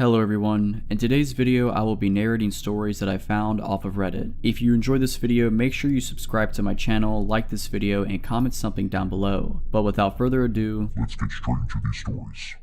Hello everyone, in today's video I will be narrating stories that I found off of Reddit. If you enjoyed this video, make sure you subscribe to my channel, like this video, and comment something down below. But without further ado, let's get straight into these stories.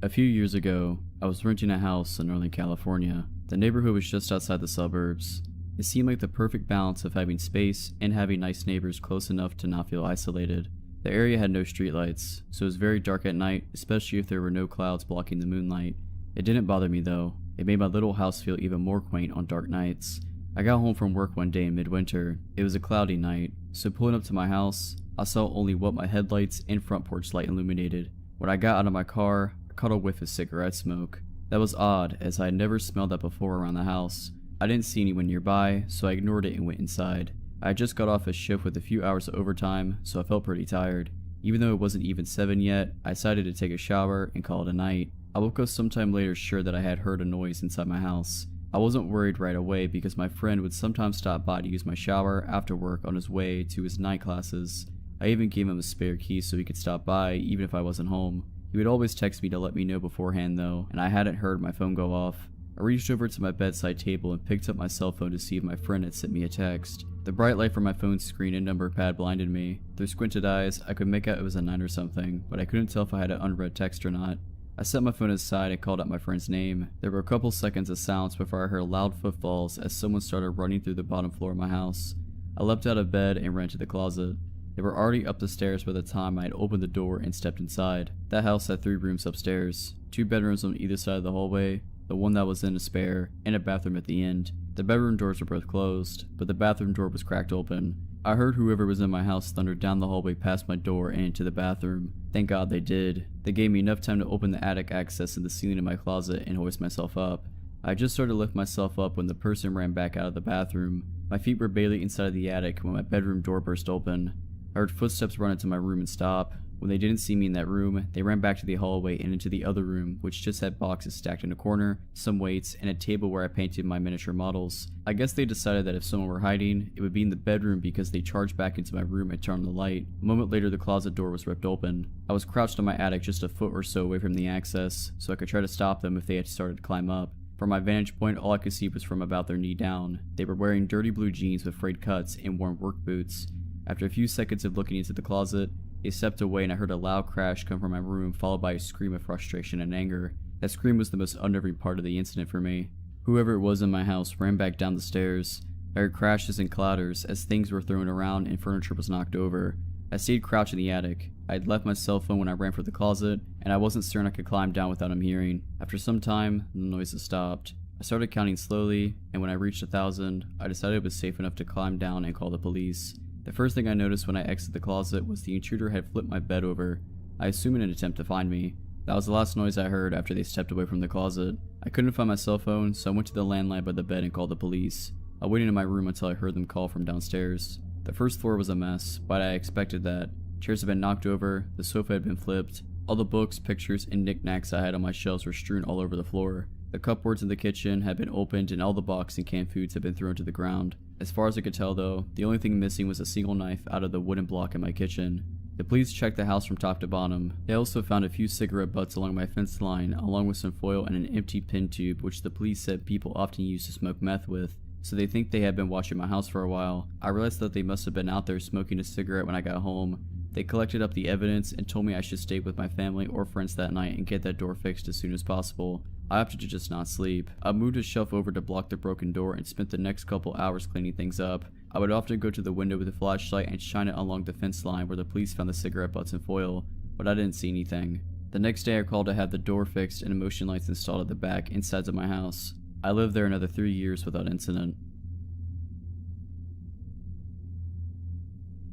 A few years ago, I was renting a house in Northern California. The neighborhood was just outside the suburbs. It seemed like the perfect balance of having space and having nice neighbors close enough to not feel isolated. The area had no streetlights, so it was very dark at night, especially if there were no clouds blocking the moonlight. It didn't bother me though. It made my little house feel even more quaint on dark nights. I got home from work one day in midwinter. It was a cloudy night, so pulling up to my house, I saw only what my headlights and front porch light illuminated. When I got out of my car, I caught a whiff of cigarette smoke. That was odd, as I had never smelled that before around the house. I didn't see anyone nearby, so I ignored it and went inside. I had just got off a shift with a few hours of overtime, so I felt pretty tired. Even though it wasn't even 7 yet, I decided to take a shower and call it a night. I woke up sometime later sure that I had heard a noise inside my house. I wasn't worried right away because my friend would sometimes stop by to use my shower after work on his way to his night classes. I even gave him a spare key so he could stop by even if I wasn't home. He would always text me to let me know beforehand though, and I hadn't heard my phone go off. I reached over to my bedside table and picked up my cell phone to see if my friend had sent me a text. The bright light from my phone's screen and number pad blinded me. Through squinted eyes, I could make out it was a 9 or something, but I couldn't tell if I had an unread text or not. I set my phone aside and called out my friend's name. There were a couple seconds of silence before I heard loud footfalls as someone started running through the bottom floor of my house. I leapt out of bed and ran to the closet. They were already up the stairs by the time I had opened the door and stepped inside. That house had 3 rooms upstairs, 2 bedrooms on either side of the hallway, the one that was in a spare, and a bathroom at the end. The bedroom doors were both closed, but the bathroom door was cracked open. I heard whoever was in my house thunder down the hallway past my door and into the bathroom. Thank God they did. They gave me enough time to open the attic access in the ceiling of my closet and hoist myself up. I just started to lift myself up when the person ran back out of the bathroom. My feet were barely inside of the attic when my bedroom door burst open. I heard footsteps run into my room and stop. When they didn't see me in that room, they ran back to the hallway and into the other room, which just had boxes stacked in a corner, some weights, and a table where I painted my miniature models. I guess they decided that if someone were hiding, it would be in the bedroom because they charged back into my room and turned on the light. A moment later, the closet door was ripped open. I was crouched in my attic just a foot or so away from the access, so I could try to stop them if they had started to climb up. From my vantage point, all I could see was from about their knee down. They were wearing dirty blue jeans with frayed cuts and worn work boots. After a few seconds of looking into the closet, they stepped away and I heard a loud crash come from my room, followed by a scream of frustration and anger. That scream was the most unnerving part of the incident for me. Whoever it was in my house ran back down the stairs. I heard crashes and clatters as things were thrown around and furniture was knocked over. I stayed crouched in the attic. I had left my cell phone when I ran for the closet, and I wasn't certain I could climb down without him hearing. After some time, the noises stopped. I started counting slowly, and when I reached 1,000, I decided it was safe enough to climb down and call the police. The first thing I noticed when I exited the closet was the intruder had flipped my bed over, I assume in an attempt to find me. That was the last noise I heard after they stepped away from the closet. I couldn't find my cell phone, so I went to the landline by the bed and called the police. I waited in my room until I heard them call from downstairs. The first floor was a mess, but I expected that. Chairs had been knocked over, the sofa had been flipped, all the books, pictures, and knickknacks I had on my shelves were strewn all over the floor. The cupboards in the kitchen had been opened and all the boxed and canned foods had been thrown to the ground. As far as I could tell though, the only thing missing was a single knife out of the wooden block in my kitchen. The police checked the house from top to bottom. They also found a few cigarette butts along my fence line, along with some foil and an empty pin tube which the police said people often use to smoke meth with, so they think they had been watching my house for a while. I realized that they must have been out there smoking a cigarette when I got home. They collected up the evidence and told me I should stay with my family or friends that night and get that door fixed as soon as possible. I opted to just not sleep. I moved a shelf over to block the broken door and spent the next couple hours cleaning things up. I would often go to the window with a flashlight and shine it along the fence line where the police found the cigarette butts and foil, but I didn't see anything. The next day I called to have the door fixed and motion lights installed at the back and sides of my house. I lived there another 3 years without incident.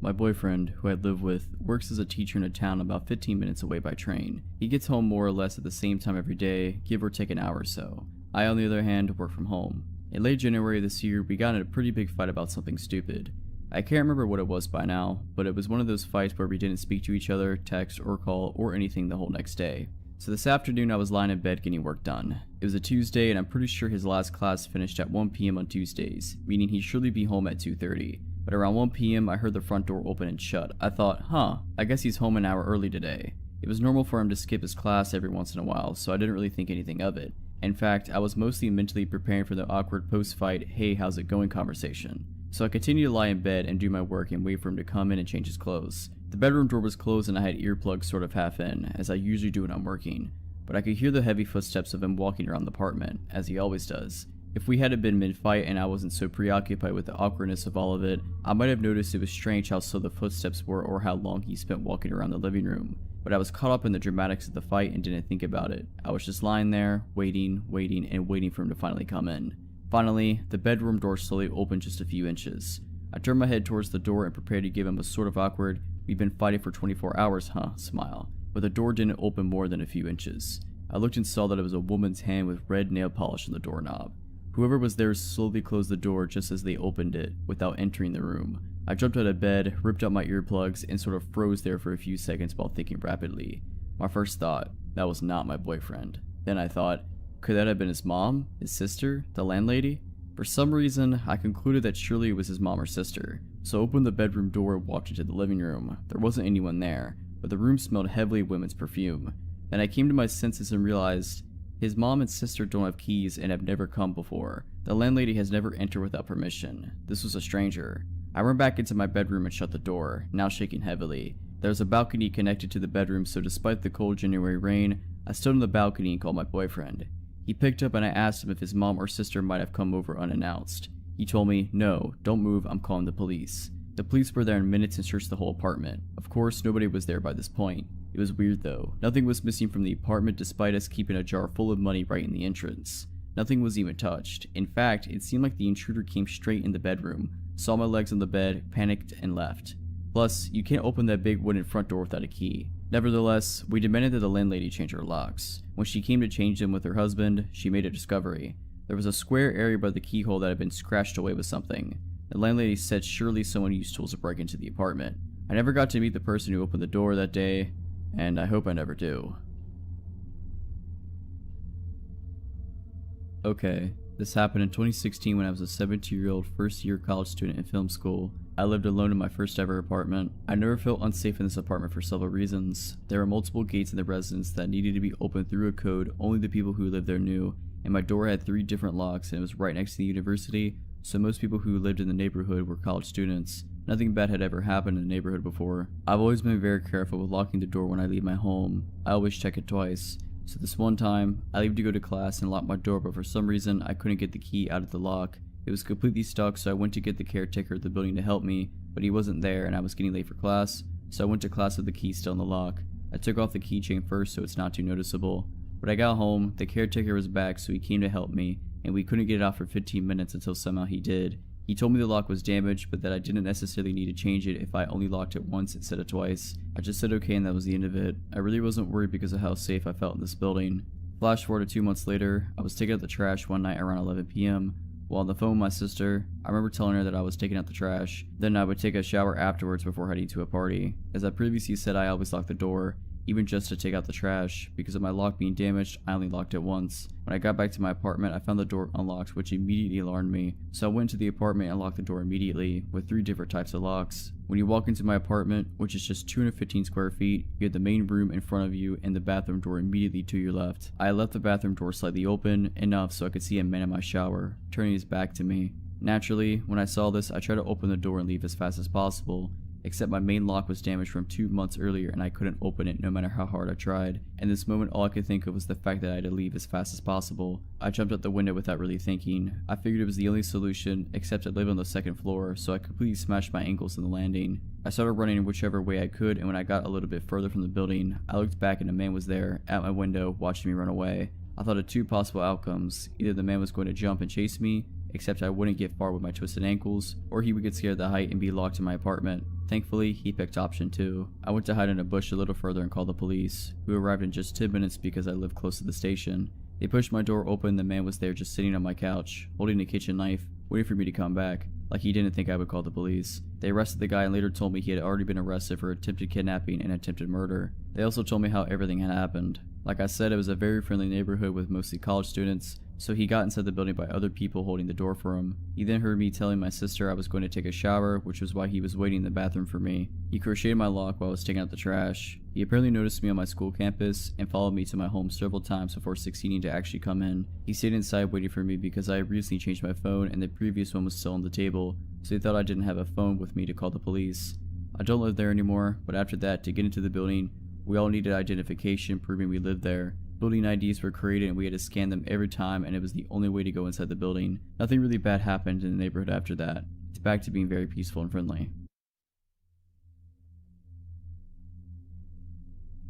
My boyfriend, who I live with, works as a teacher in a town about 15 minutes away by train. He gets home more or less at the same time every day, give or take an hour or so. I, on the other hand, work from home. In late January this year, we got in a pretty big fight about something stupid. I can't remember what it was by now, but it was one of those fights where we didn't speak to each other, text, or call, or anything the whole next day. So this afternoon I was lying in bed getting work done. It was a Tuesday and I'm pretty sure his last class finished at 1 PM on Tuesdays, meaning he'd surely be home at 2:30. But around 1 PM I heard the front door open and shut. I thought, I guess he's home an hour early today. It was normal for him to skip his class every once in a while, so I didn't really think anything of it. In fact, I was mostly mentally preparing for the awkward post-fight, "Hey, how's it going" conversation. So I continued to lie in bed and do my work and wait for him to come in and change his clothes. The bedroom door was closed and I had earplugs sort of half in, as I usually do when I'm working, but I could hear the heavy footsteps of him walking around the apartment, as he always does. If we hadn't been mid-fight and I wasn't so preoccupied with the awkwardness of all of it, I might have noticed it was strange how slow the footsteps were or how long he spent walking around the living room. But I was caught up in the dramatics of the fight and didn't think about it. I was just lying there, waiting and waiting for him to finally come in. Finally, the bedroom door slowly opened just a few inches. I turned my head towards the door and prepared to give him a sort of awkward, "We've been fighting for 24 hours, huh?" smile. But the door didn't open more than a few inches. I looked and saw that it was a woman's hand with red nail polish on the doorknob. Whoever was there slowly closed the door just as they opened it, without entering the room. I jumped out of bed, ripped out my earplugs, and sort of froze there for a few seconds while thinking rapidly. My first thought, that was not my boyfriend. Then I thought, could that have been his mom? His sister? The landlady? For some reason, I concluded that surely it was his mom or sister. So I opened the bedroom door and walked into the living room. There wasn't anyone there, but the room smelled heavily of women's perfume. Then I came to my senses and realized his mom and sister don't have keys and have never come before. The landlady has never entered without permission. This was a stranger. I ran back into my bedroom and shut the door, now shaking heavily. There was a balcony connected to the bedroom, so despite the cold January rain, I stood on the balcony and called my boyfriend. He picked up and I asked him if his mom or sister might have come over unannounced. He told me, "No, don't move, I'm calling the police." The police were there in minutes and searched the whole apartment. Of course, nobody was there by this point. It was weird though. Nothing was missing from the apartment despite us keeping a jar full of money right in the entrance. Nothing was even touched. In fact, it seemed like the intruder came straight in the bedroom, saw my legs on the bed, panicked, and left. Plus, you can't open that big wooden front door without a key. Nevertheless, we demanded that the landlady change our locks. When she came to change them with her husband, she made a discovery. There was a square area by the keyhole that had been scratched away with something. The landlady said surely someone used tools to break into the apartment. I never got to meet the person who opened the door that day, and I hope I never do. Okay, this happened in 2016 when I was a 17-year-old first-year college student in film school. I lived alone in my first ever apartment. I never felt unsafe in this apartment for several reasons. There were multiple gates in the residence that needed to be opened through a code only the people who lived there knew, and my door had 3 different locks and it was right next to the university, so most people who lived in the neighborhood were college students. Nothing bad had ever happened in the neighborhood before. I've always been very careful with locking the door when I leave my home. I always check it twice. So this one time, I leave to go to class and lock my door, but for some reason, I couldn't get the key out of the lock. It was completely stuck, so I went to get the caretaker of the building to help me, but he wasn't there and I was getting late for class, so I went to class with the key still in the lock. I took off the keychain first so it's not too noticeable. When I got home, the caretaker was back, so he came to help me, and we couldn't get it out for 15 minutes until somehow he did. He told me the lock was damaged, but that I didn't necessarily need to change it if I only locked it once instead of twice. I just said okay and that was the end of it. I really wasn't worried because of how safe I felt in this building. Flash forward to 2 months later, I was taking out the trash one night around 11 p.m. While on the phone with my sister, I remember telling her that I was taking out the trash. Then I would take a shower afterwards before heading to a party. As I previously said, I always locked the door, even just to take out the trash. Because of my lock being damaged, I only locked it once. When I got back to my apartment, I found the door unlocked, which immediately alarmed me. So I went to the apartment and locked the door immediately, with 3 different types of locks. When you walk into my apartment, which is just 215 square feet, you have the main room in front of you and the bathroom door immediately to your left. I left the bathroom door slightly open, enough so I could see a man in my shower, turning his back to me. Naturally, when I saw this, I tried to open the door and leave as fast as possible. Except my main lock was damaged from 2 months earlier and I couldn't open it no matter how hard I tried. In this moment, all I could think of was the fact that I had to leave as fast as possible. I jumped out the window without really thinking. I figured it was the only solution, except I live on the 2nd floor, so I completely smashed my ankles in the landing. I started running whichever way I could, and when I got a little bit further from the building, I looked back and a man was there, at my window, watching me run away. I thought of 2 possible outcomes. Either the man was going to jump and chase me, except I wouldn't get far with my twisted ankles, or he would get scared of the height and be locked in my apartment. Thankfully, he picked option 2. I went to hide in a bush a little further and called the police, who arrived in just 10 minutes because I lived close to the station. They pushed my door open and the man was there just sitting on my couch, holding a kitchen knife, waiting for me to come back, like he didn't think I would call the police. They arrested the guy and later told me he had already been arrested for attempted kidnapping and attempted murder. They also told me how everything had happened. Like I said, it was a very friendly neighborhood with mostly college students, so he got inside the building by other people holding the door for him. He then heard me telling my sister I was going to take a shower, which was why he was waiting in the bathroom for me. He crocheted my lock while I was taking out the trash. He apparently noticed me on my school campus and followed me to my home several times before succeeding to actually come in. He stayed inside waiting for me because I had recently changed my phone and the previous one was still on the table, so he thought I didn't have a phone with me to call the police. I don't live there anymore, but after that, to get into the building, we all needed identification proving we lived there. Building IDs were created and we had to scan them every time, and it was the only way to go inside the building. Nothing really bad happened in the neighborhood after that. It's back to being very peaceful and friendly.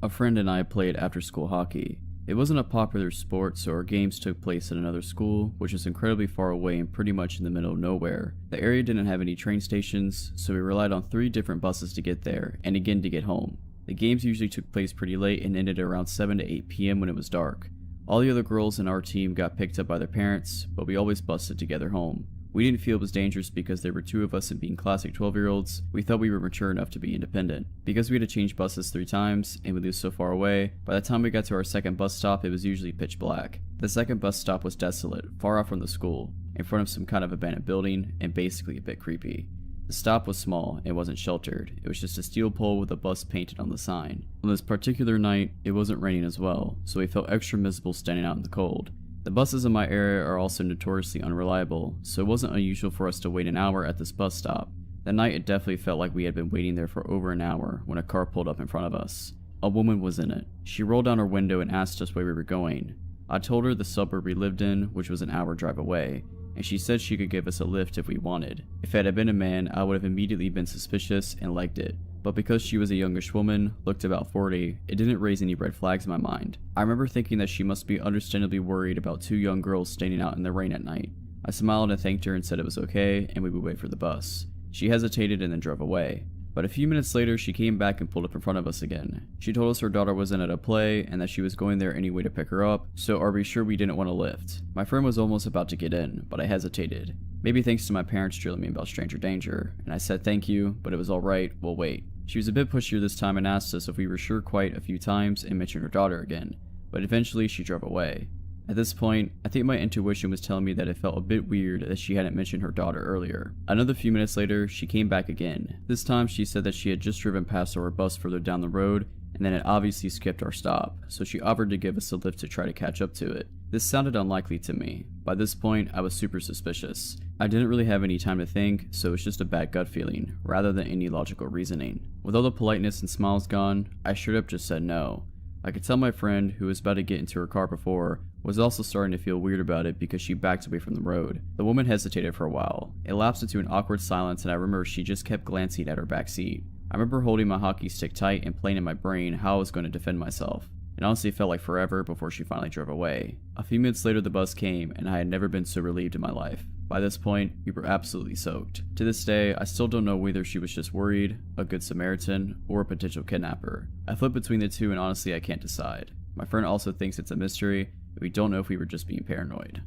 A friend and I played after-school hockey. It wasn't a popular sport, so our games took place at another school, which was incredibly far away and pretty much in the middle of nowhere. The area didn't have any train stations, so we relied on 3 different buses to get there, and again to get home. The games usually took place pretty late and ended around 7 to 8 p.m. when it was dark. All the other girls in our team got picked up by their parents, but we always busted together home. We didn't feel it was dangerous because there were 2 of us, and being classic 12-year-olds, we thought we were mature enough to be independent. Because we had to change buses 3 times, and we lived so far away, by the time we got to our second bus stop it was usually pitch black. The second bus stop was desolate, far off from the school, in front of some kind of abandoned building, and basically a bit creepy. The stop was small and wasn't sheltered. It was just a steel pole with a bus painted on the sign. On this particular night, it wasn't raining as well, so we felt extra miserable standing out in the cold. The buses in my area are also notoriously unreliable, so it wasn't unusual for us to wait an hour at this bus stop. That night it definitely felt like we had been waiting there for over an hour when a car pulled up in front of us. A woman was in it. She rolled down her window and asked us where we were going. I told her the suburb we lived in, which was an hour drive away, and she said she could give us a lift if we wanted. If it had been a man, I would have immediately been suspicious and liked it. But because she was a youngish woman, looked about 40, it didn't raise any red flags in my mind. I remember thinking that she must be understandably worried about 2 young girls standing out in the rain at night. I smiled and thanked her and said it was okay and we would wait for the bus. She hesitated and then drove away. But a few minutes later, she came back and pulled up in front of us again. She told us her daughter was in at a play and that she was going there anyway to pick her up, so are we sure we didn't want a lift? My friend was almost about to get in, but I hesitated. Maybe thanks to my parents drilling me about stranger danger, and I said thank you, but it was alright, we'll wait. She was a bit pushier this time and asked us if we were sure quite a few times and mentioned her daughter again, but eventually she drove away. At this point, I think my intuition was telling me that it felt a bit weird that she hadn't mentioned her daughter earlier. Another few minutes later, she came back again. This time she said that she had just driven past our bus further down the road and then had obviously skipped our stop, so she offered to give us a lift to try to catch up to it. This sounded unlikely to me. By this point, I was super suspicious. I didn't really have any time to think, so it was just a bad gut feeling, rather than any logical reasoning. With all the politeness and smiles gone, I straight up just said no. I could tell my friend, who was about to get into her car before, was also starting to feel weird about it because she backed away from the road. The woman hesitated for a while. It lapsed into an awkward silence and I remember she just kept glancing at her back seat. I remember holding my hockey stick tight and playing in my brain how I was going to defend myself. It honestly felt like forever before she finally drove away. A few minutes later the bus came and I had never been so relieved in my life. By this point, we were absolutely soaked. To this day, I still don't know whether she was just worried, a good Samaritan, or a potential kidnapper. I flip between the two and honestly I can't decide. My friend also thinks it's a mystery, but we don't know if we were just being paranoid.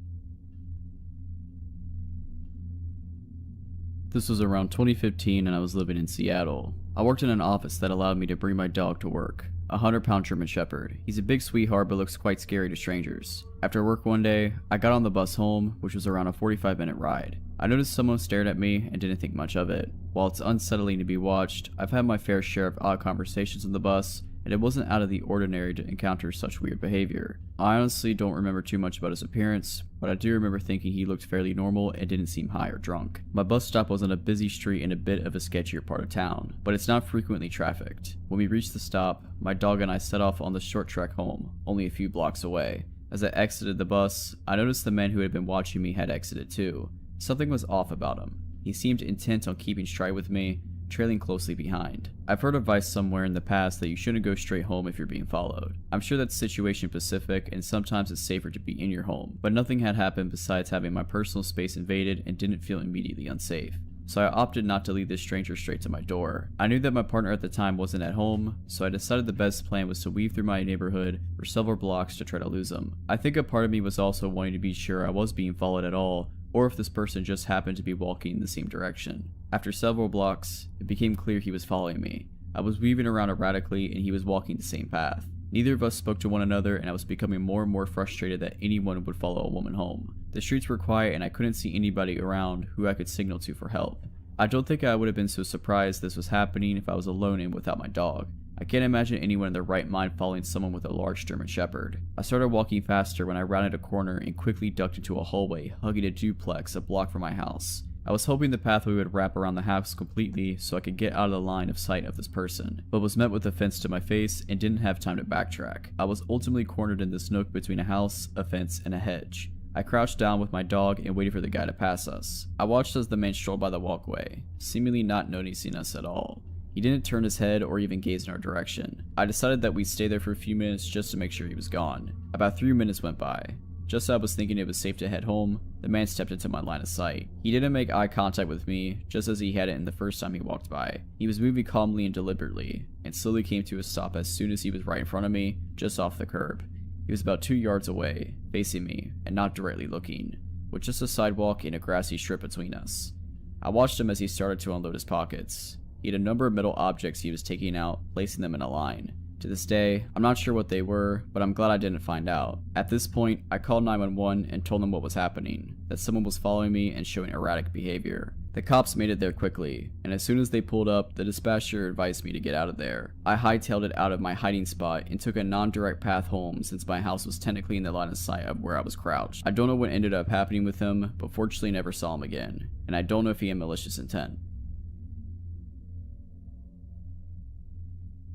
This was around 2015 and I was living in Seattle. I worked in an office that allowed me to bring my dog to work. A 100-pound German Shepherd. He's a big sweetheart but looks quite scary to strangers. After work one day, I got on the bus home, which was around a 45-minute ride. I noticed someone stared at me and didn't think much of it. While it's unsettling to be watched, I've had my fair share of odd conversations on the bus, and it wasn't out of the ordinary to encounter such weird behavior. I honestly don't remember too much about his appearance, but I do remember thinking he looked fairly normal and didn't seem high or drunk. My bus stop was on a busy street in a bit of a sketchier part of town, but it's not frequently trafficked. When we reached the stop, my dog and I set off on the short trek home, only a few blocks away. As I exited the bus, I noticed the man who had been watching me had exited too. Something was off about him. He seemed intent on keeping stride with me, trailing closely behind. I've heard advice somewhere in the past that you shouldn't go straight home if you're being followed. I'm sure that's situation specific and sometimes it's safer to be in your home, but nothing had happened besides having my personal space invaded and didn't feel immediately unsafe. So I opted not to lead this stranger straight to my door. I knew that my partner at the time wasn't at home, so I decided the best plan was to weave through my neighborhood for several blocks to try to lose him. I think a part of me was also wanting to be sure I was being followed at all, or if this person just happened to be walking in the same direction. After several blocks, it became clear he was following me. I was weaving around erratically and he was walking the same path. Neither of us spoke to one another, and I was becoming more and more frustrated that anyone would follow a woman home. The streets were quiet and I couldn't see anybody around who I could signal to for help. I don't think I would have been so surprised this was happening if I was alone and without my dog. I can't imagine anyone in their right mind following someone with a large German Shepherd. I started walking faster when I rounded a corner and quickly ducked into a hallway, hugging a duplex a block from my house. I was hoping the pathway would wrap around the house completely so I could get out of the line of sight of this person, but was met with a fence to my face and didn't have time to backtrack. I was ultimately cornered in this nook between a house, a fence, and a hedge. I crouched down with my dog and waited for the guy to pass us. I watched as the man strolled by the walkway, seemingly not noticing us at all. He didn't turn his head or even gaze in our direction. I decided that we'd stay there for a few minutes just to make sure he was gone. About 3 minutes went by. Just as I was thinking it was safe to head home, the man stepped into my line of sight. He didn't make eye contact with me, just as he hadn't the first time he walked by. He was moving calmly and deliberately, and slowly came to a stop as soon as he was right in front of me, just off the curb. He was about 2 yards away, facing me, and not directly looking, with just a sidewalk and a grassy strip between us. I watched him as he started to unload his pockets. He had a number of metal objects he was taking out, placing them in a line. To this day, I'm not sure what they were, but I'm glad I didn't find out. At this point, I called 911 and told them what was happening, that someone was following me and showing erratic behavior. The cops made it there quickly, and as soon as they pulled up, the dispatcher advised me to get out of there. I hightailed it out of my hiding spot and took a non-direct path home since my house was technically in the line of sight of where I was crouched. I don't know what ended up happening with him, but fortunately never saw him again, and I don't know if he had malicious intent.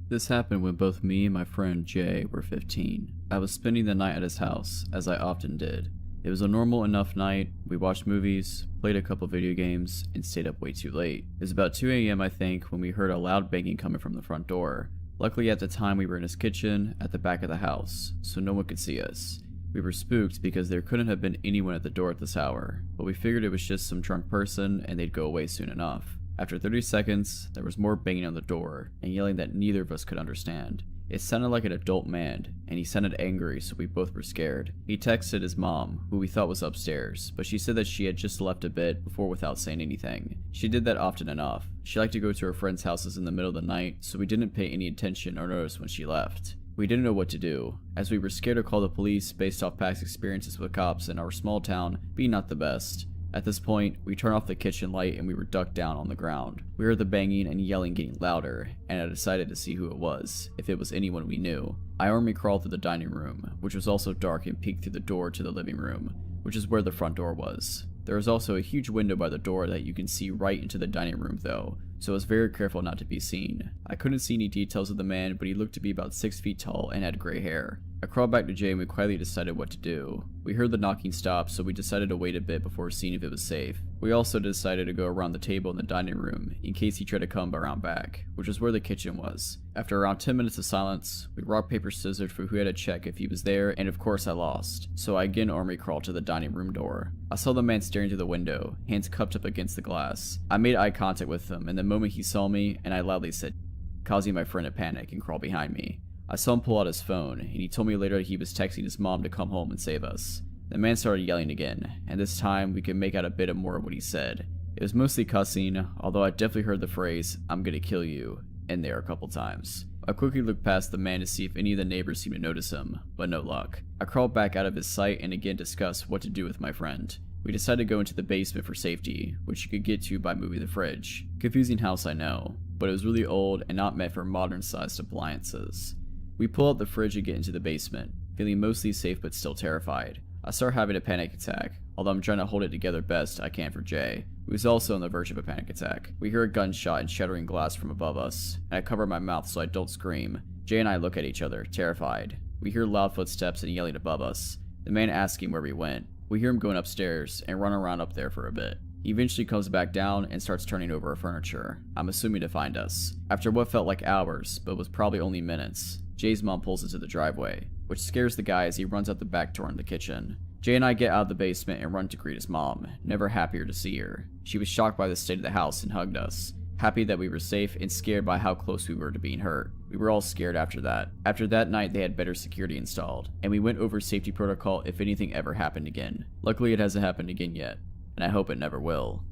This happened when both me and my friend Jay were 15. I was spending the night at his house, as I often did. It was a normal enough night. We watched movies, played a couple video games, and stayed up way too late. It was about 2 AM I think when we heard a loud banging coming from the front door. Luckily at the time we were in his kitchen at the back of the house, so no one could see us. We were spooked because there couldn't have been anyone at the door at this hour, but we figured it was just some drunk person and they'd go away soon enough. After 30 seconds, there was more banging on the door and yelling that neither of us could understand. It sounded like an adult man, and he sounded angry, so we both were scared. He texted his mom, who we thought was upstairs, but she said that she had just left a bit before without saying anything. She did that often enough. She liked to go to her friends' houses in the middle of the night, so we didn't pay any attention or notice when she left. We didn't know what to do, as we were scared to call the police based off past experiences with cops in our small town being not the best. At this point, we turned off the kitchen light and we were ducked down on the ground. We heard the banging and yelling getting louder, and I decided to see who it was, if it was anyone we knew. I army crawled through the dining room, which was also dark, and peeked through the door to the living room, which is where the front door was. There is also a huge window by the door that you can see right into the dining room though, so I was very careful not to be seen. I couldn't see any details of the man, but he looked to be about 6 feet tall and had gray hair. I crawled back to Jay and we quietly decided what to do. We heard the knocking stop, so we decided to wait a bit before seeing if it was safe. We also decided to go around the table in the dining room in case he tried to come around back, which is where the kitchen was. After around 10 minutes of silence, we rock paper scissored for who had to check if he was there, and of course I lost, so I again army crawled to the dining room door. I saw the man staring through the window, hands cupped up against the glass. I made eye contact with him, and the moment he saw me, and I loudly said, causing my friend to panic and crawl behind me. I saw him pull out his phone, and he told me later he was texting his mom to come home and save us. The man started yelling again, and this time we could make out a bit more of what he said. It was mostly cussing, although I definitely heard the phrase, "I'm gonna kill you," in there a couple times. I quickly looked past the man to see if any of the neighbors seemed to notice him, but no luck. I crawled back out of his sight and again discussed what to do with my friend. We decided to go into the basement for safety, which you could get to by moving the fridge. Confusing house, I know, but it was really old and not meant for modern-sized appliances. We pull out the fridge and get into the basement, feeling mostly safe but still terrified. I start having a panic attack, although I'm trying to hold it together best I can for Jay, who is also on the verge of a panic attack. We hear a gunshot and shattering glass from above us, and I cover my mouth so I don't scream. Jay and I look at each other, terrified. We hear loud footsteps and yelling above us, the man asking where we went. We hear him going upstairs and run around up there for a bit. He eventually comes back down and starts turning over our furniture, I'm assuming to find us. After what felt like hours, but was probably only minutes, Jay's mom pulls into the driveway, which scares the guy as he runs out the back door in the kitchen. Jay and I get out of the basement and run to greet his mom, never happier to see her. She was shocked by the state of the house and hugged us, happy that we were safe and scared by how close we were to being hurt. We were all scared after that. After that night they had better security installed, and we went over safety protocol if anything ever happened again. Luckily it hasn't happened again yet, and I hope it never will.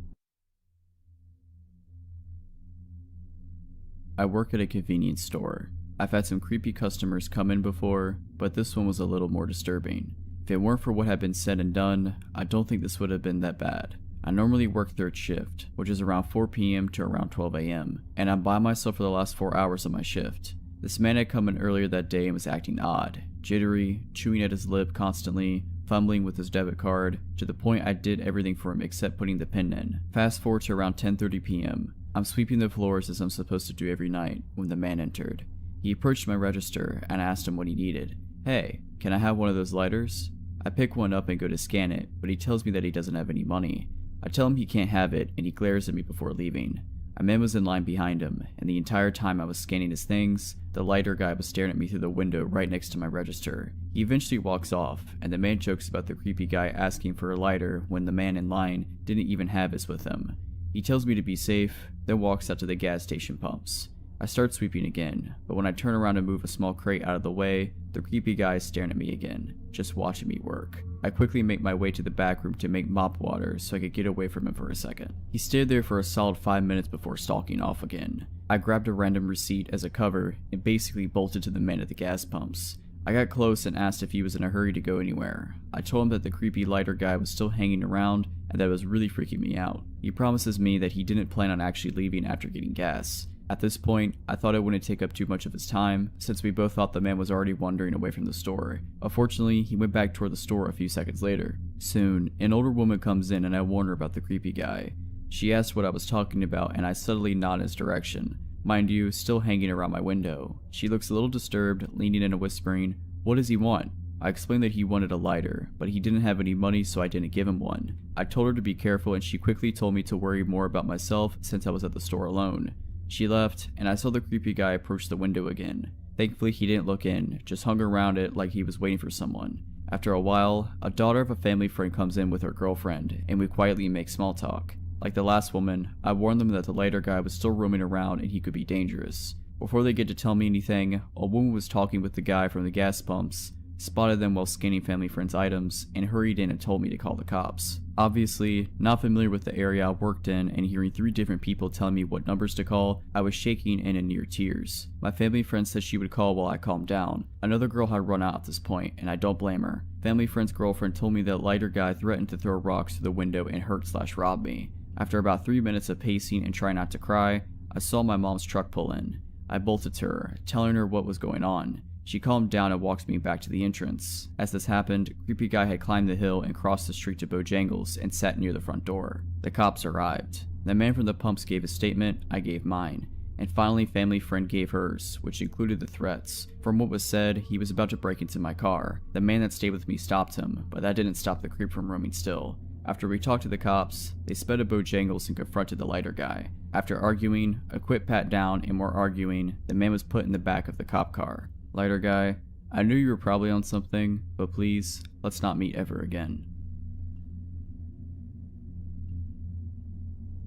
I work at a convenience store. I've had some creepy customers come in before, but this one was a little more disturbing. If it weren't for what had been said and done, I don't think this would have been that bad. I normally work third shift, which is around 4 p.m. to around 12 a.m., and I'm by myself for the last 4 hours of my shift. This man had come in earlier that day and was acting odd, jittery, chewing at his lip constantly, fumbling with his debit card, to the point I did everything for him except putting the pin in. Fast forward to around 10:30 p.m. I'm sweeping the floors as I'm supposed to do every night when the man entered. He approached my register and I asked him what he needed. "Hey, can I have one of those lighters?" I pick one up and go to scan it, but he tells me that he doesn't have any money. I tell him he can't have it, and he glares at me before leaving. A man was in line behind him, and the entire time I was scanning his things, the lighter guy was staring at me through the window right next to my register. He eventually walks off, and the man jokes about the creepy guy asking for a lighter when the man in line didn't even have his with him. He tells me to be safe, then walks out to the gas station pumps. I start sweeping again, but when I turn around to move a small crate out of the way, the creepy guy is staring at me again, just watching me work. I quickly make my way to the back room to make mop water so I could get away from him for a second. He stayed there for a solid 5 minutes before stalking off again. I grabbed a random receipt as a cover and basically bolted to the man at the gas pumps. I got close and asked if he was in a hurry to go anywhere. I told him that the creepy lighter guy was still hanging around and that it was really freaking me out. He promises me that he didn't plan on actually leaving after getting gas. At this point, I thought it wouldn't take up too much of his time, since we both thought the man was already wandering away from the store. Unfortunately, he went back toward the store a few seconds later. Soon, an older woman comes in and I warn her about the creepy guy. She asked what I was talking about and I subtly nod in his direction. Mind you, still hanging around my window. She looks a little disturbed, leaning in and whispering, "What does he want?" I explained that he wanted a lighter, but he didn't have any money so I didn't give him one. I told her to be careful and she quickly told me to worry more about myself since I was at the store alone. She left, and I saw the creepy guy approach the window again. Thankfully, he didn't look in, just hung around it like he was waiting for someone. After a while, a daughter of a family friend comes in with her girlfriend, and we quietly make small talk. Like the last woman, I warned them that the lighter guy was still roaming around and he could be dangerous. Before they get to tell me anything, a woman was talking with the guy from the gas pumps, spotted them while scanning family friend's items, and hurried in and told me to call the cops. Obviously, not familiar with the area I worked in and hearing 3 different people telling me what numbers to call, I was shaking and in near tears. My family friend said she would call while I calmed down. Another girl had run out at this point, and I don't blame her. Family friend's girlfriend told me that lighter guy threatened to throw rocks through the window and hurt/rob me. After about 3 minutes of pacing and trying not to cry, I saw my mom's truck pull in. I bolted to her, telling her what was going on. She calmed down and walked me back to the entrance. As this happened, creepy guy had climbed the hill and crossed the street to Bojangles and sat near the front door. The cops arrived. The man from the pumps gave his statement, I gave mine. And finally family friend gave hers, which included the threats. From what was said, he was about to break into my car. The man that stayed with me stopped him, but that didn't stop the creep from roaming still. After we talked to the cops, they sped to Bojangles and confronted the lighter guy. After arguing, a quick pat down, and more arguing, the man was put in the back of the cop car. Lighter guy, I knew you were probably on something, but please, let's not meet ever again.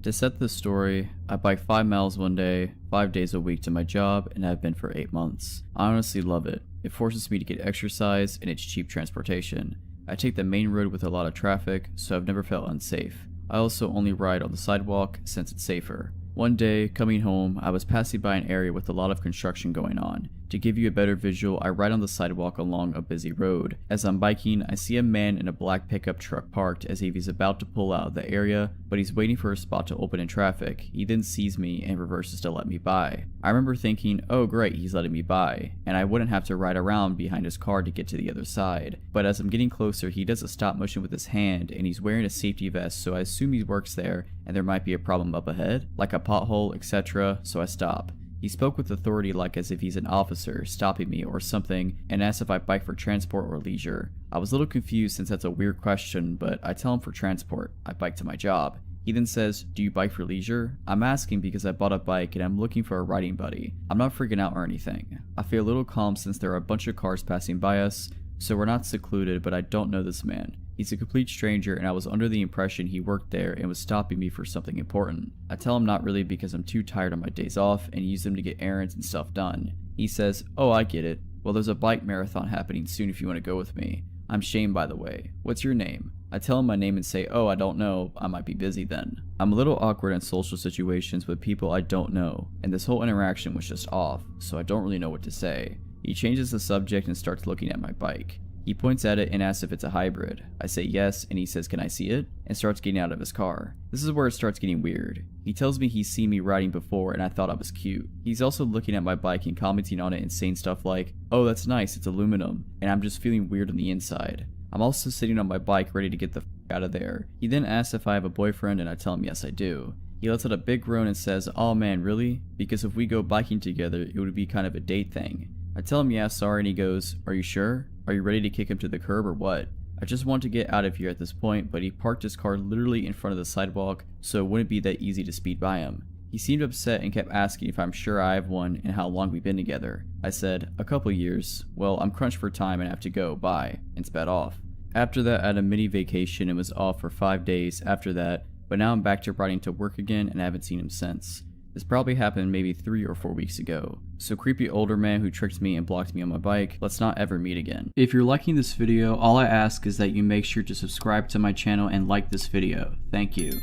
To set this story, I bike 5 miles one day, 5 days a week to my job, and have been for 8 months. I honestly love it. It forces me to get exercise and it's cheap transportation. I take the main road with a lot of traffic, so I've never felt unsafe. I also only ride on the sidewalk since it's safer. One day, coming home, I was passing by an area with a lot of construction going on. To give you a better visual, I ride on the sidewalk along a busy road. As I'm biking, I see a man in a black pickup truck parked as if he's about to pull out of the area, but he's waiting for a spot to open in traffic. He then sees me and reverses to let me by. I remember thinking, oh great, he's letting me by, and I wouldn't have to ride around behind his car to get to the other side. But as I'm getting closer, he does a stop motion with his hand, and he's wearing a safety vest, so I assume he works there and there might be a problem up ahead, like a pothole, etc., so I stop. He spoke with authority like as if he's an officer stopping me or something and asked if I bike for transport or leisure. I was a little confused since that's a weird question, but I tell him for transport. I bike to my job. He then says, do you bike for leisure? I'm asking because I bought a bike and I'm looking for a riding buddy. I'm not freaking out or anything. I feel a little calm since there are a bunch of cars passing by us, so we're not secluded, but I don't know this man. He's a complete stranger and I was under the impression he worked there and was stopping me for something important. I tell him not really because I'm too tired on my days off and use them to get errands and stuff done. He says, oh I get it. Well there's a bike marathon happening soon if you want to go with me. I'm Shane, by the way. What's your name? I tell him my name and say, oh, I don't know, I might be busy then. I'm a little awkward in social situations with people I don't know, and this whole interaction was just off, so I don't really know what to say. He changes the subject and starts looking at my bike. He points at it and asks if it's a hybrid. I say yes, and he says, can I see it? And starts getting out of his car. This is where it starts getting weird. He tells me he's seen me riding before and I thought I was cute. He's also looking at my bike and commenting on it and saying stuff like, oh, that's nice, it's aluminum, and I'm just feeling weird on the inside. I'm also sitting on my bike ready to get the f out of there. He then asks if I have a boyfriend and I tell him yes I do. He lets out a big groan and says, oh man, really? Because if we go biking together, it would be kind of a date thing. I tell him yeah, sorry, and he goes, are you sure? Are you ready to kick him to the curb or what? I just want to get out of here at this point, but he parked his car literally in front of the sidewalk, so it wouldn't be that easy to speed by him. He seemed upset and kept asking if I'm sure I have one and how long we've been together. I said, a couple years. Well, I'm crunched for time and have to go, bye, and sped off. After that, I had a mini vacation and was off for 5 days after that, but now I'm back to riding to work again and I haven't seen him since. This probably happened maybe 3 or 4 weeks ago. So creepy older man who tricked me and blocked me on my bike, let's not ever meet again. If you're liking this video, all I ask is that you make sure to subscribe to my channel and like this video. Thank you.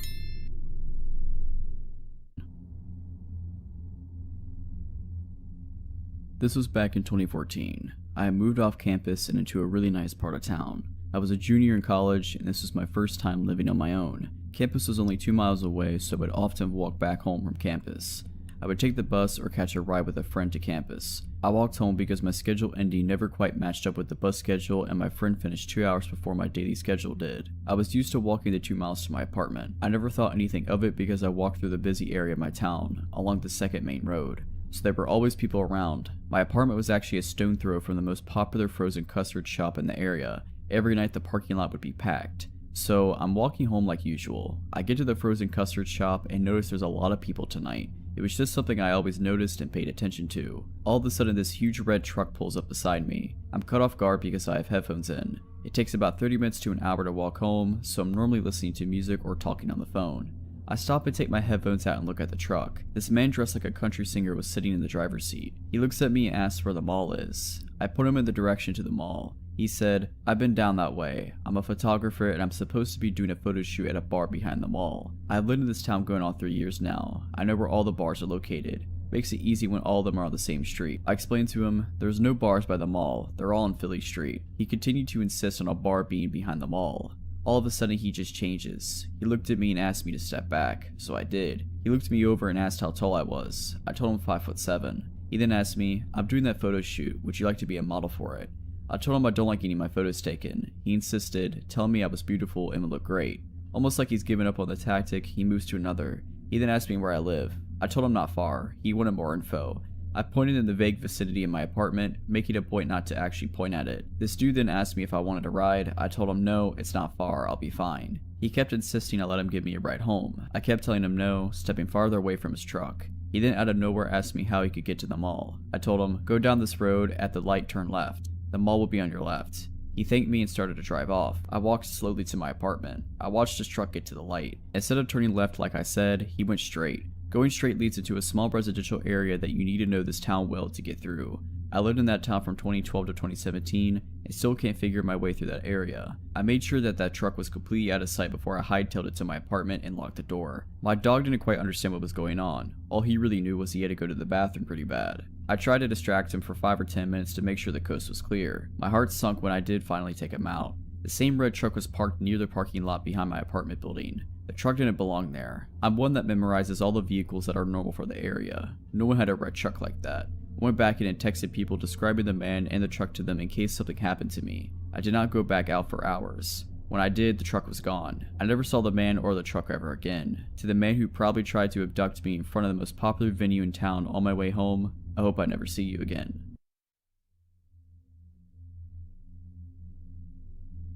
This was back in 2014. I had moved off campus and into a really nice part of town. I was a junior in college and this was my first time living on my own. Campus was only 2 miles away, so I would often walk back home from campus. I would take the bus or catch a ride with a friend to campus. I walked home because my schedule ending never quite matched up with the bus schedule and my friend finished 2 hours before my daily schedule did. I was used to walking the 2 miles to my apartment. I never thought anything of it because I walked through the busy area of my town, along the second main road. So there were always people around. My apartment was actually a stone throw from the most popular frozen custard shop in the area. Every night the parking lot would be packed. So I'm walking home like usual. I get to the frozen custard shop and notice there's a lot of people tonight. It was just something I always noticed and paid attention to. All of a sudden this huge red truck pulls up beside me. I'm caught off guard because I have headphones in. It takes about 30 minutes to an hour to walk home, so I'm normally listening to music or talking on the phone. I stop and take my headphones out and look at the truck. This man dressed like a country singer was sitting in the driver's seat. He looks at me and asks where the mall is. I point him in the direction to the mall. He said, I've been down that way. I'm a photographer and I'm supposed to be doing a photo shoot at a bar behind the mall. I've lived in this town going on 3 years now. I know where all the bars are located. Makes it easy when all of them are on the same street. I explained to him, there's no bars by the mall. They're all on Philly Street. He continued to insist on a bar being behind the mall. All of a sudden he just changes. He looked at me and asked me to step back, so I did. He looked me over and asked how tall I was. I told him 5'7". He then asked me, I'm doing that photo shoot, would you like to be a model for it? I told him I don't like getting my photos taken. He insisted, telling me I was beautiful and would look great. Almost like he's given up on the tactic, he moves to another. He then asked me where I live. I told him not far. He wanted more info. I pointed in the vague vicinity of my apartment, making a point not to actually point at it. This dude then asked me if I wanted a ride. I told him no, it's not far, I'll be fine. He kept insisting I let him give me a ride home. I kept telling him no, stepping farther away from his truck. He then out of nowhere asked me how he could get to the mall. I told him, go down this road, at the light turn left. The mall will be on your left. He thanked me and started to drive off. I walked slowly to my apartment. I watched his truck get to the light. Instead of turning left like I said, he went straight. Going straight leads into a small residential area that you need to know this town well to get through. I lived in that town from 2012 to 2017 and still can't figure my way through that area. I made sure that that truck was completely out of sight before I hightailed it to my apartment and locked the door. My dog didn't quite understand what was going on. All he really knew was he had to go to the bathroom pretty bad. I tried to distract him for 5 or 10 minutes to make sure the coast was clear. My heart sunk when I did finally take him out. The same red truck was parked near the parking lot behind my apartment building. The truck didn't belong there. I'm one that memorizes all the vehicles that are normal for the area. No one had a red truck like that. I went back in and texted people describing the man and the truck to them in case something happened to me. I did not go back out for hours. When I did, the truck was gone. I never saw the man or the truck ever again. To the man who probably tried to abduct me in front of the most popular venue in town on my way home, I hope I never see you again.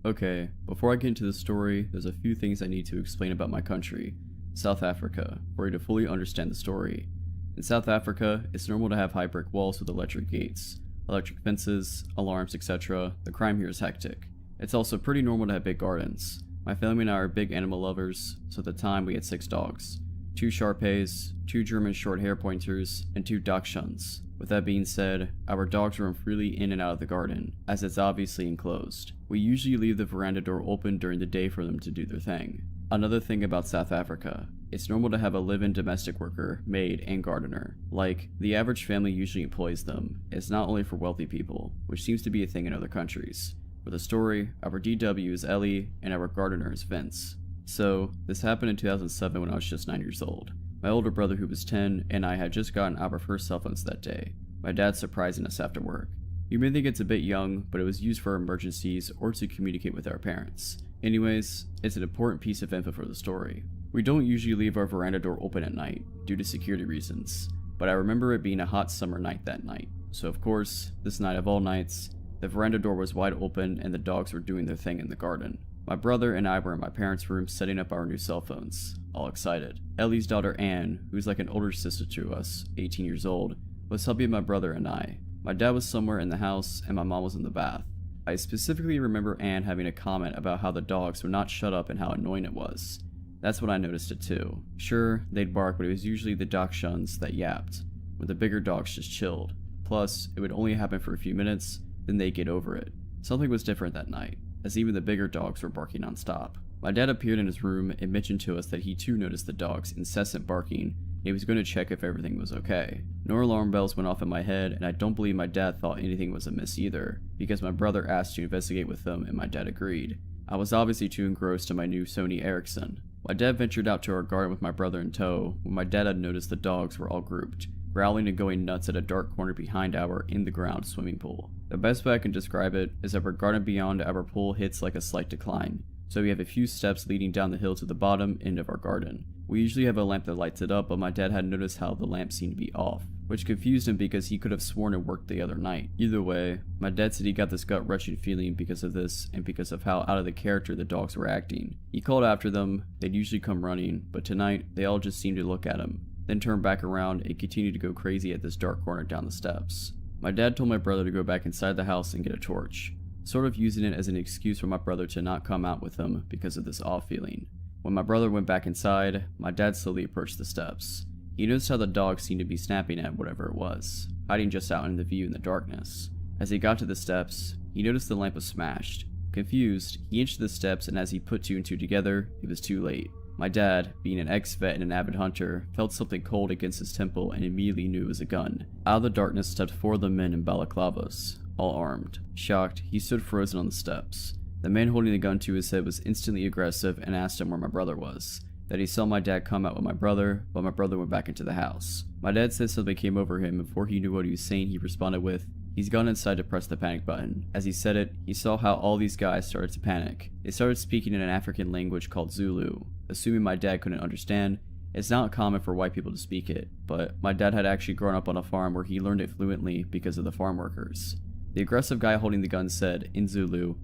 Okay, before I get into the story, there's a few things I need to explain about my country, South Africa, for you to fully understand the story. In South Africa, it's normal to have high brick walls with electric gates, electric fences, alarms, etc. The crime here is hectic. It's also pretty normal to have big gardens. My family and I are big animal lovers, so at the time we had 6 dogs. 2 Shar-Peis, 2 German short hair pointers, and 2 Dachshunds. With that being said, our dogs roam freely in and out of the garden, as it's obviously enclosed. We usually leave the veranda door open during the day for them to do their thing. Another thing about South Africa, it's normal to have a live-in domestic worker, maid, and gardener. Like, the average family usually employs them. It's not only for wealthy people, which seems to be a thing in other countries. For the story, our DW is Ellie, and our gardener is Vince. So, this happened in 2007 when I was just 9 years old. My older brother, who was 10, and I had just gotten our first cell phones that day. My dad surprising us after work. You may think it's a bit young, but it was used for emergencies or to communicate with our parents. Anyways, it's an important piece of info for the story. We don't usually leave our veranda door open at night, due to security reasons, but I remember it being a hot summer night that night. So of course, this night of all nights, the veranda door was wide open and the dogs were doing their thing in the garden. My brother and I were in my parents' room setting up our new cell phones, all excited. Ellie's daughter Anne, who's like an older sister to us, 18 years old, was helping my brother and I. My dad was somewhere in the house and my mom was in the bath. I specifically remember Anne having a comment about how the dogs would not shut up and how annoying it was. That's when I noticed it too. Sure, they'd bark, but it was usually the Dachshunds that yapped, where the bigger dogs just chilled. Plus, it would only happen for a few minutes, then they'd get over it. Something was different that night, as even the bigger dogs were barking non-stop. My dad appeared in his room and mentioned to us that he too noticed the dog's incessant barking, and he was going to check if everything was okay. No alarm bells went off in my head, and I don't believe my dad thought anything was amiss either, because my brother asked to investigate with them and my dad agreed. I was obviously too engrossed in my new Sony Ericsson. My dad ventured out to our garden with my brother in tow when my dad had noticed the dogs were all grouped, growling and going nuts at a dark corner behind our in-the-ground swimming pool. The best way I can describe it is that our garden beyond our pool hits like a slight decline, so we have a few steps leading down the hill to the bottom end of our garden. We usually have a lamp that lights it up, but my dad had noticed how the lamp seemed to be off, which confused him because he could have sworn it worked the other night. Either way, my dad said he got this gut-wrenching feeling because of this and because of how out of the character the dogs were acting. He called after them, they'd usually come running, but tonight they all just seemed to look at him, then turn back around and continue to go crazy at this dark corner down the steps. My dad told my brother to go back inside the house and get a torch, sort of using it as an excuse for my brother to not come out with him because of this off feeling. When my brother went back inside, my dad slowly approached the steps. He noticed how the dog seemed to be snapping at whatever it was, hiding just out in the view in the darkness. As he got to the steps, he noticed the lamp was smashed. Confused, he inched the steps, and as he put 2 and 2 together, it was too late. My dad, being an ex-vet and an avid hunter, felt something cold against his temple and immediately knew it was a gun. Out of the darkness stepped 4 of the men in balaclavas, all armed. Shocked, he stood frozen on the steps. The man holding the gun to his head was instantly aggressive and asked him where my brother was. That he saw my dad come out with my brother, but my brother went back into the house. My dad said something came over him, and before he knew what he was saying, he responded with, "He's gone inside to press the panic button." As he said it, he saw how all these guys started to panic. They started speaking in an African language called Zulu. Assuming my dad couldn't understand, it's not common for white people to speak it, but my dad had actually grown up on a farm where he learned it fluently because of the farm workers. The aggressive guy holding the gun said, in Zulu,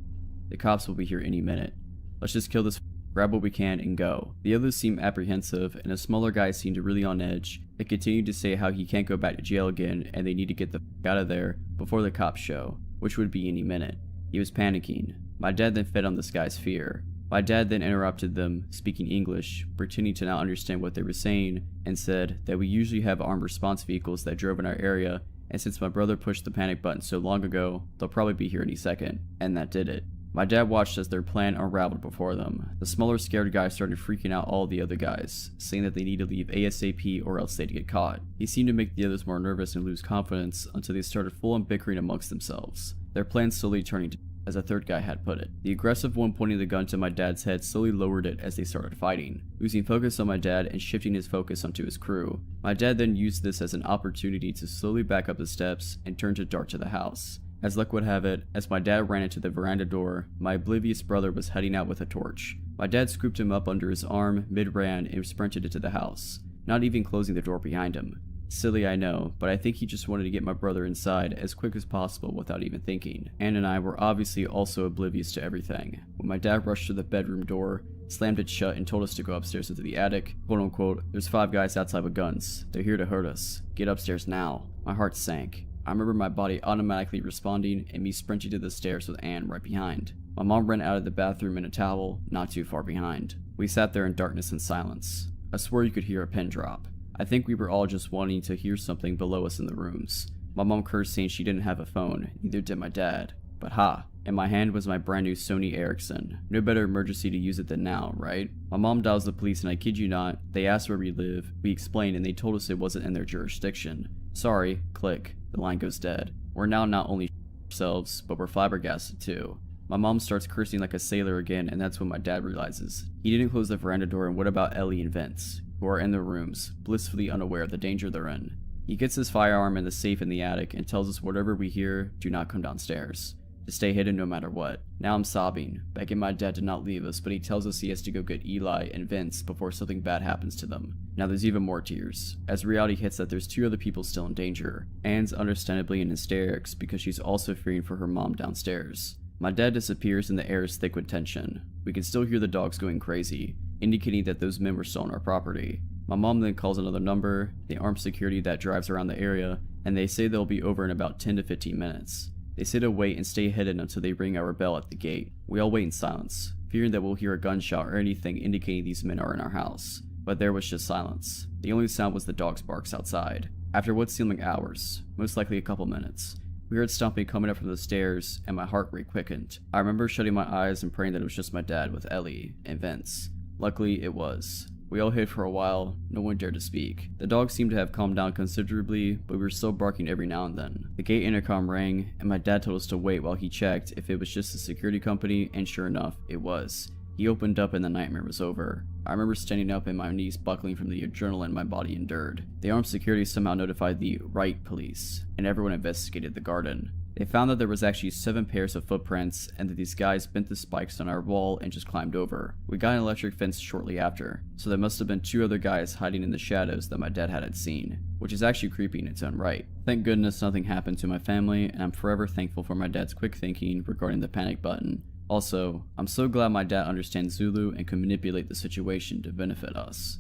"The cops will be here any minute. Let's just kill this, grab what we can, and go." The others seemed apprehensive, and a smaller guy seemed really on edge. They continued to say how he can't go back to jail again, and they need to get the f out of there before the cops show, which would be any minute. He was panicking. My dad then fed on this guy's fear. My dad then interrupted them, speaking English, pretending to not understand what they were saying, and said that we usually have armed response vehicles that drove in our area, and since my brother pushed the panic button so long ago, they'll probably be here any second. And that did it. My dad watched as their plan unraveled before them. The smaller scared guy started freaking out all the other guys, saying that they need to leave ASAP or else they'd get caught. He seemed to make the others more nervous and lose confidence until they started full-on bickering amongst themselves, their plan slowly turning to, as a third guy had put it. The aggressive one pointing the gun to my dad's head slowly lowered it as they started fighting, losing focus on my dad and shifting his focus onto his crew. My dad then used this as an opportunity to slowly back up the steps and turn to dart to the house. As luck would have it, as my dad ran into the veranda door, my oblivious brother was heading out with a torch. My dad scooped him up under his arm mid-ran and sprinted into the house, not even closing the door behind him. Silly, I know, but I think he just wanted to get my brother inside as quick as possible without even thinking. Anne and I were obviously also oblivious to everything. When my dad rushed to the bedroom door, slammed it shut, and told us to go upstairs into the attic, quote unquote, "There's 5 guys outside with guns. They're here to hurt us. Get upstairs now." My heart sank. I remember my body automatically responding and me sprinting to the stairs with Anne right behind. My mom ran out of the bathroom in a towel, not too far behind. We sat there in darkness and silence. I swear you could hear a pin drop. I think we were all just wanting to hear something below us in the rooms. My mom cursed saying she didn't have a phone, neither did my dad. But ha, in my hand was my brand new Sony Ericsson. No better emergency to use it than now, right? My mom dials the police and I kid you not, they asked where we live, we explained and they told us it wasn't in their jurisdiction. Sorry, click, the line goes dead. We're now not only ourselves, but we're flabbergasted too. My mom starts cursing like a sailor again and that's when my dad realizes. He didn't close the veranda door and what about Ellie and Vince, who are in their rooms, blissfully unaware of the danger they're in. He gets his firearm in the safe in the attic and tells us whatever we hear, do not come downstairs. To stay hidden no matter what. Now I'm sobbing, begging my dad to not leave us, but he tells us he has to go get Eli and Vince before something bad happens to them. Now there's even more tears, as reality hits that there's 2 other people still in danger. Anne's understandably in hysterics because she's also fearing for her mom downstairs. My dad disappears and the air is thick with tension. We can still hear the dogs going crazy, indicating that those men were still on our property. My mom then calls another number, the armed security that drives around the area, and they say they'll be over in about 10 to 15 minutes. They say to wait and stay hidden until they ring our bell at the gate. We all wait in silence, fearing that we'll hear a gunshot or anything indicating these men are in our house. But there was just silence. The only sound was the dog's barks outside. After what seemed like hours, most likely a couple minutes, we heard stomping coming up from the stairs and my heart rate quickened. I remember shutting my eyes and praying that it was just my dad with Ellie and Vince. Luckily, it was. We all hid for a while, no one dared to speak. The dogs seemed to have calmed down considerably, but we were still barking every now and then. The gate intercom rang, and my dad told us to wait while he checked if it was just the security company, and sure enough, it was. He opened up and the nightmare was over. I remember standing up and my knees buckling from the adrenaline my body endured. The armed security somehow notified the right police, and everyone investigated the garden. They found that there was actually 7 pairs of footprints and that these guys bent the spikes on our wall and just climbed over. We got an electric fence shortly after, so there must have been 2 other guys hiding in the shadows that my dad hadn't seen, which is actually creepy in its own right. Thank goodness nothing happened to my family, and I'm forever thankful for my dad's quick thinking regarding the panic button. Also, I'm so glad my dad understands Zulu and can manipulate the situation to benefit us.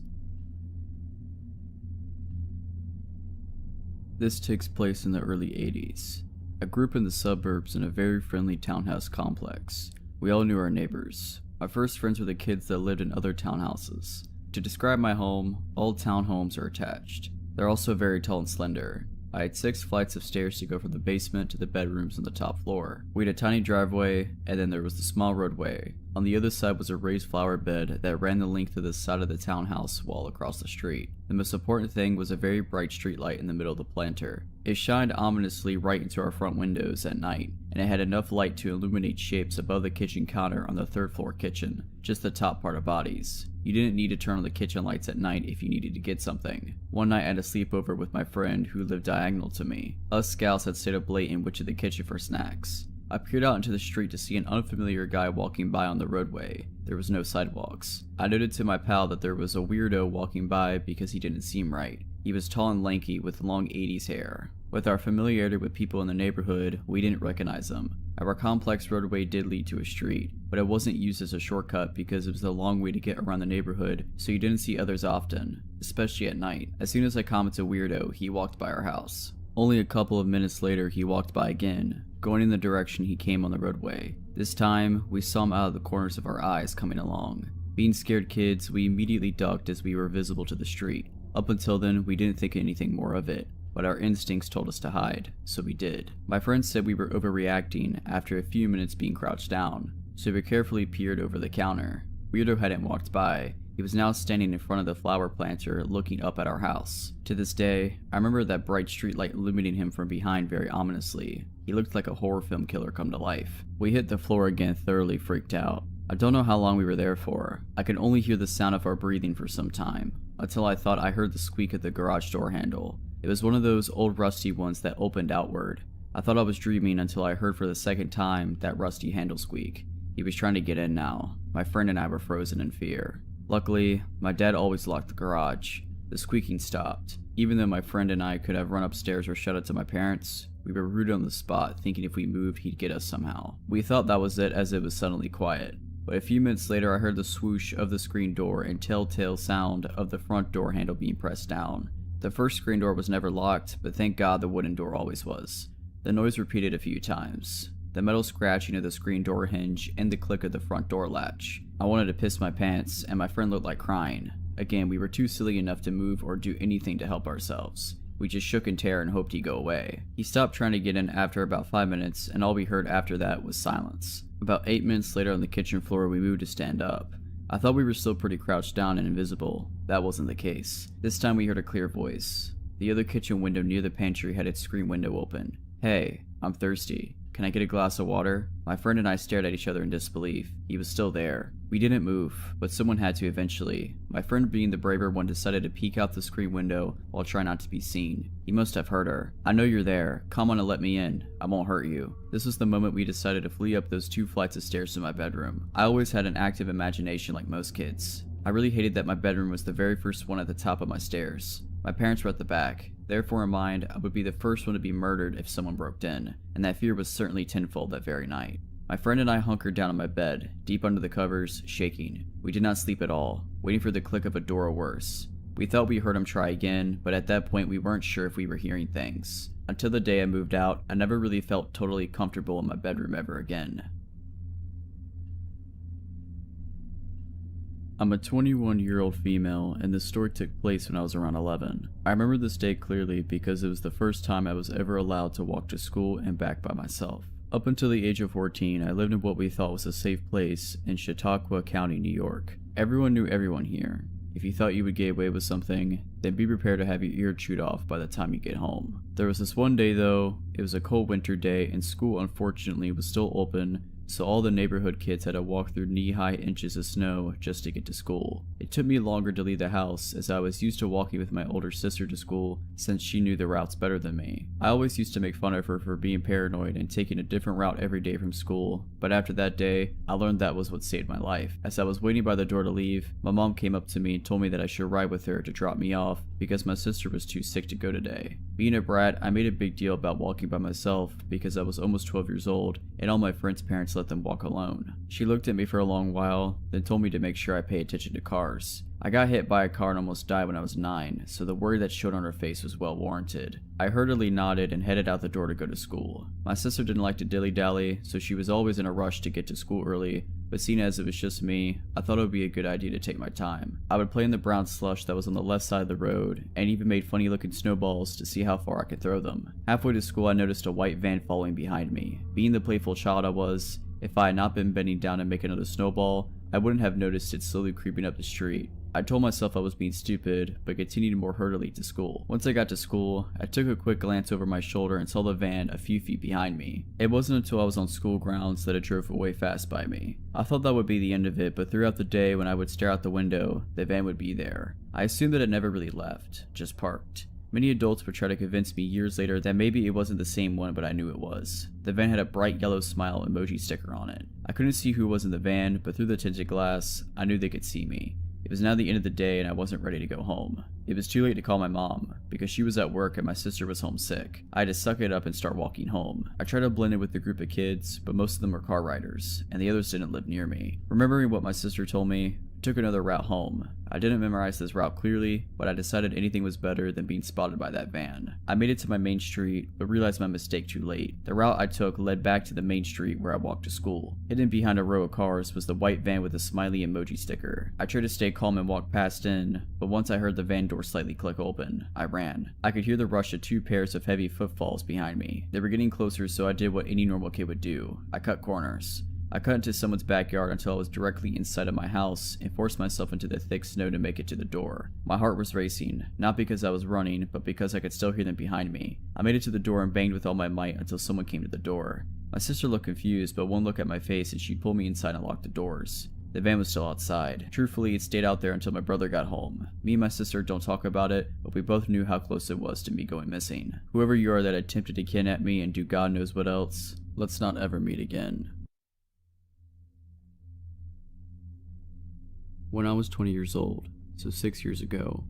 This takes place in the early 80s. I grew up in the suburbs in a very friendly townhouse complex. We all knew our neighbors. My first friends were the kids that lived in other townhouses. To describe my home, all townhomes are attached. They're also very tall and slender. I had 6 flights of stairs to go from the basement to the bedrooms on the top floor. We had a tiny driveway, and then there was the small roadway. On the other side was a raised flower bed that ran the length of the side of the townhouse wall across the street. The most important thing was a very bright street light in the middle of the planter. It shined ominously right into our front windows at night, and it had enough light to illuminate shapes above the kitchen counter on the 3rd floor kitchen, just the top part of bodies. You didn't need to turn on the kitchen lights at night if you needed to get something. One night I had a sleepover with my friend who lived diagonal to me. Us scouts had stayed up late and went to the kitchen for snacks. I peered out into the street to see an unfamiliar guy walking by on the roadway. There was no sidewalks. I noted to my pal that there was a weirdo walking by because he didn't seem right. He was tall and lanky with long 80s hair. With our familiarity with people in the neighborhood, we didn't recognize him. Our complex roadway did lead to a street, but it wasn't used as a shortcut because it was a long way to get around the neighborhood, so you didn't see others often, especially at night. As soon as I commented weirdo, he walked by our house. Only a couple of minutes later, he walked by again, going in the direction he came on the roadway. This time, we saw him out of the corners of our eyes coming along. Being scared kids, we immediately ducked as we were visible to the street. Up until then, we didn't think anything more of it, but our instincts told us to hide, so we did. My friends said we were overreacting after a few minutes being crouched down, so we carefully peered over the counter. Weirdo hadn't walked by. He was now standing in front of the flower planter looking up at our house. To this day, I remember that bright streetlight illuminating him from behind very ominously. He looked like a horror film killer come to life. We hit the floor again, thoroughly freaked out. I don't know how long we were there for. I could only hear the sound of our breathing for some time, until I thought I heard the squeak of the garage door handle. It was one of those old rusty ones that opened outward. I thought I was dreaming until I heard for the second time that rusty handle squeak. He was trying to get in now. My friend and I were frozen in fear. Luckily, my dad always locked the garage. The squeaking stopped. Even though my friend and I could have run upstairs or shut it to my parents, we were rooted on the spot, thinking if we moved, he'd get us somehow. We thought that was it as it was suddenly quiet. But a few minutes later, I heard the swoosh of the screen door and telltale sound of the front door handle being pressed down. The first screen door was never locked, but thank God the wooden door always was. The noise repeated a few times. The metal scratching of the screen door hinge and the click of the front door latch. I wanted to piss my pants, and my friend looked like crying. Again, we were too silly enough to move or do anything to help ourselves. We just shook in terror and hoped he'd go away. He stopped trying to get in after about 5 minutes, and all we heard after that was silence. About 8 minutes later on the kitchen floor, we moved to stand up. I thought we were still pretty crouched down and invisible. That wasn't the case. This time we heard a clear voice. The other kitchen window near the pantry had its screen window open. "Hey, I'm thirsty. Can I get a glass of water?" My friend and I stared at each other in disbelief. He was still there. We didn't move, but someone had to eventually. My friend, being the braver one, decided to peek out the screen window while trying not to be seen. He must have heard her. "I know you're there. Come on and let me in. I won't hurt you." This was the moment we decided to flee up those 2 flights of stairs to my bedroom. I always had an active imagination like most kids. I really hated that my bedroom was the very first one at the top of my stairs. My parents were at the back. Therefore, in mind, I would be the first one to be murdered if someone broke in, and that fear was certainly tenfold that very night. My friend and I hunkered down on my bed, deep under the covers, shaking. We did not sleep at all, waiting for the click of a door or worse. We thought we heard him try again, but at that point we weren't sure if we were hearing things. Until the day I moved out, I never really felt totally comfortable in my bedroom ever again. I'm a 21-year-old female, and this story took place when I was around 11. I remember this day clearly because it was the first time I was ever allowed to walk to school and back by myself. Up until the age of 14, I lived in what we thought was a safe place in Chautauqua County, New York. Everyone knew everyone here. If you thought you would get away with something, then be prepared to have your ear chewed off by the time you get home. There was this one day though, it was a cold winter day and school unfortunately was still open, so all the neighborhood kids had to walk through knee-high inches of snow just to get to school. It took me longer to leave the house as I was used to walking with my older sister to school since she knew the routes better than me. I always used to make fun of her for being paranoid and taking a different route every day from school, but after that day, I learned that was what saved my life. As I was waiting by the door to leave, my mom came up to me and told me that I should ride with her to drop me off because my sister was too sick to go today. Being a brat, I made a big deal about walking by myself because I was almost 12 years old and all my friends' parents let them walk alone. She looked at me for a long while, then told me to make sure I pay attention to cars. I got hit by a car and almost died when I was 9, so the worry that showed on her face was well warranted. I hurriedly nodded and headed out the door to go to school. My sister didn't like to dilly-dally, so she was always in a rush to get to school early, but seeing as it was just me, I thought it would be a good idea to take my time. I would play in the brown slush that was on the left side of the road, and even made funny looking snowballs to see how far I could throw them. Halfway to school I noticed a white van following behind me. Being the playful child I was, if I had not been bending down to make another snowball, I wouldn't have noticed it slowly creeping up the street. I told myself I was being stupid, but continued more hurriedly to school. Once I got to school, I took a quick glance over my shoulder and saw the van a few feet behind me. It wasn't until I was on school grounds that it drove away fast by me. I thought that would be the end of it, but throughout the day when I would stare out the window, the van would be there. I assumed that it never really left, just parked. Many adults would try to convince me years later that maybe it wasn't the same one, but I knew it was. The van had a bright yellow smile emoji sticker on it. I couldn't see who was in the van, but through the tinted glass, I knew they could see me. It was now the end of the day and I wasn't ready to go home. It was too late to call my mom, because she was at work and my sister was homesick. I had to suck it up and start walking home. I tried to blend in with the group of kids, but most of them were car riders, and the others didn't live near me. Remembering what my sister told me, I took another route home. I didn't memorize this route clearly, but I decided anything was better than being spotted by that van. I made it to my main street, but realized my mistake too late. The route I took led back to the main street where I walked to school. Hidden behind a row of cars was the white van with a smiley emoji sticker. I tried to stay calm and walk past in, but once I heard the van door slightly click open, I ran. I could hear the rush of 2 pairs of heavy footfalls behind me. They were getting closer, so I did what any normal kid would do. I cut corners. I cut into someone's backyard until I was directly inside of my house and forced myself into the thick snow to make it to the door. My heart was racing, not because I was running, but because I could still hear them behind me. I made it to the door and banged with all my might until someone came to the door. My sister looked confused, but one look at my face and she pulled me inside and locked the doors. The van was still outside. Truthfully, it stayed out there until my brother got home. Me and my sister don't talk about it, but we both knew how close it was to me going missing. Whoever you are that attempted to kidnap me and do God knows what else, let's not ever meet again. When I was 20 years old, so 6 years ago,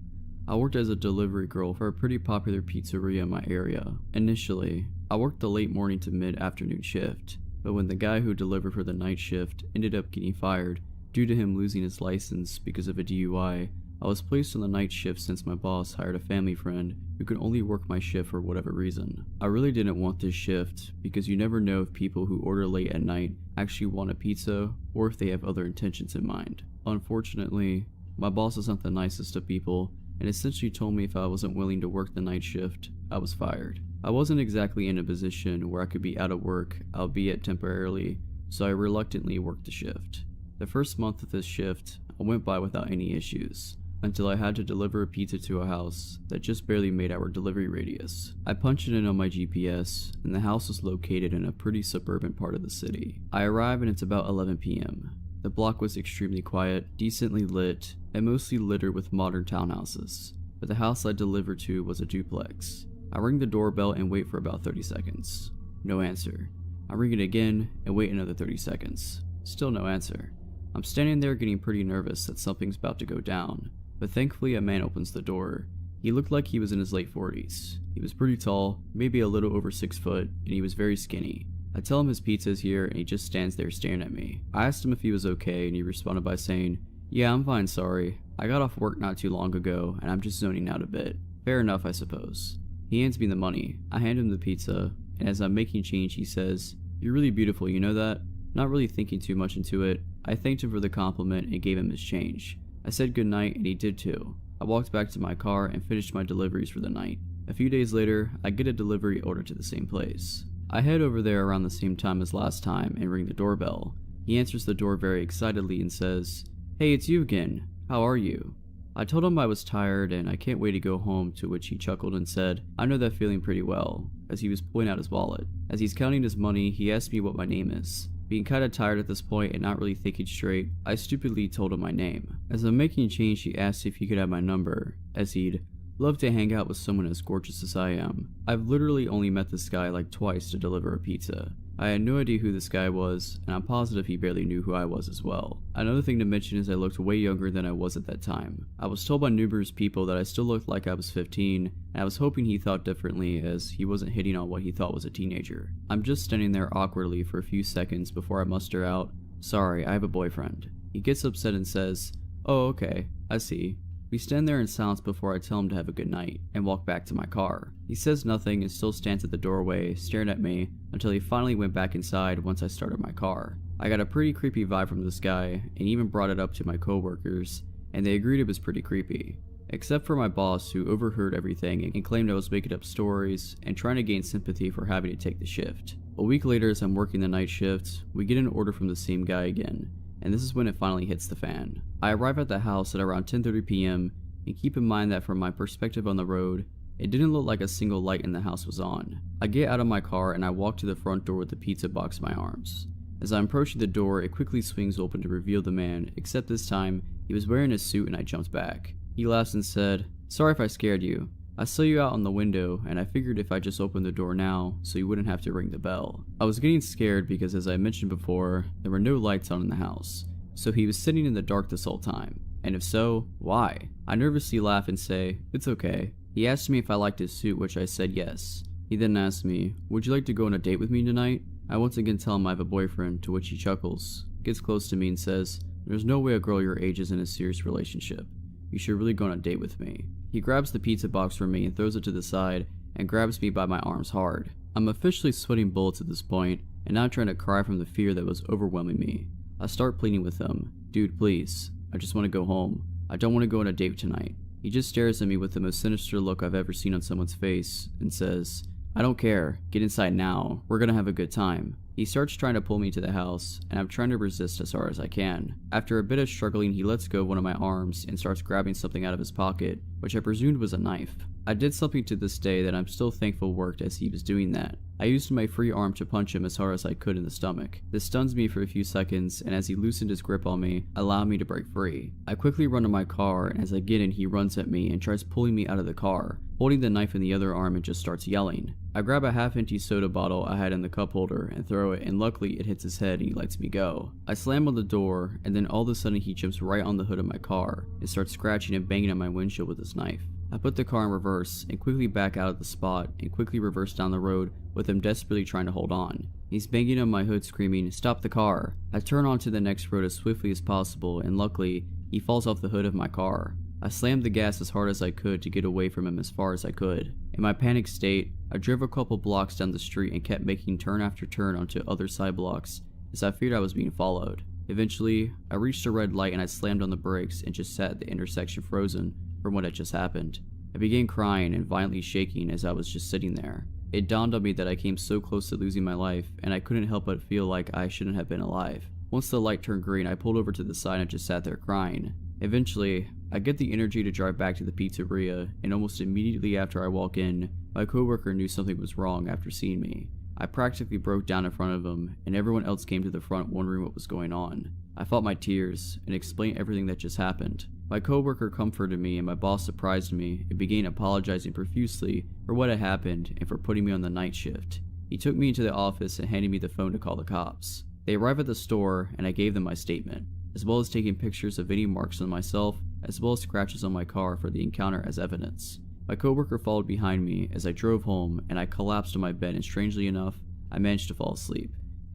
I worked as a delivery girl for a pretty popular pizzeria in my area. Initially, I worked the late morning to mid-afternoon shift, but when the guy who delivered for the night shift ended up getting fired due to him losing his license because of a DUI, I was placed on the night shift since my boss hired a family friend who could only work my shift for whatever reason. I really didn't want this shift because you never know if people who order late at night actually want a pizza or if they have other intentions in mind. Unfortunately, My boss isn't the nicest of people, and essentially told me if I wasn't willing to work the night shift, I was fired. I wasn't exactly in a position where I could be out of work, albeit temporarily, so I reluctantly worked the shift. The first month of this shift, I went by without any issues, until I had to deliver a pizza to a house that just barely made our delivery radius. I punched it in on my GPS, and the house was located in a pretty suburban part of the city. I arrive and it's about 11 p.m. The block was extremely quiet, decently lit, and mostly littered with modern townhouses, but the house I delivered to was a duplex. I ring the doorbell and wait for about 30 seconds. No answer. I ring it again and wait another 30 seconds. Still no answer. I'm standing there getting pretty nervous that something's about to go down, but thankfully a man opens the door. He looked like he was in his late 40s. He was pretty tall, maybe a little over 6 foot, and he was very skinny. I tell him his pizza's here and he just stands there staring at me. I asked him if he was okay and he responded by saying, "Yeah, I'm fine, sorry. I got off work not too long ago and I'm just zoning out a bit." Fair enough, I suppose. He hands me the money. I hand him the pizza, and as I'm making change he says, "You're really beautiful, you know that?" Not really thinking too much into it, I thanked him for the compliment and gave him his change. I said goodnight and he did too. I walked back to my car and finished my deliveries for the night. A few days later, I get a delivery order to the same place. I head over there around the same time as last time and ring the doorbell. He answers the door very excitedly and says, "Hey, it's you again. How are you?" I told him I was tired and I can't wait to go home, to which he chuckled and said, "I know that feeling pretty well," as he was pulling out his wallet. As he's counting his money, he asked me what my name is. Being kinda tired at this point and not really thinking straight, I stupidly told him my name. As I'm making change, he asked if he could have my number, as he'd love to hang out with someone as gorgeous as I am. I've literally only met this guy like twice to deliver a pizza. I had no idea who this guy was, and I'm positive he barely knew who I was as well. Another thing to mention is I looked way younger than I was at that time. I was told by numerous people that I still looked like I was 15, and I was hoping he thought differently as he wasn't hitting on what he thought was a teenager. I'm just standing there awkwardly for a few seconds before I muster out, "Sorry, I have a boyfriend." He gets upset and says, "Oh, okay, I see." We stand there in silence before I tell him to have a good night, and walk back to my car. He says nothing and still stands at the doorway, staring at me, until he finally went back inside once I started my car. I got a pretty creepy vibe from this guy, and even brought it up to my coworkers, and they agreed it was pretty creepy. Except for my boss, who overheard everything and claimed I was making up stories, and trying to gain sympathy for having to take the shift. A week later, as I'm working the night shift, we get an order from the same guy again, and this is when it finally hits the fan. I arrive at the house at around 10:30 p.m. and keep in mind that from my perspective on the road, it didn't look like a single light in the house was on. I get out of my car and I walk to the front door with the pizza box in my arms. As I'm approaching the door, it quickly swings open to reveal the man, except this time, he was wearing a suit and I jumped back. He laughs and said, "Sorry if I scared you. I saw you out on the window and I figured if I just opened the door now, so you wouldn't have to ring the bell." I was getting scared because, as I mentioned before, there were no lights on in the house, so he was sitting in the dark this whole time. And if so, why? I nervously laugh and say, "It's okay." He asked me if I liked his suit, which I said yes. He then asked me, "Would you like to go on a date with me tonight?" I once again tell him I have a boyfriend, to which he chuckles, gets close to me and says, "There's no way a girl your age is in a serious relationship. You should really go on a date with me." He grabs the pizza box from me and throws it to the side and grabs me by my arms hard. I'm officially sweating bullets at this point and now trying to cry from the fear that was overwhelming me. I start pleading with him, "Dude, please. I just want to go home. I don't want to go on a date tonight." He just stares at me with the most sinister look I've ever seen on someone's face and says, "I don't care. Get inside now. We're gonna have a good time." He starts trying to pull me to the house, and I'm trying to resist as hard as I can. After a bit of struggling, he lets go of one of my arms and starts grabbing something out of his pocket, which I presumed was a knife. I did something to this day that I'm still thankful worked as he was doing that. I used my free arm to punch him as hard as I could in the stomach. This stuns me for a few seconds, and as he loosened his grip on me, allowed me to break free. I quickly run to my car, and as I get in, he runs at me and tries pulling me out of the car, holding the knife in the other arm, and just starts yelling. I grab a half-empty soda bottle I had in the cup holder and throw it, and luckily it hits his head and he lets me go. I slam on the door, and then all of a sudden he jumps right on the hood of my car and starts scratching and banging on my windshield with his knife. I put the car in reverse and quickly back out of the spot and quickly reverse down the road with him desperately trying to hold on. He's banging on my hood screaming, "Stop the car!" I turn onto the next road as swiftly as possible, and luckily, he falls off the hood of my car. I slammed the gas as hard as I could to get away from him as far as I could. In my panicked state, I drove a couple blocks down the street and kept making turn after turn onto other side blocks as I feared I was being followed. Eventually, I reached a red light and I slammed on the brakes and just sat at the intersection frozen from what had just happened. I began crying and violently shaking as I was just sitting there. It dawned on me that I came so close to losing my life, and I couldn't help but feel like I shouldn't have been alive. Once the light turned green, I pulled over to the side and just sat there crying. Eventually, I get the energy to drive back to the pizzeria, and almost immediately after I walk in, my coworker knew something was wrong after seeing me. I practically broke down in front of him, and everyone else came to the front wondering what was going on. I fought my tears and explained everything that just happened. My coworker comforted me and my boss surprised me and began apologizing profusely for what had happened and for putting me on the night shift. He took me into the office and handed me the phone to call the cops. They arrived at the store and I gave them my statement, as well as taking pictures of any marks on myself, as well as scratches on my car for the encounter as evidence. My coworker followed behind me as I drove home and I collapsed on my bed, and strangely enough, I managed to fall asleep.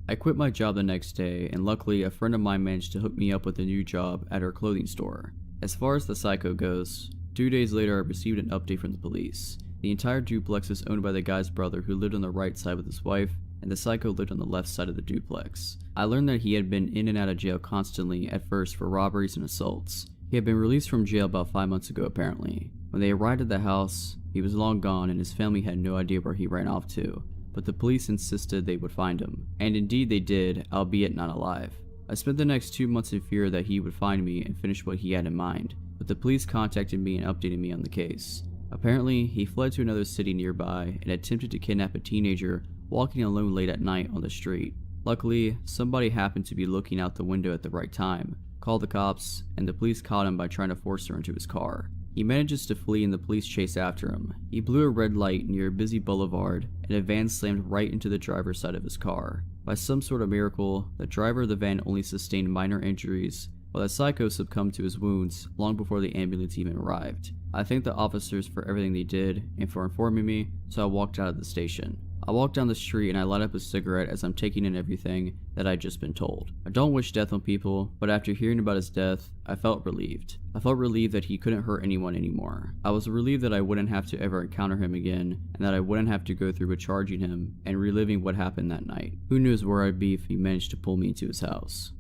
I quit my job the next day, and luckily a friend of mine managed to hook me up with a new job at her clothing store. As far as the psycho goes, 2 days later I received an update from the police. The entire duplex is owned by the guy's brother, who lived on the right side with his wife, and the psycho lived on the left side of the duplex. I learned that he had been in and out of jail constantly at first for robberies and assaults. He had been released from jail about 5 months ago apparently. When they arrived at the house, he was long gone and his family had no idea where he ran off to, but the police insisted they would find him. And indeed they did, albeit not alive. I spent the next 2 months in fear that he would find me and finish what he had in mind, but the police contacted me and updated me on the case. Apparently, he fled to another city nearby and attempted to kidnap a teenager walking alone late at night on the street. Luckily, somebody happened to be looking out the window at the right time, called the cops, and the police caught him by trying to force her into his car. He manages to flee and the police chase after him. He blew a red light near a busy boulevard and a van slammed right into the driver's side of his car. By some sort of miracle, the driver of the van only sustained minor injuries, while the psycho succumbed to his wounds long before the ambulance even arrived. I thank the officers for everything they did and for informing me, so I walked out of the station. I walked down the street and I light up a cigarette as I'm taking in everything that I'd just been told. I don't wish death on people, but after hearing about his death, I felt relieved. I felt relieved that he couldn't hurt anyone anymore. I was relieved that I wouldn't have to ever encounter him again, and that I wouldn't have to go through with charging him and reliving what happened that night. Who knows where I'd be if he managed to pull me into his house.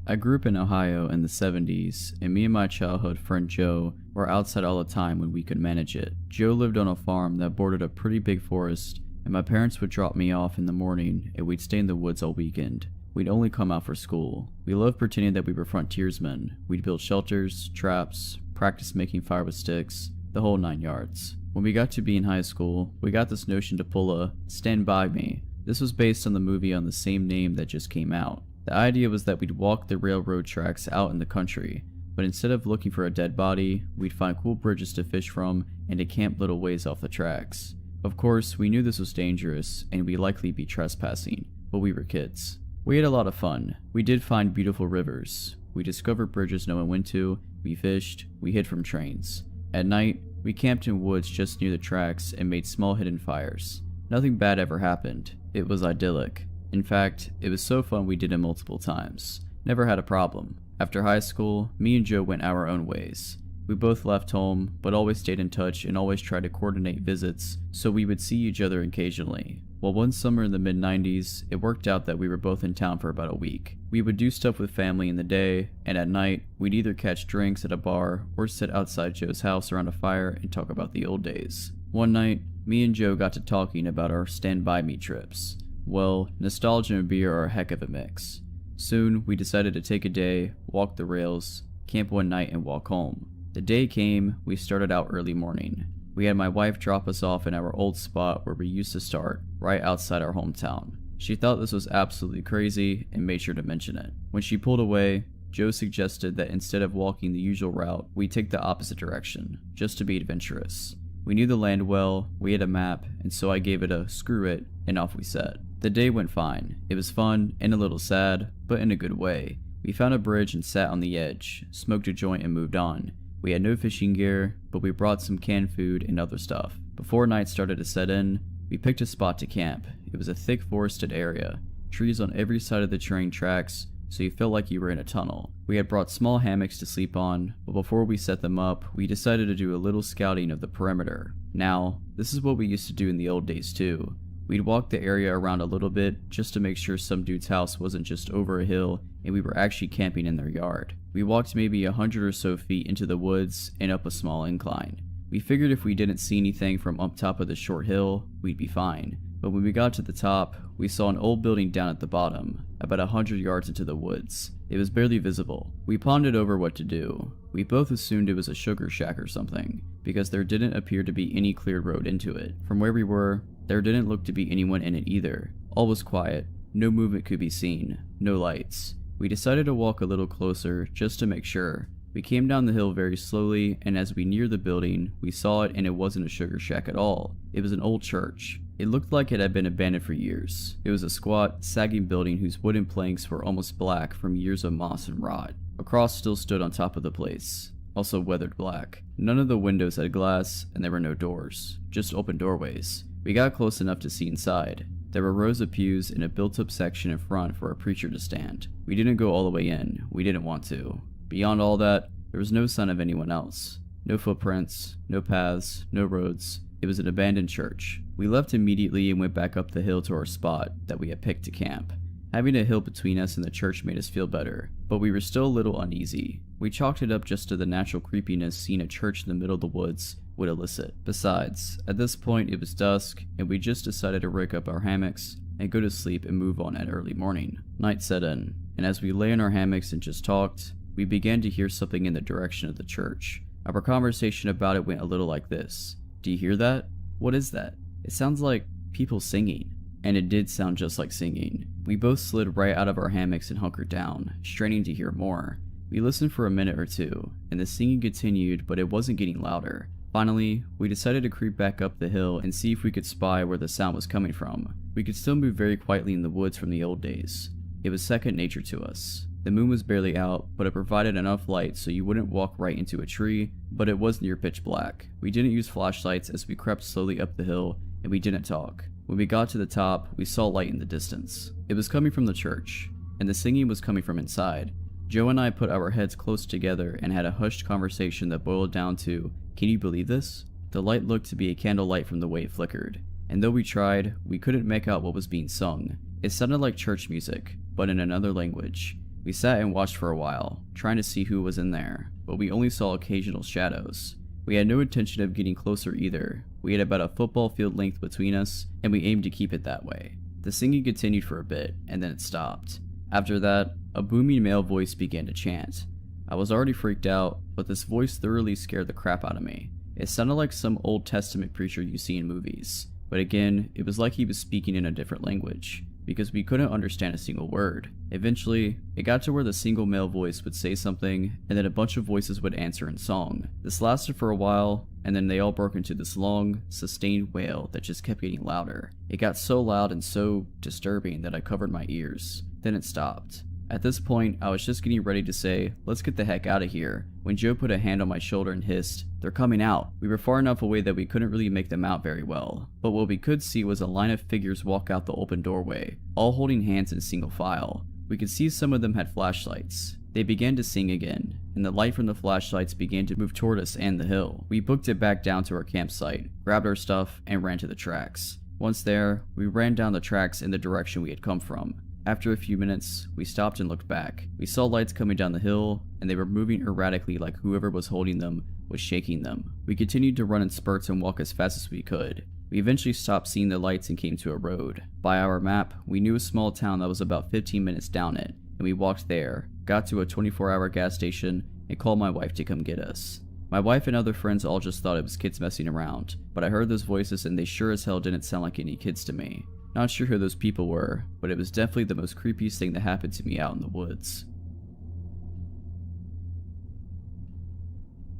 I grew up in Ohio in the 70s, and me and my childhood friend Joe were outside all the time when we could manage it. Joe lived on a farm that bordered a pretty big forest, and my parents would drop me off in the morning and we'd stay in the woods all weekend. We'd only come out for school. We loved pretending that we were frontiersmen. We'd build shelters, traps, practice making fire with sticks, the whole 9 yards. When we got to be in high school, we got this notion to pull a "Stand By Me." This was based on the movie on the same name that just came out. The idea was that we'd walk the railroad tracks out in the country, but instead of looking for a dead body, we'd find cool bridges to fish from and to camp little ways off the tracks. Of course, we knew this was dangerous and we'd likely be trespassing, but we were kids. We had a lot of fun. We did find beautiful rivers. We discovered bridges no one went to, we fished, we hid from trains. At night, we camped in woods just near the tracks and made small hidden fires. Nothing bad ever happened. It was idyllic. In fact, it was so fun we did it multiple times. Never had a problem. After high school, me and Joe went our own ways. We both left home, but always stayed in touch and always tried to coordinate visits so we would see each other occasionally. Well, one summer in the mid-90s, it worked out that we were both in town for about a week. We would do stuff with family in the day, and at night, we'd either catch drinks at a bar or sit outside Joe's house around a fire and talk about the old days. One night, me and Joe got to talking about our Stand By Me trips. Well, nostalgia and beer are a heck of a mix. Soon, we decided to take a day, walk the rails, camp one night, and walk home. The day came, we started out early morning. We had my wife drop us off in our old spot where we used to start, right outside our hometown. She thought this was absolutely crazy and made sure to mention it. When she pulled away, Joe suggested that instead of walking the usual route, we take the opposite direction, just to be adventurous. We knew the land well, we had a map, and so I gave it a "screw it," and off we set. The day went fine. It was fun and a little sad, but in a good way. We found a bridge and sat on the edge, smoked a joint and moved on. We had no fishing gear, but we brought some canned food and other stuff. Before night started to set in, we picked a spot to camp. It was a thick forested area, trees on every side of the train tracks, so you felt like you were in a tunnel. We had brought small hammocks to sleep on, but before we set them up, we decided to do a little scouting of the perimeter. Now, this is what we used to do in the old days too. We'd walked the area around a little bit just to make sure some dude's house wasn't just over a hill and we were actually camping in their yard. We walked maybe 100 or so feet into the woods and up a small incline. We figured if we didn't see anything from up top of the short hill, we'd be fine. But when we got to the top, we saw an old building down at the bottom, about 100 yards into the woods. It was barely visible. We pondered over what to do. We both assumed it was a sugar shack or something, because there didn't appear to be any cleared road into it. From where we were, there didn't look to be anyone in it either. All was quiet. No movement could be seen. No lights. We decided to walk a little closer just to make sure. We came down the hill very slowly, and as we neared the building, we saw it and it wasn't a sugar shack at all. It was an old church. It looked like it had been abandoned for years. It was a squat, sagging building whose wooden planks were almost black from years of moss and rot. A cross still stood on top of the place, also weathered black. None of the windows had glass, and there were no doors, just open doorways. We got close enough to see inside. There were rows of pews and a built-up section in front for a preacher to stand. We didn't go all the way in. We didn't want to. Beyond all that, there was no sign of anyone else. No footprints, no paths, no roads. It was an abandoned church. We left immediately and went back up the hill to our spot that we had picked to camp. Having a hill between us and the church made us feel better, but we were still a little uneasy. We chalked it up just to the natural creepiness seeing a church in the middle of the woods would elicit. Besides, at this point it was dusk, and we just decided to rig up our hammocks and go to sleep and move on at early morning. Night set in, and as we lay in our hammocks and just talked, we began to hear something in the direction of the church. Our conversation about it went a little like this. Do you hear that? What is that? It sounds like people singing. And it did sound just like singing. We both slid right out of our hammocks and hunkered down, straining to hear more. We listened for a minute or two, and the singing continued, but it wasn't getting louder. Finally, we decided to creep back up the hill and see if we could spy where the sound was coming from. We could still move very quietly in the woods from the old days. It was second nature to us. The moon was barely out, but it provided enough light so you wouldn't walk right into a tree, but it was near pitch black. We didn't use flashlights as we crept slowly up the hill, and we didn't talk. When we got to the top, we saw light in the distance. It was coming from the church, and the singing was coming from inside. Joe and I put our heads close together and had a hushed conversation that boiled down to, "Can you believe this?" The light looked to be a candlelight from the way it flickered, and though we tried, we couldn't make out what was being sung. It sounded like church music, but in another language. We sat and watched for a while, trying to see who was in there, but we only saw occasional shadows. We had no intention of getting closer either. We had about a football field length between us, and we aimed to keep it that way. The singing continued for a bit, and then it stopped. After that, a booming male voice began to chant. I was already freaked out, but this voice thoroughly scared the crap out of me. It sounded like some Old Testament preacher you see in movies, but again, it was like he was speaking in a different language, because we couldn't understand a single word. Eventually, it got to where the single male voice would say something, and then a bunch of voices would answer in song. This lasted for a while, and then they all broke into this long, sustained wail that just kept getting louder. It got so loud and so disturbing that I covered my ears. Then it stopped. At this point, I was just getting ready to say, "Let's get the heck out of here," when Joe put a hand on my shoulder and hissed, "They're coming out." We were far enough away that we couldn't really make them out very well, but what we could see was a line of figures walk out the open doorway, all holding hands in single file. We could see some of them had flashlights. They began to sing again, and the light from the flashlights began to move toward us and the hill. We booked it back down to our campsite, grabbed our stuff, and ran to the tracks. Once there, we ran down the tracks in the direction we had come from. After a few minutes, we stopped and looked back. We saw lights coming down the hill, and they were moving erratically like whoever was holding them was shaking them. We continued to run in spurts and walk as fast as we could. We eventually stopped seeing the lights and came to a road. By our map, we knew a small town that was about 15 minutes down it, and we walked there, got to a 24-hour gas station, and called my wife to come get us. My wife and other friends all just thought it was kids messing around, but I heard those voices and they sure as hell didn't sound like any kids to me. Not sure who those people were, but it was definitely the most creepiest thing that happened to me out in the woods.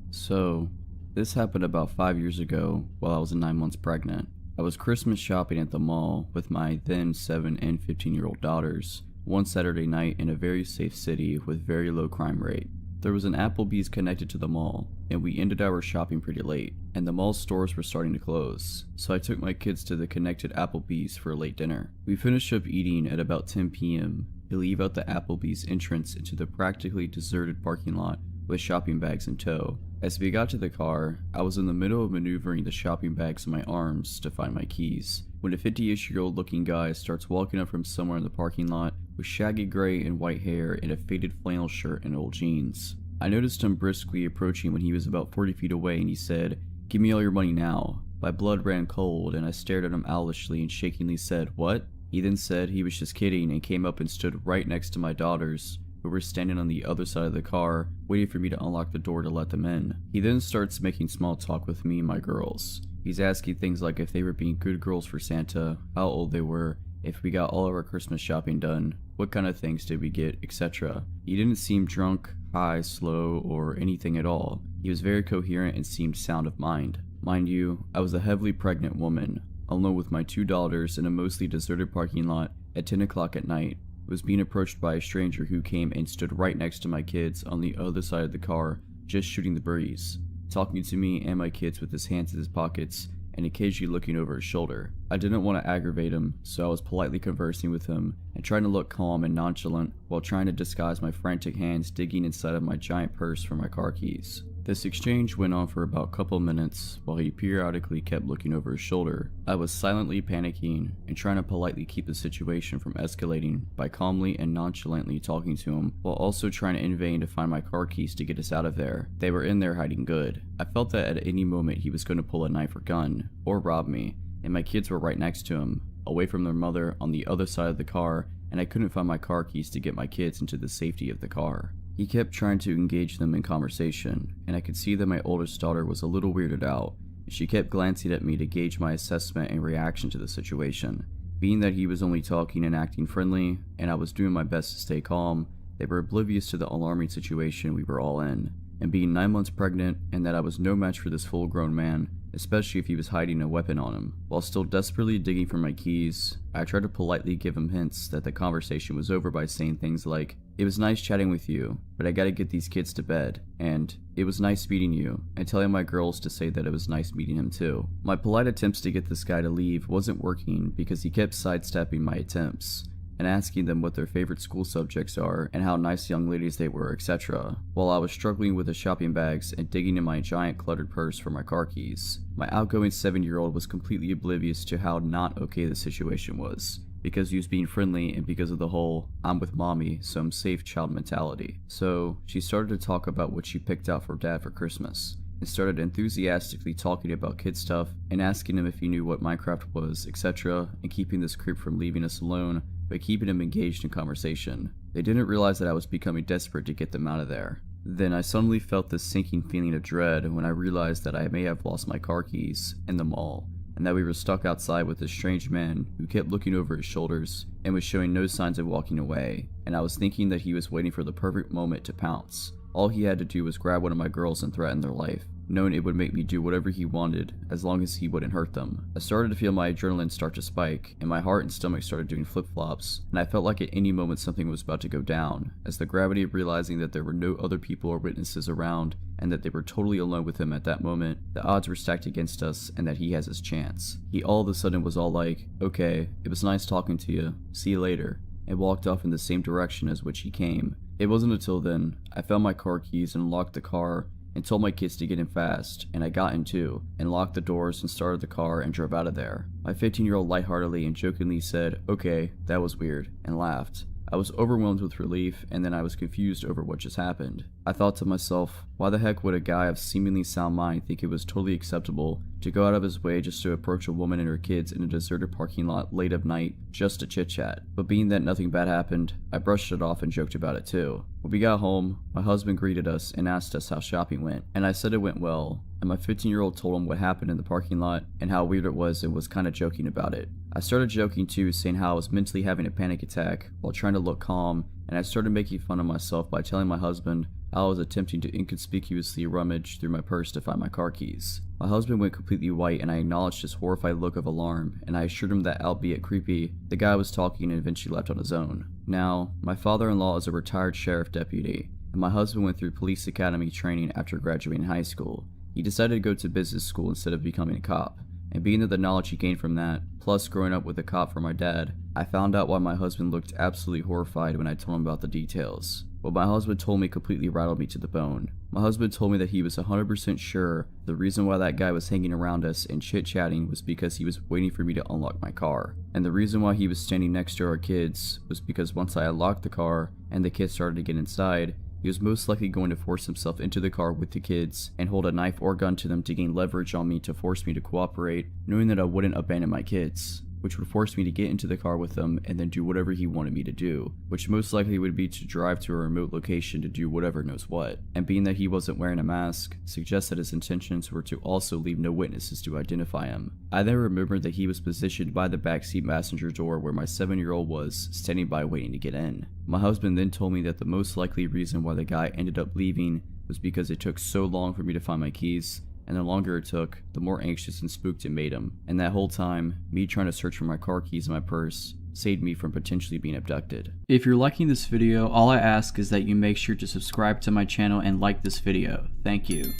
So, this happened about 5 years ago while I was 9 months pregnant. I was Christmas shopping at the mall with my then 7 and 15-year-old daughters one Saturday night in a very safe city with very low crime rate. There was an Applebee's connected to the mall, and we ended our shopping pretty late, and the mall's stores were starting to close, so I took my kids to the connected Applebee's for a late dinner. We finished up eating at about 10 p.m. and leave out the Applebee's entrance into the practically deserted parking lot with shopping bags in tow. As we got to the car, I was in the middle of maneuvering the shopping bags in my arms to find my keys, when a 50-ish-year-old looking guy starts walking up from somewhere in the parking lot with shaggy gray and white hair and a faded flannel shirt and old jeans. I noticed him briskly approaching when he was about 40 feet away, and he said, "Give me all your money now." My blood ran cold, and I stared at him owlishly and shakingly said, "What?" He then said he was just kidding and came up and stood right next to my daughters, who were standing on the other side of the car, waiting for me to unlock the door to let them in. He then starts making small talk with me and my girls. He's asking things like if they were being good girls for Santa, how old they were, if we got all of our Christmas shopping done, what kind of things did we get, etc. He didn't seem drunk, high, slow, or anything at all. He was very coherent and seemed sound of mind. Mind you, I was a heavily pregnant woman, alone with my 2 daughters in a mostly deserted parking lot at 10 o'clock at night. Was being approached by a stranger who came and stood right next to my kids on the other side of the car, just shooting the breeze, talking to me and my kids with his hands in his pockets and occasionally looking over his shoulder. I didn't want to aggravate him, so I was politely conversing with him and trying to look calm and nonchalant while trying to disguise my frantic hands digging inside of my giant purse for my car keys. This exchange went on for about a couple minutes while he periodically kept looking over his shoulder. I was silently panicking and trying to politely keep the situation from escalating by calmly and nonchalantly talking to him while also trying in vain to find my car keys to get us out of there. They were in there hiding good. I felt that at any moment he was going to pull a knife or gun or rob me, and my kids were right next to him, away from their mother on the other side of the car, and I couldn't find my car keys to get my kids into the safety of the car. He kept trying to engage them in conversation, and I could see that my oldest daughter was a little weirded out. She kept glancing at me to gauge my assessment and reaction to the situation. Being that he was only talking and acting friendly, and I was doing my best to stay calm, they were oblivious to the alarming situation we were all in, and being 9 months pregnant, and that I was no match for this full-grown man, especially if he was hiding a weapon on him. While still desperately digging for my keys, I tried to politely give him hints that the conversation was over by saying things like, "It was nice chatting with you, but I gotta get these kids to bed," and "It was nice meeting you," and telling my girls to say that it was nice meeting him too. My polite attempts to get this guy to leave wasn't working because he kept sidestepping my attempts and asking them what their favorite school subjects are and how nice young ladies they were, etc., while I was struggling with the shopping bags and digging in my giant cluttered purse for my car keys. My outgoing 7-year-old was completely oblivious to how not okay the situation was, because he was being friendly and because of the whole "I'm with mommy, so I'm safe" child mentality. So she started to talk about what she picked out for dad for Christmas, and started enthusiastically talking about kid stuff and asking him if he knew what Minecraft was, etc., and keeping this creep from leaving us alone by keeping him engaged in conversation. They didn't realize that I was becoming desperate to get them out of there. Then I suddenly felt this sinking feeling of dread when I realized that I may have lost my car keys in the mall, and that we were stuck outside with this strange man who kept looking over his shoulders and was showing no signs of walking away, and I was thinking that he was waiting for the perfect moment to pounce. All he had to do was grab one of my girls and threaten their life, knowing it would make me do whatever he wanted as long as he wouldn't hurt them. I started to feel my adrenaline start to spike, and my heart and stomach started doing flip-flops, and I felt like at any moment something was about to go down, as the gravity of realizing that there were no other people or witnesses around, and that they were totally alone with him at that moment, the odds were stacked against us and that he has his chance. He all of a sudden was all like, "Okay, it was nice talking to you, see you later," and walked off in the same direction as which he came. It wasn't until then I found my car keys and locked the car and told my kids to get in fast, and I got in too, and locked the doors and started the car and drove out of there. My 15-year-old lightheartedly and jokingly said, "Okay, that was weird," and laughed. I was overwhelmed with relief, and then I was confused over what just happened. I thought to myself, why the heck would a guy of seemingly sound mind think it was totally acceptable to go out of his way just to approach a woman and her kids in a deserted parking lot late at night just to chit-chat? But being that nothing bad happened, I brushed it off and joked about it too. When we got home, my husband greeted us and asked us how shopping went, and I said it went well, and my 15-year-old told him what happened in the parking lot and how weird it was and was kinda joking about it. I started joking too, saying how I was mentally having a panic attack while trying to look calm, and I started making fun of myself by telling my husband how I was attempting to inconspicuously rummage through my purse to find my car keys. My husband went completely white, and I acknowledged his horrified look of alarm, and I assured him that, albeit creepy, the guy was talking and eventually left on his own. Now, my father-in-law is a retired sheriff deputy, and my husband went through police academy training after graduating high school. He decided to go to business school instead of becoming a cop, and being that the knowledge he gained from that, plus growing up with a cop from my dad, I found out why my husband looked absolutely horrified when I told him about the details. What my husband told me completely rattled me to the bone. My husband told me that he was 100% sure the reason why that guy was hanging around us and chit-chatting was because he was waiting for me to unlock my car. And the reason why he was standing next to our kids was because once I unlocked the car and the kids started to get inside, he was most likely going to force himself into the car with the kids and hold a knife or gun to them to gain leverage on me to force me to cooperate, knowing that I wouldn't abandon my kids, which would force me to get into the car with them and then do whatever he wanted me to do, which most likely would be to drive to a remote location to do whatever knows what. And being that he wasn't wearing a mask, suggests that his intentions were to also leave no witnesses to identify him. I then remembered that he was positioned by the backseat passenger door where my 7-year-old was, standing by waiting to get in. My husband then told me that the most likely reason why the guy ended up leaving was because it took so long for me to find my keys, and the longer it took, the more anxious and spooked it made him. And that whole time, me trying to search for my car keys in my purse saved me from potentially being abducted. If you're liking this video, all I ask is that you make sure to subscribe to my channel and like this video. Thank you.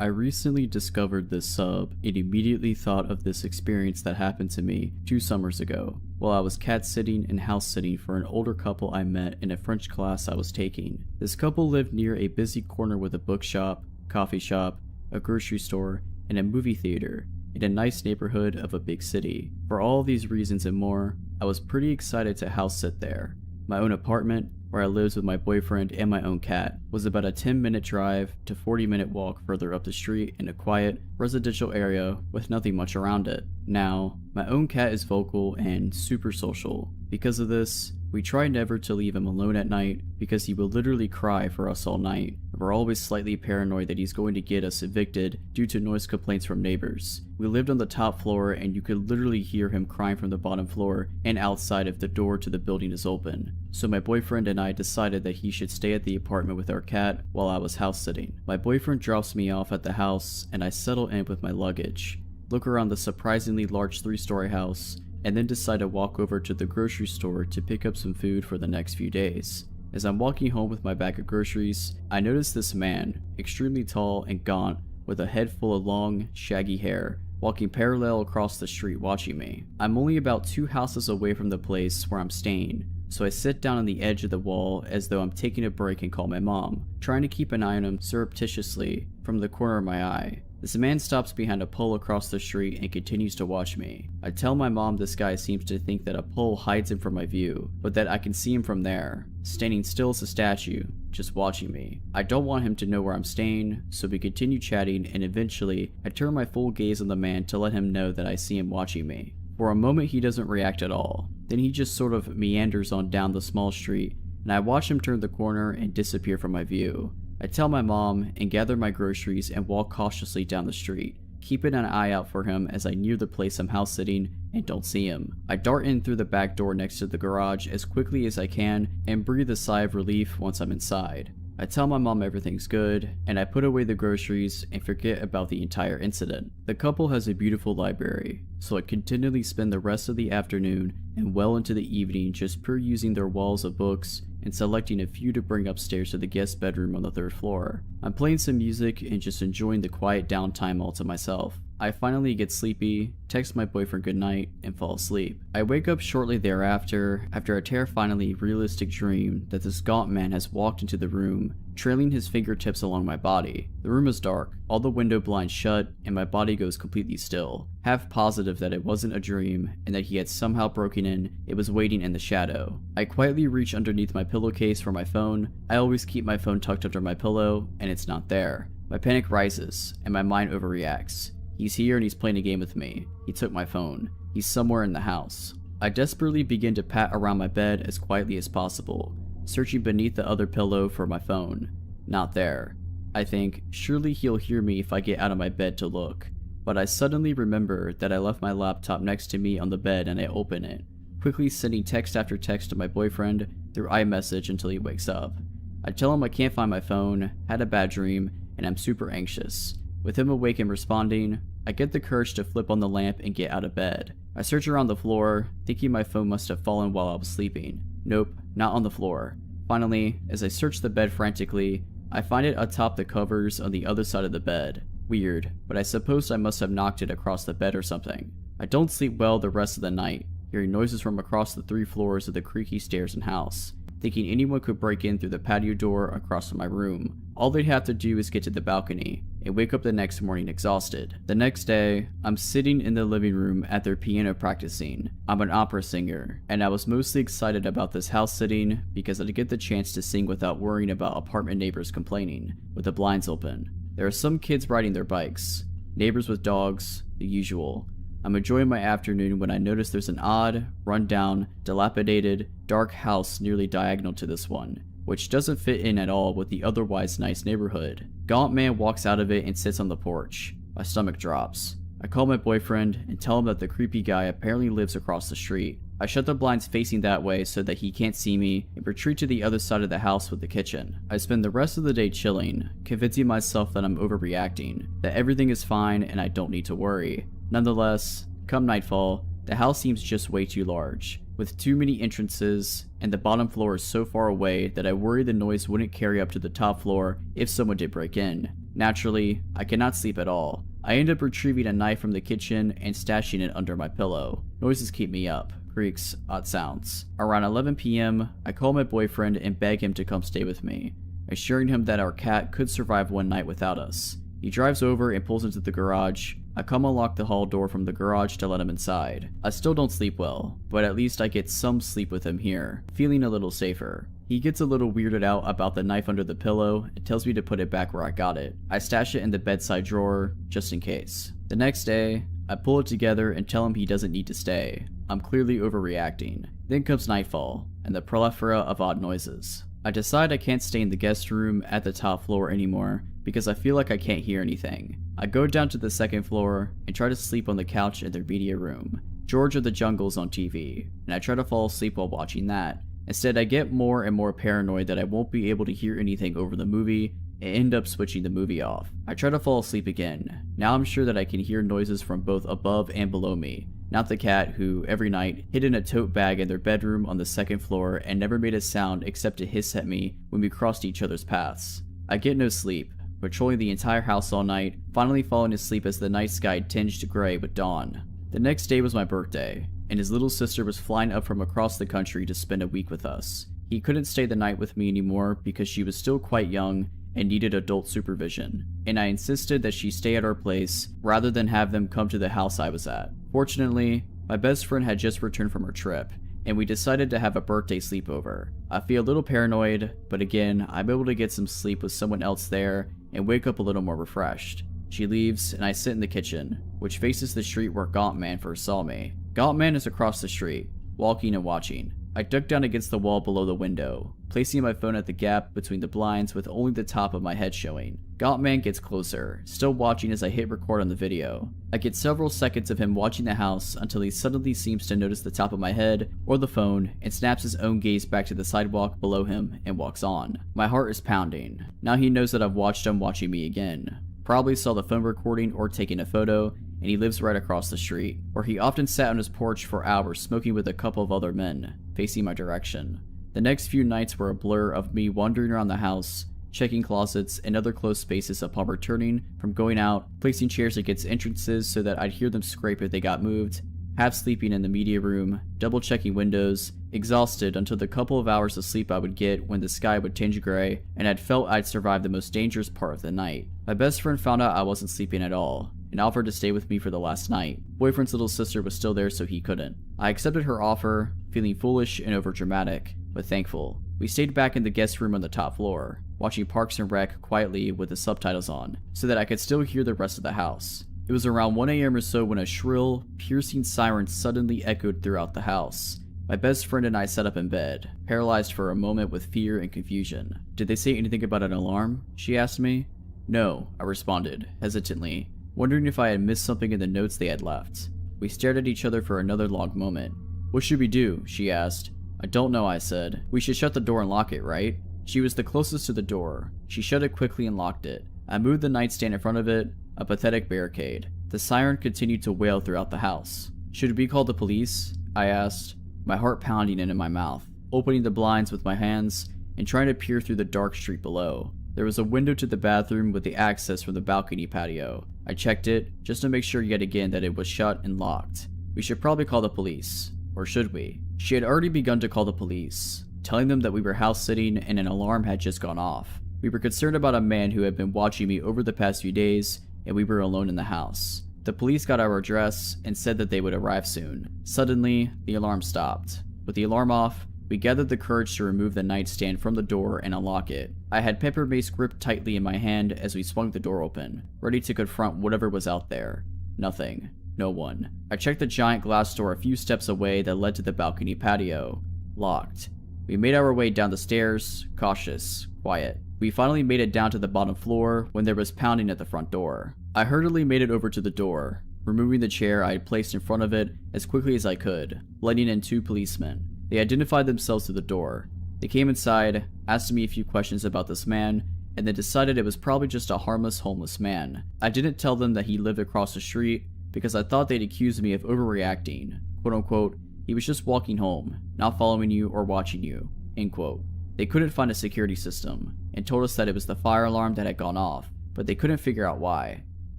I recently discovered this sub and immediately thought of this experience that happened to me 2 summers ago while I was cat sitting and house sitting for an older couple I met in a French class I was taking. This couple lived near a busy corner with a bookshop, coffee shop, a grocery store, and a movie theater in a nice neighborhood of a big city. For all these reasons and more, I was pretty excited to house sit there. My own apartment, where I lived with my boyfriend and my own cat, was about a 10-minute drive to 40-minute walk further up the street in a quiet, residential area with nothing much around it. Now, my own cat is vocal and super social. Because of this, we try never to leave him alone at night because he will literally cry for us all night. We're always slightly paranoid that he's going to get us evicted due to noise complaints from neighbors. We lived on the top floor and you could literally hear him crying from the bottom floor and outside if the door to the building is open. So my boyfriend and I decided that he should stay at the apartment with our cat while I was house sitting. My boyfriend drops me off at the house and I settle in with my luggage, look around the surprisingly large 3-story house, and then decide to walk over to the grocery store to pick up some food for the next few days. As I'm walking home with my bag of groceries, I notice this man, extremely tall and gaunt, with a head full of long, shaggy hair, walking parallel across the street watching me. I'm only about 2 houses away from the place where I'm staying, so I sit down on the edge of the wall as though I'm taking a break and call my mom, trying to keep an eye on him surreptitiously from the corner of my eye. This man stops behind a pole across the street and continues to watch me. I tell my mom this guy seems to think that a pole hides him from my view, but that I can see him from there, standing still as a statue, just watching me. I don't want him to know where I'm staying, so we continue chatting and eventually I turn my full gaze on the man to let him know that I see him watching me. For a moment he doesn't react at all, then he just sort of meanders on down the small street and I watch him turn the corner and disappear from my view. I tell my mom and gather my groceries and walk cautiously down the street, keeping an eye out for him as I near the place I'm house sitting and don't see him. I dart in through the back door next to the garage as quickly as I can and breathe a sigh of relief once I'm inside. I tell my mom everything's good, and I put away the groceries and forget about the entire incident. The couple has a beautiful library, so I continually spend the rest of the afternoon and well into the evening just perusing their walls of books and selecting a few to bring upstairs to the guest bedroom on the 3rd floor. I'm playing some music and just enjoying the quiet downtime all to myself. I finally get sleepy, text my boyfriend goodnight, and fall asleep. I wake up shortly thereafter after a terrifyingly realistic dream that this gaunt man has walked into the room, trailing his fingertips along my body. The room is dark, all the window blinds shut, and my body goes completely still. Half positive that it wasn't a dream and that he had somehow broken in, it was waiting in the shadow. I quietly reach underneath my pillowcase for my phone. I always keep my phone tucked under my pillow, and it's not there. My panic rises, and my mind overreacts. He's here and he's playing a game with me. He took my phone. He's somewhere in the house. I desperately begin to pat around my bed as quietly as possible, searching beneath the other pillow for my phone. Not there. I think, surely he'll hear me if I get out of my bed to look. But I suddenly remember that I left my laptop next to me on the bed and I open it, quickly sending text after text to my boyfriend through iMessage until he wakes up. I tell him I can't find my phone, had a bad dream, and I'm super anxious. With him awake and responding, I get the courage to flip on the lamp and get out of bed. I search around the floor, thinking my phone must have fallen while I was sleeping. Nope, not on the floor. Finally, as I search the bed frantically, I find it atop the covers on the other side of the bed. Weird, but I suppose I must have knocked it across the bed or something. I don't sleep well the rest of the night, hearing noises from across the 3 floors of the creaky stairs and house, thinking anyone could break in through the patio door across from my room. All they'd have to do is get to the balcony, and wake up the next morning exhausted. The next day, I'm sitting in the living room at their piano practicing. I'm an opera singer, and I was mostly excited about this house sitting because I'd get the chance to sing without worrying about apartment neighbors complaining, with the blinds open. There are some kids riding their bikes, neighbors with dogs, the usual. I'm enjoying my afternoon when I notice there's an odd, run-down, dilapidated, dark house nearly diagonal to this one, which doesn't fit in at all with the otherwise nice neighborhood. Gaunt man walks out of it and sits on the porch. My stomach drops. I call my boyfriend and tell him that the creepy guy apparently lives across the street. I shut the blinds facing that way so that he can't see me and retreat to the other side of the house with the kitchen. I spend the rest of the day chilling, convincing myself that I'm overreacting, that everything is fine and I don't need to worry. Nonetheless, come nightfall, the house seems just way too large, with too many entrances, and the bottom floor is so far away that I worry the noise wouldn't carry up to the top floor if someone did break in. Naturally, I cannot sleep at all. I end up retrieving a knife from the kitchen and stashing it under my pillow. Noises keep me up. Creaks, odd sounds. Around 11 p.m., I call my boyfriend and beg him to come stay with me, assuring him that our cat could survive one night without us. He drives over and pulls into the garage. I come unlock the hall door from the garage to let him inside. I still don't sleep well, but at least I get some sleep with him here, feeling a little safer. He gets a little weirded out about the knife under the pillow and tells me to put it back where I got it. I stash it in the bedside drawer, just in case. The next day, I pull it together and tell him he doesn't need to stay. I'm clearly overreacting. Then comes nightfall, and the plethora of odd noises. I decide I can't stay in the guest room at the top floor anymore because I feel like I can't hear anything. I go down to the second floor and try to sleep on the couch in their media room. George of the Jungle's on TV, and I try to fall asleep while watching that. Instead, I get more and more paranoid that I won't be able to hear anything over the movie and end up switching the movie off. I try to fall asleep again. Now I'm sure that I can hear noises from both above and below me. Not the cat who, every night, hid in a tote bag in their bedroom on the second floor and never made a sound except to hiss at me when we crossed each other's paths. I get no sleep, patrolling the entire house all night, finally falling asleep as the night sky tinged gray with dawn. The next day was my birthday, and his little sister was flying up from across the country to spend a week with us. He couldn't stay the night with me anymore because she was still quite young and needed adult supervision, and I insisted that she stay at our place rather than have them come to the house I was at. Fortunately, my best friend had just returned from her trip, and we decided to have a birthday sleepover. I feel a little paranoid, but again, I'm able to get some sleep with someone else there and wake up a little more refreshed. She leaves, and I sit in the kitchen, which faces the street where Gaunt Man first saw me. Gaunt Man is across the street, walking and watching. I duck down against the wall below the window, placing my phone at the gap between the blinds with only the top of my head showing. Gaunt Man gets closer, still watching as I hit record on the video. I get several seconds of him watching the house until he suddenly seems to notice the top of my head or the phone and snaps his own gaze back to the sidewalk below him and walks on. My heart is pounding. Now he knows that I've watched him watching me again. Probably saw the phone recording or taking a photo, and he lives right across the street, where he often sat on his porch for hours smoking with a couple of other men, facing my direction. The next few nights were a blur of me wandering around the house, checking closets and other closed spaces upon returning from going out, placing chairs against entrances so that I'd hear them scrape if they got moved, half sleeping in the media room, double checking windows, exhausted until the couple of hours of sleep I would get when the sky would tinge gray, and I'd felt I'd survived the most dangerous part of the night. My best friend found out I wasn't sleeping at all, and offered to stay with me for the last night. Boyfriend's little sister was still there so he couldn't. I accepted her offer, feeling foolish and overdramatic, but thankful. We stayed back in the guest room on the top floor, watching Parks and Rec quietly with the subtitles on, so that I could still hear the rest of the house. It was around 1 a.m. or so when a shrill, piercing siren suddenly echoed throughout the house. My best friend and I sat up in bed, paralyzed for a moment with fear and confusion. Did they say anything about an alarm? She asked me. No, I responded, hesitantly, wondering if I had missed something in the notes they had left. We stared at each other for another long moment. What should we do? She asked. I don't know, I said. We should shut the door and lock it, right? She was the closest to the door. She shut it quickly and locked it. I moved the nightstand in front of it, a pathetic barricade. The siren continued to wail throughout the house. Should we call the police? I asked, my heart pounding into my mouth, opening the blinds with my hands and trying to peer through the dark street below. There was a window to the bathroom with the access from the balcony patio. I checked it, just to make sure yet again that it was shut and locked. We should probably call the police. Or should we? She had already begun to call the police, telling them that we were house sitting and an alarm had just gone off. We were concerned about a man who had been watching me over the past few days, and we were alone in the house. The police got our address and said that they would arrive soon. Suddenly, the alarm stopped. With the alarm off, we gathered the courage to remove the nightstand from the door and unlock it. I had pepper mace gripped tightly in my hand as we swung the door open, ready to confront whatever was out there. Nothing. No one. I checked the giant glass door a few steps away that led to the balcony patio. Locked. We made our way down the stairs, cautious, quiet. We finally made it down to the bottom floor when there was pounding at the front door. I hurriedly made it over to the door, removing the chair I had placed in front of it as quickly as I could, letting in 2 policemen. They identified themselves through the door. They came inside, asked me a few questions about this man, and then decided it was probably just a harmless homeless man. I didn't tell them that he lived across the street because I thought they'd accuse me of overreacting. Quote unquote, he was just walking home, not following you or watching you. End quote. They couldn't find a security system, and told us that it was the fire alarm that had gone off, but they couldn't figure out why.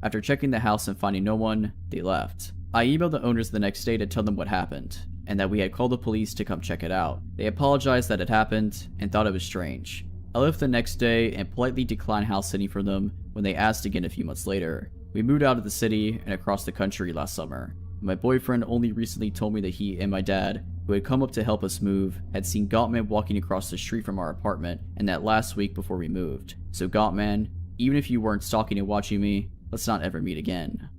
After checking the house and finding no one, they left. I emailed the owners the next day to tell them what happened, and that we had called the police to come check it out. They apologized that it happened, and thought it was strange. I left the next day and politely declined house sitting for them when they asked again a few months later. We moved out of the city and across the country last summer. My boyfriend only recently told me that he and my dad, who had come up to help us move, had seen Gottman walking across the street from our apartment, and that last week before we moved. So Gottman, even if you weren't stalking and watching me, let's not ever meet again.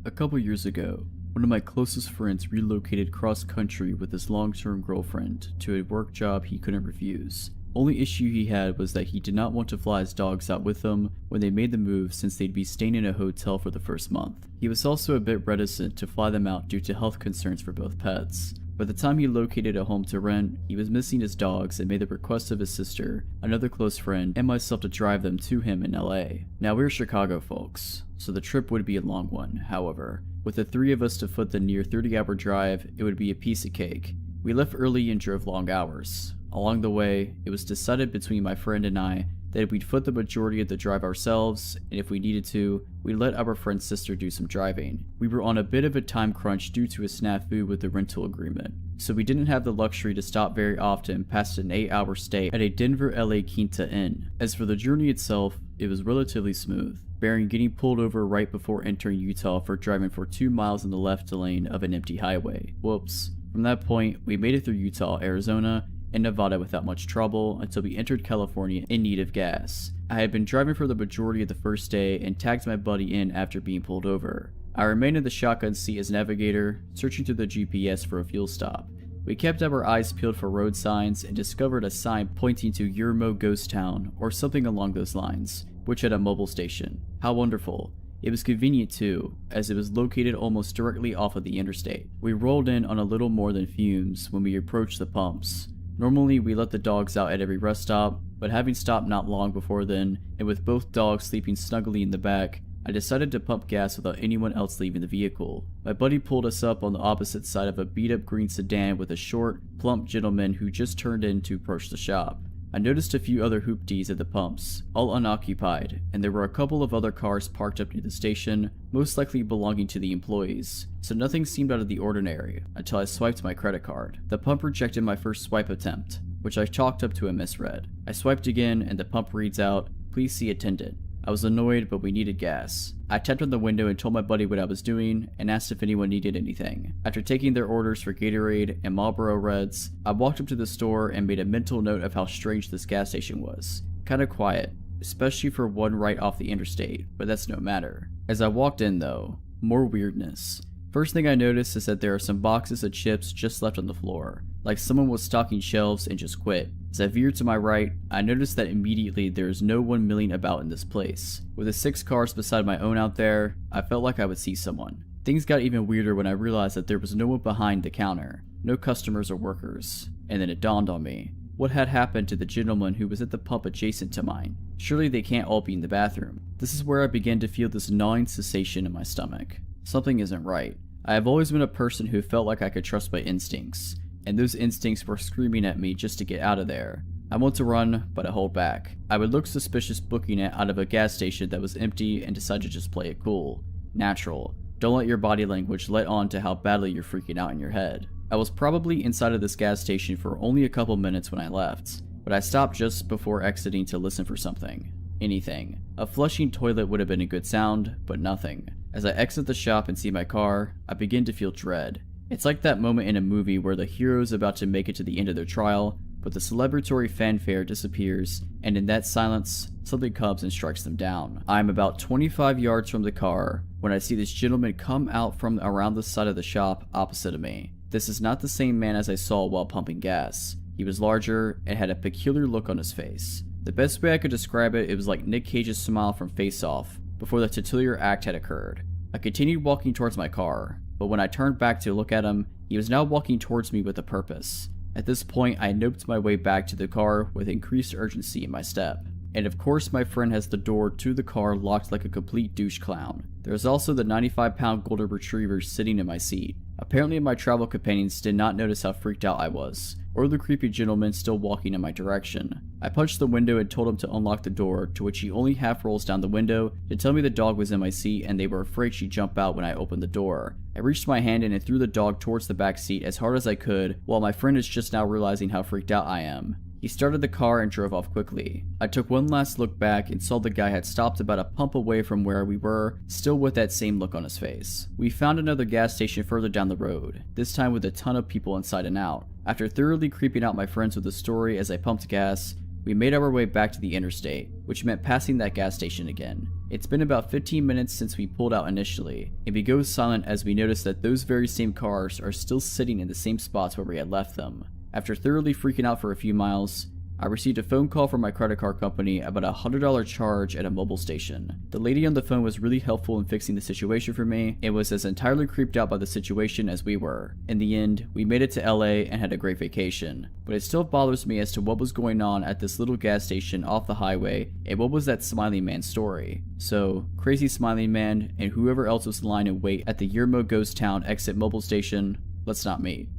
A couple years ago, one of my closest friends relocated cross-country with his long-term girlfriend to a work job he couldn't refuse. Only issue he had was that he did not want to fly his dogs out with them when they made the move, since they'd be staying in a hotel for the first month. He was also a bit reticent to fly them out due to health concerns for both pets. By the time he located a home to rent, he was missing his dogs and made the request of his sister, another close friend, and myself to drive them to him in LA. Now we're Chicago folks, so the trip would be a long one. However, with the 3 of us to foot the near 30-hour drive, it would be a piece of cake. We left early and drove long hours. Along the way, it was decided between my friend and I that we'd foot the majority of the drive ourselves, and if we needed to, we'd let our friend's sister do some driving. We were on a bit of a time crunch due to a snafu with the rental agreement, so we didn't have the luxury to stop very often past an 8-hour stay at a Denver LA Quinta Inn. As for the journey itself, it was relatively smooth, barring getting pulled over right before entering Utah for driving for 2 miles in the left lane of an empty highway. Whoops. From that point, we made it through Utah, Arizona, and Nevada without much trouble until we entered California in need of gas. I had been driving for the majority of the first day and tagged my buddy in after being pulled over. I remained in the shotgun seat as navigator, searching through the GPS for a fuel stop. We kept our eyes peeled for road signs and discovered a sign pointing to Yermo Ghost Town or something along those lines, which had a mobile station. How wonderful. It was convenient too, as it was located almost directly off of the interstate. We rolled in on a little more than fumes when we approached the pumps. Normally we let the dogs out at every rest stop, but having stopped not long before then, and with both dogs sleeping snugly in the back, I decided to pump gas without anyone else leaving the vehicle. My buddy pulled us up on the opposite side of a beat-up green sedan with a short, plump gentleman who just turned in to approach the shop. I noticed a few other hoopties at the pumps, all unoccupied, and there were a couple of other cars parked up near the station, most likely belonging to the employees, so nothing seemed out of the ordinary until I swiped my credit card. The pump rejected my first swipe attempt, which I chalked up to a misread. I swiped again and the pump reads out, "Please see attendant." I was annoyed, but we needed gas. I tapped on the window and told my buddy what I was doing and asked if anyone needed anything. After taking their orders for Gatorade and Marlboro Reds, I walked up to the store and made a mental note of how strange this gas station was. Kinda quiet, especially for one right off the interstate, but that's no matter. As I walked in though, more weirdness. First thing I noticed is that there are some boxes of chips just left on the floor, like someone was stocking shelves and just quit. As I veered to my right, I noticed that immediately there is no one milling about in this place. With the 6 cars beside my own out there, I felt like I would see someone. Things got even weirder when I realized that there was no one behind the counter, no customers or workers, and then it dawned on me. What had happened to the gentleman who was at the pump adjacent to mine? Surely they can't all be in the bathroom. This is where I began to feel this gnawing sensation in my stomach. Something isn't right. I have always been a person who felt like I could trust my instincts, and those instincts were screaming at me just to get out of there. I want to run, but I hold back. I would look suspicious booking it out of a gas station that was empty and decide to just play it cool. Natural. Don't let your body language let on to how badly you're freaking out in your head. I was probably inside of this gas station for only a couple minutes when I left, but I stopped just before exiting to listen for something. Anything. A flushing toilet would have been a good sound, but nothing. As I exit the shop and see my car, I begin to feel dread. It's like that moment in a movie where the hero is about to make it to the end of their trial, but the celebratory fanfare disappears, and in that silence, something comes and strikes them down. I am about 25 yards from the car when I see this gentleman come out from around the side of the shop opposite of me. This is not the same man as I saw while pumping gas. He was larger and had a peculiar look on his face. The best way I could describe it, it was like Nick Cage's smile from Face Off before the titular act had occurred. I continued walking towards my car, but when I turned back to look at him, he was now walking towards me with a purpose. At this point, I noped my way back to the car with increased urgency in my step. And of course my friend has the door to the car locked like a complete douche clown. There is also the 95-pound golden retriever sitting in my seat. Apparently my travel companions did not notice how freaked out I was, or the creepy gentleman still walking in my direction. I punched the window and told him to unlock the door, to which he only half rolls down the window to tell me the dog was in my seat and they were afraid she'd jump out when I opened the door. I reached my hand in and threw the dog towards the back seat as hard as I could, while my friend is just now realizing how freaked out I am. He started the car and drove off quickly. I took one last look back and saw the guy had stopped about a pump away from where we were, still with that same look on his face. We found another gas station further down the road, this time with a ton of people inside and out. After thoroughly creeping out my friends with the story as I pumped gas, we made our way back to the interstate, which meant passing that gas station again. It's been about 15 minutes since we pulled out initially, and we go silent as we notice that those very same cars are still sitting in the same spots where we had left them. After thoroughly freaking out for a few miles, I received a phone call from my credit card company about a $100 charge at a mobile station. The lady on the phone was really helpful in fixing the situation for me and was as entirely creeped out by the situation as we were. In the end, we made it to LA and had a great vacation, but it still bothers me as to what was going on at this little gas station off the highway and what was that Smiling Man story. So, crazy Smiling Man and whoever else was lying in wait at the Yermo Ghost Town exit mobile station, let's not meet.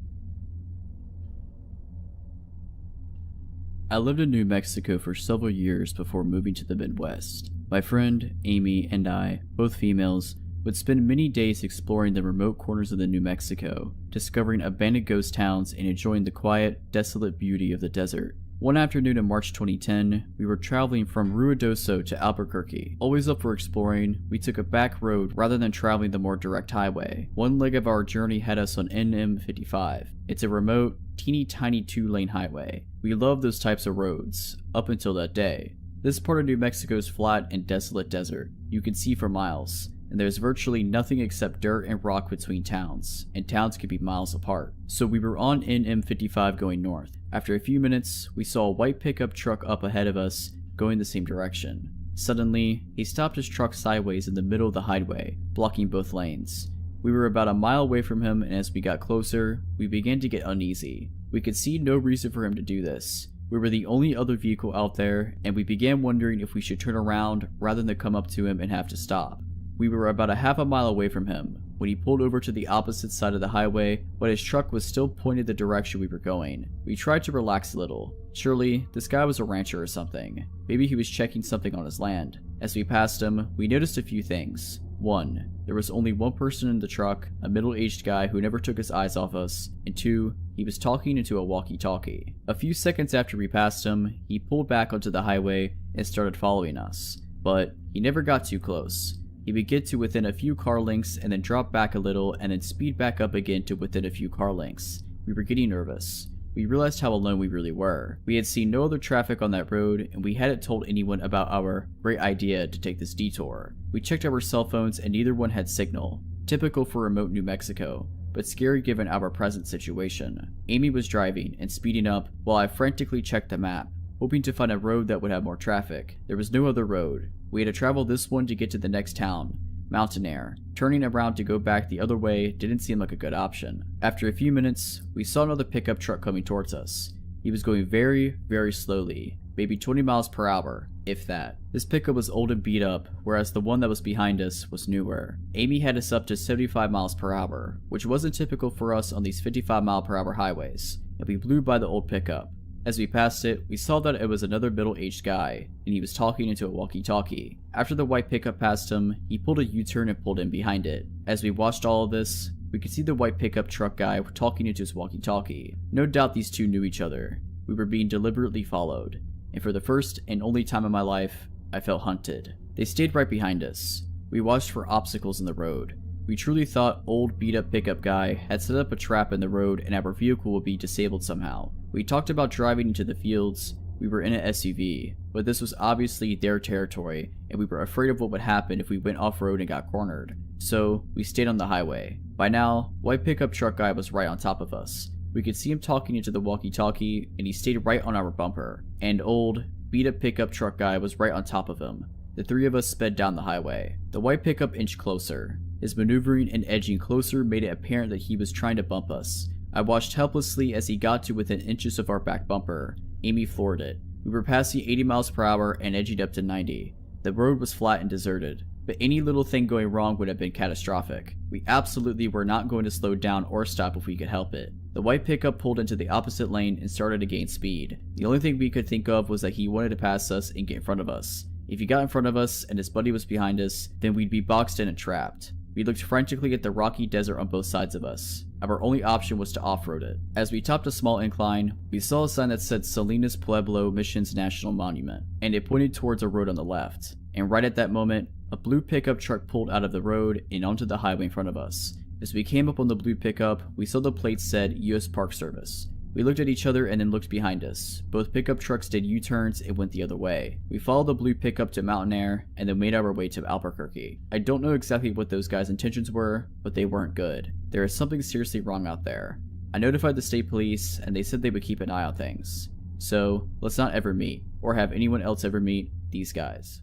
I lived in New Mexico for several years before moving to the Midwest. My friend, Amy, and I, both females, would spend many days exploring the remote corners of the New Mexico, discovering abandoned ghost towns and enjoying the quiet, desolate beauty of the desert. One afternoon in March 2010, we were traveling from Ruidoso to Albuquerque. Always up for exploring, we took a back road rather than traveling the more direct highway. One leg of our journey had us on NM55. It's a remote, teeny tiny 2-lane highway. We love those types of roads, up until that day. This part of New Mexico's flat and desolate desert. You can see for miles, and there's virtually nothing except dirt and rock between towns, and towns could be miles apart. So we were on NM55 going north. After a few minutes, we saw a white pickup truck up ahead of us, going the same direction. Suddenly, he stopped his truck sideways in the middle of the highway, blocking both lanes. We were about a mile away from him, and as we got closer, we began to get uneasy. We could see no reason for him to do this. We were the only other vehicle out there, and we began wondering if we should turn around rather than come up to him and have to stop. We were about a half a mile away from him when he pulled over to the opposite side of the highway, but his truck was still pointed the direction we were going. We tried to relax a little. Surely, this guy was a rancher or something. Maybe he was checking something on his land. As we passed him, we noticed a few things. 1. There was only one person in the truck, a middle-aged guy who never took his eyes off us, and 2. He was talking into a walkie-talkie. A few seconds after we passed him, he pulled back onto the highway and started following us, but he never got too close. He would get to within a few car lengths and then drop back a little and then speed back up again to within a few car lengths. We were getting nervous. We realized how alone we really were. We had seen no other traffic on that road, and we hadn't told anyone about our great idea to take this detour. We checked our cell phones and neither one had signal. Typical for remote New Mexico, but scary given our present situation. Amy was driving and speeding up while I frantically checked the map, hoping to find a road that would have more traffic. There was no other road. We had to travel this one to get to the next town, Mountain Air. Turning around to go back the other way didn't seem like a good option. After a few minutes, we saw another pickup truck coming towards us. He was going very, very slowly, maybe 20 miles per hour. if that. This pickup was old and beat up, whereas the one that was behind us was newer. Amy had us up to 75 miles per hour, which wasn't typical for us on these 55-mile-per-hour highways, and we blew by the old pickup. As we passed it, we saw that it was another middle-aged guy, and he was talking into a walkie-talkie. After the white pickup passed him, he pulled a U-turn and pulled in behind it. As we watched all of this, we could see the white pickup truck guy talking into his walkie-talkie. No doubt these two knew each other. We were being deliberately followed, and for the first and only time in my life, I felt hunted. They stayed right behind us. We watched for obstacles in the road. We truly thought old beat-up pickup guy had set up a trap in the road and our vehicle would be disabled somehow. We talked about driving into the fields. We were in an SUV, but this was obviously their territory, and we were afraid of what would happen if we went off-road and got cornered. So, we stayed on the highway. By now, white pickup truck guy was right on top of us. We could see him talking into the walkie-talkie, and he stayed right on our bumper. And old, beat-up pickup truck guy was right on top of him. The three of us sped down the highway. The white pickup inched closer. His maneuvering and edging closer made it apparent that he was trying to bump us. I watched helplessly as he got to within inches of our back bumper. Amy floored it. We were passing 80 miles per hour and edging up to 90. The road was flat and deserted, but any little thing going wrong would have been catastrophic. We absolutely were not going to slow down or stop if we could help it. The white pickup pulled into the opposite lane and started to gain speed. The only thing we could think of was that he wanted to pass us and get in front of us. If he got in front of us and his buddy was behind us, then we'd be boxed in and trapped. We looked frantically at the rocky desert on both sides of us. Our only option was to off-road it. As we topped a small incline, we saw a sign that said Salinas Pueblo Missions National Monument, and it pointed towards a road on the left. And right at that moment, a blue pickup truck pulled out of the road and onto the highway in front of us. As we came up on the blue pickup, we saw the plate said U.S. Park Service. We looked at each other and then looked behind us. Both pickup trucks did U-turns and went the other way. We followed the blue pickup to Mountain Air and then made our way to Albuquerque. I don't know exactly what those guys' intentions were, but they weren't good. There is something seriously wrong out there. I notified the state police and they said they would keep an eye on things. So, let's not ever meet, or have anyone else ever meet, these guys.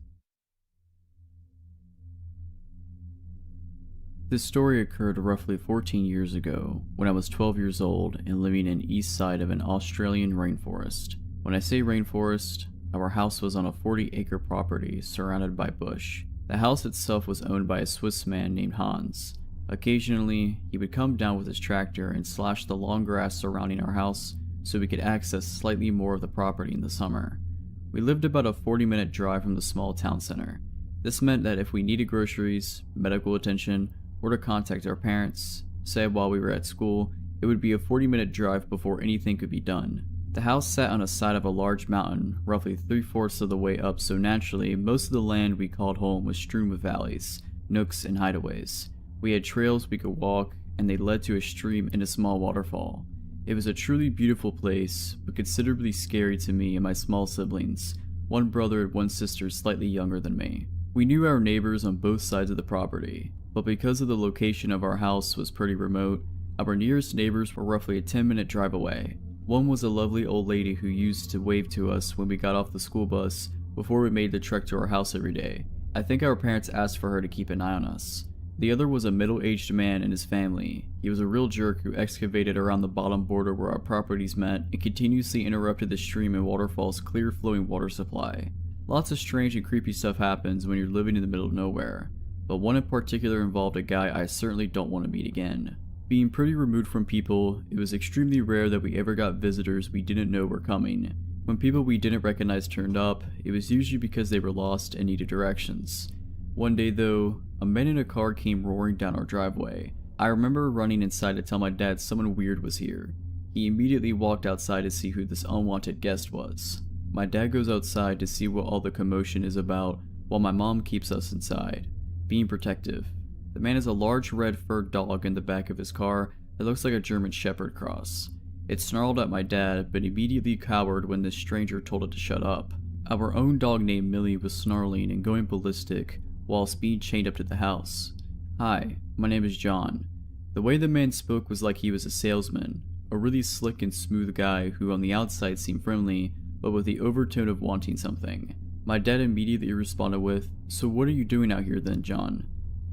This story occurred roughly 14 years ago, when I was 12 years old and living in east side of an Australian rainforest. When I say rainforest, our house was on a 40-acre property surrounded by bush. The house itself was owned by a Swiss man named Hans. Occasionally, he would come down with his tractor and slash the long grass surrounding our house so we could access slightly more of the property in the summer. We lived about a 40-minute drive from the small town center. This meant that if we needed groceries, medical attention, or to contact our parents, say while we were at school, it would be a 40-minute drive before anything could be done. The house sat on a side of a large mountain, roughly 3/4 of the way up, so naturally, most of the land we called home was strewn with valleys, nooks, and hideaways. We had trails we could walk, and they led to a stream and a small waterfall. It was a truly beautiful place, but considerably scary to me and my small siblings, one brother and one sister slightly younger than me. We knew our neighbors on both sides of the property, but because of the location of our house was pretty remote, our nearest neighbors were roughly a 10-minute drive away. One was a lovely old lady who used to wave to us when we got off the school bus before we made the trek to our house every day. I think our parents asked for her to keep an eye on us. The other was a middle-aged man and his family. He was a real jerk who excavated around the bottom border where our properties met and continuously interrupted the stream and waterfall's clear flowing water supply. Lots of strange and creepy stuff happens when you're living in the middle of nowhere, but one in particular involved a guy I certainly don't want to meet again. Being pretty removed from people, it was extremely rare that we ever got visitors we didn't know were coming. When people we didn't recognize turned up, it was usually because they were lost and needed directions. One day though, a man in a car came roaring down our driveway. I remember running inside to tell my dad someone weird was here. He immediately walked outside to see who this unwanted guest was. My dad goes outside to see what all the commotion is about, while my mom keeps us inside, being protective. The man has a large red furred dog in the back of his car that looks like a German Shepherd cross. It snarled at my dad, but immediately cowered when this stranger told it to shut up. Our own dog named Millie was snarling and going ballistic, whilst being chained up to the house. "Hi, my name is John." The way the man spoke was like he was a salesman, a really slick and smooth guy who on the outside seemed friendly, but with the overtone of wanting something. My dad immediately responded with, "So what are you doing out here then, John?"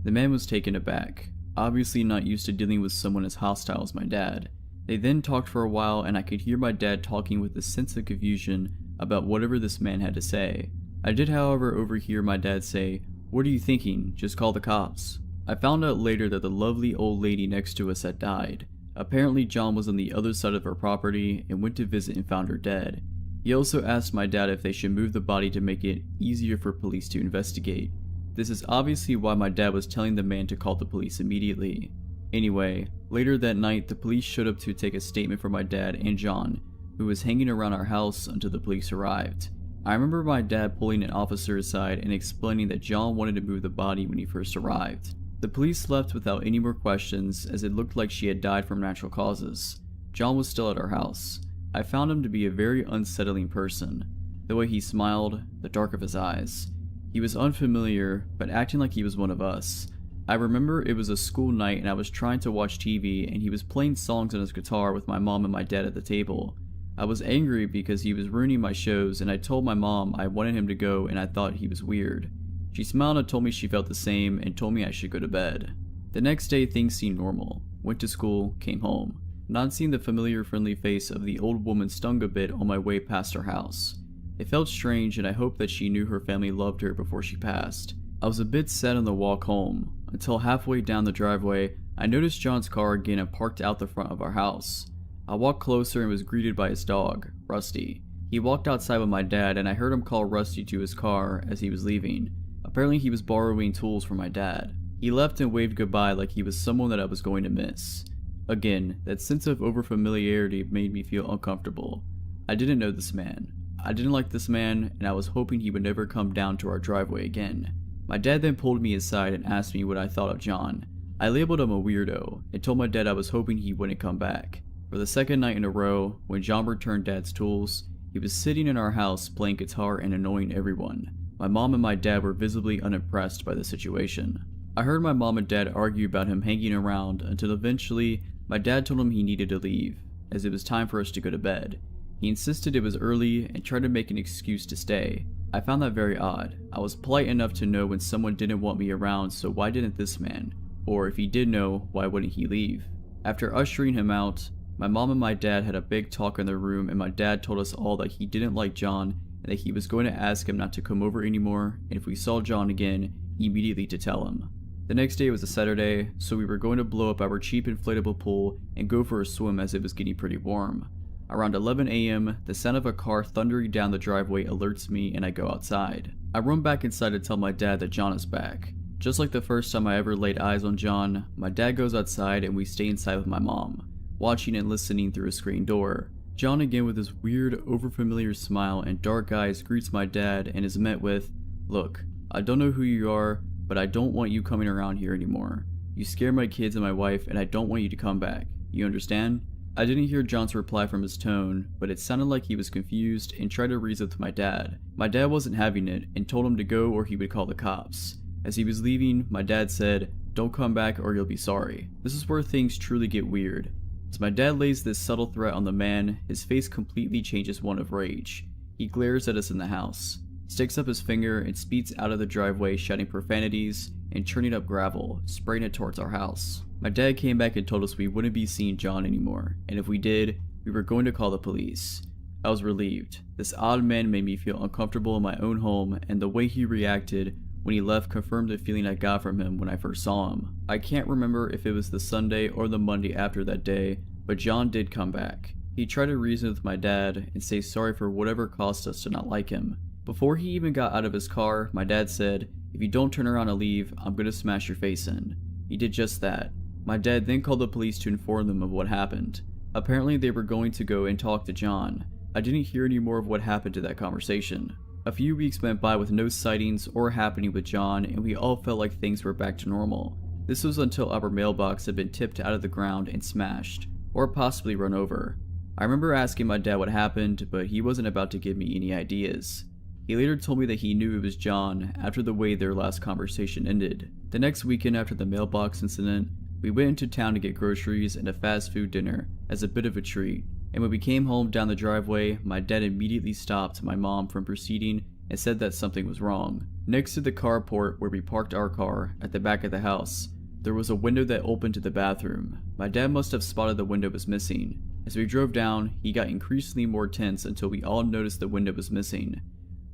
The man was taken aback, obviously not used to dealing with someone as hostile as my dad. They then talked for a while and I could hear my dad talking with a sense of confusion about whatever this man had to say. I did, however, overhear my dad say, "What are you thinking? Just call the cops." I found out later that the lovely old lady next to us had died. Apparently John was on the other side of her property and went to visit and found her dead. He also asked my dad if they should move the body to make it easier for police to investigate. This is obviously why my dad was telling the man to call the police immediately. Anyway, later that night the police showed up to take a statement from my dad and John, who was hanging around our house until the police arrived. I remember my dad pulling an officer aside and explaining that John wanted to move the body when he first arrived. The police left without any more questions, as it looked like she had died from natural causes. John was still at our house. I found him to be a very unsettling person. The way he smiled, the dark of his eyes. He was unfamiliar, but acting like he was one of us. I remember it was a school night and I was trying to watch TV and he was playing songs on his guitar with my mom and my dad at the table. I was angry because he was ruining my shows and I told my mom I wanted him to go and I thought he was weird. She smiled and told me she felt the same and told me I should go to bed. The next day things seemed normal. Went to school, came home. Not seeing the familiar friendly face of the old woman stung a bit on my way past her house. It felt strange and I hoped that she knew her family loved her before she passed. I was a bit sad on the walk home, until halfway down the driveway I noticed John's car again and parked out the front of our house. I walked closer and was greeted by his dog, Rusty. He walked outside with my dad and I heard him call Rusty to his car as he was leaving. Apparently he was borrowing tools from my dad. He left and waved goodbye like he was someone that I was going to miss. Again, that sense of overfamiliarity made me feel uncomfortable. I didn't know this man. I didn't like this man and I was hoping he would never come down to our driveway again. My dad then pulled me aside and asked me what I thought of John. I labeled him a weirdo and told my dad I was hoping he wouldn't come back. For the second night in a row, when John returned Dad's tools, he was sitting in our house playing guitar and annoying everyone. My mom and my dad were visibly unimpressed by the situation. I heard my mom and dad argue about him hanging around until eventually my dad told him he needed to leave, as it was time for us to go to bed. He insisted it was early and tried to make an excuse to stay. I found that very odd. I was polite enough to know when someone didn't want me around, so why didn't this man? Or if he did know, why wouldn't he leave? After ushering him out, my mom and my dad had a big talk in their room and my dad told us all that he didn't like John and that he was going to ask him not to come over anymore, and if we saw John again, immediately to tell him. The next day was a Saturday, so we were going to blow up our cheap inflatable pool and go for a swim as it was getting pretty warm. Around 11 a.m., the sound of a car thundering down the driveway alerts me and I go outside. I run back inside to tell my dad that John is back. Just like the first time I ever laid eyes on John, my dad goes outside and we stay inside with my mom, watching and listening through a screen door. John, again with his weird, overfamiliar smile and dark eyes, greets my dad and is met with, "Look, I don't know who you are, but I don't want you coming around here anymore. You scare my kids and my wife and I don't want you to come back. You understand?" I didn't hear John's reply from his tone, but it sounded like he was confused and tried to reason with my dad. My dad wasn't having it and told him to go or he would call the cops. As he was leaving, my dad said, "Don't come back or you'll be sorry." This is where things truly get weird. As my dad lays this subtle threat on the man, his face completely changes one of rage. He glares at us in the house, sticks up his finger and speeds out of the driveway shouting profanities and churning up gravel, spraying it towards our house. My dad came back and told us we wouldn't be seeing John anymore, and if we did, we were going to call the police. I was relieved. This odd man made me feel uncomfortable in my own home, and the way he reacted when he left confirmed the feeling I got from him when I first saw him. I can't remember if it was the Sunday or the Monday after that day, but John did come back. He tried to reason with my dad and say sorry for whatever caused us to not like him. Before he even got out of his car, my dad said, "If you don't turn around and leave, I'm gonna smash your face in." He did just that. My dad then called the police to inform them of what happened. Apparently they were going to go and talk to John. I didn't hear any more of what happened to that conversation. A few weeks went by with no sightings or happening with John, and we all felt like things were back to normal. This was until our mailbox had been tipped out of the ground and smashed, or possibly run over. I remember asking my dad what happened, but he wasn't about to give me any ideas. He later told me that he knew it was John after the way their last conversation ended. The next weekend after the mailbox incident, we went into town to get groceries and a fast food dinner as a bit of a treat. And when we came home down the driveway, my dad immediately stopped my mom from proceeding and said that something was wrong. Next to the carport where we parked our car, at the back of the house, there was a window that opened to the bathroom. My dad must have spotted the window was missing. As we drove down, he got increasingly more tense until we all noticed the window was missing.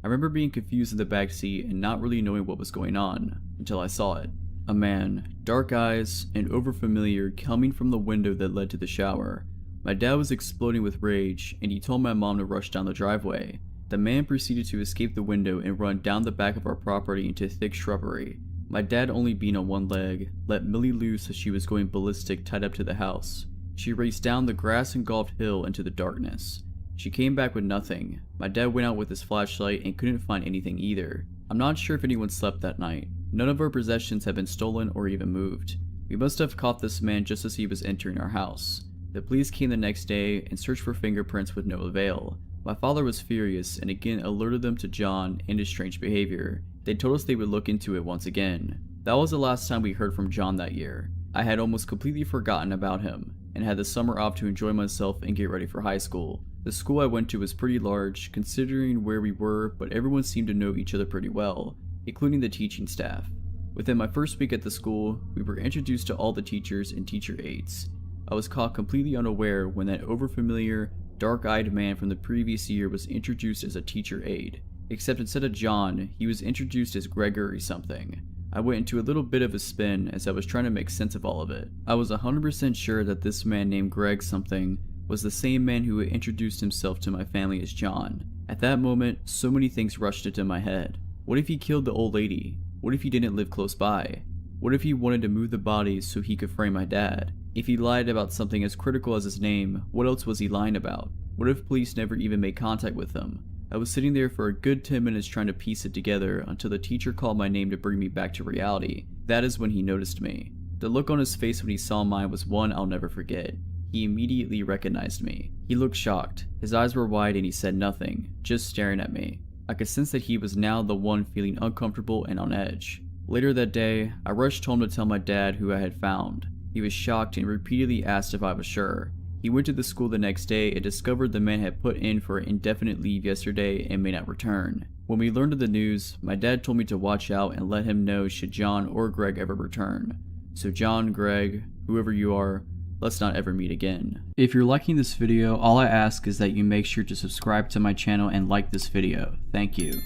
I remember being confused in the back seat and not really knowing what was going on until I saw it. A man, dark eyes, and overfamiliar, coming from the window that led to the shower. My dad was exploding with rage, and he told my mom to rush down the driveway. The man proceeded to escape the window and run down the back of our property into thick shrubbery. My dad, only being on one leg, let Millie loose as she was going ballistic tied up to the house. She raced down the grass-engulfed hill into the darkness. She came back with nothing. My dad went out with his flashlight and couldn't find anything either. I'm not sure if anyone slept that night. None of our possessions had been stolen or even moved. We must have caught this man just as he was entering our house. The police came the next day and searched for fingerprints with no avail. My father was furious and again alerted them to John and his strange behavior. They told us they would look into it once again. That was the last time we heard from John that year. I had almost completely forgotten about him and had the summer off to enjoy myself and get ready for high school. The school I went to was pretty large considering where we were, but everyone seemed to know each other pretty well, including the teaching staff. Within my first week at the school, we were introduced to all the teachers and teacher aides. I was caught completely unaware when that overfamiliar, dark-eyed man from the previous year was introduced as a teacher aide. Except instead of John, he was introduced as Gregory something. I went into a little bit of a spin as I was trying to make sense of all of it. I was 100% sure that this man named Greg something was the same man who had introduced himself to my family as John. At that moment, so many things rushed into my head. What if he killed the old lady? What if he didn't live close by? What if he wanted to move the bodies so he could frame my dad? If he lied about something as critical as his name, what else was he lying about? What if police never even made contact with him? I was sitting there for a good 10 minutes trying to piece it together until the teacher called my name to bring me back to reality. That is when he noticed me. The look on his face when he saw mine was one I'll never forget. He immediately recognized me. He looked shocked. His eyes were wide and he said nothing, just staring at me. I could sense that he was now the one feeling uncomfortable and on edge. Later that day, I rushed home to tell my dad who I had found. He was shocked and repeatedly asked if I was sure. He went to the school the next day and discovered the man had put in for indefinite leave yesterday and may not return. When we learned of the news, my dad told me to watch out and let him know should John or Greg ever return. So John, Greg, whoever you are, let's not ever meet again. If you're liking this video, all I ask is that you make sure to subscribe to my channel and like this video. Thank you.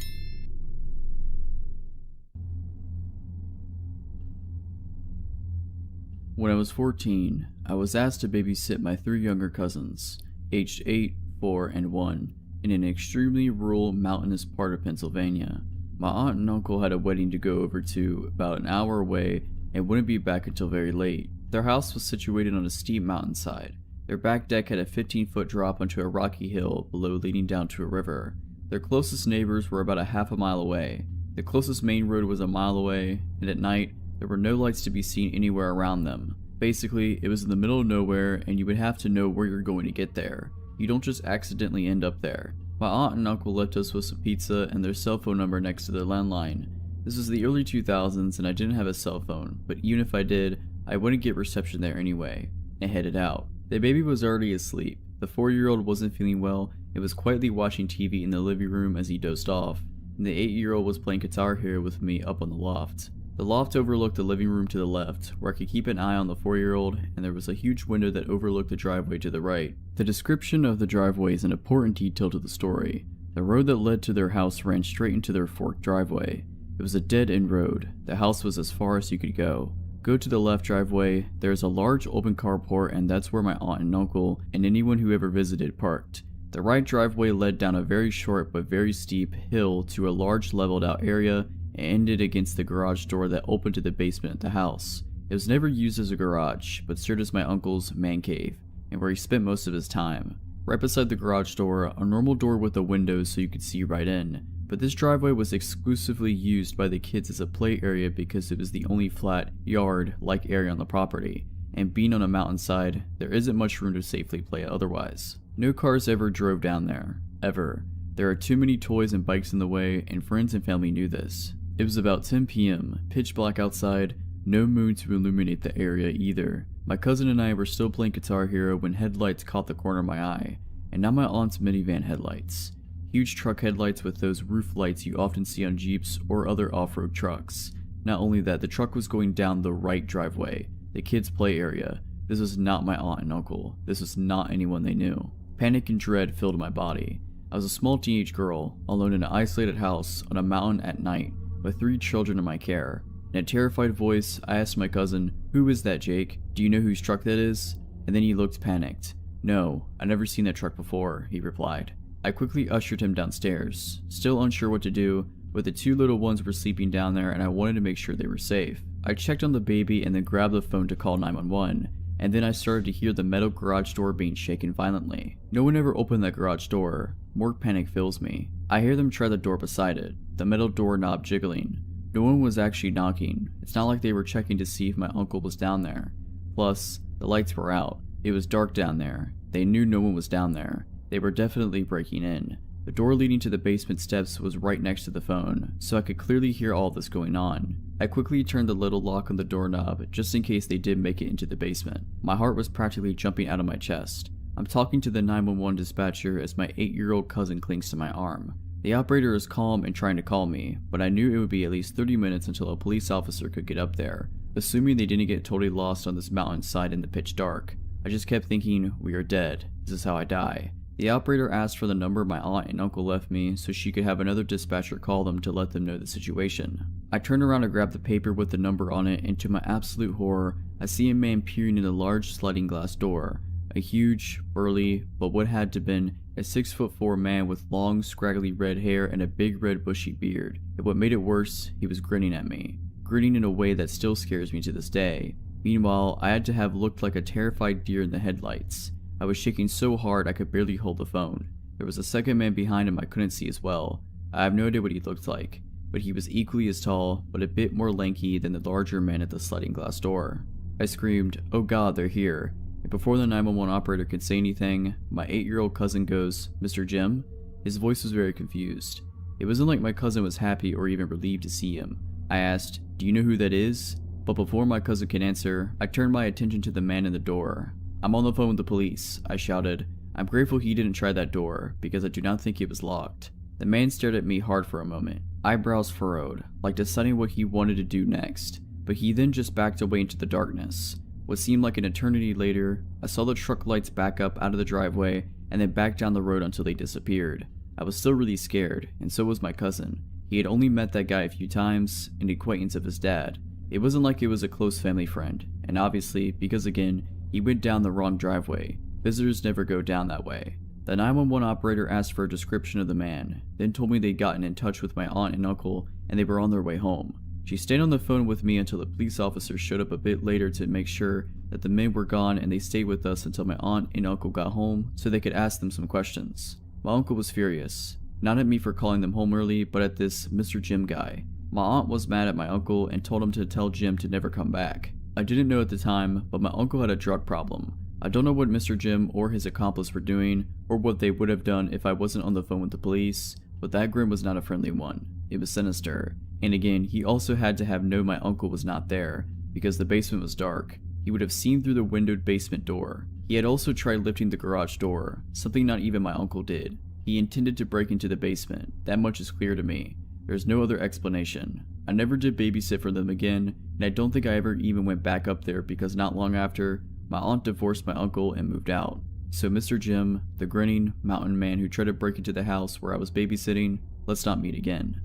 When I was 14, I was asked to babysit my 3 younger cousins, aged 8, 4, and 1, in an extremely rural, mountainous part of Pennsylvania. My aunt and uncle had a wedding to go over to about an hour away and wouldn't be back until very late. Their house was situated on a steep mountainside. Their back deck had a 15-foot drop onto a rocky hill below leading down to a river. Their closest neighbors were about a half a mile away. The closest main road was a mile away, and at night, there were no lights to be seen anywhere around them. Basically, it was in the middle of nowhere and you would have to know where you're going to get there. You don't just accidentally end up there. My aunt and uncle left us with some pizza and their cell phone number next to their landline. This was the early 2000s and I didn't have a cell phone, but even if I did, I wouldn't get reception there anyway, and headed out. The baby was already asleep. The 4-year-old wasn't feeling well and was quietly watching TV in the living room as he dozed off, and the 8-year-old was playing Guitar Hero with me up on the loft. The loft overlooked the living room to the left, where I could keep an eye on the 4-year-old, and there was a huge window that overlooked the driveway to the right. The description of the driveway is an important detail to the story. The road that led to their house ran straight into their forked driveway. It was a dead-end road. The house was as far as you could go. Go to the left driveway, there is a large open carport, and that's where my aunt and uncle, and anyone who ever visited, parked. The right driveway led down a very short but very steep hill to a large leveled out area and ended against the garage door that opened to the basement of the house. It was never used as a garage, but served as my uncle's man cave, and where he spent most of his time. Right beside the garage door, a normal door with a window so you could see right in, but this driveway was exclusively used by the kids as a play area because it was the only flat, yard-like area on the property, and being on a mountainside, there isn't much room to safely play otherwise. No cars ever drove down there, ever. There are too many toys and bikes in the way, and friends and family knew this. It was about 10 p.m., pitch black outside, no moon to illuminate the area either. My cousin and I were still playing Guitar Hero when headlights caught the corner of my eye, and not my aunt's minivan headlights. Huge truck headlights with those roof lights you often see on Jeeps or other off-road trucks. Not only that, the truck was going down the right driveway, the kids' play area. This was not my aunt and uncle. This was not anyone they knew. Panic and dread filled my body. I was a small teenage girl, alone in an isolated house on a mountain at night, with 3 children in my care. In a terrified voice, I asked my cousin, "Who is that, Jake? Do you know whose truck that is?" And then he looked panicked. "No, I've never seen that truck before," he replied. I quickly ushered him downstairs, still unsure what to do, but the 2 little ones were sleeping down there and I wanted to make sure they were safe. I checked on the baby and then grabbed the phone to call 911, and then I started to hear the metal garage door being shaken violently. No one ever opened that garage door. More panic fills me. I hear them try the door beside it, the metal doorknob jiggling. No one was actually knocking. It's not like they were checking to see if my uncle was down there. Plus, the lights were out. It was dark down there. They knew no one was down there. They were definitely breaking in. The door leading to the basement steps was right next to the phone, so I could clearly hear all this going on. I quickly turned the little lock on the doorknob just in case they did make it into the basement. My heart was practically jumping out of my chest. I'm talking to the 911 dispatcher as my 8-year-old cousin clings to my arm. The operator is calm and trying to call me, but I knew it would be at least 30 minutes until a police officer could get up there, assuming they didn't get totally lost on this mountainside in the pitch dark. I just kept thinking, we are dead. This is how I die. The operator asked for the number my aunt and uncle left me so she could have another dispatcher call them to let them know the situation. I turned around to grab the paper with the number on it, and to my absolute horror, I see a man peering in a large sliding glass door. A huge, burly, but what had to been a 6'4" man with long, scraggly red hair and a big red bushy beard. And what made it worse, he was grinning at me. Grinning in a way that still scares me to this day. Meanwhile, I had to have looked like a terrified deer in the headlights. I was shaking so hard I could barely hold the phone. There was a second man behind him I couldn't see as well. I have no idea what he looked like, but he was equally as tall, but a bit more lanky than the larger man at the sliding glass door. I screamed, "Oh God, they're here." And before the 911 operator could say anything, my 8-year-old cousin goes, "Mr. Jim?" His voice was very confused. It wasn't like my cousin was happy or even relieved to see him. I asked, "Do you know who that is?" But before my cousin could answer, I turned my attention to the man in the door. "I'm on the phone with the police," I shouted. I'm grateful he didn't try that door, because I do not think it was locked. The man stared at me hard for a moment, eyebrows furrowed, like deciding what he wanted to do next, but he then just backed away into the darkness. What seemed like an eternity later, I saw the truck lights back up out of the driveway and then back down the road until they disappeared. I was still really scared, and so was my cousin. He had only met that guy a few times, an acquaintance of his dad. It wasn't like it was a close family friend, and obviously, because again, he went down the wrong driveway. Visitors never go down that way. The 911 operator asked for a description of the man, then told me they'd gotten in touch with my aunt and uncle and they were on their way home. She stayed on the phone with me until the police officer showed up a bit later to make sure that the men were gone, and they stayed with us until my aunt and uncle got home so they could ask them some questions. My uncle was furious, not at me for calling them home early, but at this Mr. Jim guy. My aunt was mad at my uncle and told him to tell Jim to never come back. I didn't know at the time, but my uncle had a drug problem. I don't know what Mr. Jim or his accomplice were doing, or what they would have done if I wasn't on the phone with the police, but that grin was not a friendly one. It was sinister. And again, he also had to have known my uncle was not there, because the basement was dark. He would have seen through the windowed basement door. He had also tried lifting the garage door, something not even my uncle did. He intended to break into the basement, that much is clear to me. There's no other explanation. I never did babysit for them again, and I don't think I ever even went back up there because not long after, my aunt divorced my uncle and moved out. So Mr. Jim, the grinning mountain man who tried to break into the house where I was babysitting, let's not meet again.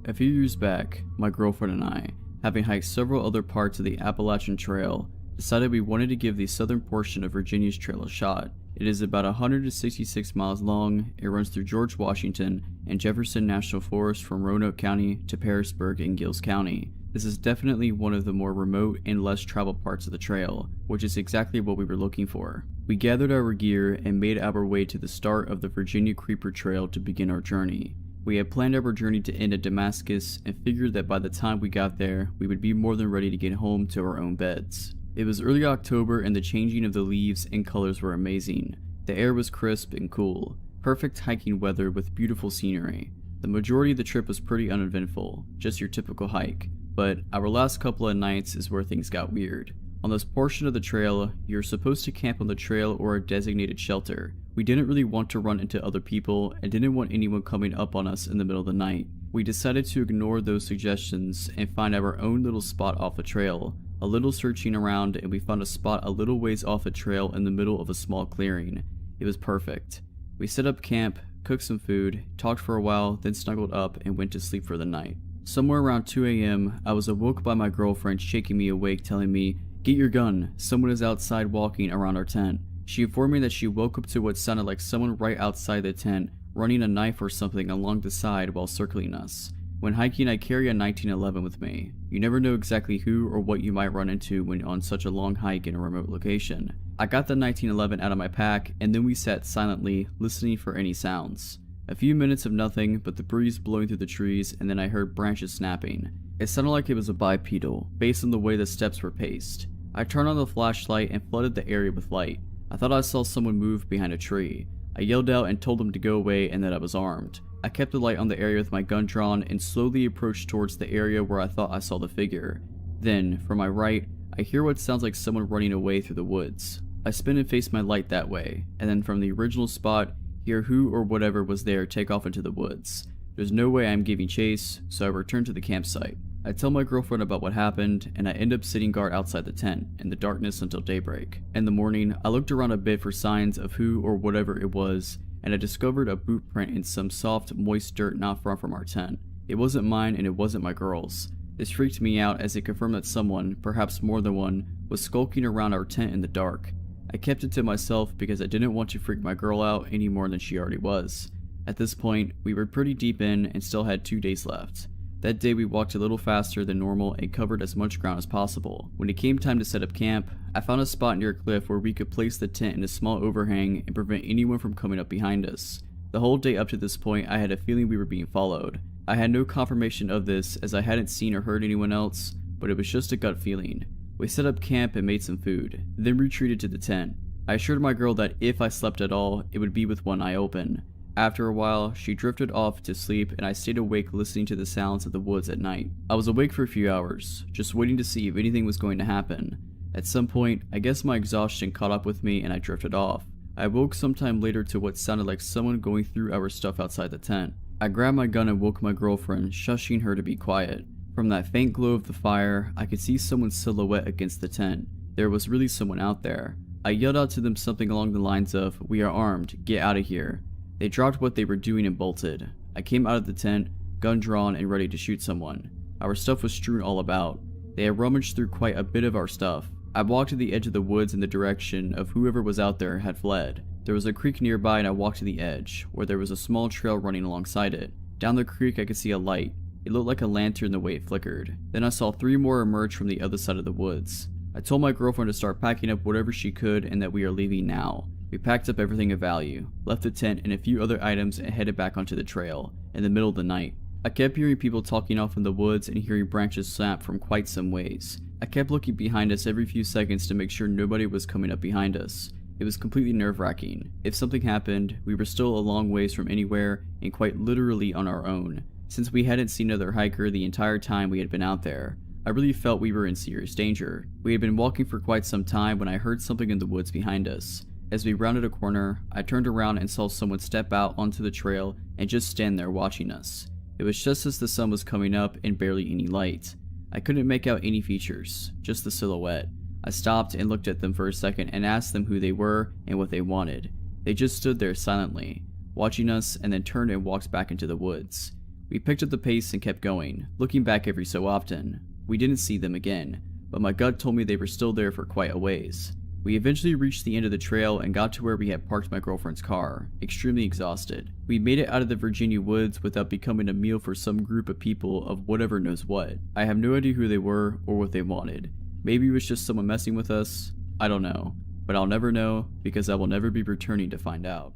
A few years back, my girlfriend and I, having hiked several other parts of the Appalachian Trail, decided we wanted to give the southern portion of Virginia's trail a shot. It is about 166 miles long. It runs through George Washington and Jefferson National Forest from Roanoke County to Pearisburg in Giles County. This is definitely one of the more remote and less traveled parts of the trail, which is exactly what we were looking for. We gathered our gear and made our way to the start of the Virginia Creeper Trail to begin our journey. We had planned our journey to end at Damascus and figured that by the time we got there, we would be more than ready to get home to our own beds. It was early October and the changing of the leaves and colors were amazing. The air was crisp and cool, perfect hiking weather with beautiful scenery. The majority of the trip was pretty uneventful, just your typical hike, but our last couple of nights is where things got weird. On this portion of the trail, you're supposed to camp on the trail or a designated shelter. We didn't really want to run into other people and didn't want anyone coming up on us in the middle of the night. We decided to ignore those suggestions and find our own little spot off the trail, A little searching around, and we found a spot a little ways off the trail in the middle of a small clearing. It was perfect. We set up camp, cooked some food, talked for a while, then snuggled up and went to sleep for the night. Somewhere around 2 a.m., I was awoke by my girlfriend shaking me awake, telling me, "Get your gun, someone is outside walking around our tent." She informed me that she woke up to what sounded like someone right outside the tent, running a knife or something along the side while circling us. When hiking, I carry a 1911 with me. You never know exactly who or what you might run into when on such a long hike in a remote location. I got the 1911 out of my pack, and then we sat silently, listening for any sounds. A few minutes of nothing but the breeze blowing through the trees, and then I heard branches snapping. It sounded like it was a bipedal, based on the way the steps were paced. I turned on the flashlight and flooded the area with light. I thought I saw someone move behind a tree. I yelled out and told them to go away and that I was armed. I kept the light on the area with my gun drawn and slowly approached towards the area where I thought I saw the figure. Then, from my right, I hear what sounds like someone running away through the woods. I spin and face my light that way, and then from the original spot, hear who or whatever was there take off into the woods. There's no way I'm giving chase, so I return to the campsite. I tell my girlfriend about what happened, and I end up sitting guard outside the tent, in the darkness until daybreak. In the morning, I looked around a bit for signs of who or whatever it was, and I discovered a boot print in some soft, moist dirt not far from our tent. It wasn't mine and it wasn't my girl's. This freaked me out as it confirmed that someone, perhaps more than one, was skulking around our tent in the dark. I kept it to myself because I didn't want to freak my girl out any more than she already was. At this point, we were pretty deep in and still had 2 days left. That day we walked a little faster than normal and covered as much ground as possible. When it came time to set up camp, I found a spot near a cliff where we could place the tent in a small overhang and prevent anyone from coming up behind us. The whole day up to this point I had a feeling we were being followed. I had no confirmation of this as I hadn't seen or heard anyone else, but it was just a gut feeling. We set up camp and made some food, then retreated to the tent. I assured my girl that if I slept at all, it would be with one eye open. After a while, she drifted off to sleep and I stayed awake listening to the sounds of the woods at night. I was awake for a few hours, just waiting to see if anything was going to happen. At some point, I guess my exhaustion caught up with me and I drifted off. I woke sometime later to what sounded like someone going through our stuff outside the tent. I grabbed my gun and woke my girlfriend, shushing her to be quiet. From that faint glow of the fire, I could see someone's silhouette against the tent. There was really someone out there. I yelled out to them something along the lines of, "We are armed, get out of here." They dropped what they were doing and bolted. I came out of the tent, gun drawn and ready to shoot someone. Our stuff was strewn all about. They had rummaged through quite a bit of our stuff. I walked to the edge of the woods in the direction of whoever was out there had fled. There was a creek nearby and I walked to the edge, where there was a small trail running alongside it. Down the creek I could see a light. It looked like a lantern the way it flickered. Then I saw 3 more emerge from the other side of the woods. I told my girlfriend to start packing up whatever she could and that we are leaving now. We packed up everything of value, left the tent and a few other items and headed back onto the trail, in the middle of the night. I kept hearing people talking off in the woods and hearing branches snap from quite some ways. I kept looking behind us every few seconds to make sure nobody was coming up behind us. It was completely nerve-wracking. If something happened, we were still a long ways from anywhere and quite literally on our own, since we hadn't seen another hiker the entire time we had been out there. I really felt we were in serious danger. We had been walking for quite some time when I heard something in the woods behind us. As we rounded a corner, I turned around and saw someone step out onto the trail and just stand there watching us. It was just as the sun was coming up and barely any light. I couldn't make out any features, just the silhouette. I stopped and looked at them for a second and asked them who they were and what they wanted. They just stood there silently, watching us, and then turned and walked back into the woods. We picked up the pace and kept going, looking back every so often. We didn't see them again, but my gut told me they were still there for quite a ways. We eventually reached the end of the trail and got to where we had parked my girlfriend's car, extremely exhausted. We made it out of the Virginia woods without becoming a meal for some group of people of whatever knows what. I have no idea who they were or what they wanted. Maybe it was just someone messing with us. I don't know, but I'll never know because I will never be returning to find out.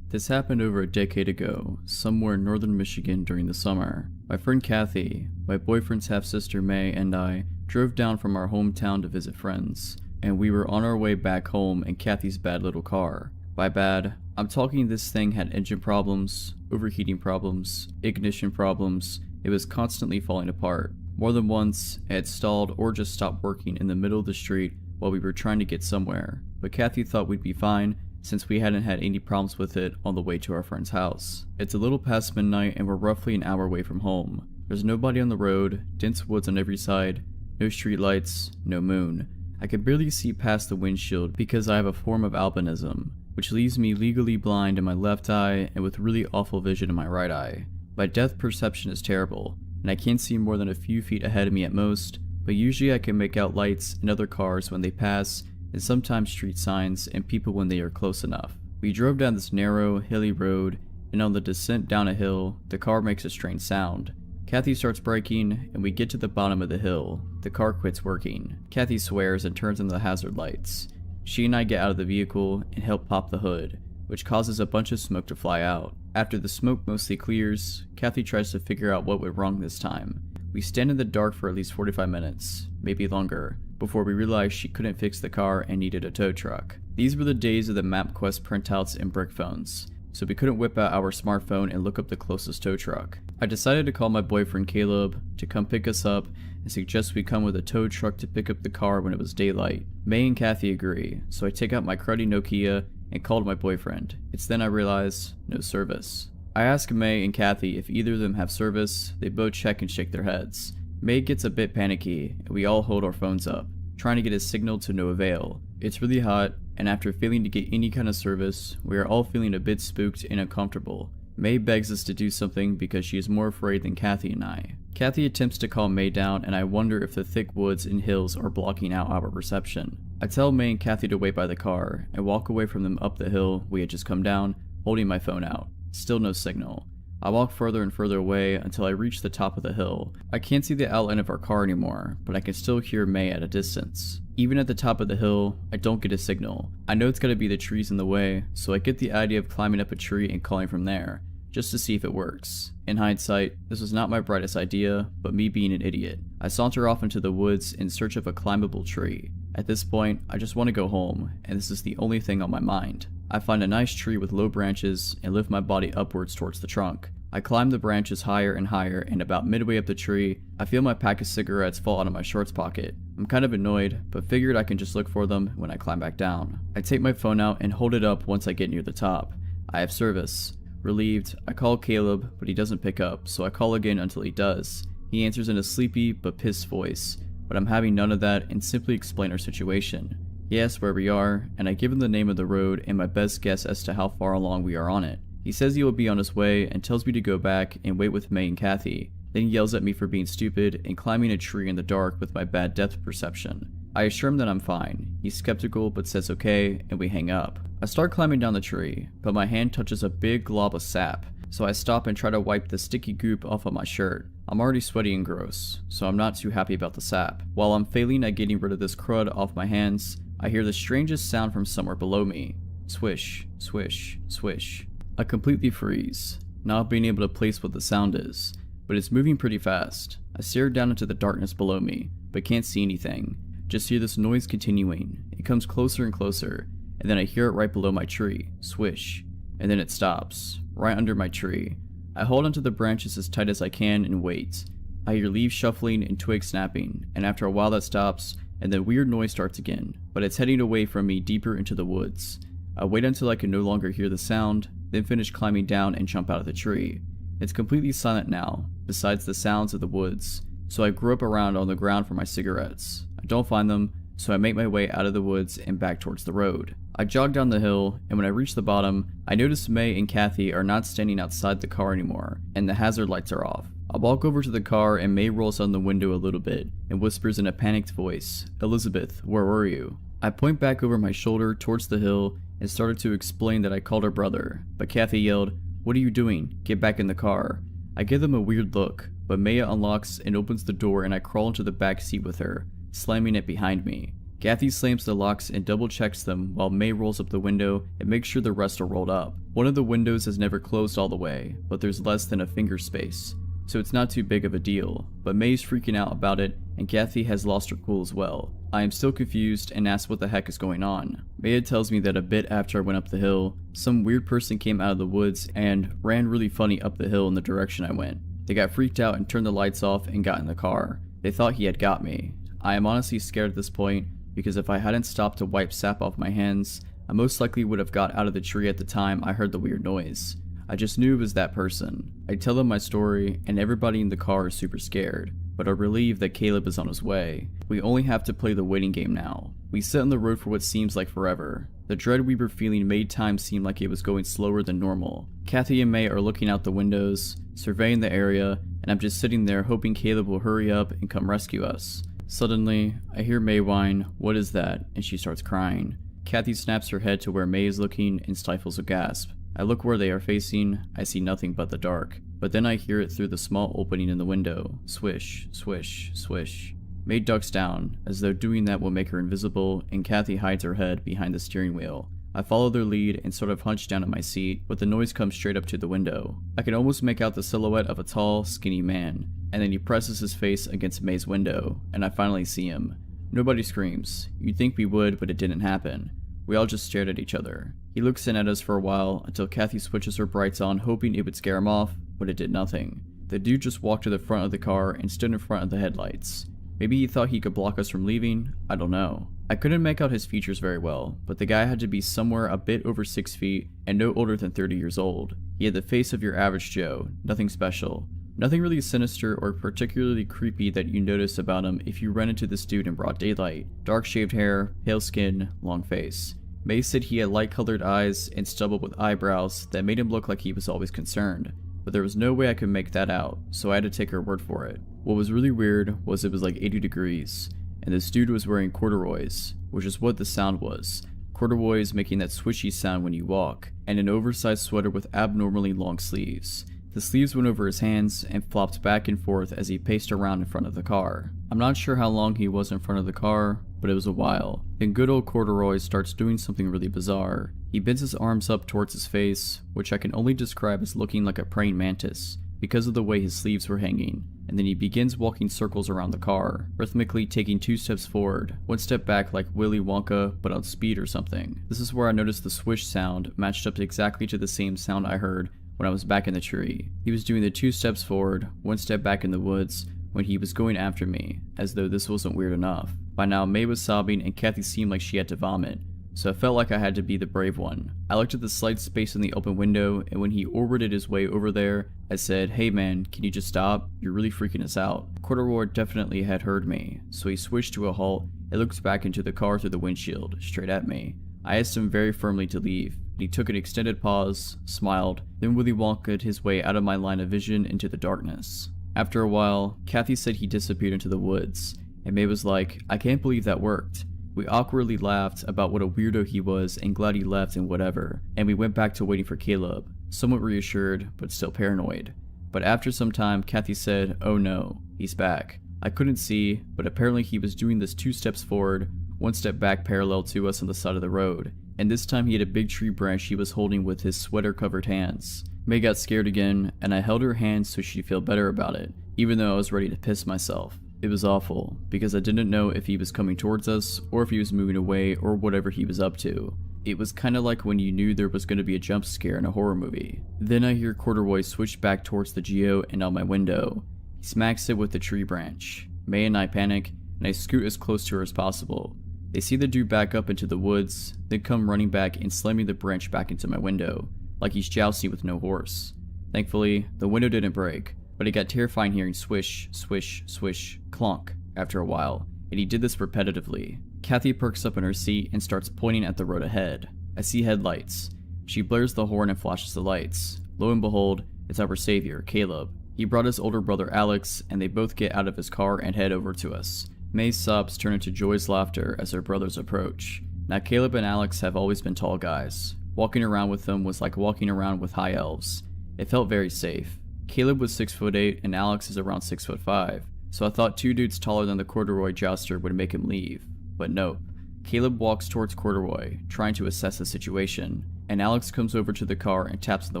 This happened over a decade ago, somewhere in northern Michigan during the summer. My friend Kathy, my boyfriend's half-sister May, and I drove down from our hometown to visit friends, and we were on our way back home in Kathy's bad little car. By bad, I'm talking this thing had engine problems, overheating problems, ignition problems. It was constantly falling apart. More than once, it had stalled or just stopped working in the middle of the street while we were trying to get somewhere, but Kathy thought we'd be fine since we hadn't had any problems with it on the way to our friend's house. It's a little past midnight and we're roughly an hour away from home. There's nobody on the road, dense woods on every side, no street lights, no moon. I can barely see past the windshield because I have a form of albinism, which leaves me legally blind in my left eye and with really awful vision in my right eye. My depth perception is terrible, and I can't see more than a few feet ahead of me at most, but usually I can make out lights and other cars when they pass, and sometimes street signs and people when they are close enough. We drove down this narrow, hilly road, and on the descent down a hill, the car makes a strange sound. Kathy starts braking, and we get to the bottom of the hill. The car quits working. Kathy swears and turns on the hazard lights. She and I get out of the vehicle and help pop the hood, which causes a bunch of smoke to fly out. After the smoke mostly clears, Kathy tries to figure out what went wrong this time. We stand in the dark for at least 45 minutes, maybe longer, before we realize she couldn't fix the car and needed a tow truck. These were the days of the MapQuest printouts and brick phones, so we couldn't whip out our smartphone and look up the closest tow truck. I decided to call my boyfriend Caleb to come pick us up and suggest we come with a tow truck to pick up the car when it was daylight. May and Kathy agree, so I take out my cruddy Nokia and called my boyfriend. It's then I realize, no service. I ask May and Kathy if either of them have service. They both check and shake their heads. May gets a bit panicky, and we all hold our phones up, trying to get a signal to no avail. It's really hot, and after failing to get any kind of service, we are all feeling a bit spooked and uncomfortable. May begs us to do something because she is more afraid than Kathy and I. Kathy attempts to calm May down, and I wonder if the thick woods and hills are blocking out our reception. I tell May and Kathy to wait by the car, and walk away from them up the hill we had just come down, holding my phone out. Still no signal. I walk further and further away until I reach the top of the hill. I can't see the outline of our car anymore, but I can still hear May at a distance. Even at the top of the hill, I don't get a signal. I know it's gotta be the trees in the way, so I get the idea of climbing up a tree and calling from there, just to see if it works. In hindsight, this was not my brightest idea, but me being an idiot. I saunter off into the woods in search of a climbable tree. At this point, I just want to go home, and this is the only thing on my mind. I find a nice tree with low branches and lift my body upwards towards the trunk. I climb the branches higher and higher, and about midway up the tree, I feel my pack of cigarettes fall out of my shorts pocket. I'm kind of annoyed, but figured I can just look for them when I climb back down. I take my phone out and hold it up once I get near the top. I have service. Relieved, I call Caleb, but he doesn't pick up, so I call again until he does. He answers in a sleepy but pissed voice, but I'm having none of that and simply explain our situation. He asks where we are, and I give him the name of the road and my best guess as to how far along we are on it. He says he will be on his way and tells me to go back and wait with May and Kathy, then he yells at me for being stupid and climbing a tree in the dark with my bad depth perception. I assure him that I'm fine. He's skeptical but says okay, and we hang up. I start climbing down the tree, but my hand touches a big glob of sap, so I stop and try to wipe the sticky goop off of my shirt. I'm already sweaty and gross, so I'm not too happy about the sap. While I'm failing at getting rid of this crud off my hands, I hear the strangest sound from somewhere below me. Swish, swish, swish. I completely freeze, not being able to place what the sound is, but it's moving pretty fast. I stare down into the darkness below me, but can't see anything. Just hear this noise continuing. It comes closer and closer, and then I hear it right below my tree. Swish. And then it stops, right under my tree. I hold onto the branches as tight as I can and wait. I hear leaves shuffling and twigs snapping, and after a while that stops, and the weird noise starts again, but it's heading away from me deeper into the woods. I wait until I can no longer hear the sound, then finish climbing down and jump out of the tree. It's completely silent now, besides the sounds of the woods, so I grope around on the ground for my cigarettes. I don't find them, so I make my way out of the woods and back towards the road. I jog down the hill, and when I reach the bottom, I notice May and Kathy are not standing outside the car anymore, and the hazard lights are off. I walk over to the car and May rolls down the window a little bit and whispers in a panicked voice, "Elizabeth, where were you?" I point back over my shoulder towards the hill and started to explain that I called her brother, but Kathy yelled, "What are you doing? Get back in the car." I give them a weird look, but Maya unlocks and opens the door and I crawl into the back seat with her, slamming it behind me. Kathy slams the locks and double checks them while May rolls up the window and makes sure the rest are rolled up. One of the windows is never closed all the way, but there's less than a finger space, so it's not too big of a deal, but May's freaking out about it and Kathy has lost her cool as well. I am still confused and ask what the heck is going on. Maya tells me that a bit after I went up the hill, some weird person came out of the woods and ran really funny up the hill in the direction I went. They got freaked out and turned the lights off and got in the car. They thought he had got me. I am honestly scared at this point because if I hadn't stopped to wipe sap off my hands, I most likely would have got out of the tree at the time I heard the weird noise. I just knew it was that person. I tell them my story, and everybody in the car is super scared, but are relieved that Caleb is on his way. We only have to play the waiting game now. We sit on the road for what seems like forever. The dread we were feeling made time seem like it was going slower than normal. Kathy and May are looking out the windows, surveying the area, and I'm just sitting there hoping Caleb will hurry up and come rescue us. Suddenly, I hear May whine, "What is that?" and she starts crying. Kathy snaps her head to where May is looking and stifles a gasp. I look where they are facing, I see nothing but the dark. But then I hear it through the small opening in the window. Swish, swish, swish. May ducks down, as though doing that will make her invisible, and Kathy hides her head behind the steering wheel. I follow their lead and sort of hunch down in my seat, but the noise comes straight up to the window. I can almost make out the silhouette of a tall, skinny man, and then he presses his face against May's window, and I finally see him. Nobody screams. You'd think we would, but it didn't happen. We all just stared at each other. He looks in at us for a while until Kathy switches her brights on, hoping it would scare him off, but it did nothing. The dude just walked to the front of the car and stood in front of the headlights. Maybe he thought he could block us from leaving? I don't know. I couldn't make out his features very well, but the guy had to be somewhere a bit over 6 feet and no older than 30 years old. He had the face of your average Joe, nothing special. Nothing really sinister or particularly creepy that you notice about him if you run into this dude in broad daylight. Dark shaved hair, pale skin, long face. May said he had light-colored eyes and stubble with eyebrows that made him look like he was always concerned, but there was no way I could make that out, so I had to take her word for it. What was really weird was it was like 80 degrees, and this dude was wearing corduroys, which is what the sound was. Corduroys making that swishy sound when you walk, and an oversized sweater with abnormally long sleeves. The sleeves went over his hands and flopped back and forth as he paced around in front of the car. I'm not sure how long he was in front of the car, but it was a while. Then good old Corduroy starts doing something really bizarre. He bends his arms up towards his face, which I can only describe as looking like a praying mantis, because of the way his sleeves were hanging, and then he begins walking circles around the car, rhythmically taking 2 steps forward, 1 step back like Willy Wonka but on speed or something. This is where I noticed the swish sound matched up exactly to the same sound I heard when I was back in the tree. He was doing the 2 steps forward, 1 step back in the woods, when he was going after me, as though this wasn't weird enough. By now, May was sobbing and Kathy seemed like she had to vomit, so I felt like I had to be the brave one. I looked at the slight space in the open window, and when he orbited his way over there, I said, "Hey man, can you just stop? You're really freaking us out." Corduroy definitely had heard me, so he switched to a halt and looked back into the car through the windshield, straight at me. I asked him very firmly to leave, and he took an extended pause, smiled, then Willy Wonka'd his way out of my line of vision into the darkness. After a while, Kathy said he disappeared into the woods, and May was like, "I can't believe that worked." We awkwardly laughed about what a weirdo he was and glad he left and whatever, and we went back to waiting for Caleb, somewhat reassured, but still paranoid. But after some time, Kathy said, "Oh no, he's back." I couldn't see, but apparently he was doing this 2 steps forward, 1 step back parallel to us on the side of the road, and this time he had a big tree branch he was holding with his sweater-covered hands. May got scared again, and I held her hand so she'd feel better about it, even though I was ready to piss myself. It was awful, because I didn't know if he was coming towards us, or if he was moving away, or whatever he was up to. It was kinda like when you knew there was gonna be a jump scare in a horror movie. Then I hear Corduroy switch back towards the Geo and out my window. He smacks it with the tree branch. May and I panic, and I scoot as close to her as possible. They see the dude back up into the woods, then come running back and slamming the branch back into my window, like he's jousting with no horse. Thankfully, the window didn't break, but it got terrifying hearing swish, swish, swish, clunk after a while, and he did this repetitively. Kathy perks up in her seat and starts pointing at the road ahead. I see headlights. She blares the horn and flashes the lights. Lo and behold, it's our savior, Caleb. He brought his older brother Alex, and they both get out of his car and head over to us. May's sobs turn into joyous laughter as her brothers approach. Now Caleb and Alex have always been tall guys. Walking around with them was like walking around with high elves. It felt very safe. Caleb was 6'8" and Alex is around 6'5", so I thought 2 dudes taller than the Corduroy jouster would make him leave. But nope. Caleb walks towards Corduroy, trying to assess the situation, and Alex comes over to the car and taps on the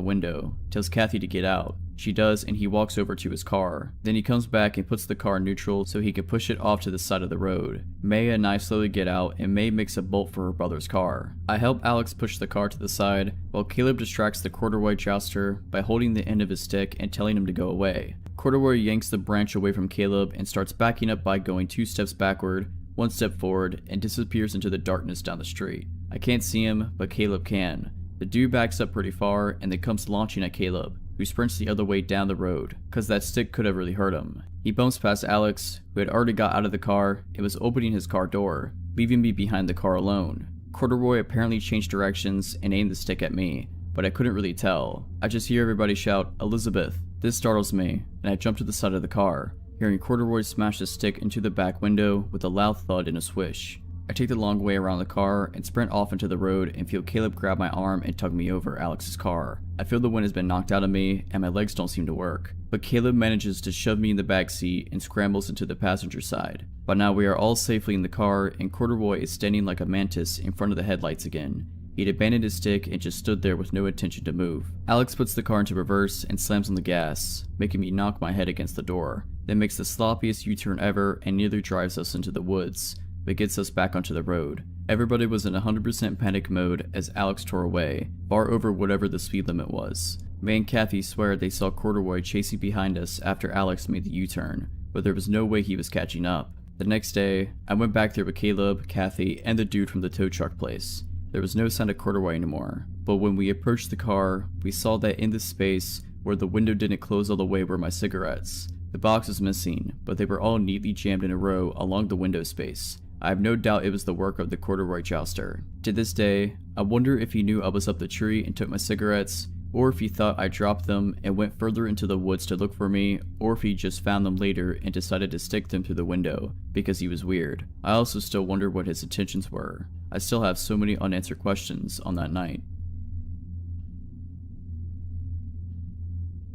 window, tells Kathy to get out. She does, and he walks over to his car. Then he comes back and puts the car in neutral so he can push it off to the side of the road. May and I slowly get out, and May makes a bolt for her brother's car. I help Alex push the car to the side, while Caleb distracts the Corduroy jouster by holding the end of his stick and telling him to go away. Corduroy yanks the branch away from Caleb and starts backing up by going 2 steps backward, 1 step forward, and disappears into the darkness down the street. I can't see him, but Caleb can. The dude backs up pretty far and then comes launching at Caleb, who sprints the other way down the road, cause that stick could have really hurt him. He bumps past Alex, who had already got out of the car and was opening his car door, leaving me behind the car alone. Corduroy apparently changed directions and aimed the stick at me, but I couldn't really tell. I just hear everybody shout, "Elizabeth." This startles me, and I jump to the side of the car, hearing Corduroy smash the stick into the back window with a loud thud and a swish. I take the long way around the car and sprint off into the road and feel Caleb grab my arm and tug me over Alex's car. I feel the wind has been knocked out of me and my legs don't seem to work, but Caleb manages to shove me in the back seat and scrambles into the passenger side. By now we are all safely in the car and Corduroy is standing like a mantis in front of the headlights again. He'd abandoned his stick and just stood there with no intention to move. Alex puts the car into reverse and slams on the gas, making me knock my head against the door, then makes the sloppiest U-turn ever and nearly drives us into the woods, but gets us back onto the road. Everybody was in 100% panic mode as Alex tore away, far over whatever the speed limit was. May and Kathy swear they saw Corduroy chasing behind us after Alex made the U-turn, but there was no way he was catching up. The next day, I went back there with Caleb, Kathy, and the dude from the tow truck place. There was no sign of Corduroy anymore, but when we approached the car, we saw that in the space where the window didn't close all the way were my cigarettes. The box was missing, but they were all neatly jammed in a row along the window space. I have no doubt it was the work of the Corduroy jouster. To this day, I wonder if he knew I was up the tree and took my cigarettes, or if he thought I dropped them and went further into the woods to look for me, or if he just found them later and decided to stick them through the window because he was weird. I also still wonder what his intentions were. I still have so many unanswered questions on that night.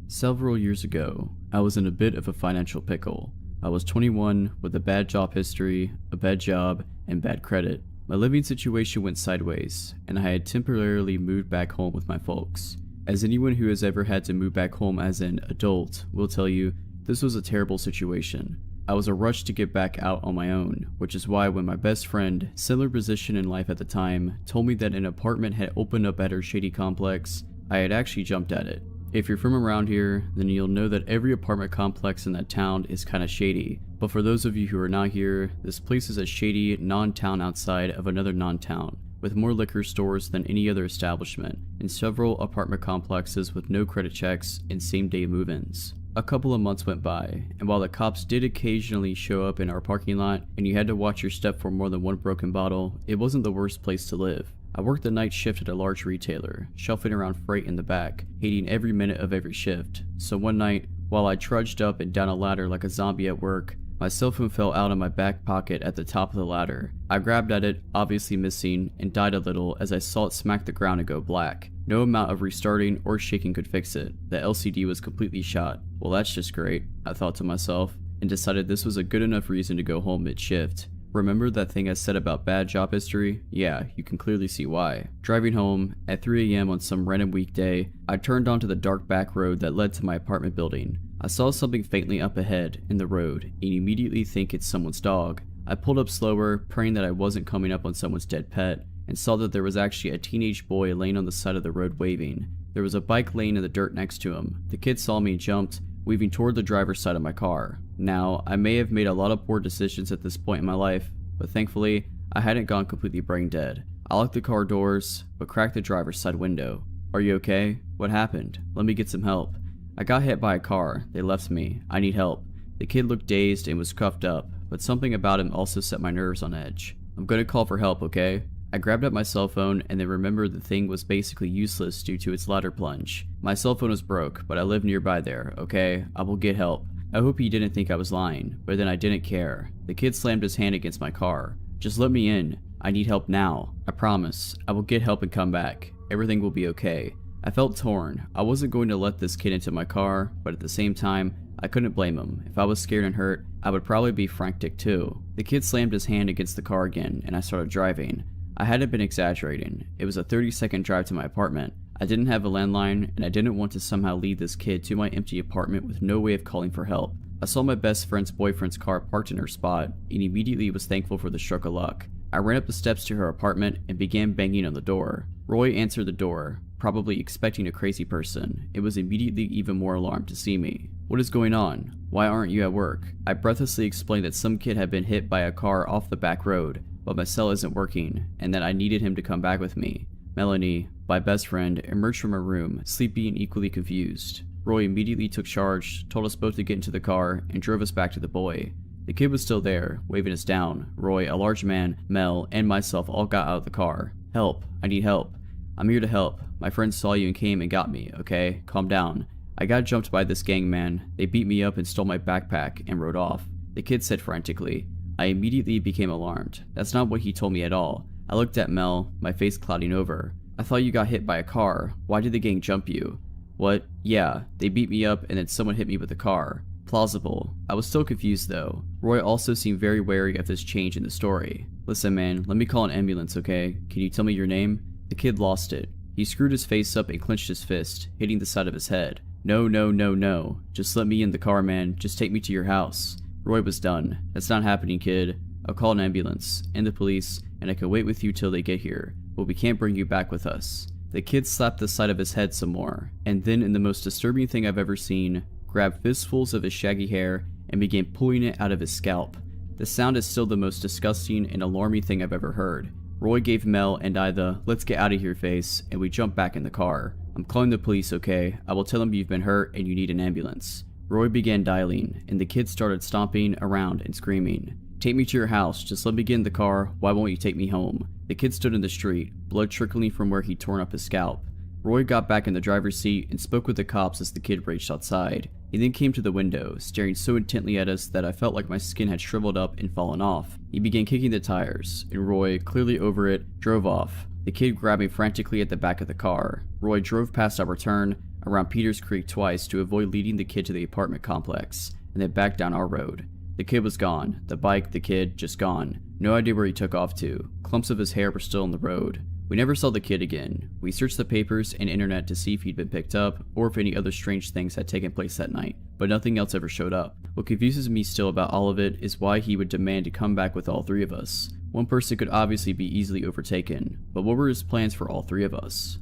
Several years ago, I was in a bit of a financial pickle. I was 21 with a bad job history, a bad job, and bad credit. My living situation went sideways, and I had temporarily moved back home with my folks. As anyone who has ever had to move back home as an adult will tell you, this was a terrible situation. I was a rush to get back out on my own, which is why when my best friend, similar position in life at the time, told me that an apartment had opened up at her shady complex, I had actually jumped at it. If you're from around here, then you'll know that every apartment complex in that town is kinda shady, but for those of you who are not here, this place is a shady non-town outside of another non-town, with more liquor stores than any other establishment, and several apartment complexes with no credit checks and same-day move-ins. A couple of months went by, and while the cops did occasionally show up in our parking lot and you had to watch your step for more than one broken bottle, it wasn't the worst place to live. I worked the night shift at a large retailer, shuffling around freight in the back, hating every minute of every shift. So one night, while I trudged up and down a ladder like a zombie at work, my cell phone fell out of my back pocket at the top of the ladder. I grabbed at it, obviously missing, and died a little as I saw it smack the ground and go black. No amount of restarting or shaking could fix it. The LCD was completely shot. Well, that's just great, I thought to myself, and decided this was a good enough reason to go home mid-shift. Remember that thing I said about bad job history? Yeah, you can clearly see why. Driving home, at 3 AM on some random weekday, I turned onto the dark back road that led to my apartment building. I saw something faintly up ahead in the road and immediately think it's someone's dog. I pulled up slower, praying that I wasn't coming up on someone's dead pet, and saw that there was actually a teenage boy laying on the side of the road waving. There was a bike laying in the dirt next to him. The kid saw me and jumped, weaving toward the driver's side of my car. Now, I may have made a lot of poor decisions at this point in my life, but thankfully, I hadn't gone completely brain dead. I locked the car doors, but cracked the driver's side window. "Are you okay? What happened? Let me get some help." "I got hit by a car. They left me. I need help." The kid looked dazed and was cuffed up, but something about him also set my nerves on edge. "I'm gonna call for help, okay?" I grabbed up my cell phone and then remembered the thing was basically useless due to its ladder plunge. My cell phone was broke, but I live nearby there, okay? I will get help. I hope he didn't think I was lying, but then I didn't care. The kid slammed his hand against my car. "Just let me in. I need help now. I promise. I will get help and come back. Everything will be okay." I felt torn. I wasn't going to let this kid into my car, but at the same time, I couldn't blame him. If I was scared and hurt, I would probably be frantic too. The kid slammed his hand against the car again, and I started driving. I hadn't been exaggerating. It was a 30-second drive to my apartment. I didn't have a landline, and I didn't want to somehow lead this kid to my empty apartment with no way of calling for help. I saw my best friend's boyfriend's car parked in her spot, and immediately was thankful for the stroke of luck. I ran up the steps to her apartment and began banging on the door. Roy answered the door, probably expecting a crazy person, and was immediately even more alarmed to see me. "What is going on? Why aren't you at work?" I breathlessly explained that some kid had been hit by a car off the back road, but my cell isn't working, and that I needed him to come back with me. Melanie, my best friend, emerged from her room, sleepy and equally confused. Roy immediately took charge, told us both to get into the car, and drove us back to the boy. The kid was still there, waving us down. Roy, a large man, Mel, and myself all got out of the car. Help. I need help. I'm here to help. My friends saw you and came and got me, okay? Calm down. I got jumped by this gang, man. They beat me up and stole my backpack and rode off. The kid said frantically. I immediately became alarmed. That's not what he told me at all. I looked at Mel, my face clouding over. I thought you got hit by a car. Why did the gang jump you? What? Yeah, they beat me up and then someone hit me with a car. Plausible. I was still confused though. Roy also seemed very wary of this change in the story. Listen man, let me call an ambulance, okay? Can you tell me your name? The kid lost it. He screwed his face up and clenched his fist, hitting the side of his head. No, no, no, no. Just let me in the car, man. Just take me to your house. Roy was done. That's not happening, kid. I'll call an ambulance and the police, and I can wait with you till they get here, but we can't bring you back with us. The kid slapped the side of his head some more, and then in the most disturbing thing I've ever seen, grabbed fistfuls of his shaggy hair and began pulling it out of his scalp. The sound is still the most disgusting and alarming thing I've ever heard. Roy gave Mel and I the "let's get out of here" face, and we jumped back in the car. I'm calling the police, okay? I will tell them you've been hurt and you need an ambulance. Roy began dialing, and the kid started stomping around and screaming. Take me to your house, just let me get in the car, why won't you take me home? The kid stood in the street, blood trickling from where he'd torn up his scalp. Roy got back in the driver's seat and spoke with the cops as the kid raged outside. He then came to the window, staring so intently at us that I felt like my skin had shriveled up and fallen off. He began kicking the tires, and Roy, clearly over it, drove off. The kid grabbed me frantically at the back of the car. Roy drove past our turn, around Peters Creek twice to avoid leading the kid to the apartment complex, and then back down our road. The kid was gone. The bike, the kid, just gone. No idea where he took off to. Clumps of his hair were still on the road. We never saw the kid again. We searched the papers and internet to see if he'd been picked up, or if any other strange things had taken place that night, but nothing else ever showed up. What confuses me still about all of it is why he would demand to come back with all three of us. One person could obviously be easily overtaken, but what were his plans for all three of us?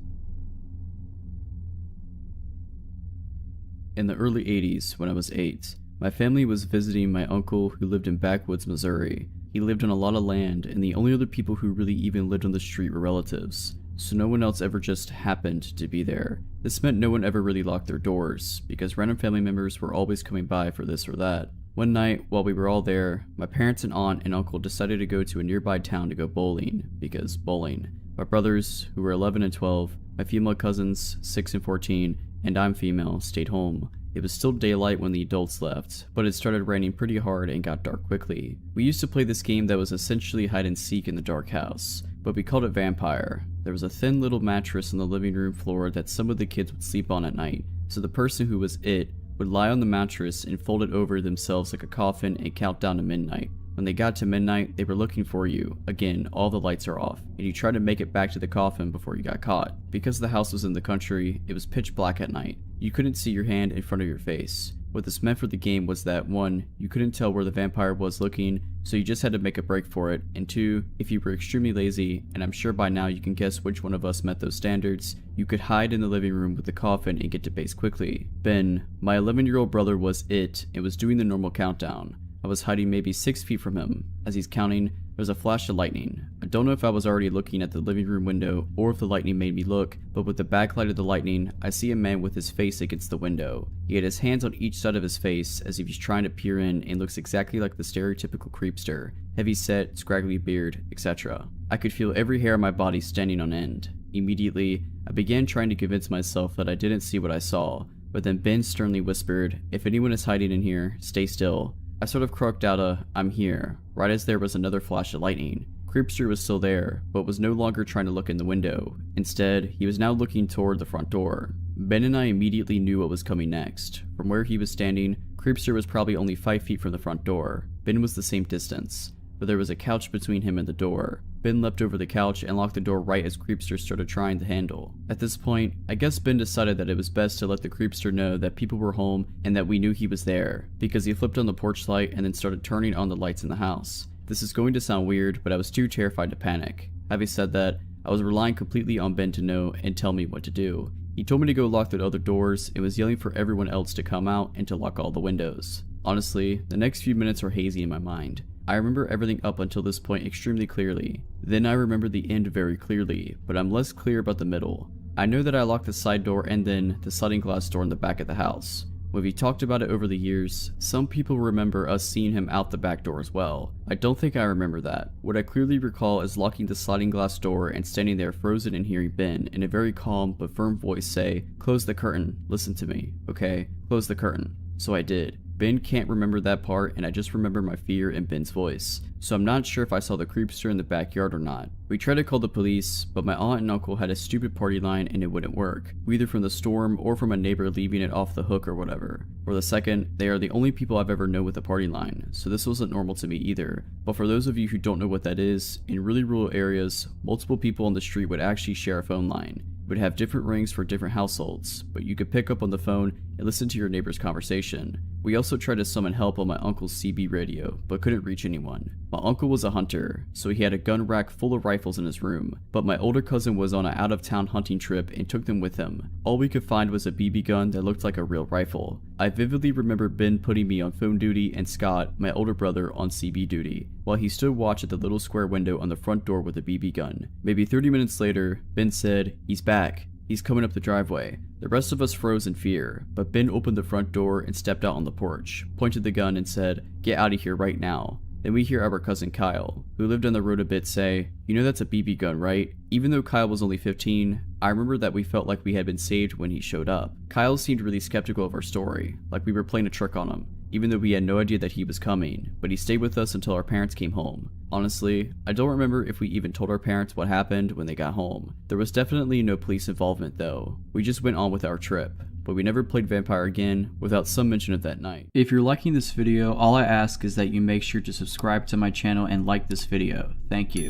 In the early 80s, when I was 8, my family was visiting my uncle who lived in backwoods Missouri. He lived on a lot of land, and the only other people who really even lived on the street were relatives, so no one else ever just happened to be there. This meant no one ever really locked their doors, because random family members were always coming by for this or that. One night, while we were all there, my parents and aunt and uncle decided to go to a nearby town to go bowling, because bowling. My brothers, who were 11 and 12, my female cousins, 6 and 14, and I'm female, stayed home. It was still daylight when the adults left, but it started raining pretty hard and got dark quickly. We used to play this game that was essentially hide and seek in the dark house, but we called it Vampire. There was a thin little mattress on the living room floor that some of the kids would sleep on at night, so the person who was it would lie on the mattress and fold it over themselves like a coffin and count down to midnight. When they got to midnight, they were looking for you. Again, all the lights are off, and you try to make it back to the coffin before you got caught. Because the house was in the country, it was pitch black at night. You couldn't see your hand in front of your face. What this meant for the game was that 1, you couldn't tell where the vampire was looking, so you just had to make a break for it, and 2, if you were extremely lazy, and I'm sure by now you can guess which one of us met those standards, you could hide in the living room with the coffin and get to base quickly. Ben, my 11-year-old brother, was it, and was doing the normal countdown. I was hiding maybe 6 feet from him. As he's counting, there was a flash of lightning. I don't know if I was already looking at the living room window or if the lightning made me look, but with the backlight of the lightning, I see a man with his face against the window. He had his hands on each side of his face as if he's trying to peer in and looks exactly like the stereotypical creepster. Heavy set, scraggly beard, etc. I could feel every hair on my body standing on end. Immediately, I began trying to convince myself that I didn't see what I saw, but then Ben sternly whispered, "If anyone is hiding in here, stay still." I sort of croaked out a "I'm here," right as there was another flash of lightning. Creepster was still there, but was no longer trying to look in the window. Instead, he was now looking toward the front door. Ben and I immediately knew what was coming next. From where he was standing, Creepster was probably only 5 feet from the front door. Ben was the same distance, but there was a couch between him and the door. Ben leapt over the couch and locked the door right as Creepster started trying the handle. At this point, I guess Ben decided that it was best to let the Creepster know that people were home and that we knew he was there, because he flipped on the porch light and then started turning on the lights in the house. This is going to sound weird, but I was too terrified to panic. Having said that, I was relying completely on Ben to know and tell me what to do. He told me to go lock the other doors and was yelling for everyone else to come out and to lock all the windows. Honestly, the next few minutes were hazy in my mind. I remember everything up until this point extremely clearly. Then I remember the end very clearly, but I'm less clear about the middle. I know that I locked the side door and then the sliding glass door in the back of the house. When we talked about it over the years, some people remember us seeing him out the back door as well. I don't think I remember that. What I clearly recall is locking the sliding glass door and standing there frozen and hearing Ben in a very calm but firm voice say, "Close the curtain, listen to me, okay? Close the curtain." So I did. Ben can't remember that part, and I just remember my fear in Ben's voice. So I'm not sure if I saw the creepster in the backyard or not. We tried to call the police, but my aunt and uncle had a stupid party line and it wouldn't work, either from the storm or from a neighbor leaving it off the hook or whatever. For the second, they are the only people I've ever known with a party line, so this wasn't normal to me either. But for those of you who don't know what that is, in really rural areas, multiple people on the street would actually share a phone line. Would have different rings for different households, but you could pick up on the phone and listen to your neighbor's conversation. We also tried to summon help on my uncle's CB radio, but couldn't reach anyone. My uncle was a hunter, so he had a gun rack full of rifles in his room, but my older cousin was on an out-of-town hunting trip and took them with him. All we could find was a BB gun that looked like a real rifle. I vividly remember Ben putting me on phone duty and Scott, my older brother, on CB duty, while he stood watch at the little square window on the front door with a BB gun. Maybe 30 minutes later, Ben said, "He's back. He's coming up the driveway." The rest of us froze in fear, but Ben opened the front door and stepped out on the porch, pointed the gun and said, "Get out of here right now." Then we hear our cousin Kyle, who lived on the road a bit, say, "You know that's a BB gun, right?" Even though Kyle was only 15, I remember that we felt like we had been saved when he showed up. Kyle seemed really skeptical of our story, like we were playing a trick on him, even though we had no idea that he was coming, but he stayed with us until our parents came home. Honestly, I don't remember if we even told our parents what happened when they got home. There was definitely no police involvement though. We just went on with our trip, but we never played vampire again without some mention of that night. If you're liking this video, all I ask is that you make sure to subscribe to my channel and like this video. Thank you.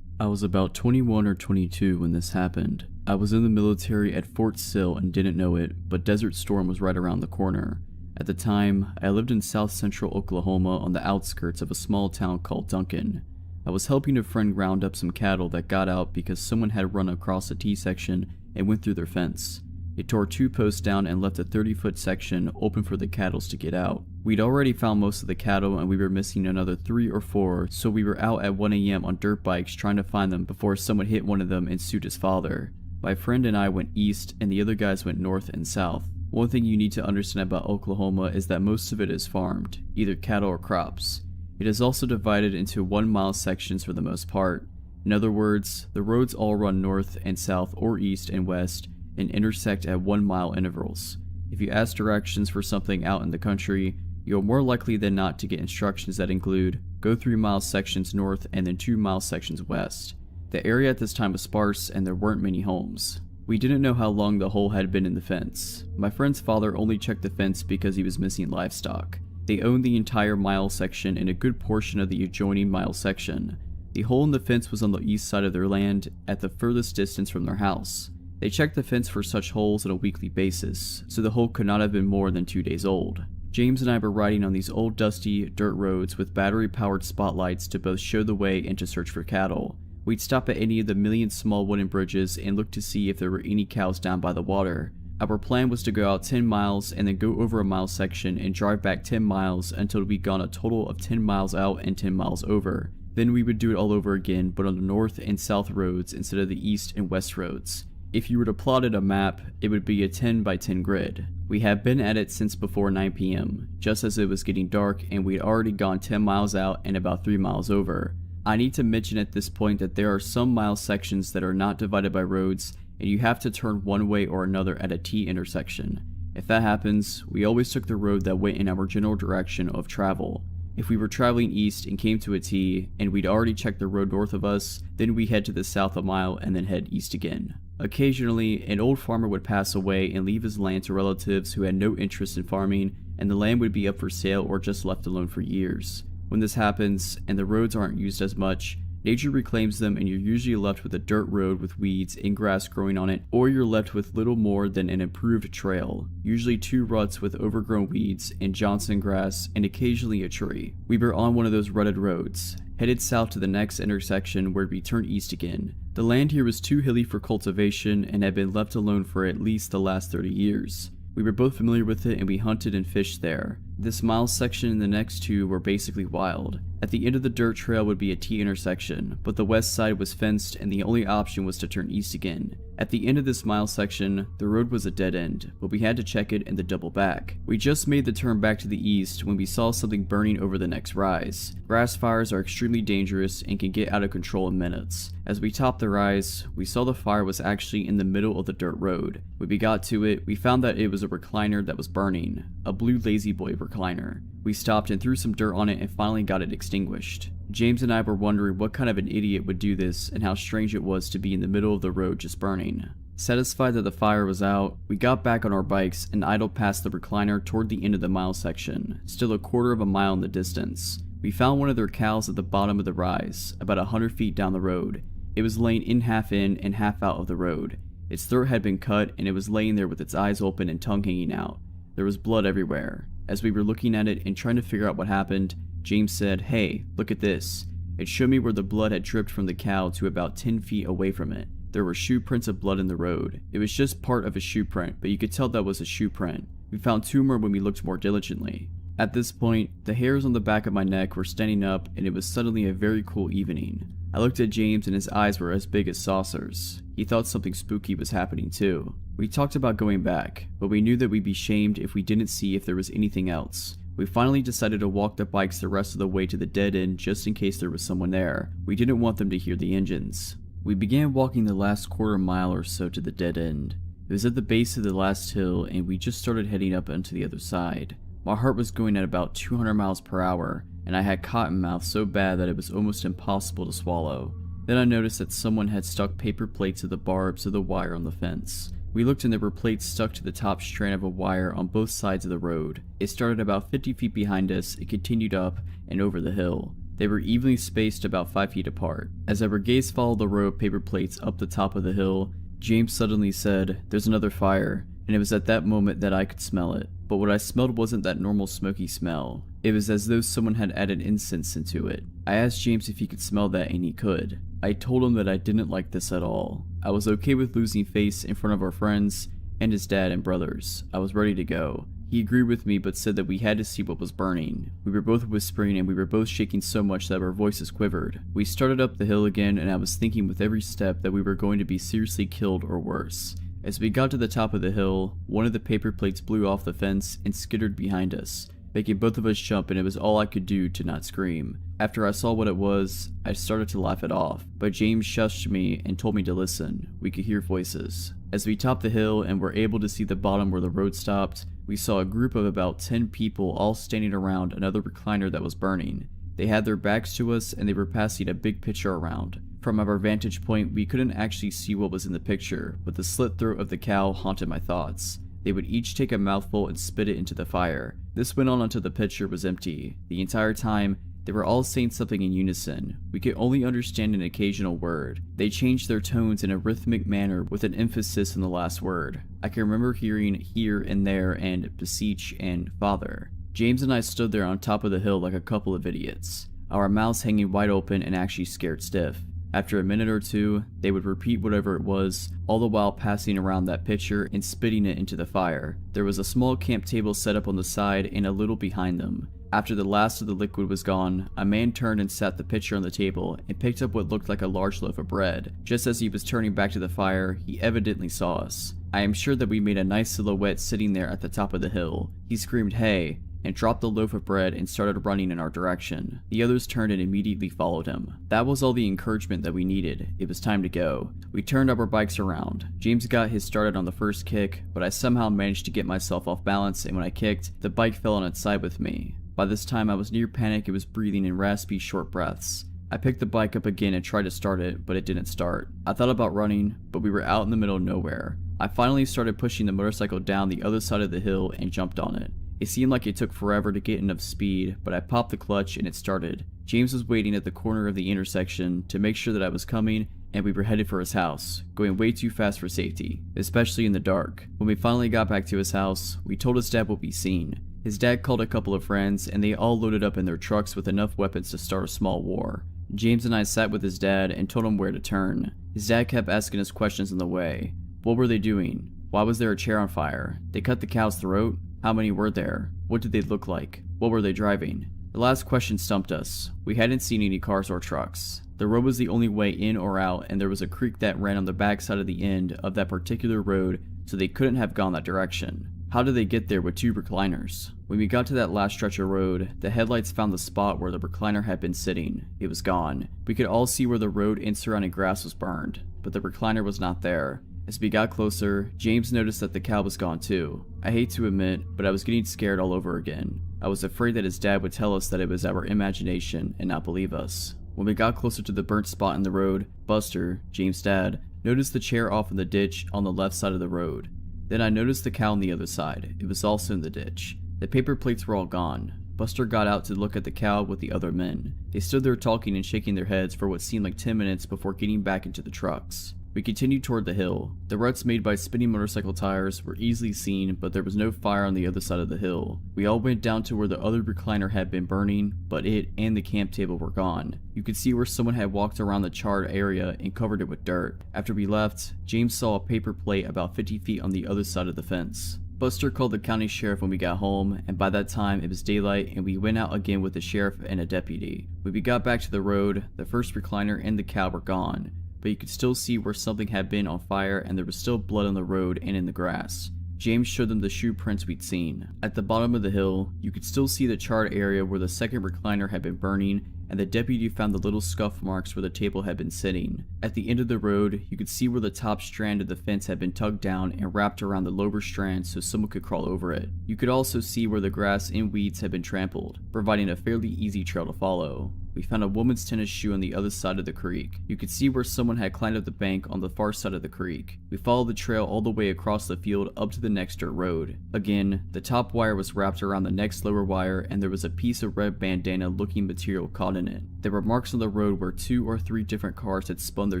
I was about 21 or 22 when this happened. I was in the military at Fort Sill and didn't know it, but Desert Storm was right around the corner. At the time, I lived in south central Oklahoma on the outskirts of a small town called Duncan. I was helping a friend round up some cattle that got out because someone had run across a T-section and went through their fence. It tore 2 posts down and left a 30-foot section open for the cattle to get out. We'd already found most of the cattle and we were missing another 3 or 4, so we were out at 1 AM on dirt bikes trying to find them before someone hit one of them and sued his father. My friend and I went east and the other guys went north and south. One thing you need to understand about Oklahoma is that most of it is farmed, either cattle or crops. It is also divided into 1-mile sections for the most part. In other words, the roads all run north and south or east and west and intersect at 1-mile intervals. If you ask directions for something out in the country, you're more likely than not to get instructions that include go 3-mile sections north and then 2-mile sections west. The area at this time was sparse and there weren't many homes. We didn't know how long the hole had been in the fence. My friend's father only checked the fence because he was missing livestock. They owned the entire mile section and a good portion of the adjoining mile section. The hole in the fence was on the east side of their land, at the furthest distance from their house. They checked the fence for such holes on a weekly basis, so the hole could not have been more than 2 days old. James and I were riding on these old dusty dirt roads with battery-powered spotlights to both show the way and to search for cattle. We'd stop at any of the million small wooden bridges and look to see if there were any cows down by the water. Our plan was to go out 10 miles and then go over a mile section and drive back 10 miles until we'd gone a total of 10 miles out and 10 miles over. Then we would do it all over again, but on the north and south roads instead of the east and west roads. If you were to plot it a map, it would be a 10 by 10 grid. We had been at it since before 9 PM, just as it was getting dark and we'd already gone 10 miles out and about 3 miles over. I need to mention at this point that there are some mile sections that are not divided by roads and you have to turn one way or another at a T intersection. If that happens, we always took the road that went in our general direction of travel. If we were traveling east and came to a T and we'd already checked the road north of us, then we head to the south a mile and then head east again. Occasionally, an old farmer would pass away and leave his land to relatives who had no interest in farming, and the land would be up for sale or just left alone for years. When this happens, and the roads aren't used as much, nature reclaims them and you're usually left with a dirt road with weeds and grass growing on it, or you're left with little more than an improved trail, usually 2 ruts with overgrown weeds and Johnson grass and occasionally a tree. We were on one of those rutted roads, headed south to the next intersection where we turned east again. The land here was too hilly for cultivation and had been left alone for at least the last 30 years. We were both familiar with it and we hunted and fished there. This mile section and the next two were basically wild. At the end of the dirt trail would be a T intersection, but the west side was fenced and the only option was to turn east again. At the end of this mile section, the road was a dead end, but we had to check it and then double back. We just made the turn back to the east when we saw something burning over the next rise. Grass fires are extremely dangerous and can get out of control in minutes. As we topped the rise, we saw the fire was actually in the middle of the dirt road. When we got to it, we found that it was a recliner that was burning, a blue Lazy Boy recliner. We stopped and threw some dirt on it and finally got it extinguished. James and I were wondering what kind of an idiot would do this and how strange it was to be in the middle of the road just burning. Satisfied that the fire was out, we got back on our bikes and idled past the recliner toward the end of the mile section, still a quarter of a mile in the distance. We found one of their cows at the bottom of the rise, about 100 feet down the road. It was laying in and half out of the road. Its throat had been cut and it was laying there with its eyes open and tongue hanging out. There was blood everywhere. As we were looking at it and trying to figure out what happened, James said, "Hey, look at this." It showed me where the blood had dripped from the cow to about 10 feet away from it. There were shoe prints of blood in the road. It was just part of a shoe print, but you could tell that was a shoe print. We found 2 more when we looked more diligently. At this point, the hairs on the back of my neck were standing up and it was suddenly a very cool evening. I looked at James and his eyes were as big as saucers. He thought something spooky was happening too. We talked about going back, but we knew that we'd be shamed if we didn't see if there was anything else. We finally decided to walk the bikes the rest of the way to the dead end just in case there was someone there. We didn't want them to hear the engines. We began walking the last quarter mile or so to the dead end. It was at the base of the last hill and we just started heading up onto the other side. My heart was going at about 200 miles per hour and I had cotton mouth so bad that it was almost impossible to swallow. Then I noticed that someone had stuck paper plates to the barbs of the wire on the fence. We looked and there were plates stuck to the top strand of a wire on both sides of the road. It started about 50 feet behind us, it continued up and over the hill. They were evenly spaced about 5 feet apart. As our gaze followed the row of paper plates up the top of the hill, James suddenly said, "There's another fire," and it was at that moment that I could smell it. But what I smelled wasn't that normal smoky smell. It was as though someone had added incense into it. I asked James if he could smell that and he could. I told him that I didn't like this at all. I was okay with losing face in front of our friends and his dad and brothers. I was ready to go. He agreed with me but said that we had to see what was burning. We were both whispering and we were both shaking so much that our voices quivered. We started up the hill again and I was thinking with every step that we were going to be seriously killed or worse. As we got to the top of the hill, one of the paper plates blew off the fence and skittered behind us, making both of us jump, and it was all I could do to not scream. After I saw what it was, I started to laugh it off, but James shushed me and told me to listen. We could hear voices. As we topped the hill and were able to see the bottom where the road stopped, we saw a group of about 10 people all standing around another recliner that was burning. They had their backs to us and they were passing a big picture around. From our vantage point, we couldn't actually see what was in the picture, but the slit throat of the cow haunted my thoughts. They would each take a mouthful and spit it into the fire. This went on until the picture was empty. The entire time, they were all saying something in unison. We could only understand an occasional word. They changed their tones in a rhythmic manner with an emphasis on the last word. I can remember hearing here and there and beseech and father. James and I stood there on top of the hill like a couple of idiots, our mouths hanging wide open and actually scared stiff. After a minute or two, they would repeat whatever it was, all the while passing around that pitcher and spitting it into the fire. There was a small camp table set up on the side and a little behind them. After the last of the liquid was gone, a man turned and sat the pitcher on the table and picked up what looked like a large loaf of bread. Just as he was turning back to the fire, he evidently saw us. I am sure that we made a nice silhouette sitting there at the top of the hill. He screamed, "Hey!" and dropped the loaf of bread and started running in our direction. The others turned and immediately followed him. That was all the encouragement that we needed. It was time to go. We turned up our bikes around. James got his started on the first kick, but I somehow managed to get myself off balance, and when I kicked, the bike fell on its side with me. By this time I was near panic and was breathing in raspy, short breaths. I picked the bike up again and tried to start it, but it didn't start. I thought about running, but we were out in the middle of nowhere. I finally started pushing the motorcycle down the other side of the hill and jumped on it. It seemed like it took forever to get enough speed, but I popped the clutch and it started. James was waiting at the corner of the intersection to make sure that I was coming, and we were headed for his house, going way too fast for safety, especially in the dark. When we finally got back to his house, we told his dad what we'd seen. His dad called a couple of friends, and they all loaded up in their trucks with enough weapons to start a small war. James and I sat with his dad and told him where to turn. His dad kept asking us questions on the way. What were they doing? Why was there a chair on fire? They cut the cow's throat? How many were there? What did they look like? What were they driving? The last question stumped us. We hadn't seen any cars or trucks. The road was the only way in or out, and there was a creek that ran on the back side of the end of that particular road, so they couldn't have gone that direction. How did they get there with 2 recliners? When we got to that last stretch of road, the headlights found the spot where the recliner had been sitting. It was gone. We could all see where the road and surrounding grass was burned, but the recliner was not there. As we got closer, James noticed that the cow was gone too. I hate to admit, but I was getting scared all over again. I was afraid that his dad would tell us that it was our imagination and not believe us. When we got closer to the burnt spot in the road, Buster, James' dad, noticed the chair off in the ditch on the left side of the road. Then I noticed the cow on the other side. It was also in the ditch. The paper plates were all gone. Buster got out to look at the cow with the other men. They stood there talking and shaking their heads for what seemed like 10 minutes before getting back into the trucks. We continued toward the hill. The ruts made by spinning motorcycle tires were easily seen, but there was no fire on the other side of the hill. We all went down to where the other recliner had been burning, but it and the camp table were gone. You could see where someone had walked around the charred area and covered it with dirt. After we left, James saw a paper plate about 50 feet on the other side of the fence. Buster called the county sheriff when we got home, and by that time it was daylight and we went out again with the sheriff and a deputy. When we got back to the road, the first recliner and the cow were gone, but you could still see where something had been on fire and there was still blood on the road and in the grass. James showed them the shoe prints we'd seen. At the bottom of the hill, you could still see the charred area where the second recliner had been burning, and the deputy found the little scuff marks where the table had been sitting. At the end of the road, you could see where the top strand of the fence had been tugged down and wrapped around the lower strand so someone could crawl over it. You could also see where the grass and weeds had been trampled, providing a fairly easy trail to follow. We found a woman's tennis shoe on the other side of the creek. You could see where someone had climbed up the bank on the far side of the creek. We followed the trail all the way across the field up to the next dirt road. Again, the top wire was wrapped around the next lower wire and there was a piece of red bandana looking material caught in it. There were marks on the road where 2 or 3 different cars had spun their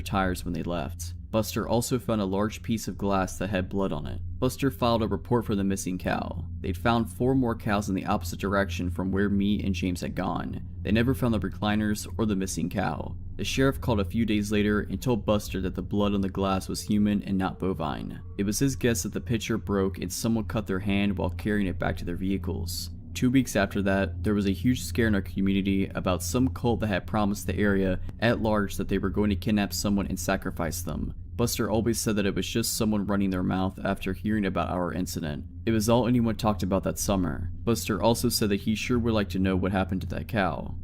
tires when they left. Buster also found a large piece of glass that had blood on it. Buster filed a report for the missing cow. They'd found 4 more cows in the opposite direction from where me and James had gone. They never found the recliners or the missing cow. The sheriff called a few days later and told Buster that the blood on the glass was human and not bovine. It was his guess that the pitcher broke and someone cut their hand while carrying it back to their vehicles. 2 weeks after that, there was a huge scare in our community about some cult that had promised the area at large that they were going to kidnap someone and sacrifice them. Buster always said that it was just someone running their mouth after hearing about our incident. It was all anyone talked about that summer. Buster also said that he sure would like to know what happened to that cow.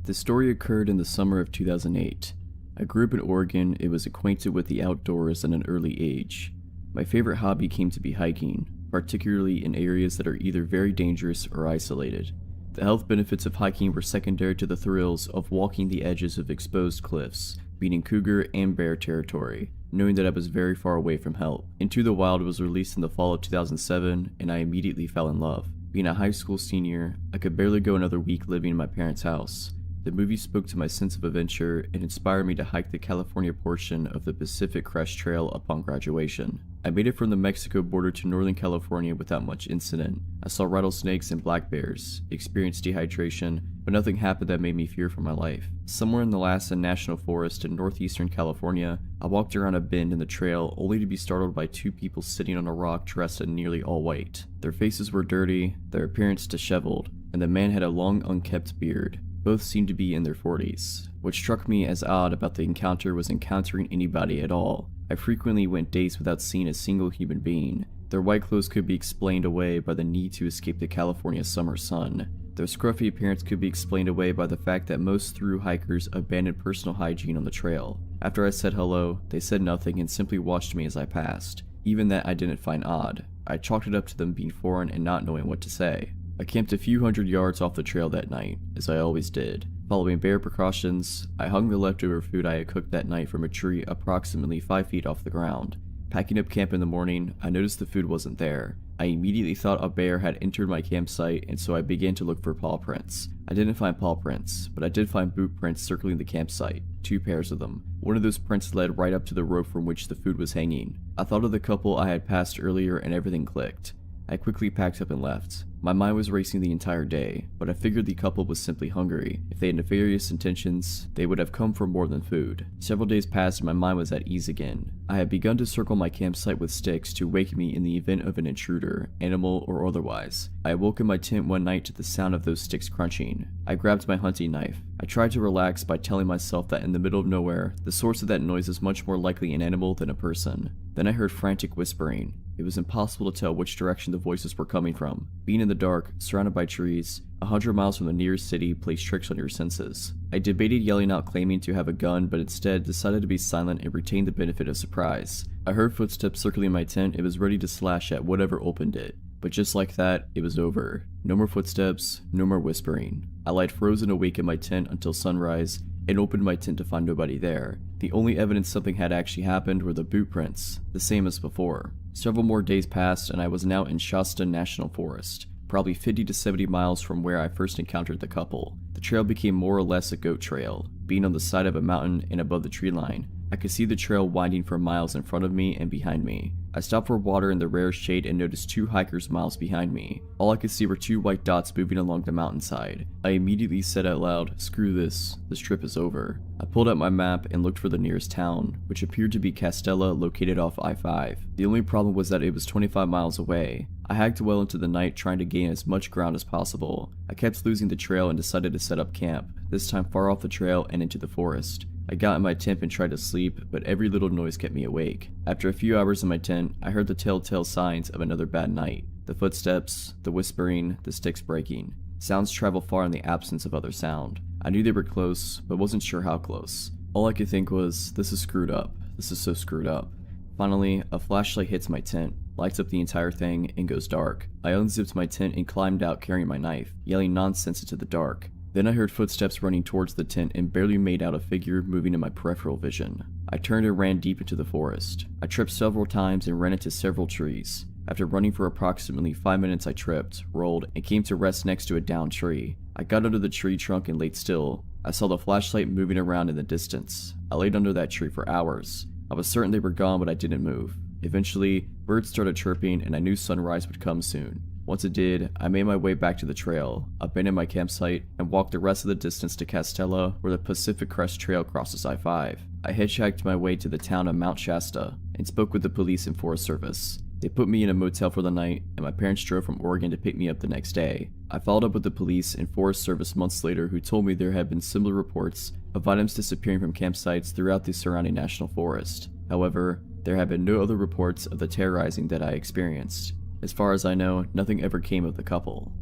The story occurred in the summer of 2008. I grew up in Oregon and was acquainted with the outdoors at an early age. My favorite hobby came to be hiking, particularly in areas that are either very dangerous or isolated. The health benefits of hiking were secondary to the thrills of walking the edges of exposed cliffs, being in cougar and bear territory, knowing that I was very far away from help. Into the Wild was released in the fall of 2007, and I immediately fell in love. Being a high school senior, I could barely go another week living in my parents' house. The movie spoke to my sense of adventure and inspired me to hike the California portion of the Pacific Crest Trail upon graduation. I made it from the Mexico border to Northern California without much incident. I saw rattlesnakes and black bears, experienced dehydration, but nothing happened that made me fear for my life. Somewhere in the Lassen National Forest in northeastern California, I walked around a bend in the trail only to be startled by 2 people sitting on a rock dressed in nearly all white. Their faces were dirty, their appearance disheveled, and the man had a long unkempt beard. Both seemed to be in their 40s. What struck me as odd about the encounter was encountering anybody at all. I frequently went days without seeing a single human being. Their white clothes could be explained away by the need to escape the California summer sun. Their scruffy appearance could be explained away by the fact that most thru hikers abandoned personal hygiene on the trail. After I said hello, they said nothing and simply watched me as I passed. Even that I didn't find odd. I chalked it up to them being foreign and not knowing what to say. I camped a few hundred yards off the trail that night, as I always did. Following bare precautions, I hung the leftover food I had cooked that night from a tree approximately 5 feet off the ground. Packing up camp in the morning, I noticed the food wasn't there. I immediately thought a bear had entered my campsite, and so I began to look for paw prints. I didn't find paw prints, but I did find boot prints circling the campsite, 2 pairs of them. One of those prints led right up to the rope from which the food was hanging. I thought of the couple I had passed earlier and everything clicked. I quickly packed up and left. My mind was racing the entire day, but I figured the couple was simply hungry. If they had nefarious intentions, they would have come for more than food. Several days passed and my mind was at ease again. I had begun to circle my campsite with sticks to wake me in the event of an intruder, animal or otherwise. I awoke in my tent one night to the sound of those sticks crunching. I grabbed my hunting knife. I tried to relax by telling myself that in the middle of nowhere, the source of that noise is much more likely an animal than a person. Then I heard frantic whispering. It was impossible to tell which direction the voices were coming from. Being in the dark, surrounded by trees, 100 miles from the nearest city plays tricks on your senses. I debated yelling out claiming to have a gun, but instead decided to be silent and retain the benefit of surprise. I heard footsteps circling my tent and was ready to slash at whatever opened it. But just like that, it was over. No more footsteps, no more whispering. I lied frozen awake in my tent until sunrise and opened my tent to find nobody there. The only evidence something had actually happened were the boot prints, the same as before. Several more days passed and I was now in Shasta National Forest, probably 50 to 70 miles from where I first encountered the couple. The trail became more or less a goat trail, being on the side of a mountain and above the tree line. I could see the trail winding for miles in front of me and behind me. I stopped for water in the rare shade and noticed 2 hikers miles behind me. All I could see were 2 white dots moving along the mountainside. I immediately said out loud, "Screw this trip is over." I pulled out my map and looked for the nearest town, which appeared to be Castella, located off I-5. The only problem was that it was 25 miles away. I hacked well into the night trying to gain as much ground as possible. I kept losing the trail and decided to set up camp, this time far off the trail and into the forest. I got in my tent and tried to sleep, but every little noise kept me awake. After a few hours in my tent, I heard the telltale signs of another bad night. The footsteps, the whispering, the sticks breaking. Sounds travel far in the absence of other sound. I knew they were close, but wasn't sure how close. All I could think was, this is screwed up. This is so screwed up. Finally, a flashlight hits my tent, lights up the entire thing, and goes dark. I unzipped my tent and climbed out carrying my knife, yelling nonsense into the dark. Then I heard footsteps running towards the tent and barely made out a figure moving in my peripheral vision. I turned and ran deep into the forest. I tripped several times and ran into several trees. After running for approximately 5 minutes, I tripped, rolled, and came to rest next to a downed tree. I got under the tree trunk and laid still. I saw the flashlight moving around in the distance. I laid under that tree for hours. I was certain they were gone, but I didn't move. Eventually, birds started chirping and I knew sunrise would come soon. Once it did, I made my way back to the trail, abandoned my campsite, and walked the rest of the distance to Castella, where the Pacific Crest Trail crosses I-5. I hitchhiked my way to the town of Mount Shasta, and spoke with the police and Forest Service. They put me in a motel for the night, and my parents drove from Oregon to pick me up the next day. I followed up with the police and Forest Service months later, who told me there had been similar reports of items disappearing from campsites throughout the surrounding national forest. However, there have been no other reports of the terrorizing that I experienced. As far as I know, nothing ever came of the couple.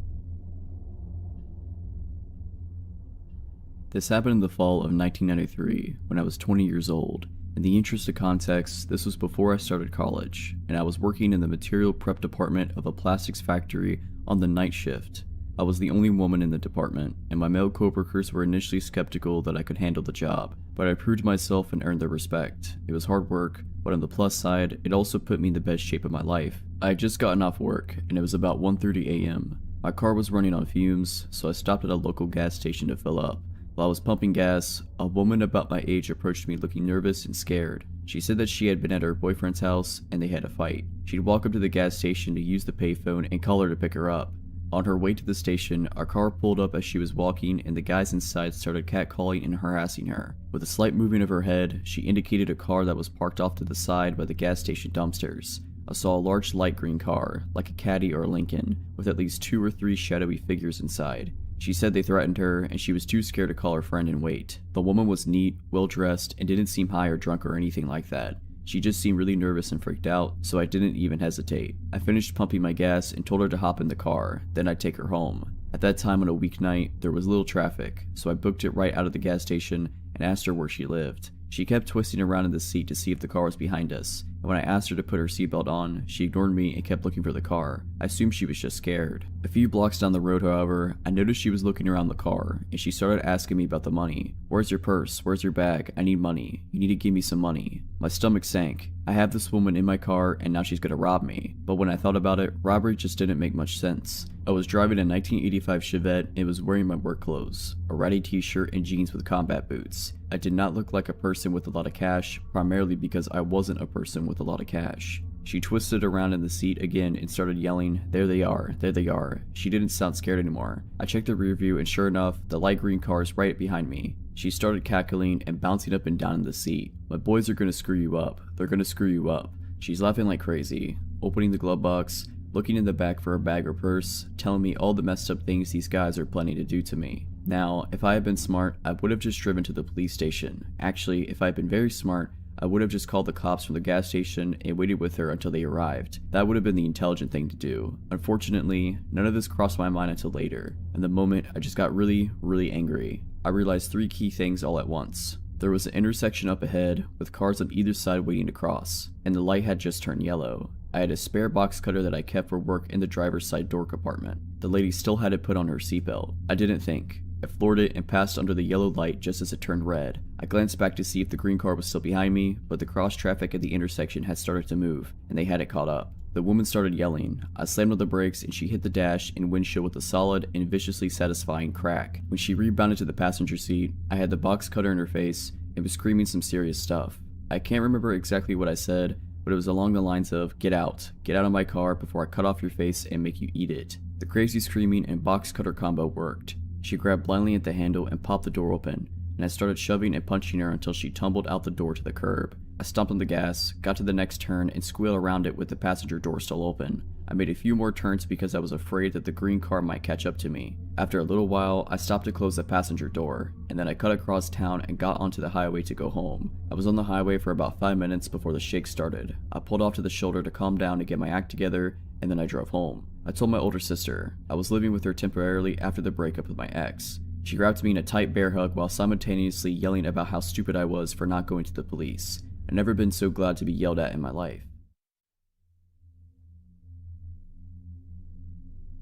This happened in the fall of 1993, when I was 20 years old. In the interest of context, this was before I started college, and I was working in the material prep department of a plastics factory on the night shift. I was the only woman in the department, and my male coworkers were initially skeptical that I could handle the job, but I proved myself and earned their respect. It was hard work, but on the plus side, it also put me in the best shape of my life. I had just gotten off work, and it was about 1:30 a.m. My car was running on fumes, so I stopped at a local gas station to fill up. While I was pumping gas, a woman about my age approached me looking nervous and scared. She said that she had been at her boyfriend's house and they had a fight. She'd walk up to the gas station to use the payphone and call her to pick her up. On her way to the station, our car pulled up as she was walking and the guys inside started catcalling and harassing her. With a slight moving of her head, she indicated a car that was parked off to the side by the gas station dumpsters. I saw a large light green car, like a Caddy or a Lincoln, with at least 2 or 3 shadowy figures inside. She said they threatened her, and she was too scared to call her friend and wait. The woman was neat, well-dressed, and didn't seem high or drunk or anything like that. She just seemed really nervous and freaked out, so I didn't even hesitate. I finished pumping my gas and told her to hop in the car, then I'd take her home. At that time on a weeknight, there was little traffic, so I booked it right out of the gas station and asked her where she lived. She kept twisting around in the seat to see if the car was behind us, and when I asked her to put her seatbelt on, she ignored me and kept looking for the car. I assumed she was just scared. A few blocks down the road, however, I noticed she was looking around the car, and she started asking me about the money. "Where's your purse? Where's your bag? I need money. You need to give me some money." My stomach sank. I have this woman in my car, and now she's gonna rob me. But when I thought about it, robbery just didn't make much sense. I was driving a 1985 Chevette and was wearing my work clothes, a ratty t-shirt and jeans with combat boots. I did not look like a person with a lot of cash, primarily because I wasn't a person with a lot of cash. She twisted around in the seat again and started yelling, "There they are, there they are." She didn't sound scared anymore. I checked the rear view and sure enough, the light green car is right behind me. She started cackling and bouncing up and down in the seat. "My boys are gonna screw you up. They're gonna screw you up." She's laughing like crazy, opening the glove box, looking in the back for a bag or purse, telling me all the messed up things these guys are planning to do to me. Now, if I had been smart, I would have just driven to the police station. Actually, if I had been very smart, I would have just called the cops from the gas station and waited with her until they arrived. That would have been the intelligent thing to do. Unfortunately, none of this crossed my mind until later. In the moment, I just got really angry. I realized 3 key things all at once. There was an intersection up ahead, with cars on either side waiting to cross, and the light had just turned yellow. I had a spare box cutter that I kept for work in the driver's side door compartment. The lady still had it put on her seatbelt. I didn't think. I floored it and passed under the yellow light just as it turned red. I glanced back to see if the green car was still behind me, but the cross traffic at the intersection had started to move, and they had it caught up. The woman started yelling. I slammed on the brakes and she hit the dash and windshield with a solid and viciously satisfying crack. When she rebounded to the passenger seat, I had the box cutter in her face and was screaming some serious stuff. I can't remember exactly what I said, but it was along the lines of, get out of my car before I cut off your face and make you eat it." The crazy screaming and box cutter combo worked. She grabbed blindly at the handle and popped the door open, and I started shoving and punching her until she tumbled out the door to the curb. I stomped on the gas, got to the next turn, and squealed around it with the passenger door still open. I made a few more turns because I was afraid that the green car might catch up to me. After a little while, I stopped to close the passenger door, and then I cut across town and got onto the highway to go home. I was on the highway for about 5 minutes before the shake started. I pulled off to the shoulder to calm down and get my act together, and then I drove home. I told my older sister. I was living with her temporarily after the breakup with my ex. She grabbed me in a tight bear hug while simultaneously yelling about how stupid I was for not going to the police. I've never been so glad to be yelled at in my life.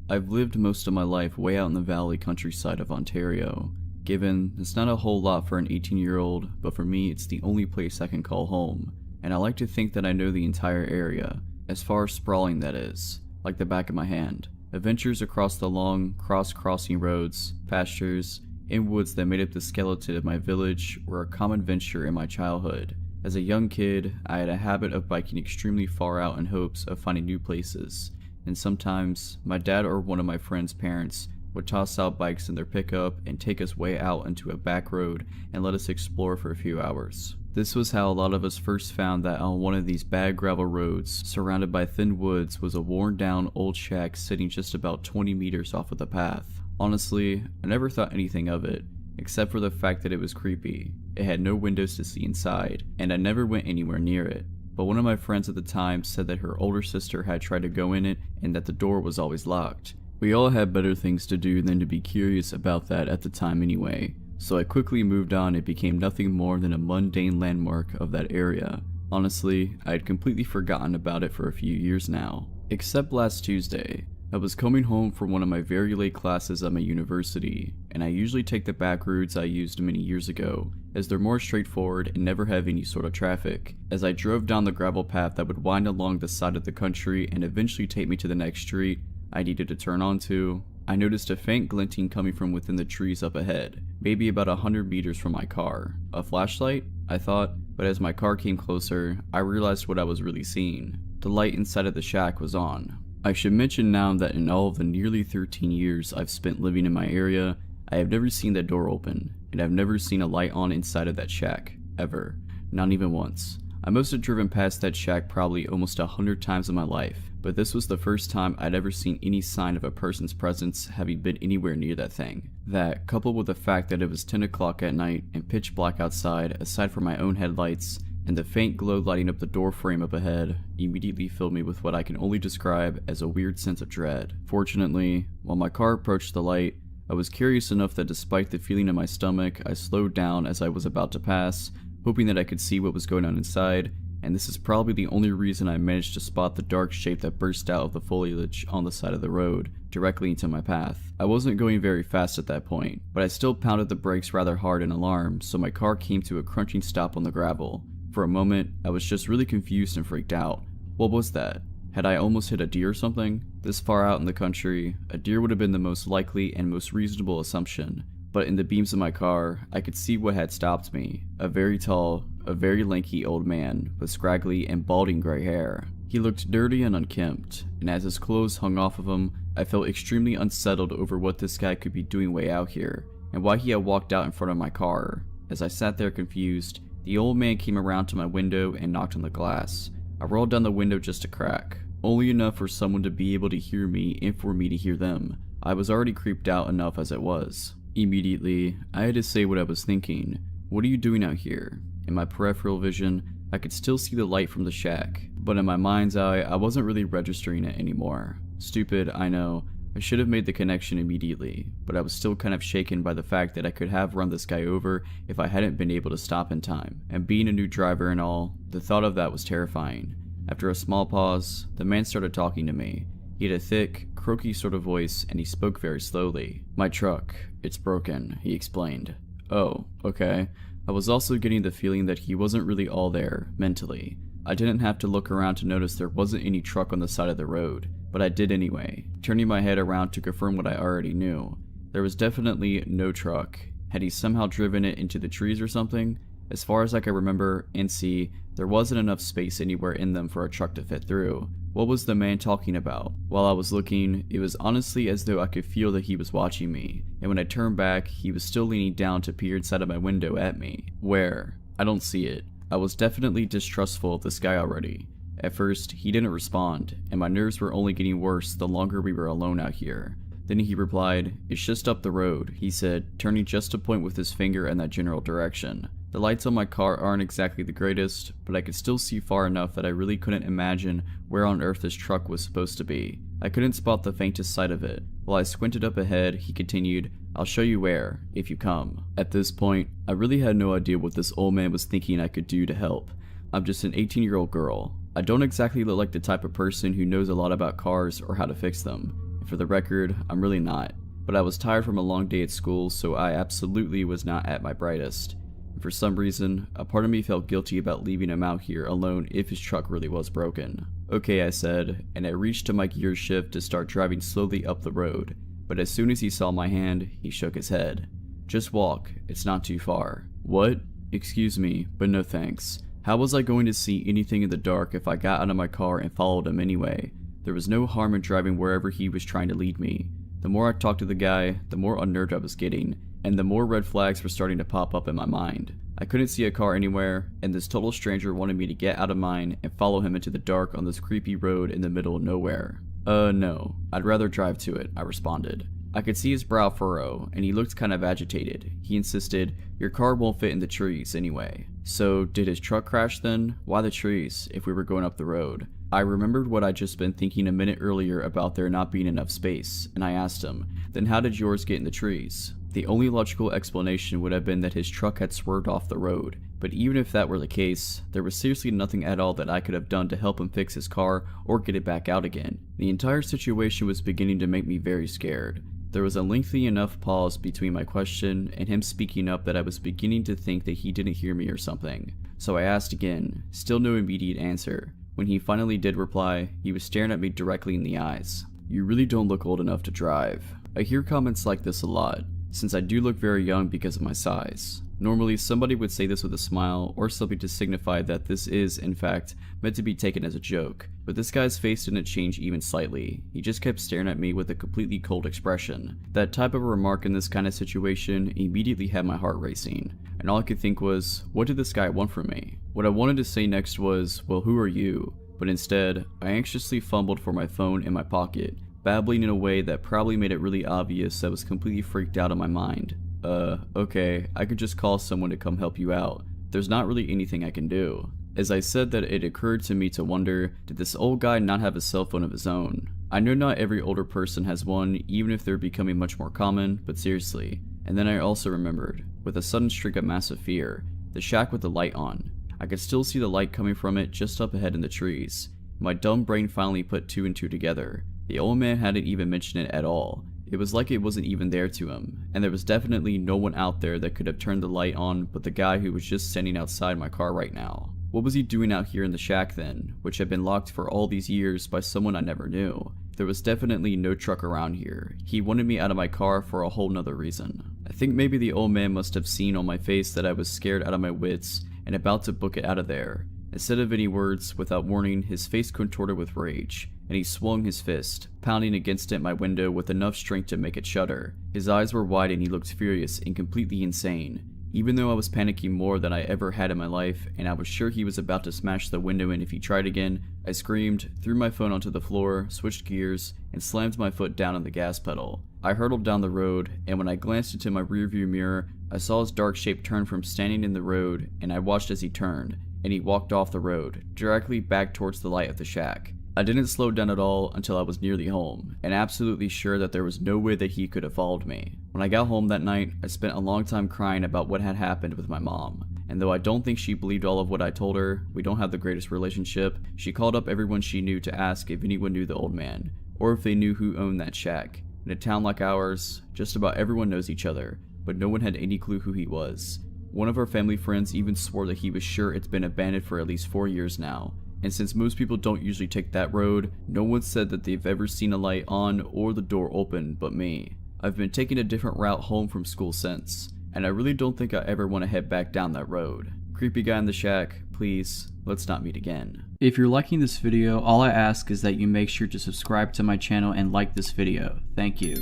I've lived most of my life way out in the valley countryside of Ontario. Given it's not a whole lot for an 18-year-old, but for me it's the only place I can call home. And I like to think that I know the entire area, as far as sprawling that is, like the back of my hand. Adventures across the long, cross-crossing roads, pastures, and woods that made up the skeleton of my village were a common venture in my childhood. As a young kid, I had a habit of biking extremely far out in hopes of finding new places, and sometimes my dad or one of my friends' parents would toss out bikes in their pickup and take us way out into a back road and let us explore for a few hours. This was how a lot of us first found that on one of these bad gravel roads, surrounded by thin woods, was a worn down old shack sitting just about 20 meters off of the path. Honestly, I never thought anything of it, except for the fact that it was creepy. It had no windows to see inside, and I never went anywhere near it. But one of my friends at the time said that her older sister had tried to go in it and that the door was always locked. We all had better things to do than to be curious about that at the time anyway, so I quickly moved on and became nothing more than a mundane landmark of that area. Honestly, I had completely forgotten about it for a few years now. Except last Tuesday. I was coming home from one of my very late classes at my university, and I usually take the back routes I used many years ago, as they're more straightforward and never have any sort of traffic. As I drove down the gravel path that would wind along the side of the country and eventually take me to the next street I needed to turn onto, I noticed a faint glinting coming from within the trees up ahead, maybe about 100 meters from my car. A flashlight? I thought, but as my car came closer, I realized what I was really seeing. The light inside of the shack was on. I should mention now that in all of the nearly 13 years I've spent living in my area, I have never seen that door open, and I've never seen a light on inside of that shack, ever. Not even once. I must have driven past that shack probably almost 100 times in my life, but this was the first time I'd ever seen any sign of a person's presence having been anywhere near that thing. That, coupled with the fact that it was 10 o'clock at night and pitch black outside aside from my own headlights, and the faint glow lighting up the door frame up ahead, immediately filled me with what I can only describe as a weird sense of dread. Fortunately, while my car approached the light, I was curious enough that despite the feeling in my stomach, I slowed down as I was about to pass, hoping that I could see what was going on inside, and this is probably the only reason I managed to spot the dark shape that burst out of the foliage on the side of the road, directly into my path. I wasn't going very fast at that point, but I still pounded the brakes rather hard in alarm, so my car came to a crunching stop on the gravel. For a moment, I was just really confused and freaked out. What was that? Had I almost hit a deer or something? This far out in the country, a deer would have been the most likely and most reasonable assumption, but in the beams of my car, I could see what had stopped me. A very tall, a very lanky old man with scraggly and balding gray hair. He looked dirty and unkempt, and as his clothes hung off of him, I felt extremely unsettled over what this guy could be doing way out here, and why he had walked out in front of my car. As I sat there confused, the old man came around to my window and knocked on the glass. I rolled down the window just a crack, only enough for someone to be able to hear me and for me to hear them. I was already creeped out enough as it was. Immediately, I had to say what I was thinking. What are you doing out here? In my peripheral vision, I could still see the light from the shack, but in my mind's eye, I wasn't really registering it anymore. Stupid, I know. I should have made the connection immediately, but I was still kind of shaken by the fact that I could have run this guy over if I hadn't been able to stop in time, and being a new driver and all, the thought of that was terrifying. After a small pause, the man started talking to me. He had a thick, croaky sort of voice, and he spoke very slowly. "My truck, it's broken," he explained. Oh, okay. I was also getting the feeling that he wasn't really all there, mentally. I didn't have to look around to notice there wasn't any truck on the side of the road, but I did anyway, turning my head around to confirm what I already knew. There was definitely no truck. Had he somehow driven it into the trees or something? As far as I could remember and see, there wasn't enough space anywhere in them for a truck to fit through. What was the man talking about? While I was looking, it was honestly as though I could feel that he was watching me, and when I turned back, he was still leaning down to peer inside of my window at me. Where? I don't see it. I was definitely distrustful of this guy already. At first, he didn't respond, and my nerves were only getting worse the longer we were alone out here. Then he replied, "It's just up the road," he said, turning just to point with his finger in that general direction. The lights on my car aren't exactly the greatest, but I could still see far enough that I really couldn't imagine where on earth this truck was supposed to be. I couldn't spot the faintest sight of it. While I squinted up ahead, he continued, "I'll show you where, if you come." At this point, I really had no idea what this old man was thinking I could do to help. I'm just an 18-year-old girl. I don't exactly look like the type of person who knows a lot about cars or how to fix them. And for the record, I'm really not. But I was tired from a long day at school, so I absolutely was not at my brightest. And for some reason, a part of me felt guilty about leaving him out here alone if his truck really was broken. "Okay," I said, and I reached to my gear shift to start driving slowly up the road. But as soon as he saw my hand, he shook his head. "Just walk, it's not too far." "What?" "Excuse me, but no thanks. How was I going to see anything in the dark if I got out of my car and followed him anyway? There was no harm in driving wherever he was trying to lead me. The more I talked to the guy, the more unnerved I was getting, and the more red flags were starting to pop up in my mind. I couldn't see a car anywhere, and this total stranger wanted me to get out of mine and follow him into the dark on this creepy road in the middle of nowhere. No, I'd rather drive to it," I responded. I could see his brow furrow, and he looked kind of agitated. He insisted, "Your car won't fit in the trees anyway." So, did his truck crash then? Why the trees, if we were going up the road? I remembered what I'd just been thinking a minute earlier about there not being enough space, and I asked him, "Then how did yours get in the trees?" The only logical explanation would have been that his truck had swerved off the road, but even if that were the case, there was seriously nothing at all that I could have done to help him fix his car or get it back out again. The entire situation was beginning to make me very scared. There was a lengthy enough pause between my question and him speaking up that I was beginning to think that he didn't hear me or something. So I asked again, still no immediate answer. When he finally did reply, he was staring at me directly in the eyes. "You really don't look old enough to drive." I hear comments like this a lot, since I do look very young because of my size. Normally, somebody would say this with a smile or something to signify that this is, in fact, meant to be taken as a joke, but this guy's face didn't change even slightly. He just kept staring at me with a completely cold expression. That type of remark in this kind of situation immediately had my heart racing, and all I could think was, what did this guy want from me? What I wanted to say next was, "Well, who are you?" But instead, I anxiously fumbled for my phone in my pocket, babbling in a way that probably made it really obvious I was completely freaked out in my mind. Okay, I could just call someone to come help you out. There's not really anything I can do." As I said that, it occurred to me to wonder, did this old guy not have a cell phone of his own? I know not every older person has one, even if they're becoming much more common, but seriously. And then I also remembered, with a sudden streak of massive fear, the shack with the light on. I could still see the light coming from it just up ahead in the trees. My dumb brain finally put two and two together. The old man hadn't even mentioned it at all. It was like it wasn't even there to him, and there was definitely no one out there that could have turned the light on but the guy who was just standing outside my car right now. What was he doing out here in the shack then, which had been locked for all these years by someone I never knew? There was definitely no truck around here. He wanted me out of my car for a whole nother reason. I think maybe the old man must have seen on my face that I was scared out of my wits and about to book it out of there. Instead of any words, without warning, his face contorted with rage, and he swung his fist, pounding against it my window with enough strength to make it shudder. His eyes were wide and he looked furious and completely insane. Even though I was panicking more than I ever had in my life, and I was sure he was about to smash the window in if he tried again, I screamed, threw my phone onto the floor, switched gears, and slammed my foot down on the gas pedal. I hurtled down the road, and when I glanced into my rearview mirror, I saw his dark shape turn from standing in the road, and I watched as he turned, and he walked off the road, directly back towards the light of the shack. I didn't slow down at all until I was nearly home, and absolutely sure that there was no way that he could have followed me. When I got home that night, I spent a long time crying about what had happened with my mom. And though I don't think she believed all of what I told her, we don't have the greatest relationship, she called up everyone she knew to ask if anyone knew the old man, or if they knew who owned that shack. In a town like ours, just about everyone knows each other, but no one had any clue who he was. One of our family friends even swore that he was sure it's been abandoned for at least 4 years now. And since most people don't usually take that road, no one said that they've ever seen a light on or the door open but me. I've been taking a different route home from school since, and I really don't think I ever want to head back down that road. Creepy guy in the shack, please, let's not meet again. If you're liking this video, all I ask is that you make sure to subscribe to my channel and like this video. Thank you.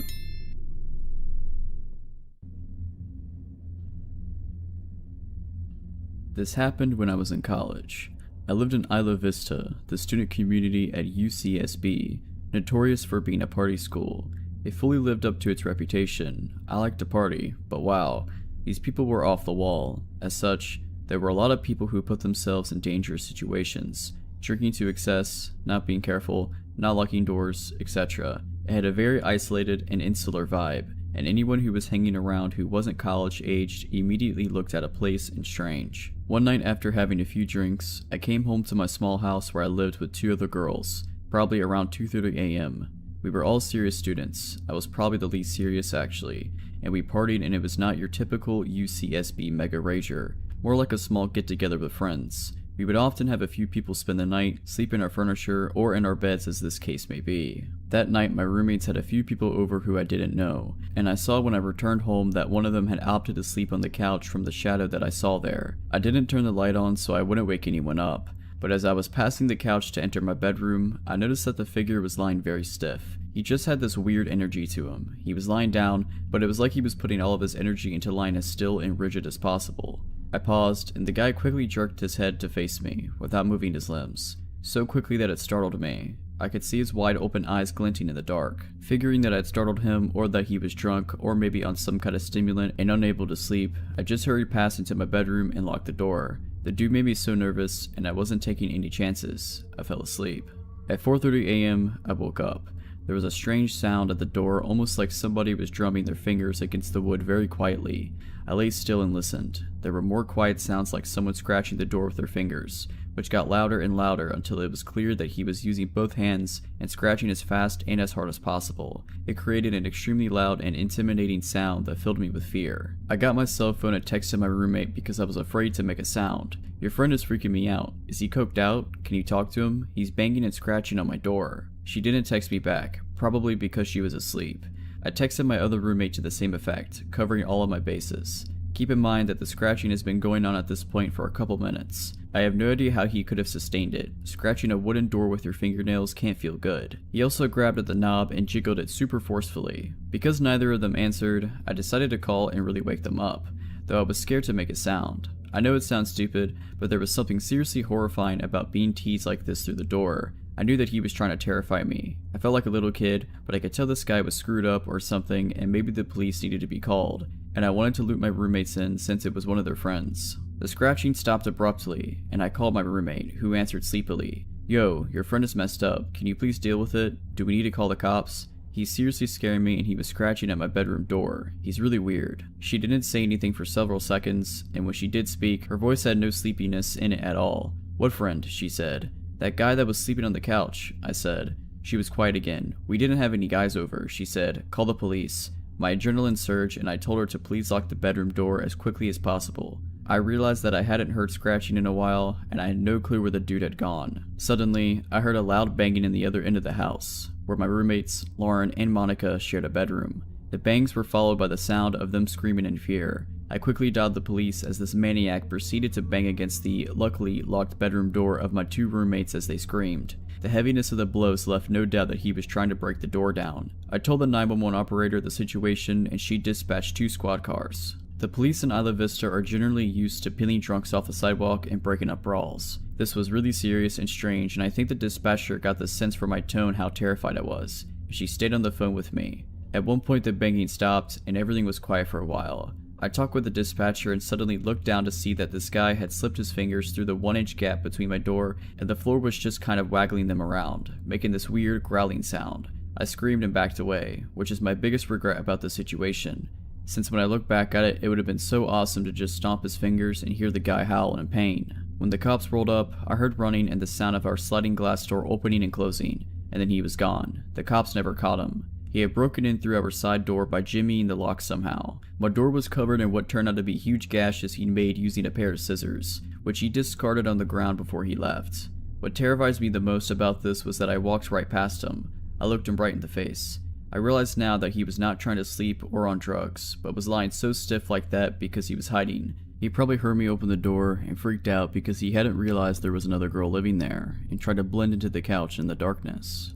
This happened when I was in college. I lived in Isla Vista, the student community at UCSB, notorious for being a party school. It fully lived up to its reputation. I liked to party, but wow, these people were off the wall. As such, there were a lot of people who put themselves in dangerous situations, drinking to excess, not being careful, not locking doors, etc. It had a very isolated and insular vibe, and anyone who was hanging around who wasn't college-aged immediately looked at a place and strange. One night after having a few drinks, I came home to my small house where I lived with 2 other girls, probably around 2:30 a.m. We were all serious students. I was probably the least serious actually, and we partied, and it was not your typical UCSB mega rager, more like a small get-together with friends. We would often have a few people spend the night, sleep in our furniture, or in our beds as this case may be. That night my roommates had a few people over who I didn't know, and I saw when I returned home that one of them had opted to sleep on the couch from the shadow that I saw there. I didn't turn the light on so I wouldn't wake anyone up, but as I was passing the couch to enter my bedroom, I noticed that the figure was lying very stiff. He just had this weird energy to him. He was lying down, but it was like he was putting all of his energy into lying as still and rigid as possible. I paused, and the guy quickly jerked his head to face me, without moving his limbs. So quickly that it startled me. I could see his wide open eyes glinting in the dark. Figuring that I'd startled him, or that he was drunk, or maybe on some kind of stimulant and unable to sleep, I just hurried past into my bedroom and locked the door. The dude made me so nervous, and I wasn't taking any chances. I fell asleep. At 4:30 a.m., I woke up. There was a strange sound at the door, almost like somebody was drumming their fingers against the wood very quietly. I lay still and listened. There were more quiet sounds like someone scratching the door with their fingers, which got louder and louder until it was clear that he was using both hands and scratching as fast and as hard as possible. It created an extremely loud and intimidating sound that filled me with fear. I got my cell phone and texted my roommate because I was afraid to make a sound. "Your friend is freaking me out. Is he coked out? Can you talk to him? He's banging and scratching on my door." She didn't text me back, probably because she was asleep. I texted my other roommate to the same effect, covering all of my bases. Keep in mind that the scratching has been going on at this point for a couple minutes. I have no idea how he could have sustained it. Scratching a wooden door with your fingernails can't feel good. He also grabbed at the knob and jiggled it super forcefully. Because neither of them answered, I decided to call and really wake them up, though I was scared to make a sound. I know it sounds stupid, but there was something seriously horrifying about being teased like this through the door. I knew that he was trying to terrify me. I felt like a little kid, but I could tell this guy was screwed up or something, and maybe the police needed to be called, and I wanted to loop my roommates in since it was one of their friends. The scratching stopped abruptly, and I called my roommate, who answered sleepily. "Yo, your friend is messed up. Can you please deal with it? Do we need to call the cops? He's seriously scaring me, and he was scratching at my bedroom door. He's really weird." She didn't say anything for several seconds, and when she did speak, her voice had no sleepiness in it at all. "What friend?" she said. "That guy that was sleeping on the couch," I said. She was quiet again. "We didn't have any guys over," she said. "Call the police." My adrenaline surged, and I told her to please lock the bedroom door as quickly as possible. I realized that I hadn't heard scratching in a while, and I had no clue where the dude had gone. Suddenly, I heard a loud banging in the other end of the house, where my roommates, Lauren and Monica, shared a bedroom. The bangs were followed by the sound of them screaming in fear. I quickly dialed the police as this maniac proceeded to bang against the luckily locked bedroom door of my 2 roommates as they screamed. The heaviness of the blows left no doubt that he was trying to break the door down. I told the 911 operator the situation and she dispatched 2 squad cars. The police in Isla Vista are generally used to peeling drunks off the sidewalk and breaking up brawls. This was really serious and strange, and I think the dispatcher got the sense from my tone how terrified I was. She stayed on the phone with me. At one point the banging stopped and everything was quiet for a while. I talked with the dispatcher and suddenly looked down to see that this guy had slipped his fingers through the 1-inch gap between my door and the floor was just kind of waggling them around, making this weird growling sound. I screamed and backed away, which is my biggest regret about the situation, since when I look back at it, it would have been so awesome to just stomp his fingers and hear the guy howl in pain. When the cops rolled up, I heard running and the sound of our sliding glass door opening and closing, and then he was gone. The cops never caught him. He had broken in through our side door by jimmying the lock somehow. My door was covered in what turned out to be huge gashes he'd made using a pair of scissors, which he discarded on the ground before he left. What terrifies me the most about this was that I walked right past him. I looked him right in the face. I realized now that he was not trying to sleep or on drugs, but was lying so stiff like that because he was hiding. He probably heard me open the door and freaked out because he hadn't realized there was another girl living there and tried to blend into the couch in the darkness.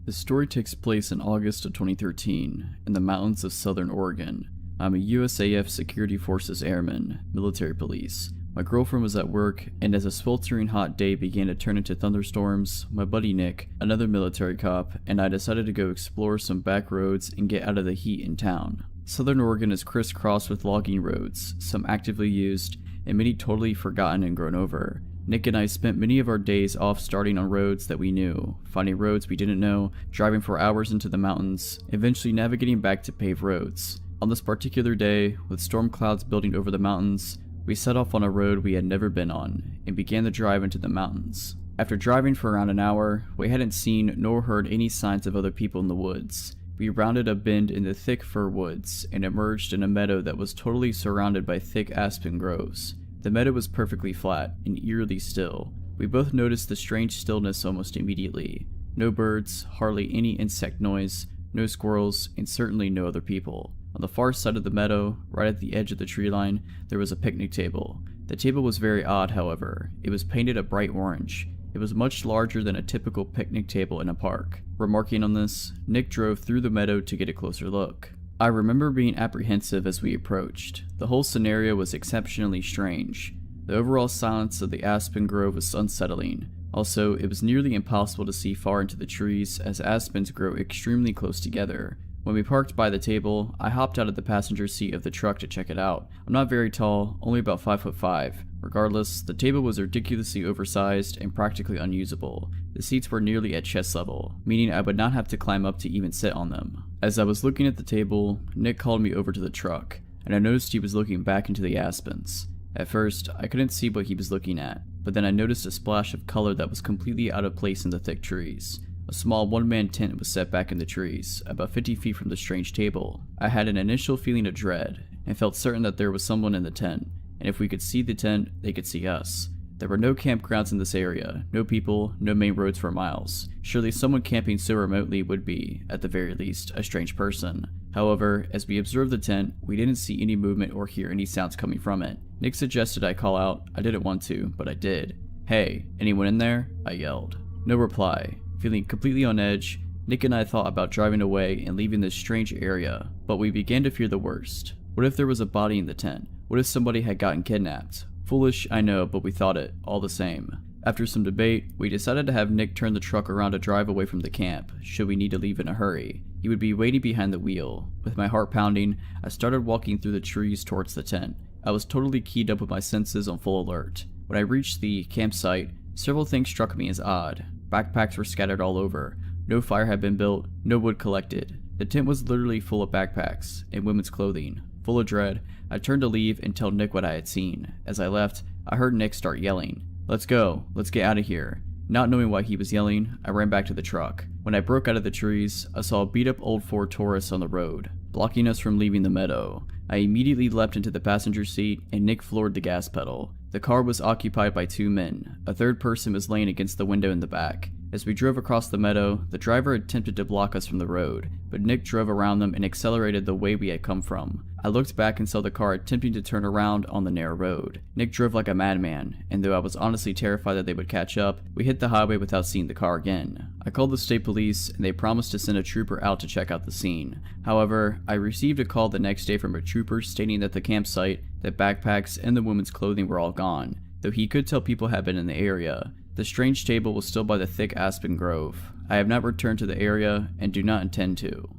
This story takes place in August of 2013 in the mountains of southern Oregon. I'm a USAF Security Forces Airman, military police. My girlfriend was at work, and as a sweltering hot day began to turn into thunderstorms, my buddy Nick, another military cop, and I decided to go explore some back roads and get out of the heat in town. Southern Oregon is crisscrossed with logging roads, some actively used, and many totally forgotten and grown over. Nick and I spent many of our days off starting on roads that we knew, finding roads we didn't know, driving for hours into the mountains, eventually navigating back to paved roads. On this particular day, with storm clouds building over the mountains, we set off on a road we had never been on, and began the drive into the mountains. After driving for around an hour, we hadn't seen nor heard any signs of other people in the woods. We rounded a bend in the thick fir woods, and emerged in a meadow that was totally surrounded by thick aspen groves. The meadow was perfectly flat and eerily still. We both noticed the strange stillness almost immediately. No birds, hardly any insect noise, no squirrels, and certainly no other people. On the far side of the meadow, right at the edge of the tree line, there was a picnic table. The table was very odd, however. It was painted a bright orange. It was much larger than a typical picnic table in a park. Remarking on this, Nick drove through the meadow to get a closer look. I remember being apprehensive as we approached. The whole scenario was exceptionally strange. The overall silence of the aspen grove was unsettling. Also, it was nearly impossible to see far into the trees as aspens grow extremely close together. When we parked by the table, I hopped out of the passenger seat of the truck to check it out. I'm not very tall, only about 5'5". Regardless, the table was ridiculously oversized and practically unusable. The seats were nearly at chest level, meaning I would not have to climb up to even sit on them. As I was looking at the table, Nick called me over to the truck, and I noticed he was looking back into the aspens. At first, I couldn't see what he was looking at, but then I noticed a splash of color that was completely out of place in the thick trees. A small one-man tent was set back in the trees, about 50 feet from the strange table. I had an initial feeling of dread, and felt certain that there was someone in the tent, and if we could see the tent, they could see us. There were no campgrounds in this area, no people, no main roads for miles. Surely someone camping so remotely would be, at the very least, a strange person. However, as we observed the tent, we didn't see any movement or hear any sounds coming from it. Nick suggested I call out. I didn't want to, but I did. "Hey, anyone in there?" I yelled. No reply. Feeling completely on edge, Nick and I thought about driving away and leaving this strange area, but we began to fear the worst. What if there was a body in the tent? What if somebody had gotten kidnapped? Foolish, I know, but we thought it, all the same. After some debate, we decided to have Nick turn the truck around to drive away from the camp, should we need to leave in a hurry. He would be waiting behind the wheel. With my heart pounding, I started walking through the trees towards the tent. I was totally keyed up with my senses on full alert. When I reached the campsite, several things struck me as odd. Backpacks were scattered all over. No fire had been built, no wood collected. The tent was literally full of backpacks and women's clothing. Full of dread, I turned to leave and tell Nick what I had seen. As I left, I heard Nick start yelling, "Let's go, let's get out of here." Not knowing why he was yelling, I ran back to the truck. When I broke out of the trees, I saw a beat-up old Ford Taurus on the road, blocking us from leaving the meadow. I immediately leapt into the passenger seat and Nick floored the gas pedal. The car was occupied by 2 men. A third person was laying against the window in the back. As we drove across the meadow, the driver attempted to block us from the road, but Nick drove around them and accelerated the way we had come from. I looked back and saw the car attempting to turn around on the narrow road. Nick drove like a madman, and though I was honestly terrified that they would catch up, we hit the highway without seeing the car again. I called the state police, and they promised to send a trooper out to check out the scene. However, I received a call the next day from a trooper stating that the campsite, that backpacks, and the woman's clothing were all gone, though he could tell people had been in the area. The strange table was still by the thick aspen grove. I have not returned to the area and do not intend to.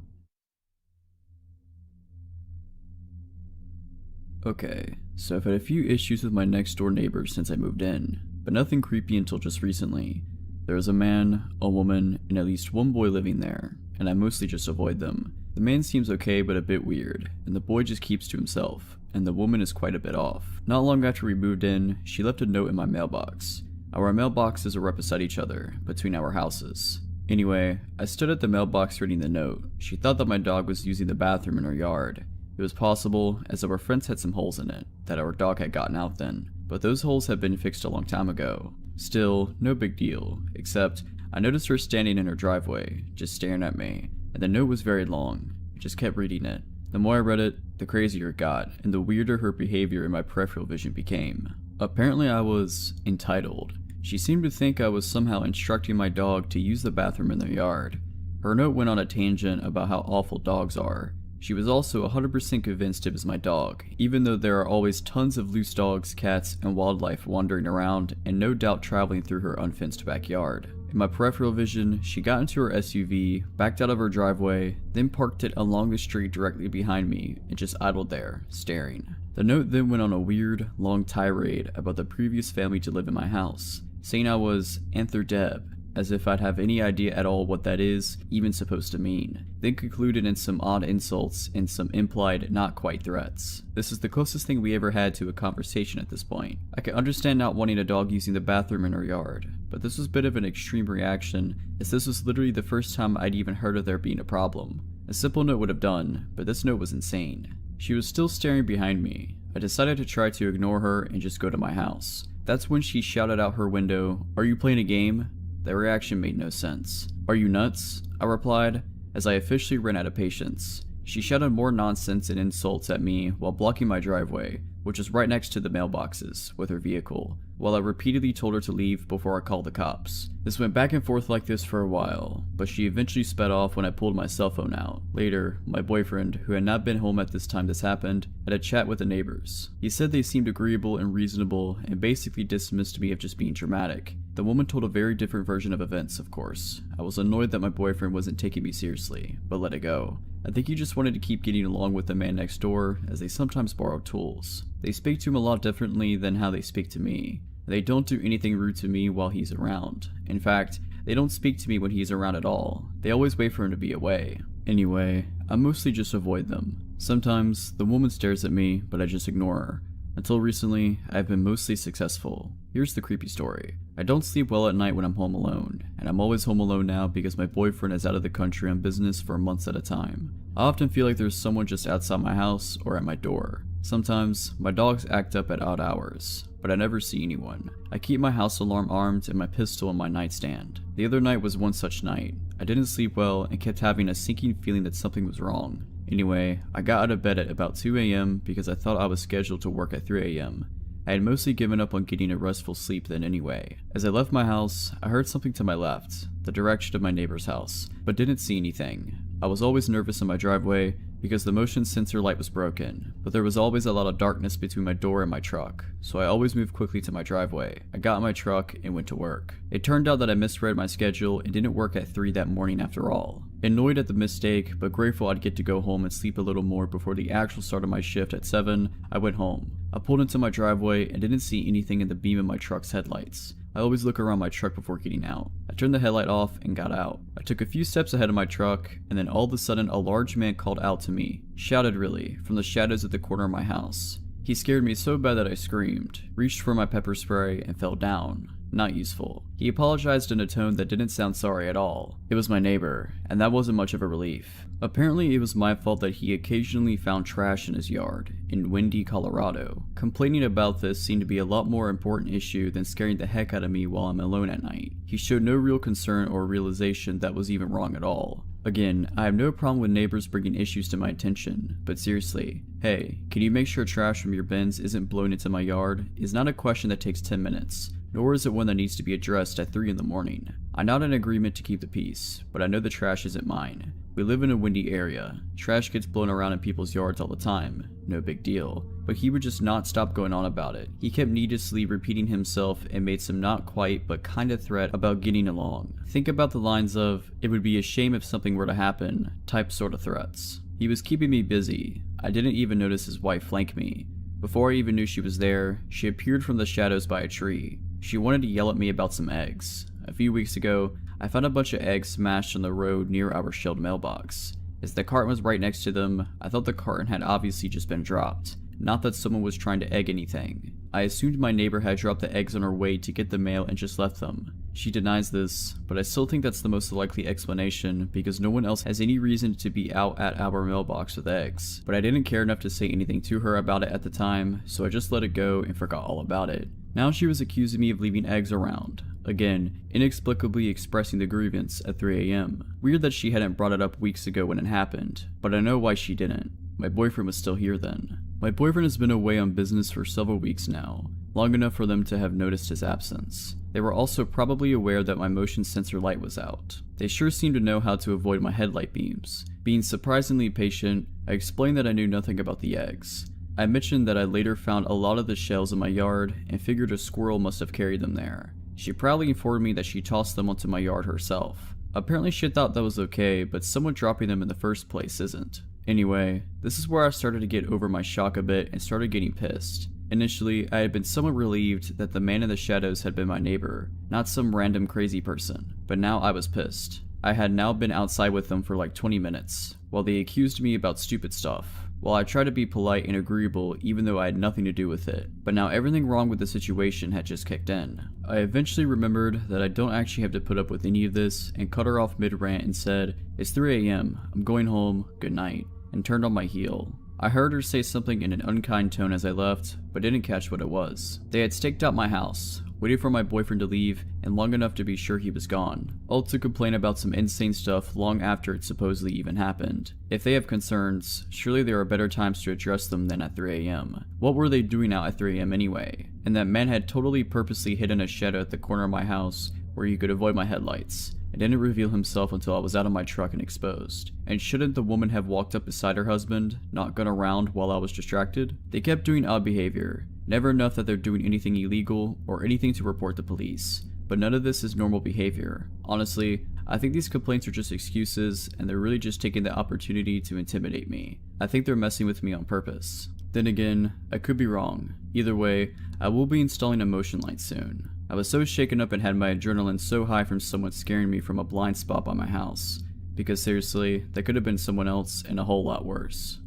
Okay, so I've had a few issues with my next door neighbors since I moved in, but nothing creepy until just recently. There is a man, a woman, and at least one boy living there, and I mostly just avoid them. The man seems okay but a bit weird, and the boy just keeps to himself, and the woman is quite a bit off. Not long after we moved in, she left a note in my mailbox. Our mailboxes are right beside each other, between our houses. Anyway, I stood at the mailbox reading the note. She thought that my dog was using the bathroom in her yard. It was possible, as our fence had some holes in it, that our dog had gotten out then, but those holes had been fixed a long time ago. Still, no big deal, except I noticed her standing in her driveway, just staring at me, and the note was very long. I just kept reading it. The more I read it, the crazier it got, and the weirder her behavior in my peripheral vision became. Apparently I was entitled. She seemed to think I was somehow instructing my dog to use the bathroom in their yard. Her note went on a tangent about how awful dogs are. She was also 100% convinced it was my dog, even though there are always tons of loose dogs, cats, and wildlife wandering around and no doubt traveling through her unfenced backyard. In my peripheral vision, she got into her SUV, backed out of her driveway, then parked it along the street directly behind me and just idled there, staring. The note then went on a weird, long tirade about the previous family to live in my house, saying I was Antherdeb, as if I'd have any idea at all what that is even supposed to mean, then concluded in some odd insults and some implied not quite threats. This is the closest thing we ever had to a conversation at this point. I can understand not wanting a dog using the bathroom in her yard, but this was a bit of an extreme reaction, as this was literally the first time I'd even heard of there being a problem. A simple note would have done, but this note was insane. She was still staring behind me. I decided to try to ignore her and just go to my house. That's when she shouted out her window, "Are you playing a game?" The reaction made no sense. "Are you nuts?" I replied, as I officially ran out of patience. She shouted more nonsense and insults at me while blocking my driveway, which was right next to the mailboxes, with her vehicle, while I repeatedly told her to leave before I called the cops. This went back and forth like this for a while, but she eventually sped off when I pulled my cell phone out. Later, my boyfriend, who had not been home at this time this happened, had a chat with the neighbors. He said they seemed agreeable and reasonable and basically dismissed me of just being dramatic. The woman told a very different version of events, of course. I was annoyed that my boyfriend wasn't taking me seriously, but let it go. I think he just wanted to keep getting along with the man next door, as they sometimes borrow tools. They speak to him a lot differently than how they speak to me. They don't do anything rude to me while he's around. In fact, they don't speak to me when he's around at all. They always wait for him to be away. Anyway, I mostly just avoid them. Sometimes, the woman stares at me, but I just ignore her. Until recently, I've been mostly successful. Here's the creepy story. I don't sleep well at night when I'm home alone, and I'm always home alone now because my boyfriend is out of the country on business for months at a time. I often feel like there's someone just outside my house or at my door. Sometimes, my dogs act up at odd hours, but I never see anyone. I keep my house alarm armed and my pistol on my nightstand. The other night was one such night. I didn't sleep well and kept having a sinking feeling that something was wrong. Anyway, I got out of bed at about 2 a.m. because I thought I was scheduled to work at 3 a.m. I had mostly given up on getting a restful sleep then anyway. As I left my house, I heard something to my left, the direction of my neighbor's house, but didn't see anything. I was always nervous in my driveway because the motion sensor light was broken, but there was always a lot of darkness between my door and my truck, so I always moved quickly to my driveway. I got in my truck and went to work. It turned out that I misread my schedule and didn't work at 3 that morning after all. Annoyed at the mistake, but grateful I'd get to go home and sleep a little more before the actual start of my shift at 7, I went home. I pulled into my driveway and didn't see anything in the beam of my truck's headlights. I always look around my truck before getting out. I turned the headlight off and got out. I took a few steps ahead of my truck, and then all of a sudden a large man called out to me, shouted really, from the shadows at the corner of my house. He scared me so bad that I screamed, reached for my pepper spray, and fell down. Not useful. He apologized in a tone that didn't sound sorry at all. It was my neighbor, and that wasn't much of a relief. Apparently it was my fault that he occasionally found trash in his yard, in windy Colorado. Complaining about this seemed to be a lot more important issue than scaring the heck out of me while I'm alone at night. He showed no real concern or realization that was even wrong at all. Again, I have no problem with neighbors bringing issues to my attention, but seriously, hey, can you make sure trash from your bins isn't blown into my yard? Is not a question that takes 10 minutes. Nor is it one that needs to be addressed at 3 in the morning. I'm not in agreement to keep the peace, but I know the trash isn't mine. We live in a windy area. Trash gets blown around in people's yards all the time. No big deal. But he would just not stop going on about it. He kept needlessly repeating himself and made some not quite but kinda threat about getting along. Think about the lines of, "It would be a shame if something were to happen," type sort of threats. He was keeping me busy. I didn't even notice his wife flank me. Before I even knew she was there, she appeared from the shadows by a tree. She wanted to yell at me about some eggs. A few weeks ago, I found a bunch of eggs smashed on the road near our shelved mailbox. As the carton was right next to them, I thought the carton had obviously just been dropped. Not that someone was trying to egg anything. I assumed my neighbor had dropped the eggs on her way to get the mail and just left them. She denies this, but I still think that's the most likely explanation because no one else has any reason to be out at our mailbox with eggs. But I didn't care enough to say anything to her about it at the time, so I just let it go and forgot all about it. Now she was accusing me of leaving eggs around. Again, inexplicably expressing the grievance at 3 AM. Weird that she hadn't brought it up weeks ago when it happened, but I know why she didn't. My boyfriend was still here then. My boyfriend has been away on business for several weeks now, long enough for them to have noticed his absence. They were also probably aware that my motion sensor light was out. They sure seemed to know how to avoid my headlight beams. Being surprisingly patient, I explained that I knew nothing about the eggs. I mentioned that I later found a lot of the shells in my yard and figured a squirrel must have carried them there. She proudly informed me that she tossed them onto my yard herself. Apparently she thought that was okay, but someone dropping them in the first place isn't. Anyway, this is where I started to get over my shock a bit and started getting pissed. Initially, I had been somewhat relieved that the man in the shadows had been my neighbor, not some random crazy person, but now I was pissed. I had now been outside with them for like 20 minutes, while they accused me about stupid stuff. While I tried to be polite and agreeable even though I had nothing to do with it, but now everything wrong with the situation had just kicked in. I eventually remembered that I don't actually have to put up with any of this and cut her off mid-rant and said, "It's 3 AM, I'm going home, good night," and turned on my heel. I heard her say something in an unkind tone as I left, but didn't catch what it was. They had staked out my house, waited for my boyfriend to leave, and long enough to be sure he was gone, all to complain about some insane stuff long after it supposedly even happened. If they have concerns, surely there are better times to address them than at 3 AM. What were they doing out at 3 AM anyway? And that man had totally purposely hidden a shadow at the corner of my house where he could avoid my headlights. It didn't reveal himself until I was out of my truck and exposed. And shouldn't the woman have walked up beside her husband, not gone around while I was distracted? They kept doing odd behavior. Never enough that they're doing anything illegal or anything to report the police. But none of this is normal behavior. Honestly, I think these complaints are just excuses and they're really just taking the opportunity to intimidate me. I think they're messing with me on purpose. Then again, I could be wrong. Either way, I will be installing a motion light soon. I was so shaken up and had my adrenaline so high from someone scaring me from a blind spot by my house. Because seriously, that could have been someone else and a whole lot worse.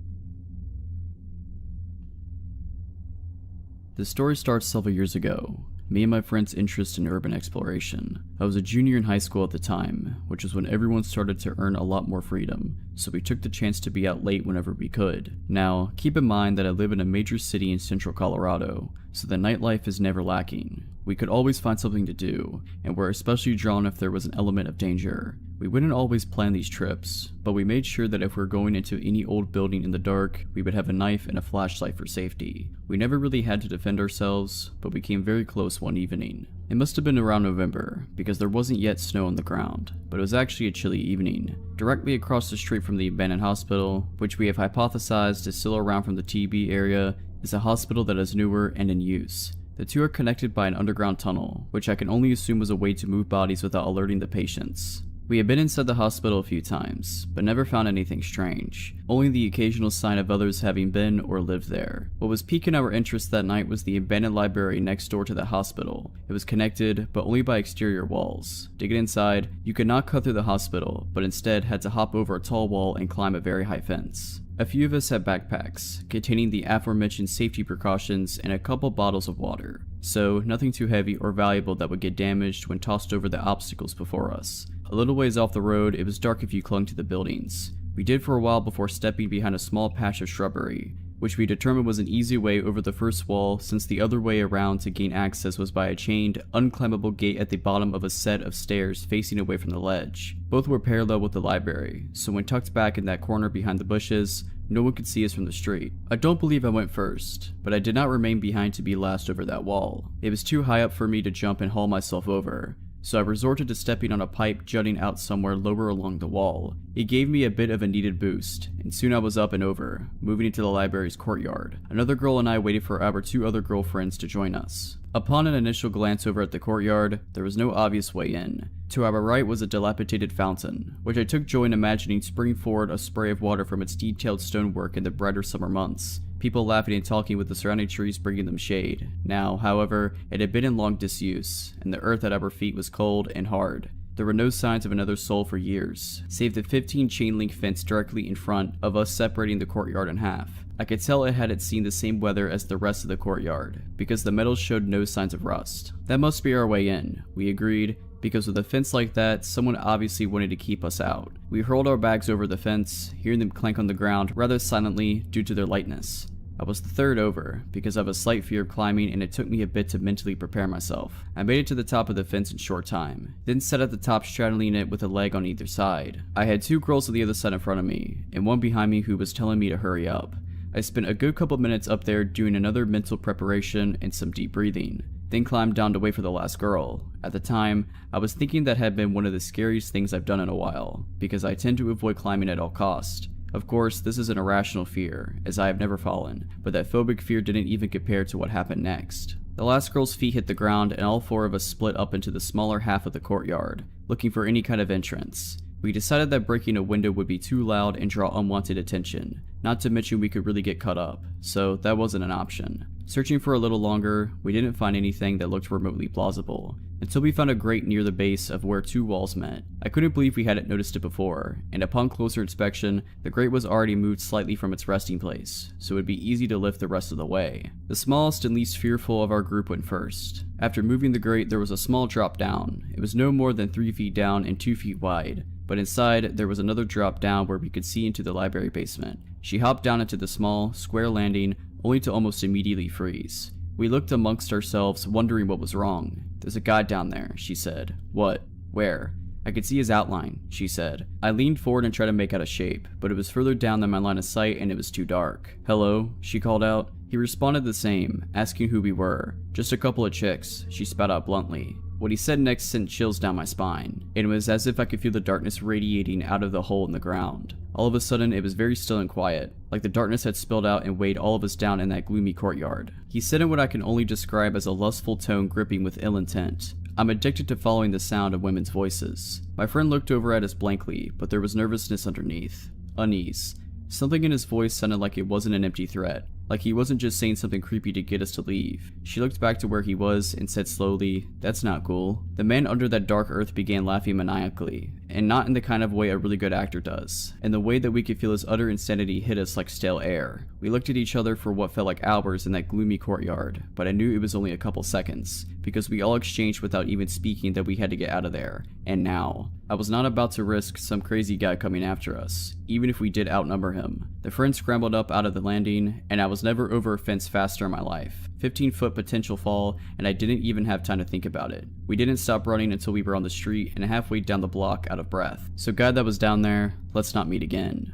The story starts several years ago. Me and my friend's interest in urban exploration. I was a junior in high school at the time, which was when everyone started to earn a lot more freedom, so we took the chance to be out late whenever we could. Now, keep in mind that I live in a major city in central Colorado, so the nightlife is never lacking. We could always find something to do, and were especially drawn if there was an element of danger. We wouldn't always plan these trips, but we made sure that if we're going into any old building in the dark, we would have a knife and a flashlight for safety. We never really had to defend ourselves, but we came very close one evening. It must have been around November, because there wasn't yet snow on the ground, but it was actually a chilly evening. Directly across the street from the abandoned hospital, which we have hypothesized is still around from the TB area, is a hospital that is newer and in use. The two are connected by an underground tunnel, which I can only assume was a way to move bodies without alerting the patients. We had been inside the hospital a few times, but never found anything strange, only the occasional sign of others having been or lived there. What was piquing our interest that night was the abandoned library next door to the hospital. It was connected, but only by exterior walls. To get inside, you could not cut through the hospital, but instead had to hop over a tall wall and climb a very high fence. A few of us had backpacks, containing the aforementioned safety precautions and a couple bottles of water, so nothing too heavy or valuable that would get damaged when tossed over the obstacles before us. A little ways off the road, it was dark if you clung to the buildings. We did for a while before stepping behind a small patch of shrubbery, which we determined was an easy way over the first wall, since the other way around to gain access was by a chained, unclimbable gate at the bottom of a set of stairs facing away from the ledge. Both were parallel with the library, so when tucked back in that corner behind the bushes, no one could see us from the street. I don't believe I went first, but I did not remain behind to be last over that wall. It was too high up for me to jump and haul myself over, so I resorted to stepping on a pipe jutting out somewhere lower along the wall. It gave me a bit of a needed boost, and soon I was up and over, moving into the library's courtyard. Another girl and I waited for our 2 other girlfriends to join us. Upon an initial glance over at the courtyard, there was no obvious way in. To our right was a dilapidated fountain, which I took joy in imagining springing forward a spray of water from its detailed stonework in the brighter summer months, people laughing and talking with the surrounding trees bringing them shade. Now, however, it had been in long disuse, and the earth at our feet was cold and hard. There were no signs of another soul for years, save the 15 chain link fence directly in front of us separating the courtyard in half. I could tell it hadn't seen the same weather as the rest of the courtyard, because the metal showed no signs of rust. That must be our way in, we agreed, because with a fence like that, someone obviously wanted to keep us out. We hurled our bags over the fence, hearing them clank on the ground rather silently due to their lightness. I was the third over, because I have a slight fear of climbing and it took me a bit to mentally prepare myself. I made it to the top of the fence in short time, then sat at the top straddling it with a leg on either side. I had 2 girls on the other side in front of me, and one behind me who was telling me to hurry up. I spent a good couple minutes up there doing another mental preparation and some deep breathing, then climbed down to wait for the last girl. At the time, I was thinking that had been one of the scariest things I've done in a while, because I tend to avoid climbing at all costs. Of course, this is an irrational fear, as I have never fallen, but that phobic fear didn't even compare to what happened next. The last girl's feet hit the ground and all 4 of us split up into the smaller half of the courtyard, looking for any kind of entrance. We decided that breaking a window would be too loud and draw unwanted attention, not to mention we could really get cut up, so that wasn't an option. Searching for a little longer, we didn't find anything that looked remotely plausible, until we found a grate near the base of where 2 walls met. I couldn't believe we hadn't noticed it before, and upon closer inspection, the grate was already moved slightly from its resting place, so it would be easy to lift the rest of the way. The smallest and least fearful of our group went first. After moving the grate, there was a small drop down. It was no more than 3 feet down and 2 feet wide, but inside, there was another drop down where we could see into the library basement. She hopped down into the small, square landing, only to almost immediately freeze. We looked amongst ourselves, wondering what was wrong. "There's a guy down there," she said. "What? Where?" "I could see his outline," she said. I leaned forward and tried to make out a shape, but it was further down than my line of sight and it was too dark. "Hello?" she called out. He responded the same, asking who we were. "Just a couple of chicks," she spat out bluntly. What he said next sent chills down my spine, and it was as if I could feel the darkness radiating out of the hole in the ground. All of a sudden, it was very still and quiet, like the darkness had spilled out and weighed all of us down in that gloomy courtyard. He said in what I can only describe as a lustful tone gripping with ill intent, "I'm addicted to following the sound of women's voices." My friend looked over at us blankly, but there was nervousness underneath. Unease. Something in his voice sounded like it wasn't an empty threat, like he wasn't just saying something creepy to get us to leave. She looked back to where he was and said slowly, "That's not cool." The man under that dark earth began laughing maniacally, and not in the kind of way a really good actor does, in the way that we could feel his utter insanity hit us like stale air. We looked at each other for what felt like hours in that gloomy courtyard, but I knew it was only a couple seconds, because we all exchanged without even speaking that we had to get out of there. And now, I was not about to risk some crazy guy coming after us, even if we did outnumber him. The friend scrambled up out of the landing, and I was never over a fence faster in my life. 15-foot potential fall, and I didn't even have time to think about it. We didn't stop running until we were on the street and halfway down the block out of breath. So guy that was down there, let's not meet again.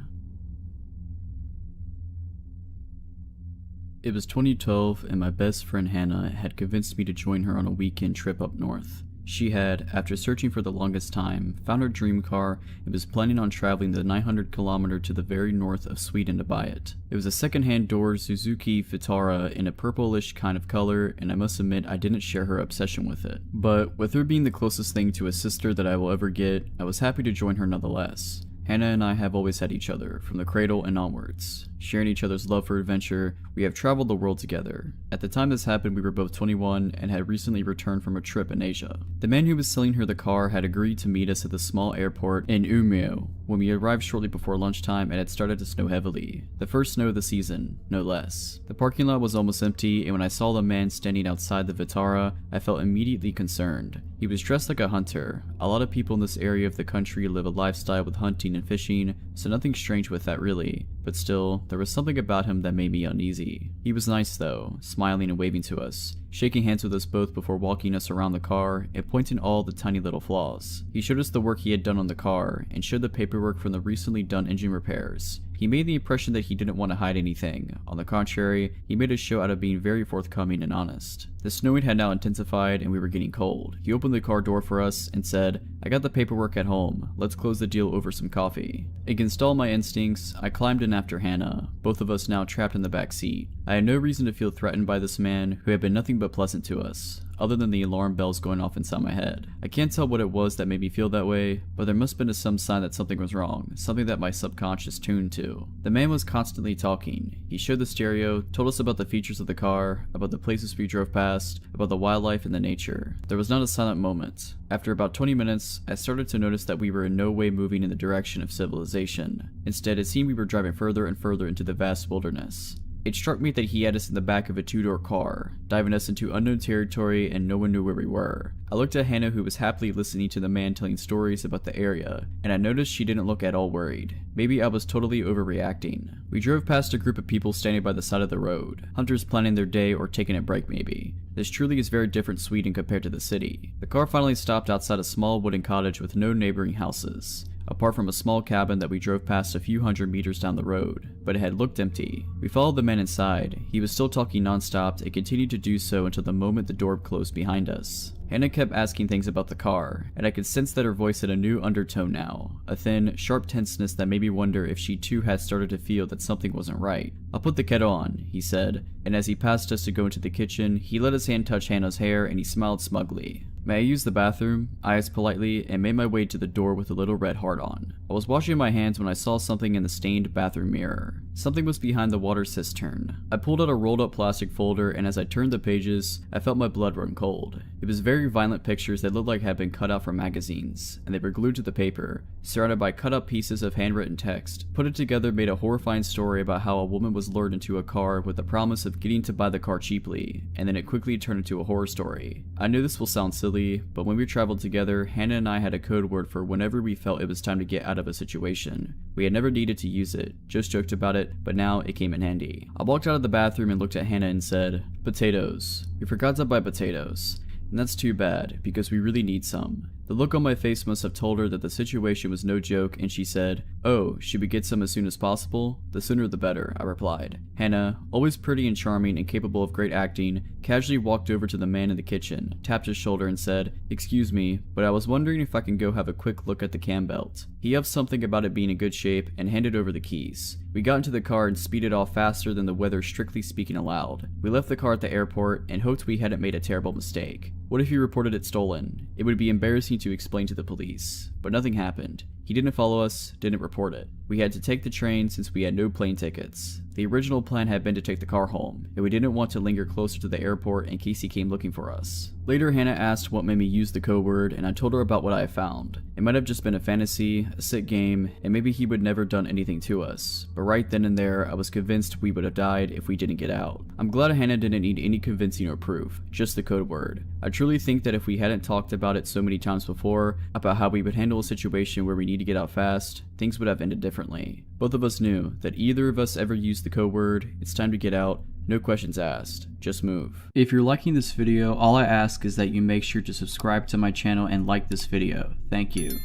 It was 2012, and my best friend Hannah had convinced me to join her on a weekend trip up north. She had, after searching for the longest time, found her dream car and was planning on traveling the 900km to the very north of Sweden to buy it. It was a second-hand door Suzuki Vitara in a purplish kind of color, and I must admit I didn't share her obsession with it. But with her being the closest thing to a sister that I will ever get, I was happy to join her nonetheless. Hannah and I have always had each other, from the cradle and onwards. Sharing each other's love for adventure, we have traveled the world together. At the time this happened, we were both 21 and had recently returned from a trip in Asia. The man who was selling her the car had agreed to meet us at the small airport in Umeå, When we arrived shortly before lunchtime, it had started to snow heavily. The first snow of the season, no less. The parking lot was almost empty, and when I saw the man standing outside the Vitara, I felt immediately concerned. He was dressed like a hunter. A lot of people in this area of the country live a lifestyle with hunting and fishing, so nothing strange with that really. But still, there was something about him that made me uneasy. He was nice though, smiling and waving to us, shaking hands with us both before walking us around the car and pointing all the tiny little flaws. He showed us the work he had done on the car and showed the paperwork from the recently done engine repairs. He made the impression that he didn't want to hide anything. On the contrary, he made a show out of being very forthcoming and honest. The snowing had now intensified and we were getting cold. He opened the car door for us and said, "I got the paperwork at home. Let's close the deal over some coffee." Against all my instincts, I climbed in after Hannah, both of us now trapped in the back seat. I had no reason to feel threatened by this man who had been nothing but pleasant to us, other than the alarm bells going off inside my head. I can't tell what it was that made me feel that way, but there must have been some sign that something was wrong, something that my subconscious tuned to. The man was constantly talking. He showed the stereo, told us about the features of the car, about the places we drove past, about the wildlife and the nature. There was not a silent moment. After about 20 minutes, I started to notice that we were in no way moving in the direction of civilization. Instead, it seemed we were driving further and further into the vast wilderness. It struck me that he had us in the back of a two-door car, diving us into unknown territory and no one knew where we were. I looked at Hannah, who was happily listening to the man telling stories about the area, and I noticed she didn't look at all worried. Maybe I was totally overreacting. We drove past a group of people standing by the side of the road, hunters planning their day or taking a break maybe. This truly is very different Sweden compared to the city. The car finally stopped outside a small wooden cottage with no neighboring houses, apart from a small cabin that we drove past a few hundred meters down the road, but it had looked empty. We followed the man inside. He was still talking non-stop and continued to do so until the moment the door closed behind us. Hannah kept asking things about the car, and I could sense that her voice had a new undertone now, a thin, sharp tenseness that made me wonder if she too had started to feel that something wasn't right. "I'll put the kettle on," he said, and as he passed us to go into the kitchen, he let his hand touch Hannah's hair and he smiled smugly. "May I use the bathroom?" I asked politely and made my way to the door with a little red heart on. I was washing my hands when I saw something in the stained bathroom mirror. Something was behind the water cistern. I pulled out a rolled up plastic folder and as I turned the pages, I felt my blood run cold. It was very violent pictures that looked like had been cut out from magazines, and they were glued to the paper, surrounded by cut up pieces of handwritten text. Put it together made a horrifying story about how a woman was lured into a car with the promise of getting to buy the car cheaply, and then it quickly turned into a horror story. I knew this will sound silly, but when we traveled together, Hannah and I had a code word for whenever we felt it was time to get out of a situation. We had never needed to use it, just joked about it, but now it came in handy. I walked out of the bathroom and looked at Hannah and said, "Potatoes. We forgot to buy potatoes. And that's too bad, because we really need some." The look on my face must have told her that the situation was no joke, and she said, "Oh, should we get some as soon as possible?" "The sooner the better," I replied. Hannah, always pretty and charming and capable of great acting, casually walked over to the man in the kitchen, tapped his shoulder and said, "Excuse me, but I was wondering if I can go have a quick look at the cam belt." He huffed something about it being in good shape and handed over the keys. We got into the car and speeded off faster than the weather strictly speaking allowed. We left the car at the airport and hoped we hadn't made a terrible mistake. What if he reported it stolen? It would be embarrassing to explain to the police. But nothing happened. He didn't follow us, didn't report it. We had to take the train since we had no plane tickets. The original plan had been to take the car home, and we didn't want to linger closer to the airport in case he came looking for us. Later, Hannah asked what made me use the code word, and I told her about what I had found. It might have just been a fantasy, a sick game, and maybe he would never done anything to us. But right then and there, I was convinced we would have died if we didn't get out. I'm glad Hannah didn't need any convincing or proof, just the code word. I truly think that if we hadn't talked about it so many times before, about how we would handle a situation where we need to get out fast, things would have ended differently. Both of us knew that either of us ever used the code word, it's time to get out, no questions asked, just move. If you're liking this video, all I ask is that you make sure to subscribe to my channel and like this video. Thank you.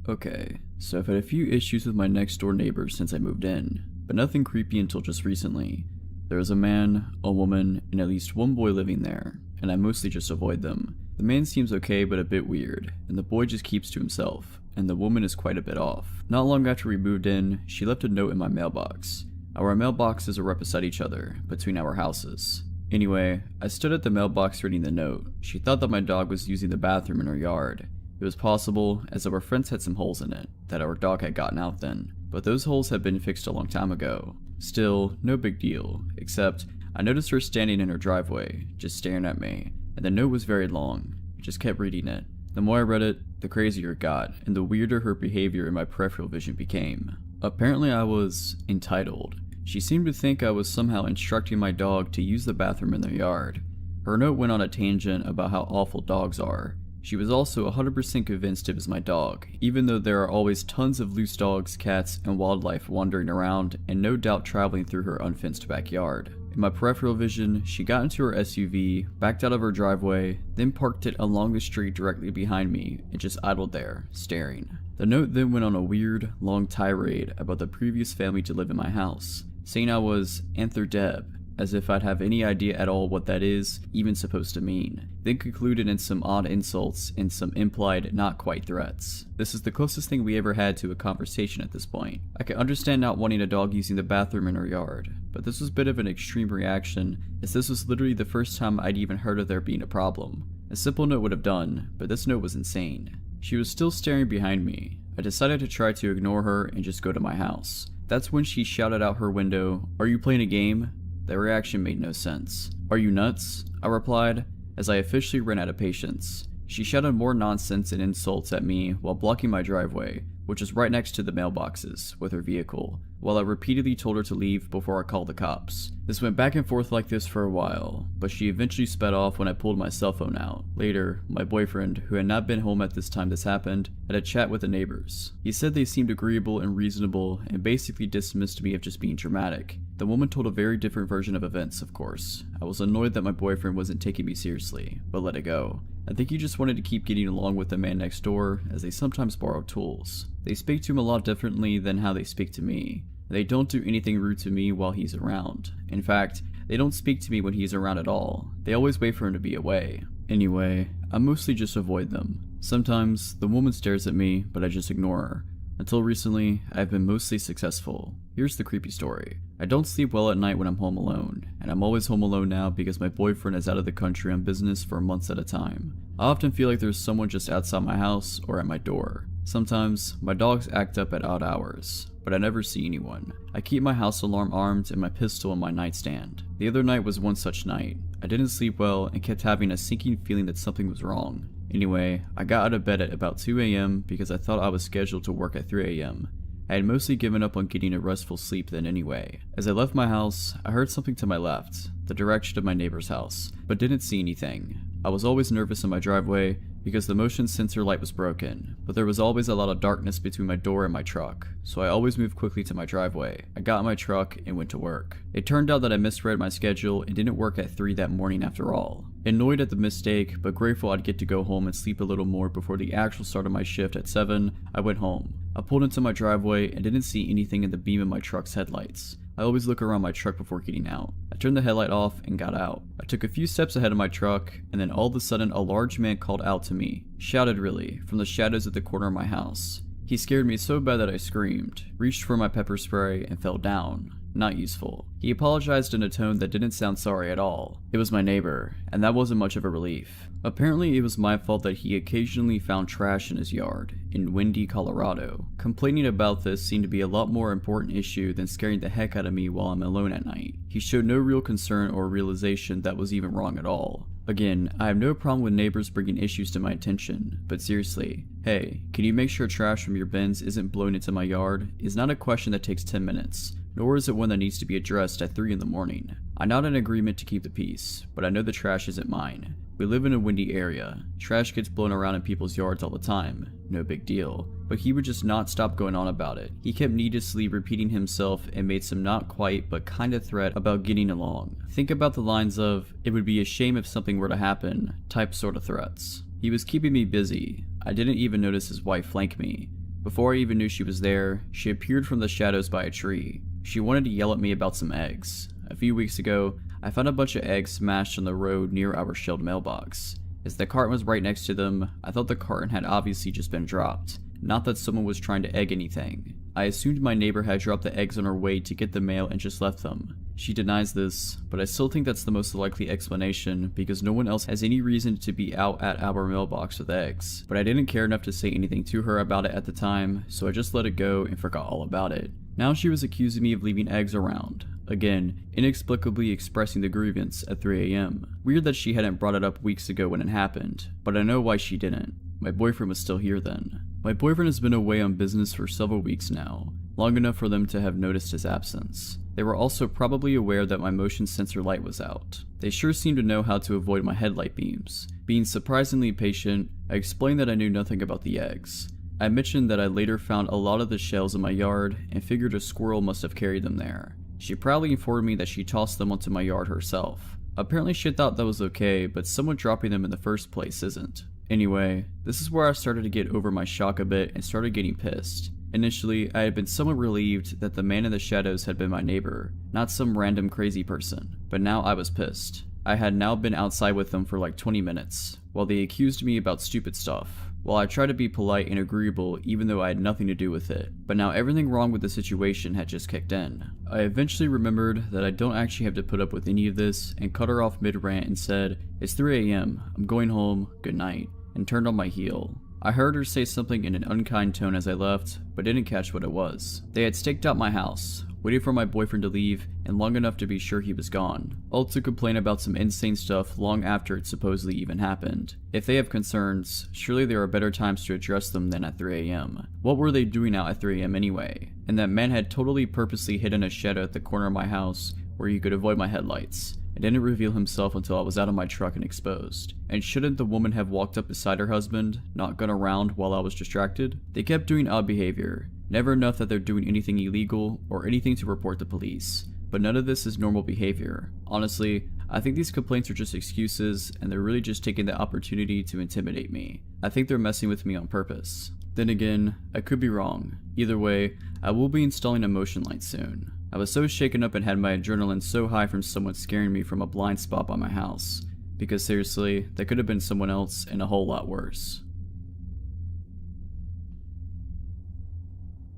Okay, so I've had a few issues with my next door neighbors since I moved in, but nothing creepy until just recently. There is a man, a woman, and at least one boy living there, and I mostly just avoid them. The man seems okay but a bit weird, and the boy just keeps to himself, and the woman is quite a bit off. Not long after we moved in, she left a note in my mailbox. Our mailboxes are right beside each other, between our houses. Anyway, I stood at the mailbox reading the note. She thought that my dog was using the bathroom in her yard. It was possible, as our fence had some holes in it, that our dog had gotten out then, but those holes had been fixed a long time ago. Still, no big deal, except I noticed her standing in her driveway, just staring at me, and the note was very long. I just kept reading it. The more I read it, the crazier it got, and the weirder her behavior in my peripheral vision became. Apparently I was entitled. She seemed to think I was somehow instructing my dog to use the bathroom in their yard. Her note went on a tangent about how awful dogs are. She was also 100% convinced it was my dog, even though there are always tons of loose dogs, cats, and wildlife wandering around, and no doubt traveling through her unfenced backyard. In my peripheral vision, she got into her SUV, backed out of her driveway, then parked it along the street directly behind me, and just idled there, staring. The note then went on a weird, long tirade about the previous family to live in my house, saying I was Antherdeb, as if I'd have any idea at all what that is even supposed to mean, then concluded in some odd insults and some implied not quite threats. This is the closest thing we ever had to a conversation at this point. I can understand not wanting a dog using the bathroom in her yard, but this was a bit of an extreme reaction, as this was literally the first time I'd even heard of there being a problem. A simple note would have done, but this note was insane. She was still staring behind me. I decided to try to ignore her and just go to my house. That's when she shouted out her window, "Are you playing a game?" The reaction made no sense. "Are you nuts?" I replied, as I officially ran out of patience. She shouted more nonsense and insults at me while blocking my driveway, which was right next to the mailboxes, with her vehicle, while I repeatedly told her to leave before I called the cops. This went back and forth like this for a while, but she eventually sped off when I pulled my cell phone out. Later, my boyfriend, who had not been home at this time this happened, had a chat with the neighbors. He said they seemed agreeable and reasonable and basically dismissed me of just being dramatic. The woman told a very different version of events, of course. I was annoyed that my boyfriend wasn't taking me seriously, but let it go. I think he just wanted to keep getting along with the man next door, as they sometimes borrow tools. They speak to him a lot differently than how they speak to me. They don't do anything rude to me while he's around. In fact, they don't speak to me when he's around at all. They always wait for him to be away. Anyway, I mostly just avoid them. Sometimes, the woman stares at me, but I just ignore her. Until recently, I've been mostly successful. Here's the creepy story. I don't sleep well at night when I'm home alone, and I'm always home alone now because my boyfriend is out of the country on business for months at a time. I often feel like there's someone just outside my house or at my door. Sometimes, my dogs act up at odd hours, but I never see anyone. I keep my house alarm armed and my pistol in my nightstand. The other night was one such night. I didn't sleep well and kept having a sinking feeling that something was wrong. Anyway, I got out of bed at about 2 a.m. because I thought I was scheduled to work at 3 a.m. I had mostly given up on getting a restful sleep then anyway. As I left my house, I heard something to my left, the direction of my neighbor's house, but didn't see anything. I was always nervous in my driveway because the motion sensor light was broken, but there was always a lot of darkness between my door and my truck, so I always moved quickly to my driveway. I got in my truck and went to work. It turned out that I misread my schedule and didn't work at 3 that morning after all. Annoyed at the mistake, but grateful I'd get to go home and sleep a little more before the actual start of my shift at 7, I went home. I pulled into my driveway and didn't see anything in the beam of my truck's headlights. I always look around my truck before getting out. I turned the headlight off and got out. I took a few steps ahead of my truck, and then all of a sudden a large man called out to me, shouted really, from the shadows at the corner of my house. He scared me so bad that I screamed, reached for my pepper spray, and fell down. Not useful. He apologized in a tone that didn't sound sorry at all. It was my neighbor, and that wasn't much of a relief. Apparently it was my fault that he occasionally found trash in his yard, in windy Colorado. Complaining about this seemed to be a lot more important issue than scaring the heck out of me while I'm alone at night. He showed no real concern or realization that was even wrong at all. Again, I have no problem with neighbors bringing issues to my attention, but seriously, hey, can you make sure trash from your bins isn't blown into my yard? Is not a question that takes 10 minutes. Nor is it one that needs to be addressed at 3 in the morning. I'm not in agreement to keep the peace, but I know the trash isn't mine. We live in a windy area. Trash gets blown around in people's yards all the time. No big deal. But he would just not stop going on about it. He kept needlessly repeating himself and made some not quite but kinda threat about getting along. Think about the lines of, "It would be a shame if something were to happen," type sort of threats. He was keeping me busy. I didn't even notice his wife flank me. Before I even knew she was there, she appeared from the shadows by a tree. She wanted to yell at me about some eggs. A few weeks ago, I found a bunch of eggs smashed on the road near our shelled mailbox. As the carton was right next to them, I thought the carton had obviously just been dropped, not that someone was trying to egg anything. I assumed my neighbor had dropped the eggs on her way to get the mail and just left them. She denies this, but I still think that's the most likely explanation because no one else has any reason to be out at our mailbox with eggs. But I didn't care enough to say anything to her about it at the time, so I just let it go and forgot all about it. Now she was accusing me of leaving eggs around. Again, inexplicably expressing the grievance at 3 a.m. Weird that she hadn't brought it up weeks ago when it happened, but I know why she didn't. My boyfriend was still here then. My boyfriend has been away on business for several weeks now, long enough for them to have noticed his absence. They were also probably aware that my motion sensor light was out. They sure seemed to know how to avoid my headlight beams. Being surprisingly patient, I explained that I knew nothing about the eggs. I mentioned that I later found a lot of the shells in my yard and figured a squirrel must have carried them there. She proudly informed me that she tossed them onto my yard herself. Apparently she thought that was okay, but someone dropping them in the first place isn't. Anyway, this is where I started to get over my shock a bit and started getting pissed. Initially, I had been somewhat relieved that the man in the shadows had been my neighbor, not some random crazy person, but now I was pissed. I had now been outside with them for like 20 minutes, while they accused me about stupid stuff. While I tried to be polite and agreeable even though I had nothing to do with it, but now everything wrong with the situation had just kicked in. I eventually remembered that I don't actually have to put up with any of this and cut her off mid-rant and said, "It's 3 a.m, I'm going home, good night," and turned on my heel. I heard her say something in an unkind tone as I left, but didn't catch what it was. They had staked out my house, waited for my boyfriend to leave, and long enough to be sure he was gone, all to complain about some insane stuff long after it supposedly even happened. If they have concerns, surely there are better times to address them than at 3 a.m. What were they doing out at 3 a.m. anyway? And that man had totally purposely hidden a shadow at the corner of my house where he could avoid my headlights. It didn't reveal himself until I was out of my truck and exposed. And shouldn't the woman have walked up beside her husband, not gone around while I was distracted? They kept doing odd behavior, never enough that they're doing anything illegal or anything to report the police. But none of this is normal behavior. Honestly, I think these complaints are just excuses and they're really just taking the opportunity to intimidate me. I think they're messing with me on purpose. Then again, I could be wrong. Either way, I will be installing a motion light soon. I was so shaken up and had my adrenaline so high from someone scaring me from a blind spot by my house. Because seriously, that could have been someone else and a whole lot worse.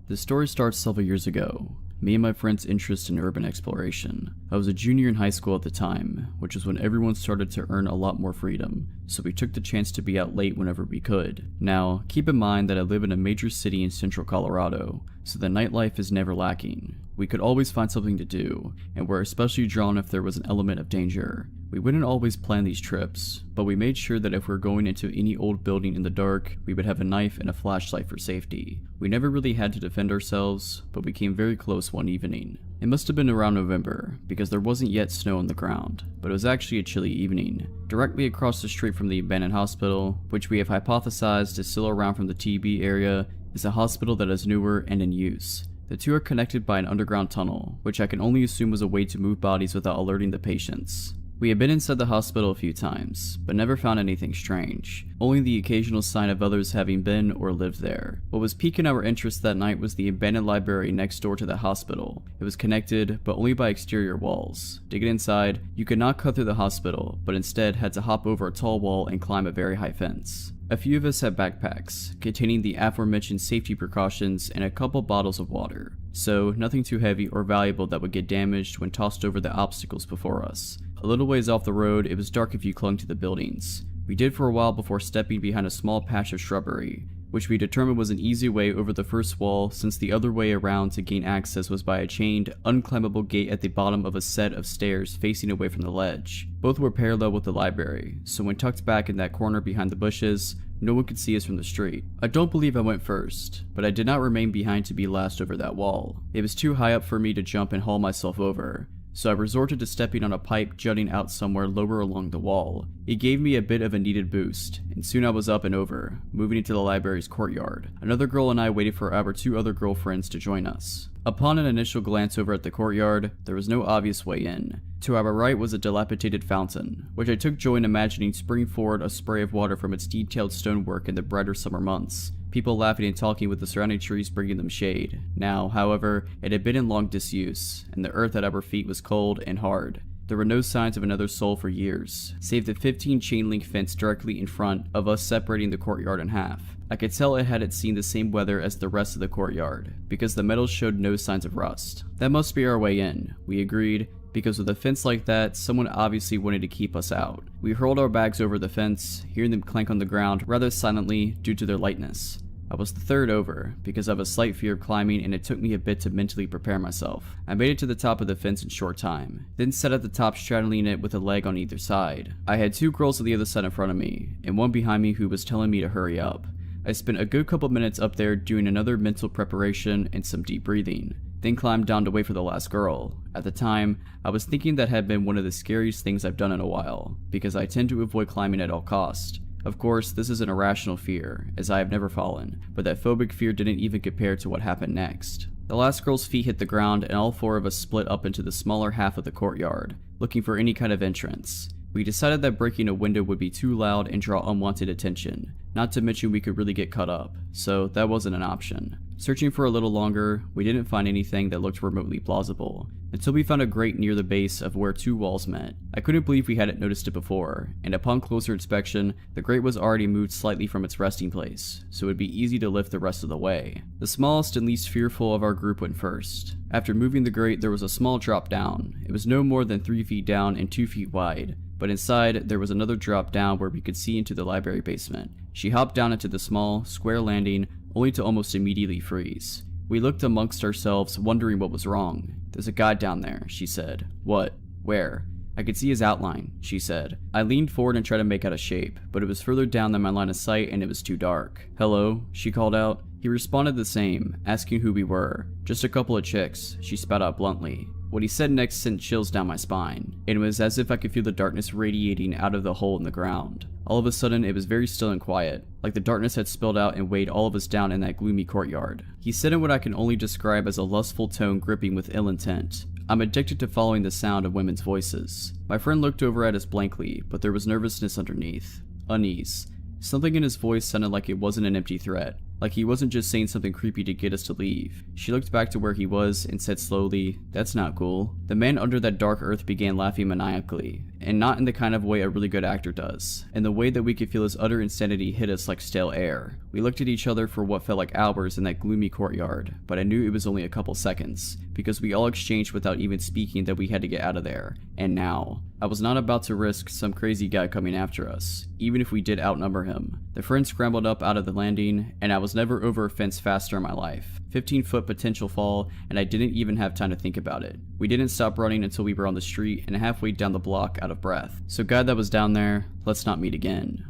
The story starts several years ago. Me and my friend's interest in urban exploration. I was a junior in high school at the time, which was when everyone started to earn a lot more freedom, so we took the chance to be out late whenever we could. Now, keep in mind that I live in a major city in central Colorado, so the nightlife is never lacking. We could always find something to do, and were especially drawn if there was an element of danger. We wouldn't always plan these trips, but we made sure that if we're going into any old building in the dark, we would have a knife and a flashlight for safety. We never really had to defend ourselves, but we came very close one evening. It must have been around November, because there wasn't yet snow on the ground, but it was actually a chilly evening. Directly across the street from the abandoned hospital, which we have hypothesized is still around from the TB area, is a hospital that is newer and in use. The two are connected by an underground tunnel, which I can only assume was a way to move bodies without alerting the patients. We had been inside the hospital a few times, but never found anything strange, only the occasional sign of others having been or lived there. What was piquing our interest that night was the abandoned library next door to the hospital. It was connected, but only by exterior walls. To get inside, you could not cut through the hospital, but instead had to hop over a tall wall and climb a very high fence. A few of us had backpacks, containing the aforementioned safety precautions and a couple bottles of water, so nothing too heavy or valuable that would get damaged when tossed over the obstacles before us. A little ways off the road, it was dark if you clung to the buildings. We did for a while before stepping behind a small patch of shrubbery, which we determined was an easy way over the first wall since the other way around to gain access was by a chained, unclimbable gate at the bottom of a set of stairs facing away from the ledge. Both were parallel with the library, so when tucked back in that corner behind the bushes, no one could see us from the street. I don't believe I went first, but I did not remain behind to be last over that wall. It was too high up for me to jump and haul myself over, so I resorted to stepping on a pipe jutting out somewhere lower along the wall. It gave me a bit of a needed boost, and soon I was up and over, moving into the library's courtyard. Another girl and I waited for our two other girlfriends to join us. Upon an initial glance over at the courtyard, there was no obvious way in. To our right was a dilapidated fountain, which I took joy in imagining springing forward a spray of water from its detailed stonework in the brighter summer months. People laughing and talking with the surrounding trees bringing them shade. Now, however, it had been in long disuse, and the earth at our feet was cold and hard. There were no signs of another soul for years, save the 15 chain link fence directly in front of us separating the courtyard in half. I could tell it had seen the same weather as the rest of the courtyard, because the metal showed no signs of rust. That must be our way in, we agreed, because with a fence like that, someone obviously wanted to keep us out. We hurled our bags over the fence, hearing them clank on the ground rather silently due to their lightness. I was the third over, because I have a slight fear of climbing and it took me a bit to mentally prepare myself. I made it to the top of the fence in short time, then sat at the top straddling it with a leg on either side. I had 2 girls on the other side in front of me, and one behind me who was telling me to hurry up. I spent a good couple minutes up there doing another mental preparation and some deep breathing, then climbed down to wait for the last girl. At the time, I was thinking that had been one of the scariest things I've done in a while, because I tend to avoid climbing at all costs. Of course, this is an irrational fear, as I have never fallen, but that phobic fear didn't even compare to what happened next. The last girl's feet hit the ground and all 4 of us split up into the smaller half of the courtyard, looking for any kind of entrance. We decided that breaking a window would be too loud and draw unwanted attention, not to mention we could really get cut up, so that wasn't an option. Searching for a little longer, we didn't find anything that looked remotely plausible, until we found a grate near the base of where 2 walls met. I couldn't believe we hadn't noticed it before, and upon closer inspection, the grate was already moved slightly from its resting place, so it would be easy to lift the rest of the way. The smallest and least fearful of our group went first. After moving the grate, there was a small drop down. It was no more than 3 feet down and 2 feet wide, but inside, there was another drop down where we could see into the library basement. She hopped down into the small, square landing, only to almost immediately freeze. We looked amongst ourselves, wondering what was wrong. "There's a guy down there," she said. "What? Where?" "I could see his outline," she said. I leaned forward and tried to make out a shape, but it was further down than my line of sight and it was too dark. "Hello?" she called out. He responded the same, asking who we were. "Just a couple of chicks," she spat out bluntly. What he said next sent chills down my spine, and it was as if I could feel the darkness radiating out of the hole in the ground. All of a sudden, it was very still and quiet, like the darkness had spilled out and weighed all of us down in that gloomy courtyard. He said in what I can only describe as a lustful tone gripping with ill intent, "I'm addicted to following the sound of women's voices." My friend looked over at us blankly, but there was nervousness underneath. Unease. Something in his voice sounded like it wasn't an empty threat, like he wasn't just saying something creepy to get us to leave. She looked back to where he was and said slowly, "That's not cool." The man under that dark earth began laughing maniacally, and not in the kind of way a really good actor does, in the way that we could feel his utter insanity hit us like stale air. We looked at each other for what felt like hours in that gloomy courtyard, but I knew it was only a couple seconds, because we all exchanged without even speaking that we had to get out of there, and now. I was not about to risk some crazy guy coming after us, even if we did outnumber him. The friend scrambled up out of the landing, and I was never over a fence faster in my life. 15-foot potential fall, and I didn't even have time to think about it. We didn't stop running until we were on the street and halfway down the block out of breath. So guy that was down there, let's not meet again.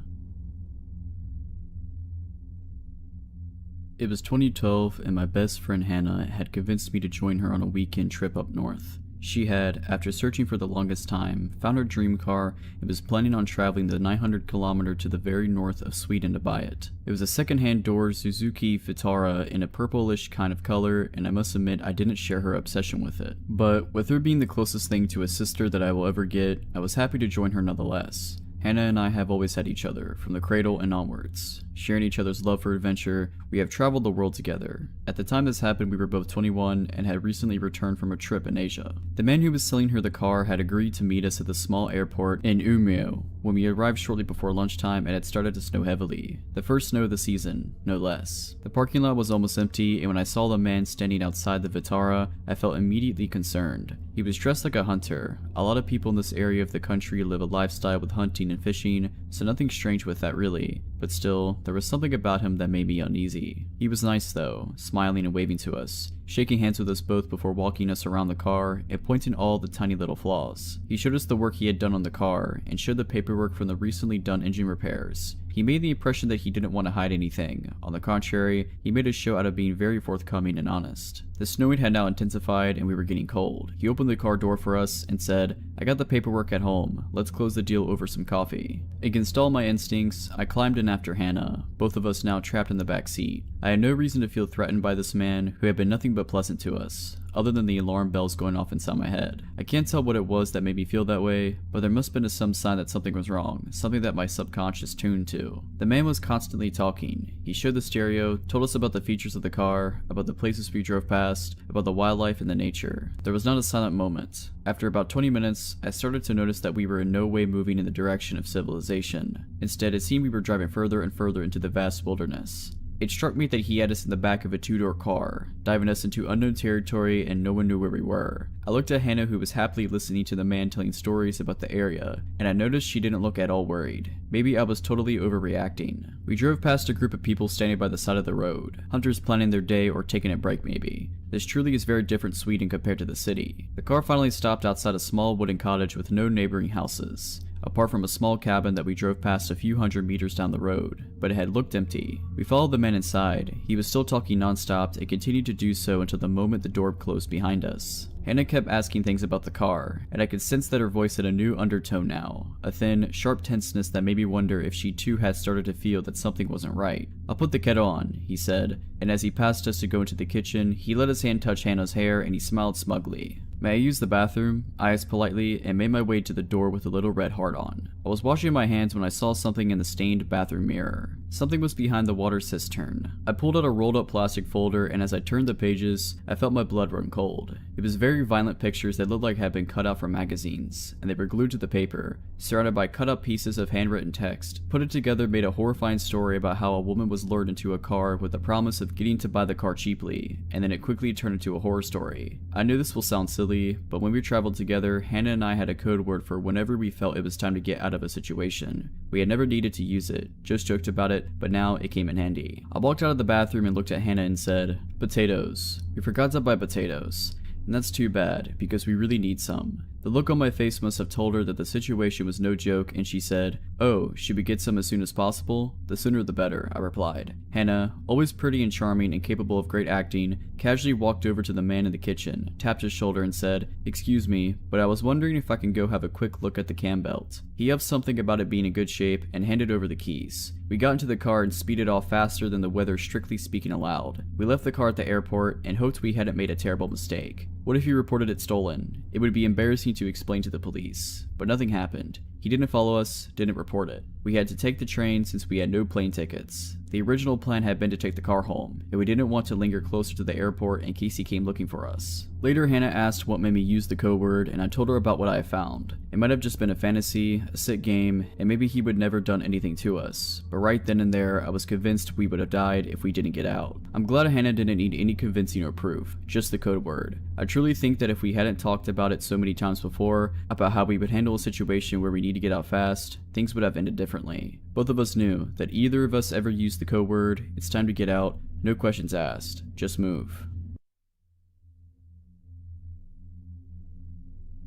It was 2012, and my best friend Hannah had convinced me to join her on a weekend trip up north. She had, after searching for the longest time, found her dream car and was planning on traveling the 900km to the very north of Sweden to buy it. It was a second-hand door Suzuki Vitara in a purplish kind of color, and I must admit I didn't share her obsession with it. But with her being the closest thing to a sister that I will ever get, I was happy to join her nonetheless. Hannah and I have always had each other, from the cradle and onwards. Sharing each other's love for adventure, we have traveled the world together. At the time this happened, we were both 21 and had recently returned from a trip in Asia. The man who was selling her the car had agreed to meet us at the small airport in Umeå when we arrived shortly before lunchtime and it had started to snow heavily. The first snow of the season, no less. The parking lot was almost empty, and when I saw the man standing outside the Vitara, I felt immediately concerned. He was dressed like a hunter. A lot of people in this area of the country live a lifestyle with hunting and fishing, so nothing strange with that really, but still, there was something about him that made me uneasy. He was nice though, smiling and waving to us, shaking hands with us both before walking us around the car and pointing all the tiny little flaws. He showed us the work he had done on the car and showed the paperwork from the recently done engine repairs. He made the impression that he didn't want to hide anything. On the contrary, he made a show out of being very forthcoming and honest. The snowing had now intensified and we were getting cold. He opened the car door for us and said, "I got the paperwork at home. Let's close the deal over some coffee." Against all my instincts, I climbed in after Hannah, both of us now trapped in the back seat. I had no reason to feel threatened by this man who had been nothing but pleasant to us, other than the alarm bells going off inside my head. I can't tell what it was that made me feel that way, but there must have been some sign that something was wrong, something that my subconscious tuned to. The man was constantly talking. He showed the stereo, told us about the features of the car, about the places we drove past, about the wildlife and the nature. There was not a silent moment. After about 20 minutes, I started to notice that we were in no way moving in the direction of civilization. Instead, it seemed we were driving further and further into the vast wilderness. It struck me that he had us in the back of a two-door car, diving us into unknown territory and no one knew where we were. I looked at Hannah, who was happily listening to the man telling stories about the area, and I noticed she didn't look at all worried. Maybe I was totally overreacting. We drove past a group of people standing by the side of the road, hunters planning their day or taking a break maybe. This truly is very different Sweden compared to the city. The car finally stopped outside a small wooden cottage with no neighboring houses, apart from a small cabin that we drove past a few hundred meters down the road, but it had looked empty. We followed the man inside. He was still talking non-stop and continued to do so until the moment the door closed behind us. Hannah kept asking things about the car, and I could sense that her voice had a new undertone now, a thin, sharp tenseness that made me wonder if she too had started to feel that something wasn't right. "I'll put the kettle on," he said, and as he passed us to go into the kitchen, he let his hand touch Hannah's hair and he smiled smugly. "May I use the bathroom?" I asked politely and made my way to the door with a little red heart on. I was washing my hands when I saw something in the stained bathroom mirror. Something was behind the water cistern. I pulled out a rolled up plastic folder, and as I turned the pages, I felt my blood run cold. It was very violent pictures that looked like had been cut out from magazines, and they were glued to the paper, surrounded by cut up pieces of handwritten text. Put it together made a horrifying story about how a woman was lured into a car with the promise of getting to buy the car cheaply, and then it quickly turned into a horror story. I knew this will sound silly, but when we traveled together, Hannah and I had a code word for whenever we felt it was time to get out of a situation. We had never needed to use it, just joked about it, but now it came in handy. I walked out of the bathroom and looked at Hannah and said, "Potatoes. We forgot to buy potatoes. And that's too bad, because we really need some." The look on my face must have told her that the situation was no joke, and she said, "Oh, should we get some as soon as possible?" "The sooner the better," I replied. Hannah, always pretty and charming and capable of great acting, casually walked over to the man in the kitchen, tapped his shoulder and said, "Excuse me, but I was wondering if I can go have a quick look at the cam belt." He upped something about it being in good shape and handed over the keys. We got into the car and speeded off faster than the weather strictly speaking allowed. We left the car at the airport and hoped we hadn't made a terrible mistake. What if he reported it stolen? It would be embarrassing to explain to the police. But nothing happened. He didn't follow us, didn't report it. We had to take the train since we had no plane tickets. The original plan had been to take the car home, and we didn't want to linger closer to the airport in case he came looking for us. Later, Hannah asked what made me use the code word, and I told her about what I had found. It might have just been a fantasy, a sick game, and maybe he would never done anything to us. But right then and there, I was convinced we would have died if we didn't get out. I'm glad Hannah didn't need any convincing or proof, just the code word. I truly think that if we hadn't talked about it so many times before, about how we would handle a situation where we need to get out fast, things would have ended differently. Both of us knew that either of us ever used the code word, it's time to get out, no questions asked, just move.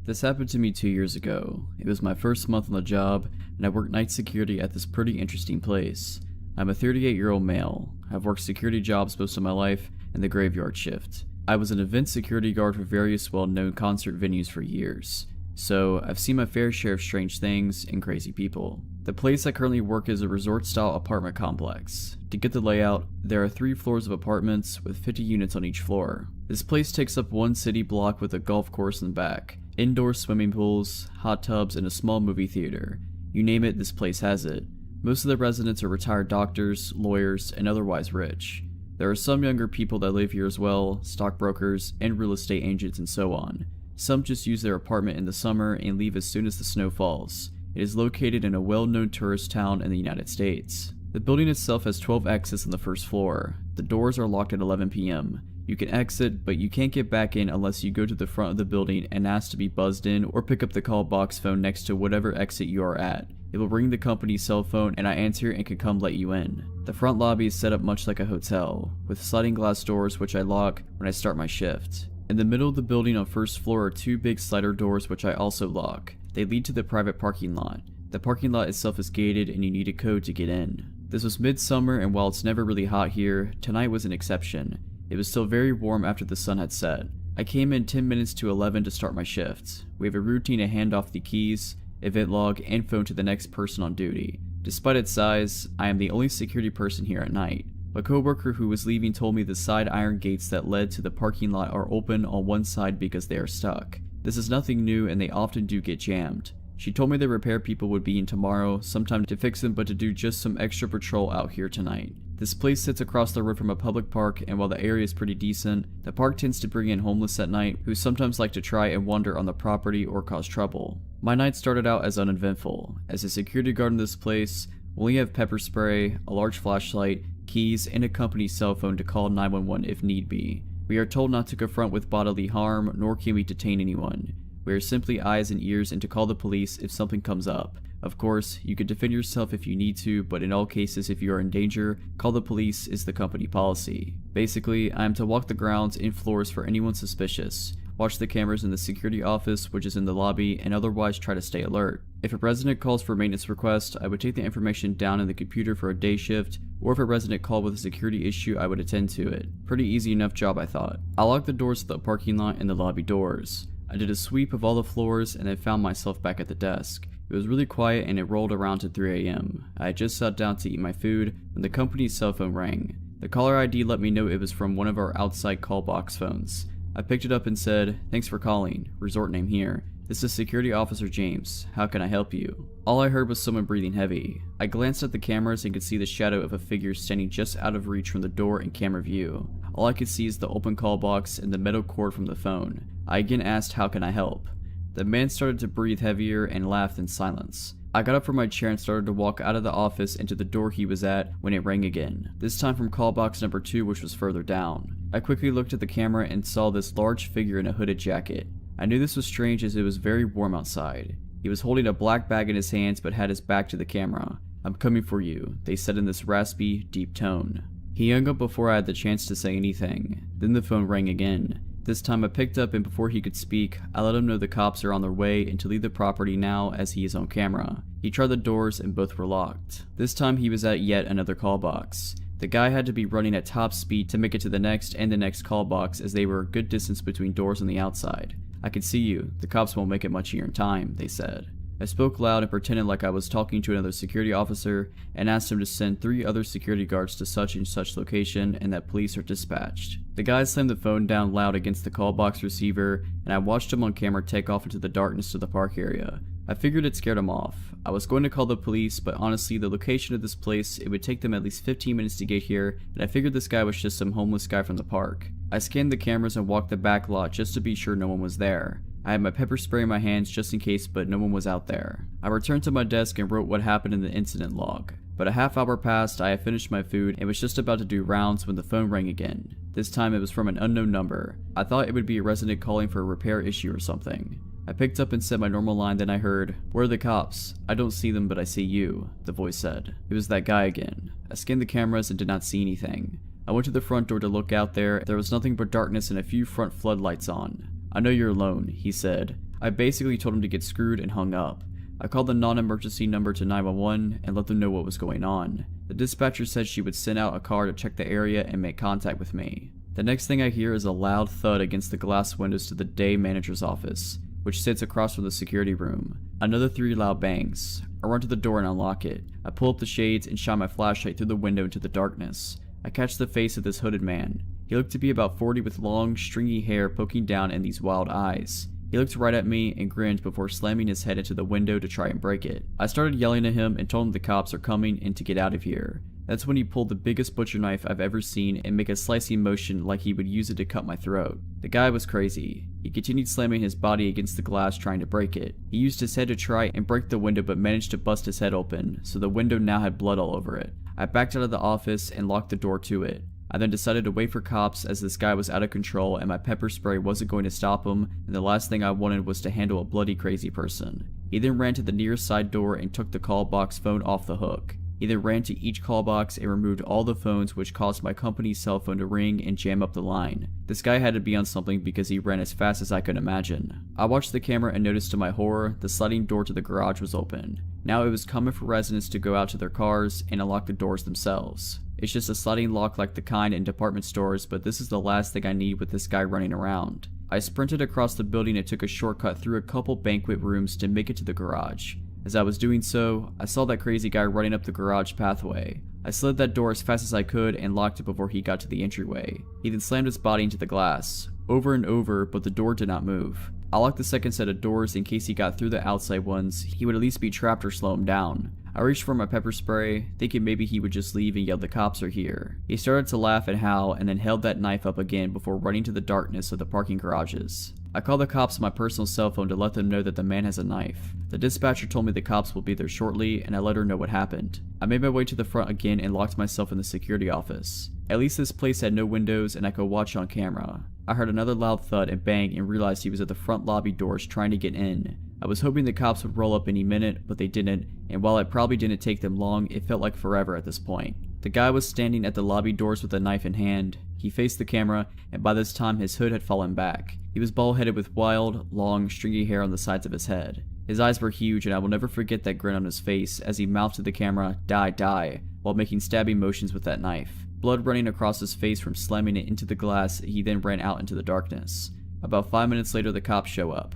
This happened to me 2 years ago. It was my first month on the job, and I worked night security at this pretty interesting place. I'm a 38-year-old male. I've worked security jobs most of my life, and the graveyard shift. I was an event security guard for various well-known concert venues for years, so I've seen my fair share of strange things and crazy people. The place I currently work is a resort-style apartment complex. To get the layout, there are 3 floors of apartments with 50 units on each floor. This place takes up one city block with a golf course in the back, indoor swimming pools, hot tubs, and a small movie theater. You name it, this place has it. Most of the residents are retired doctors, lawyers, and otherwise rich. There are some younger people that live here as well, stockbrokers, and real estate agents and so on. Some just use their apartment in the summer and leave as soon as the snow falls. It is located in a well-known tourist town in the United States. The building itself has 12 exits on the first floor. The doors are locked at 11 p.m. You can exit, but you can't get back in unless you go to the front of the building and ask to be buzzed in or pick up the call box phone next to whatever exit you are at. It will ring the company's cell phone and I answer and can come let you in. The front lobby is set up much like a hotel, with sliding glass doors which I lock when I start my shift. In the middle of the building on first floor are 2 big slider doors which I also lock. They lead to the private parking lot. The parking lot itself is gated and you need a code to get in. This was midsummer, and while it's never really hot here, tonight was an exception. It was still very warm after the sun had set. I came in 10 minutes to 11 to start my shift. We have a routine to hand off the keys, event log, and phone to the next person on duty. Despite its size, I am the only security person here at night. My coworker who was leaving told me the side iron gates that led to the parking lot are open on one side because they are stuck. This is nothing new and they often do get jammed. She told me the repair people would be in tomorrow, sometime to fix them, but to do just some extra patrol out here tonight. This place sits across the road from a public park, and while the area is pretty decent, the park tends to bring in homeless at night who sometimes like to try and wander on the property or cause trouble. My night started out as uneventful. As a security guard in this place, we only have pepper spray, a large flashlight, keys, and a company cell phone to call 911 if need be. We are told not to confront with bodily harm, nor can we detain anyone. We are simply eyes and ears and to call the police if something comes up. Of course, you could defend yourself if you need to, but in all cases if you are in danger, call the police is the company policy. Basically, I am to walk the grounds and floors for anyone suspicious, watch the cameras in the security office, which is in the lobby, and otherwise try to stay alert. If a resident calls for a maintenance request, I would take the information down in the computer for a day shift, or if a resident called with a security issue, I would attend to it. Pretty easy enough job, I thought. I locked the doors to the parking lot and the lobby doors. I did a sweep of all the floors and then found myself back at the desk. It was really quiet and it rolled around to 3 a.m. I had just sat down to eat my food when the company's cell phone rang. The caller ID let me know it was from one of our outside call box phones. I picked it up and said, "Thanks for calling. Resort name here. This is Security Officer James. How can I help you?" All I heard was someone breathing heavy. I glanced at the cameras and could see the shadow of a figure standing just out of reach from the door in camera view. All I could see is the open call box and the metal cord from the phone. I again asked, "How can I help?" The man started to breathe heavier and laughed in silence. I got up from my chair and started to walk out of the office into the door he was at when it rang again, this time from call box number 2, which was further down. I quickly looked at the camera and saw this large figure in a hooded jacket. I knew this was strange as it was very warm outside. He was holding a black bag in his hands but had his back to the camera. "I'm coming for you," they said in this raspy, deep tone. He hung up before I had the chance to say anything. Then the phone rang again. This time I picked up and before he could speak, I let him know the cops are on their way and to leave the property now as he is on camera. He tried the doors and both were locked. This time he was at yet another call box. The guy had to be running at top speed to make it to the next and the next call box as they were a good distance between doors on the outside. "I can see you. The cops won't make it much here in time," they said. I spoke loud and pretended like I was talking to another security officer and asked him to send 3 other security guards to such and such location and that police are dispatched. The guy slammed the phone down loud against the call box receiver and I watched him on camera take off into the darkness to the park area. I figured it scared him off. I was going to call the police, but honestly the location of this place, it would take them at least 15 minutes to get here and I figured this guy was just some homeless guy from the park. I scanned the cameras and walked the back lot just to be sure no one was there. I had my pepper spray in my hands just in case, but no one was out there. I returned to my desk and wrote what happened in the incident log. But a half hour passed, I had finished my food and was just about to do rounds when the phone rang again. This time it was from an unknown number. I thought it would be a resident calling for a repair issue or something. I picked up and said my normal line, then I heard, "Where are the cops? I don't see them, but I see you," the voice said. It was that guy again. I scanned the cameras and did not see anything. I went to the front door to look out there. There was nothing but darkness and a few front floodlights on. "I know you're alone," he said. I basically told him to get screwed and hung up. I called the non-emergency number to 911 and let them know what was going on. The dispatcher said she would send out a car to check the area and make contact with me. The next thing I hear is a loud thud against the glass windows to the day manager's office, which sits across from the security room. Another 3 loud bangs. I run to the door and unlock it. I pull up the shades and shine my flashlight through the window into the darkness. I catch the face of this hooded man. He looked to be about 40 with long, stringy hair poking down and these wild eyes. He looked right at me and grinned before slamming his head into the window to try and break it. I started yelling at him and told him the cops are coming and to get out of here. That's when he pulled the biggest butcher knife I've ever seen and make a slicing motion like he would use it to cut my throat. The guy was crazy. He continued slamming his body against the glass trying to break it. He used his head to try and break the window but managed to bust his head open, so the window now had blood all over it. I backed out of the office and locked the door to it. I then decided to wait for cops as this guy was out of control and my pepper spray wasn't going to stop him, and the last thing I wanted was to handle a bloody crazy person. He then ran to the nearest side door and took the call box phone off the hook. He then ran to each call box and removed all the phones, which caused my company's cell phone to ring and jam up the line. This guy had to be on something because he ran as fast as I could imagine. I watched the camera and noticed to my horror, the sliding door to the garage was open. Now it was common for residents to go out to their cars and unlock the doors themselves. It's just a sliding lock like the kind in department stores, but this is the last thing I need with this guy running around. I sprinted across the building and took a shortcut through a couple banquet rooms to make it to the garage. As I was doing so, I saw that crazy guy running up the garage pathway. I slid that door as fast as I could and locked it before he got to the entryway. He then slammed his body into the glass, over and over, but the door did not move. I locked the second set of doors in case he got through the outside ones, he would at least be trapped or slow him down. I reached for my pepper spray, thinking maybe he would just leave and yell the cops are here. He started to laugh and howl and then held that knife up again before running to the darkness of the parking garages. I called the cops on my personal cell phone to let them know that the man has a knife. The dispatcher told me the cops will be there shortly, and I let her know what happened. I made my way to the front again and locked myself in the security office. At least this place had no windows and I could watch on camera. I heard another loud thud and bang and realized he was at the front lobby doors trying to get in. I was hoping the cops would roll up any minute, but they didn't, and while it probably didn't take them long, it felt like forever at this point. The guy was standing at the lobby doors with a knife in hand. He faced the camera, and by this time his hood had fallen back. He was bald-headed with wild, long, stringy hair on the sides of his head. His eyes were huge, and I will never forget that grin on his face as he mouthed to the camera, "Die, die," while making stabbing motions with that knife. Blood running across his face from slamming it into the glass, he then ran out into the darkness. About 5 minutes later, the cops show up.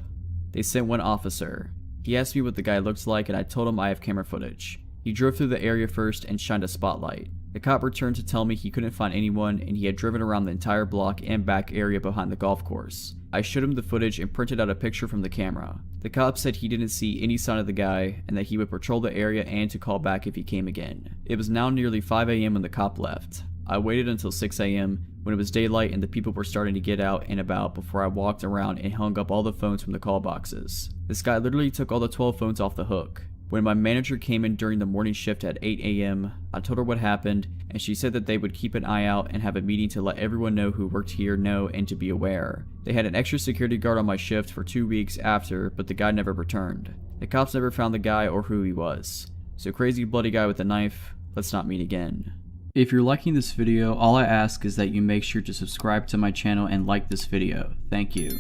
They sent one officer. He asked me what the guy looked like, and I told him I have camera footage. He drove through the area first and shined a spotlight. The cop returned to tell me he couldn't find anyone, and he had driven around the entire block and back area behind the golf course. I showed him the footage and printed out a picture from the camera. The cop said he didn't see any sign of the guy, and that he would patrol the area and to call back if he came again. It was now nearly 5 a.m. when the cop left. I waited until 6 a.m. when it was daylight and the people were starting to get out and about before I walked around and hung up all the phones from the call boxes. This guy literally took all the 12 phones off the hook. When my manager came in during the morning shift at 8 a.m., I told her what happened, and she said that they would keep an eye out and have a meeting to let everyone know who worked here know and to be aware. They had an extra security guard on my shift for 2 weeks after, but the guy never returned. The cops never found the guy or who he was. So crazy bloody guy with a knife, let's not meet again. If you're liking this video, all I ask is that you make sure to subscribe to my channel and like this video. Thank you.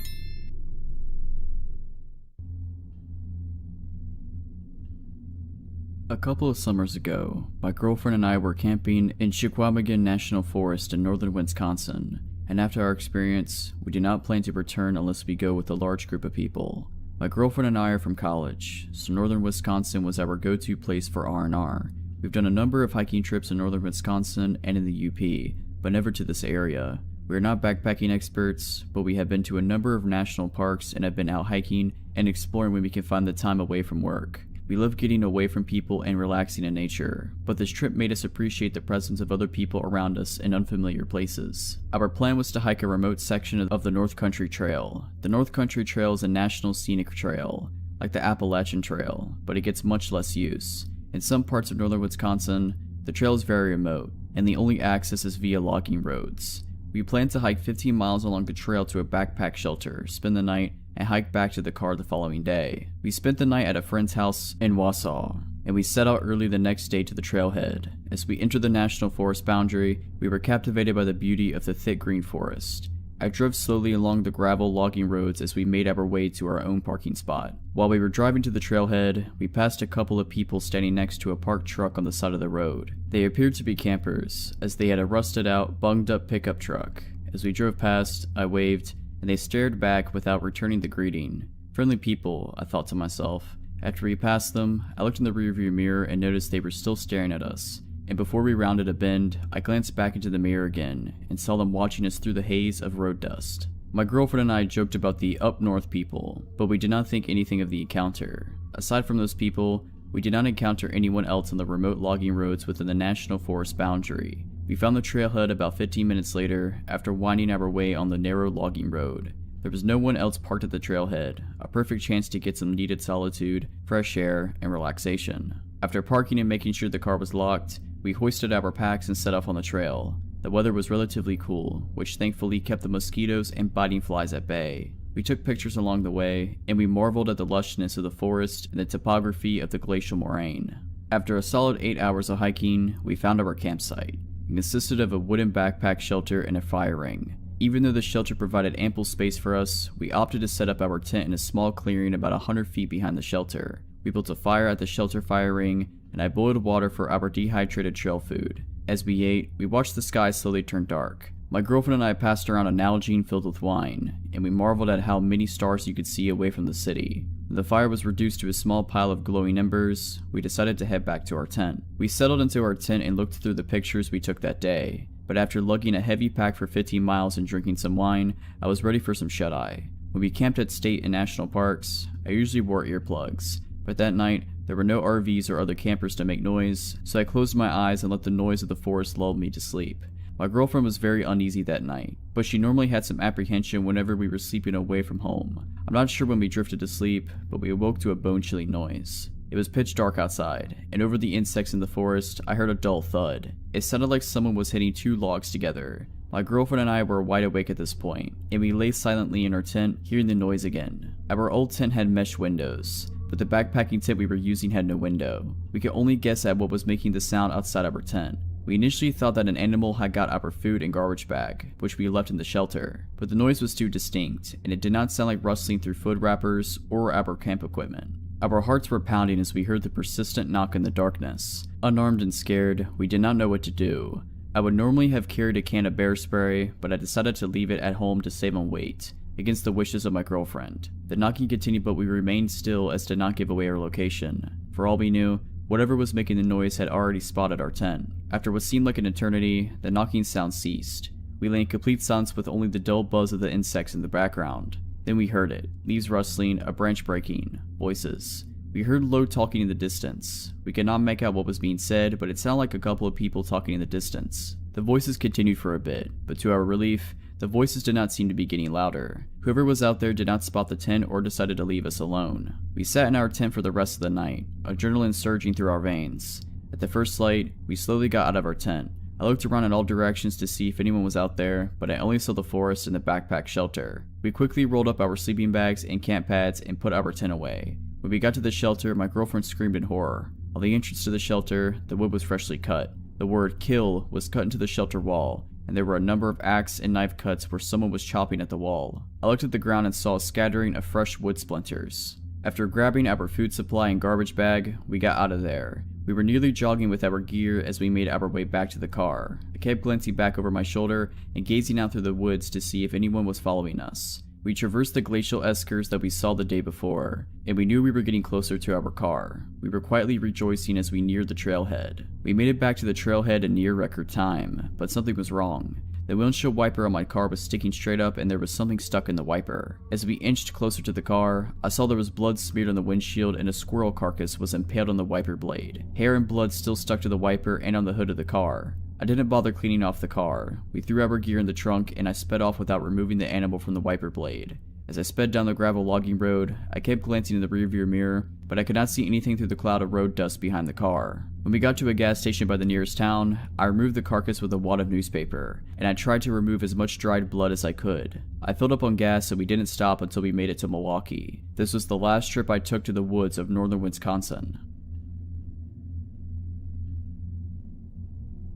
A couple of summers ago, my girlfriend and I were camping in Chequamegon National Forest in northern Wisconsin, and after our experience, we did not plan to return unless we go with a large group of people. My girlfriend and I are from college, so northern Wisconsin was our go-to place for R&R. We've done a number of hiking trips in northern Wisconsin and in the UP, but never to this area. We are not backpacking experts, but we have been to a number of national parks and have been out hiking and exploring when we can find the time away from work. We love getting away from people and relaxing in nature, but this trip made us appreciate the presence of other people around us in unfamiliar places. Our plan was to hike a remote section of the North Country Trail. The North Country Trail is a national scenic trail, like the Appalachian Trail, but it gets much less use. In some parts of northern Wisconsin, the trail is very remote, and the only access is via logging roads. We plan to hike 15 miles along the trail to a backpack shelter, spend the night, and hike back to the car the following day. We spent the night at a friend's house in Wausau, and we set out early the next day to the trailhead. As we entered the national forest boundary, we were captivated by the beauty of the thick green forest. I drove slowly along the gravel logging roads as we made our way to our own parking spot. While we were driving to the trailhead, we passed a couple of people standing next to a parked truck on the side of the road. They appeared to be campers, as they had a rusted out, bunged up pickup truck. As we drove past, I waved, and they stared back without returning the greeting. Friendly people, I thought to myself. After we passed them, I looked in the rearview mirror and noticed they were still staring at us. And before we rounded a bend, I glanced back into the mirror again, and saw them watching us through the haze of road dust. My girlfriend and I joked about the up north people, but we did not think anything of the encounter. Aside from those people, we did not encounter anyone else on the remote logging roads within the national forest boundary. We found the trailhead about 15 minutes later, after winding our way on the narrow logging road. There was no one else parked at the trailhead, a perfect chance to get some needed solitude, fresh air, and relaxation. After parking and making sure the car was locked, we hoisted our packs and set off on the trail. The weather was relatively cool, which thankfully kept the mosquitoes and biting flies at bay. We took pictures along the way, and we marveled at the lushness of the forest and the topography of the glacial moraine. After a solid 8 hours of hiking, we found our campsite. It consisted of a wooden backpack shelter and a fire ring. Even though the shelter provided ample space for us, we opted to set up our tent in a small clearing about 100 feet behind the shelter. We built a fire at the shelter fire ring, and I boiled water for our dehydrated trail food. As we ate, we watched the sky slowly turn dark. My girlfriend and I passed around a Nalgene filled with wine, and we marveled at how many stars you could see away from the city. When the fire was reduced to a small pile of glowing embers, we decided to head back to our tent. We settled into our tent and looked through the pictures we took that day, but after lugging a heavy pack for 15 miles and drinking some wine, I was ready for some shut-eye. When we camped at state and national parks, I usually wore earplugs, but that night, there were no RVs or other campers to make noise, so I closed my eyes and let the noise of the forest lull me to sleep. My girlfriend was very uneasy that night, but she normally had some apprehension whenever we were sleeping away from home. I'm not sure when we drifted to sleep, but we awoke to a bone-chilling noise. It was pitch dark outside, and over the insects in the forest, I heard a dull thud. It sounded like someone was hitting two logs together. My girlfriend and I were wide awake at this point, and we lay silently in our tent, hearing the noise again. Our old tent had mesh windows, but the backpacking tent we were using had no window. We could only guess at what was making the sound outside our tent. We initially thought that an animal had got our food and garbage bag, which we left in the shelter, but the noise was too distinct, and it did not sound like rustling through food wrappers or our camp equipment. Our hearts were pounding as we heard the persistent knock in the darkness. Unarmed and scared, we did not know what to do. I would normally have carried a can of bear spray, but I decided to leave it at home to save on weight, against the wishes of my girlfriend. The knocking continued, but we remained still as to not give away our location. For all we knew, whatever was making the noise had already spotted our tent. After what seemed like an eternity, the knocking sound ceased. We lay in complete silence with only the dull buzz of the insects in the background. Then we heard it, leaves rustling, a branch breaking, voices. We heard low talking in the distance. We could not make out what was being said, but it sounded like a couple of people talking in the distance. The voices continued for a bit, but to our relief, the voices did not seem to be getting louder. Whoever was out there did not spot the tent or decided to leave us alone. We sat in our tent for the rest of the night, adrenaline surging through our veins. At the first light, we slowly got out of our tent. I looked around in all directions to see if anyone was out there, but I only saw the forest and the backpack shelter. We quickly rolled up our sleeping bags and camp pads and put our tent away. When we got to the shelter, my girlfriend screamed in horror. On the entrance to the shelter, the wood was freshly cut. The word "kill" was cut into the shelter wall, and there were a number of axe and knife cuts where someone was chopping at the wall. I looked at the ground and saw a scattering of fresh wood splinters. After grabbing our food supply and garbage bag, we got out of there. We were nearly jogging with our gear as we made our way back to the car. I kept glancing back over my shoulder and gazing out through the woods to see if anyone was following us. We traversed the glacial eskers that we saw the day before, and we knew we were getting closer to our car. We were quietly rejoicing as we neared the trailhead. We made it back to the trailhead in near record time, but something was wrong. The windshield wiper on my car was sticking straight up and there was something stuck in the wiper. As we inched closer to the car, I saw there was blood smeared on the windshield and a squirrel carcass was impaled on the wiper blade. Hair and blood still stuck to the wiper and on the hood of the car. I didn't bother cleaning off the car. We threw our gear in the trunk and I sped off without removing the animal from the wiper blade. As I sped down the gravel logging road, I kept glancing in the rearview mirror, but I could not see anything through the cloud of road dust behind the car. When we got to a gas station by the nearest town, I removed the carcass with a wad of newspaper, and I tried to remove as much dried blood as I could. I filled up on gas and we didn't stop until we made it to Milwaukee. This was the last trip I took to the woods of northern Wisconsin.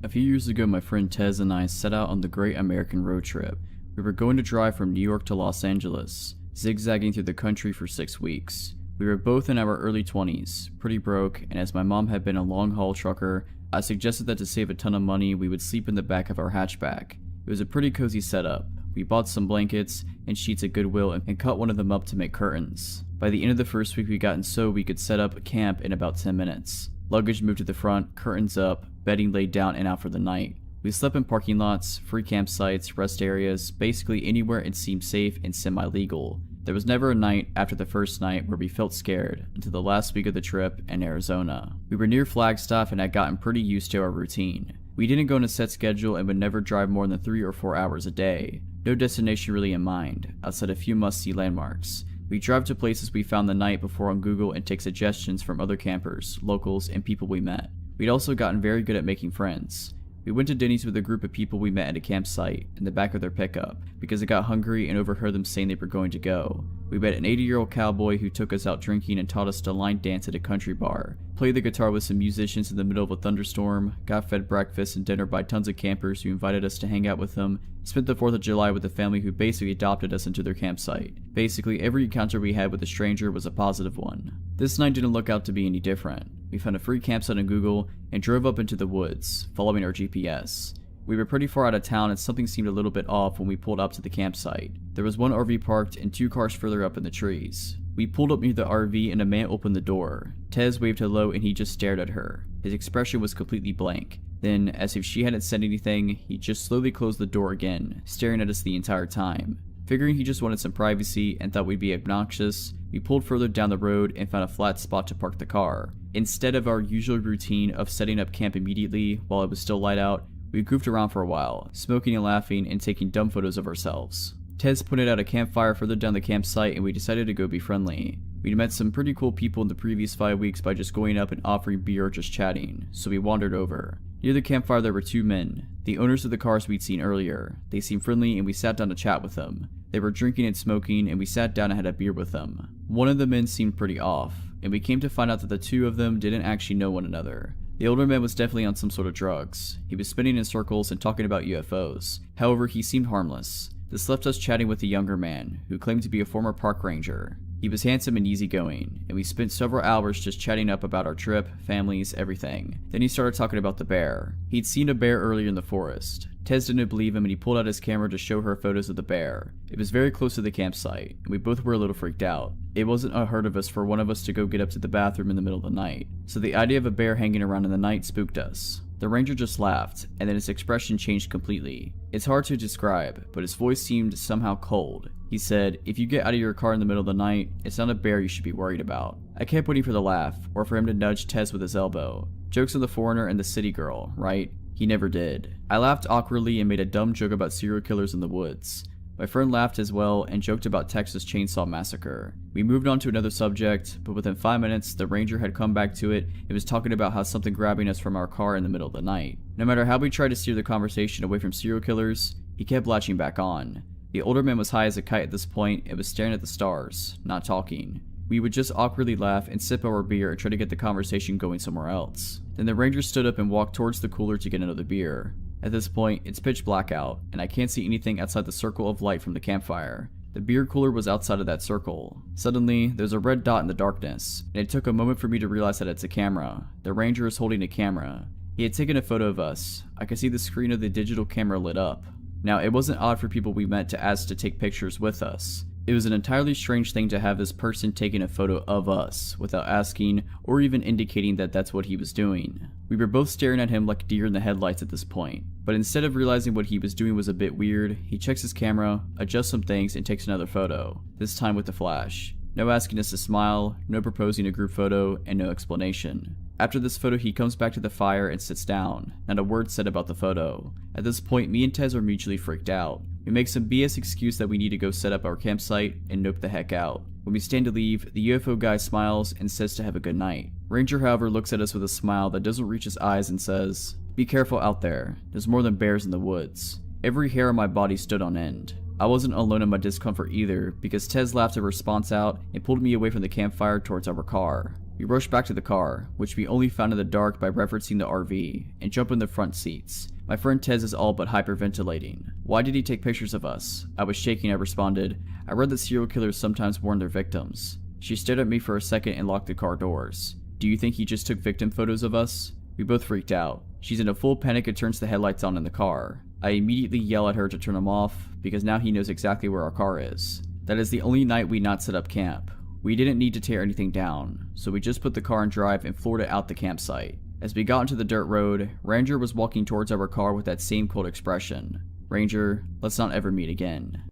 A few years ago, my friend Tez and I set out on the Great American Road Trip. We were going to drive from New York to Los Angeles, zigzagging through the country for 6 weeks. We were both in our early 20s, pretty broke, and as my mom had been a long-haul trucker, I suggested that to save a ton of money, we would sleep in the back of our hatchback. It was a pretty cozy setup. We bought some blankets and sheets at Goodwill and cut one of them up to make curtains. By the end of the first week, we gotten so we could set up a camp in about 10 minutes. Luggage moved to the front, curtains up, bedding laid down and out for the night. We slept in parking lots, free campsites, rest areas, basically anywhere it seemed safe and semi-legal. There was never a night after the first night where we felt scared until the last week of the trip in Arizona. We were near Flagstaff and had gotten pretty used to our routine. We didn't go on a set schedule and would never drive more than 3 or 4 hours a day. No destination really in mind, outside a few must-see landmarks. We drive to places we found the night before on Google and take suggestions from other campers, locals, and people we met. We'd also gotten very good at making friends. We went to Denny's with a group of people we met at a campsite in the back of their pickup because I got hungry and overheard them saying they were going to go. We met an 80-year-old cowboy who took us out drinking and taught us to line dance at a country bar, played the guitar with some musicians in the middle of a thunderstorm, got fed breakfast and dinner by tons of campers who invited us to hang out with them, spent the 4th of July with a family who basically adopted us into their campsite. Basically, every encounter we had with a stranger was a positive one. This night didn't look out to be any different. We found a free campsite on Google and drove up into the woods, following our GPS. We were pretty far out of town and something seemed a little bit off when we pulled up to the campsite. There was one RV parked and 2 cars further up in the trees. We pulled up near the RV and a man opened the door. Tez waved hello and he just stared at her. His expression was completely blank. Then, as if she hadn't said anything, he just slowly closed the door again, staring at us the entire time. Figuring he just wanted some privacy and thought we'd be obnoxious, we pulled further down the road and found a flat spot to park the car. Instead of our usual routine of setting up camp immediately while it was still light out, We goofed around for a while, smoking and laughing and taking dumb photos of ourselves. Tez pointed out a campfire further down the campsite and we decided to go be friendly. We'd met some pretty cool people in the previous 5 weeks by just going up and offering beer or just chatting, so we wandered over. Near the campfire there were 2 men, the owners of the cars we'd seen earlier. They seemed friendly and we sat down to chat with them. They were drinking and smoking and we sat down and had a beer with them. One of the men seemed pretty off, and we came to find out that the 2 of them didn't actually know one another. The older man was definitely on some sort of drugs. He was spinning in circles and talking about UFOs. However, he seemed harmless. This left us chatting with the younger man, who claimed to be a former park ranger. He was handsome and easygoing, and we spent several hours just chatting up about our trip, families, everything. Then he started talking about the bear. He'd seen a bear earlier in the forest. Tez didn't believe him and he pulled out his camera to show her photos of the bear. It was very close to the campsite, and we both were a little freaked out. It wasn't unheard of us for one of us to go get up to the bathroom in the middle of the night, so the idea of a bear hanging around in the night spooked us. The ranger just laughed, and then his expression changed completely. It's hard to describe, but his voice seemed somehow cold. He said, "If you get out of your car in the middle of the night, it's not a bear you should be worried about." I kept waiting for the laugh, or for him to nudge Tez with his elbow. Jokes of the foreigner and the city girl, right? He never did. I laughed awkwardly and made a dumb joke about serial killers in the woods. My friend laughed as well and joked about Texas Chainsaw Massacre. We moved on to another subject, but within 5 minutes, the ranger had come back to it and was talking about how something grabbing us from our car in the middle of the night. No matter how we tried to steer the conversation away from serial killers, he kept latching back on. The older man was high as a kite at this point and was staring at the stars, not talking. We would just awkwardly laugh and sip our beer and try to get the conversation going somewhere else. Then the ranger stood up and walked towards the cooler to get another beer. At this point, it's pitch black out, and I can't see anything outside the circle of light from the campfire. The beer cooler was outside of that circle. Suddenly, there's a red dot in the darkness, and it took a moment for me to realize that it's a camera. The ranger is holding a camera. He had taken a photo of us. I could see the screen of the digital camera lit up. Now, it wasn't odd for people we met to ask to take pictures with us. It was an entirely strange thing to have this person taking a photo of us without asking or even indicating that that's what he was doing. We were both staring at him like deer in the headlights at this point, but instead of realizing what he was doing was a bit weird, he checks his camera, adjusts some things, and takes another photo, this time with the flash. No asking us to smile, no proposing a group photo, and no explanation. After this photo, he comes back to the fire and sits down, not a word said about the photo. At this point, me and Tez are mutually freaked out. We make some BS excuse that we need to go set up our campsite and nope the heck out. When we stand to leave, the UFO guy smiles and says to have a good night. Ranger, however, looks at us with a smile that doesn't reach his eyes and says, "Be careful out there. There's more than bears in the woods." Every hair on my body stood on end. I wasn't alone in my discomfort either, because Tez laughed a response out and pulled me away from the campfire towards our car. We rushed back to the car, which we only found in the dark by referencing the RV, and jump in the front seats. My friend Tez is all but hyperventilating. "Why did he take pictures of us?" I was shaking. I responded, "I read that serial killers sometimes warn their victims." She stared at me for a second and locked the car doors. "Do you think he just took victim photos of us?" We both freaked out. She's in a full panic and turns the headlights on in the car. I immediately yell at her to turn them off, because now he knows exactly where our car is. That is the only night we not set up camp. We didn't need to tear anything down, so we just put the car in drive and floored it out the campsite. As we got into the dirt road, Ranger was walking towards our car with that same cold expression. "Ranger, let's not ever meet again."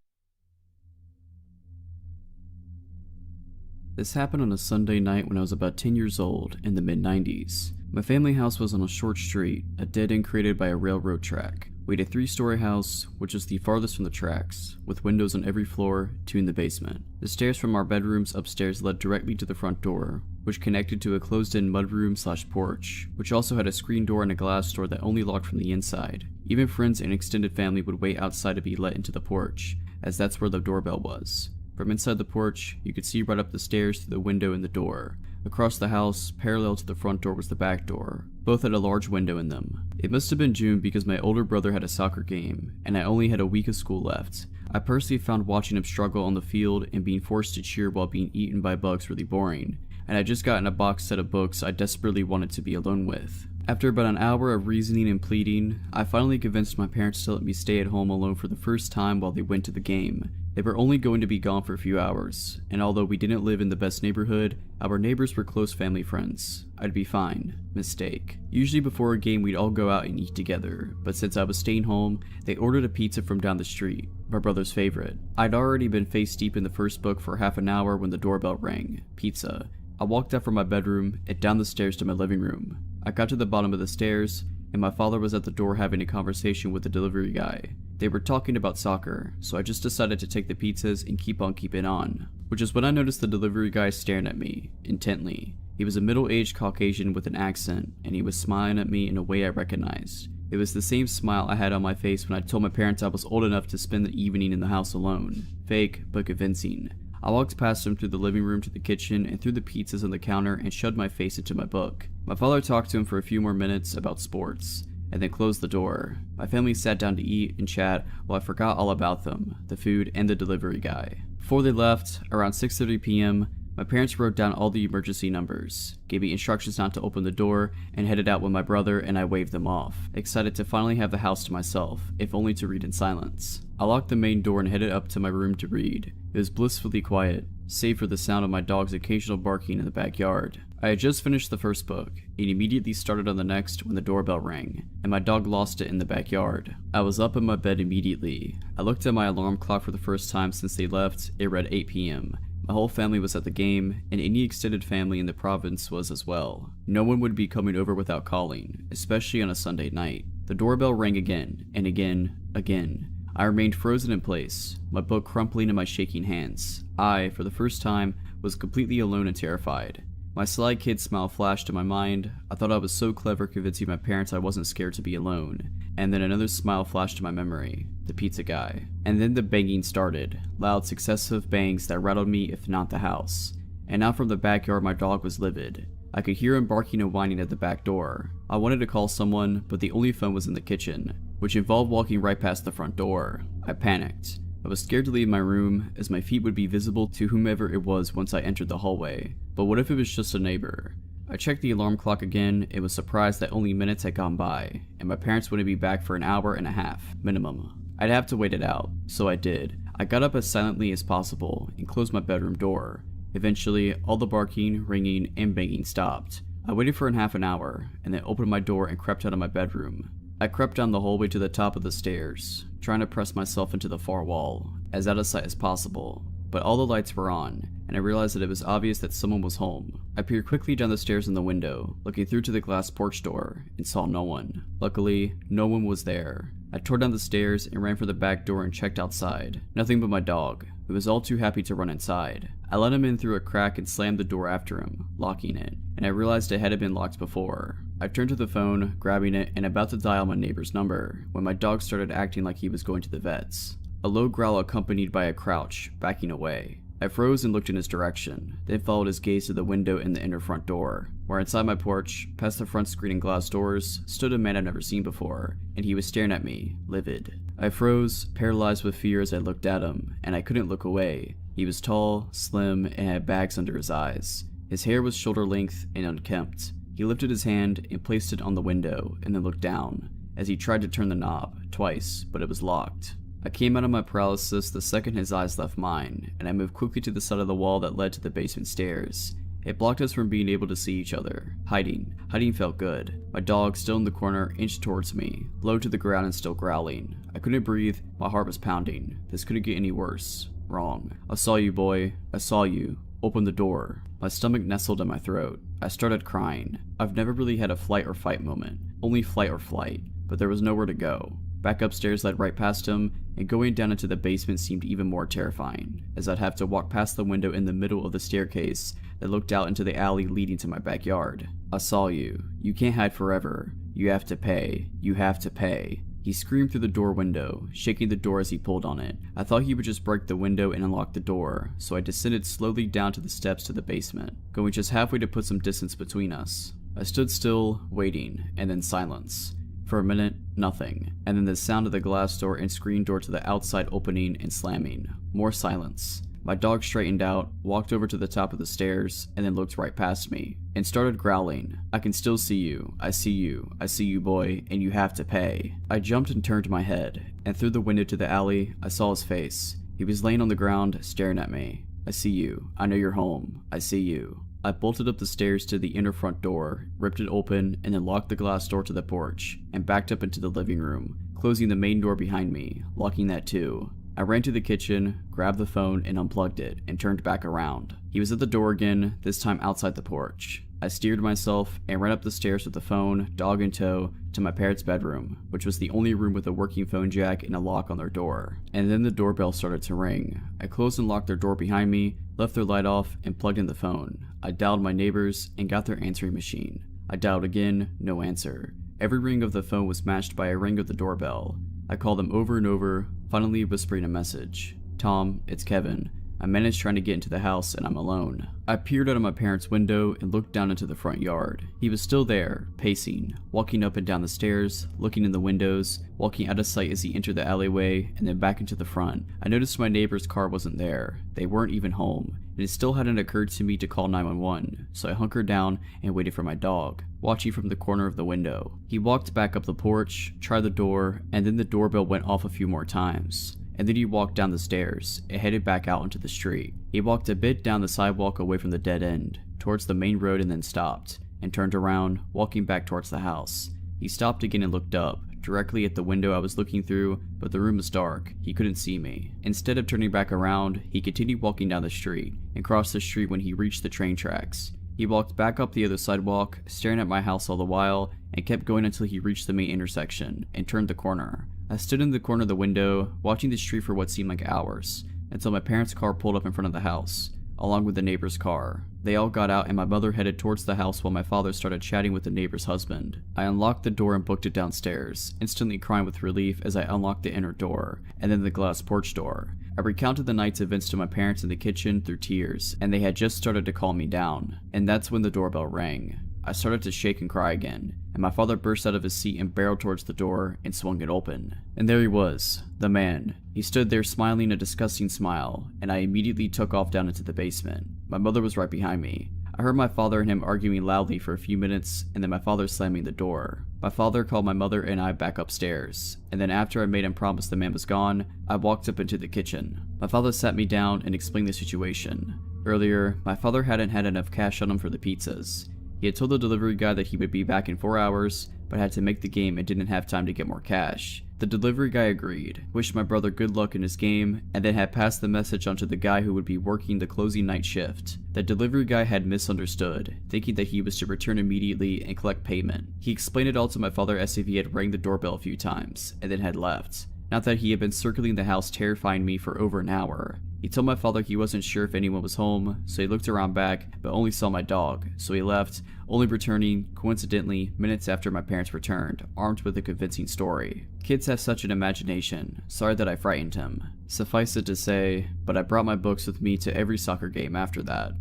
This happened on a Sunday night when I was about 10 years old, in the mid-90s. My family house was on a short street, a dead end created by a railroad track. We had a 3-story house, which was the farthest from the tracks, with windows on every floor, 2 in the basement. The stairs from our bedrooms upstairs led directly to the front door, which connected to a closed-in mudroom/porch, which also had a screen door and a glass door that only locked from the inside. Even friends and extended family would wait outside to be let into the porch, as that's where the doorbell was. From inside the porch, you could see right up the stairs through the window in the door. Across the house, parallel to the front door, was the back door. Both had a large window in them. It must have been June because my older brother had a soccer game, and I only had a week of school left. I personally found watching him struggle on the field and being forced to cheer while being eaten by bugs really boring, and I just gotten a box set of books I desperately wanted to be alone with. After about an hour of reasoning and pleading, I finally convinced my parents to let me stay at home alone for the first time while they went to the game. They were only going to be gone for a few hours, and although we didn't live in the best neighborhood, our neighbors were close family friends. I'd be fine. Mistake. Usually before a game we'd all go out and eat together, but since I was staying home, they ordered a pizza from down the street, my brother's favorite. I'd already been face deep in the first book for half an hour when the doorbell rang. Pizza. I walked out from my bedroom and down the stairs to my living room. I got to the bottom of the stairs, and my father was at the door having a conversation with the delivery guy. They were talking about soccer, so I just decided to take the pizzas and keep on keeping on, which is when I noticed the delivery guy staring at me, intently. He was a middle-aged Caucasian with an accent, and he was smiling at me in a way I recognized. It was the same smile I had on my face when I told my parents I was old enough to spend the evening in the house alone. Fake, but convincing. I walked past him through the living room to the kitchen and threw the pizzas on the counter and shoved my face into my book. My father talked to him for a few more minutes about sports, and then closed the door. My family sat down to eat and chat while I forgot all about them, the food, and the delivery guy. Before they left, around 6:30 p.m., my parents wrote down all the emergency numbers, gave me instructions not to open the door, and headed out with my brother, and I waved them off, excited to finally have the house to myself, if only to read in silence. I locked the main door and headed up to my room to read. It was blissfully quiet, save for the sound of my dog's occasional barking in the backyard. I had just finished the first book, and immediately started on the next when the doorbell rang, and my dog lost it in the backyard. I was up in my bed immediately. I looked at my alarm clock for the first time since they left. It read 8 p.m. My whole family was at the game, and any extended family in the province was as well. No one would be coming over without calling, especially on a Sunday night. The doorbell rang again, and again. I remained frozen in place, my book crumpling in my shaking hands. I, for the first time, was completely alone and terrified. My sly kid smile flashed in my mind. I thought I was so clever convincing my parents I wasn't scared to be alone. And then another smile flashed in my memory. The pizza guy. And then the banging started. Loud successive bangs that rattled me if not the house. And now from the backyard my dog was livid. I could hear him barking and whining at the back door. I wanted to call someone, but the only phone was in the kitchen, which involved walking right past the front door. I panicked. I was scared to leave my room, as my feet would be visible to whomever it was once I entered the hallway. But what if it was just a neighbor? I checked the alarm clock again and was surprised that only minutes had gone by, and my parents wouldn't be back for an hour and a half, minimum. I'd have to wait it out, so I did. I got up as silently as possible and closed my bedroom door. Eventually, all the barking, ringing, and banging stopped. I waited for half an hour, and then opened my door and crept out of my bedroom. I crept down the hallway to the top of the stairs, trying to press myself into the far wall, as out of sight as possible, but all the lights were on, and I realized that it was obvious that someone was home. I peered quickly down the stairs in the window, looking through to the glass porch door, and saw no one. Luckily, no one was there. I tore down the stairs and ran for the back door and checked outside. Nothing but my dog, who was all too happy to run inside. I let him in through a crack and slammed the door after him, locking it, and I realized it had been locked before. I turned to the phone, grabbing it, and about to dial my neighbor's number, when my dog started acting like he was going to the vets. A low growl accompanied by a crouch, backing away. I froze and looked in his direction, then followed his gaze to the window in the inner front door, where inside my porch, past the front screen and glass doors, stood a man I'd never seen before, and he was staring at me, livid. I froze, paralyzed with fear as I looked at him, and I couldn't look away. He was tall, slim, and had bags under his eyes. His hair was shoulder length and unkempt. He lifted his hand and placed it on the window, and then looked down, as he tried to turn the knob, twice, but it was locked. I came out of my paralysis the second his eyes left mine, and I moved quickly to the side of the wall that led to the basement stairs. It blocked us from being able to see each other. Hiding felt good. My dog, still in the corner, inched towards me, low to the ground and still growling. I couldn't breathe, my heart was pounding. This couldn't get any worse. Wrong. I saw you, boy. I saw you. Open the door. My stomach nestled in my throat. I started crying. I've never really had a flight or fight moment. Only flight or flight. But there was nowhere to go. Back upstairs led right past him, and going down into the basement seemed even more terrifying, as I'd have to walk past the window in the middle of the staircase that looked out into the alley leading to my backyard. I saw you. You can't hide forever. You have to pay. You have to pay. He screamed through the door window, shaking the door as he pulled on it. I thought he would just break the window and unlock the door, so I descended slowly down to the steps to the basement, going just halfway to put some distance between us. I stood still, waiting, and then silence. For a minute, nothing, and then the sound of the glass door and screen door to the outside opening and slamming. More silence. My dog straightened out, walked over to the top of the stairs, and then looked right past me, and started growling. I can still see you. I see you. I see you, boy, and you have to pay. I jumped and turned my head, and through the window to the alley, I saw his face. He was laying on the ground, staring at me. I see you. I know you're home. I see you. I bolted up the stairs to the inner front door, ripped it open, and then locked the glass door to the porch, and backed up into the living room, closing the main door behind me, locking that too. I ran to the kitchen, grabbed the phone, and unplugged it, and turned back around. He was at the door again, this time outside the porch. I steered myself and ran up the stairs with the phone, dog in tow, to my parents' bedroom, which was the only room with a working phone jack and a lock on their door. And then the doorbell started to ring. I closed and locked their door behind me, left their light off, and plugged in the phone. I dialed my neighbors and got their answering machine. I dialed again, no answer. Every ring of the phone was matched by a ring of the doorbell. I called them over and over, finally whispering a message. "Tom, it's Kevin. I managed trying to get into the house and I'm alone." I peered out of my parents' window and looked down into the front yard. He was still there, pacing, walking up and down the stairs, looking in the windows, walking out of sight as he entered the alleyway, and then back into the front. I noticed my neighbor's car wasn't there. They weren't even home, and it still hadn't occurred to me to call 911, so I hunkered down and waited for my dog, watching from the corner of the window. He walked back up the porch, tried the door, and then the doorbell went off a few more times. And then he walked down the stairs and headed back out into the street. He walked a bit down the sidewalk away from the dead end, towards the main road, and then stopped, and turned around, walking back towards the house. He stopped again and looked up, directly at the window I was looking through, but the room was dark. He couldn't see me. Instead of turning back around, he continued walking down the street, and crossed the street when he reached the train tracks. He walked back up the other sidewalk, staring at my house all the while, and kept going until he reached the main intersection, and turned the corner. I stood in the corner of the window, watching the street for what seemed like hours, until my parents' car pulled up in front of the house, along with the neighbor's car. They all got out and my mother headed towards the house while my father started chatting with the neighbor's husband. I unlocked the door and booked it downstairs, instantly crying with relief as I unlocked the inner door, and then the glass porch door. I recounted the night's events to my parents in the kitchen through tears, and they had just started to calm me down. And that's when the doorbell rang. I started to shake and cry again, and my father burst out of his seat and barreled towards the door and swung it open. And there he was, the man. He stood there smiling a disgusting smile, and I immediately took off down into the basement. My mother was right behind me. I heard my father and him arguing loudly for a few minutes, and then my father slamming the door. My father called my mother and I back upstairs, and then after I made him promise the man was gone, I walked up into the kitchen. My father sat me down and explained the situation. Earlier, my father hadn't had enough cash on him for the pizzas. He had told the delivery guy that he would be back in 4 hours, but had to make the game and didn't have time to get more cash. The delivery guy agreed, wished my brother good luck in his game, and then had passed the message on to the guy who would be working the closing night shift. The delivery guy had misunderstood, thinking that he was to return immediately and collect payment. He explained it all to my father as if he had rang the doorbell a few times, and then had left. Not that he had been circling the house terrifying me for over an hour. He told my father he wasn't sure if anyone was home, so he looked around back, but only saw my dog, so he left, only returning, coincidentally, minutes after my parents returned, armed with a convincing story. Kids have such an imagination. Sorry that I frightened him. Suffice it to say, but I brought my books with me to every soccer game after that.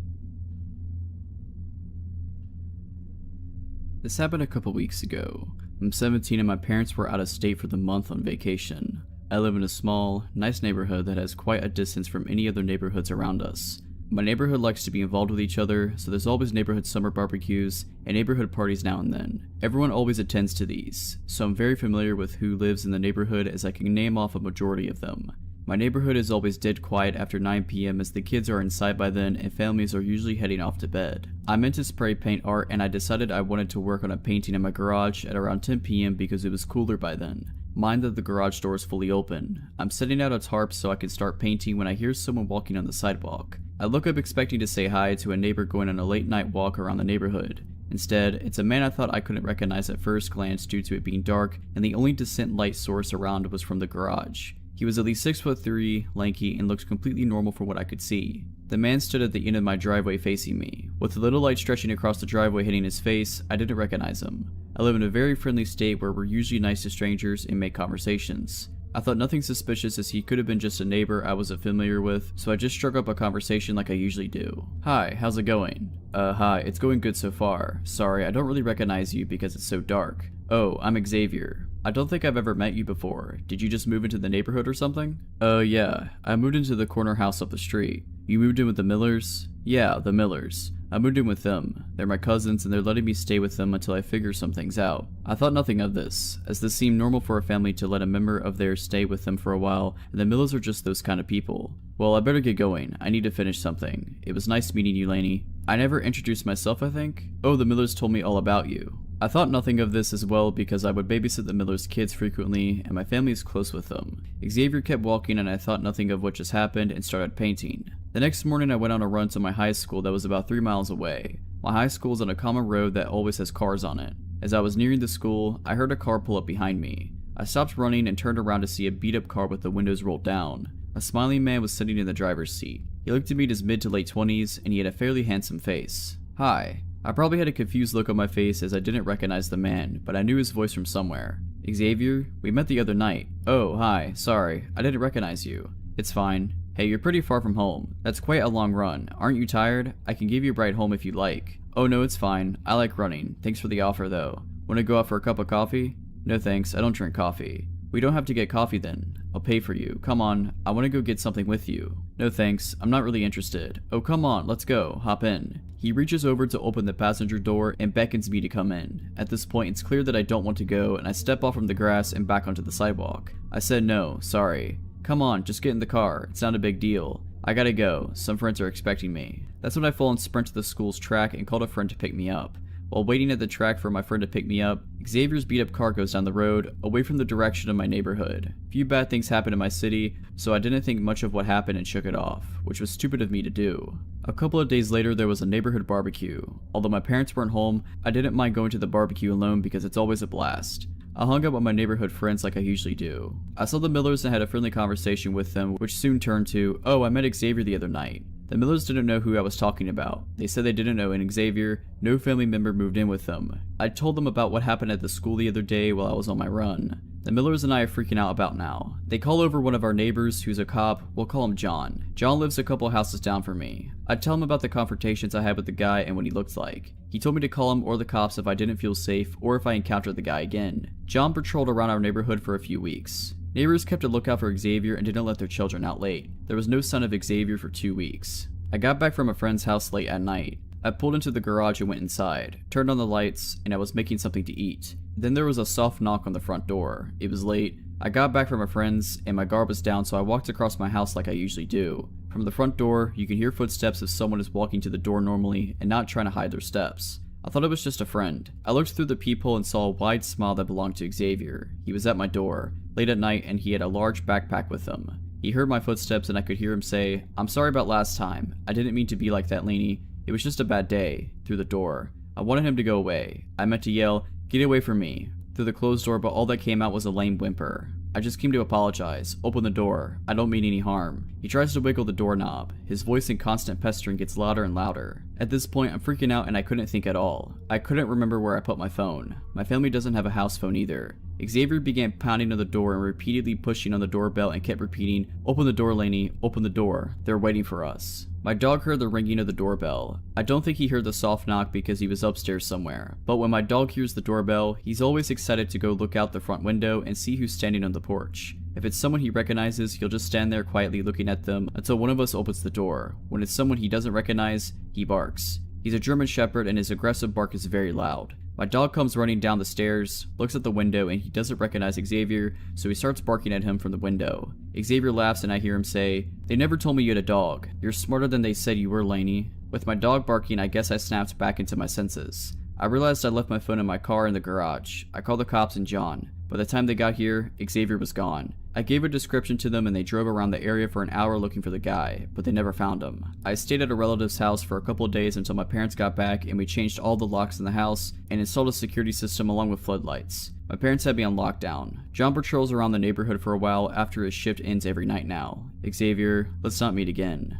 This happened a couple weeks ago. I'm 17 and my parents were out of state for the month on vacation. I live in a small, nice neighborhood that has quite a distance from any other neighborhoods around us. My neighborhood likes to be involved with each other, so there's always neighborhood summer barbecues and neighborhood parties now and then. Everyone always attends to these, so I'm very familiar with who lives in the neighborhood as I can name off a majority of them. My neighborhood is always dead quiet after 9 p.m. as the kids are inside by then and families are usually heading off to bed. I'm into spray paint art and I decided I wanted to work on a painting in my garage at around 10 p.m. because it was cooler by then. Mind that the garage door is fully open. I'm setting out a tarp so I can start painting when I hear someone walking on the sidewalk. I look up expecting to say hi to a neighbor going on a late night walk around the neighborhood. Instead, it's a man I thought I couldn't recognize at first glance due to it being dark and the only distant light source around was from the garage. He was at least 6'3", lanky, and looked completely normal from what I could see. The man stood at the end of my driveway facing me. With the little light stretching across the driveway hitting his face, I didn't recognize him. I live in a very friendly state where we're usually nice to strangers and make conversations. I thought nothing suspicious as he could have been just a neighbor I wasn't familiar with, so I just struck up a conversation like I usually do. "Hi, how's it going?" Hi, it's going good so far. Sorry, I don't really recognize you because it's so dark." "Oh, I'm Xavier. I don't think I've ever met you before. Did you just move into the neighborhood or something?" Yeah, I moved into the corner house up the street." "You moved in with the Millers?" "Yeah, the Millers. I moved in with them. They're my cousins and they're letting me stay with them until I figure some things out." I thought nothing of this, as this seemed normal for a family to let a member of theirs stay with them for a while, and the Millers are just those kind of people. "Well, I better get going. I need to finish something. It was nice meeting you, Lainey." I never introduced myself, I think? "Oh, the Millers told me all about you." I thought nothing of this as well because I would babysit the Millers' kids frequently and my family is close with them. Xavier kept walking and I thought nothing of what just happened and started painting. The next morning I went on a run to my high school that was about 3 miles away. My high school is on a common road that always has cars on it. As I was nearing the school, I heard a car pull up behind me. I stopped running and turned around to see a beat-up car with the windows rolled down. A smiling man was sitting in the driver's seat. He looked to me in his mid to late 20s, and he had a fairly handsome face. "Hi." I probably had a confused look on my face as I didn't recognize the man, but I knew his voice from somewhere. "Xavier? We met the other night." "Oh, hi. Sorry. I didn't recognize you." "It's fine. Hey, you're pretty far from home. That's quite a long run. Aren't you tired? I can give you a ride home if you'd like." "Oh no, it's fine. I like running. Thanks for the offer though. Wanna go out for a cup of coffee?" "No thanks, I don't drink coffee." "We don't have to get coffee then. I'll pay for you. Come on, I wanna go get something with you." "No thanks, I'm not really interested." "Oh come on, let's go. Hop in." He reaches over to open the passenger door and beckons me to come in. At this point, it's clear that I don't want to go, and I step off from the grass and back onto the sidewalk. I said no, sorry. "Come on, just get in the car. It's not a big deal." "I gotta go. Some friends are expecting me." That's when I fall and sprint to the school's track and called a friend to pick me up. While waiting at the track for my friend to pick me up, Xavier's beat-up car goes down the road, away from the direction of my neighborhood. Few bad things happen in my city, so I didn't think much of what happened and shook it off, which was stupid of me to do. A couple of days later, there was a neighborhood barbecue. Although my parents weren't home, I didn't mind going to the barbecue alone because it's always a blast. I hung out with my neighborhood friends like I usually do. I saw the Millers and had a friendly conversation with them, which soon turned to, "Oh, I met Xavier the other night." The Millers didn't know who I was talking about. They said they didn't know an Xavier, no family member moved in with them. I told them about what happened at the school the other day while I was on my run. The Millers and I are freaking out about now. They call over one of our neighbors who's a cop. We'll call him John. John lives a couple houses down from me. I tell him about the confrontations I had with the guy and what he looked like. He told me to call him or the cops if I didn't feel safe or if I encountered the guy again. John patrolled around our neighborhood for a few weeks. Neighbors kept a lookout for Xavier and didn't let their children out late. There was no sign of Xavier for 2 weeks. I got back from a friend's house late at night. I pulled into the garage and went inside, turned on the lights, and I was making something to eat. Then there was a soft knock on the front door. It was late. I got back from a friend's, and my guard was down, so I walked across my house like I usually do. From the front door, you can hear footsteps if someone is walking to the door normally and not trying to hide their steps. I thought it was just a friend. I looked through the peephole and saw a wide smile that belonged to Xavier. He was at my door, late at night, and he had a large backpack with him. He heard my footsteps and I could hear him say, "I'm sorry about last time. I didn't mean to be like that, Lainey. It was just a bad day," through the door. I wanted him to go away. I meant to yell, "Get away from me," through the closed door, but all that came out was a lame whimper. I just came to apologize. Open the door. I don't mean any harm. He tries to wiggle the doorknob. His voice in constant pestering gets louder and louder. At this point, I'm freaking out and I couldn't think at all. I couldn't remember where I put my phone. My family doesn't have a house phone either. Xavier began pounding on the door and repeatedly pushing on the doorbell and kept repeating, "Open the door, Lainey. Open the door. They're waiting for us." My dog heard the ringing of the doorbell. I don't think he heard the soft knock because he was upstairs somewhere, but when my dog hears the doorbell, he's always excited to go look out the front window and see who's standing on the porch. If it's someone he recognizes, he'll just stand there quietly looking at them until one of us opens the door. When it's someone he doesn't recognize, he barks. He's a German Shepherd and his aggressive bark is very loud. My dog comes running down the stairs, looks at the window, and he doesn't recognize Xavier, so he starts barking at him from the window. Xavier laughs and I hear him say, "They never told me you had a dog. You're smarter than they said you were, Lainey." With my dog barking, I guess I snapped back into my senses. I realized I left my phone in my car in the garage. I called the cops and John. By the time they got here, Xavier was gone. I gave a description to them and they drove around the area for an hour looking for the guy, but they never found him. I stayed at a relative's house for a couple of days until my parents got back and we changed all the locks in the house and installed a security system along with floodlights. My parents had me on lockdown. John patrols around the neighborhood for a while after his shift ends every night now. Xavier, let's not meet again.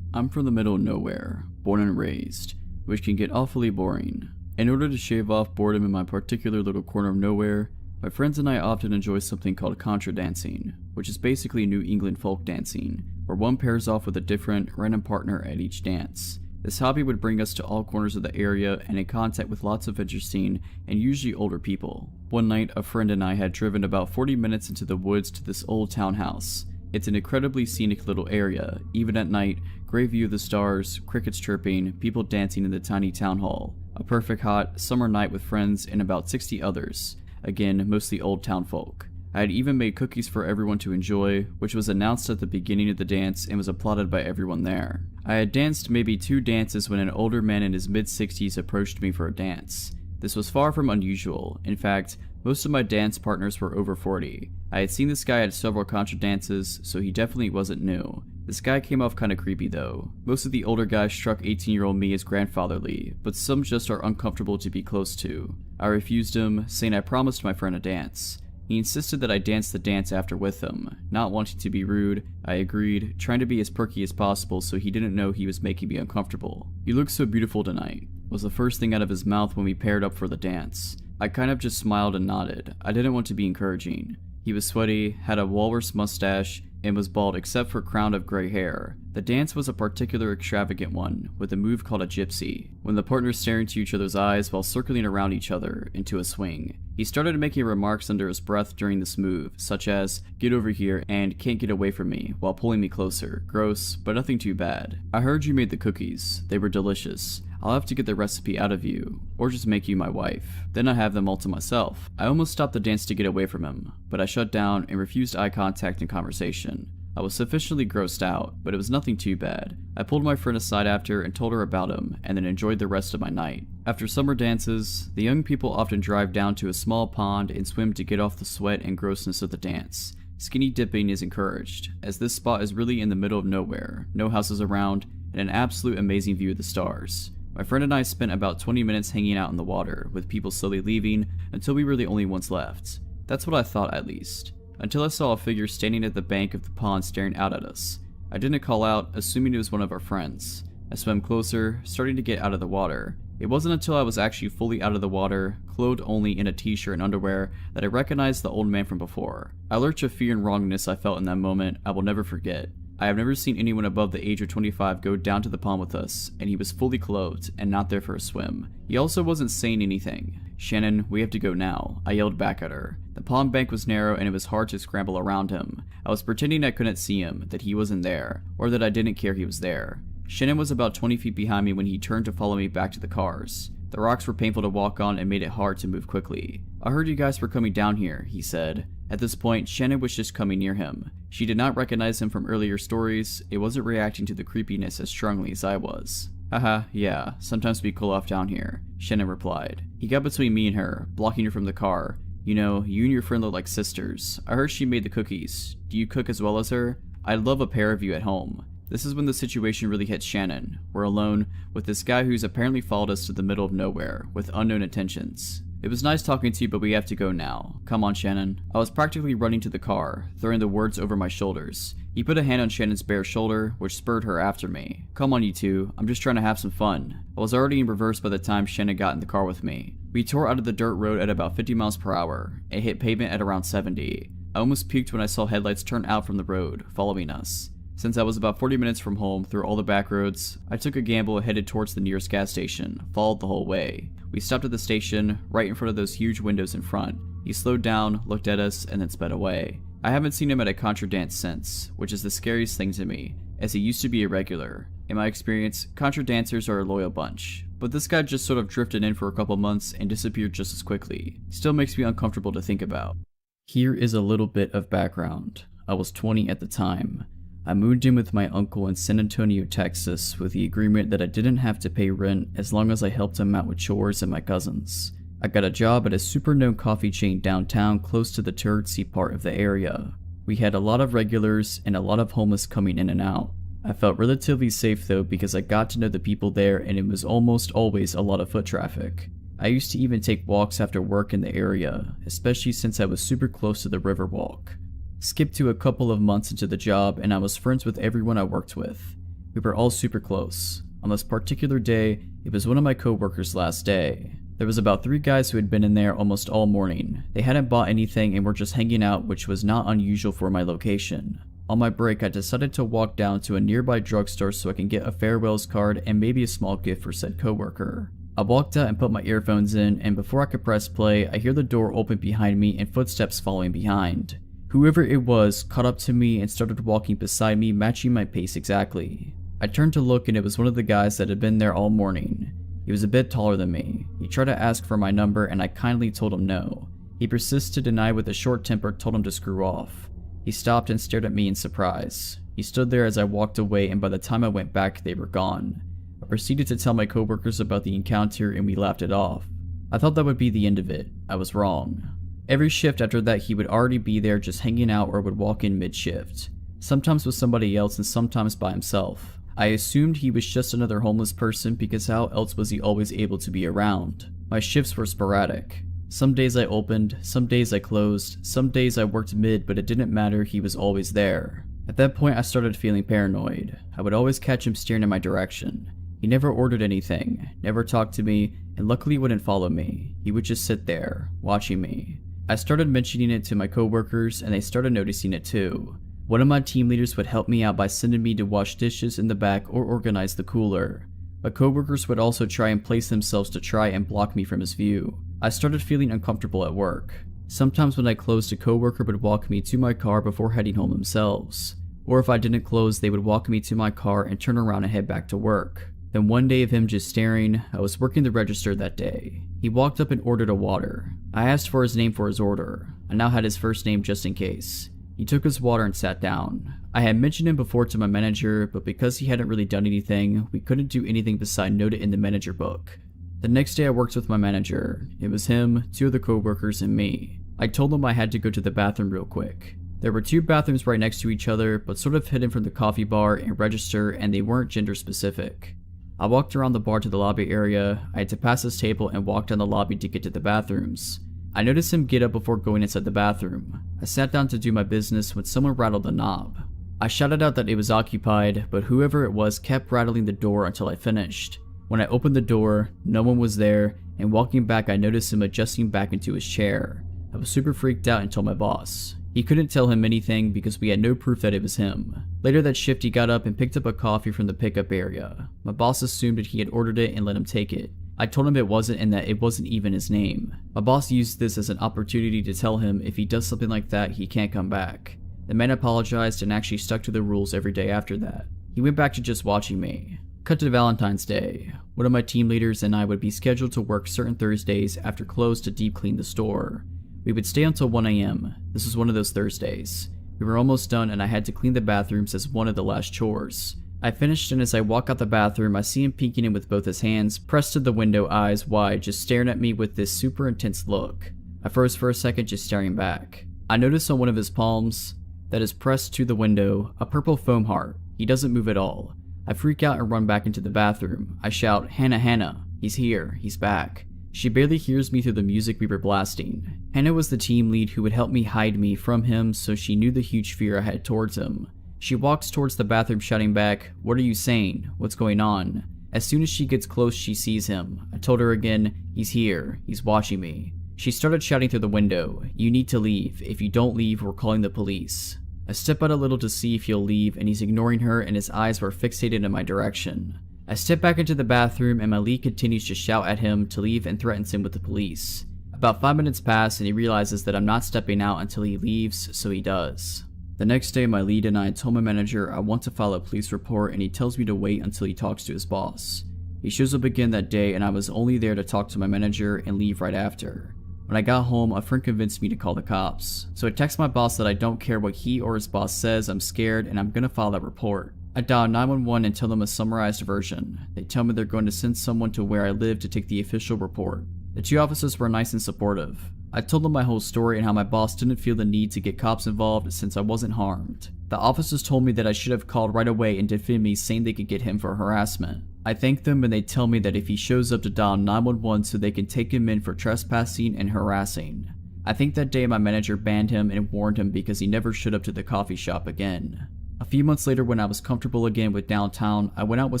I'm from the middle of nowhere, born and raised, which can get awfully boring. In order to shave off boredom in my particular little corner of nowhere, my friends and I often enjoy something called contra dancing, which is basically New England folk dancing, where one pairs off with a different, random partner at each dance. This hobby would bring us to all corners of the area and in contact with lots of interesting and usually older people. One night, a friend and I had driven about 40 minutes into the woods to this old townhouse. It's an incredibly scenic little area, even at night, great view of the stars, crickets chirping, people dancing in the tiny town hall. A perfect hot, summer night with friends and about 60 others, again, mostly old town folk. I had even made cookies for everyone to enjoy, which was announced at the beginning of the dance and was applauded by everyone there. I had danced maybe 2 dances when an older man in his mid-60s approached me for a dance. This was far from unusual. In fact, most of my dance partners were over 40. I had seen this guy at several contra dances, so he definitely wasn't new. This guy came off kinda creepy though. Most of the older guys struck 18-year-old me as grandfatherly, but some just are uncomfortable to be close to. I refused him, saying I promised my friend a dance. He insisted that I dance the dance after with him. Not wanting to be rude, I agreed, trying to be as perky as possible so he didn't know he was making me uncomfortable. "You look so beautiful tonight," was the first thing out of his mouth when we paired up for the dance. I kind of just smiled and nodded. I didn't want to be encouraging. He was sweaty, had a walrus mustache, and was bald except for a crown of gray hair. The dance was a particular extravagant one, with a move called a gypsy, when the partners stare into each other's eyes while circling around each other into a swing. He started making remarks under his breath during this move, such as, "Get over here," and "Can't get away from me," while pulling me closer. Gross, but nothing too bad. "I heard you made the cookies. They were delicious. I'll have to get the recipe out of you, or just make you my wife. Then I have them all to myself." I almost stopped the dance to get away from him, but I shut down and refused eye contact and conversation. I was sufficiently grossed out, but it was nothing too bad. I pulled my friend aside after and told her about him, and then enjoyed the rest of my night. After summer dances, the young people often drive down to a small pond and swim to get off the sweat and grossness of the dance. Skinny dipping is encouraged, as this spot is really in the middle of nowhere, no houses around, and an absolute amazing view of the stars. My friend and I spent about 20 minutes hanging out in the water, with people slowly leaving until we were the only ones left. That's what I thought, at least. Until I saw a figure standing at the bank of the pond staring out at us. I didn't call out, assuming it was one of our friends. I swam closer, starting to get out of the water. It wasn't until I was actually fully out of the water, clothed only in a t-shirt and underwear, that I recognized the old man from before. A lurch of fear and wrongness I felt in that moment I will never forget. I have never seen anyone above the age of 25 go down to the pond with us, and he was fully clothed and not there for a swim. He also wasn't saying anything. "Shannon, we have to go now," I yelled back at her. The pond bank was narrow and it was hard to scramble around him. I was pretending I couldn't see him, that he wasn't there, or that I didn't care he was there. Shannon was about 20 feet behind me when he turned to follow me back to the cars. The rocks were painful to walk on and made it hard to move quickly. "I heard you guys were coming down here," he said. At this point, Shannon was just coming near him. She did not recognize him from earlier stories. It wasn't reacting to the creepiness as strongly as I was. "Haha, yeah, sometimes we cool off down here," Shannon replied. He got between me and her, blocking her from the car. "You know, you and your friend look like sisters. I heard she made the cookies. Do you cook as well as her? I'd love a pair of you at home." This is when the situation really hits Shannon. We're alone, with this guy who's apparently followed us to the middle of nowhere, with unknown intentions. "It was nice talking to you, but we have to go now. Come on, Shannon." I was practically running to the car, throwing the words over my shoulders. He put a hand on Shannon's bare shoulder, which spurred her after me. "Come on, you two. I'm just trying to have some fun." I was already in reverse by the time Shannon got in the car with me. We tore out of the dirt road at about 50 miles per hour. It hit pavement at around 70. I almost puked when I saw headlights turn out from the road, following us. Since I was about 40 minutes from home through all the back roads, I took a gamble and headed towards the nearest gas station, followed the whole way. We stopped at the station, right in front of those huge windows in front. He slowed down, looked at us, and then sped away. I haven't seen him at a contra dance since, which is the scariest thing to me, as he used to be a regular. In my experience, contra dancers are a loyal bunch, but this guy just sort of drifted in for a couple months and disappeared just as quickly. Still makes me uncomfortable to think about. Here is a little bit of background. I was 20 at the time. I moved in with my uncle in San Antonio, Texas, with the agreement that I didn't have to pay rent as long as I helped him out with chores and my cousins. I got a job at a super known coffee chain downtown close to the touristy part of the area. We had a lot of regulars and a lot of homeless coming in and out. I felt relatively safe though because I got to know the people there and it was almost always a lot of foot traffic. I used to even take walks after work in the area, especially since I was super close to the Riverwalk. Skip to a couple of months into the job and I was friends with everyone I worked with. We were all super close. On this particular day, it was one of my co-workers' last day. There was about 3 guys who had been in there almost all morning. They hadn't bought anything and were just hanging out, which was not unusual for my location. On my break, I decided to walk down to a nearby drugstore so I can get a farewells card and maybe a small gift for said co-worker. I walked out and put my earphones in, and before I could press play, I hear the door open behind me and footsteps following behind. Whoever it was caught up to me and started walking beside me, matching my pace exactly. I turned to look and it was one of the guys that had been there all morning. He was a bit taller than me. He tried to ask for my number and I kindly told him no. He persisted to deny with a short temper, told him to screw off. He stopped and stared at me in surprise. He stood there as I walked away and by the time I went back they were gone. I proceeded to tell my coworkers about the encounter and we laughed it off. I thought that would be the end of it. I was wrong. Every shift after that he would already be there just hanging out or would walk in mid-shift. sometimes with somebody else and sometimes by himself. I assumed he was just another homeless person because how else was he always able to be around? My shifts were sporadic. Some days I opened, some days I closed, some days I worked mid, but it didn't matter, he was always there. At that point I started feeling paranoid. I would always catch him staring in my direction. He never ordered anything, never talked to me, and luckily wouldn't follow me. He would just sit there, watching me. I started mentioning it to my coworkers and they started noticing it too. One of my team leaders would help me out by sending me to wash dishes in the back or organize the cooler. My coworkers would also try and place themselves to try and block me from his view. I started feeling uncomfortable at work. Sometimes when I closed, a coworker would walk me to my car before heading home themselves. Or if I didn't close, they would walk me to my car and turn around and head back to work. Then one day of him just staring, I was working the register that day. He walked up and ordered a water. I asked for his name for his order. I now had his first name just in case. He took his water and sat down. I had mentioned him before to my manager, but because he hadn't really done anything, we couldn't do anything beside note it in the manager book. The next day I worked with my manager. It was him, 2 other coworkers, and me. I told him I had to go to the bathroom real quick. There were 2 bathrooms right next to each other, but sort of hidden from the coffee bar and register, and they weren't gender specific. I walked around the bar to the lobby area. I had to pass his table and walk down the lobby to get to the bathrooms. I noticed him get up before going inside the bathroom. I sat down to do my business when someone rattled the knob. I shouted out that it was occupied, but whoever it was kept rattling the door until I finished. When I opened the door, no one was there, and walking back I noticed him adjusting back into his chair. I was super freaked out and told my boss. He couldn't tell him anything because we had no proof that it was him. Later that shift he got up and picked up a coffee from the pickup area. My boss assumed that he had ordered it and let him take it. I told him it wasn't and that it wasn't even his name. My boss used this as an opportunity to tell him if he does something like that he can't come back. The man apologized and actually stuck to the rules every day after that. He went back to just watching me. Cut to Valentine's Day. One of my team leaders and I would be scheduled to work certain Thursdays after close to deep clean the store. We would stay until 1 AM. This was one of those Thursdays. We were almost done and I had to clean the bathrooms as one of the last chores. I finished and as I walk out the bathroom I see him peeking in with both his hands pressed to the window, eyes wide, just staring at me with this super intense look. I froze for a second, just staring back. I notice on one of his palms that is pressed to the window a purple foam heart. He doesn't move at all. I freak out and run back into the bathroom. I shout, "Hannah, Hannah, he's here, he's back." She barely hears me through the music we were blasting. Hannah was the team lead who would help me hide me from him, so she knew the huge fear I had towards him. She walks towards the bathroom shouting back, "What are you saying? What's going on?" As soon as she gets close she sees him. I told her again, "He's here, he's watching me." She started shouting through the window, "You need to leave. If you don't leave, we're calling the police." I step out a little to see if he'll leave and he's ignoring her and his eyes were fixated in my direction. I step back into the bathroom and my lead continues to shout at him to leave and threatens him with the police. About 5 minutes pass and he realizes that I'm not stepping out until he leaves, so he does. The next day my lead and I told my manager I want to file a police report and he tells me to wait until he talks to his boss. He shows up again that day and I was only there to talk to my manager and leave right after. When I got home, a friend convinced me to call the cops. So I text my boss that I don't care what he or his boss says, I'm scared and I'm gonna file that report. I dial 911 and tell them a summarized version. They tell me they're going to send someone to where I live to take the official report. The 2 officers were nice and supportive. I told them my whole story and how my boss didn't feel the need to get cops involved since I wasn't harmed. The officers told me that I should have called right away and defended me, saying they could get him for harassment. I thank them and they tell me that if he shows up to dial 911 so they can take him in for trespassing and harassing. I think that day my manager banned him and warned him because he never showed up to the coffee shop again. A few months later when I was comfortable again with downtown, I went out with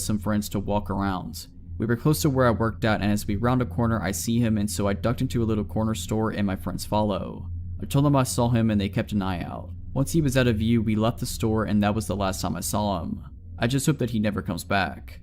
some friends to walk around. We were close to where I worked at and as we round a corner I see him and so I ducked into a little corner store and my friends follow. I told them I saw him and they kept an eye out. Once he was out of view we left the store and that was the last time I saw him. I just hope that he never comes back.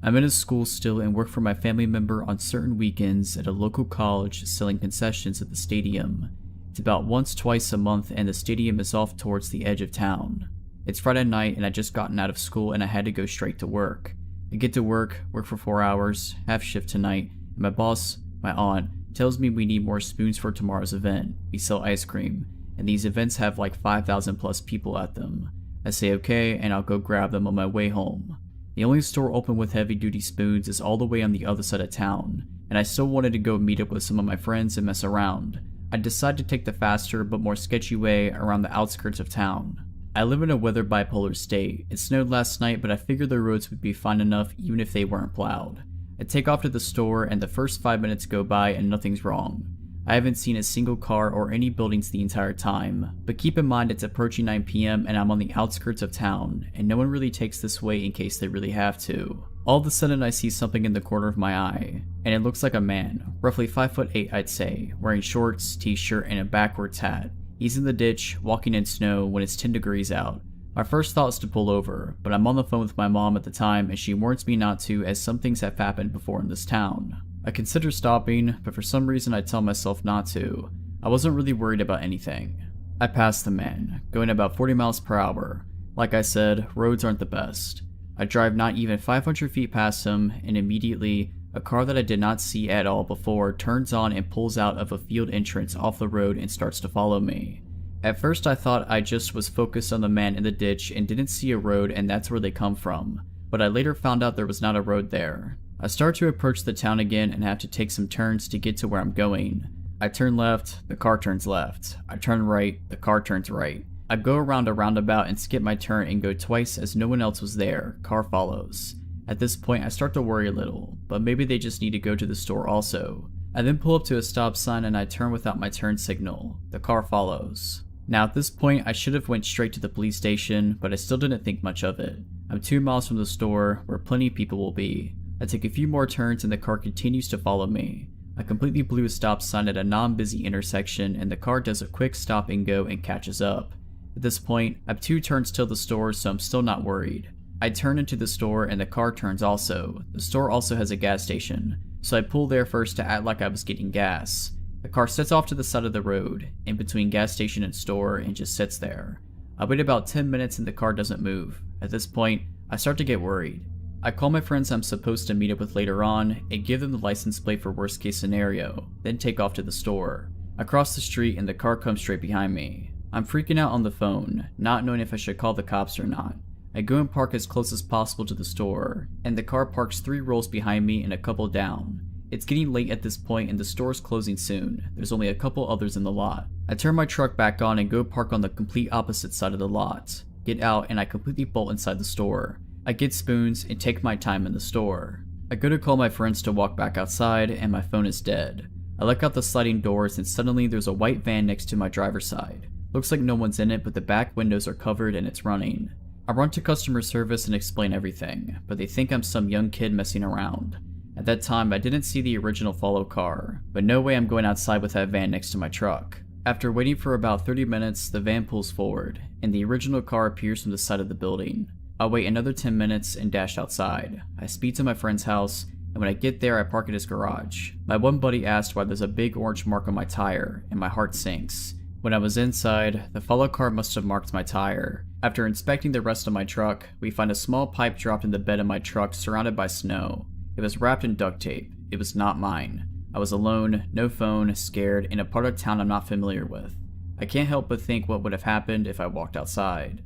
I'm in a school still and work for my family member on certain weekends at a local college selling concessions at the stadium. It's about once-twice a month and the stadium is off towards the edge of town. It's Friday night and I just gotten out of school and I had to go straight to work. I get to work for 4 hours, half shift tonight, and my boss, my aunt, tells me we need more spoons for tomorrow's event. We sell ice cream, and these events have like 5,000 plus people at them. I say okay and I'll go grab them on my way home. The only store open with heavy duty spoons is all the way on the other side of town, and I still wanted to go meet up with some of my friends and mess around. I decide to take the faster but more sketchy way around the outskirts of town. I live in a weather bipolar state. It snowed last night, but I figured the roads would be fine enough even if they weren't plowed. I take off to the store and the first 5 minutes go by and nothing's wrong. I haven't seen a single car or any buildings the entire time, but keep in mind it's approaching 9 PM and I'm on the outskirts of town, and no one really takes this way in case they really have to. All of a sudden I see something in the corner of my eye, and it looks like a man, roughly 5'8" I'd say, wearing shorts, t-shirt, and a backwards hat. He's in the ditch, walking in snow when it's 10 degrees out. My first thought is to pull over, but I'm on the phone with my mom at the time and she warns me not to as some things have happened before in this town. I consider stopping, but for some reason I tell myself not to. I wasn't really worried about anything. I pass the man, going about 40 miles per hour. Like I said, roads aren't the best. I drive not even 500 feet past him, and immediately, a car that I did not see at all before turns on and pulls out of a field entrance off the road and starts to follow me. At first I thought I just was focused on the man in the ditch and didn't see a road and that's where they come from, but I later found out there was not a road there. I start to approach the town again and have to take some turns to get to where I'm going. I turn left, the car turns left. I turn right, the car turns right. I go around a roundabout and skip my turn and go twice as no one else was there. Car follows. At this point I start to worry a little, but maybe they just need to go to the store also. I then pull up to a stop sign and I turn without my turn signal. The car follows. Now at this point I should have went straight to the police station, but I still didn't think much of it. I'm 2 miles from the store where plenty of people will be. I take a few more turns and the car continues to follow me. I completely blew a stop sign at a non-busy intersection and the car does a quick stop and go and catches up. At this point, I have 2 turns till the store, so I'm still not worried. I turn into the store and the car turns also. The store also has a gas station, so I pull there first to act like I was getting gas. The car sets off to the side of the road, in between gas station and store, and just sits there. I wait about 10 minutes and the car doesn't move. At this point, I start to get worried. I call my friends I'm supposed to meet up with later on and give them the license plate for worst case scenario, then take off to the store. I cross the street and the car comes straight behind me. I'm freaking out on the phone, not knowing if I should call the cops or not. I go and park as close as possible to the store, and the car parks 3 rows behind me and a couple down. It's getting late at this point and the store's closing soon. There's only a couple others in the lot. I turn my truck back on and go park on the complete opposite side of the lot. Get out and I completely bolt inside the store. I get spoons and take my time in the store. I go to call my friends to walk back outside and my phone is dead. I look out the sliding doors and suddenly there's a white van next to my driver's side. Looks like no one's in it, but the back windows are covered and it's running. I run to customer service and explain everything, but they think I'm some young kid messing around. At that time I didn't see the original follow car, but no way I'm going outside with that van next to my truck. After waiting for about 30 minutes, the van pulls forward, and the original car appears from the side of the building. I wait another 10 minutes and dash outside. I speed to my friend's house, and when I get there I park at his garage. My one buddy asked why there's a big orange mark on my tire, and my heart sinks. When I was inside, the follow car must have marked my tire. After inspecting the rest of my truck, we find a small pipe dropped in the bed of my truck surrounded by snow. It was wrapped in duct tape. It was not mine. I was alone, no phone, scared, in a part of town I'm not familiar with. I can't help but think what would have happened if I walked outside.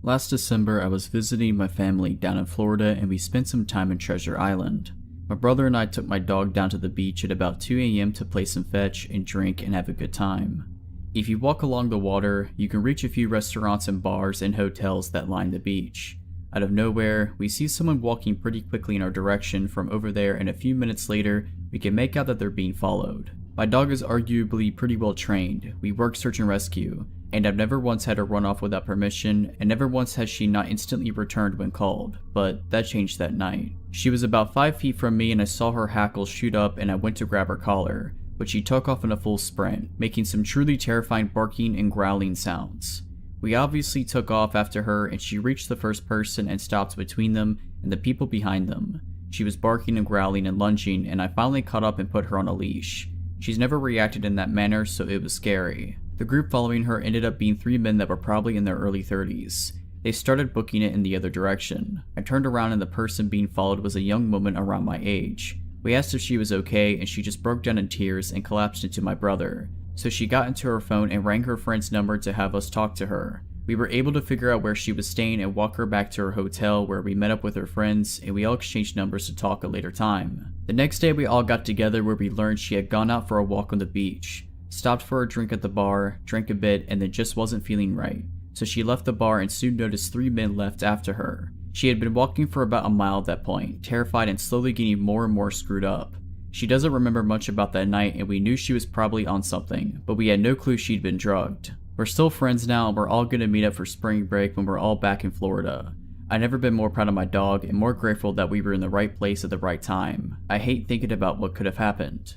Last December, I was visiting my family down in Florida and we spent some time in Treasure Island. My brother and I took my dog down to the beach at about 2 AM to play some fetch and drink and have a good time. If you walk along the water, you can reach a few restaurants and bars and hotels that line the beach. Out of nowhere, we see someone walking pretty quickly in our direction from over there, and a few minutes later, we can make out that they're being followed. My dog is arguably pretty well trained. We work search and rescue, and I've never once had her run off without permission, and never once has she not instantly returned when called, but that changed that night. She was about 5 feet from me and I saw her hackles shoot up and I went to grab her collar, but she took off in a full sprint, making some truly terrifying barking and growling sounds. We obviously took off after her and she reached the first person and stopped between them and the people behind them. She was barking and growling and lunging, and I finally caught up and put her on a leash. She's never reacted in that manner, so it was scary. The group following her ended up being 3 men that were probably in their early 30s. They started booking it in the other direction. I turned around and the person being followed was a young woman around my age. We asked if she was okay and she just broke down in tears and collapsed into my brother. So she got into her phone and rang her friend's number to have us talk to her. We were able to figure out where she was staying and walk her back to her hotel, where we met up with her friends and we all exchanged numbers to talk a later time. The next day we all got together where we learned she had gone out for a walk on the beach, stopped for a drink at the bar, drank a bit, and then just wasn't feeling right. So she left the bar and soon noticed 3 men left after her. She had been walking for about a mile at that point, terrified and slowly getting more and more screwed up. She doesn't remember much about that night and we knew she was probably on something, but we had no clue she'd been drugged. We're still friends now and we're all gonna meet up for spring break when we're all back in Florida. I've never been more proud of my dog and more grateful that we were in the right place at the right time. I hate thinking about what could have happened.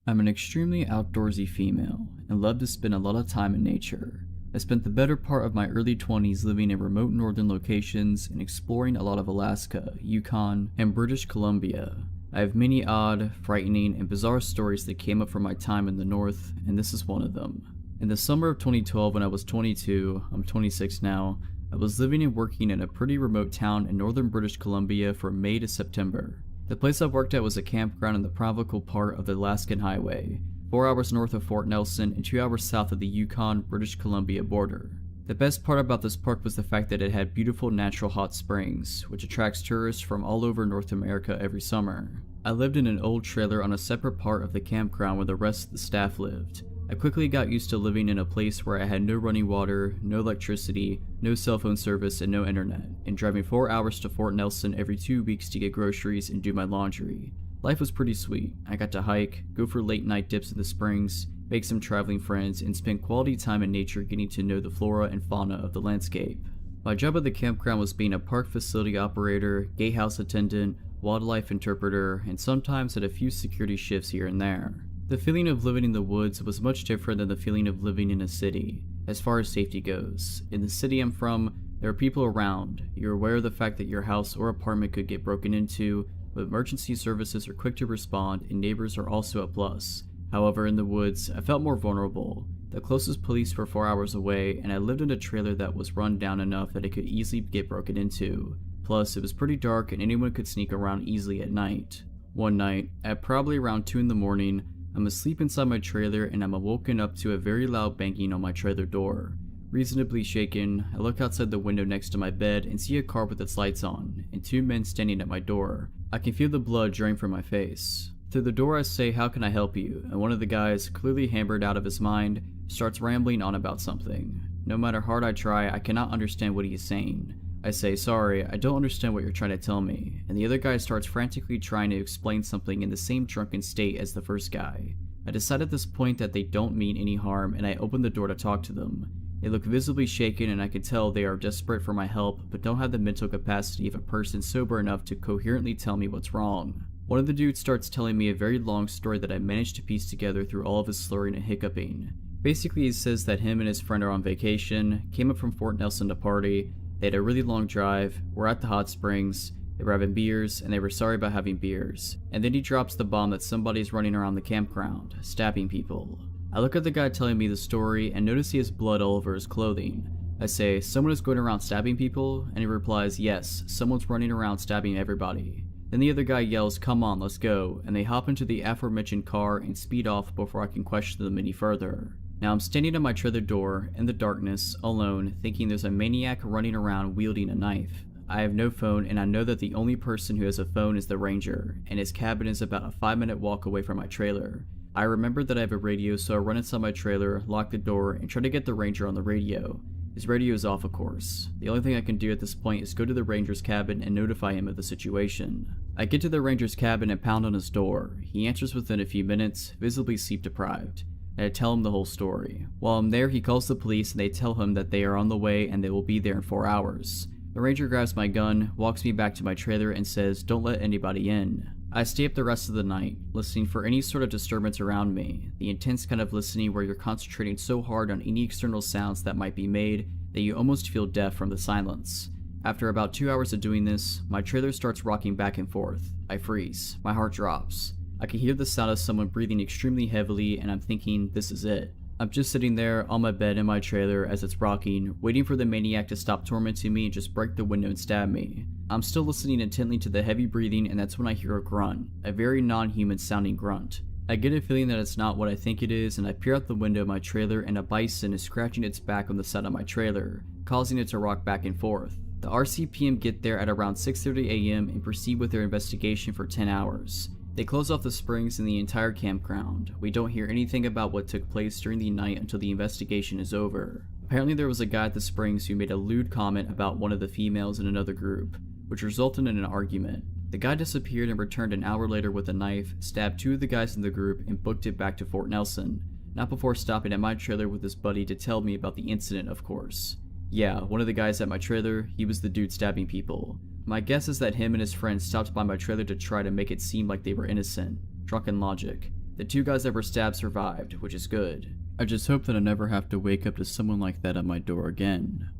I'm an extremely outdoorsy female and love to spend a lot of time in nature. I spent the better part of my early 20s living in remote northern locations and exploring a lot of Alaska, Yukon, and British Columbia. I have many odd, frightening, and bizarre stories that came up from my time in the north, and this is one of them. In the summer of 2012 when I was 22, I'm 26 now, I was living and working in a pretty remote town in northern British Columbia from May to September. The place I worked at was a campground in the provincial part of the Alaskan Highway, 4 hours north of Fort Nelson and 2 hours south of the Yukon-British Columbia border. The best part about this park was the fact that it had beautiful natural hot springs, which attracts tourists from all over North America every summer. I lived in an old trailer on a separate part of the campground where the rest of the staff lived. I quickly got used to living in a place where I had no running water, no electricity, no cell phone service, and no internet, and driving 4 hours to Fort Nelson every 2 weeks to get groceries and do my laundry. Life was pretty sweet. I got to hike, go for late night dips in the springs, make some traveling friends, and spend quality time in nature getting to know the flora and fauna of the landscape. My job at the campground was being a park facility operator, gatehouse attendant, wildlife interpreter, and sometimes had a few security shifts here and there. The feeling of living in the woods was much different than the feeling of living in a city, as far as safety goes. In the city I'm from, there are people around. You're aware of the fact that your house or apartment could get broken into, but emergency services are quick to respond and neighbors are also a plus. However, in the woods, I felt more vulnerable. The closest police were 4 hours away, and I lived in a trailer that was run down enough that it could easily get broken into. Plus, it was pretty dark and anyone could sneak around easily at night. One night, at probably around 2 in the morning, I'm asleep inside my trailer and I'm awoken up to a very loud banging on my trailer door. Reasonably shaken, I look outside the window next to my bed and see a car with its lights on, and 2 men standing at my door. I can feel the blood drain from my face. Through the door I say, "How can I help you?" and one of the guys, clearly hammered out of his mind, starts rambling on about something. No matter how hard I try, I cannot understand what he is saying. I say, "Sorry, I don't understand what you're trying to tell me," and the other guy starts frantically trying to explain something in the same drunken state as the first guy. I decide at this point that they don't mean any harm and I open the door to talk to them. They look visibly shaken and I can tell they are desperate for my help but don't have the mental capacity of a person sober enough to coherently tell me what's wrong. One of the dudes starts telling me a very long story that I managed to piece together through all of his slurring and hiccuping. Basically he says that him and his friend are on vacation, came up from Fort Nelson to party, they had a really long drive, were at the hot springs, they were having beers, and they were sorry about having beers. And then he drops the bomb that somebody's running around the campground, stabbing people. I look at the guy telling me the story and notice he has blood all over his clothing. I say, "Someone is going around stabbing people?" And he replies, "Yes, someone's running around stabbing everybody." Then the other guy yells, "Come on, let's go," and they hop into the aforementioned car and speed off before I can question them any further. Now I'm standing at my trailer door, in the darkness, alone, thinking there's a maniac running around wielding a knife. I have no phone and I know that the only person who has a phone is the ranger, and his cabin is about a 5-minute walk away from my trailer. I remember that I have a radio, so I run inside my trailer, lock the door, and try to get the ranger on the radio. His radio is off, of course. The only thing I can do at this point is go to the ranger's cabin and notify him of the situation. I get to the ranger's cabin and pound on his door. He answers within a few minutes, visibly sleep deprived. And I tell him the whole story. While I'm there, he calls the police and they tell him that they are on the way and they will be there in 4 hours. The ranger grabs my gun, walks me back to my trailer and says, "Don't let anybody in." I stay up the rest of the night, listening for any sort of disturbance around me, the intense kind of listening where you're concentrating so hard on any external sounds that might be made that you almost feel deaf from the silence. After about 2 hours of doing this, my trailer starts rocking back and forth. I freeze. My heart drops. I can hear the sound of someone breathing extremely heavily and I'm thinking, this is it. I'm just sitting there on my bed in my trailer as it's rocking, waiting for the maniac to stop tormenting me and just break the window and stab me. I'm still listening intently to the heavy breathing and that's when I hear a grunt, a very non-human sounding grunt. I get a feeling that it's not what I think it is and I peer out the window of my trailer and a bison is scratching its back on the side of my trailer, causing it to rock back and forth. The RCPM get there at around 6:30 a.m. and proceed with their investigation for 10 hours. They close off the springs and the entire campground. We don't hear anything about what took place during the night until the investigation is over. Apparently there was a guy at the springs who made a lewd comment about one of the females in another group, which resulted in an argument. The guy disappeared and returned an hour later with a knife, stabbed 2 of the guys in the group, and booked it back to Fort Nelson, not before stopping at my trailer with his buddy to tell me about the incident, of course. Yeah, one of the guys at my trailer, he was the dude stabbing people. My guess is that him and his friends stopped by my trailer to try to make it seem like they were innocent. Drunken logic. The 2 guys that were stabbed survived, which is good. I just hope that I never have to wake up to someone like that at my door again.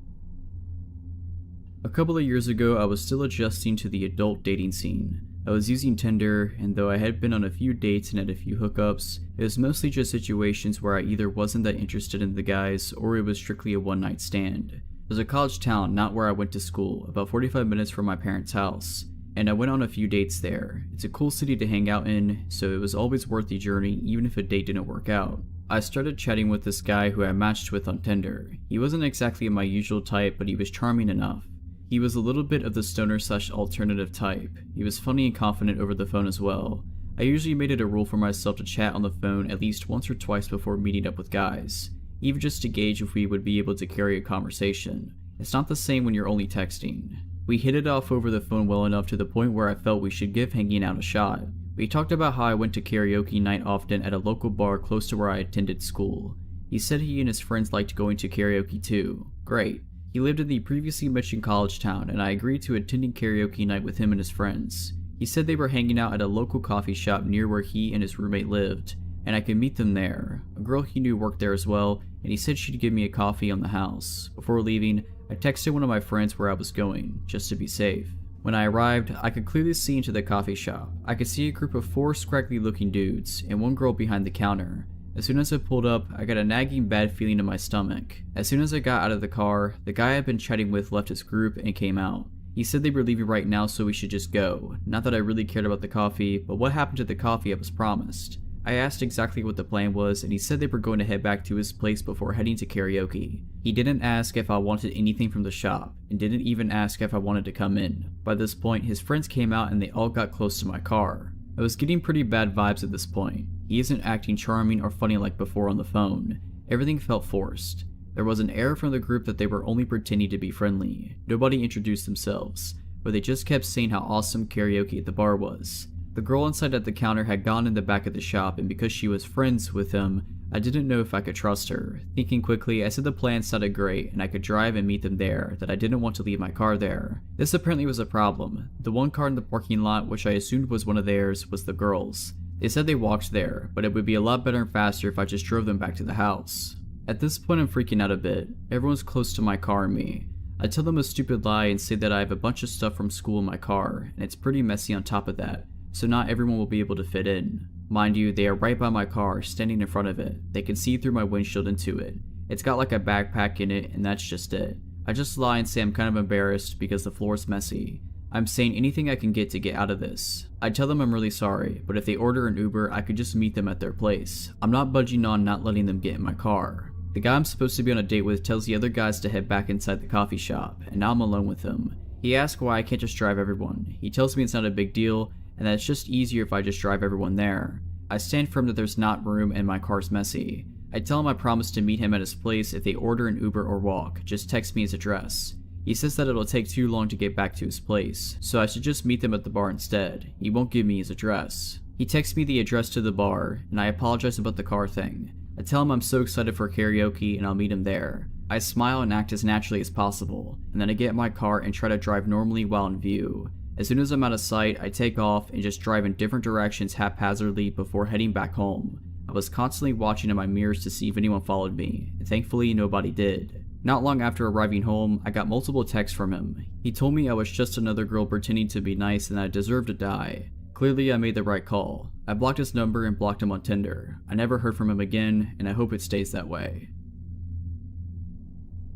A couple of years ago, I was still adjusting to the adult dating scene. I was using Tinder, and though I had been on a few dates and had a few hookups, it was mostly just situations where I either wasn't that interested in the guys, or it was strictly a one-night stand. It was a college town, not where I went to school, about 45 minutes from my parents' house, and I went on a few dates there. It's a cool city to hang out in, so it was always worth the journey, even if a date didn't work out. I started chatting with this guy who I matched with on Tinder. He wasn't exactly my usual type, but he was charming enough. He was a little bit of the stoner/alternative type. He was funny and confident over the phone as well. I usually made it a rule for myself to chat on the phone at least once or twice before meeting up with guys, even just to gauge if we would be able to carry a conversation. It's not the same when you're only texting. We hit it off over the phone well enough to the point where I felt we should give hanging out a shot. We talked about how I went to karaoke night often at a local bar close to where I attended school. He said he and his friends liked going to karaoke too. Great. He lived in the previously mentioned college town, and I agreed to attending karaoke night with him and his friends. He said they were hanging out at a local coffee shop near where he and his roommate lived, and I could meet them there. A girl he knew worked there as well, and he said she'd give me a coffee on the house. Before leaving, I texted one of my friends where I was going, just to be safe. When I arrived, I could clearly see into the coffee shop. I could see a group of 4 scraggly looking dudes, and one girl behind the counter. As soon as I pulled up, I got a nagging bad feeling in my stomach. As soon as I got out of the car, the guy I'd been chatting with left his group and came out. He said they were leaving right now, so we should just go. Not that I really cared about the coffee, but what happened to the coffee I was promised? I asked exactly what the plan was, and he said they were going to head back to his place before heading to karaoke. He didn't ask if I wanted anything from the shop, and didn't even ask if I wanted to come in. By this point, his friends came out and they all got close to my car. I was getting pretty bad vibes at this point. He isn't acting charming or funny like before on the phone. Everything felt forced. There was an air from the group that they were only pretending to be friendly. Nobody introduced themselves, but they just kept saying how awesome karaoke at the bar was. The girl inside at the counter had gone in the back of the shop, and because she was friends with him, I didn't know if I could trust her. Thinking quickly, I said the plan sounded great and I could drive and meet them there, that I didn't want to leave my car there. This apparently was a problem. The one car in the parking lot, which I assumed was one of theirs, was the girls. They said they walked there, but it would be a lot better and faster if I just drove them back to the house. At this point I'm freaking out a bit. Everyone's close to my car and me. I tell them a stupid lie and say that I have a bunch of stuff from school in my car, and it's pretty messy on top of that, so not everyone will be able to fit in. Mind you, they are right by my car, standing in front of it. They can see through my windshield into it. It's got like a backpack in it, and that's just it. I just lie and say I'm kind of embarrassed because the floor's messy. I'm saying anything I can get to get out of this. I tell them I'm really sorry, but if they order an Uber, I could just meet them at their place. I'm not budging on not letting them get in my car. The guy I'm supposed to be on a date with tells the other guys to head back inside the coffee shop, and now I'm alone with him. He asks why I can't just drive everyone. He tells me it's not a big deal, and that it's just easier if I just drive everyone there. I stand firm that there's not room and my car's messy. I tell him I promise to meet him at his place if they order an Uber or walk, just text me his address. He says that it'll take too long to get back to his place, so I should just meet them at the bar instead. He won't give me his address. He texts me the address to the bar, and I apologize about the car thing. I tell him I'm so excited for karaoke and I'll meet him there. I smile and act as naturally as possible, and then I get in my car and try to drive normally while in view. As soon as I'm out of sight, I take off and just drive in different directions haphazardly before heading back home. I was constantly watching in my mirrors to see if anyone followed me, and thankfully nobody did. Not long after arriving home, I got multiple texts from him. He told me I was just another girl pretending to be nice and that I deserved to die. Clearly I made the right call. I blocked his number and blocked him on Tinder. I never heard from him again, and I hope it stays that way.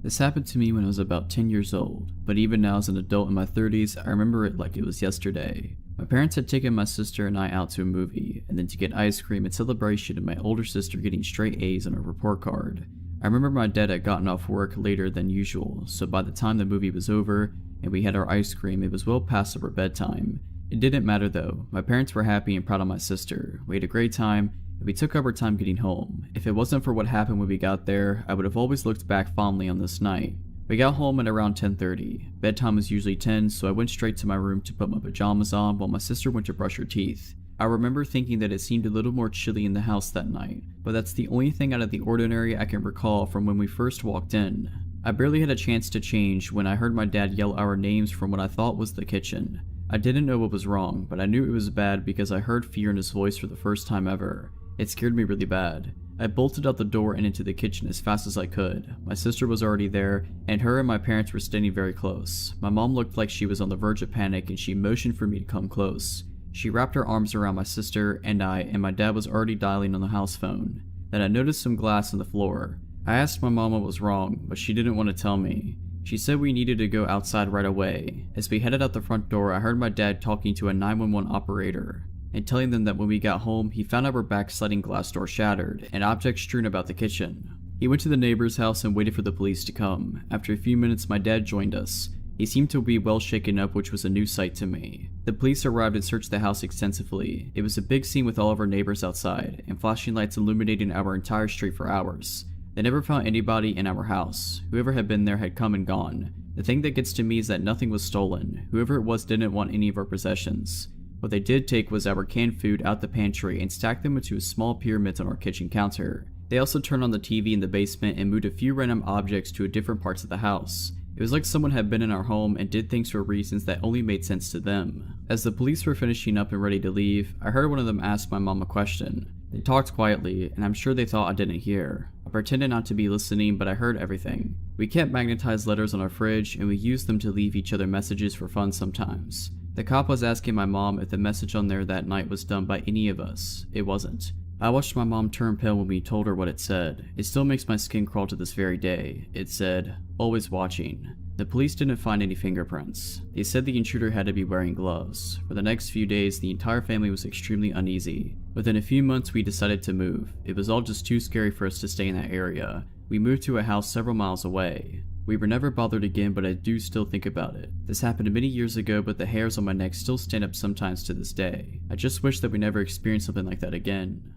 This happened to me when I was about 10 years old, but even now as an adult in my 30s, I remember it like it was yesterday. My parents had taken my sister and I out to a movie, and then to get ice cream in celebration of my older sister getting straight A's on her report card. I remember my dad had gotten off work later than usual, so by the time the movie was over, and we had our ice cream. It was well past our bedtime. It didn't matter though. My parents were happy and proud of my sister. We had a great time, and we took our time getting home. If it wasn't for what happened when we got there, I would have always looked back fondly on this night. We got home at around 10:30. Bedtime was usually 10, so I went straight to my room to put my pajamas on while my sister went to brush her teeth. I remember thinking that it seemed a little more chilly in the house that night, but that's the only thing out of the ordinary I can recall from when we first walked in. I barely had a chance to change when I heard my dad yell our names from what I thought was the kitchen. I didn't know what was wrong, but I knew it was bad because I heard fear in his voice for the first time ever. It scared me really bad. I bolted out the door and into the kitchen as fast as I could. My sister was already there, and her and my parents were standing very close. My mom looked like she was on the verge of panic, and she motioned for me to come close. She wrapped her arms around my sister and my dad was already dialing on the house phone. Then I noticed some glass on the floor. I asked my mom what was wrong, but she didn't want to tell me. She said we needed to go outside right away. As we headed out the front door, I heard my dad talking to a 911 operator and telling them that when we got home, he found our back sliding glass door shattered and objects strewn about the kitchen. He went to the neighbor's house and waited for the police to come. After a few minutes, my dad joined us. He seemed to be well shaken up, which was a new sight to me. The police arrived and searched the house extensively. It was a big scene with all of our neighbors outside, and flashing lights illuminating our entire street for hours. They never found anybody in our house. Whoever had been there had come and gone. The thing that gets to me is that nothing was stolen. Whoever it was didn't want any of our possessions. What they did take was our canned food out the pantry and stacked them into a small pyramids on our kitchen counter. They also turned on the TV in the basement and moved a few random objects to different parts of the house. It was like someone had been in our home and did things for reasons that only made sense to them. As the police were finishing up and ready to leave, I heard one of them ask my mom a question. They talked quietly, and I'm sure they thought I didn't hear. I pretended not to be listening, but I heard everything. We kept magnetized letters on our fridge, and we used them to leave each other messages for fun sometimes. The cop was asking my mom if the message on there that night was done by any of us. It wasn't. I watched my mom turn pale when we told her what it said. It still makes my skin crawl to this very day. It said, "Always watching." The police didn't find any fingerprints. They said the intruder had to be wearing gloves. For the next few days, the entire family was extremely uneasy. Within a few months, we decided to move. It was all just too scary for us to stay in that area. We moved to a house several miles away. We were never bothered again, but I do still think about it. This happened many years ago, but the hairs on my neck still stand up sometimes to this day. I just wish that we never experienced something like that again.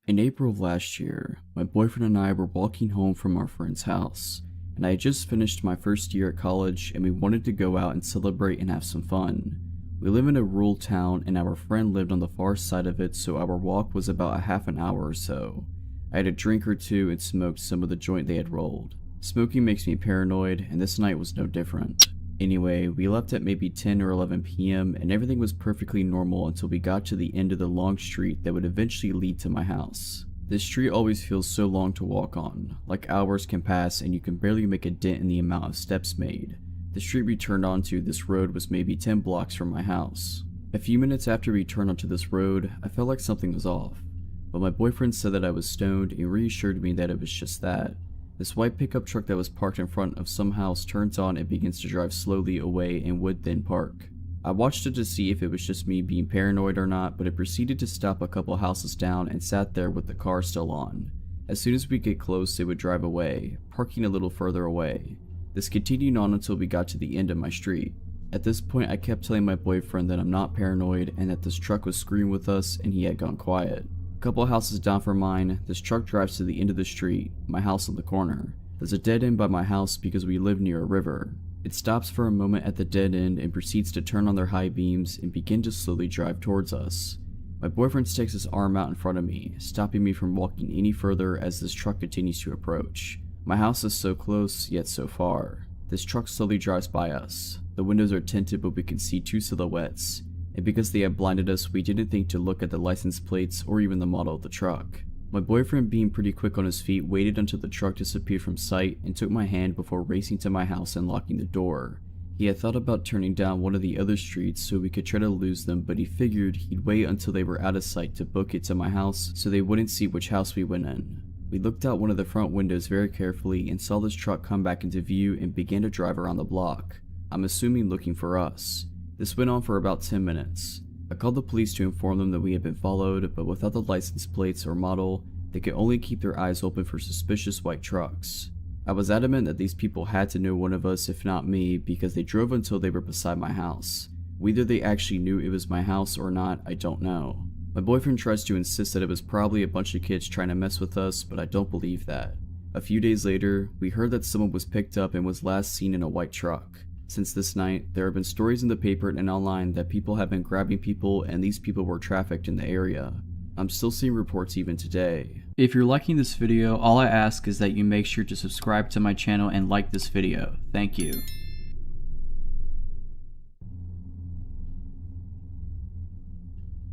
In April of last year, my boyfriend and I were walking home from our friend's house, and I had just finished my first year at college and we wanted to go out and celebrate and have some fun. We live in a rural town and our friend lived on the far side of it, so our walk was about a half an hour or so. I had a drink or two and smoked some of the joint they had rolled. Smoking makes me paranoid, and this night was no different. Anyway, we left at maybe 10 or 11 p.m. and everything was perfectly normal until we got to the end of the long street that would eventually lead to my house. This street always feels so long to walk on, like hours can pass and you can barely make a dent in the amount of steps made. The street we turned onto this road was maybe 10 blocks from my house. A few minutes after we turned onto this road, I felt like something was off, but my boyfriend said that I was stoned and reassured me that it was just that. This white pickup truck that was parked in front of some house turns on and begins to drive slowly away and would then park. I watched it to see if it was just me being paranoid or not, but it proceeded to stop a couple houses down and sat there with the car still on. As soon as we get close, it would drive away, parking a little further away. This continued on until we got to the end of my street. At this point, I kept telling my boyfriend that I'm not paranoid and that this truck was screwing with us and he had gone quiet. A couple houses down from mine, this truck drives to the end of the street, my house on the corner. There's a dead end by my house because we live near a river. It stops for a moment at the dead end and proceeds to turn on their high beams and begin to slowly drive towards us. My boyfriend sticks his arm out in front of me, stopping me from walking any further as this truck continues to approach. My house is so close, yet so far. This truck slowly drives by us. The windows are tinted, but we can see two silhouettes. And because they had blinded us, we didn't think to look at the license plates or even the model of the truck. My boyfriend, being pretty quick on his feet, waited until the truck disappeared from sight and took my hand before racing to my house and locking the door. He had thought about turning down one of the other streets so we could try to lose them, but he figured he'd wait until they were out of sight to book it to my house so they wouldn't see which house we went in. We looked out one of the front windows very carefully and saw this truck come back into view and began to drive around the block. I'm assuming looking for us. This went on for about 10 minutes. I called the police to inform them that we had been followed, but without the license plates or model, they could only keep their eyes open for suspicious white trucks. I was adamant that these people had to know one of us if not me because they drove until they were beside my house. Whether they actually knew it was my house or not, I don't know. My boyfriend tries to insist that it was probably a bunch of kids trying to mess with us, but I don't believe that. A few days later, we heard that someone was picked up and was last seen in a white truck. Since this night, there have been stories in the paper and online that people have been grabbing people and these people were trafficked in the area. I'm still seeing reports even today. If you're liking this video, all I ask is that you make sure to subscribe to my channel and like this video. Thank you.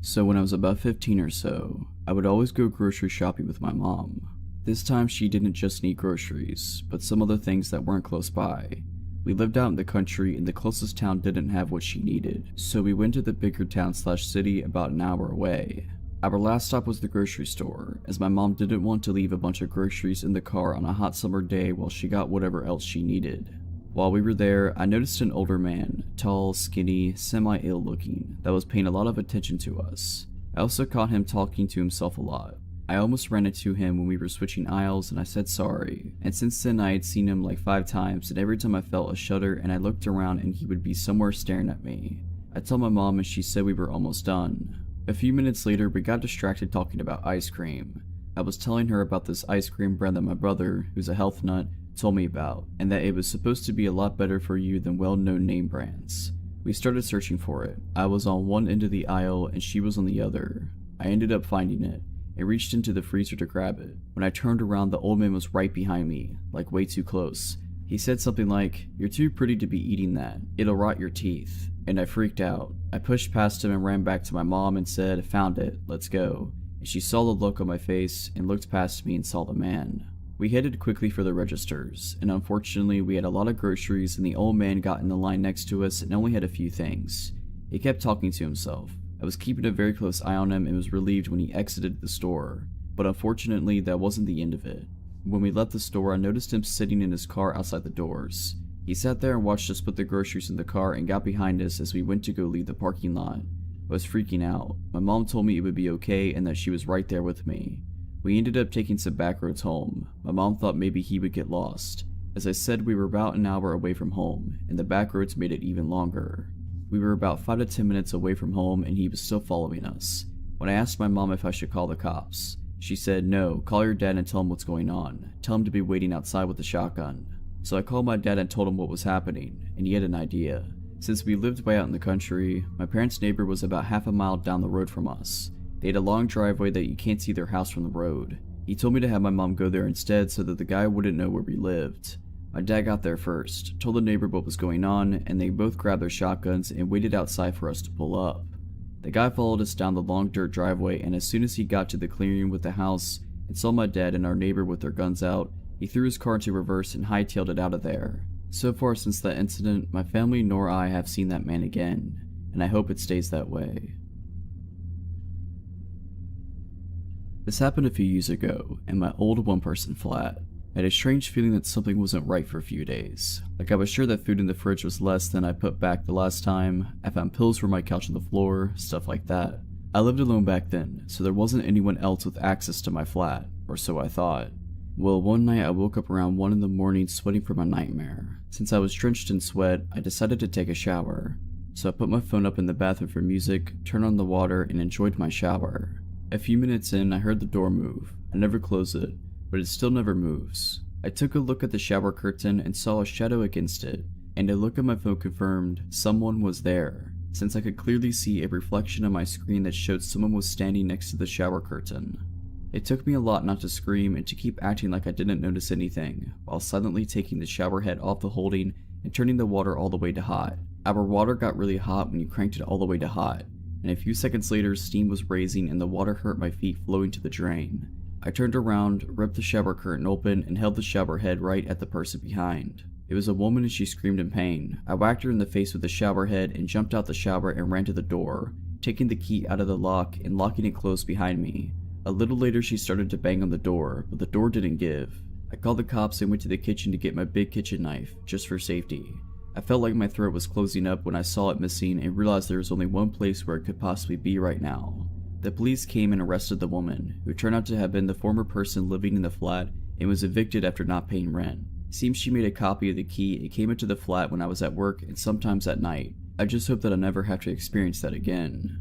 So when I was about 15 or so, I would always go grocery shopping with my mom. This time she didn't just need groceries, but some other things that weren't close by. We lived out in the country and the closest town didn't have what she needed, so we went to the bigger town/city about an hour away. Our last stop was the grocery store, as my mom didn't want to leave a bunch of groceries in the car on a hot summer day while she got whatever else she needed. While we were there, I noticed an older man, tall, skinny, semi-ill looking, that was paying a lot of attention to us. I also caught him talking to himself a lot. I almost ran into him when we were switching aisles and I said sorry, and since then I had seen him like 5 times and every time I felt a shudder and I looked around and he would be somewhere staring at me. I told my mom and she said we were almost done. A few minutes later we got distracted talking about ice cream. I was telling her about this ice cream brand that my brother, who's a health nut, told me about, and that it was supposed to be a lot better for you than well-known name brands. We started searching for it. I was on one end of the aisle and she was on the other. I ended up finding it and reached into the freezer to grab it. When I turned around, the old man was right behind me, like way too close. He said something like, "You're too pretty to be eating that. It'll rot your teeth." And I freaked out. I pushed past him and ran back to my mom and said, "Found it, let's go." And she saw the look on my face and looked past me and saw the man. We headed quickly for the registers, and unfortunately we had a lot of groceries and the old man got in the line next to us and only had a few things. He kept talking to himself. I was keeping a very close eye on him and was relieved when he exited the store, but unfortunately that wasn't the end of it. When we left the store, I noticed him sitting in his car outside the doors. He sat there and watched us put the groceries in the car and got behind us as we went to go leave the parking lot. I was freaking out. My mom told me it would be okay and that she was right there with me. We ended up taking some back roads home. My mom thought maybe he would get lost. As I said, we were about an hour away from home, and the back roads made it even longer. We were about 5 to 10 minutes away from home and he was still following us. When I asked my mom if I should call the cops, she said, "No, call your dad and tell him what's going on. Tell him to be waiting outside with a shotgun." So I called my dad and told him what was happening, and he had an idea. Since we lived way out in the country, my parents' neighbor was about half a mile down the road from us. They had a long driveway that you can't see their house from the road. He told me to have my mom go there instead so that the guy wouldn't know where we lived. My dad got there first, told the neighbor what was going on, and they both grabbed their shotguns and waited outside for us to pull up. The guy followed us down the long dirt driveway, and as soon as he got to the clearing with the house and saw my dad and our neighbor with their guns out, he threw his car into reverse and hightailed it out of there. So far since that incident, my family nor I have seen that man again, and I hope it stays that way. This happened a few years ago in my old one-person flat. I had a strange feeling that something wasn't right for a few days. Like I was sure that food in the fridge was less than I put back the last time, I found pills for my couch on the floor, stuff like that. I lived alone back then, so there wasn't anyone else with access to my flat, or so I thought. Well, one night I woke up around 1 in the morning sweating from a nightmare. Since I was drenched in sweat, I decided to take a shower. So I put my phone up in the bathroom for music, turned on the water, and enjoyed my shower. A few minutes in, I heard the door move. I never closed it, but it still never moves. I took a look at the shower curtain and saw a shadow against it, and a look at my phone confirmed someone was there, since I could clearly see a reflection on my screen that showed someone was standing next to the shower curtain. It took me a lot not to scream and to keep acting like I didn't notice anything, while silently taking the shower head off the holding and turning the water all the way to hot. Our water got really hot when you cranked it all the way to hot, and a few seconds later steam was raising and the water hurt my feet flowing to the drain. I turned around, ripped the shower curtain open, and held the shower head right at the person behind. It was a woman and she screamed in pain. I whacked her in the face with the shower head and jumped out the shower and ran to the door, taking the key out of the lock and locking it closed behind me. A little later she started to bang on the door, but the door didn't give. I called the cops and went to the kitchen to get my big kitchen knife, just for safety. I felt like my throat was closing up when I saw it missing and realized there was only one place where it could possibly be right now. The police came and arrested the woman, who turned out to have been the former person living in the flat and was evicted after not paying rent. It seems she made a copy of the key. It came into the flat when I was at work and sometimes at night. I just hope that I'll never have to experience that again.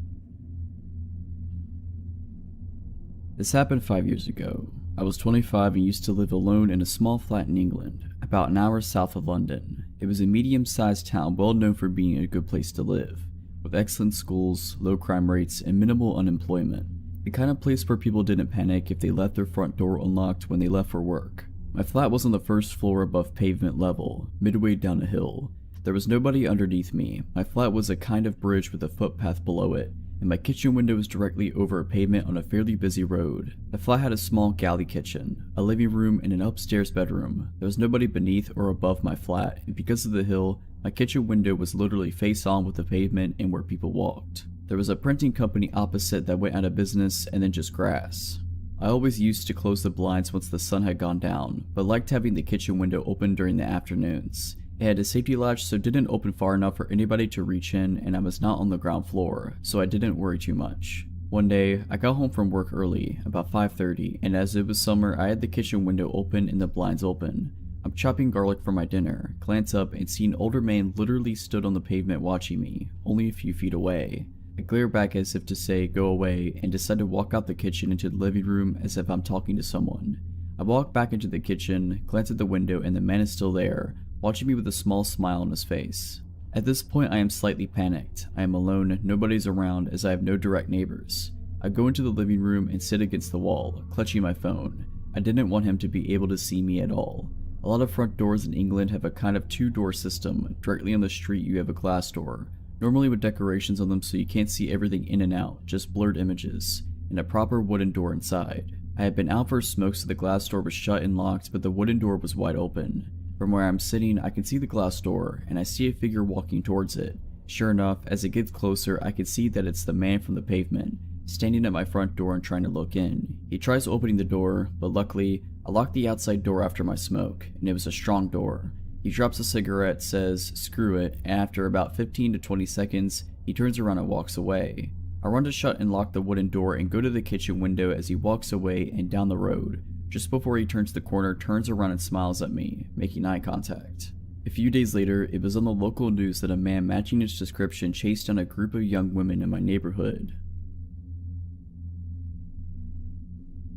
This happened 5 years ago. I was 25 and used to live alone in a small flat in England, about an hour south of London. It was a medium-sized town well known for being a good place to live, with excellent schools, low crime rates, and minimal unemployment. The kind of place where people didn't panic if they left their front door unlocked when they left for work. My flat was on the first floor above pavement level, midway down a hill. There was nobody underneath me. My flat was a kind of bridge with a footpath below it, and my kitchen window was directly over a pavement on a fairly busy road. The flat had a small galley kitchen, a living room, and an upstairs bedroom. There was nobody beneath or above my flat, and because of the hill, my kitchen window was literally face on with the pavement and where people walked. There was a printing company opposite that went out of business, and then just grass. I always used to close the blinds once the sun had gone down, but liked having the kitchen window open during the afternoons. It had a safety latch so it didn't open far enough for anybody to reach in, and I was not on the ground floor, so I didn't worry too much. One day, I got home from work early, about 5:30, and as it was summer, I had the kitchen window open and the blinds open. I'm chopping garlic for my dinner, glance up and see an older man literally stood on the pavement watching me, only a few feet away. I glare back as if to say go away and decide to walk out the kitchen into the living room as if I'm talking to someone. I walk back into the kitchen, glance at the window, and the man is still there, watching me with a small smile on his face. At this point I am slightly panicked. I am alone, nobody's around as I have no direct neighbors. I go into the living room and sit against the wall, clutching my phone. I didn't want him to be able to see me at all. A lot of front doors in England have a kind of two-door system. Directly on the street you have a glass door, normally with decorations on them so you can't see everything in and out, just blurred images, and a proper wooden door inside. I had been out for a smoke so the glass door was shut and locked, but the wooden door was wide open. From where I'm sitting, I can see the glass door, and I see a figure walking towards it. Sure enough, as it gets closer, I can see that it's the man from the pavement, standing at my front door and trying to look in. He tries opening the door, but luckily, I locked the outside door after my smoke, and it was a strong door. He drops a cigarette, says, "Screw it," and after about 15 to 20 seconds, he turns around and walks away. I run to shut and lock the wooden door and go to the kitchen window as he walks away and down the road. Just before he turns the corner, turns around and smiles at me, making eye contact. A few days later, it was on the local news that a man matching his description chased down a group of young women in my neighborhood.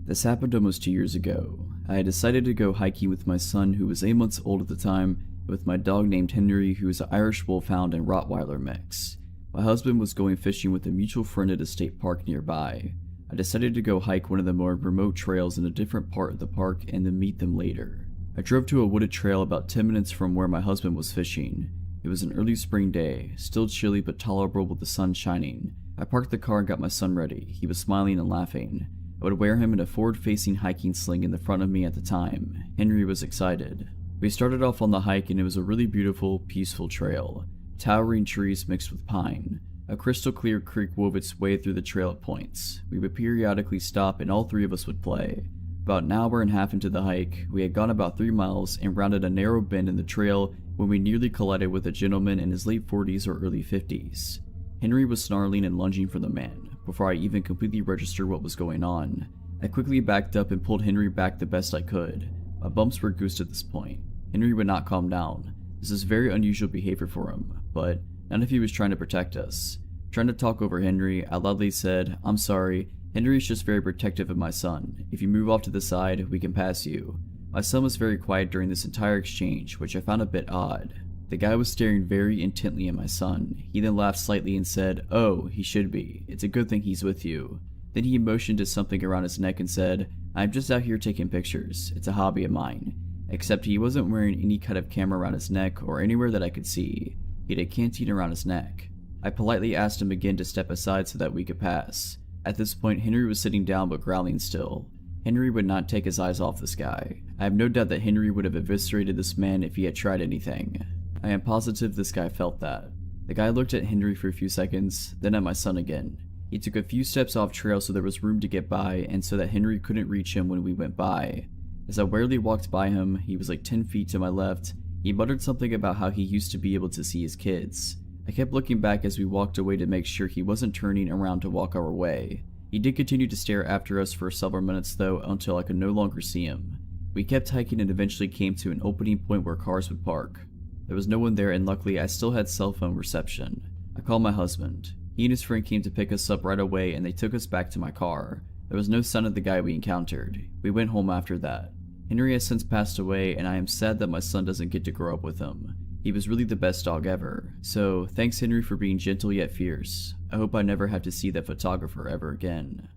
This happened almost 2 years ago. I had decided to go hiking with my son, who was 8 months old at the time, and with my dog named Henry, who is an Irish Wolfhound and Rottweiler mix. My husband was going fishing with a mutual friend at a state park nearby. I decided to go hike one of the more remote trails in a different part of the park and then meet them later. I drove to a wooded trail about 10 minutes from where my husband was fishing. It was an early spring day, still chilly but tolerable with the sun shining. I parked the car and got my son ready. He was smiling and laughing. I would wear him in a forward-facing hiking sling in the front of me at the time. Henry was excited. We started off on the hike and it was a really beautiful, peaceful trail. Towering trees mixed with pine. A crystal clear creek wove its way through the trail at points. We would periodically stop and all three of us would play. About an hour and a half into the hike, we had gone about 3 miles and rounded a narrow bend in the trail when we nearly collided with a gentleman in his late 40s or early 50s. Henry was snarling and lunging for the man. Before I even completely registered what was going on, I quickly backed up and pulled Henry back the best I could. My bumps were goosed at this point. Henry would not calm down. This is very unusual behavior for him, but not if he was trying to protect us. Trying to talk over Henry, I loudly said, "I'm sorry, Henry's just very protective of my son. If you move off to the side, we can pass you." My son was very quiet during this entire exchange, which I found a bit odd. The guy was staring very intently at my son. He then laughed slightly and said, "Oh, he should be. It's a good thing he's with you." Then he motioned to something around his neck and said, "I'm just out here taking pictures. It's a hobby of mine." Except he wasn't wearing any kind of camera around his neck or anywhere that I could see. He had a canteen around his neck. I politely asked him again to step aside so that we could pass. At this point, Henry was sitting down but growling still. Henry would not take his eyes off this guy. I have no doubt that Henry would have eviscerated this man if he had tried anything. I am positive this guy felt that. The guy looked at Henry for a few seconds, then at my son again. He took a few steps off trail so there was room to get by and so that Henry couldn't reach him when we went by. As I warily walked by him, he was like 10 feet to my left. He muttered something about how he used to be able to see his kids. I kept looking back as we walked away to make sure he wasn't turning around to walk our way. He did continue to stare after us for several minutes though until I could no longer see him. We kept hiking and eventually came to an opening point where cars would park. There was no one there, and luckily I still had cell phone reception. I called my husband. He and his friend came to pick us up right away, and they took us back to my car. There was no sign of the guy we encountered. We went home after that. Henry has since passed away, and I am sad that my son doesn't get to grow up with him. He was really the best dog ever. So thanks Henry for being gentle yet fierce. I hope I never have to see that photographer ever again.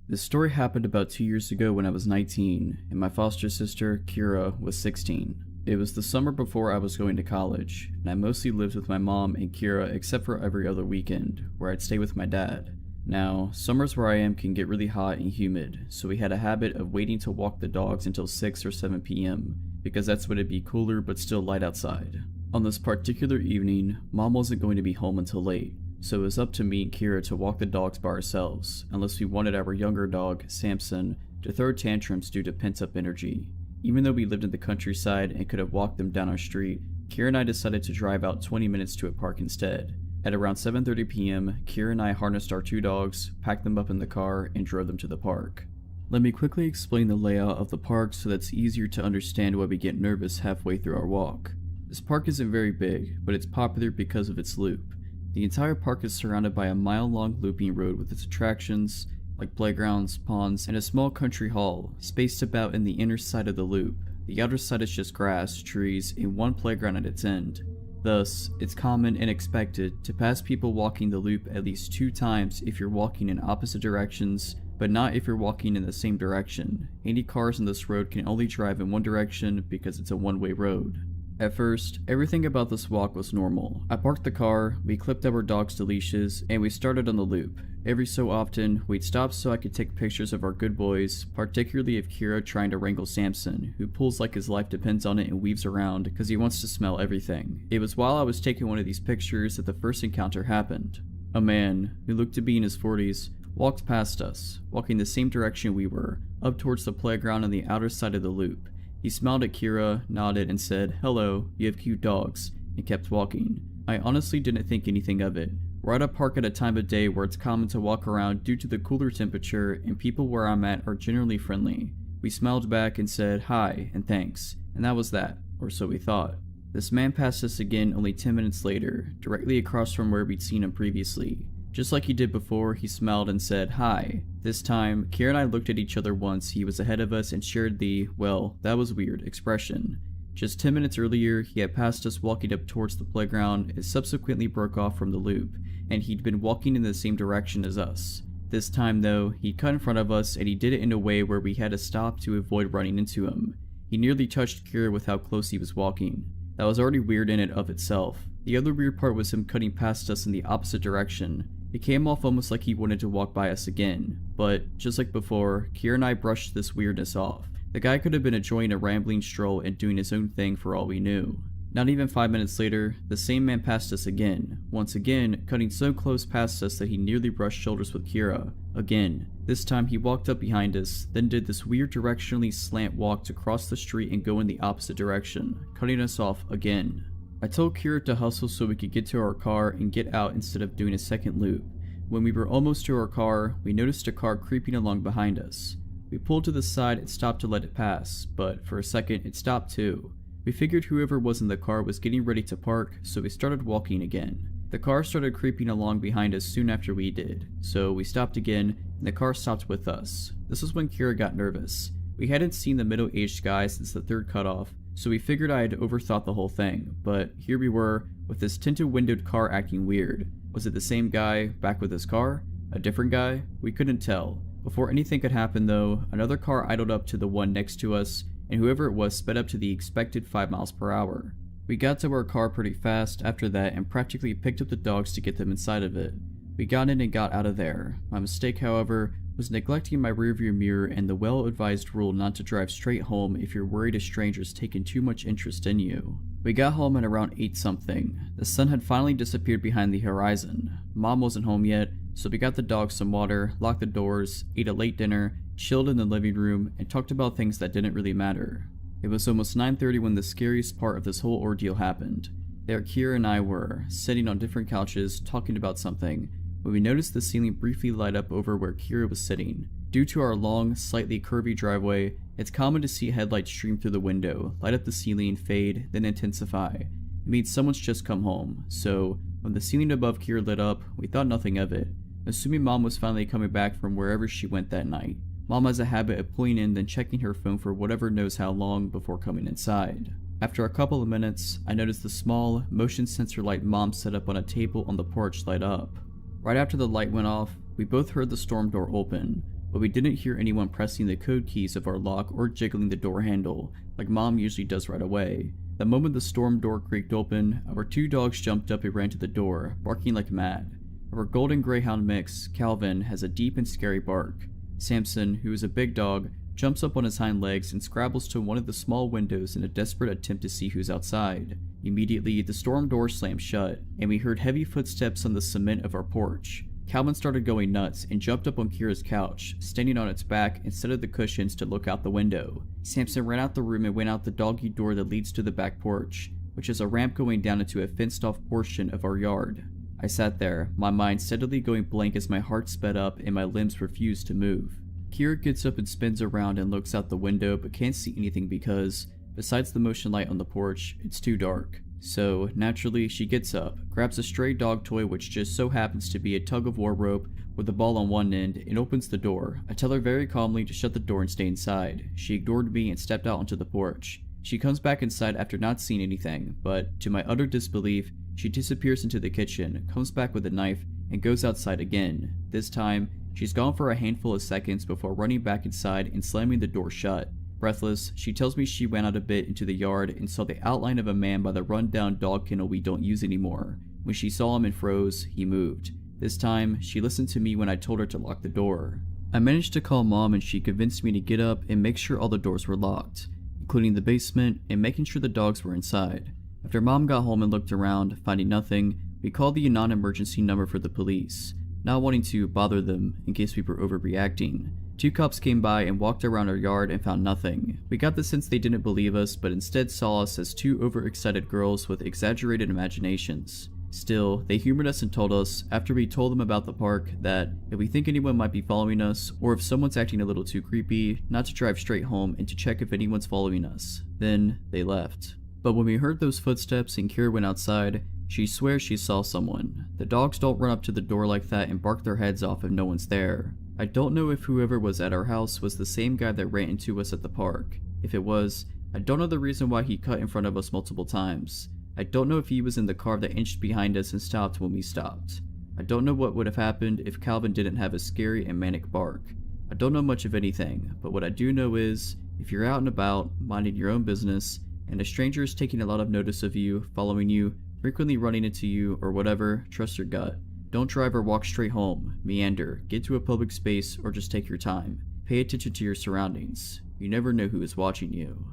This story happened about 2 years ago when I was 19, and my foster sister, Kira, was 16. It was the summer before I was going to college, and I mostly lived with my mom and Kira except for every other weekend, where I'd stay with my dad. Now, summers where I am can get really hot and humid, so we had a habit of waiting to walk the dogs until 6 or 7 p.m., because that's when it'd be cooler but still light outside. On this particular evening, Mom wasn't going to be home until late, so it was up to me and Kira to walk the dogs by ourselves, unless we wanted our younger dog, Samson, to throw tantrums due to pent-up energy. Even though we lived in the countryside and could have walked them down our street, Kira and I decided to drive out 20 minutes to a park instead. At around 7:30 p.m., Kira and I harnessed our 2 dogs, packed them up in the car, and drove them to the park. Let me quickly explain the layout of the park so that's easier to understand why we get nervous halfway through our walk. This park isn't very big, but it's popular because of its loop. The entire park is surrounded by a mile-long looping road with its attractions, like playgrounds, ponds, and a small country hall, spaced about in the inner side of the loop. The outer side is just grass, trees, and one playground at its end. Thus, it's common and expected to pass people walking the loop at least 2 times if you're walking in opposite directions, but not if you're walking in the same direction. Any cars on this road can only drive in one direction because it's a one-way road. At first, everything about this walk was normal. I parked the car, we clipped our dogs to leashes, and we started on the loop. Every so often, we'd stop so I could take pictures of our good boys, particularly of Kira trying to wrangle Samson, who pulls like his life depends on it and weaves around because he wants to smell everything. It was while I was taking one of these pictures that the first encounter happened. A man, who looked to be in his 40s, walked past us, walking the same direction we were, up towards the playground on the outer side of the loop. He smiled at Kira, nodded, and said, "Hello, you have cute dogs," and kept walking. I honestly didn't think anything of it. We're at a park at a time of day where it's common to walk around due to the cooler temperature, and people where I'm at are generally friendly. We smiled back and said hi and thanks, and that was that, or so we thought. This man passed us again only 10 minutes later, directly across from where we'd seen him previously. Just like he did before, he smiled and said hi. This time, Kira and I looked at each other once he was ahead of us and shared the, "well, that was weird," expression. Just 10 minutes earlier, he had passed us walking up towards the playground and subsequently broke off from the loop, and he'd been walking in the same direction as us. This time though, he cut in front of us and he did it in a way where we had to stop to avoid running into him. He nearly touched Kira with how close he was walking. That was already weird in and of itself. The other weird part was him cutting past us in the opposite direction. It came off almost like he wanted to walk by us again, but just like before, Kira and I brushed this weirdness off. The guy could have been enjoying a rambling stroll and doing his own thing for all we knew. Not even 5 minutes later, the same man passed us again, once again cutting so close past us that he nearly brushed shoulders with Kira. Again, this time he walked up behind us, then did this weird directionally slant walk to cross the street and go in the opposite direction, cutting us off again. I told Kira to hustle so we could get to our car and get out instead of doing a second loop. When we were almost to our car, we noticed a car creeping along behind us. We pulled to the side and stopped to let it pass, but for a second it stopped too. We figured whoever was in the car was getting ready to park, so we started walking again. The car started creeping along behind us soon after we did, so we stopped again, and the car stopped with us. This was when Kira got nervous. We hadn't seen the middle-aged guy since the third cutoff, so we figured I had overthought the whole thing, but here we were, with this tinted windowed car acting weird. Was it the same guy, back with his car? A different guy? We couldn't tell. Before anything could happen though, another car idled up to the one next to us, and whoever it was sped up to the expected 5 miles per hour. We got to our car pretty fast after that and practically picked up the dogs to get them inside of it. We got in and got out of there. My mistake, however, was neglecting my rearview mirror and the well-advised rule not to drive straight home if you're worried a stranger's taken too much interest in you. We got home at around 8-something. The sun had finally disappeared behind the horizon. Mom wasn't home yet, so we got the dogs some water, locked the doors, ate a late dinner, chilled in the living room, and talked about things that didn't really matter. It was almost 9:30 when the scariest part of this whole ordeal happened. There Kira and I were, sitting on different couches, talking about something, when we noticed the ceiling briefly light up over where Kira was sitting. Due to our long, slightly curvy driveway, it's common to see headlights stream through the window, light up the ceiling, fade, then intensify. It means someone's just come home, so when the ceiling above Kira lit up, we thought nothing of it, assuming Mom was finally coming back from wherever she went that night. Mom has a habit of pulling in then checking her phone for whatever knows how long before coming inside. After a couple of minutes, I noticed the small, motion sensor light Mom set up on a table on the porch light up. Right after the light went off, we both heard the storm door open, but we didn't hear anyone pressing the code keys of our lock or jiggling the door handle, like Mom usually does right away. The moment the storm door creaked open, our 2 dogs jumped up and ran to the door, barking like mad. Our golden greyhound mix, Calvin, has a deep and scary bark. Samson, who is a big dog, jumps up on his hind legs and scrabbles to one of the small windows in a desperate attempt to see who's outside. Immediately, the storm door slammed shut, and we heard heavy footsteps on the cement of our porch. Calvin started going nuts and jumped up on Kira's couch, standing on its back instead of the cushions to look out the window. Samson ran out the room and went out the doggy door that leads to the back porch, which is a ramp going down into a fenced-off portion of our yard. I sat there, my mind steadily going blank as my heart sped up and my limbs refused to move. Kira gets up and spins around and looks out the window but can't see anything because, besides the motion light on the porch, it's too dark. So, naturally, she gets up, grabs a stray dog toy which just so happens to be a tug-of-war rope with a ball on one end, and opens the door. I tell her very calmly to shut the door and stay inside. She ignored me and stepped out onto the porch. She comes back inside after not seeing anything, but, to my utter disbelief, she disappears into the kitchen, comes back with a knife, and goes outside again. This time, she's gone for a handful of seconds before running back inside and slamming the door shut. Breathless, she tells me she went out a bit into the yard and saw the outline of a man by the run-down dog kennel we don't use anymore. When she saw him and froze, he moved. This time, she listened to me when I told her to lock the door. I managed to call Mom and she convinced me to get up and make sure all the doors were locked, including the basement and making sure the dogs were inside. After Mom got home and looked around, finding nothing, we called the non-emergency number for the police, not wanting to bother them in case we were overreacting. 2 cops came by and walked around our yard and found nothing. We got the sense they didn't believe us, but instead saw us as 2 overexcited girls with exaggerated imaginations. Still, they humored us and told us, after we told them about the park, that if we think anyone might be following us, or if someone's acting a little too creepy, not to drive straight home and to check if anyone's following us. Then, they left. But when we heard those footsteps and Kira went outside, she swears she saw someone. The dogs don't run up to the door like that and bark their heads off if no one's there. I don't know if whoever was at our house was the same guy that ran into us at the park. If it was, I don't know the reason why he cut in front of us multiple times. I don't know if he was in the car that inched behind us and stopped when we stopped. I don't know what would have happened if Calvin didn't have a scary and manic bark. I don't know much of anything, but what I do know is, if you're out and about, minding your own business, and a stranger is taking a lot of notice of you, following you, frequently running into you, or whatever, trust your gut. Don't drive or walk straight home, meander, get to a public space, or just take your time. Pay attention to your surroundings. You never know who is watching you.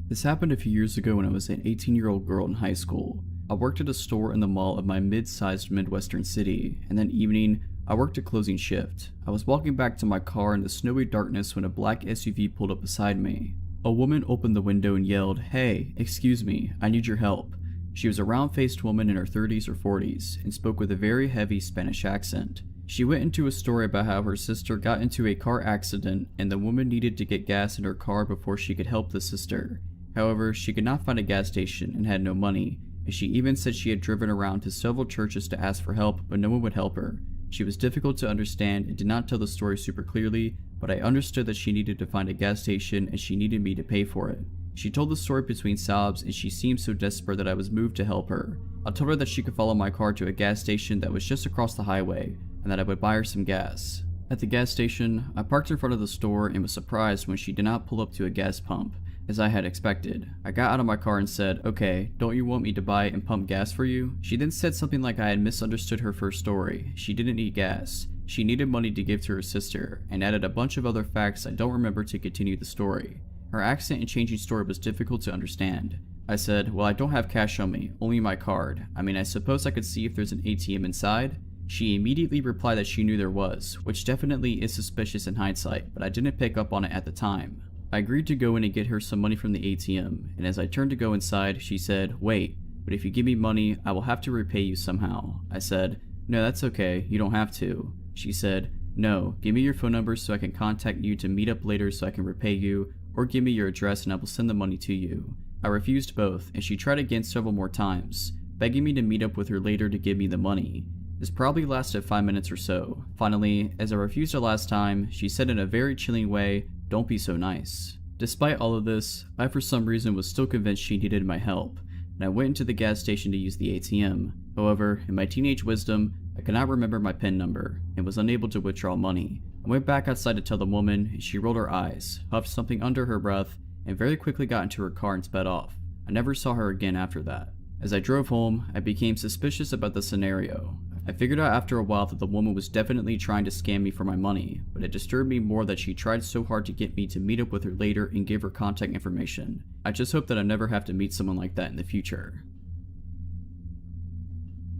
This happened a few years ago when I was an 18-year-old girl in high school. I worked at a store in the mall of my mid-sized Midwestern city, and that evening, I worked a closing shift. I was walking back to my car in the snowy darkness when a black SUV pulled up beside me. A woman opened the window and yelled, "Hey, excuse me, I need your help." She was a round-faced woman in her 30s or 40s, and spoke with a very heavy Spanish accent. She went into a story about how her sister got into a car accident and the woman needed to get gas in her car before she could help the sister. However, she could not find a gas station and had no money, and she even said she had driven around to several churches to ask for help, but no one would help her. She was difficult to understand and did not tell the story super clearly, but I understood that she needed to find a gas station and she needed me to pay for it. She told the story between sobs and she seemed so desperate that I was moved to help her. I told her that she could follow my car to a gas station that was just across the highway and that I would buy her some gas. At the gas station, I parked in front of the store and was surprised when she did not pull up to a gas pump, as I had expected. I got out of my car and said, "Okay, don't you want me to buy and pump gas for you?" She then said something like I had misunderstood her first story. She didn't need gas. She needed money to give to her sister, and added a bunch of other facts I don't remember to continue the story. Her accent and changing story was difficult to understand. I said, "Well, I don't have cash on me, only my card. I mean, I suppose I could see if there's an ATM inside?" She immediately replied that she knew there was, which definitely is suspicious in hindsight, but I didn't pick up on it at the time. I agreed to go in and get her some money from the ATM, and as I turned to go inside, she said, "Wait, but if you give me money, I will have to repay you somehow." I said, "No, that's okay, you don't have to." She said, No, give me your phone number so I can contact you to meet up later so I can repay you, or give me your address and I will send the money to you. I refused both, and she tried again several more times, begging me to meet up with her later to give me the money. This probably lasted 5 minutes or so. Finally, as I refused her last time, she said in a very chilling way, "Don't be so nice." Despite all of this, I for some reason was still convinced she needed my help, and I went into the gas station to use the ATM. However, in my teenage wisdom, I could not remember my PIN number, and was unable to withdraw money. I went back outside to tell the woman, and she rolled her eyes, huffed something under her breath, and very quickly got into her car and sped off. I never saw her again after that. As I drove home, I became suspicious about the scenario. I figured out after a while that the woman was definitely trying to scam me for my money, but it disturbed me more that she tried so hard to get me to meet up with her later and give her contact information. I just hope that I never have to meet someone like that in the future.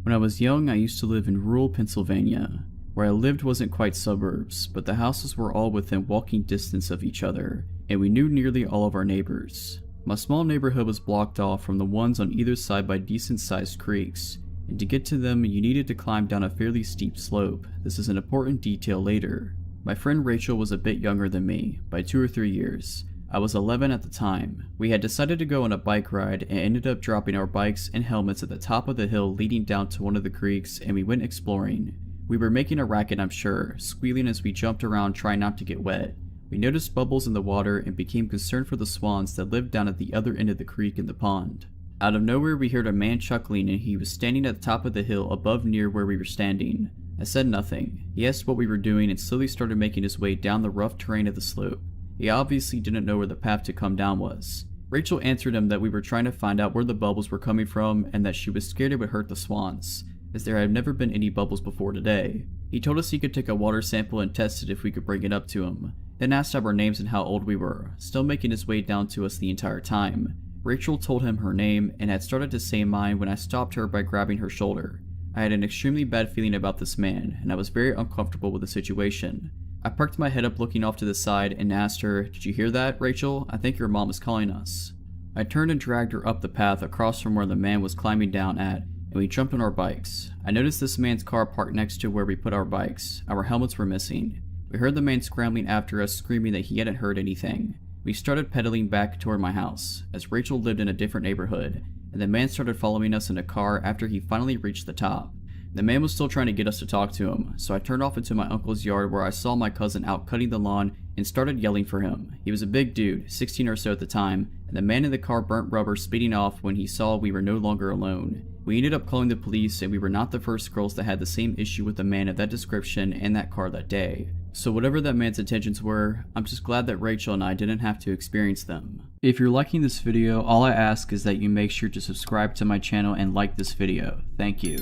When I was young, I used to live in rural Pennsylvania. Where I lived wasn't quite suburbs, but the houses were all within walking distance of each other, and we knew nearly all of our neighbors. My small neighborhood was blocked off from the ones on either side by decent-sized creeks, and to get to them you needed to climb down a fairly steep slope. This is an important detail later. My friend Rachel was a bit younger than me, by 2 or 3 years. I was 11 at the time. We had decided to go on a bike ride and ended up dropping our bikes and helmets at the top of the hill leading down to one of the creeks, and we went exploring. We were making a racket, I'm sure, squealing as we jumped around trying not to get wet. We noticed bubbles in the water and became concerned for the swans that lived down at the other end of the creek in the pond. Out of nowhere we heard a man chuckling, and he was standing at the top of the hill above near where we were standing. I said nothing. He asked what we were doing and slowly started making his way down the rough terrain of the slope. He obviously didn't know where the path to come down was. Rachel answered him that we were trying to find out where the bubbles were coming from and that she was scared it would hurt the swans, as there had never been any bubbles before today. He told us he could take a water sample and test it if we could bring it up to him, then asked our names and how old we were, still making his way down to us the entire time. Rachel told him her name and had started to say mine when I stopped her by grabbing her shoulder. I had an extremely bad feeling about this man, and I was very uncomfortable with the situation. I perked my head up looking off to the side and asked her, "Did you hear that, Rachel? I think your mom is calling us." I turned and dragged her up the path across from where the man was climbing down at, and we jumped on our bikes. I noticed this man's car parked next to where we put our bikes. Our helmets were missing. We heard the man scrambling after us, screaming that he hadn't heard anything. We started pedaling back toward my house, as Rachel lived in a different neighborhood, and the man started following us in a car after he finally reached the top. The man was still trying to get us to talk to him, so I turned off into my uncle's yard where I saw my cousin out cutting the lawn and started yelling for him. He was a big dude, 16 or so at the time, and the man in the car burnt rubber speeding off when he saw we were no longer alone. We ended up calling the police, and we were not the first girls that had the same issue with a man of that description and that car that day. So whatever that man's intentions were, I'm just glad that Rachel and I didn't have to experience them. If you're liking this video, all I ask is that you make sure to subscribe to my channel and like this video. Thank you.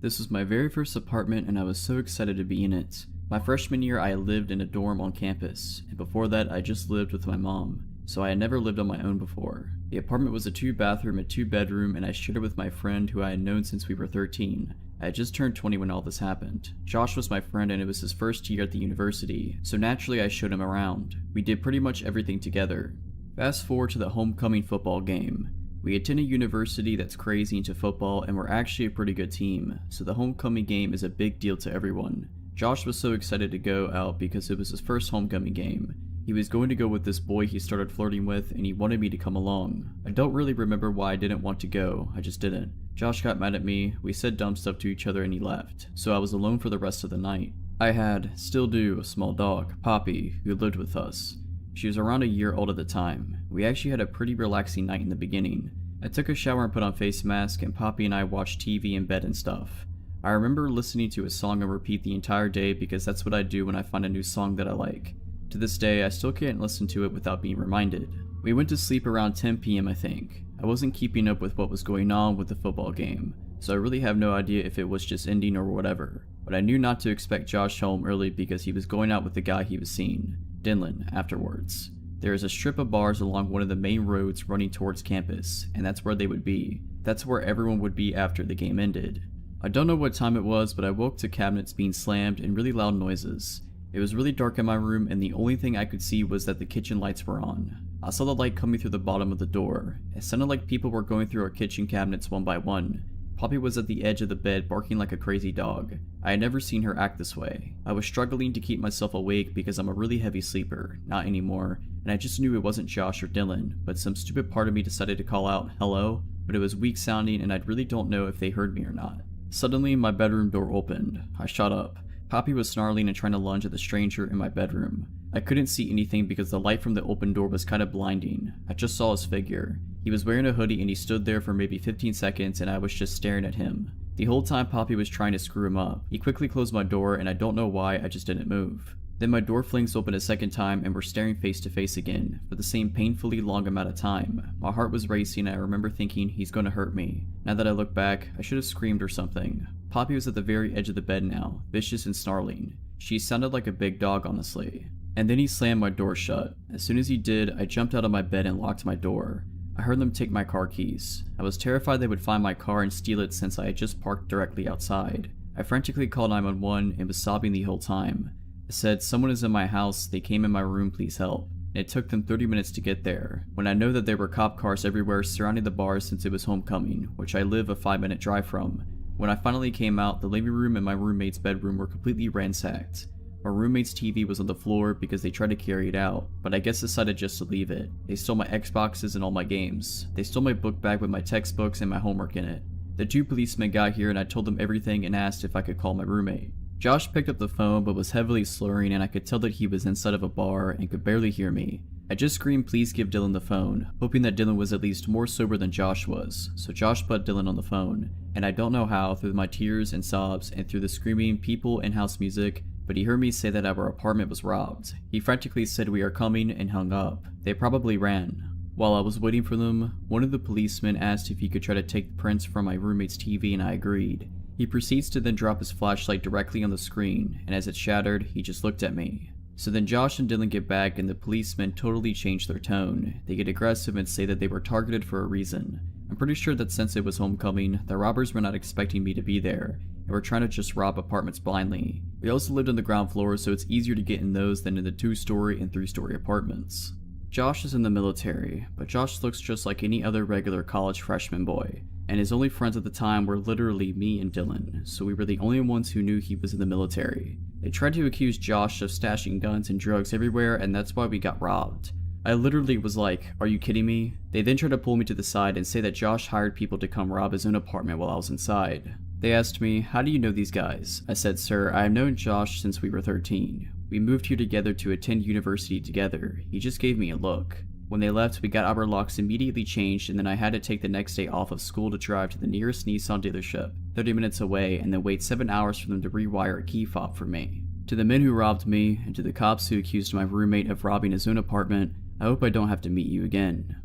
This was my very first apartment and I was so excited to be in it. My freshman year I lived in a dorm on campus, and before that I just lived with my mom, so I had never lived on my own before. The apartment was a 2-bathroom and 2-bedroom, and I shared it with my friend who I had known since we were 13. I had just turned 20 when all this happened. Josh was my friend and it was his first year at the university, so naturally I showed him around. We did pretty much everything together. Fast forward to the homecoming football game. We attend a university that's crazy into football and we're actually a pretty good team, so the homecoming game is a big deal to everyone. Josh was so excited to go out because it was his first homecoming game. He was going to go with this boy he started flirting with and he wanted me to come along. I don't really remember why I didn't want to go, I just didn't. Josh got mad at me, we said dumb stuff to each other and he left, so I was alone for the rest of the night. I had, still do, a small dog, Poppy, who lived with us. She was around a year old at the time. We actually had a pretty relaxing night in the beginning. I took a shower and put on face mask, and Poppy and I watched TV in bed and stuff. I remember listening to a song on repeat the entire day because that's what I do when I find a new song that I like. To this day, I still can't listen to it without being reminded. We went to sleep around 10 PM I think. I wasn't keeping up with what was going on with the football game, so I really have no idea if it was just ending or whatever. But I knew not to expect Josh home early because he was going out with the guy he was seeing, Dylan, afterwards. There is a strip of bars along one of the main roads running towards campus, and that's where they would be. That's where everyone would be after the game ended. I don't know what time it was, but I woke to cabinets being slammed and really loud noises. It was really dark in my room and the only thing I could see was that the kitchen lights were on. I saw the light coming through the bottom of the door. It sounded like people were going through our kitchen cabinets one by one. Poppy was at the edge of the bed barking like a crazy dog. I had never seen her act this way. I was struggling to keep myself awake because I'm a really heavy sleeper, not anymore, and I just knew it wasn't Josh or Dylan, but some stupid part of me decided to call out, "Hello?" But it was weak sounding and I really don't know if they heard me or not. Suddenly, my bedroom door opened. I shot up. Poppy was snarling and trying to lunge at the stranger in my bedroom. I couldn't see anything because the light from the open door was kind of blinding. I just saw his figure. He was wearing a hoodie and he stood there for maybe 15 seconds and I was just staring at him. The whole time Poppy was trying to screw him up. He quickly closed my door and I don't know why, I just didn't move. Then my door flings open a second time and we're staring face to face again, for the same painfully long amount of time. My heart was racing and I remember thinking he's gonna hurt me. Now that I look back, I should have screamed or something. Poppy was at the very edge of the bed now, vicious and snarling. She sounded like a big dog, honestly. And then he slammed my door shut. As soon as he did, I jumped out of my bed and locked my door. I heard them take my car keys. I was terrified they would find my car and steal it since I had just parked directly outside. I frantically called 911 and was sobbing the whole time. I said, "Someone is in my house, they came in my room, please help." And it took them 30 minutes to get there, when I know that there were cop cars everywhere surrounding the bar since it was homecoming, which I live a 5-minute drive from. When I finally came out, the living room and my roommate's bedroom were completely ransacked. My roommate's TV was on the floor because they tried to carry it out, but I guess decided just to leave it. They stole my Xboxes and all my games. They stole my book bag with my textbooks and my homework in it. The 2 policemen got here and I told them everything and asked if I could call my roommate. Josh picked up the phone but was heavily slurring and I could tell that he was inside of a bar and could barely hear me. I just screamed, "Please give Dylan the phone," hoping that Dylan was at least more sober than Josh was, so Josh put Dylan on the phone, and I don't know how, through my tears and sobs and through the screaming, people, and house music, but he heard me say that our apartment was robbed. He frantically said, "We are coming," and hung up. They probably ran. While I was waiting for them, one of the policemen asked if he could try to take the prints from my roommate's TV and I agreed. He proceeds to then drop his flashlight directly on the screen, and as it shattered, he just looked at me. So then Josh and Dylan get back and the policemen totally change their tone. They get aggressive and say that they were targeted for a reason. I'm pretty sure that since it was homecoming, the robbers were not expecting me to be there, and were trying to just rob apartments blindly. We also lived on the ground floor, so it's easier to get in those than in the 2-story and 3-story apartments. Josh is in the military, but Josh looks just like any other regular college freshman boy, and his only friends at the time were literally me and Dylan, so we were the only ones who knew he was in the military. They tried to accuse Josh of stashing guns and drugs everywhere, and that's why we got robbed. I literally was like, "Are you kidding me?" They then tried to pull me to the side and say that Josh hired people to come rob his own apartment while I was inside. They asked me, "How do you know these guys?" I said, "Sir, I have known Josh since we were 13. We moved here together to attend university together. He just gave me a look." When they left, we got our locks immediately changed, and then I had to take the next day off of school to drive to the nearest Nissan dealership, 30 minutes away, and then wait 7 hours for them to rewire a key fob for me. To the men who robbed me, and to the cops who accused my roommate of robbing his own apartment, I hope I don't have to meet you again.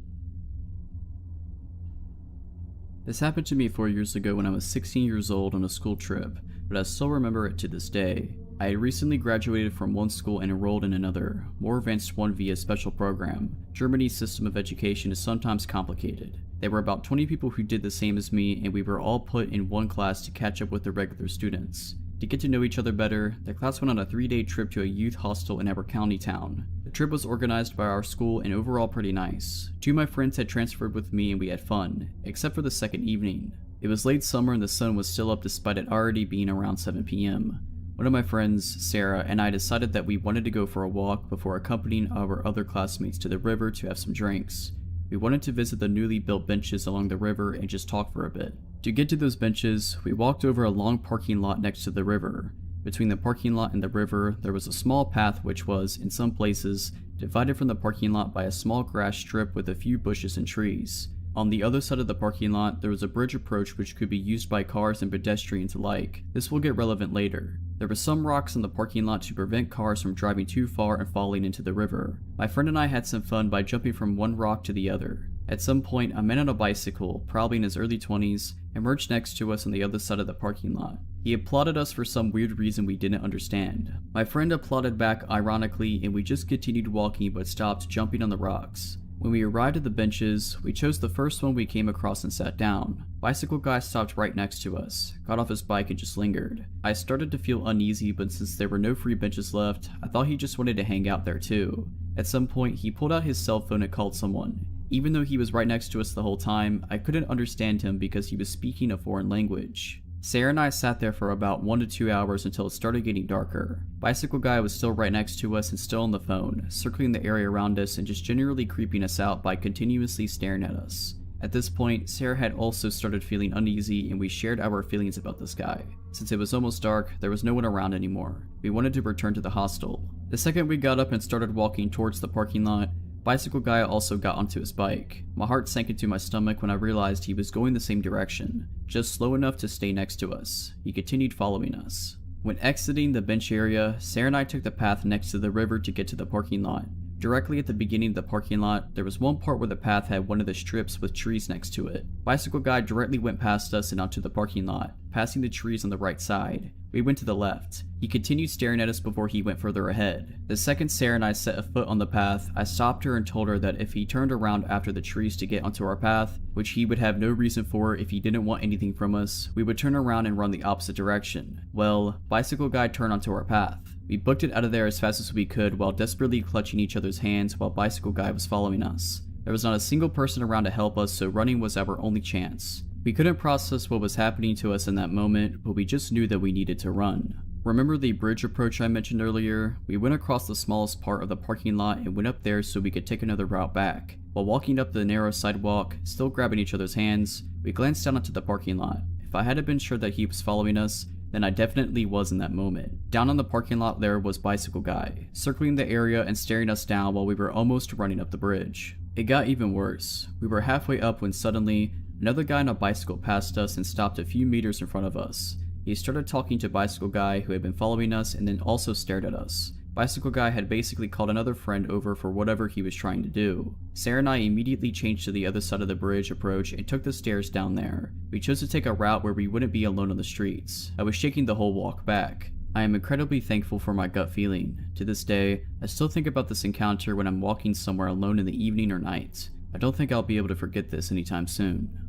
This happened to me 4 years ago when I was 16 years old on a school trip, but I still remember it to this day. I had recently graduated from one school and enrolled in another, more advanced one via special program. Germany's system of education is sometimes complicated. There were about 20 people who did the same as me, and we were all put in one class to catch up with the regular students. To get to know each other better, the class went on a 3-day trip to a youth hostel in our county town. The trip was organized by our school and overall pretty nice. 2 of my friends had transferred with me and we had fun, except for the second evening. It was late summer and the sun was still up despite it already being around 7 p.m. One of my friends, Sarah, and I decided that we wanted to go for a walk before accompanying our other classmates to the river to have some drinks. We wanted to visit the newly built benches along the river and just talk for a bit. To get to those benches, we walked over a long parking lot next to the river. Between the parking lot and the river, there was a small path which was, in some places, divided from the parking lot by a small grass strip with a few bushes and trees. On the other side of the parking lot, there was a bridge approach which could be used by cars and pedestrians alike. This will get relevant later. There were some rocks in the parking lot to prevent cars from driving too far and falling into the river. My friend and I had some fun by jumping from one rock to the other. At some point, a man on a bicycle, probably in his early 20s, emerged next to us on the other side of the parking lot. He applauded us for some weird reason we didn't understand. My friend applauded back ironically, and we just continued walking but stopped jumping on the rocks. When we arrived at the benches, we chose the first one we came across and sat down. Bicycle guy stopped right next to us, got off his bike and just lingered. I started to feel uneasy, but since there were no free benches left, I thought he just wanted to hang out there too. At some point, he pulled out his cell phone and called someone. Even though he was right next to us the whole time, I couldn't understand him because he was speaking a foreign language. Sarah and I sat there for about 1 to 2 hours until it started getting darker. Bicycle guy was still right next to us and still on the phone, circling the area around us and just generally creeping us out by continuously staring at us. At this point, Sarah had also started feeling uneasy and we shared our feelings about this guy. Since it was almost dark, there was no one around anymore. We wanted to return to the hostel. The second we got up and started walking towards the parking lot, Bicycle guy also got onto his bike. My heart sank into my stomach when I realized he was going the same direction, just slow enough to stay next to us. He continued following us. When exiting the bench area, Sarah and I took the path next to the river to get to the parking lot. Directly at the beginning of the parking lot, there was one part where the path had one of the strips with trees next to it. Bicycle guy directly went past us and onto the parking lot, passing the trees on the right side. We went to the left. He continued staring at us before he went further ahead. The second Sarah and I set a foot on the path, I stopped her and told her that if he turned around after the trees to get onto our path, which he would have no reason for if he didn't want anything from us, we would turn around and run the opposite direction. Well, Bicycle guy turned onto our path. We booked it out of there as fast as we could while desperately clutching each other's hands while Bicycle guy was following us. There was not a single person around to help us, so running was our only chance. We couldn't process what was happening to us in that moment, but we just knew that we needed to run. Remember the bridge approach I mentioned earlier? We went across the smallest part of the parking lot and went up there so we could take another route back. While walking up the narrow sidewalk, still grabbing each other's hands, we glanced down into the parking lot. If I hadn't been sure that he was following us, then I definitely was in that moment. Down on the parking lot there was Bicycle guy, circling the area and staring us down while we were almost running up the bridge. It got even worse. We were halfway up when suddenly, another guy on a bicycle passed us and stopped a few meters in front of us. He started talking to Bicycle guy who had been following us and then also stared at us. Bicycle guy had basically called another friend over for whatever he was trying to do. Sarah and I immediately changed to the other side of the bridge approach and took the stairs down there. We chose to take a route where we wouldn't be alone on the streets. I was shaking the whole walk back. I am incredibly thankful for my gut feeling. To this day, I still think about this encounter when I'm walking somewhere alone in the evening or night. I don't think I'll be able to forget this anytime soon.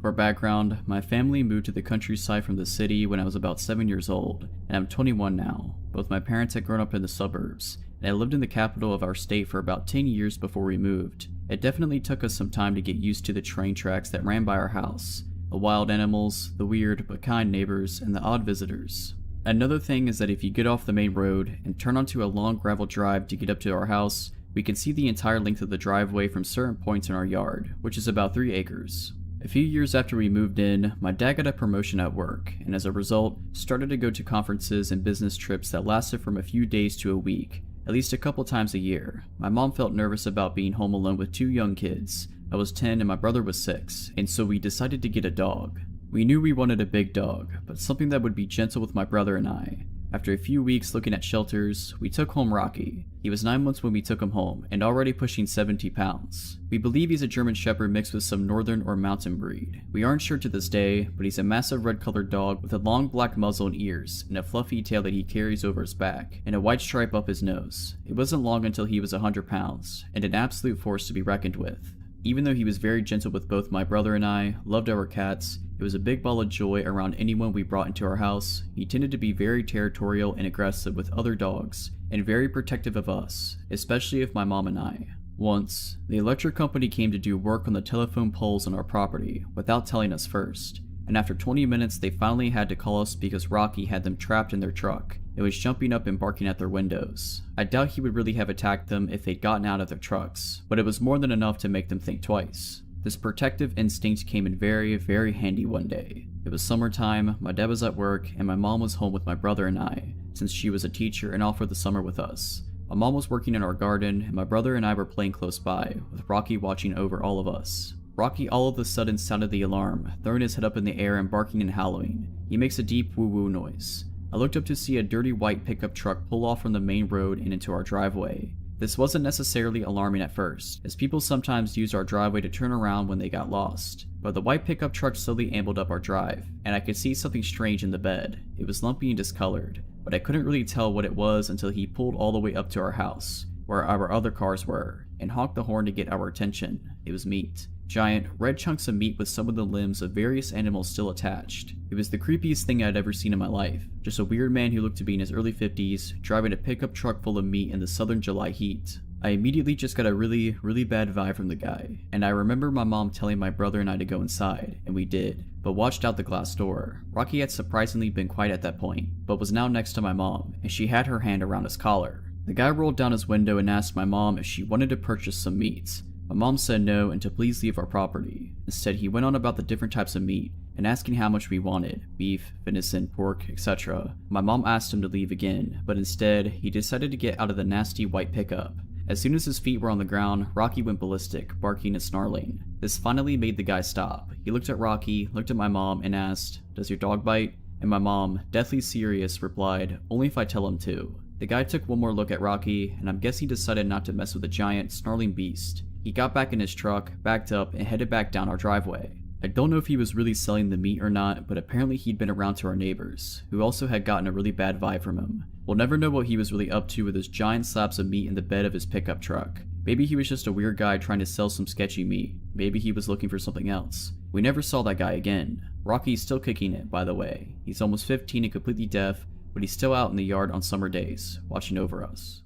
For background, my family moved to the countryside from the city when I was about 7 years old, and I'm 21 now. Both my parents had grown up in the suburbs, and I lived in the capital of our state for about 10 years before we moved. It definitely took us some time to get used to the train tracks that ran by our house, the wild animals, the weird but kind neighbors, and the odd visitors. Another thing is that if you get off the main road and turn onto a long gravel drive to get up to our house, we can see the entire length of the driveway from certain points in our yard, which is about 3 acres. A few years after we moved in, my dad got a promotion at work, and as a result, started to go to conferences and business trips that lasted from a few days to a week, at least a couple times a year. My mom felt nervous about being home alone with 2 young kids. I was 10 and my brother was 6, and so we decided to get a dog. We knew we wanted a big dog, but something that would be gentle with my brother and I. After a few weeks looking at shelters, we took home Rocky. He was 9 months when we took him home, and already pushing 70 pounds. We believe he's a German Shepherd mixed with some northern or mountain breed. We aren't sure to this day, but he's a massive red-colored dog with a long black muzzle and ears, and a fluffy tail that he carries over his back, and a white stripe up his nose. It wasn't long until he was 100 pounds, and an absolute force to be reckoned with. Even though he was very gentle with both my brother and I, loved our cats, it was a big ball of joy around anyone we brought into our house. He tended to be very territorial and aggressive with other dogs, and very protective of us, especially of my mom and I. Once, the electric company came to do work on the telephone poles on our property, without telling us first, and after 20 minutes they finally had to call us because Rocky had them trapped in their truck. It was jumping up and barking at their windows. I doubt he would really have attacked them if they'd gotten out of their trucks, but it was more than enough to make them think twice. This protective instinct came in very, very handy one day. It was summertime, my dad was at work, and my mom was home with my brother and I, since she was a teacher and off for the summer with us. My mom was working in our garden, and my brother and I were playing close by, with Rocky watching over all of us. Rocky all of a sudden sounded the alarm, throwing his head up in the air and barking and howling. He makes a deep woo-woo noise. I looked up to see a dirty white pickup truck pull off from the main road and into our driveway. This wasn't necessarily alarming at first, as people sometimes used our driveway to turn around when they got lost. But the white pickup truck slowly ambled up our drive, and I could see something strange in the bed. It was lumpy and discolored, but I couldn't really tell what it was until he pulled all the way up to our house, where our other cars were, and honked the horn to get our attention. It was meat. Giant, red chunks of meat with some of the limbs of various animals still attached. It was the creepiest thing I'd ever seen in my life. Just a weird man who looked to be in his early 50s, driving a pickup truck full of meat in the southern July heat. I immediately just got a really bad vibe from the guy, and I remember my mom telling my brother and I to go inside, and we did, but watched out the glass door. Rocky had surprisingly been quiet at that point, but was now next to my mom, and she had her hand around his collar. The guy rolled down his window and asked my mom if she wanted to purchase some meat. My mom said no and to please leave our property. Instead, he went on about the different types of meat, and asking how much we wanted, beef, venison, pork, etc. My mom asked him to leave again, but instead, he decided to get out of the nasty white pickup. As soon as his feet were on the ground, Rocky went ballistic, barking and snarling. This finally made the guy stop. He looked at Rocky, looked at my mom, and asked, "Does your dog bite?" And my mom, deathly serious, replied, "Only if I tell him to." The guy took one more look at Rocky, and I'm guessing decided not to mess with the giant, snarling beast. He got back in his truck, backed up, and headed back down our driveway. I don't know if he was really selling the meat or not, but apparently he'd been around to our neighbors, who also had gotten a really bad vibe from him. We'll never know what he was really up to with his giant slabs of meat in the bed of his pickup truck. Maybe he was just a weird guy trying to sell some sketchy meat. Maybe he was looking for something else. We never saw that guy again. Rocky's still kicking it, by the way. He's almost 15 and completely deaf, but he's still out in the yard on summer days, watching over us.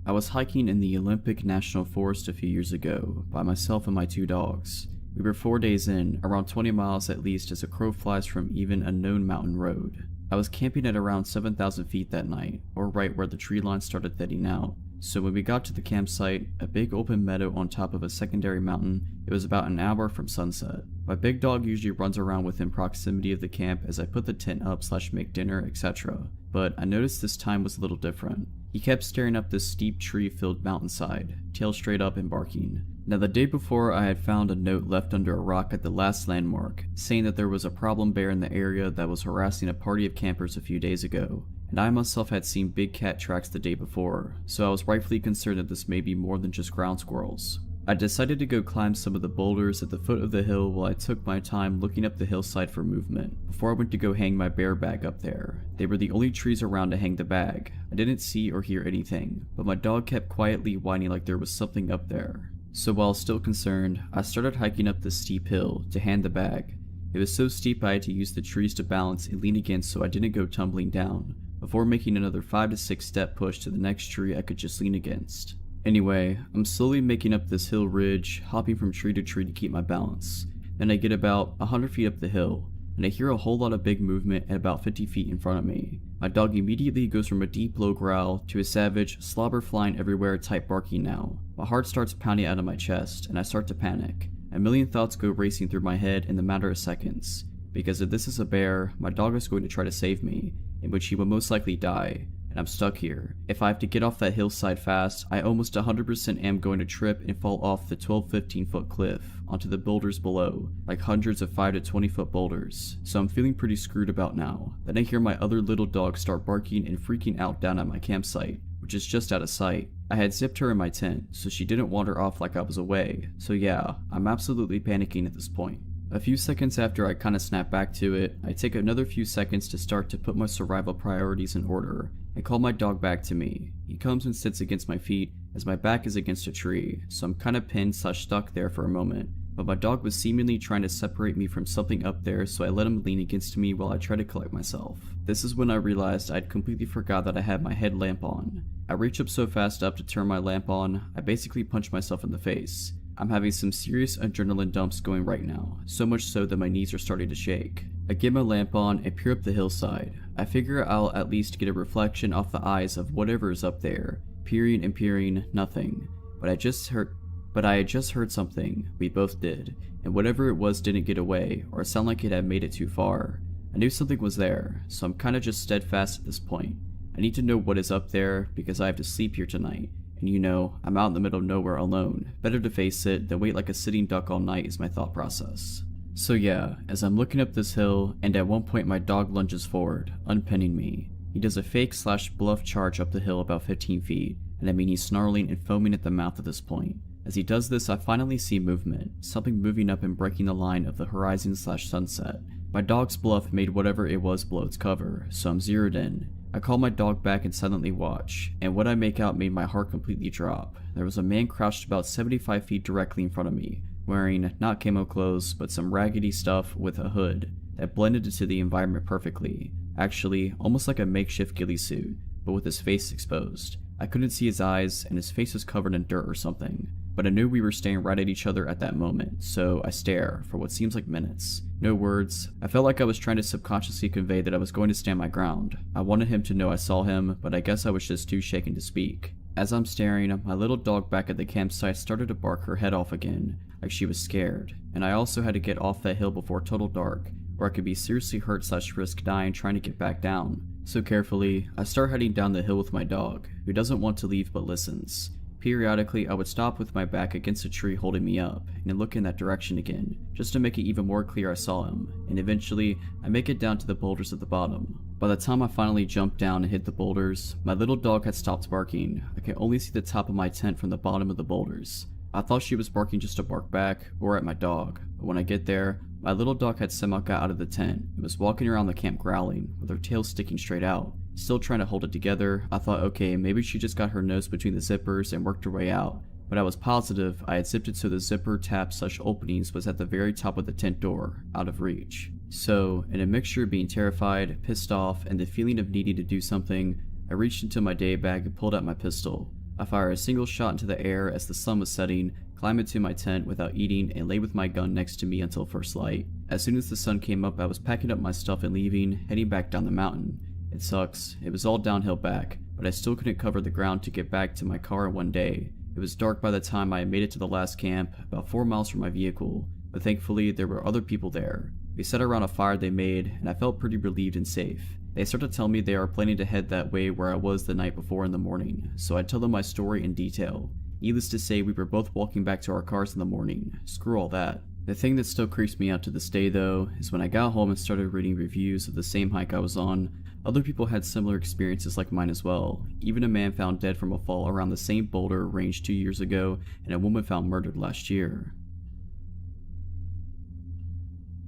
I was hiking in the Olympic National Forest a few years ago, by myself and my 2 dogs. We were 4 days in, around 20 miles at least as a crow flies from even a known mountain road. I was camping at around 7,000 feet that night, or right where the tree line started thinning out. So when we got to the campsite, a big open meadow on top of a secondary mountain, it was about an hour from sunset. My big dog usually runs around within proximity of the camp as I put the tent up / make dinner, etc. But I noticed this time was a little different. He kept staring up this steep tree-filled mountainside, tail straight up and barking. Now the day before I had found a note left under a rock at the last landmark, saying that there was a problem bear in the area that was harassing a party of campers a few days ago. And I myself had seen big cat tracks the day before, so I was rightfully concerned that this may be more than just ground squirrels. I decided to go climb some of the boulders at the foot of the hill while I took my time looking up the hillside for movement, before I went to go hang my bear bag up there. They were the only trees around to hang the bag. I didn't see or hear anything, but my dog kept quietly whining like there was something up there. So while still concerned, I started hiking up this steep hill to hand the bag. It was so steep I had to use the trees to balance and lean against so I didn't go tumbling down, before making another 5 to 6 step push to the next tree I could just lean against. Anyway, I'm slowly making up this hill ridge, hopping from tree to tree to keep my balance. Then I get about 100 feet up the hill, and I hear a whole lot of big movement at about 50 feet in front of me. My dog immediately goes from a deep low growl to a savage, slobber flying everywhere type barking now. My heart starts pounding out of my chest, and I start to panic. A million thoughts go racing through my head in the matter of seconds. Because if this is a bear, my dog is going to try to save me, in which he will most likely die, and I'm stuck here. If I have to get off that hillside fast, I almost 100% am going to trip and fall off the 12-15 foot cliff onto the boulders below, like hundreds of 5 to 20 foot boulders, so I'm feeling pretty screwed about now. Then I hear my other little dog start barking and freaking out down at my campsite, which is just out of sight. I had zipped her in my tent, so she didn't wander off like I was away, so yeah, I'm absolutely panicking at this point. A few seconds after I kinda snap back to it, I take another few seconds to start to put my survival priorities in order, and call my dog back to me. He comes and sits against my feet, as my back is against a tree, so I'm kinda pinned / stuck there for a moment, but my dog was seemingly trying to separate me from something up there, so I let him lean against me while I try to collect myself. This is when I realized I'd completely forgot that I had my headlamp on. I reach up so fast up to turn my lamp on, I basically punch myself in the face. I'm having some serious adrenaline dumps going right now, so much so that my knees are starting to shake. I get my lamp on and peer up the hillside. I figure I'll at least get a reflection off the eyes of whatever is up there. Peering and peering, nothing. But I had just heard something. We both did, and whatever it was didn't get away, or sound like it had made it too far. I knew something was there, so I'm kinda just steadfast at this point. I need to know what is up there, because I have to sleep here tonight. And you know, I'm out in the middle of nowhere alone. Better to face it than wait like a sitting duck all night is my thought process. So yeah, as I'm looking up this hill, and at one point my dog lunges forward, unpinning me. He does a fake / bluff charge up the hill about 15 feet, and I mean he's snarling and foaming at the mouth at this point. As he does this, I finally see movement, something moving up and breaking the line of the horizon / sunset. My dog's bluff made whatever it was blow its cover, so I'm zeroed in. I called my dog back and silently watched, and what I make out made my heart completely drop. There was a man crouched about 75 feet directly in front of me, wearing not camo clothes, but some raggedy stuff with a hood that blended into the environment perfectly. Actually, almost like a makeshift ghillie suit, but with his face exposed. I couldn't see his eyes, and his face was covered in dirt or something, but I knew we were staring right at each other at that moment, so I stare for what seems like minutes. No words. I felt like I was trying to subconsciously convey that I was going to stand my ground. I wanted him to know I saw him, but I guess I was just too shaken to speak. As I'm staring, my little dog back at the campsite started to bark her head off again, like she was scared, and I also had to get off that hill before total dark, or I could be seriously hurt / risk dying trying to get back down. So carefully, I start heading down the hill with my dog, who doesn't want to leave but listens. Periodically, I would stop with my back against a tree holding me up, and then look in that direction again, just to make it even more clear I saw him, and eventually, I make it down to the boulders at the bottom. By the time I finally jumped down and hit the boulders, my little dog had stopped barking. I could only see the top of my tent from the bottom of the boulders. I thought she was barking just to bark back, or at my dog, but when I get there, my little dog had somehow got out of the tent and was walking around the camp growling, with her tail sticking straight out. Still trying to hold it together, I thought okay, maybe she just got her nose between the zippers and worked her way out, but I was positive I had zipped it so the zipper tab / openings was at the very top of the tent door, out of reach. So, in a mixture of being terrified, pissed off, and the feeling of needing to do something, I reached into my day bag and pulled out my pistol. I fired a single shot into the air as the sun was setting, climbed into my tent without eating, and lay with my gun next to me until first light. As soon as the sun came up, I was packing up my stuff and leaving, heading back down the mountain. It sucks, it was all downhill back, but I still couldn't cover the ground to get back to my car in one day. It was dark by the time I made it to the last camp, about 4 miles from my vehicle, but thankfully there were other people there. We sat around a fire they made, and I felt pretty relieved and safe. They started to tell me they are planning to head that way where I was the night before in the morning, so I tell them my story in detail. Needless to say, we were both walking back to our cars in the morning. Screw all that. The thing that still creeps me out to this day though, is when I got home and started reading reviews of the same hike I was on, other people had similar experiences like mine as well. Even a man found dead from a fall around the same boulder range 2 years ago, and a woman found murdered last year.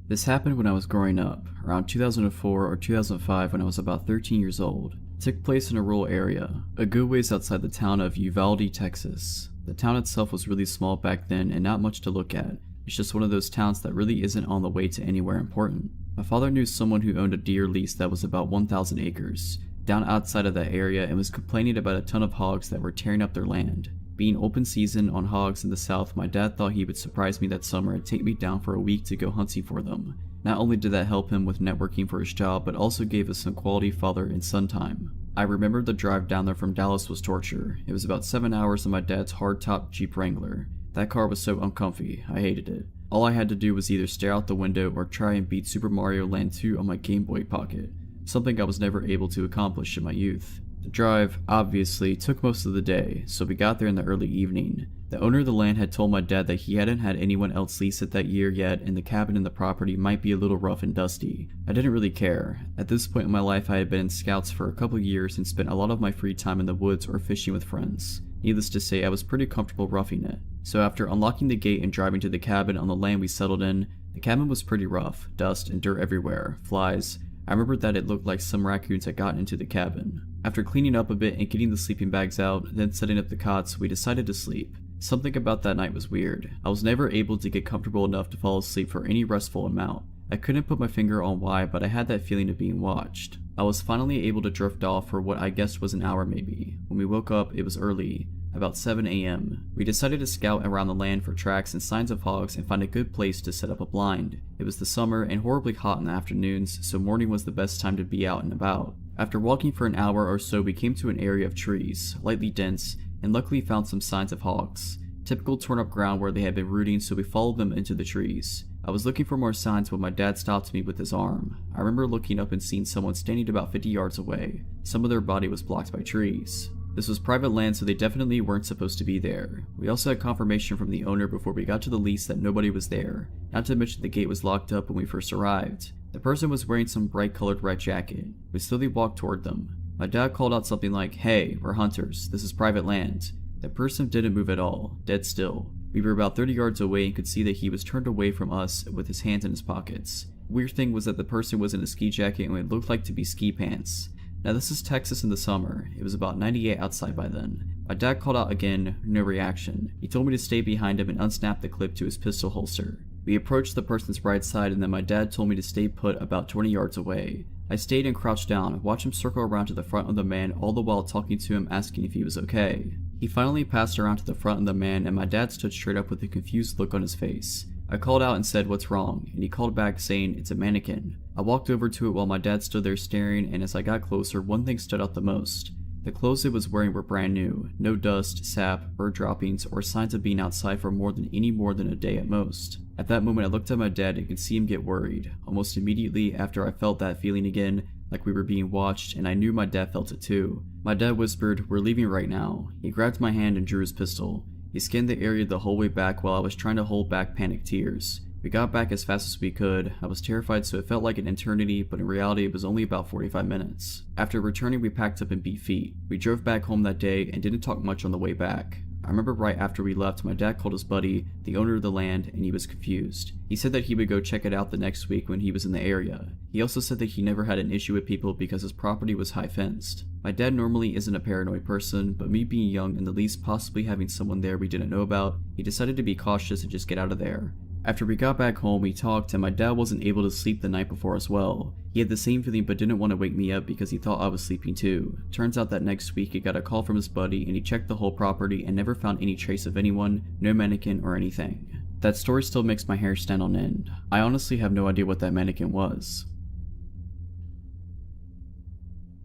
This happened when I was growing up, around 2004 or 2005 when I was about 13 years old. It took place in a rural area, a good ways outside the town of Uvalde, Texas. The town itself was really small back then and not much to look at. It's just one of those towns that really isn't on the way to anywhere important. My father knew someone who owned a deer lease that was about 1,000 acres, down outside of that area, and was complaining about a ton of hogs that were tearing up their land. Being open season on hogs in the south, my dad thought he would surprise me that summer and take me down for a week to go hunting for them. Not only did that help him with networking for his job, but also gave us some quality father and son time. I remember the drive down there from Dallas was torture. It was about 7 hours in my dad's hardtop Jeep Wrangler. That car was so uncomfy, I hated it. All I had to do was either stare out the window or try and beat Super Mario Land 2 on my Game Boy Pocket, something I was never able to accomplish in my youth. The drive, obviously, took most of the day, so we got there in the early evening. The owner of the land had told my dad that he hadn't had anyone else lease it that year yet, and the cabin and the property might be a little rough and dusty. I didn't really care. At this point in my life, I had been in scouts for a couple years and spent a lot of my free time in the woods or fishing with friends. Needless to say, I was pretty comfortable roughing it. So after unlocking the gate and driving to the cabin on the land we settled in, the cabin was pretty rough, dust and dirt everywhere, flies. I remember that it looked like some raccoons had gotten into the cabin. After cleaning up a bit and getting the sleeping bags out, then setting up the cots, we decided to sleep. Something about that night was weird. I was never able to get comfortable enough to fall asleep for any restful amount. I couldn't put my finger on why, but I had that feeling of being watched. I was finally able to drift off for what I guessed was an hour maybe. When we woke up, it was early, about 7 a.m. We decided to scout around the land for tracks and signs of hogs and find a good place to set up a blind. It was the summer and horribly hot in the afternoons, so morning was the best time to be out and about. After walking for an hour or so, we came to an area of trees, lightly dense, and luckily found some signs of hogs. Typical torn up ground where they had been rooting, so we followed them into the trees. I was looking for more signs when my dad stopped me with his arm. I remember looking up and seeing someone standing about 50 yards away. Some of their body was blocked by trees. This was private land, so they definitely weren't supposed to be there. We also had confirmation from the owner before we got to the lease that nobody was there, not to mention the gate was locked up when we first arrived. The person was wearing some bright colored red jacket. We slowly walked toward them. My dad called out something like, "Hey, we're hunters, this is private land." The person didn't move at all, dead still. We were about 30 yards away and could see that he was turned away from us with his hands in his pockets. Weird thing was that the person was in a ski jacket and what looked like to be ski pants. Now this is Texas in the summer. It was about 98 outside by then. My dad called out again, no reaction. He told me to stay behind him and unsnap the clip to his pistol holster. We approached the person's right side and then my dad told me to stay put about 20 yards away. I stayed and crouched down, watched him circle around to the front of the man, all the while talking to him asking if he was okay. He finally passed around to the front of the man and my dad stood straight up with a confused look on his face. I called out and said, "What's wrong?" and he called back saying, "It's a mannequin." I walked over to it while my dad stood there staring, and as I got closer, one thing stood out the most. The clothes it was wearing were brand new, no dust, sap, bird droppings, or signs of being outside for more than a day at most. At that moment I looked at my dad and could see him get worried. Almost immediately after I felt that feeling again, like we were being watched, and I knew my dad felt it too. My dad whispered, "We're leaving right now." He grabbed my hand and drew his pistol. He scanned the area the whole way back while I was trying to hold back panicked tears. We got back as fast as we could. I was terrified so it felt like an eternity, but in reality it was only about 45 minutes. After returning we packed up and beat feet. We drove back home that day and didn't talk much on the way back. I remember right after we left my dad called his buddy, the owner of the land, and he was confused. He said that he would go check it out the next week when he was in the area. He also said that he never had an issue with people because his property was high fenced. My dad normally isn't a paranoid person, but me being young and the least possibly having someone there we didn't know about, he decided to be cautious and just get out of there. After we got back home, we talked and my dad wasn't able to sleep the night before as well. He had the same feeling but didn't want to wake me up because he thought I was sleeping too. Turns out that next week he got a call from his buddy and he checked the whole property and never found any trace of anyone, no mannequin or anything. That story still makes my hair stand on end. I honestly have no idea what that mannequin was.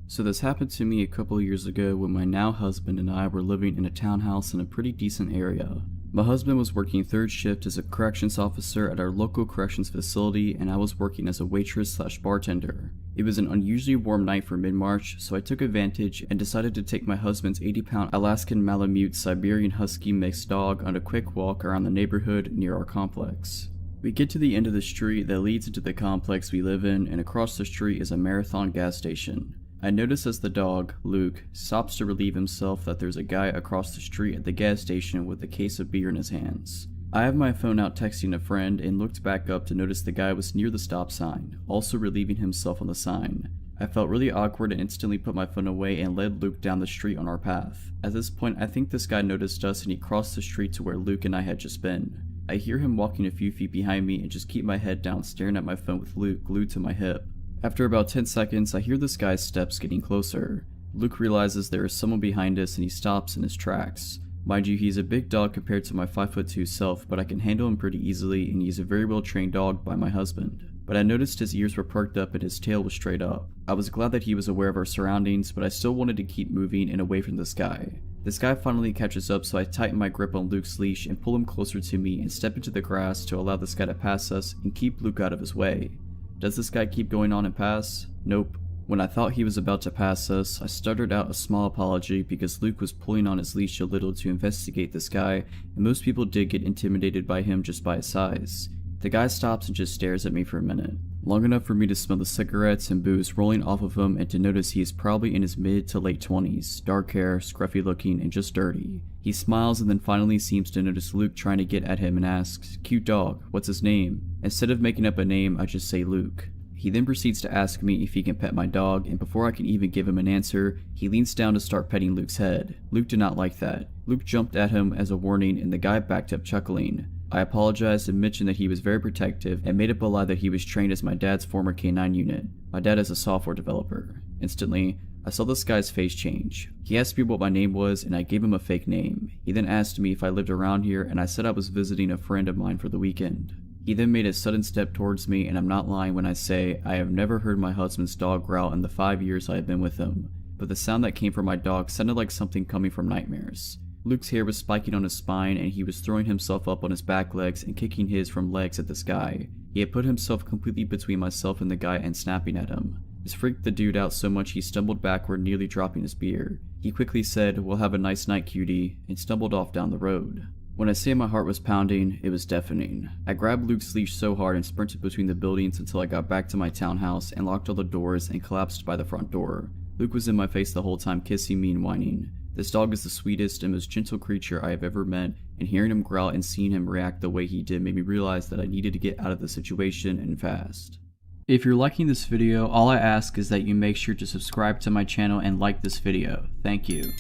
So this happened to me a couple years ago when my now husband and I were living in a townhouse in a pretty decent area. My husband was working third shift as a corrections officer at our local corrections facility and I was working as a waitress/bartender. It was an unusually warm night for mid-March, so I took advantage and decided to take my husband's 80-pound Alaskan Malamute Siberian Husky mixed dog on a quick walk around the neighborhood near our complex. We get to the end of the street that leads into the complex we live in and across the street is a Marathon gas station. I notice as the dog, Luke, stops to relieve himself that there's a guy across the street at the gas station with a case of beer in his hands. I have my phone out texting a friend and looked back up to notice the guy was near the stop sign, also relieving himself on the sign. I felt really awkward and instantly put my phone away and led Luke down the street on our path. At this point I think this guy noticed us and he crossed the street to where Luke and I had just been. I hear him walking a few feet behind me and just keep my head down staring at my phone with Luke glued to my hip. After about 10 seconds, I hear this guy's steps getting closer. Luke realizes there is someone behind us and he stops in his tracks. Mind you, he's a big dog compared to my 5'2" self, but I can handle him pretty easily and he's a very well trained dog by my husband. But I noticed his ears were perked up and his tail was straight up. I was glad that he was aware of our surroundings, but I still wanted to keep moving and away from this guy. This guy finally catches up, so I tighten my grip on Luke's leash and pull him closer to me and step into the grass to allow this guy to pass us and keep Luke out of his way. Does this guy keep going on and pass? Nope. When I thought he was about to pass us, I stuttered out a small apology because Luke was pulling on his leash a little to investigate this guy, and most people did get intimidated by him just by his size. The guy stops and just stares at me for a minute, long enough for me to smell the cigarettes and booze rolling off of him and to notice he is probably in his mid to late 20s, dark hair, scruffy looking, and just dirty. He smiles and then finally seems to notice Luke trying to get at him and asks, "Cute dog, what's his name?" Instead of making up a name, I just say Luke. He then proceeds to ask me if he can pet my dog, and before I can even give him an answer, he leans down to start petting Luke's head. Luke did not like that. Luke jumped at him as a warning and the guy backed up chuckling. I apologized and mentioned that he was very protective and made up a lie that he was trained as my dad's former K9 unit. My dad is a software developer. Instantly, I saw this guy's face change. He asked me what my name was and I gave him a fake name. He then asked me if I lived around here and I said I was visiting a friend of mine for the weekend. He then made a sudden step towards me and I'm not lying when I say I have never heard my husband's dog growl in the 5 years I have been with him, but the sound that came from my dog sounded like something coming from nightmares. Luke's hair was spiking on his spine and he was throwing himself up on his back legs and kicking his from legs at this guy. He had put himself completely between myself and the guy and snapping at him. This freaked the dude out so much he stumbled backward, nearly dropping his beer. He quickly said, "We'll have a nice night, cutie," and stumbled off down the road. When I say my heart was pounding, it was deafening. I grabbed Luke's leash so hard and sprinted between the buildings until I got back to my townhouse and locked all the doors and collapsed by the front door. Luke was in my face the whole time, kissing me and whining. This dog is the sweetest and most gentle creature I have ever met, and hearing him growl and seeing him react the way he did made me realize that I needed to get out of the situation and fast. If you're liking this video, all I ask is that you make sure to subscribe to my channel and like this video. Thank you.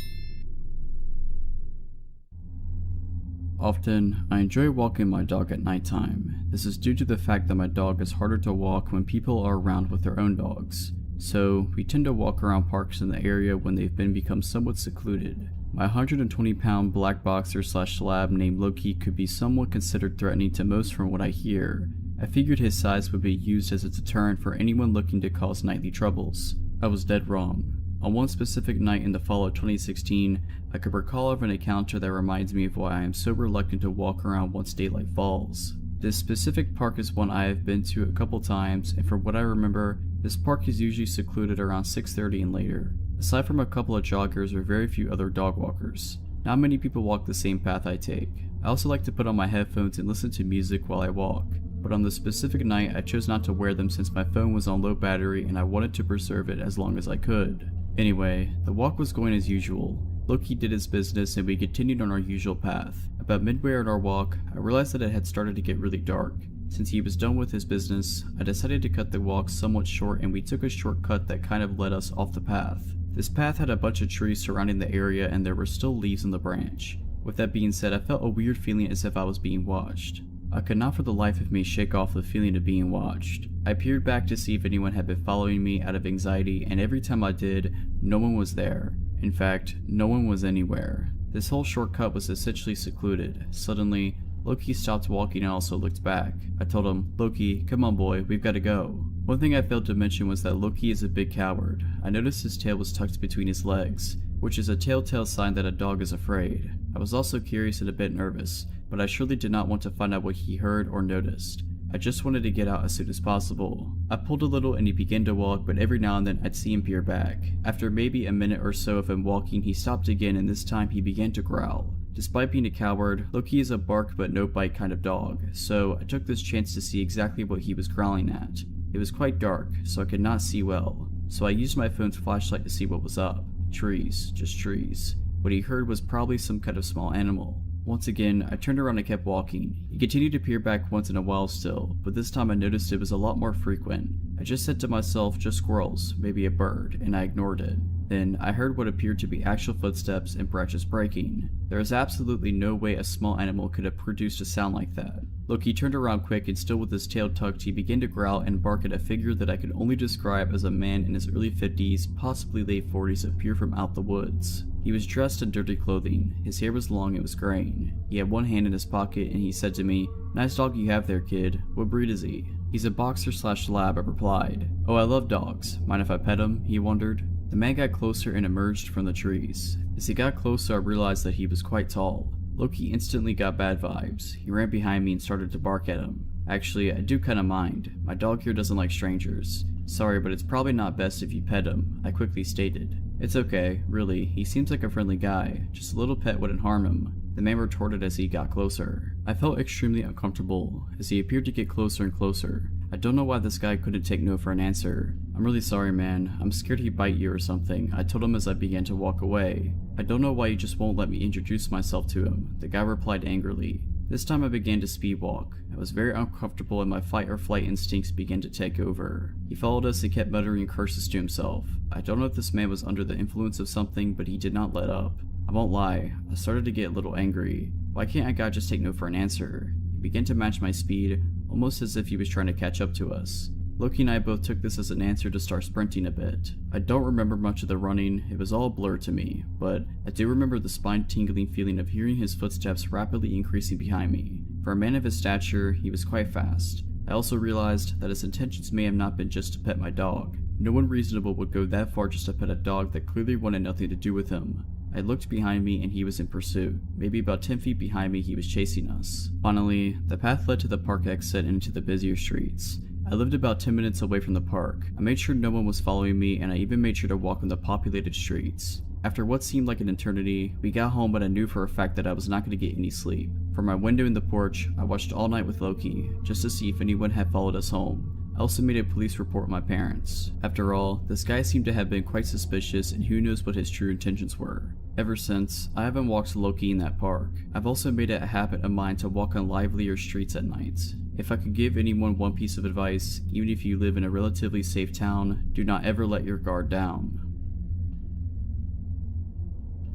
Often, I enjoy walking my dog at nighttime. This is due to the fact that my dog is harder to walk when people are around with their own dogs. So, we tend to walk around parks in the area when they've become somewhat secluded. My 120-pound black boxer slash slab named Loki could be somewhat considered threatening to most from what I hear. I figured his size would be used as a deterrent for anyone looking to cause nightly troubles. I was dead wrong. On one specific night in the fall of 2016, I could recall of an encounter that reminds me of why I am so reluctant to walk around once daylight falls. This specific park is one I have been to a couple times, and from what I remember, this park is usually secluded around 6:30 and later. Aside from a couple of joggers or very few other dog walkers, not many people walk the same path I take. I also like to put on my headphones and listen to music while I walk, but on this specific night I chose not to wear them since my phone was on low battery and I wanted to preserve it as long as I could. Anyway, the walk was going as usual. Loki did his business and we continued on our usual path. About midway on our walk, I realized that it had started to get really dark. Since he was done with his business, I decided to cut the walk somewhat short and we took a shortcut that kind of led us off the path. This path had a bunch of trees surrounding the area and there were still leaves on the branch. With that being said, I felt a weird feeling as if I was being watched. I could not for the life of me shake off the feeling of being watched. I peered back to see if anyone had been following me out of anxiety, and every time I did, no one was there. In fact, no one was anywhere. This whole shortcut was essentially secluded. Suddenly, Loki stopped walking and also looked back. I told him, "Loki, come on boy, we've got to go." One thing I failed to mention was that Loki is a big coward. I noticed his tail was tucked between his legs, which is a telltale sign that a dog is afraid. I was also curious and a bit nervous, but I surely did not want to find out what he heard or noticed. I just wanted to get out as soon as possible. I pulled a little and he began to walk, but every now and then I'd see him peer back. After maybe a minute or so of him walking, he stopped again and this time he began to growl. Despite being a coward, Loki is a bark but no bite kind of dog, so I took this chance to see exactly what he was growling at. It was quite dark, so I could not see well, so I used my phone's flashlight to see what was up. Trees, just trees. What he heard was probably some kind of small animal. Once again, I turned around and kept walking. He continued to peer back once in a while still, but this time I noticed it was a lot more frequent. I just said to myself, just squirrels, maybe a bird, and I ignored it. Then, I heard what appeared to be actual footsteps and branches breaking. There is absolutely no way a small animal could have produced a sound like that. Loki turned around quick and still with his tail tucked, he began to growl and bark at a figure that I could only describe as a man in his early 50s, possibly late 40s, appear from out the woods. He was dressed in dirty clothing, his hair was long and was graying. He had one hand in his pocket and he said to me, "Nice dog you have there, kid. What breed is he?" "He's a boxer slash lab," I replied. "Oh, I love dogs. Mind if I pet him?" he wondered. The man got closer and emerged from the trees. As he got closer, I realized that he was quite tall. Loki instantly got bad vibes. He ran behind me and started to bark at him. Actually, I do kinda mind. My dog here doesn't like strangers. "Sorry, but it's probably not best if you pet him," I quickly stated. "It's okay, really. He seems like a friendly guy. Just a little pet wouldn't harm him," the man retorted as he got closer. I felt extremely uncomfortable as he appeared to get closer and closer. I don't know why this guy couldn't take no for an answer. "I'm really sorry, man. I'm scared he'd bite you or something," I told him as I began to walk away. "I don't know why you just won't let me introduce myself to him," the guy replied angrily. This time I began to speed walk. I was very uncomfortable and my fight or flight instincts began to take over. He followed us and kept muttering curses to himself. I don't know if this man was under the influence of something, but he did not let up. I won't lie, I started to get a little angry. Why can't a guy just take no for an answer? He began to match my speed, almost as if he was trying to catch up to us. Loki and I both took this as an answer to start sprinting a bit. I don't remember much of the running, it was all a blur to me, but I do remember the spine-tingling feeling of hearing his footsteps rapidly increasing behind me. For a man of his stature, he was quite fast. I also realized that his intentions may have not been just to pet my dog. No one reasonable would go that far just to pet a dog that clearly wanted nothing to do with him. I looked behind me and he was in pursuit. Maybe about 10 feet behind me he was chasing us. Finally, the path led to the park exit and into the busier streets. I lived about 10 minutes away from the park. I made sure no one was following me and I even made sure to walk on the populated streets. After what seemed like an eternity, we got home, but I knew for a fact that I was not going to get any sleep. From my window in the porch, I watched all night with Loki, just to see if anyone had followed us home. I also made a police report with my parents. After all, this guy seemed to have been quite suspicious and who knows what his true intentions were. Ever since, I haven't walked Loki in that park. I've also made it a habit of mine to walk on livelier streets at night. If I could give anyone one piece of advice, even if you live in a relatively safe town, do not ever let your guard down.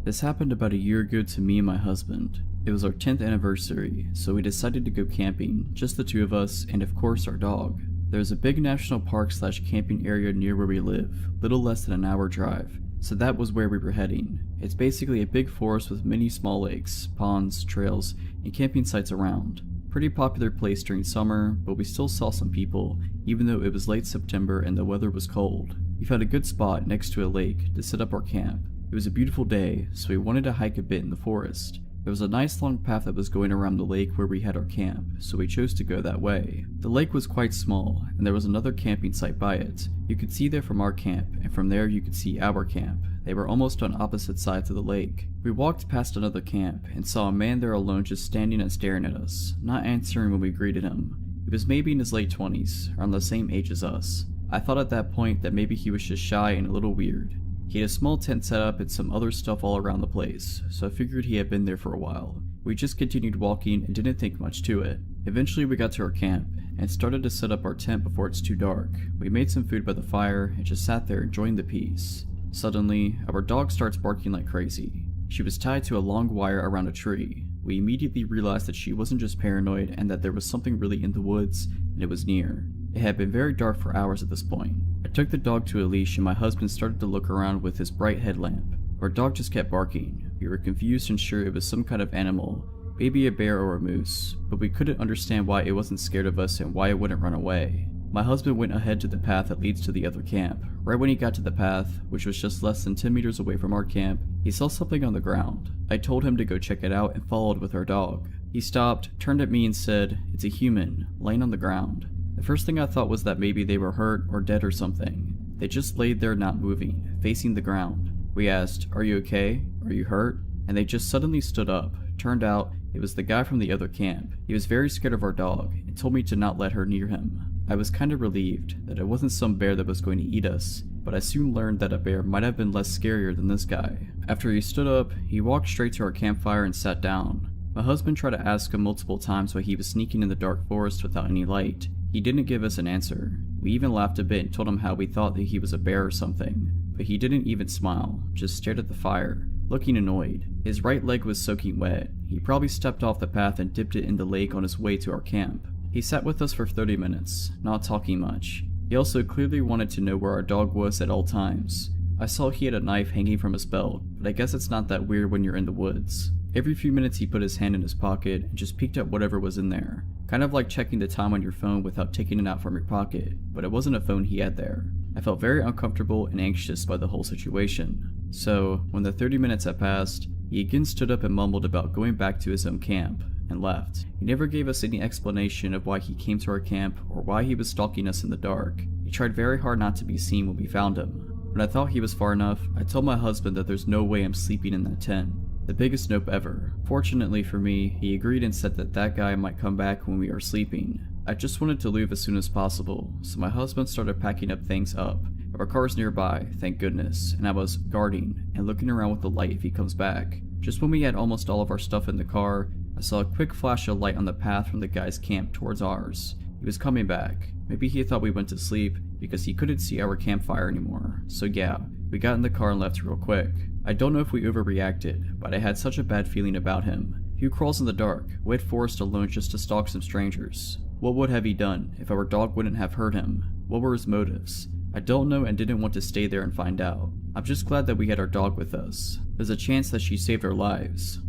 This happened about a year ago to me and my husband. It was our 10th anniversary, so we decided to go camping, just the two of us, and of course our dog. There's a big national park / camping area near where we live, little less than an hour drive, so that was where we were heading. It's basically a big forest with many small lakes, ponds, trails, and camping sites around. Pretty popular place during summer, but we still saw some people, even though it was late September and the weather was cold. We found a good spot next to a lake to set up our camp. It was a beautiful day, so we wanted to hike a bit in the forest. There was a nice long path that was going around the lake where we had our camp, so we chose to go that way. The lake was quite small, and there was another camping site by it. You could see there from our camp, and from there you could see our camp. They were almost on opposite sides of the lake. We walked past another camp, and saw a man there alone just standing and staring at us, not answering when we greeted him. He was maybe in his late 20s, around the same age as us. I thought at that point that maybe he was just shy and a little weird. He had a small tent set up and some other stuff all around the place, so I figured he had been there for a while. We just continued walking and didn't think much to it. Eventually we got to our camp, and started to set up our tent before it's too dark. We made some food by the fire, and just sat there enjoying the peace. Suddenly, our dog starts barking like crazy. She was tied to a long wire around a tree. We immediately realized that she wasn't just paranoid, and that there was something really in the woods, and it was near. It had been very dark for hours at this point. I took the dog to a leash and my husband started to look around with his bright headlamp. Our dog just kept barking. We were confused and sure it was some kind of animal, maybe a bear or a moose, but we couldn't understand why it wasn't scared of us and why it wouldn't run away. My husband went ahead to the path that leads to the other camp. Right when he got to the path, which was just less than 10 meters away from our camp, he saw something on the ground. I told him to go check it out and followed with our dog. He stopped, turned at me and said, "It's a human, laying on the ground." The first thing I thought was that maybe they were hurt or dead or something. They just laid there not moving, facing the ground. We asked, "Are you okay? Are you hurt?" And they just suddenly stood up. Turned out, it was the guy from the other camp. He was very scared of our dog and told me to not let her near him. I was kinda relieved that it wasn't some bear that was going to eat us, but I soon learned that a bear might have been less scarier than this guy. After he stood up, he walked straight to our campfire and sat down. My husband tried to ask him multiple times why he was sneaking in the dark forest without any light. He didn't give us an answer. We even laughed a bit and told him how we thought that he was a bear or something, but he didn't even smile, just stared at the fire, looking annoyed. His right leg was soaking wet. He probably stepped off the path and dipped it in the lake on his way to our camp. He sat with us for 30 minutes, not talking much. He also clearly wanted to know where our dog was at all times. I saw he had a knife hanging from his belt, but I guess it's not that weird when you're in the woods. Every few minutes he put his hand in his pocket and just peeked at whatever was in there. Kind of like checking the time on your phone without taking it out from your pocket, but it wasn't a phone he had there. I felt very uncomfortable and anxious by the whole situation. So, when the 30 minutes had passed, he again stood up and mumbled about going back to his own camp, and left. He never gave us any explanation of why he came to our camp or why he was stalking us in the dark. He tried very hard not to be seen when we found him. When I thought he was far enough, I told my husband that there's no way I'm sleeping in that tent. The biggest nope ever. Fortunately for me, he agreed and said that that guy might come back when we are sleeping. I just wanted to leave as soon as possible, so my husband started packing up things up. Our car's nearby, thank goodness, and I was guarding and looking around with the light if he comes back. Just when we had almost all of our stuff in the car, I saw a quick flash of light on the path from the guy's camp towards ours. He was coming back. Maybe he thought we went to sleep because he couldn't see our campfire anymore. So yeah, we got in the car and left real quick. I don't know if we overreacted, but I had such a bad feeling about him. Who crawls in the dark, wet forest alone just to stalk some strangers? What would have he done if our dog wouldn't have hurt him? What were his motives? I don't know and didn't want to stay there and find out. I'm just glad that we had our dog with us. There's a chance that she saved our lives.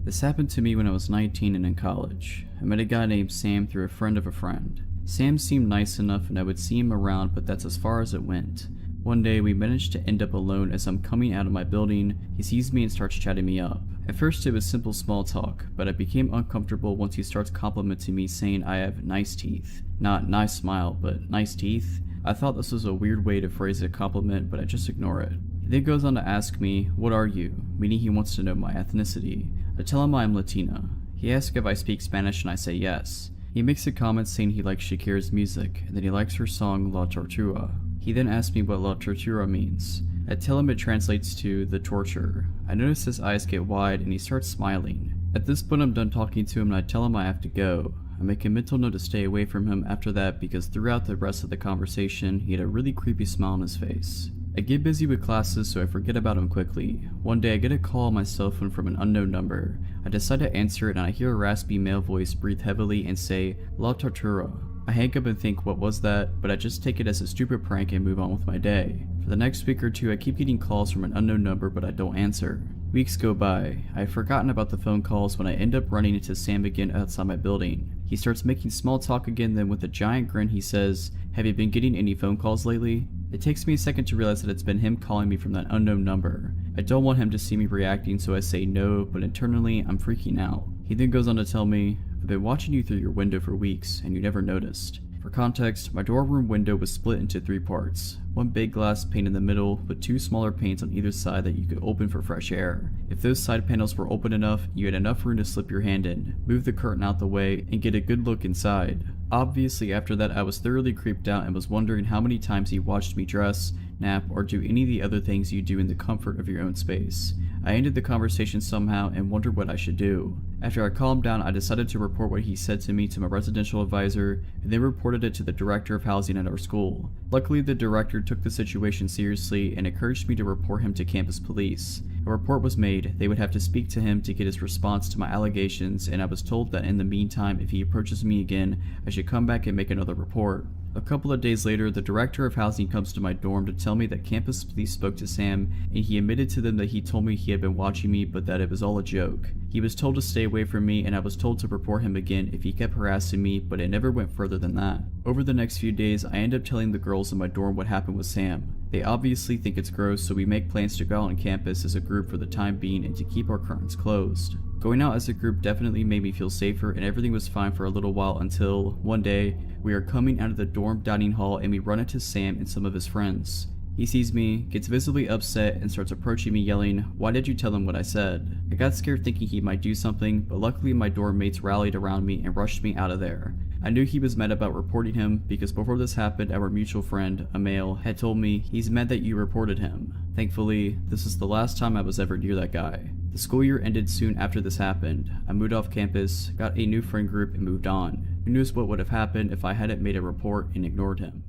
This happened to me when I was 19 and in college. I met a guy named Sam through a friend of a friend. Sam seemed nice enough and I would see him around, but that's as far as it went. One day we managed to end up alone. As I'm coming out of my building, he sees me and starts chatting me up. At first it was simple small talk, but I became uncomfortable once he starts complimenting me saying I have nice teeth. Not nice smile, but nice teeth. I thought this was a weird way to phrase a compliment, but I just ignore it. He then goes on to ask me, "What are you?" meaning he wants to know my ethnicity. I tell him I'm Latina. He asks if I speak Spanish and I say yes. He makes a comment saying he likes Shakira's music and that he likes her song La Tortura. He then asks me what La Tortura means. I tell him it translates to the torture. I notice his eyes get wide and he starts smiling. At this point I'm done talking to him and I tell him I have to go. I make a mental note to stay away from him after that because throughout the rest of the conversation he had a really creepy smile on his face. I get busy with classes so I forget about him quickly. One day I get a call on my cell phone from an unknown number. I decide to answer it and I hear a raspy male voice breathe heavily and say, "La Tortura." I hang up and think what was that, but I just take it as a stupid prank and move on with my day. For the next week or two I keep getting calls from an unknown number but I don't answer. Weeks go by. I had forgotten about the phone calls when I end up running into Sam again outside my building. He starts making small talk again, then with a giant grin he says, "Have you been getting any phone calls lately?" It takes me a second to realize that it's been him calling me from that unknown number. I don't want him to see me reacting so I say no, but internally I'm freaking out. He then goes on to tell me, "I've been watching you through your window for weeks and you never noticed." For context, my dorm window was split into 3 parts. One big glass pane in the middle with 2 smaller panes on either side that you could open for fresh air. If those side panels were open enough, you had enough room to slip your hand in, move the curtain out the way, and get a good look inside. Obviously after that I was thoroughly creeped out and was wondering how many times he watched me dress, nap, or do any of the other things you do in the comfort of your own space. I ended the conversation somehow and wondered what I should do. After I calmed down, I decided to report what he said to me to my residential advisor and then reported it to the director of housing at our school. Luckily, the director took the situation seriously and encouraged me to report him to campus police. A report was made. They would have to speak to him to get his response to my allegations, and I was told that in the meantime, if he approaches me again, I should come back and make another report. A couple of days later, the director of housing comes to my dorm to tell me that campus police spoke to Sam and he admitted to them that he told me he had been watching me but that it was all a joke. He was told to stay away from me and I was told to report him again if he kept harassing me, but it never went further than that. Over the next few days, I end up telling the girls in my dorm what happened with Sam. They obviously think it's gross, so we make plans to go out on campus as a group for the time being and to keep our curtains closed. Going out as a group definitely made me feel safer and everything was fine for a little while until, one day, we are coming out of the dorm dining hall and we run into Sam and some of his friends. He sees me, gets visibly upset, and starts approaching me yelling, "Why did you tell him what I said?" I got scared thinking he might do something, but luckily my dorm mates rallied around me and rushed me out of there. I knew he was mad about reporting him because before this happened our mutual friend, a male, had told me, "He's mad that you reported him." Thankfully, this is the last time I was ever near that guy. The school year ended soon after this happened. I moved off campus, got a new friend group, and moved on. Who knows what would have happened if I hadn't made a report and ignored him.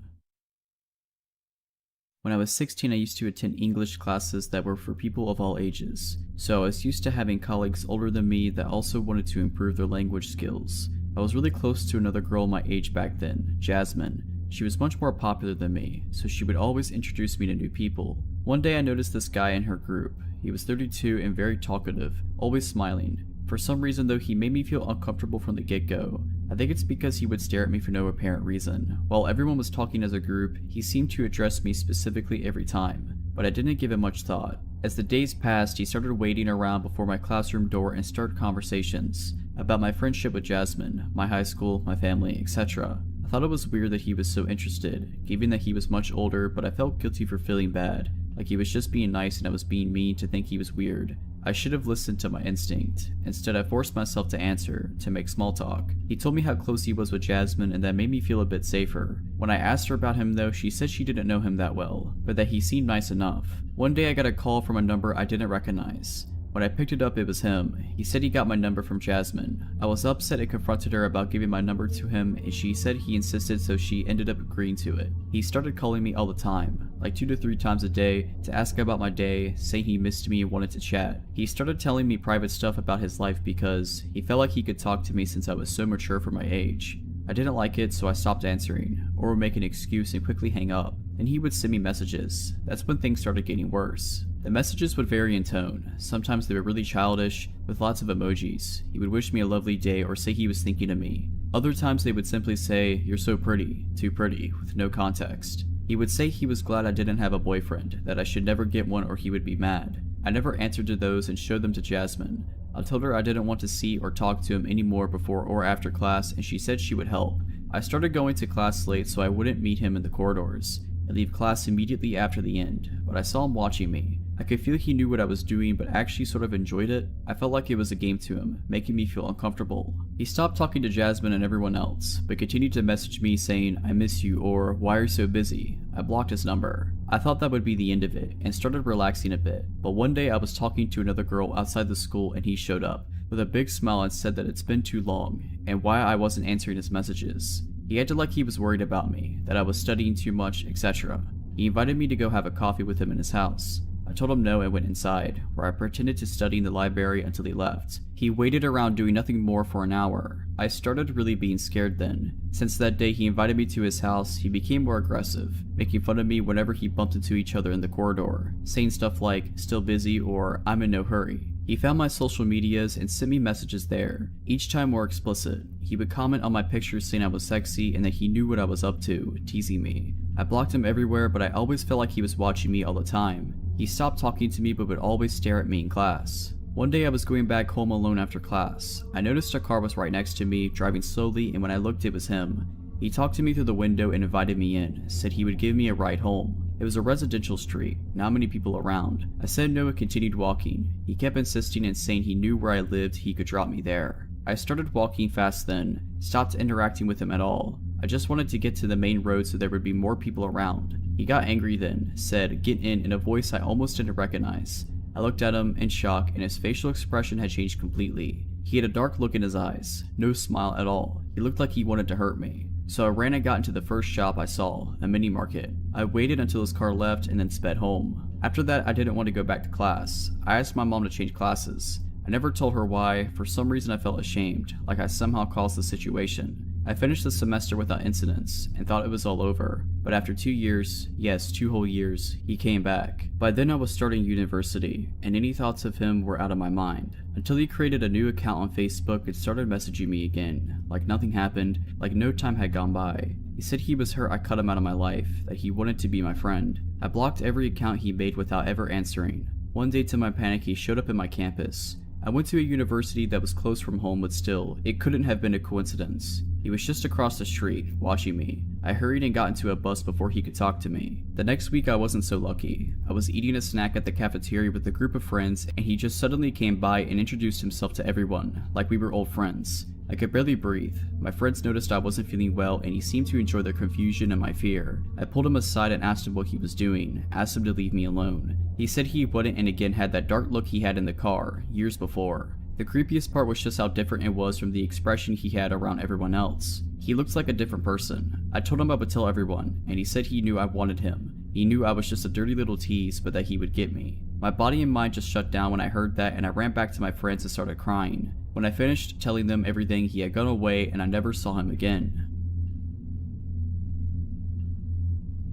When I was 16, I used to attend English classes that were for people of all ages, so I was used to having colleagues older than me that also wanted to improve their language skills. I was really close to another girl my age back then, Jasmine. She was much more popular than me, so she would always introduce me to new people. One day I noticed this guy in her group. He was 32 and very talkative, always smiling. For some reason though, he made me feel uncomfortable from the get-go. I think it's because he would stare at me for no apparent reason. While everyone was talking as a group, he seemed to address me specifically every time, but I didn't give it much thought. As the days passed, he started waiting around before my classroom door and started conversations about my friendship with Jasmine, my high school, my family, etc. I thought it was weird that he was so interested, given that he was much older, but I felt guilty for feeling bad, like he was just being nice and I was being mean to think he was weird. I should have listened to my instinct. Instead, I forced myself to answer, to make small talk. He told me how close he was with Jasmine and that made me feel a bit safer. When I asked her about him though, she said she didn't know him that well, but that he seemed nice enough. One day I got a call from a number I didn't recognize. When I picked it up, it was him. He said he got my number from Jasmine. I was upset and confronted her about giving my number to him, and she said he insisted, so she ended up agreeing to it. He started calling me all the time, like 2 to 3 times a day, to ask about my day, saying he missed me and wanted to chat. He started telling me private stuff about his life because he felt like he could talk to me since I was so mature for my age. I didn't like it, so I stopped answering, or would make an excuse and quickly hang up. Then he would send me messages. That's when things started getting worse. The messages would vary in tone. Sometimes they were really childish, with lots of emojis. He would wish me a lovely day or say he was thinking of me. Other times they would simply say, "You're so pretty," "too pretty," with no context. He would say he was glad I didn't have a boyfriend, that I should never get one or he would be mad. I never answered to those and showed them to Jasmine. I told her I didn't want to see or talk to him anymore before or after class, and she said she would help. I started going to class late so I wouldn't meet him in the corridors. I leave class immediately after the end, but I saw him watching me. I could feel he knew what I was doing but actually sort of enjoyed it. I felt like it was a game to him, making me feel uncomfortable. He stopped talking to Jasmine and everyone else, but continued to message me saying, "I miss you," or "Why are you so busy?" I blocked his number. I thought that would be the end of it, and started relaxing a bit, but one day I was talking to another girl outside the school and he showed up, with a big smile, and said that it's been too long, and why I wasn't answering his messages. He acted like he was worried about me, that I was studying too much, etc. He invited me to go have a coffee with him in his house. I told him no and went inside, where I pretended to study in the library until he left. He waited around doing nothing more for an hour. I started really being scared then. Since that day he invited me to his house, he became more aggressive, making fun of me whenever he bumped into each other in the corridor, saying stuff like, "Still busy," or "I'm in no hurry." He found my social medias and sent me messages there, each time more explicit. He would comment on my pictures saying I was sexy and that he knew what I was up to, teasing me. I blocked him everywhere, but I always felt like he was watching me all the time. He stopped talking to me but would always stare at me in class. One day I was going back home alone after class. I noticed a car was right next to me, driving slowly, and when I looked it was him. He talked to me through the window and invited me in, said he would give me a ride home. It was a residential street, not many people around. I said no and continued walking. He kept insisting and saying he knew where I lived, he could drop me there. I started walking fast then, stopped interacting with him at all. I just wanted to get to the main road so there would be more people around. He got angry then, said, "Get in a voice I almost didn't recognize. I looked at him in shock and his facial expression had changed completely. He had a dark look in his eyes, no smile at all. He looked like he wanted to hurt me. So I ran and got into the first shop I saw, a mini market. I waited until his car left and then sped home. After that I didn't want to go back to class. I asked my mom to change classes. I never told her why. For some reason I felt ashamed, like I somehow caused the situation. I finished the semester without incidents and thought it was all over, but after 2 years, yes, 2 whole years, he came back. By then I was starting university, and any thoughts of him were out of my mind, until he created a new account on Facebook and started messaging me again, like nothing happened, like no time had gone by. He said he was hurt I cut him out of my life, that he wanted to be my friend. I blocked every account he made without ever answering. One day to my panic he showed up in my campus. I went to a university that was close from home, but still, it couldn't have been a coincidence. He was just across the street, watching me. I hurried and got into a bus before he could talk to me. The next week I wasn't so lucky. I was eating a snack at the cafeteria with a group of friends and he just suddenly came by and introduced himself to everyone, like we were old friends. I could barely breathe. My friends noticed I wasn't feeling well and he seemed to enjoy their confusion and my fear. I pulled him aside and asked him what he was doing, asked him to leave me alone. He said he wouldn't and again had that dark look he had in the car, years before. The creepiest part was just how different it was from the expression he had around everyone else. He looked like a different person. I told him I would tell everyone, and he said he knew I wanted him. He knew I was just a dirty little tease, but that he would get me. My body and mind just shut down when I heard that, and I ran back to my friends and started crying. When I finished telling them everything, he had gone away and I never saw him again.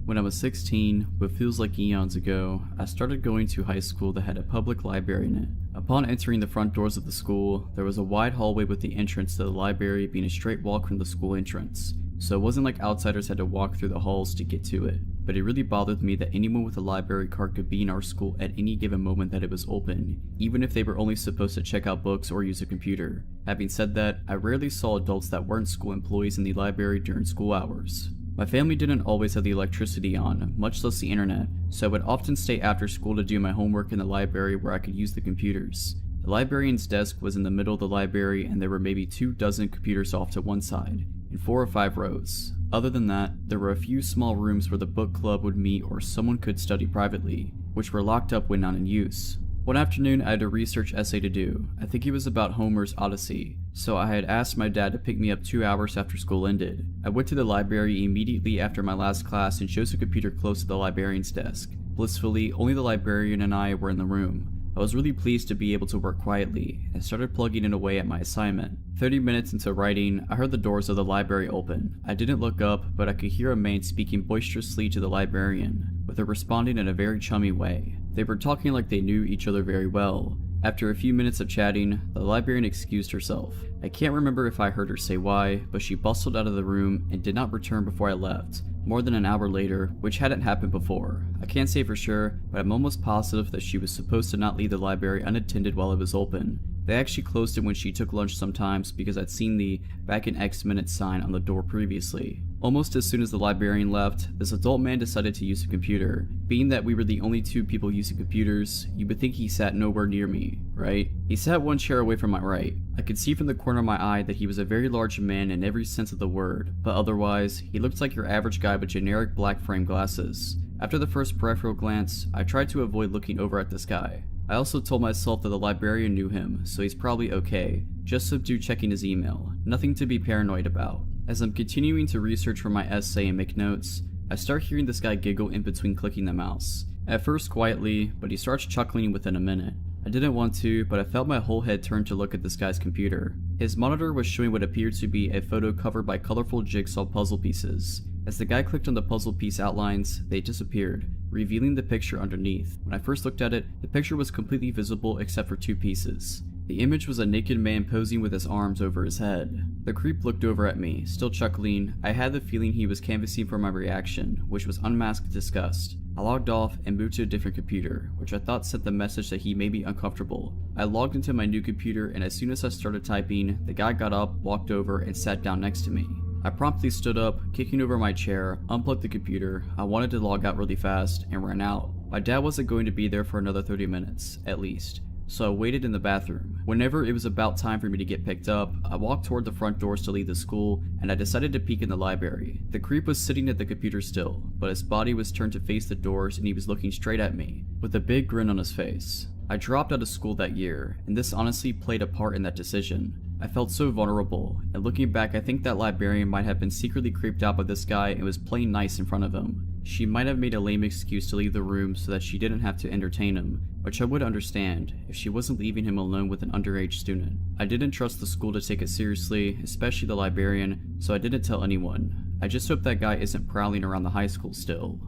When I was 16, what feels like eons ago, I started going to high school that had a public library in it. Upon entering the front doors of the school, there was a wide hallway with the entrance to the library being a straight walk from the school entrance. So it wasn't like outsiders had to walk through the halls to get to it. But it really bothered me that anyone with a library card could be in our school at any given moment that it was open, even if they were only supposed to check out books or use a computer. Having said that, I rarely saw adults that weren't school employees in the library during school hours. My family didn't always have the electricity on, much less the internet, so I would often stay after school to do my homework in the library where I could use the computers. The librarian's desk was in the middle of the library and there were maybe 24 computers off to one side, in 4 or 5 rows. Other than that, there were a few small rooms where the book club would meet or someone could study privately, which were locked up when not in use. One afternoon I had a research essay to do. I think it was about Homer's Odyssey, so I had asked my dad to pick me up 2 hours after school ended. I went to the library immediately after my last class and chose a computer close to the librarian's desk. Blissfully, only the librarian and I were in the room. I was really pleased to be able to work quietly, and started plugging it away at my assignment. 30 minutes into writing, I heard the doors of the library open. I didn't look up, but I could hear a man speaking boisterously to the librarian, with her responding in a very chummy way. They were talking like they knew each other very well. After a few minutes of chatting, the librarian excused herself. I can't remember if I heard her say why, but she bustled out of the room and did not return before I left. More than an hour later, which hadn't happened before. I can't say for sure, but I'm almost positive that she was supposed to not leave the library unattended while it was open. They actually closed it when she took lunch sometimes because I'd seen the back in X minutes sign on the door previously. Almost as soon as the librarian left, this adult man decided to use a computer. Being that we were the only two people using computers, you would think he sat nowhere near me, right? He sat one chair away from my right. I could see from the corner of my eye that he was a very large man in every sense of the word, but otherwise, he looked like your average guy with generic black frame glasses. After the first peripheral glance, I tried to avoid looking over at this guy. I also told myself that the librarian knew him, so he's probably okay. Just subdue checking his email. Nothing to be paranoid about. As I'm continuing to research for my essay and make notes, I start hearing this guy giggle in between clicking the mouse. At first quietly, but he starts chuckling within a minute. I didn't want to, but I felt my whole head turn to look at this guy's computer. His monitor was showing what appeared to be a photo covered by colorful jigsaw puzzle pieces. As the guy clicked on the puzzle piece outlines, they disappeared, revealing the picture underneath. When I first looked at it, the picture was completely visible except for two pieces. The image was a naked man posing with his arms over his head. The creep looked over at me, still chuckling. I had the feeling he was canvassing for my reaction, which was unmasked disgust. I logged off and moved to a different computer, which I thought sent the message that he may be uncomfortable. I logged into my new computer, and as soon as I started typing, the guy got up, walked over, and sat down next to me. I promptly stood up, kicking over my chair, unplugged the computer. I wanted to log out really fast, and ran out. My dad wasn't going to be there for another 30 minutes, at least. So I waited in the bathroom. Whenever it was about time for me to get picked up, I walked toward the front doors to leave the school, and I decided to peek in the library. The creep was sitting at the computer still, but his body was turned to face the doors and he was looking straight at me, with a big grin on his face. I dropped out of school that year, and this honestly played a part in that decision. I felt so vulnerable, and looking back I think that librarian might have been secretly creeped out by this guy and was playing nice in front of him. She might have made a lame excuse to leave the room so that she didn't have to entertain him, which I would understand if she wasn't leaving him alone with an underage student. I didn't trust the school to take it seriously, especially the librarian, so I didn't tell anyone. I just hope that guy isn't prowling around the high school still.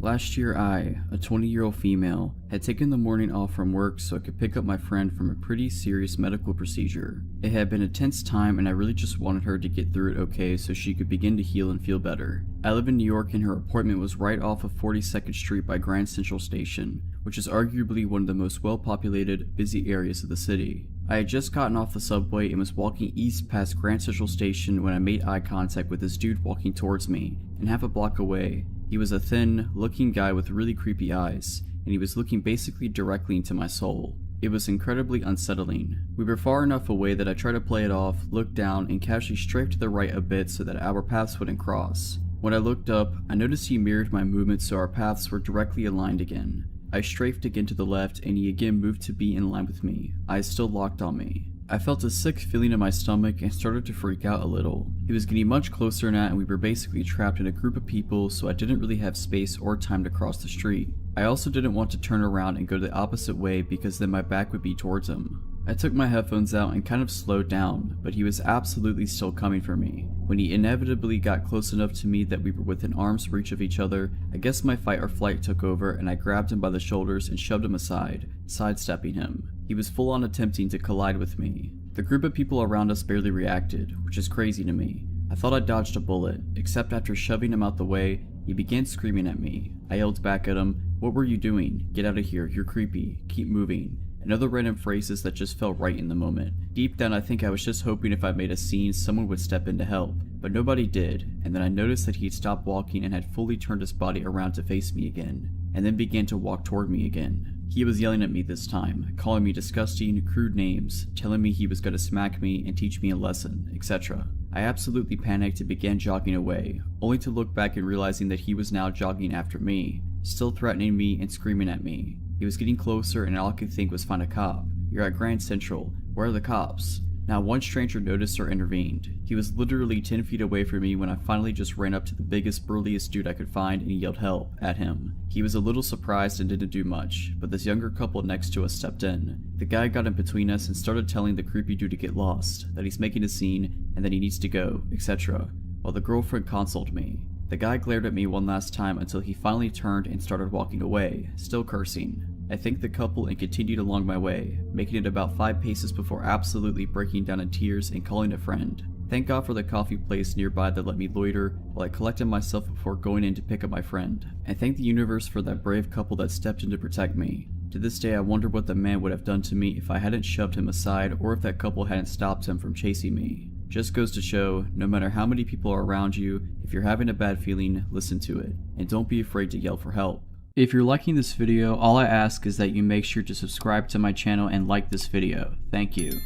Last year I, a 20-year-old female, had taken the morning off from work so I could pick up my friend from a pretty serious medical procedure. It had been a tense time and I really just wanted her to get through it okay so she could begin to heal and feel better. I live in New York and her appointment was right off of 42nd Street by Grand Central Station, which is arguably one of the most well-populated, busy areas of the city. I had just gotten off the subway and was walking east past Grand Central Station when I made eye contact with this dude walking towards me, and half a block away. He was a thin, looking guy with really creepy eyes, and he was looking basically directly into my soul. It was incredibly unsettling. We were far enough away that I tried to play it off, looked down, and casually strafed to the right a bit so that our paths wouldn't cross. When I looked up, I noticed he mirrored my movements so our paths were directly aligned again. I strafed again to the left, and he again moved to be in line with me, eyes still locked on me. I felt a sick feeling in my stomach and started to freak out a little. He was getting much closer now and we were basically trapped in a group of people, so I didn't really have space or time to cross the street. I also didn't want to turn around and go the opposite way because then my back would be towards him. I took my headphones out and kind of slowed down, but he was absolutely still coming for me. When he inevitably got close enough to me that we were within arm's reach of each other, I guess my fight or flight took over and I grabbed him by the shoulders and shoved him aside, sidestepping him. He was full on attempting to collide with me. The group of people around us barely reacted, which is crazy to me. I thought I dodged a bullet, except after shoving him out the way, he began screaming at me. I yelled back at him, "What were you doing? Get out of here, you're creepy, keep moving," and other random phrases that just felt right in the moment. Deep down I think I was just hoping if I made a scene someone would step in to help, but nobody did, and then I noticed that he'd stopped walking and had fully turned his body around to face me again, and then began to walk toward me again. He was yelling at me this time, calling me disgusting, crude names, telling me he was going to smack me and teach me a lesson, etc. I absolutely panicked and began jogging away, only to look back and realizing that he was now jogging after me, still threatening me and screaming at me. He was getting closer and all I could think was find a cop. You're at Grand Central, where are the cops? Not one stranger noticed or intervened. He was literally 10 feet away from me when I finally just ran up to the biggest, burliest dude I could find and yelled help at him. He was a little surprised and didn't do much, but this younger couple next to us stepped in. The guy got in between us and started telling the creepy dude to get lost, that he's making a scene, and that he needs to go, etc., while the girlfriend consoled me. The guy glared at me one last time until he finally turned and started walking away, still cursing. I thanked the couple and continued along my way, making it about 5 paces before absolutely breaking down in tears and calling a friend. Thank God for the coffee place nearby that let me loiter while I collected myself before going in to pick up my friend. I thank the universe for that brave couple that stepped in to protect me. To this day I wonder what the man would have done to me if I hadn't shoved him aside or if that couple hadn't stopped him from chasing me. Just goes to show, no matter how many people are around you, if you're having a bad feeling, listen to it, and don't be afraid to yell for help. If you're liking this video, all I ask is that you make sure to subscribe to my channel and like this video. Thank you.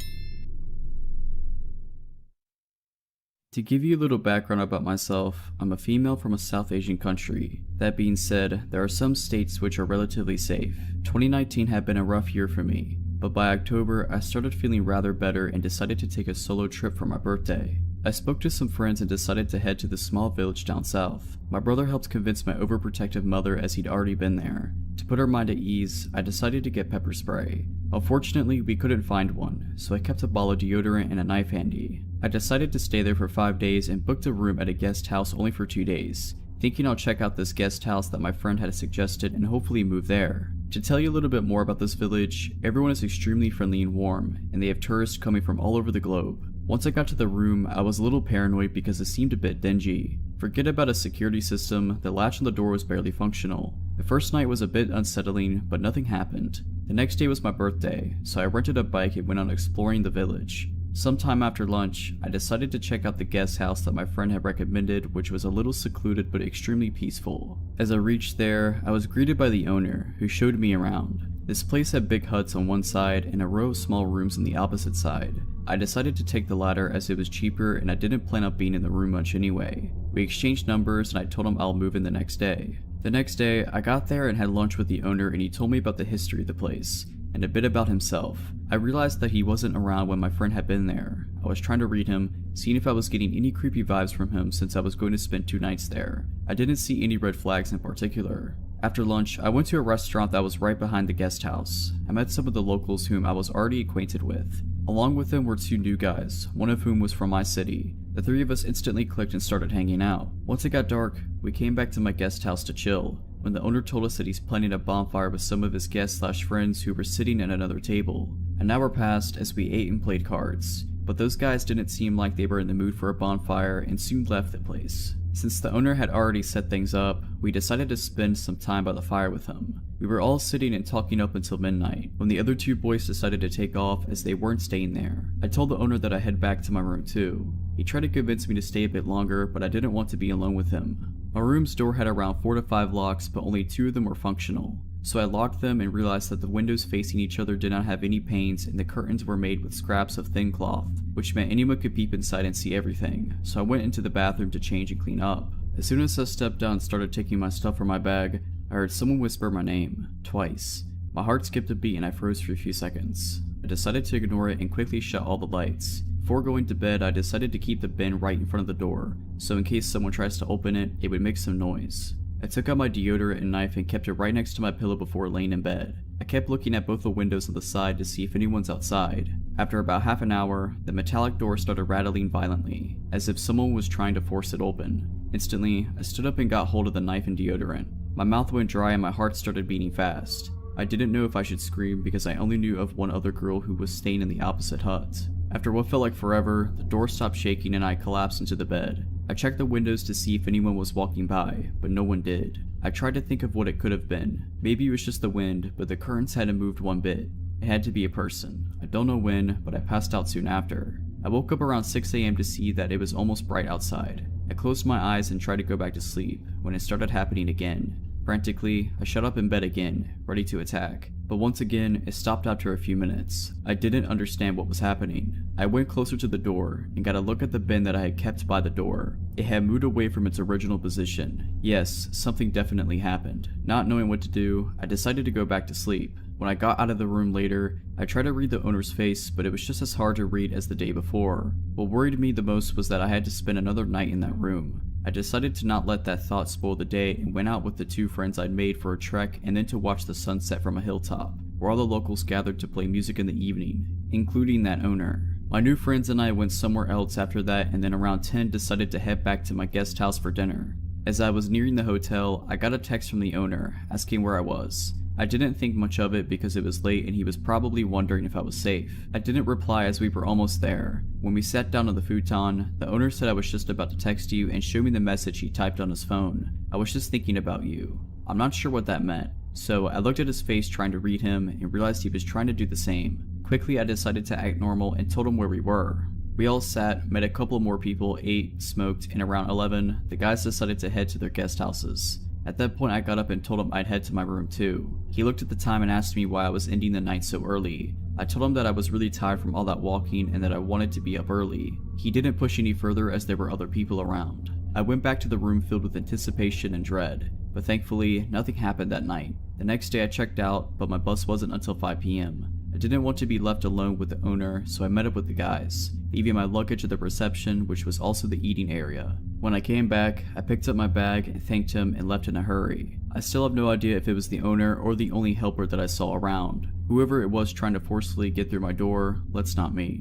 To give you a little background about myself, I'm a female from a South Asian country. That being said, there are some states which are relatively safe. 2019 had been a rough year for me, but by October I started feeling rather better and decided to take a solo trip for my birthday. I spoke to some friends and decided to head to the small village down south. My brother helped convince my overprotective mother as he'd already been there. To put her mind at ease, I decided to get pepper spray. Unfortunately, we couldn't find one, so I kept a bottle of deodorant and a knife handy. I decided to stay there for 5 days and booked a room at a guest house only for 2 days, thinking I'll check out this guest house that my friend had suggested and hopefully move there. To tell you a little bit more about this village, everyone is extremely friendly and warm, and they have tourists coming from all over the globe. Once I got to the room, I was a little paranoid because it seemed a bit dingy. Forget about a security system, the latch on the door was barely functional. The first night was a bit unsettling, but nothing happened. The next day was my birthday, so I rented a bike and went out exploring the village. Sometime after lunch, I decided to check out the guest house that my friend had recommended, which was a little secluded but extremely peaceful. As I reached there, I was greeted by the owner, who showed me around. This place had big huts on one side and a row of small rooms on the opposite side. I decided to take the latter as it was cheaper and I didn't plan on being in the room much anyway. We exchanged numbers and I told him I'll move in the next day. The next day, I got there and had lunch with the owner and he told me about the history of the place and a bit about himself. I realized that he wasn't around when my friend had been there. I was trying to read him, seeing if I was getting any creepy vibes from him since I was going to spend 2 nights there. I didn't see any red flags in particular. After lunch, I went to a restaurant that was right behind the guest house. I met some of the locals whom I was already acquainted with. Along with them were 2 new guys, one of whom was from my city. The 3 of us instantly clicked and started hanging out. Once it got dark, we came back to my guest house to chill, when the owner told us that he's planning a bonfire with some of his guests/friends who were sitting at another table. An hour passed as we ate and played cards, but those guys didn't seem like they were in the mood for a bonfire and soon left the place. Since the owner had already set things up, we decided to spend some time by the fire with him. We were all sitting and talking up until midnight, when the other 2 boys decided to take off as they weren't staying there. I told the owner that I head back to my room too. He tried to convince me to stay a bit longer, but I didn't want to be alone with him. My room's door had around 4 to 5 locks, but only 2 of them were functional. So I locked them and realized that the windows facing each other did not have any panes and the curtains were made with scraps of thin cloth, which meant anyone could peep inside and see everything. So I went into the bathroom to change and clean up. As soon as I stepped down and started taking my stuff from my bag, I heard someone whisper my name, twice. My heart skipped a beat and I froze for a few seconds. I decided to ignore it and quickly shut all the lights. Before going to bed, I decided to keep the bin right in front of the door, so in case someone tries to open it, it would make some noise. I took out my deodorant and knife and kept it right next to my pillow before laying in bed. I kept looking at both the windows on the side to see if anyone's outside. After about half an hour, the metallic door started rattling violently, as if someone was trying to force it open. Instantly, I stood up and got hold of the knife and deodorant. My mouth went dry and my heart started beating fast. I didn't know if I should scream because I only knew of one other girl who was staying in the opposite hut. After what felt like forever, the door stopped shaking and I collapsed into the bed. I checked the windows to see if anyone was walking by, but no one did. I tried to think of what it could have been. Maybe it was just the wind, but the curtains hadn't moved one bit. It had to be a person. I don't know when, but I passed out soon after. I woke up around 6 AM to see that it was almost bright outside. I closed my eyes and tried to go back to sleep, when it started happening again. Frantically, I shut up in bed again, ready to attack. But once again, it stopped after a few minutes. I didn't understand what was happening. I went closer to the door and got a look at the bin that I had kept by the door. It had moved away from its original position. Yes, something definitely happened. Not knowing what to do, I decided to go back to sleep. When I got out of the room later, I tried to read the owner's face, but it was just as hard to read as the day before. What worried me the most was that I had to spend another night in that room. I decided to not let that thought spoil the day and went out with the 2 friends I'd made for a trek and then to watch the sunset from a hilltop, where all the locals gathered to play music in the evening, including that owner. My new friends and I went somewhere else after that and then around 10 decided to head back to my guest house for dinner. As I was nearing the hotel, I got a text from the owner asking where I was. I didn't think much of it because it was late and he was probably wondering if I was safe. I didn't reply as we were almost there. When we sat down on the futon, the owner said I was just about to text you and showed me the message he typed on his phone. I was just thinking about you. I'm not sure what that meant, so I looked at his face trying to read him and realized he was trying to do the same. Quickly I decided to act normal and told him where we were. We all sat, met a couple more people, ate, smoked, and around 11, the guys decided to head to their guest houses. At that point, I got up and told him I'd head to my room too. He looked at the time and asked me why I was ending the night so early. I told him that I was really tired from all that walking and that I wanted to be up early. He didn't push any further as there were other people around. I went back to the room filled with anticipation and dread, but thankfully, nothing happened that night. The next day I checked out, but my bus wasn't until 5 p.m. I didn't want to be left alone with the owner, so I met up with the guys, leaving my luggage at the reception, which was also the eating area. When I came back, I picked up my bag and thanked him and left in a hurry. I still have no idea if it was the owner or the only helper that I saw around. Whoever it was trying to forcefully get through my door, let's not meet.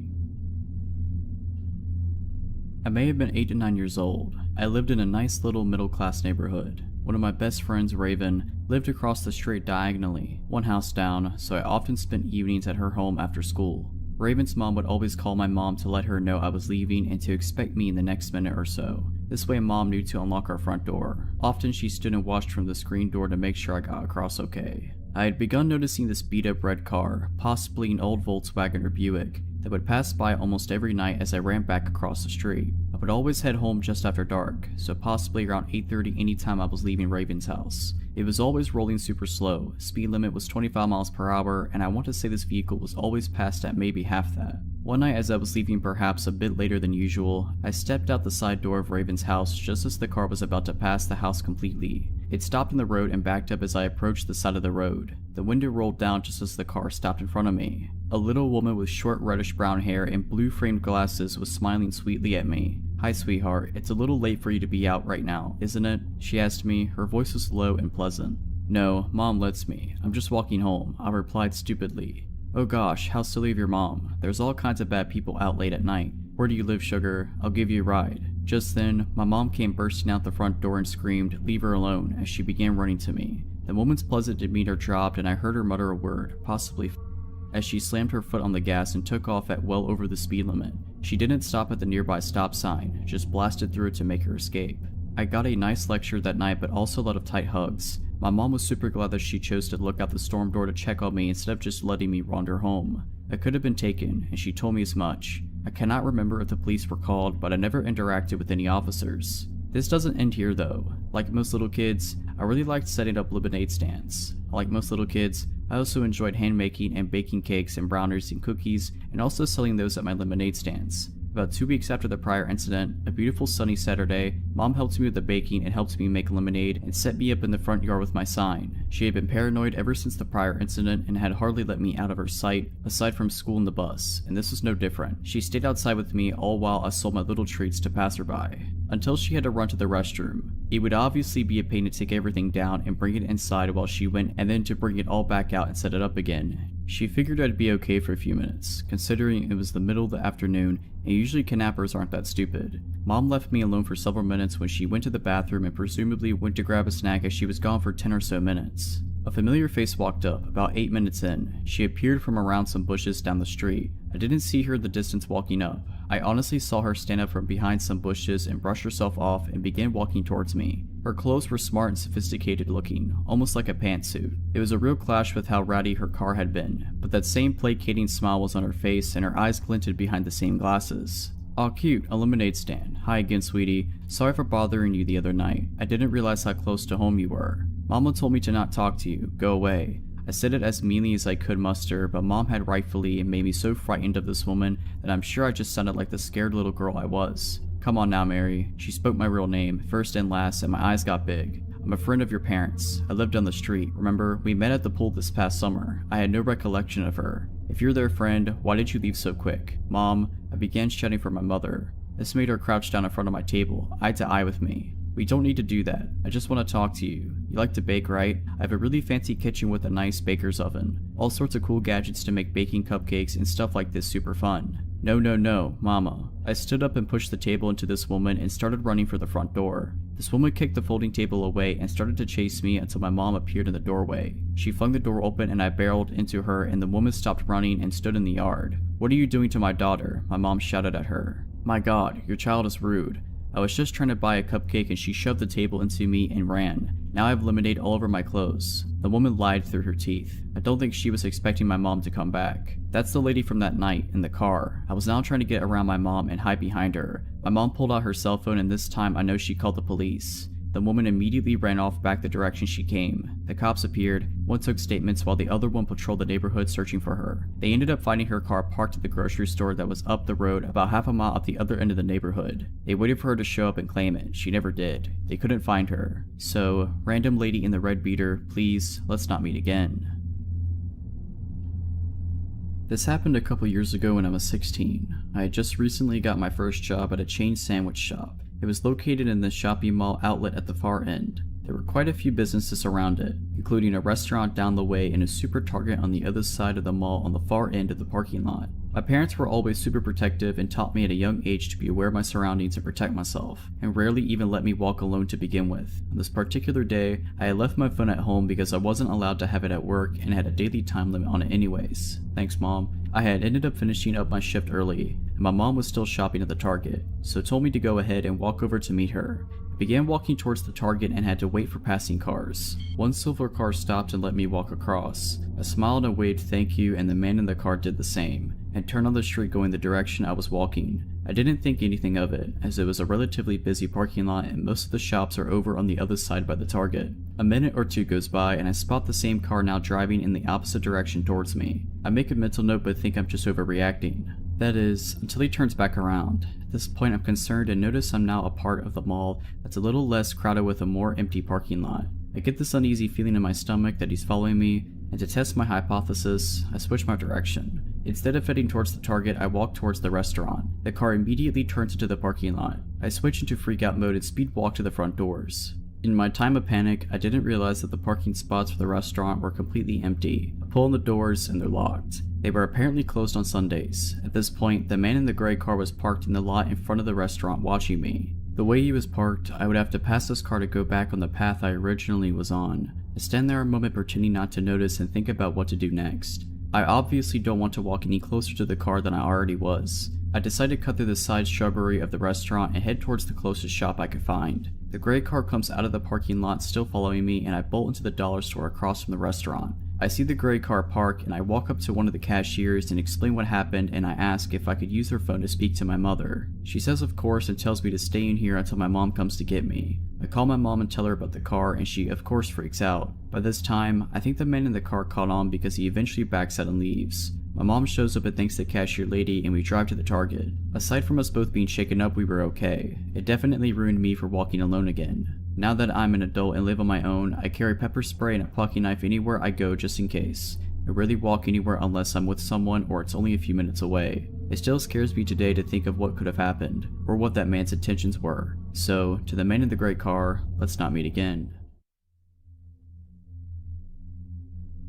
I may have been 8 to 9 years old. I lived in a nice little middle-class neighborhood. One of my best friends, Raven, lived across the street diagonally, one house down, so I often spent evenings at her home after school. Raven's mom would always call my mom to let her know I was leaving and to expect me in the next minute or so. This way mom knew to unlock our front door. Often she stood and watched from the screen door to make sure I got across okay. I had begun noticing this beat-up red car, possibly an old Volkswagen or Buick, that would pass by almost every night as I ran back across the street. I would always head home just after dark, so possibly around 8:30 anytime I was leaving Raven's house. It was always rolling super slow, speed limit was 25 miles per hour, and I want to say this vehicle was always passed at maybe half that. One night as I was leaving perhaps a bit later than usual, I stepped out the side door of Raven's house just as the car was about to pass the house completely. It stopped in the road and backed up as I approached the side of the road. The window rolled down just as the car stopped in front of me. A little woman with short reddish brown hair and blue framed glasses was smiling sweetly at me. "Hi sweetheart, it's a little late for you to be out right now, isn't it?" she asked me. Her voice was low and pleasant. "No, mom lets me. I'm just walking home," I replied stupidly. "Oh gosh, how silly of your mom. There's all kinds of bad people out late at night. Where do you live, sugar? I'll give you a ride." Just then, my mom came bursting out the front door and screamed, "Leave her alone," as she began running to me. The woman's pleasant demeanor dropped and I heard her mutter a word, possibly as she slammed her foot on the gas and took off at well over the speed limit. She didn't stop at the nearby stop sign, just blasted through it to make her escape. I got a nice lecture that night, but also a lot of tight hugs. My mom was super glad that she chose to look out the storm door to check on me instead of just letting me wander home. I could have been taken, and she told me as much. I cannot remember if the police were called, but I never interacted with any officers. This doesn't end here though. Like most little kids, I really liked setting up lemonade stands. Like most little kids, I also enjoyed hand making and baking cakes and brownies and cookies, and also selling those at my lemonade stands. About 2 weeks after the prior incident, a beautiful sunny Saturday, mom helped me with the baking and helped me make lemonade and set me up in the front yard with my sign. She had been paranoid ever since the prior incident and had hardly let me out of her sight, aside from school and the bus, and this was no different. She stayed outside with me all while I sold my little treats to passerby, until she had to run to the restroom. It would obviously be a pain to take everything down and bring it inside while she went, and then to bring it all back out and set it up again. She figured I'd be okay for a few minutes, considering it was the middle of the afternoon and usually kidnappers aren't that stupid. Mom left me alone for several minutes when she went to the bathroom and presumably went to grab a snack as she was gone for 10 or so minutes. A familiar face walked up, about 8 minutes in. She appeared from around some bushes down the street. I didn't see her in the distance walking up. I honestly saw her stand up from behind some bushes and brush herself off and begin walking towards me. Her clothes were smart and sophisticated looking, almost like a pantsuit. It was a real clash with how ratty her car had been, but that same placating smile was on her face and her eyes glinted behind the same glasses. "Aw cute, a lemonade stand. Hi again, sweetie. Sorry for bothering you the other night. I didn't realize how close to home you were. Mama told me to not talk to you. Go away." I said it as meanly as I could muster, but Mom had rightfully made me so frightened of this woman that I'm sure I just sounded like the scared little girl I was. "Come on now, Mary." She spoke my real name, first and last, and my eyes got big. "I'm a friend of your parents. I live down the street. Remember, we met at the pool this past summer. I had no recollection of her. If you're their friend, why did you leave so quick?" "Mom," I began shouting for my mother. This made her crouch down in front of my table, eye to eye with me. "We don't need to do that. I just want to talk to you. You like to bake, right? I have a really fancy kitchen with a nice baker's oven. All sorts of cool gadgets to make baking cupcakes and stuff like this super fun." "No, no, no, Mama." I stood up and pushed the table into this woman and started running for the front door. This woman kicked the folding table away and started to chase me until my mom appeared in the doorway. She flung the door open and I barreled into her and the woman stopped running and stood in the yard. "What are you doing to my daughter?" my mom shouted at her. "My God, your child is rude. I was just trying to buy a cupcake and she shoved the table into me and ran. Now I have lemonade all over my clothes. The woman lied through her teeth. I don't think she was expecting my mom to come back. That's the lady from that night in the car. I was now trying to get around my mom and hide behind her. My mom pulled out her cell phone, and this time I know she called the police. The woman immediately ran off back the direction she came. The cops appeared. One took statements while the other one patrolled the neighborhood searching for her. They ended up finding her car parked at the grocery store that was up the road about half a mile at the other end of the neighborhood. They waited for her to show up and claim it. She never did. They couldn't find her. So, random lady in the red beater, please, let's not meet again. This happened a couple years ago when I was 16. I had just recently got my first job at a chain sandwich shop. It was located in the shopping mall outlet at the far end. There were quite a few businesses around it, including a restaurant down the way and a super Target on the other side of the mall on the far end of the parking lot. My parents were always super protective and taught me at a young age to be aware of my surroundings and protect myself, and rarely even let me walk alone to begin with. On this particular day, I had left my phone at home because I wasn't allowed to have it at work and had a daily time limit on it anyways. Thanks, Mom. I had ended up finishing up my shift early, and my mom was still shopping at the Target, so told me to go ahead and walk over to meet her. I began walking towards the Target and had to wait for passing cars. One silver car stopped and let me walk across. I smiled and waved thank you, and the man in the car did the same, and turned on the street going the direction I was walking. I didn't think anything of it, as it was a relatively busy parking lot and most of the shops are over on the other side by the Target. A minute or two goes by and I spot the same car now driving in the opposite direction towards me. I make a mental note but think I'm just overreacting. That is, until he turns back around. At this point I'm concerned and notice I'm now a part of the mall that's a little less crowded with a more empty parking lot. I get this uneasy feeling in my stomach that he's following me, and to test my hypothesis, I switch my direction. Instead of heading towards the Target, I walk towards the restaurant. The car immediately turns into the parking lot. I switch into freak out mode and speed walk to the front doors. In my time of panic, I didn't realize that the parking spots for the restaurant were completely empty. I pull on the doors and they're locked. They were apparently closed on Sundays. At this point, the man in the gray car was parked in the lot in front of the restaurant watching me. The way he was parked, I would have to pass this car to go back on the path I originally was on. I stand there a moment pretending not to notice and think about what to do next. I obviously don't want to walk any closer to the car than I already was. I decide to cut through the side shrubbery of the restaurant and head towards the closest shop I could find. The gray car comes out of the parking lot still following me and I bolt into the dollar store across from the restaurant. I see the gray car park and I walk up to one of the cashiers and explain what happened, and I ask if I could use her phone to speak to my mother. She says of course and tells me to stay in here until my mom comes to get me. I call my mom and tell her about the car and she of course freaks out. By this time, I think the man in the car caught on because he eventually backs out and leaves. My mom shows up and thanks the cashier lady and we drive to the Target. Aside from us both being shaken up, we were okay. It definitely ruined me for walking alone again. Now that I'm an adult and live on my own, I carry pepper spray and a pocket knife anywhere I go just in case. I rarely walk anywhere unless I'm with someone or it's only a few minutes away. It still scares me today to think of what could have happened, or what that man's intentions were. So, to the man in the gray car, let's not meet again.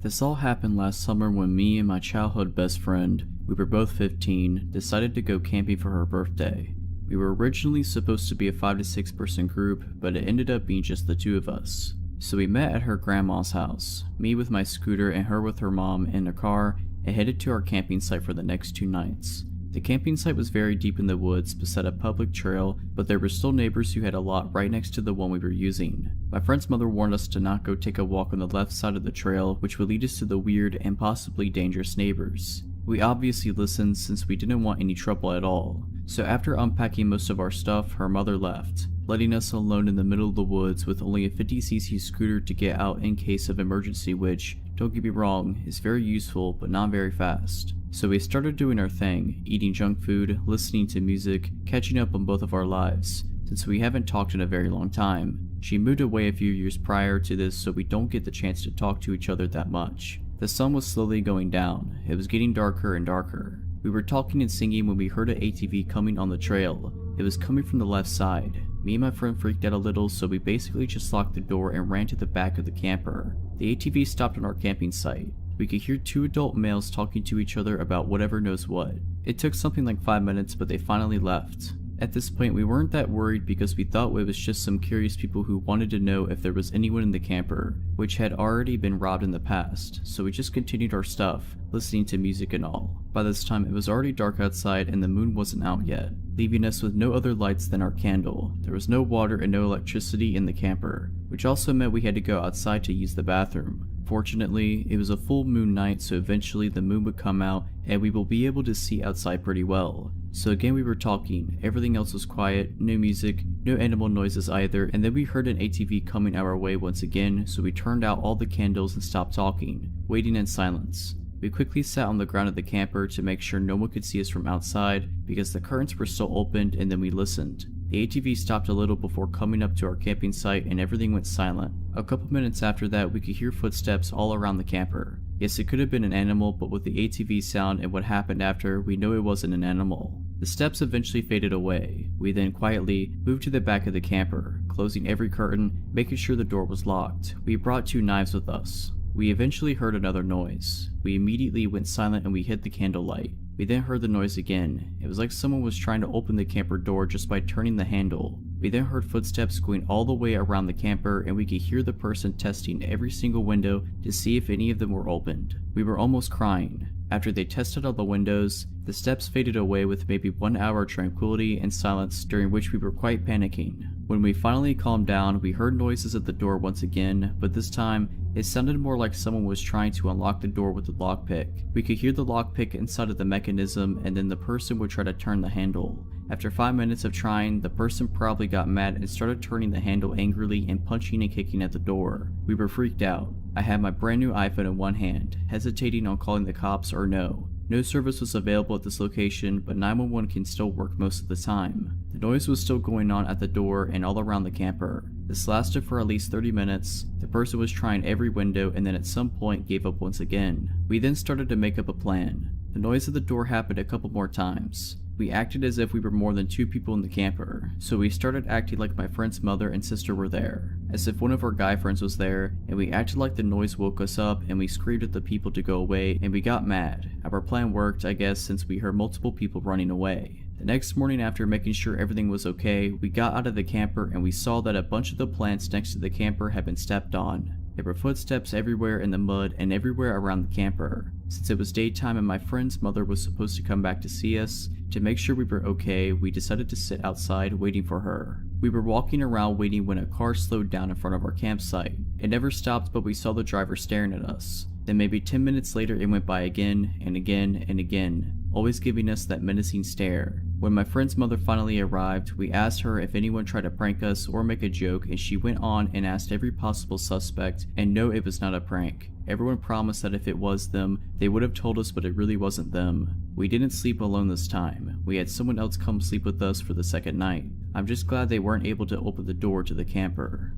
This all happened last summer when me and my childhood best friend, we were both 15, decided to go camping for her birthday. We were originally supposed to be a 5 to 6 person group, but it ended up being just the two of us. So we met at her grandma's house, me with my scooter and her with her mom in a car, and headed to our camping site for the next 2 nights. The camping site was very deep in the woods beside a public trail, but there were still neighbors who had a lot right next to the one we were using. My friend's mother warned us to not go take a walk on the left side of the trail, which would lead us to the weird and possibly dangerous neighbors. We obviously listened since we didn't want any trouble at all. So after unpacking most of our stuff, her mother left, letting us alone in the middle of the woods with only a 50cc scooter to get out in case of emergency, which, don't get me wrong, is very useful but not very fast. So we started doing our thing, eating junk food, listening to music, catching up on both of our lives, since we haven't talked in a very long time. She moved away a few years prior to this, so we don't get the chance to talk to each other that much. The sun was slowly going down. It was getting darker and darker. We were talking and singing when we heard an ATV coming on the trail. It was coming from the left side. Me and my friend freaked out a little, so we basically just locked the door and ran to the back of the camper. The ATV stopped on our camping site. We could hear 2 adult males talking to each other about whatever knows what. It took something like 5 minutes, but they finally left. At this point, we weren't that worried because we thought it was just some curious people who wanted to know if there was anyone in the camper, which had already been robbed in the past, so we just continued our stuff, listening to music and all. By this time, it was already dark outside and the moon wasn't out yet, leaving us with no other lights than our candle. There was no water and no electricity in the camper, which also meant we had to go outside to use the bathroom. Fortunately, it was a full moon night, so eventually the moon would come out and we will be able to see outside pretty well. So again we were talking, everything else was quiet, no music, no animal noises either, and then we heard an ATV coming our way once again, so we turned out all the candles and stopped talking, waiting in silence. We quickly sat on the ground of the camper to make sure no one could see us from outside because the curtains were still opened, and then we listened. The ATV stopped a little before coming up to our camping site and everything went silent. A couple minutes after that, we could hear footsteps all around the camper. Yes, it could have been an animal, but with the ATV sound and what happened after, we know it wasn't an animal. The steps eventually faded away. We then quietly moved to the back of the camper, closing every curtain, making sure the door was locked. We brought 2 knives with us. We eventually heard another noise. We immediately went silent and we hid the candlelight. We then heard the noise again. It was like someone was trying to open the camper door just by turning the handle. We then heard footsteps going all the way around the camper and we could hear the person testing every single window to see if any of them were opened. We were almost crying. After they tested all the windows, the steps faded away with maybe 1 hour of tranquility and silence during which we were quite panicking. When we finally calmed down, we heard noises at the door once again, but this time, it sounded more like someone was trying to unlock the door with a lockpick. We could hear the lockpick inside of the mechanism and then the person would try to turn the handle. After 5 minutes of trying, the person probably got mad and started turning the handle angrily and punching and kicking at the door. We were freaked out. I had my brand new iPhone in one hand, hesitating on calling the cops or no. No service was available at this location, but 911 can still work most of the time. The noise was still going on at the door and all around the camper. This lasted for at least 30 minutes. The person was trying every window and then at some point gave up once again. We then started to make up a plan. The noise at the door happened a couple more times. We acted as if we were more than 2 people in the camper, so we started acting like my friend's mother and sister were there, as if one of our guy friends was there, and we acted like the noise woke us up and we screamed at the people to go away and we got mad. Our plan worked, I guess, since we heard multiple people running away. The next morning, after making sure everything was okay, we got out of the camper and we saw that a bunch of the plants next to the camper had been stepped on. There were footsteps everywhere in the mud and everywhere around the camper. Since it was daytime and my friend's mother was supposed to come back to see us, to make sure we were okay, we decided to sit outside waiting for her. We were walking around waiting when a car slowed down in front of our campsite. It never stopped, but we saw the driver staring at us. Then maybe 10 minutes later it went by again and again and again, always giving us that menacing stare. When my friend's mother finally arrived, we asked her if anyone tried to prank us or make a joke, and she went on and asked every possible suspect, and no, it was not a prank. Everyone promised that if it was them, they would have told us, but it really wasn't them. We didn't sleep alone this time. We had someone else come sleep with us for the second night. I'm just glad they weren't able to open the door to the camper.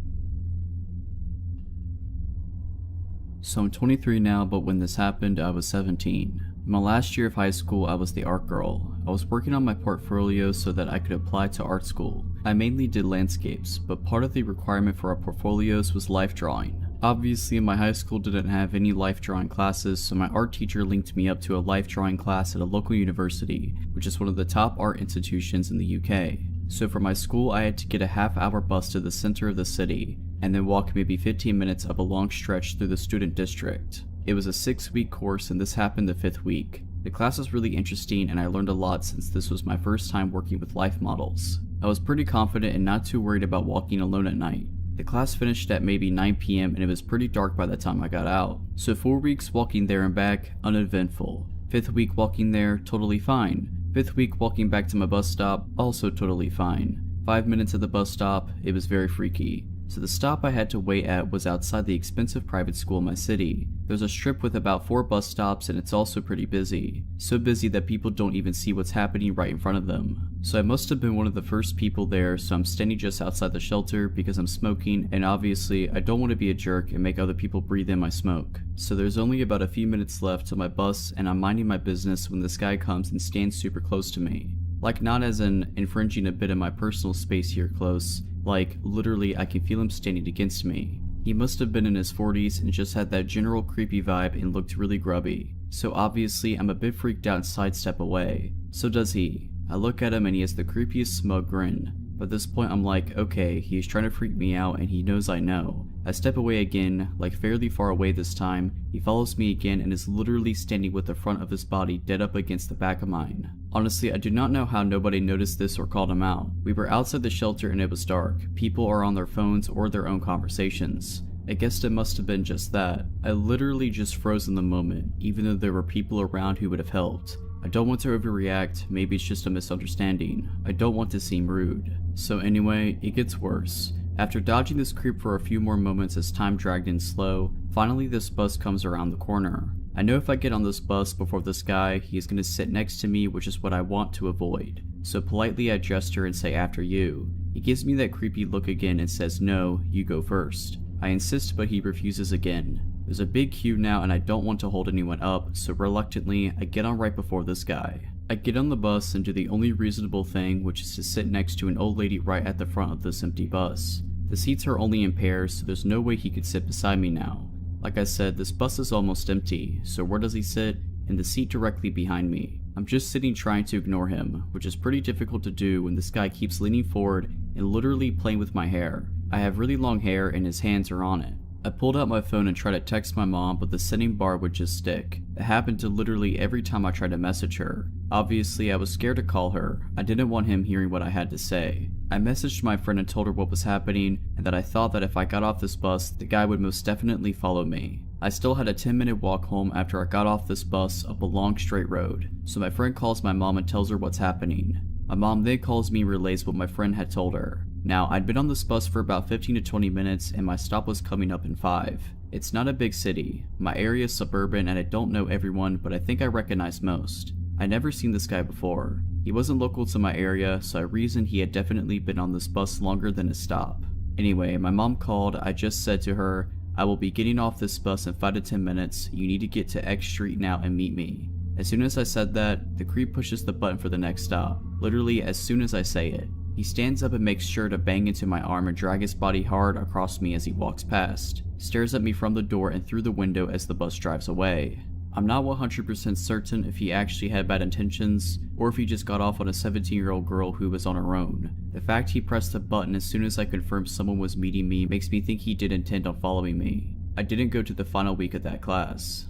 So I'm 23 now, but when this happened, I was 17. In my last year of high school, I was the art girl. I was working on my portfolio so that I could apply to art school. I mainly did landscapes, but part of the requirement for our portfolios was life drawing. Obviously, my high school didn't have any life drawing classes, so my art teacher linked me up to a life drawing class at a local university, which is one of the top art institutions in the UK. So for my school, I had to get a half-hour bus to the center of the city, and then walk maybe 15 minutes up a long stretch through the student district. It was a 6-week course, and this happened the 5th week. The class was really interesting, and I learned a lot since this was my first time working with life models. I was pretty confident and not too worried about walking alone at night. The class finished at maybe 9 PM and it was pretty dark by the time I got out. So 4 weeks walking there and back, uneventful. 5th week walking there, totally fine. 5th week walking back to my bus stop, also totally fine. 5 minutes at the bus stop, it was very freaky. So the stop I had to wait at was outside the expensive private school in my city. There's a strip with about 4 bus stops and it's also pretty busy. So busy that people don't even see what's happening right in front of them. So I must have been one of the first people there, so I'm standing just outside the shelter because I'm smoking, and obviously I don't want to be a jerk and make other people breathe in my smoke. So there's only about a few minutes left till my bus and I'm minding my business when this guy comes and stands super close to me. Like, not as in infringing a bit of my personal space here close, like literally I can feel him standing against me. He must have been in his 40s and just had that general creepy vibe and looked really grubby. So obviously I'm a bit freaked out and sidestep away. So does he. I look at him and he has the creepiest smug grin. But at this point I'm like, okay, he's trying to freak me out and he knows I know. I step away again, like fairly far away this time. He follows me again and is literally standing with the front of his body dead up against the back of mine. Honestly, I do not know how nobody noticed this or called him out. We were outside the shelter and it was dark. People are on their phones or their own conversations. I guess it must have been just that. I literally just froze in the moment, even though there were people around who would have helped. I don't want to overreact, maybe it's just a misunderstanding. I don't want to seem rude. So anyway, it gets worse. After dodging this creep for a few more moments as time dragged in slow, finally this bus comes around the corner. I know if I get on this bus before this guy, he is going to sit next to me, which is what I want to avoid. So politely I gesture and say after you. He gives me that creepy look again and says no, you go first. I insist but he refuses again. There's a big queue now and I don't want to hold anyone up, so reluctantly I get on right before this guy. I get on the bus and do the only reasonable thing, which is to sit next to an old lady right at the front of this empty bus. The seats are only in pairs, so there's no way he could sit beside me now. Like I said, this bus is almost empty, so where does he sit? In the seat directly behind me. I'm just sitting trying to ignore him, which is pretty difficult to do when this guy keeps leaning forward and literally playing with my hair. I have really long hair and his hands are on it. I pulled out my phone and tried to text my mom, but the sending bar would just stick. It happened to literally every time I tried to message her. Obviously, I was scared to call her. I didn't want him hearing what I had to say. I messaged my friend and told her what was happening and that I thought that if I got off this bus, the guy would most definitely follow me. I still had a 10-minute walk home after I got off this bus up a long straight road, so my friend calls my mom and tells her what's happening. My mom then calls me and relays what my friend had told her. Now, I'd been on this bus for about 15 to 20 minutes and my stop was coming up in 5. It's not a big city. My area is suburban and I don't know everyone, but I think I recognize most. I'd never seen this guy before. He wasn't local to my area, so I reasoned he had definitely been on this bus longer than his stop. Anyway, my mom called. I just said to her, I will be getting off this bus in 5 to 10 minutes. You need to get to X Street now and meet me. As soon as I said that, the creep pushes the button for the next stop. Literally as soon as I say it. He stands up and makes sure to bang into my arm and drag his body hard across me as he walks past, stares at me from the door and through the window as the bus drives away. I'm not 100% certain if he actually had bad intentions, or if he just got off on a 17-year-old girl who was on her own. The fact he pressed the button as soon as I confirmed someone was meeting me makes me think he did intend on following me. I didn't go to the final week of that class.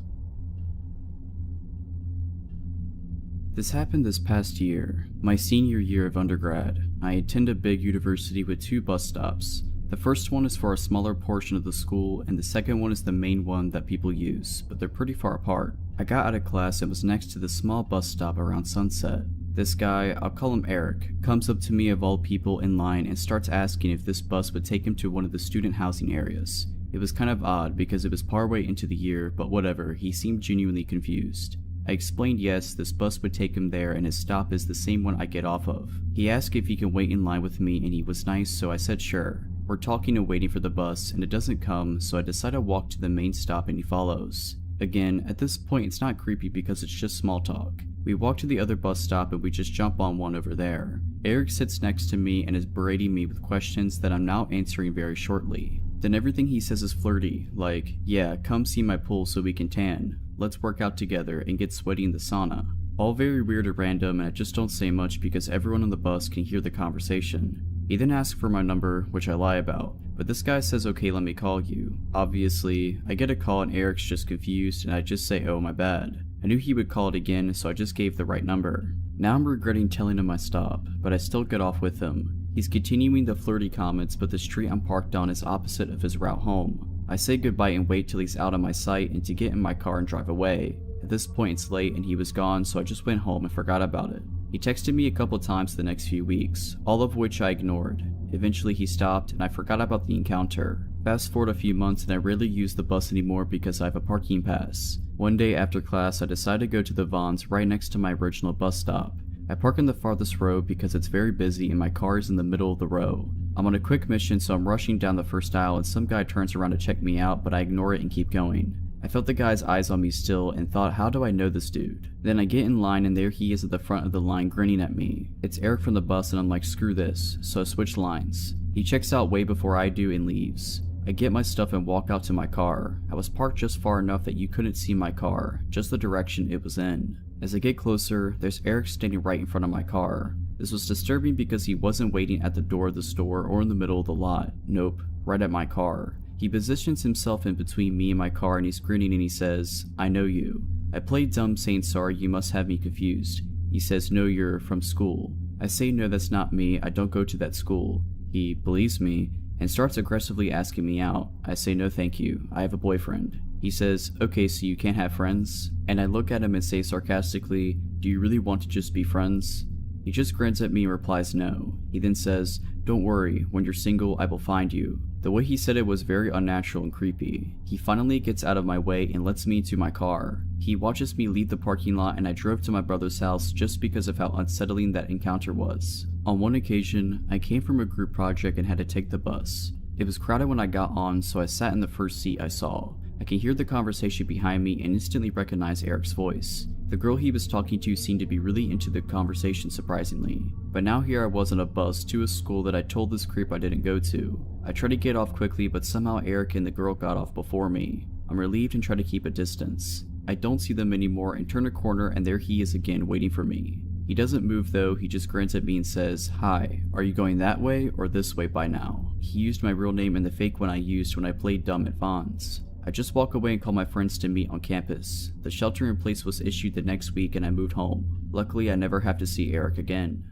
This happened this past year, my senior year of undergrad. I attend a big university with 2 bus stops. The first one is for a smaller portion of the school, and the second one is the main one that people use, but they're pretty far apart. I got out of class and was next to the small bus stop around sunset. This guy, I'll call him Eric, comes up to me of all people in line and starts asking if this bus would take him to one of the student housing areas. It was kind of odd because it was partway into the year, but whatever, he seemed genuinely confused. I explained yes, this bus would take him there and his stop is the same one I get off of. He asked if he can wait in line with me and he was nice, so I said sure. We're talking and waiting for the bus and it doesn't come, so I decide to walk to the main stop and he follows. Again, at this point it's not creepy because it's just small talk. We walk to the other bus stop and we just jump on one over there. Eric sits next to me and is berating me with questions that I'm now answering very shortly. Then everything he says is flirty, like, yeah, come see my pool so we can tan. Let's work out together and get sweaty in the sauna. All very weird and random, and I just don't say much because everyone on the bus can hear the conversation. He then asks for my number, which I lie about, but this guy says okay, let me call you. Obviously, I get a call and Eric's just confused and I just say oh my bad. I knew he would call it again, so I just gave the right number. Now I'm regretting telling him my stop, but I still get off with him. He's continuing the flirty comments, but the street I'm parked on is opposite of his route home. I say goodbye and wait till he's out of my sight and to get in my car and drive away. At this point it's late and he was gone, so I just went home and forgot about it. He texted me a couple times the next few weeks, all of which I ignored. Eventually he stopped and I forgot about the encounter. Fast forward a few months and I rarely use the bus anymore because I have a parking pass. One day after class I decided to go to the Vons right next to my original bus stop. I park on the farthest row because it's very busy and my car is in the middle of the row. I'm on a quick mission, so I'm rushing down the first aisle and some guy turns around to check me out, but I ignore it and keep going. I felt the guy's eyes on me still and thought, how do I know this dude? Then I get in line and there he is at the front of the line grinning at me. It's Eric from the bus and I'm like, screw this, so I switch lines. He checks out way before I do and leaves. I get my stuff and walk out to my car. I was parked just far enough that you couldn't see my car, just the direction it was in. As I get closer, there's Eric standing right in front of my car. This was disturbing because he wasn't waiting at the door of the store or in the middle of the lot. Nope, right at my car. He positions himself in between me and my car and he's grinning and he says, "I know you." I play dumb saying sorry, you must have me confused. He says, "No, you're from school." I say, "No, that's not me, I don't go to that school." He believes me and starts aggressively asking me out. I say, "No thank you, I have a boyfriend." He says, "Okay, so you can't have friends?" And I look at him and say sarcastically, "Do you really want to just be friends?" He just grins at me and replies no. He then says, "Don't worry, when you're single I will find you." The way he said it was very unnatural and creepy. He finally gets out of my way and lets me into my car. He watches me leave the parking lot and I drove to my brother's house just because of how unsettling that encounter was. On one occasion, I came from a group project and had to take the bus. It was crowded when I got on, so I sat in the first seat I saw. I can hear the conversation behind me and instantly recognize Eric's voice. The girl he was talking to seemed to be really into the conversation surprisingly. But now here I was on a bus to a school that I told this creep I didn't go to. I tried to get off quickly but somehow Eric and the girl got off before me. I'm relieved and try to keep a distance. I don't see them anymore and turn a corner and there he is again waiting for me. He doesn't move though, he just grins at me and says, "Hi, are you going that way or this way by now?" He used my real name and the fake one I used when I played dumb at Vaughn's. I just walk away and call my friends to meet on campus. The shelter in place was issued the next week and I moved home. Luckily I never have to see Eric again.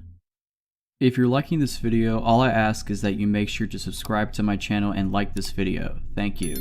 If you're liking this video, all I ask is that you make sure to subscribe to my channel and like this video. Thank you.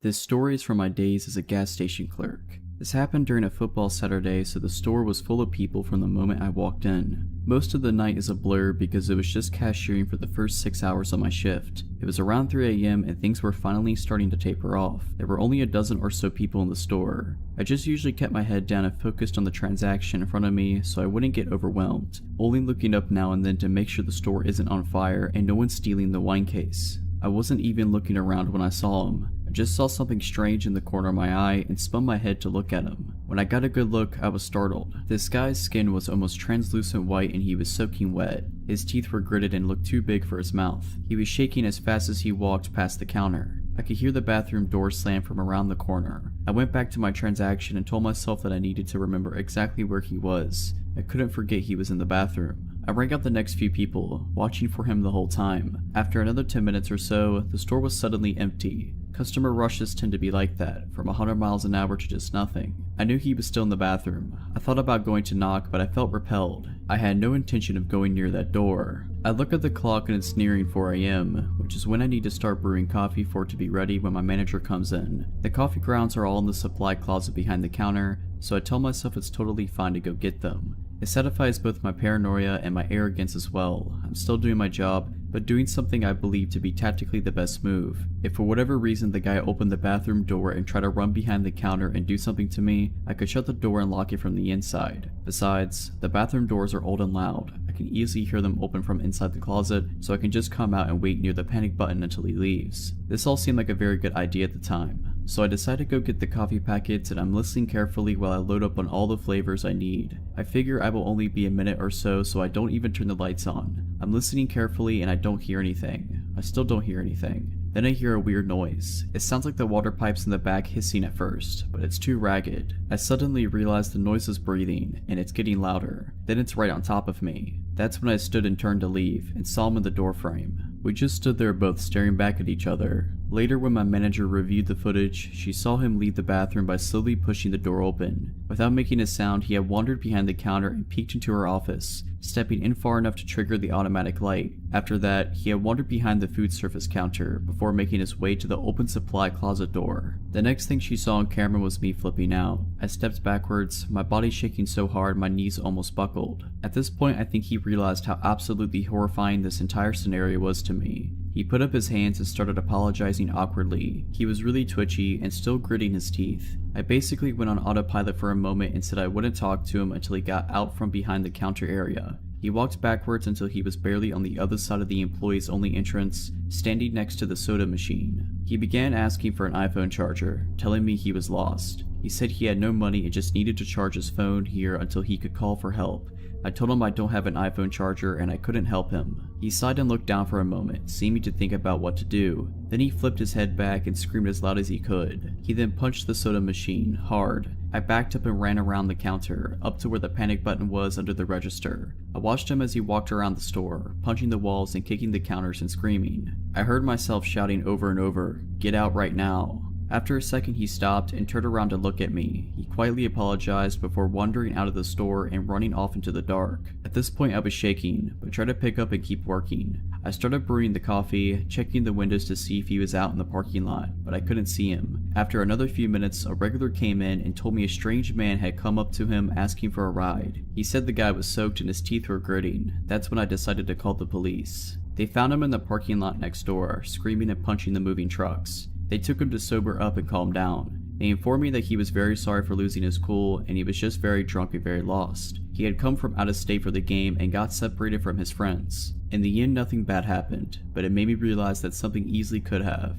This story is from my days as a gas station clerk. This happened during a football Saturday, so the store was full of people from the moment I walked in. Most of the night is a blur because it was just cashiering for the first 6 hours of my shift. It was around 3 AM and things were finally starting to taper off. There were only a dozen or so people in the store. I just usually kept my head down and focused on the transaction in front of me so I wouldn't get overwhelmed, only looking up now and then to make sure the store isn't on fire and no one's stealing the wine case. I wasn't even looking around when I saw him. I just saw something strange in the corner of my eye and spun my head to look at him. When I got a good look, I was startled. This guy's skin was almost translucent white and he was soaking wet. His teeth were gritted and looked too big for his mouth. He was shaking as fast as he walked past the counter. I could hear the bathroom door slam from around the corner. I went back to my transaction and told myself that I needed to remember exactly where he was. I couldn't forget he was in the bathroom. I rang out the next few people, watching for him the whole time. After another 10 minutes or so, the store was suddenly empty. Customer rushes tend to be like that, from 100 miles an hour to just nothing. I knew he was still in the bathroom. I thought about going to knock, but I felt repelled. I had no intention of going near that door. I look at the clock and it's nearing 4 AM, which is when I need to start brewing coffee for it to be ready when my manager comes in. The coffee grounds are all in the supply closet behind the counter, so I tell myself it's totally fine to go get them. It satisfies both my paranoia and my arrogance as well. I'm still doing my job, but doing something I believe to be tactically the best move. If for whatever reason the guy opened the bathroom door and tried to run behind the counter and do something to me, I could shut the door and lock it from the inside. Besides, the bathroom doors are old and loud. I can easily hear them open from inside the closet, so I can just come out and wait near the panic button until he leaves. This all seemed like a very good idea at the time. So I decide to go get the coffee packets and I'm listening carefully while I load up on all the flavors I need. I figure I will only be a minute or so I don't even turn the lights on. I'm listening carefully and I don't hear anything. I still don't hear anything. Then I hear a weird noise. It sounds like the water pipes in the back hissing at first, but it's too ragged. I suddenly realize the noise is breathing, and it's getting louder. Then it's right on top of me. That's when I stood and turned to leave, and saw him in the doorframe. We just stood there both staring back at each other. Later when my manager reviewed the footage, she saw him leave the bathroom by slowly pushing the door open. Without making a sound, he had wandered behind the counter and peeked into her office, stepping in far enough to trigger the automatic light. After that, he had wandered behind the food service counter before making his way to the open supply closet door. The next thing she saw on camera was me flipping out. I stepped backwards, my body shaking so hard my knees almost buckled. At this point I think he realized how absolutely horrifying this entire scenario was to me. He put up his hands and started apologizing awkwardly. He was really twitchy and still gritting his teeth. I basically went on autopilot for a moment and said I wouldn't talk to him until he got out from behind the counter area. He walked backwards until he was barely on the other side of the employee's only entrance, standing next to the soda machine. He began asking for an iPhone charger, telling me he was lost. He said he had no money and just needed to charge his phone here until he could call for help. I told him I don't have an iPhone charger and I couldn't help him. He sighed and looked down for a moment, seeming to think about what to do. Then he flipped his head back and screamed as loud as he could. He then punched the soda machine, hard. I backed up and ran around the counter, up to where the panic button was under the register. I watched him as he walked around the store, punching the walls and kicking the counters and screaming. I heard myself shouting over and over, "Get out right now." After a second he stopped and turned around to look at me. He quietly apologized before wandering out of the store and running off into the dark. At this point I was shaking, but tried to pick up and keep working. I started brewing the coffee, checking the windows to see if he was out in the parking lot, but I couldn't see him. After another few minutes, a regular came in and told me a strange man had come up to him asking for a ride. He said the guy was soaked and his teeth were gritting. That's when I decided to call the police. They found him in the parking lot next door, screaming and punching the moving trucks. They took him to sober up and calm down. They informed me that he was very sorry for losing his cool and he was just very drunk and very lost. He had come from out of state for the game and got separated from his friends. In the end, nothing bad happened, but it made me realize that something easily could have.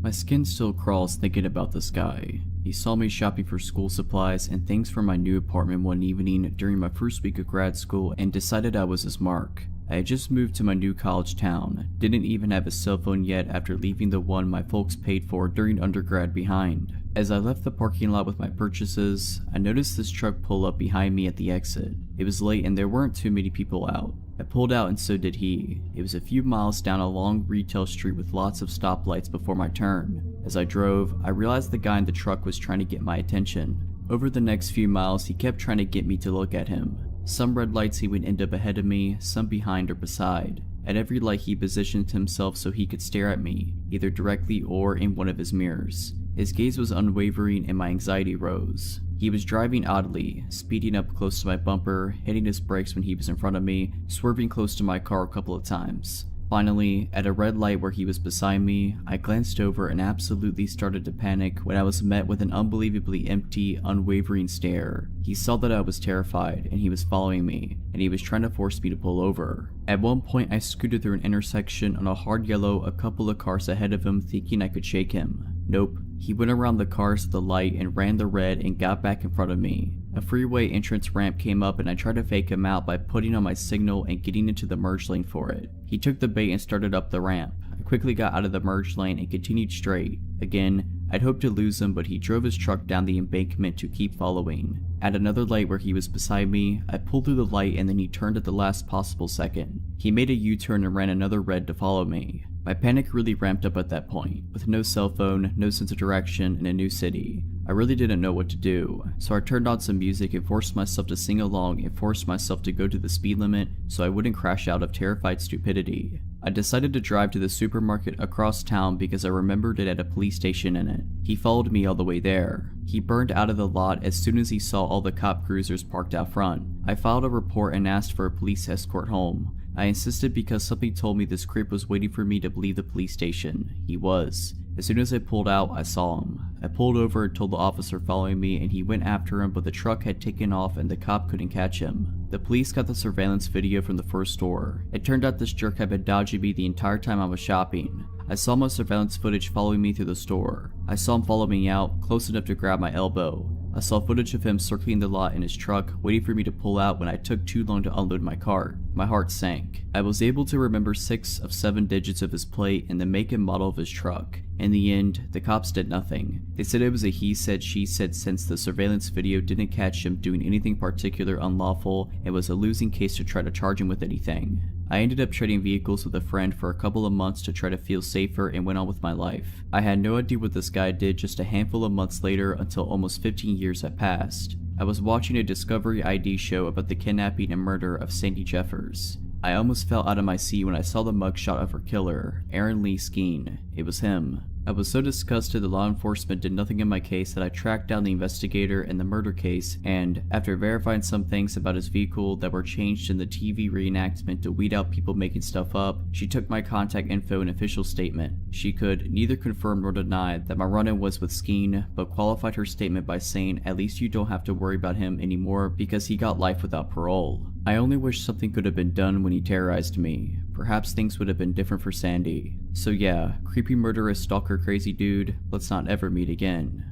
My skin still crawls thinking about this guy. He saw me shopping for school supplies and things for my new apartment one evening during my first week of grad school and decided I was his mark. I had just moved to my new college town, didn't even have a cell phone yet after leaving the one my folks paid for during undergrad behind. As I left the parking lot with my purchases, I noticed this truck pull up behind me at the exit. It was late and there weren't too many people out. I pulled out and so did he. It was a few miles down a long retail street with lots of stoplights before my turn. As I drove, I realized the guy in the truck was trying to get my attention. Over the next few miles, he kept trying to get me to look at him. Some red lights he would end up ahead of me, some behind or beside. At every light he positioned himself so he could stare at me, either directly or in one of his mirrors. His gaze was unwavering and my anxiety rose. He was driving oddly, speeding up close to my bumper, hitting his brakes when he was in front of me, swerving close to my car a couple of times. Finally, at a red light where he was beside me, I glanced over and absolutely started to panic when I was met with an unbelievably empty, unwavering stare. He saw that I was terrified, and he was following me, and he was trying to force me to pull over. At one point I scooted through an intersection on a hard yellow a couple of cars ahead of him thinking I could shake him. Nope. He went around the cars at the light and ran the red and got back in front of me. A freeway entrance ramp came up and I tried to fake him out by putting on my signal and getting into the merge lane for it. He took the bait and started up the ramp. I quickly got out of the merge lane and continued straight. Again, I'd hoped to lose him, but he drove his truck down the embankment to keep following. At another light where he was beside me, I pulled through the light and then he turned at the last possible second. He made a U-turn and ran another red to follow me. My panic really ramped up at that point. With no cell phone, no sense of direction, in a new city, I really didn't know what to do, so I turned on some music and forced myself to sing along and forced myself to go to the speed limit so I wouldn't crash out of terrified stupidity. I decided to drive to the supermarket across town because I remembered it had a police station in it. He followed me all the way there. He burned out of the lot as soon as he saw all the cop cruisers parked out front. I filed a report and asked for a police escort home. I insisted because something told me this creep was waiting for me to leave the police station. He was. As soon as I pulled out, I saw him. I pulled over and told the officer following me and he went after him, but the truck had taken off and the cop couldn't catch him. The police got the surveillance video from the first store. It turned out this jerk had been dodging me the entire time I was shopping. I saw my surveillance footage following me through the store. I saw him follow me out, close enough to grab my elbow. I saw footage of him circling the lot in his truck, waiting for me to pull out when I took too long to unload my cart. My heart sank. I was able to remember 6 of 7 digits of his plate and the make and model of his truck. In the end, the cops did nothing. They said it was a he said she said since the surveillance video didn't catch him doing anything particular unlawful and was a losing case to try to charge him with anything. I ended up trading vehicles with a friend for a couple of months to try to feel safer and went on with my life. I had no idea what this guy did just a handful of months later until almost 15 years had passed. I was watching a Discovery ID show about the kidnapping and murder of Sandy Jeffers. I almost fell out of my seat when I saw the mugshot of her killer, Aaron Lee Skeen. It was him. I was so disgusted that law enforcement did nothing in my case that I tracked down the investigator in the murder case and, after verifying some things about his vehicle that were changed in the TV reenactment to weed out people making stuff up, she took my contact info and official statement. She could neither confirm nor deny that my run-in was with Skeen, but qualified her statement by saying at least you don't have to worry about him anymore because he got life without parole. I only wish something could have been done when he terrorized me. Perhaps things would have been different for Sandy. So yeah, creepy murderous stalker crazy dude, let's not ever meet again.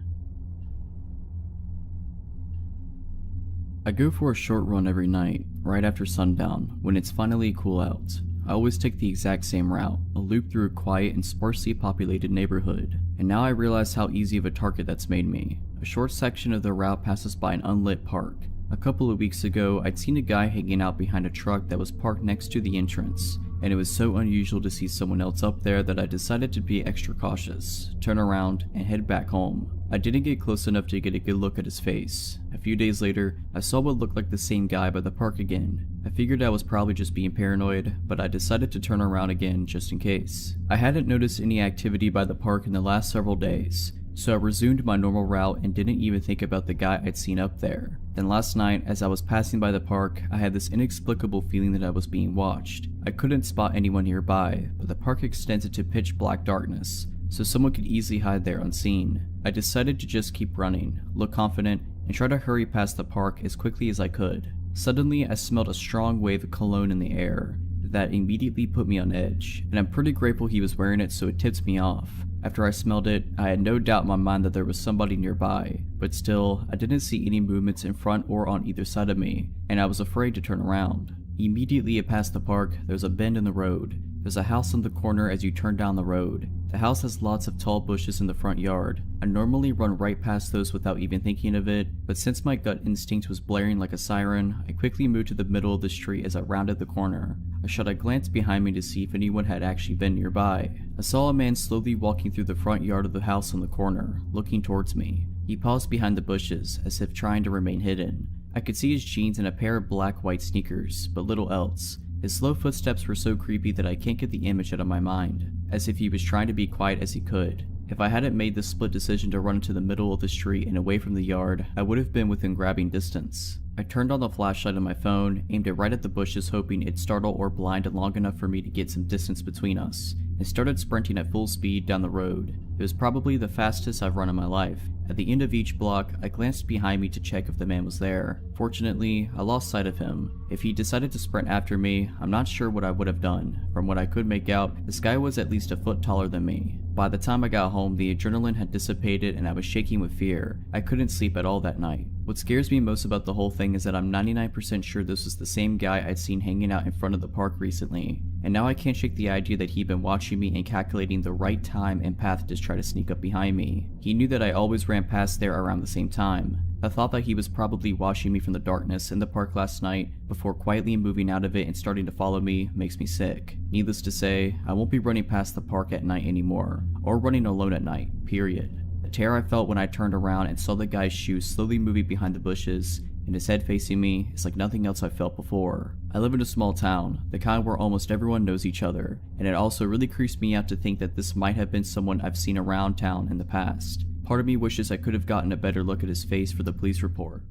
I go for a short run every night, right after sundown, when it's finally cool out. I always take the exact same route, a loop through a quiet and sparsely populated neighborhood, and now I realize how easy of a target that's made me. A short section of the route passes by an unlit park. A couple of weeks ago, I'd seen a guy hanging out behind a truck that was parked next to the entrance, and it was so unusual to see someone else up there that I decided to be extra cautious, turn around, and head back home. I didn't get close enough to get a good look at his face. A few days later, I saw what looked like the same guy by the park again. I figured I was probably just being paranoid, but I decided to turn around again just in case. I hadn't noticed any activity by the park in the last several days, so I resumed my normal route and didn't even think about the guy I'd seen up there. Then last night, as I was passing by the park, I had this inexplicable feeling that I was being watched. I couldn't spot anyone nearby, but the park extends into pitch black darkness, so someone could easily hide there unseen. I decided to just keep running, look confident, and try to hurry past the park as quickly as I could. Suddenly, I smelled a strong wave of cologne in the air that immediately put me on edge, and I'm pretty grateful he was wearing it so it tipped me off. After I smelled it, I had no doubt in my mind that there was somebody nearby, but still, I didn't see any movements in front or on either side of me, and I was afraid to turn around. Immediately past the park, there's a bend in the road. There's a house on the corner as you turn down the road. The house has lots of tall bushes in the front yard. I normally run right past those without even thinking of it, but since my gut instinct was blaring like a siren, I quickly moved to the middle of the street as I rounded the corner. I shot a glance behind me to see if anyone had actually been nearby. I saw a man slowly walking through the front yard of the house on the corner, looking towards me. He paused behind the bushes, as if trying to remain hidden. I could see his jeans and a pair of black-white sneakers, but little else. His slow footsteps were so creepy that I can't get the image out of my mind, as if he was trying to be quiet as he could. If I hadn't made the split decision to run into the middle of the street and away from the yard, I would have been within grabbing distance. I turned on the flashlight on my phone, aimed it right at the bushes hoping it'd startle or blind long enough for me to get some distance between us, and started sprinting at full speed down the road. It was probably the fastest I've run in my life. At the end of each block, I glanced behind me to check if the man was there. Fortunately, I lost sight of him. If he decided to sprint after me, I'm not sure what I would have done. From what I could make out, this guy was at least a foot taller than me. By the time I got home, the adrenaline had dissipated and I was shaking with fear. I couldn't sleep at all that night. What scares me most about the whole thing is that I'm 99% sure this was the same guy I'd seen hanging out in front of the park recently, and now I can't shake the idea that he'd been watching me and calculating the right time and path to try to sneak up behind me. He knew that I always ran past there around the same time. The thought that he was probably watching me from the darkness in the park last night before quietly moving out of it and starting to follow me makes me sick. Needless to say, I won't be running past the park at night anymore, or running alone at night, period. The terror I felt when I turned around and saw the guy's shoes slowly moving behind the bushes and his head facing me is like nothing else I've felt before. I live in a small town, the kind where almost everyone knows each other, and it also really creeps me out to think that this might have been someone I've seen around town in the past. Part of me wishes I could have gotten a better look at his face for the police report.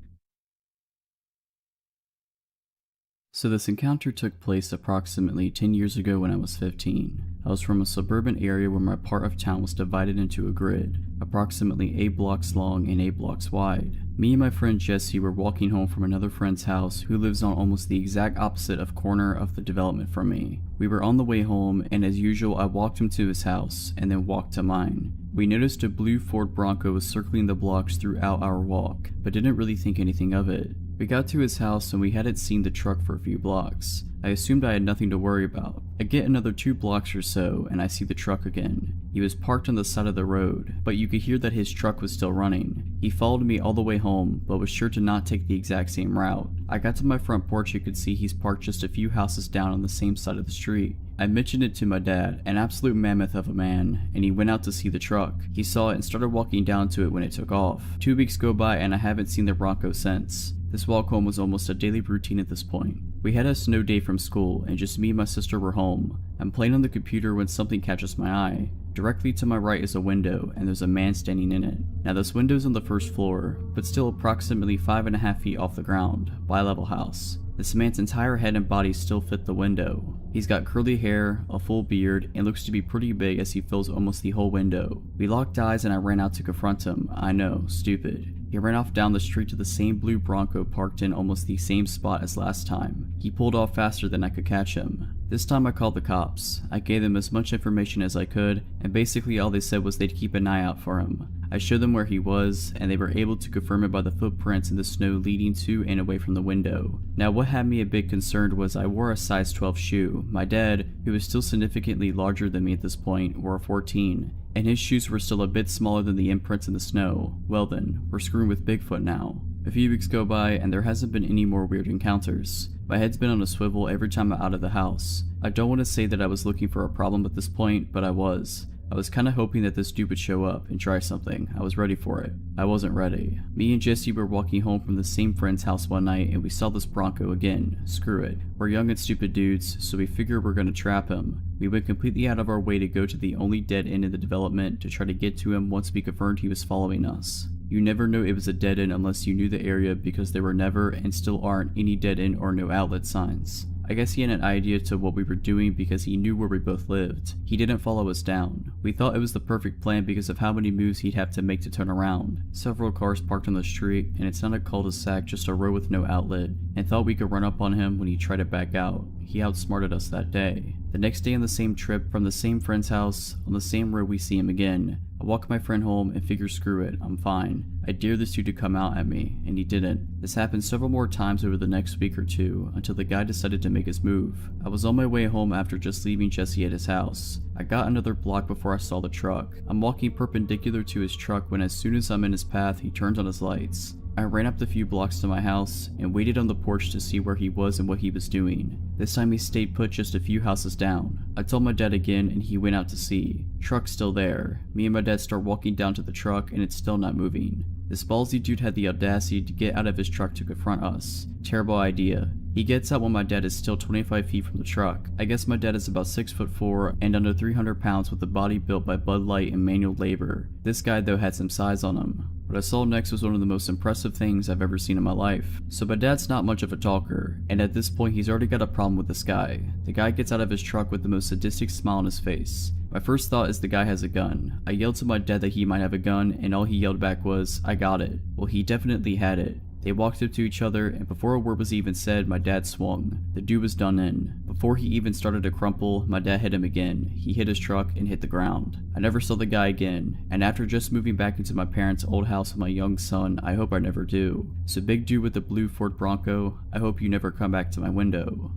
So this encounter took place approximately 10 years ago when I was 15. I was from a suburban area where my part of town was divided into a grid, approximately 8 blocks long and 8 blocks wide. Me and my friend Jesse were walking home from another friend's house who lives on almost the exact opposite of corner of the development from me. We were on the way home, and as usual I walked him to his house and then walked to mine. We noticed a blue Ford Bronco was circling the blocks throughout our walk, but didn't really think anything of it. We got to his house and we hadn't seen the truck for a few blocks. I assumed I had nothing to worry about. I get another 2 blocks or so and I see the truck again. He was parked on the side of the road, but you could hear that his truck was still running. He followed me all the way home, but was sure to not take the exact same route. I got to my front porch and could see he's parked just a few houses down on the same side of the street. I mentioned it to my dad, an absolute mammoth of a man, and he went out to see the truck. He saw it and started walking down to it when it took off. 2 weeks go by and I haven't seen the Bronco since. This walk home was almost a daily routine at this point. We had a snow day from school and just me and my sister were home. I'm playing on the computer when something catches my eye. Directly to my right is a window and there's a man standing in it. Now this window's on the first floor, but still approximately 5.5 feet off the ground, bi-level house. This man's entire head and body still fit the window. He's got curly hair, a full beard, and looks to be pretty big as he fills almost the whole window. We locked eyes and I ran out to confront him. I know, stupid. He ran off down the street to the same blue Bronco parked in almost the same spot as last time. He pulled off faster than I could catch him. This time I called the cops. I gave them as much information as I could, and basically all they said was they'd keep an eye out for him. I showed them where he was, and they were able to confirm it by the footprints in the snow leading to and away from the window. Now what had me a bit concerned was I wore a size 12 shoe. My dad, who was still significantly larger than me at this point, wore a 14, and his shoes were still a bit smaller than the imprints in the snow. Well then, we're screwing with Bigfoot now. A few weeks go by and there hasn't been any more weird encounters. My head's been on a swivel every time I'm out of the house. I don't want to say that I was looking for a problem at this point, but I was. I was kinda hoping that this dude would show up and try something. I was ready for it. I wasn't ready. Me and Jesse were walking home from the same friend's house one night and we saw this Bronco again. Screw it. We're young and stupid dudes, so we figure we're gonna trap him. We went completely out of our way to go to the only dead end in the development to try to get to him once we confirmed he was following us. You never know it was a dead end unless you knew the area because there were never and still aren't any dead end or no outlet signs. I guess he had an idea to what we were doing because he knew where we both lived. He didn't follow us down. We thought it was the perfect plan because of how many moves he'd have to make to turn around. Several cars parked on the street, and it's not a cul-de-sac, just a road with no outlet, and thought we could run up on him when he tried to back out. He outsmarted us that day. The next day on the same trip, from the same friend's house, on the same road we see him again. I walk my friend home and figure screw it, I'm fine. I dare this dude to come out at me, and he didn't. This happened several more times over the next week or two, until the guy decided to make his move. I was on my way home after just leaving Jesse at his house. I got another block before I saw the truck. I'm walking perpendicular to his truck when as soon as I'm in his path, he turns on his lights. I ran up the few blocks to my house and waited on the porch to see where he was and what he was doing. This time he stayed put just a few houses down. I told my dad again and he went out to see. Truck's still there. Me and my dad start walking down to the truck and it's still not moving. This ballsy dude had the audacity to get out of his truck to confront us. Terrible idea. He gets out when my dad is still 25 feet from the truck. I guess my dad is about 6'4" and under 300 pounds with a body built by Bud Light and manual labor. This guy though had some size on him. What I saw next was one of the most impressive things I've ever seen in my life. So my dad's not much of a talker, and at this point he's already got a problem with this guy. The guy gets out of his truck with the most sadistic smile on his face. My first thought is the guy has a gun. I yelled to my dad that he might have a gun, and all he yelled back was, "I got it." Well, he definitely had it. They walked up to each other, and before a word was even said, my dad swung. The dude was done in. Before he even started to crumple, my dad hit him again. He hit his truck and hit the ground. I never saw the guy again, and after just moving back into my parents' old house with my young son, I hope I never do. So big dude with the blue Ford Bronco, I hope you never come back to my window.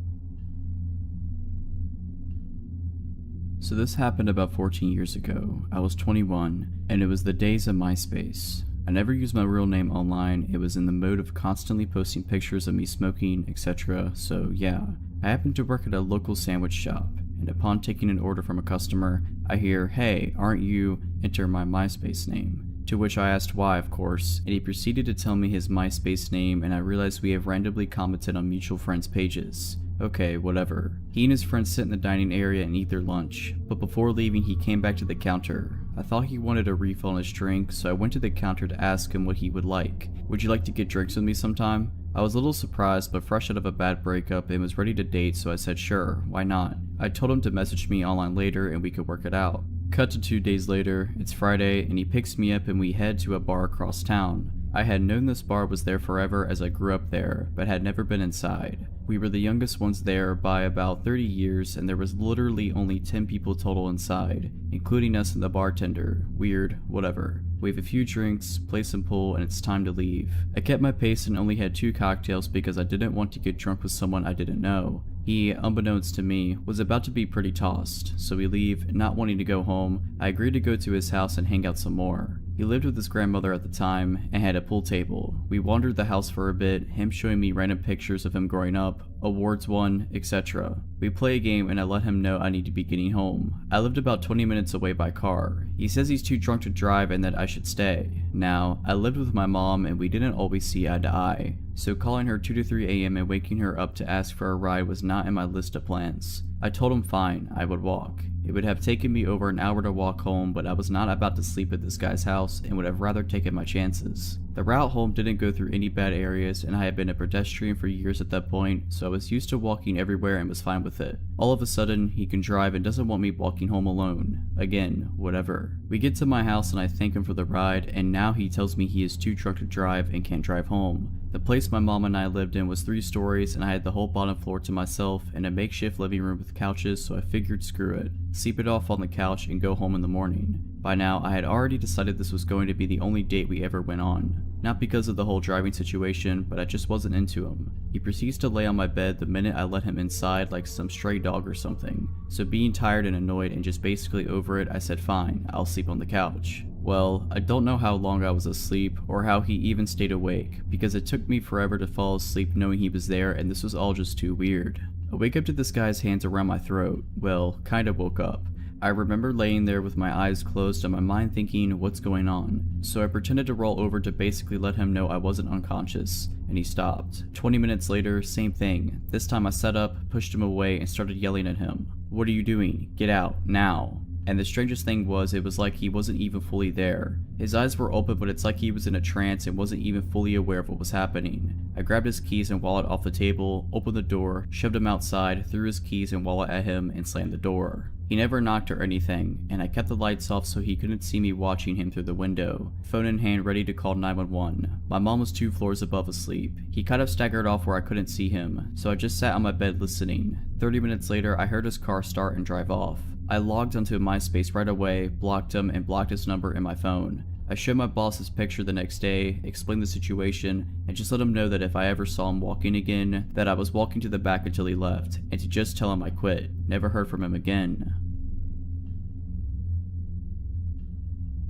So this happened about 14 years ago. I was 21, and it was the days of MySpace. I never used my real name online. It was in the mode of constantly posting pictures of me smoking, etc. So yeah, I happened to work at a local sandwich shop, and upon taking an order from a customer, I hear, "Hey, aren't you?" enter my MySpace name. To which I asked why, of course, and he proceeded to tell me his MySpace name, and I realized we have randomly commented on mutual friends' pages. Okay, whatever. He and his friends sit in the dining area and eat their lunch, but before leaving he came back to the counter. I thought he wanted a refill on his drink, so I went to the counter to ask him what he would like. "Would you like to get drinks with me sometime?" I was a little surprised, but fresh out of a bad breakup and was ready to date, so I said sure, why not? I told him to message me online later and we could work it out. Cut to 2 days later, it's Friday, and he picks me up and we head to a bar across town. I had known this bar was there forever as I grew up there, but had never been inside. We were the youngest ones there by about 30 years, and there was literally only 10 people total inside, including us and the bartender. Weird, whatever. We have a few drinks, play some pool, and it's time to leave. I kept my pace and only had 2 cocktails because I didn't want to get drunk with someone I didn't know. He, unbeknownst to me, was about to be pretty tossed, so we leave. Not wanting to go home, I agreed to go to his house and hang out some more. He lived with his grandmother at the time and had a pool table. We wandered the house for a bit, him showing me random pictures of him growing up, awards won, etc. We play a game and I let him know I need to be getting home. I lived about 20 minutes away by car. He says he's too drunk to drive and that I should stay. Now, I lived with my mom and we didn't always see eye to eye, so calling her 2 to 3 a.m. and waking her up to ask for a ride was not in my list of plans. I told him fine, I would walk. It would have taken me over an hour to walk home, but I was not about to sleep at this guy's house and would have rather taken my chances. The route home didn't go through any bad areas, and I had been a pedestrian for years at that point, so I was used to walking everywhere and was fine with it. All of a sudden, he can drive and doesn't want me walking home alone. Again, whatever. We get to my house and I thank him for the ride, and now he tells me he is too drunk to drive and can't drive home. The place my mom and I lived in was 3 stories, and I had the whole bottom floor to myself and a makeshift living room with couches, so I figured screw it. Sleep it off on the couch and go home in the morning. By now, I had already decided this was going to be the only date we ever went on. Not because of the whole driving situation, but I just wasn't into him. He proceeds to lay on my bed the minute I let him inside like some stray dog or something. So being tired and annoyed and just basically over it, I said fine, I'll sleep on the couch. Well, I don't know how long I was asleep or how he even stayed awake, because it took me forever to fall asleep knowing he was there, and this was all just too weird. I wake up to this guy's hands around my throat. Well, kinda woke up. I remember laying there with my eyes closed and my mind thinking, what's going on? So I pretended to roll over to basically let him know I wasn't unconscious, and he stopped. 20 minutes later, same thing. This time I sat up, pushed him away, and started yelling at him. What are you doing? Get out, now. And the strangest thing was, it was like he wasn't even fully there. His eyes were open, but it's like he was in a trance and wasn't even fully aware of what was happening. I grabbed his keys and wallet off the table, opened the door, shoved him outside, threw his keys and wallet at him, and slammed the door. He never knocked or anything, and I kept the lights off so he couldn't see me watching him through the window, phone in hand ready to call 911. My mom was 2 floors above asleep. He kind of staggered off where I couldn't see him, so I just sat on my bed listening. 30 minutes later, I heard his car start and drive off. I logged onto MySpace right away, blocked him, and blocked his number in my phone. I showed my boss his picture the next day, explained the situation, and just let him know that if I ever saw him walking again, that I was walking to the back until he left, and to just tell him I quit. Never heard from him again.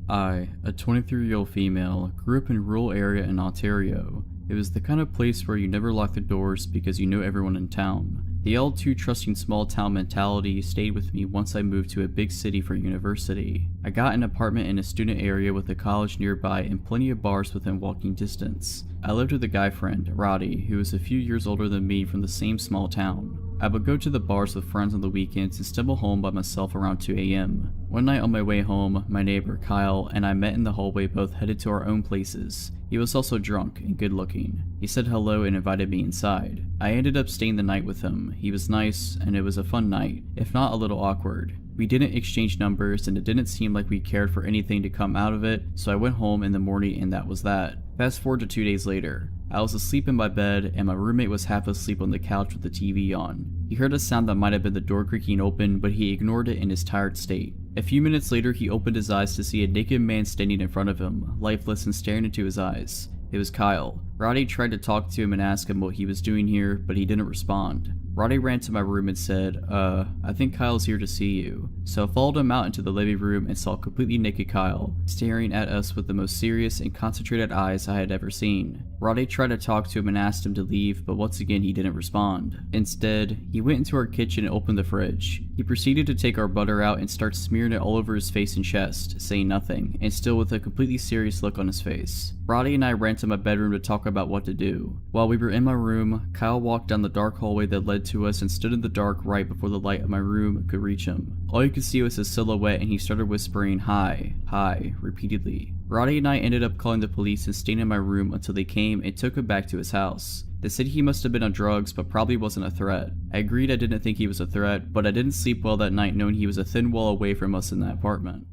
I, a 23-year-old female, grew up in a rural area in Ontario. It was the kind of place where you never lock the doors because you know everyone in town. The all too trusting small town mentality stayed with me once I moved to a big city for university. I got an apartment in a student area with a college nearby and plenty of bars within walking distance. I lived with a guy friend, Roddy, who was a few years older than me from the same small town. I would go to the bars with friends on the weekends and stumble home by myself around 2 a.m. One night on my way home, my neighbor, Kyle, and I met in the hallway, both headed to our own places. He was also drunk and good looking. He said hello and invited me inside. I ended up staying the night with him. He was nice, and it was a fun night, if not a little awkward. We didn't exchange numbers, and it didn't seem like we cared for anything to come out of it, so I went home in the morning and that was that. Fast forward to 2 days later. I was asleep in my bed, and my roommate was half asleep on the couch with the TV on. He heard a sound that might have been the door creaking open, but he ignored it in his tired state. A few minutes later, he opened his eyes to see a naked man standing in front of him, lifeless and staring into his eyes. It was Kyle. Roddy tried to talk to him and ask him what he was doing here, but he didn't respond. Roddy ran to my room and said, I think Kyle's here to see you. So I followed him out into the living room and saw completely naked Kyle, staring at us with the most serious and concentrated eyes I had ever seen. Roddy tried to talk to him and asked him to leave, but once again he didn't respond. Instead, he went into our kitchen and opened the fridge. He proceeded to take our butter out and start smearing it all over his face and chest, saying nothing, and still with a completely serious look on his face. Roddy and I ran to my bedroom to talk about what to do. While we were in my room, Kyle walked down the dark hallway that led to us and stood in the dark right before the light of my room could reach him. All you could see was his silhouette, and he started whispering hi, hi, repeatedly. Roddy and I ended up calling the police and staying in my room until they came and took him back to his house. They said he must have been on drugs, but probably wasn't a threat. I agreed I didn't think he was a threat, but I didn't sleep well that night knowing he was a thin wall away from us in that apartment.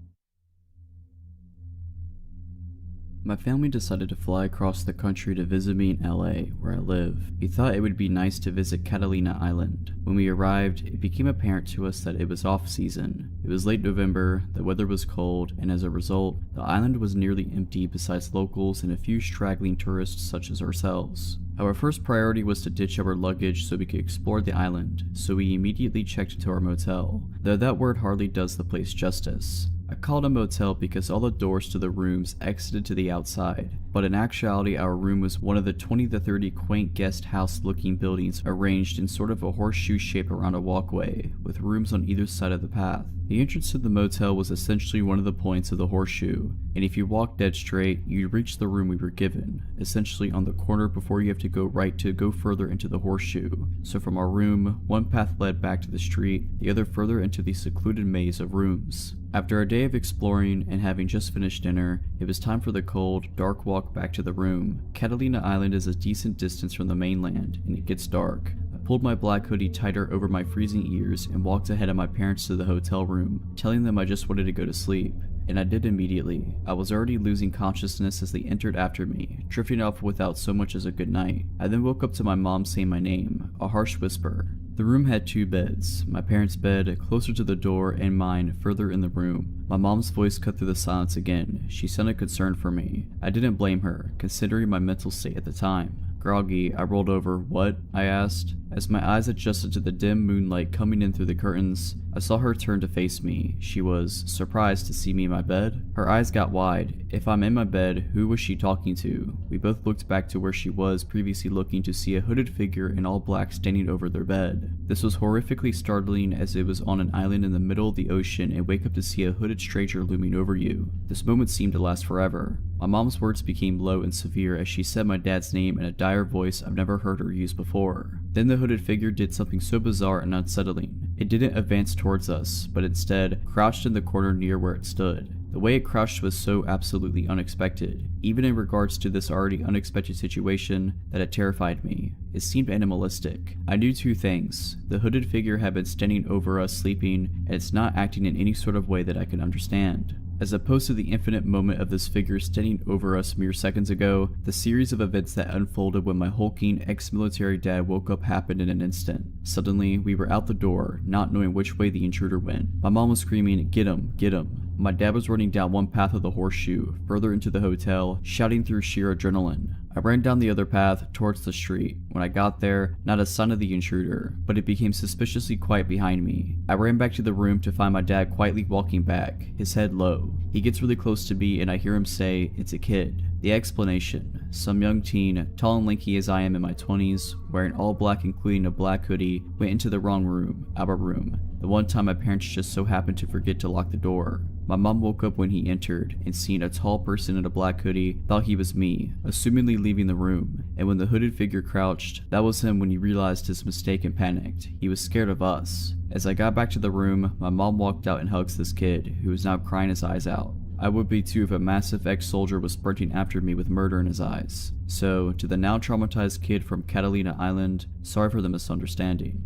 My family decided to fly across the country to visit me in LA, where I live. We thought it would be nice to visit Catalina Island. When we arrived, it became apparent to us that it was off-season. It was late November, the weather was cold, and as a result, the island was nearly empty besides locals and a few straggling tourists such as ourselves. Our first priority was to ditch our luggage so we could explore the island, so we immediately checked into our motel, though that word hardly does the place justice. I called a motel because all the doors to the rooms exited to the outside, but in actuality our room was one of the 20 to 30 quaint guest house looking buildings arranged in sort of a horseshoe shape around a walkway, with rooms on either side of the path. The entrance to the motel was essentially one of the points of the horseshoe, and if you walked dead straight, you'd reach the room we were given, essentially on the corner before you have to go right to go further into the horseshoe. So from our room, one path led back to the street, the other further into the secluded maze of rooms. After a day of exploring and having just finished dinner, it was time for the cold, dark walk back to the room. Catalina Island is a decent distance from the mainland, and it gets dark. I pulled my black hoodie tighter over my freezing ears and walked ahead of my parents to the hotel room, telling them I just wanted to go to sleep. And I did immediately. I was already losing consciousness as they entered after me, drifting off without so much as a good night. I then woke up to my mom saying my name, a harsh whisper. The room had 2 beds, my parents' bed closer to the door and mine further in the room. My mom's voice cut through the silence again. She sounded concerned for me. I didn't blame her, considering my mental state at the time. Groggy, I rolled over. "What?" I asked. As my eyes adjusted to the dim moonlight coming in through the curtains, I saw her turn to face me. She was surprised to see me in my bed. Her eyes got wide. If I'm in my bed, who was she talking to? We both looked back to where she was previously looking to see a hooded figure in all black standing over their bed. This was horrifically startling as it was on an island in the middle of the ocean and wake up to see a hooded stranger looming over you. This moment seemed to last forever. My mom's words became low and severe as she said my dad's name in a dire voice I've never heard her use before. Then the hooded figure did something so bizarre and unsettling. It didn't advance towards us, but instead crouched in the corner near where it stood. The way it crouched was so absolutely unexpected, even in regards to this already unexpected situation, that it terrified me. It seemed animalistic. I knew 2 things. The hooded figure had been standing over us sleeping, and it's not acting in any sort of way that I could understand. As opposed to the infinite moment of this figure standing over us mere seconds ago, the series of events that unfolded when my hulking ex-military dad woke up happened in an instant. Suddenly, we were out the door, not knowing which way the intruder went. My mom was screaming, "Get him, get him." My dad was running down one path of the horseshoe, further into the hotel, shouting through sheer adrenaline. I ran down the other path, towards the street. When I got there, not a sign of the intruder, but it became suspiciously quiet behind me. I ran back to the room to find my dad quietly walking back, his head low. He gets really close to me and I hear him say, "It's a kid." The explanation: some young teen, tall and lanky as I am in my 20s, wearing all black including a black hoodie, went into the wrong room, our room. The one time my parents just so happened to forget to lock the door. My mom woke up when he entered and seeing a tall person in a black hoodie, thought he was me, assumingly leaving the room. And when the hooded figure crouched, that was him when he realized his mistake and panicked. He was scared of us. As I got back to the room, my mom walked out and hugs this kid, who was now crying his eyes out. I would be too if a massive ex-soldier was sprinting after me with murder in his eyes. So, to the now traumatized kid from Catalina Island, sorry for the misunderstanding.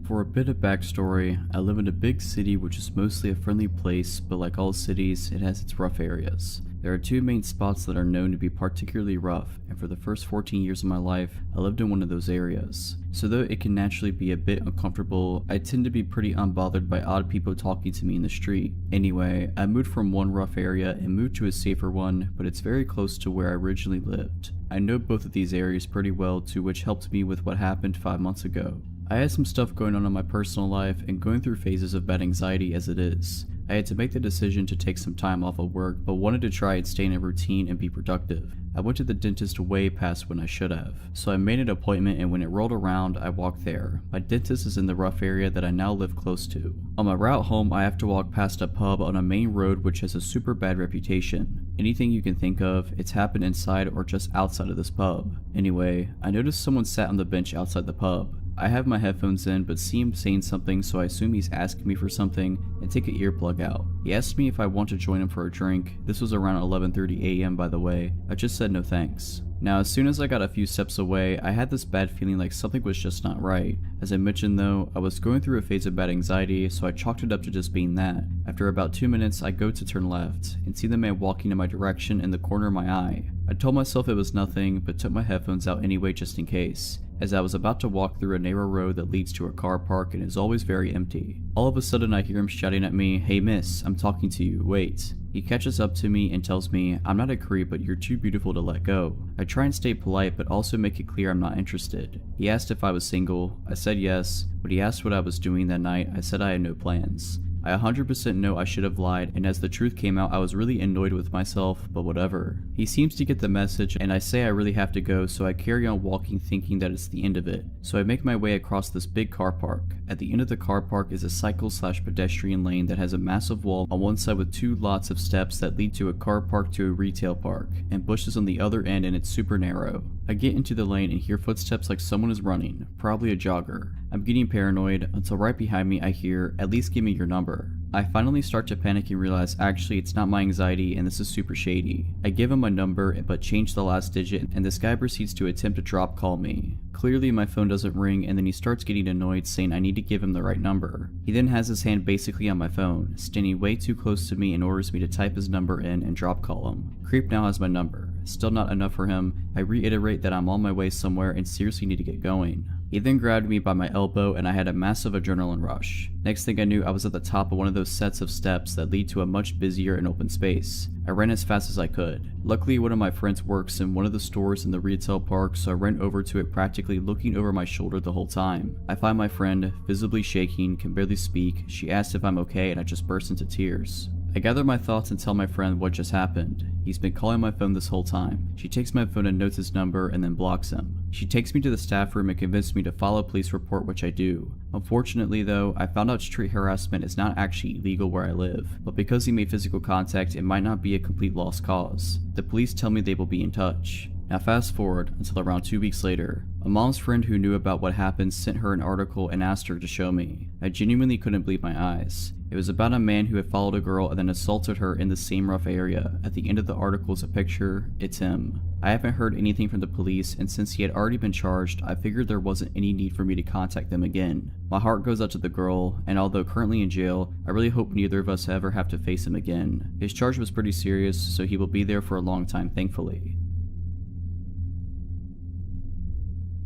For a bit of backstory, I live in a big city which is mostly a friendly place, but like all cities, it has its rough areas. There are 2 main spots that are known to be particularly rough, and for the first 14 years of my life, I lived in one of those areas. So though it can naturally be a bit uncomfortable, I tend to be pretty unbothered by odd people talking to me in the street. Anyway, I moved from one rough area and moved to a safer one, but it's very close to where I originally lived. I know both of these areas pretty well too, which helped me with what happened 5 months ago. I had some stuff going on in my personal life and going through phases of bad anxiety as it is. I had to make the decision to take some time off of work, but wanted to try and stay in a routine and be productive. I went to the dentist way past when I should have, so I made an appointment and when it rolled around, I walked there. My dentist is in the rough area that I now live close to. On my route home, I have to walk past a pub on a main road which has a super bad reputation. Anything you can think of, it's happened inside or just outside of this pub. Anyway, I noticed someone sat on the bench outside the pub. I have my headphones in but see him saying something, so I assume he's asking me for something and take an earplug out. He asked me if I want to join him for a drink. This was around 11:30 a.m. by the way. I just said no thanks. Now as soon as I got a few steps away, I had this bad feeling like something was just not right. As I mentioned though, I was going through a phase of bad anxiety, so I chalked it up to just being that. After about 2 minutes, I go to turn left and see the man walking in my direction in the corner of my eye. I told myself it was nothing, but took my headphones out anyway just in case, as I was about to walk through a narrow road that leads to a car park and is always very empty. All of a sudden I hear him shouting at me, "Hey miss, I'm talking to you, wait." He catches up to me and tells me, "I'm not a creep, but you're too beautiful to let go." I try and stay polite but also make it clear I'm not interested. He asked if I was single. I said yes. When he asked what I was doing that night, I said I had no plans. I 100% know I should have lied, and as the truth came out, I was really annoyed with myself, but whatever. He seems to get the message, and I say I really have to go, so I carry on walking thinking that it's the end of it. So I make my way across this big car park. At the end of the car park is a cycle/pedestrian lane that has a massive wall on one side with 2 lots of steps that lead to a car park to a retail park, and bushes on the other end, and it's super narrow. I get into the lane and hear footsteps like someone is running, probably a jogger. I'm getting paranoid until right behind me I hear, "At least give me your number." I finally start to panic and realize actually it's not my anxiety and this is super shady. I give him my number but change the last digit and this guy proceeds to attempt to drop call me. Clearly my phone doesn't ring and then he starts getting annoyed saying I need to give him the right number. He then has his hand basically on my phone, standing way too close to me and orders me to type his number in and drop call him. Creep now has my number. Still not enough for him, I reiterate that I'm on my way somewhere and seriously need to get going. He then grabbed me by my elbow and I had a massive adrenaline rush. Next thing I knew I was at the top of one of those sets of steps that lead to a much busier and open space. I ran as fast as I could. Luckily one of my friends works in one of the stores in the retail park, so I ran over to it practically looking over my shoulder the whole time. I find my friend, visibly shaking, can barely speak. She asked if I'm okay and I just burst into tears. I gather my thoughts and tell my friend what just happened. He's been calling my phone this whole time. She takes my phone and notes his number and then blocks him. She takes me to the staff room and convinces me to file a police report, which I do. Unfortunately though, I found out street harassment is not actually illegal where I live, but because he made physical contact it might not be a complete lost cause. The police tell me they will be in touch. Now fast forward until around 2 weeks later. A mom's friend who knew about what happened sent her an article and asked her to show me. I genuinely couldn't believe my eyes. It was about a man who had followed a girl and then assaulted her in the same rough area. At the end of the article is a picture. It's him. I haven't heard anything from the police, and since he had already been charged, I figured there wasn't any need for me to contact them again. My heart goes out to the girl, and although currently in jail, I really hope neither of us ever have to face him again. His charge was pretty serious, so he will be there for a long time, thankfully.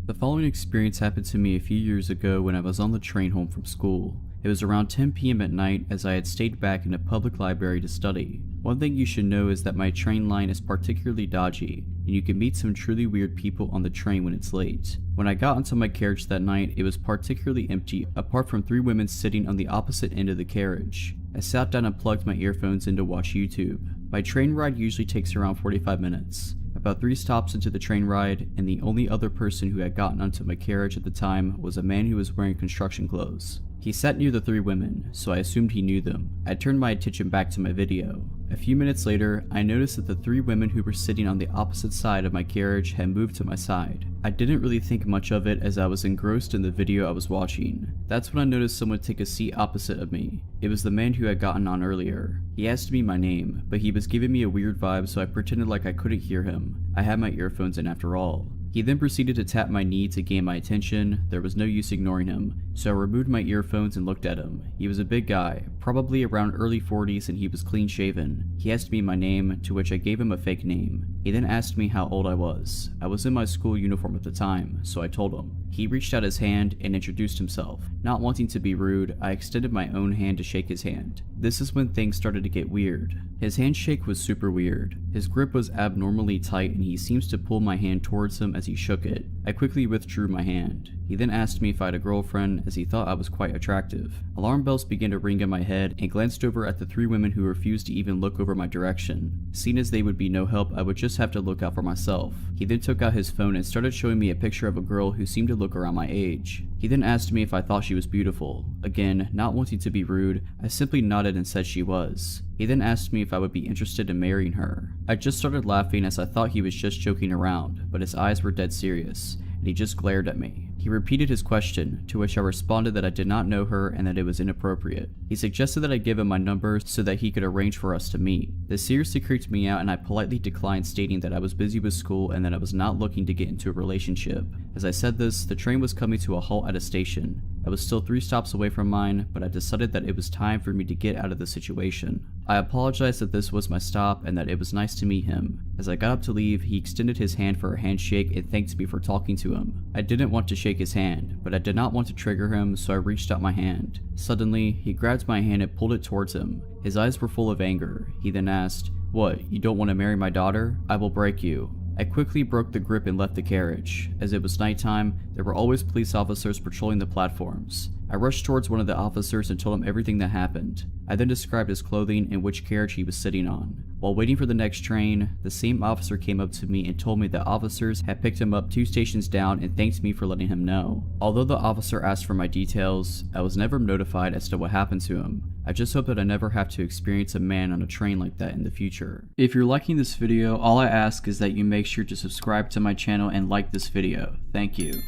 The following experience happened to me a few years ago when I was on the train home from school. It was around 10 p.m. at night as I had stayed back in a public library to study. One thing you should know is that my train line is particularly dodgy, and you can meet some truly weird people on the train when it's late. When I got into my carriage that night, it was particularly empty, apart from 3 women sitting on the opposite end of the carriage. I sat down and plugged my earphones in to watch YouTube. My train ride usually takes around 45 minutes. About 3 stops into the train ride, and the only other person who had gotten onto my carriage at the time was a man who was wearing construction clothes. He sat near the 3 women, so I assumed he knew them. I turned my attention back to my video. A few minutes later, I noticed that the 3 women who were sitting on the opposite side of my carriage had moved to my side. I didn't really think much of it as I was engrossed in the video I was watching. That's when I noticed someone take a seat opposite of me. It was the man who had gotten on earlier. He asked me my name, but he was giving me a weird vibe, so I pretended like I couldn't hear him. I had my earphones in after all. He then proceeded to tap my knee to gain my attention. There was no use ignoring him, so I removed my earphones and looked at him. He was a big guy, probably around early 40s, and he was clean shaven. He asked me my name, to which I gave him a fake name. He then asked me how old I was. I was in my school uniform at the time, so I told him. He reached out his hand and introduced himself. Not wanting to be rude, I extended my own hand to shake his hand. This is when things started to get weird. His handshake was super weird. His grip was abnormally tight and he seems to pull my hand towards him as he shook it. I quickly withdrew my hand. He then asked me if I had a girlfriend, as he thought I was quite attractive. Alarm bells began to ring in my head and glanced over at the 3 women who refused to even look over my direction. Seeing as they would be no help, I would just have to look out for myself. He then took out his phone and started showing me a picture of a girl who seemed to look around my age. He then asked me if I thought she was beautiful. Again, not wanting to be rude, I simply nodded and said she was. He then asked me if I would be interested in marrying her. I just started laughing as I thought he was just joking around, but his eyes were dead serious, and he just glared at me. He repeated his question, to which I responded that I did not know her and that it was inappropriate. He suggested that I give him my number so that he could arrange for us to meet. This seriously creeped me out and I politely declined, stating that I was busy with school and that I was not looking to get into a relationship. As I said this, the train was coming to a halt at a station. I was still 3 stops away from mine, but I decided that it was time for me to get out of the situation. I apologized that this was my stop and that it was nice to meet him. As I got up to leave, he extended his hand for a handshake and thanked me for talking to him. I didn't want to shake his hand, but I did not want to trigger him, so I reached out my hand. Suddenly, he grabbed my hand and pulled it towards him. His eyes were full of anger. He then asked, "What, you don't want to marry my daughter? I will break you." I quickly broke the grip and left the carriage. As it was nighttime, there were always police officers patrolling the platforms. I rushed towards one of the officers and told him everything that happened. I then described his clothing and which carriage he was sitting on. While waiting for the next train, the same officer came up to me and told me that officers had picked him up 2 stations down and thanked me for letting him know. Although the officer asked for my details, I was never notified as to what happened to him. I just hope that I never have to experience a man on a train like that in the future. If you're liking this video, all I ask is that you make sure to subscribe to my channel and like this video. Thank you.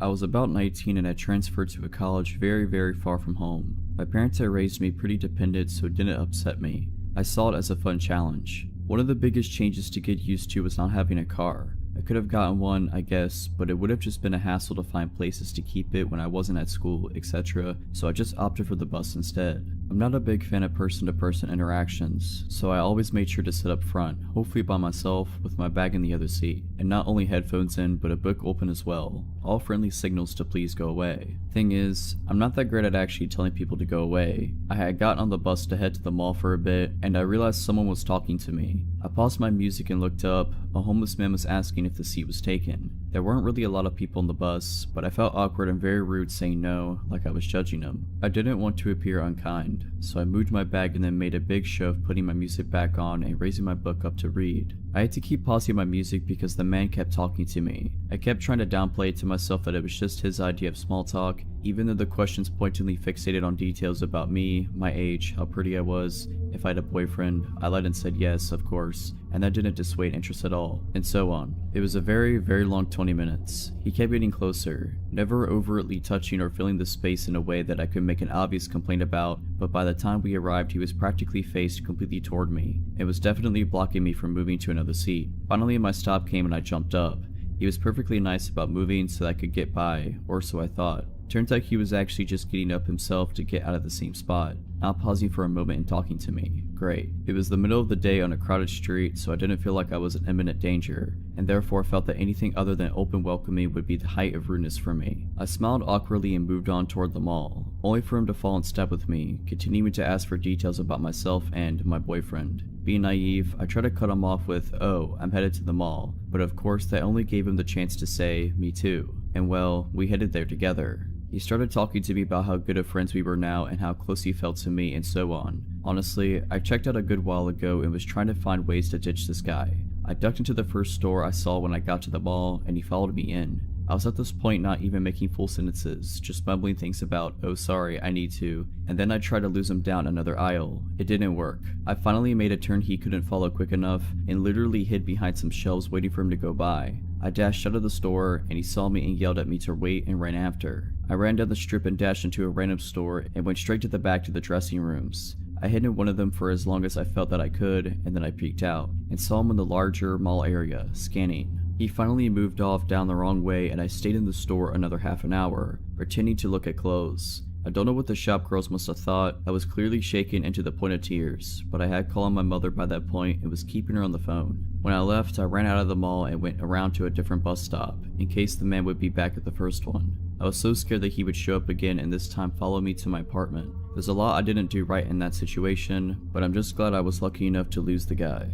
I was about 19 and had transferred to a college very far from home. My parents had raised me pretty dependent, so it didn't upset me. I saw it as a fun challenge. One of the biggest changes to get used to was not having a car. I could have gotten one, I guess, but it would have just been a hassle to find places to keep it when I wasn't at school, etc., so I just opted for the bus instead. I'm not a big fan of person-to-person interactions, so I always made sure to sit up front, hopefully by myself, with my bag in the other seat, and not only headphones in, but a book open as well, all friendly signals to please go away. Thing is, I'm not that great at actually telling people to go away. I had gotten on the bus to head to the mall for a bit, and I realized someone was talking to me. I paused my music and looked up. A homeless man was asking if the seat was taken. There weren't really a lot of people on the bus, but I felt awkward and very rude saying no, like I was judging him. I didn't want to appear unkind, so I moved my bag and then made a big show of putting my music back on and raising my book up to read. I had to keep pausing my music because the man kept talking to me. I kept trying to downplay it to myself that it was just his idea of small talk, even though the questions pointedly fixated on details about me, my age, how pretty I was, if I had a boyfriend. I lied and said yes, of course, and that didn't dissuade interest at all, and so on. It was a very long 20 minutes. He kept getting closer, never overtly touching or filling the space in a way that I could make an obvious complaint about, but by the time we arrived he was practically faced completely toward me. It was definitely blocking me from moving to another seat. Finally my stop came and I jumped up. He was perfectly nice about moving so that I could get by, or so I thought. Turns out he was actually just getting up himself to get out of the same spot, not pausing for a moment and talking to me. Great. It was the middle of the day on a crowded street, so I didn't feel like I was in imminent danger, and therefore felt that anything other than open welcoming would be the height of rudeness for me. I smiled awkwardly and moved on toward the mall, only for him to fall in step with me, continuing to ask for details about myself and my boyfriend. Being naive, I tried to cut him off with, "Oh, I'm headed to the mall," but of course that only gave him the chance to say, "Me too," and well, we headed there together. He started talking to me about how good of friends we were now and how close he felt to me and so on. Honestly, I checked out a good while ago and was trying to find ways to ditch this guy. I ducked into the first store I saw when I got to the mall and he followed me in. I was at this point not even making full sentences, just mumbling things about, "Oh sorry, I need to," and then I tried to lose him down another aisle. It didn't work. I finally made a turn he couldn't follow quick enough and literally hid behind some shelves waiting for him to go by. I dashed out of the store and he saw me and yelled at me to wait and ran after. I ran down the strip and dashed into a random store and went straight to the back to the dressing rooms. I hid in one of them for as long as I felt that I could, and then I peeked out and saw him in the larger mall area, scanning. He finally moved off down the wrong way and I stayed in the store another half an hour, pretending to look at clothes. I don't know what the shop girls must have thought. I was clearly shaken into the point of tears, but I had called my mother by that point and was keeping her on the phone. When I left, I ran out of the mall and went around to a different bus stop, in case the man would be back at the first one. I was so scared that he would show up again and this time follow me to my apartment. There's a lot I didn't do right in that situation, but I'm just glad I was lucky enough to lose the guy.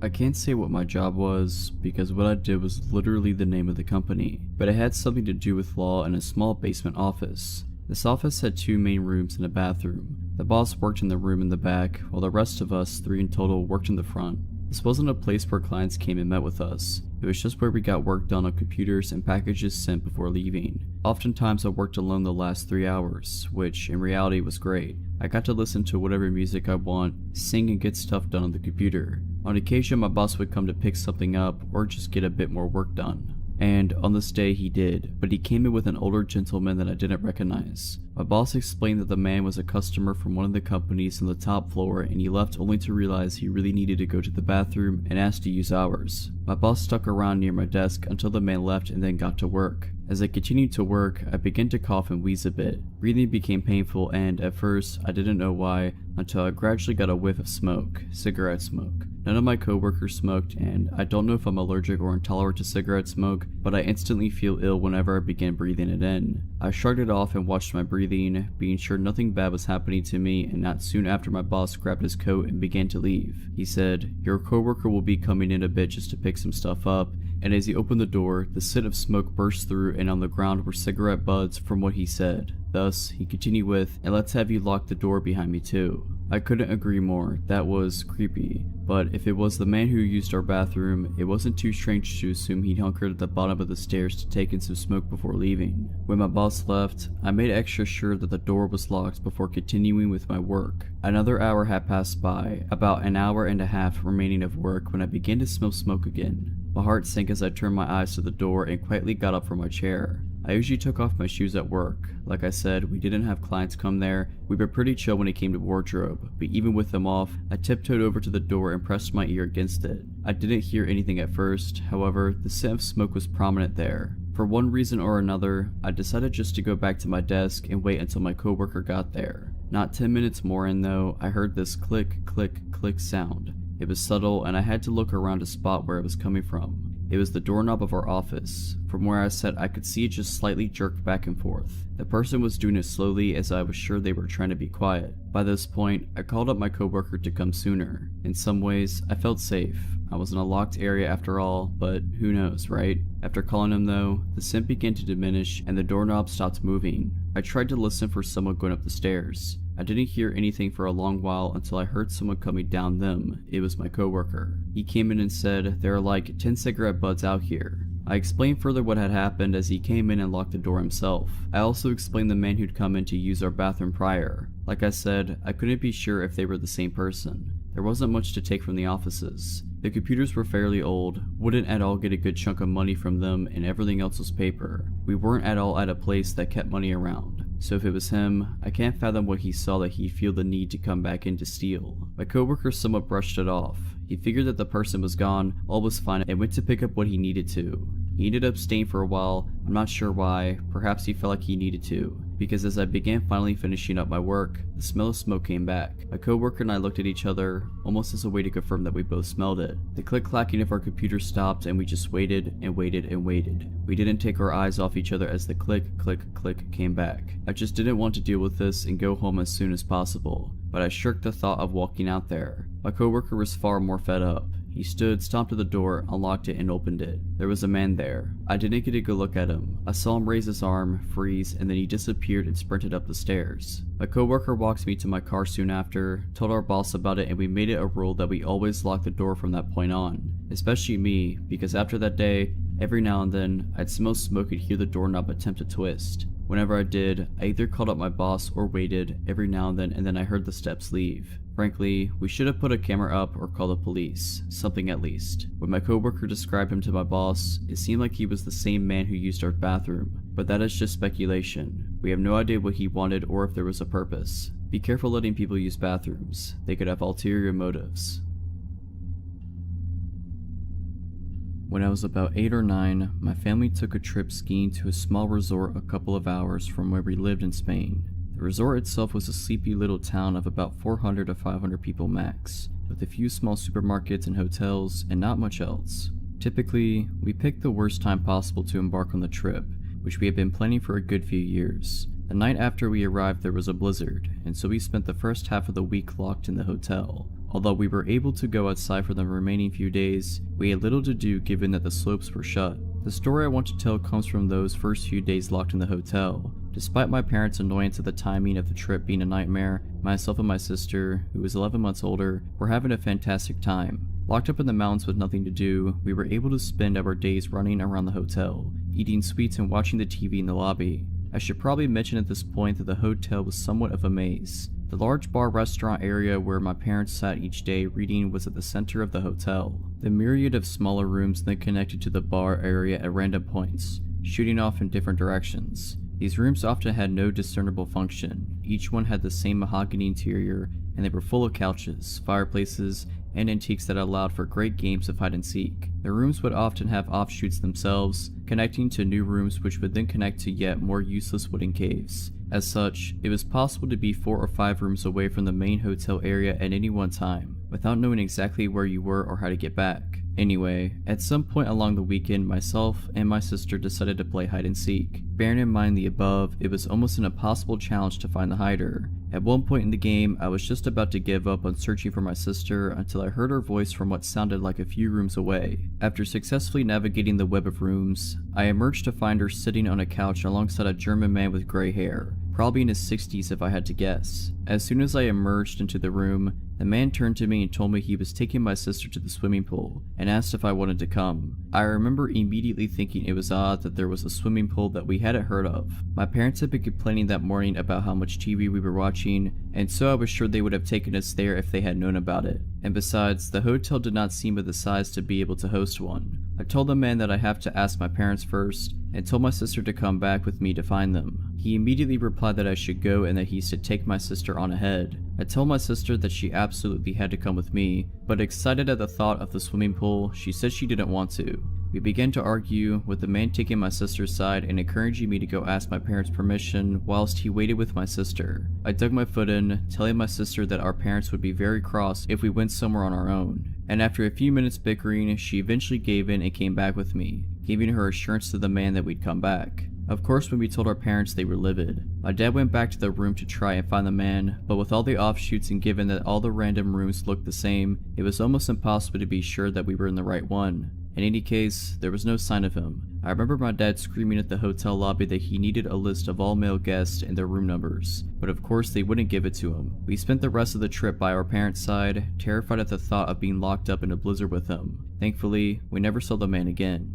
I can't say what my job was, because what I did was literally the name of the company, but it had something to do with law in a small basement office. This office had 2 main rooms and a bathroom. The boss worked in the room in the back, while the rest of us, 3 in total, worked in the front. This wasn't a place where clients came and met with us. It was just where we got work done on computers and packages sent before leaving. Oftentimes I worked alone the last 3 hours, which in reality was great. I got to listen to whatever music I want, sing and get stuff done on the computer. On occasion my boss would come to pick something up or just get a bit more work done. And on this day he did, but he came in with an older gentleman that I didn't recognize. My boss explained that the man was a customer from one of the companies on the top floor and he left only to realize he really needed to go to the bathroom and asked to use ours. My boss stuck around near my desk until the man left and then got to work. As I continued to work, I began to cough and wheeze a bit. Breathing became painful and, at first, I didn't know why until I gradually got a whiff of smoke, cigarette smoke. None of my coworkers smoked and I don't know if I'm allergic or intolerant to cigarette smoke, but I instantly feel ill whenever I begin breathing it in. I shrugged it off and watched my breathing, being sure nothing bad was happening to me, and not soon after my boss grabbed his coat and began to leave. He said, "Your coworker will be coming in a bit just to pick some stuff up," and as he opened the door, the scent of smoke burst through and on the ground were cigarette butts from what he said. Thus, he continued with, "And let's have you lock the door behind me too." I couldn't agree more, that was creepy. But if it was the man who used our bathroom, it wasn't too strange to assume he'd hunkered at the bottom of the stairs to take in some smoke before leaving. When my boss left, I made extra sure that the door was locked before continuing with my work. Another hour had passed by, about an hour and a half remaining of work when I began to smell smoke again. My heart sank as I turned my eyes to the door and quietly got up from my chair. I usually took off my shoes at work. Like I said, we didn't have clients come there. We were pretty chill when it came to wardrobe, but even with them off, I tiptoed over to the door and pressed my ear against it. I didn't hear anything at first, however, the scent of smoke was prominent there. For one reason or another, I decided just to go back to my desk and wait until my coworker got there. Not 10 minutes more in though, I heard this click, click, click sound. It was subtle and I had to look around to spot where it was coming from. It was the doorknob of our office. From where I sat, I could see it just slightly jerked back and forth. The person was doing it slowly as I was sure they were trying to be quiet. By this point, I called up my coworker to come sooner. In some ways, I felt safe. I was in a locked area after all, but who knows, right? After calling him though, the scent began to diminish and the doorknob stopped moving. I tried to listen for someone going up the stairs. I didn't hear anything for a long while until I heard someone coming down them. It was my coworker. He came in and said, "There are like 10 cigarette butts out here." I explained further what had happened as he came in and locked the door himself. I also explained the man who'd come in to use our bathroom prior. Like I said, I couldn't be sure if they were the same person. There wasn't much to take from the offices. The computers were fairly old, wouldn't at all get a good chunk of money from them, and everything else was paper. We weren't at all at a place that kept money around. So if it was him, I can't fathom what he saw that he'd feel the need to come back in to steal. My coworker somewhat brushed it off. He figured that the person was gone, all was fine, and went to pick up what he needed to. He ended up staying for a while, I'm not sure why, perhaps he felt like he needed to, because as I began finally finishing up my work, the smell of smoke came back. My coworker and I looked at each other, almost as a way to confirm that we both smelled it. The click-clacking of our computer stopped and we just waited and waited and waited. We didn't take our eyes off each other as the click, click, click came back. I just didn't want to deal with this and go home as soon as possible, but I shirked the thought of walking out there. My coworker was far more fed up. He stood, stomped to the door, unlocked it, and opened it. There was a man there. I didn't get a good look at him. I saw him raise his arm, freeze, and then he disappeared and sprinted up the stairs. My coworker walked me to my car soon after, told our boss about it, and we made it a rule that we always lock the door from that point on. Especially me, because after that day, every now and then, I'd smell smoke and hear the doorknob attempt to twist. Whenever I did, I either called up my boss or waited every now and then I heard the steps leave. Frankly, we should have put a camera up or called the police, something at least. When my coworker described him to my boss, it seemed like he was the same man who used our bathroom, but that is just speculation. We have no idea what he wanted or if there was a purpose. Be careful letting people use bathrooms. They could have ulterior motives. When I was about 8 or 9, my family took a trip skiing to a small resort a couple of hours from where we lived in Spain. The resort itself was a sleepy little town of about 400 to 500 people max, with a few small supermarkets and hotels and not much else. Typically, we picked the worst time possible to embark on the trip, which we had been planning for a good few years. The night after we arrived there was a blizzard, and so we spent the first half of the week locked in the hotel. Although we were able to go outside for the remaining few days, we had little to do given that the slopes were shut. The story I want to tell comes from those first few days locked in the hotel. Despite my parents' annoyance at the timing of the trip being a nightmare, myself and my sister, who was 11 months older, were having a fantastic time. Locked up in the mountains with nothing to do, we were able to spend our days running around the hotel, eating sweets and watching the TV in the lobby. I should probably mention at this point that the hotel was somewhat of a maze. The large bar restaurant area where my parents sat each day reading was at the center of the hotel. The myriad of smaller rooms then connected to the bar area at random points, shooting off in different directions. These rooms often had no discernible function. Each one had the same mahogany interior, and they were full of couches, fireplaces, and antiques that allowed for great games of hide and seek. The rooms would often have offshoots themselves, connecting to new rooms which would then connect to yet more useless wooden caves. As such, it was possible to be 4 or 5 rooms away from the main hotel area at any one time. without knowing exactly where you were or how to get back. Anyway, at some point along the weekend, myself and my sister decided to play hide and seek. Bearing in mind the above, it was almost an impossible challenge to find the hider. At one point in the game, I was just about to give up on searching for my sister until I heard her voice from what sounded like a few rooms away. After successfully navigating the web of rooms, I emerged to find her sitting on a couch alongside a German man with gray hair, probably in his 60s if I had to guess. As soon as I emerged into the room, the man turned to me and told me he was taking my sister to the swimming pool and asked if I wanted to come. I remember immediately thinking it was odd that there was a swimming pool that we hadn't heard of. My parents had been complaining that morning about how much TV we were watching, and so I was sure they would have taken us there if they had known about it. And besides, the hotel did not seem of the size to be able to host one. I told the man that I have to ask my parents first, and told my sister to come back with me to find them. He immediately replied that I should go and that he should take my sister on ahead. I told my sister that she absolutely had to come with me, but excited at the thought of the swimming pool, she said she didn't want to. We began to argue, with the man taking my sister's side and encouraging me to go ask my parents' permission whilst he waited with my sister. I dug my foot in, telling my sister that our parents would be very cross if we went somewhere on our own. And after a few minutes bickering, she eventually gave in and came back with me, giving her assurance to the man that we'd come back. Of course, when we told our parents, they were livid. My dad went back to the room to try and find the man, but with all the offshoots and given that all the random rooms looked the same, it was almost impossible to be sure that we were in the right one. In any case, there was no sign of him. I remember my dad screaming at the hotel lobby that he needed a list of all male guests and their room numbers, but of course they wouldn't give it to him. We spent the rest of the trip by our parents' side, terrified at the thought of being locked up in a blizzard with him. Thankfully, we never saw the man again.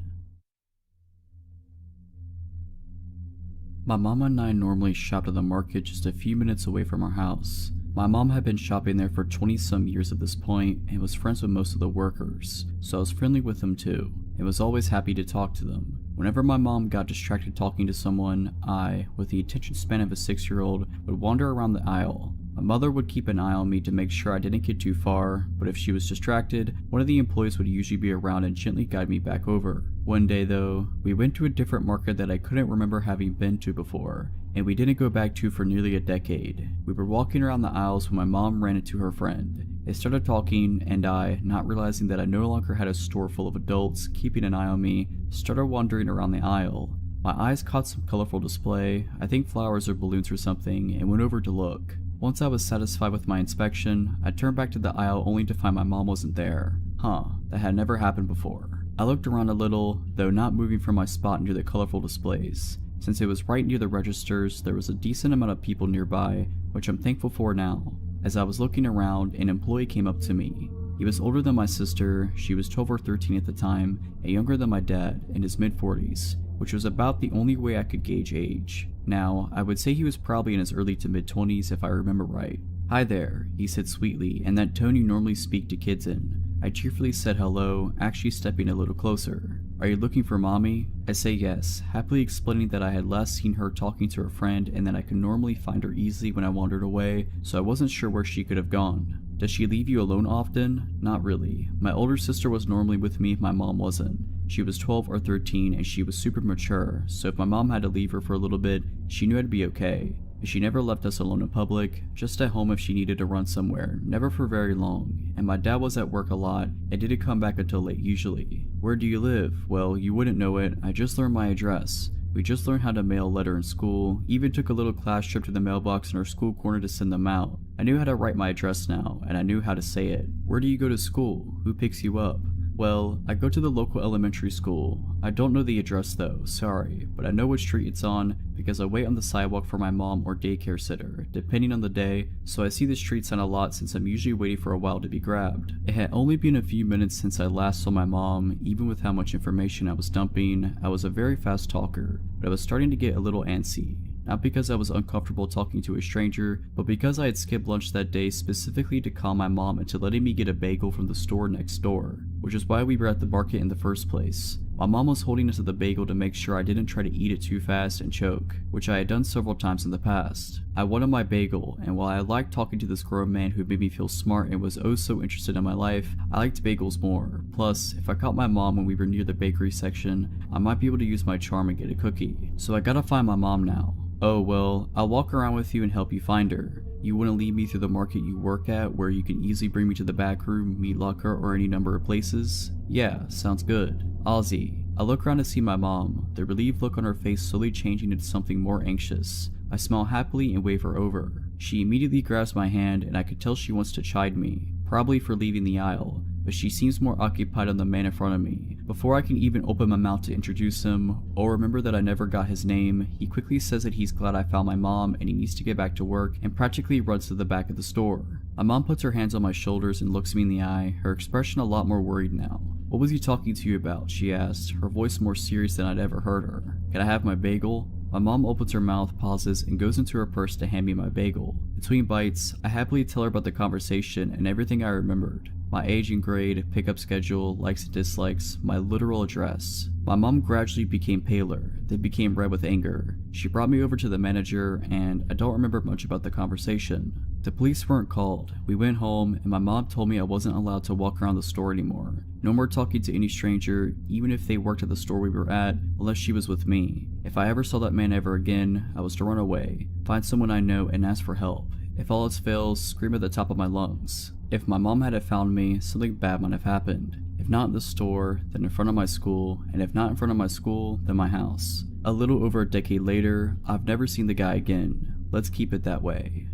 My mom and I normally shopped at the market just a few minutes away from our house. My mom had been shopping there for 20-some years at this point and was friends with most of the workers, so I was friendly with them too, and was always happy to talk to them. Whenever my mom got distracted talking to someone, I, with the attention span of a 6-year-old, would wander around the aisle. My mother would keep an eye on me to make sure I didn't get too far, but if she was distracted, one of the employees would usually be around and gently guide me back over. One day though, we went to a different market that I couldn't remember having been to before, and we didn't go back to for nearly a decade. We were walking around the aisles when my mom ran into her friend. They started talking, and I, not realizing that I no longer had a store full of adults keeping an eye on me, started wandering around the aisle. My eyes caught some colorful display, I think flowers or balloons or something, and went over to look. Once I was satisfied with my inspection, I turned back to the aisle only to find my mom wasn't there. That had never happened before. I looked around a little, though not moving from my spot near the colorful displays. Since it was right near the registers, there was a decent amount of people nearby, which I'm thankful for now. As I was looking around, an employee came up to me. He was older than my sister, she was 12 or 13 at the time, and younger than my dad, in his mid-40s, which was about the only way I could gauge age. Now, I would say he was probably in his early to mid-20s if I remember right. "Hi there," he said sweetly, in that tone you normally speak to kids in. I cheerfully said hello, actually stepping a little closer. "Are you looking for mommy?" I say yes, happily explaining that I had last seen her talking to her friend and that I could normally find her easily when I wandered away, so I wasn't sure where she could have gone. "Does she leave you alone often?" "Not really. My older sister was normally with me if my mom wasn't. She was 12 or 13 and she was super mature, so if my mom had to leave her for a little bit, she knew I'd be okay. She never left us alone in public, just at home if she needed to run somewhere, never for very long, and my dad was at work a lot and didn't come back until late usually." "Where do you live?" "Well, you wouldn't know it, I just learned my address. We just learned how to mail a letter in school, even took a little class trip to the mailbox in our school corner to send them out. I knew how to write my address now, and I knew how to say it." "Where do you go to school? Who picks you up?" "Well, I go to the local elementary school. I don't know the address though, sorry, but I know which street it's on because I wait on the sidewalk for my mom or daycare sitter, depending on the day, so I see the street sign a lot since I'm usually waiting for a while to be grabbed." It had only been a few minutes since I last saw my mom. Even with how much information I was dumping, I was a very fast talker, but I was starting to get a little antsy. Not because I was uncomfortable talking to a stranger, but because I had skipped lunch that day specifically to calm my mom into letting me get a bagel from the store next door, which is why we were at the market in the first place. My mom was holding onto the bagel to make sure I didn't try to eat it too fast and choke, which I had done several times in the past. I wanted my bagel, and while I liked talking to this grown man who made me feel smart and was oh so interested in my life, I liked bagels more. Plus, if I caught my mom when we were near the bakery section, I might be able to use my charm and get a cookie. So I gotta find my mom now. "Oh well, I'll walk around with you and help you find her." You wouldn't lead me through the market you work at where you can easily bring me to the back room, meat locker, or any number of places? Yeah, sounds good. Ozzy. I look around to see my mom, the relieved look on her face slowly changing into something more anxious. I smile happily and wave her over. She immediately grabs my hand and I could tell she wants to chide me, probably for leaving the aisle, but she seems more occupied on the man in front of me. Before I can even open my mouth to introduce him, or remember that I never got his name, he quickly says that he's glad I found my mom and he needs to get back to work and practically runs to the back of the store. My mom puts her hands on my shoulders and looks me in the eye, her expression a lot more worried now. What was he talking to you about? She asked, her voice more serious than I'd ever heard her. Can I have my bagel? My mom opens her mouth, pauses, and goes into her purse to hand me my bagel. Between bites, I happily tell her about the conversation and everything I remembered. My age and grade, pickup schedule, likes and dislikes, my literal address. My mom gradually became paler, then became red with anger. She brought me over to the manager, and I don't remember much about the conversation. The police weren't called. We went home, and my mom told me I wasn't allowed to walk around the store anymore. No more talking to any stranger, even if they worked at the store we were at, unless she was with me. If I ever saw that man ever again, I was to run away, find someone I know and ask for help. If all else fails, scream at the top of my lungs. If my mom had found me, something bad might have happened. If not in the store, then in front of my school, and if not in front of my school, then my house. A little over a decade later, I've never seen the guy again. Let's keep it that way.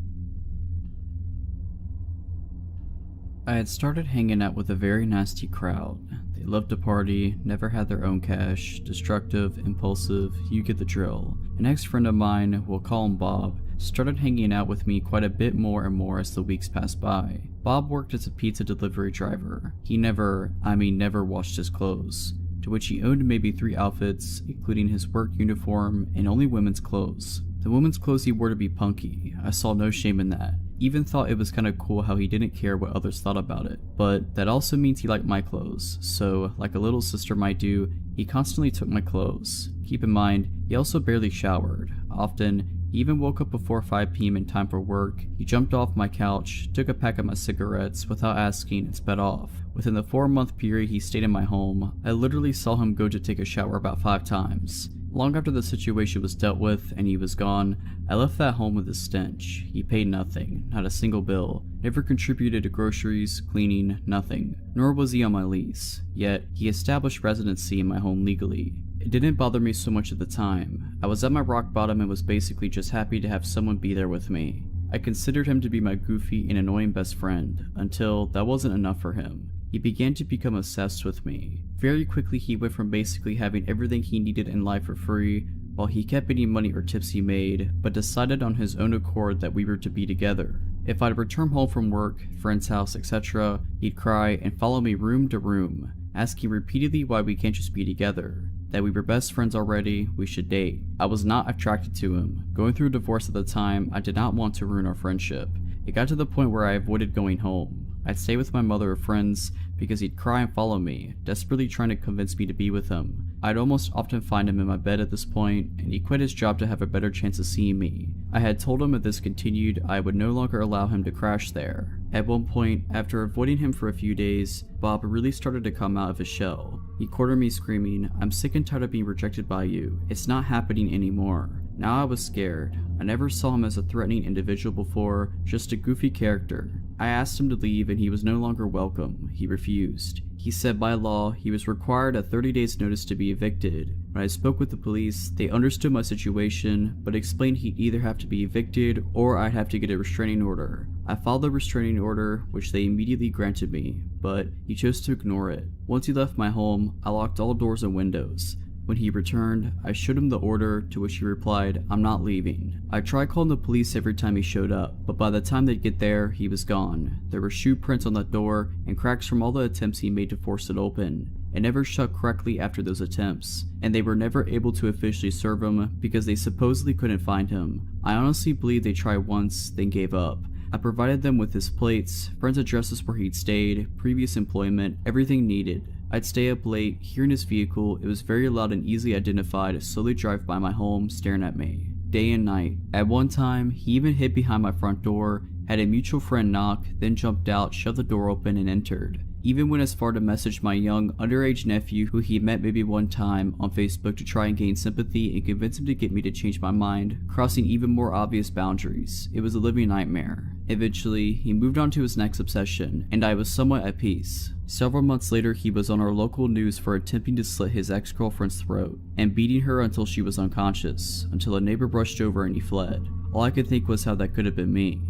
I had started hanging out with a very nasty crowd. They loved to party, never had their own cash, destructive, impulsive, you get the drill. An ex-friend of mine, we'll call him Bob, started hanging out with me quite a bit more and more as the weeks passed by. Bob worked as a pizza delivery driver. He never washed his clothes, to which he owned maybe 3 outfits, including his work uniform and only women's clothes. The women's clothes he wore to be punky. I saw no shame in that. Even thought it was kinda cool how he didn't care what others thought about it. But that also means he liked my clothes, so like a little sister might do, he constantly took my clothes. Keep in mind, he also barely showered. Often, he even woke up before 5 p.m. in time for work. He jumped off my couch, took a pack of my cigarettes without asking and sped off. Within the 4-month period he stayed in my home, I literally saw him go to take a shower about 5 times. Long after the situation was dealt with and he was gone, I left that home with a stench. He paid nothing, not a single bill, never contributed to groceries, cleaning, nothing. Nor was he on my lease. Yet, he established residency in my home legally. It didn't bother me so much at the time. I was at my rock bottom and was basically just happy to have someone be there with me. I considered him to be my goofy and annoying best friend, until that wasn't enough for him. He began to become obsessed with me. Very quickly he went from basically having everything he needed in life for free, while he kept any money or tips he made, but decided on his own accord that we were to be together. If I'd return home from work, friend's house, etc., he'd cry and follow me room to room, asking repeatedly why we can't just be together. That we were best friends already, we should date. I was not attracted to him. Going through a divorce at the time, I did not want to ruin our friendship. It got to the point where I avoided going home. I'd stay with my mother or friends because he'd cry and follow me, desperately trying to convince me to be with him. I'd almost often find him in my bed at this point, and he quit his job to have a better chance of seeing me. I had told him if this continued, I would no longer allow him to crash there. At one point, after avoiding him for a few days, Bob really started to come out of his shell. He cornered me screaming, "I'm sick and tired of being rejected by you. It's not happening anymore." Now I was scared. I never saw him as a threatening individual before, just a goofy character. I asked him to leave and he was no longer welcome. He refused. He said by law, he was required a 30 days notice to be evicted. When I spoke with the police, they understood my situation, but explained he'd either have to be evicted or I'd have to get a restraining order. I filed the restraining order, which they immediately granted me, but he chose to ignore it. Once he left my home, I locked all doors and windows. When he returned, I showed him the order, to which he replied, "I'm not leaving." I tried calling the police every time he showed up, but by the time they'd get there, he was gone. There were shoe prints on the door and cracks from all the attempts he made to force it open. It never shut correctly after those attempts, and they were never able to officially serve him because they supposedly couldn't find him. I honestly believe they tried once, then gave up. I provided them with his plates, friends' addresses where he'd stayed, previous employment, everything needed. I'd stay up late, here in his vehicle, it was very loud and easily identified, slowly drive by my home, staring at me, day and night. At one time, he even hid behind my front door, had a mutual friend knock, then jumped out, shoved the door open, and entered. even went as far to message my young, underage nephew who he met maybe one time on Facebook to try and gain sympathy and convince him to get me to change my mind, crossing even more obvious boundaries. It was a living nightmare. Eventually, he moved on to his next obsession, and I was somewhat at peace. Several months later, he was on our local news for attempting to slit his ex-girlfriend's throat and beating her until she was unconscious, until a neighbor brushed over and he fled. All I could think was how that could have been me.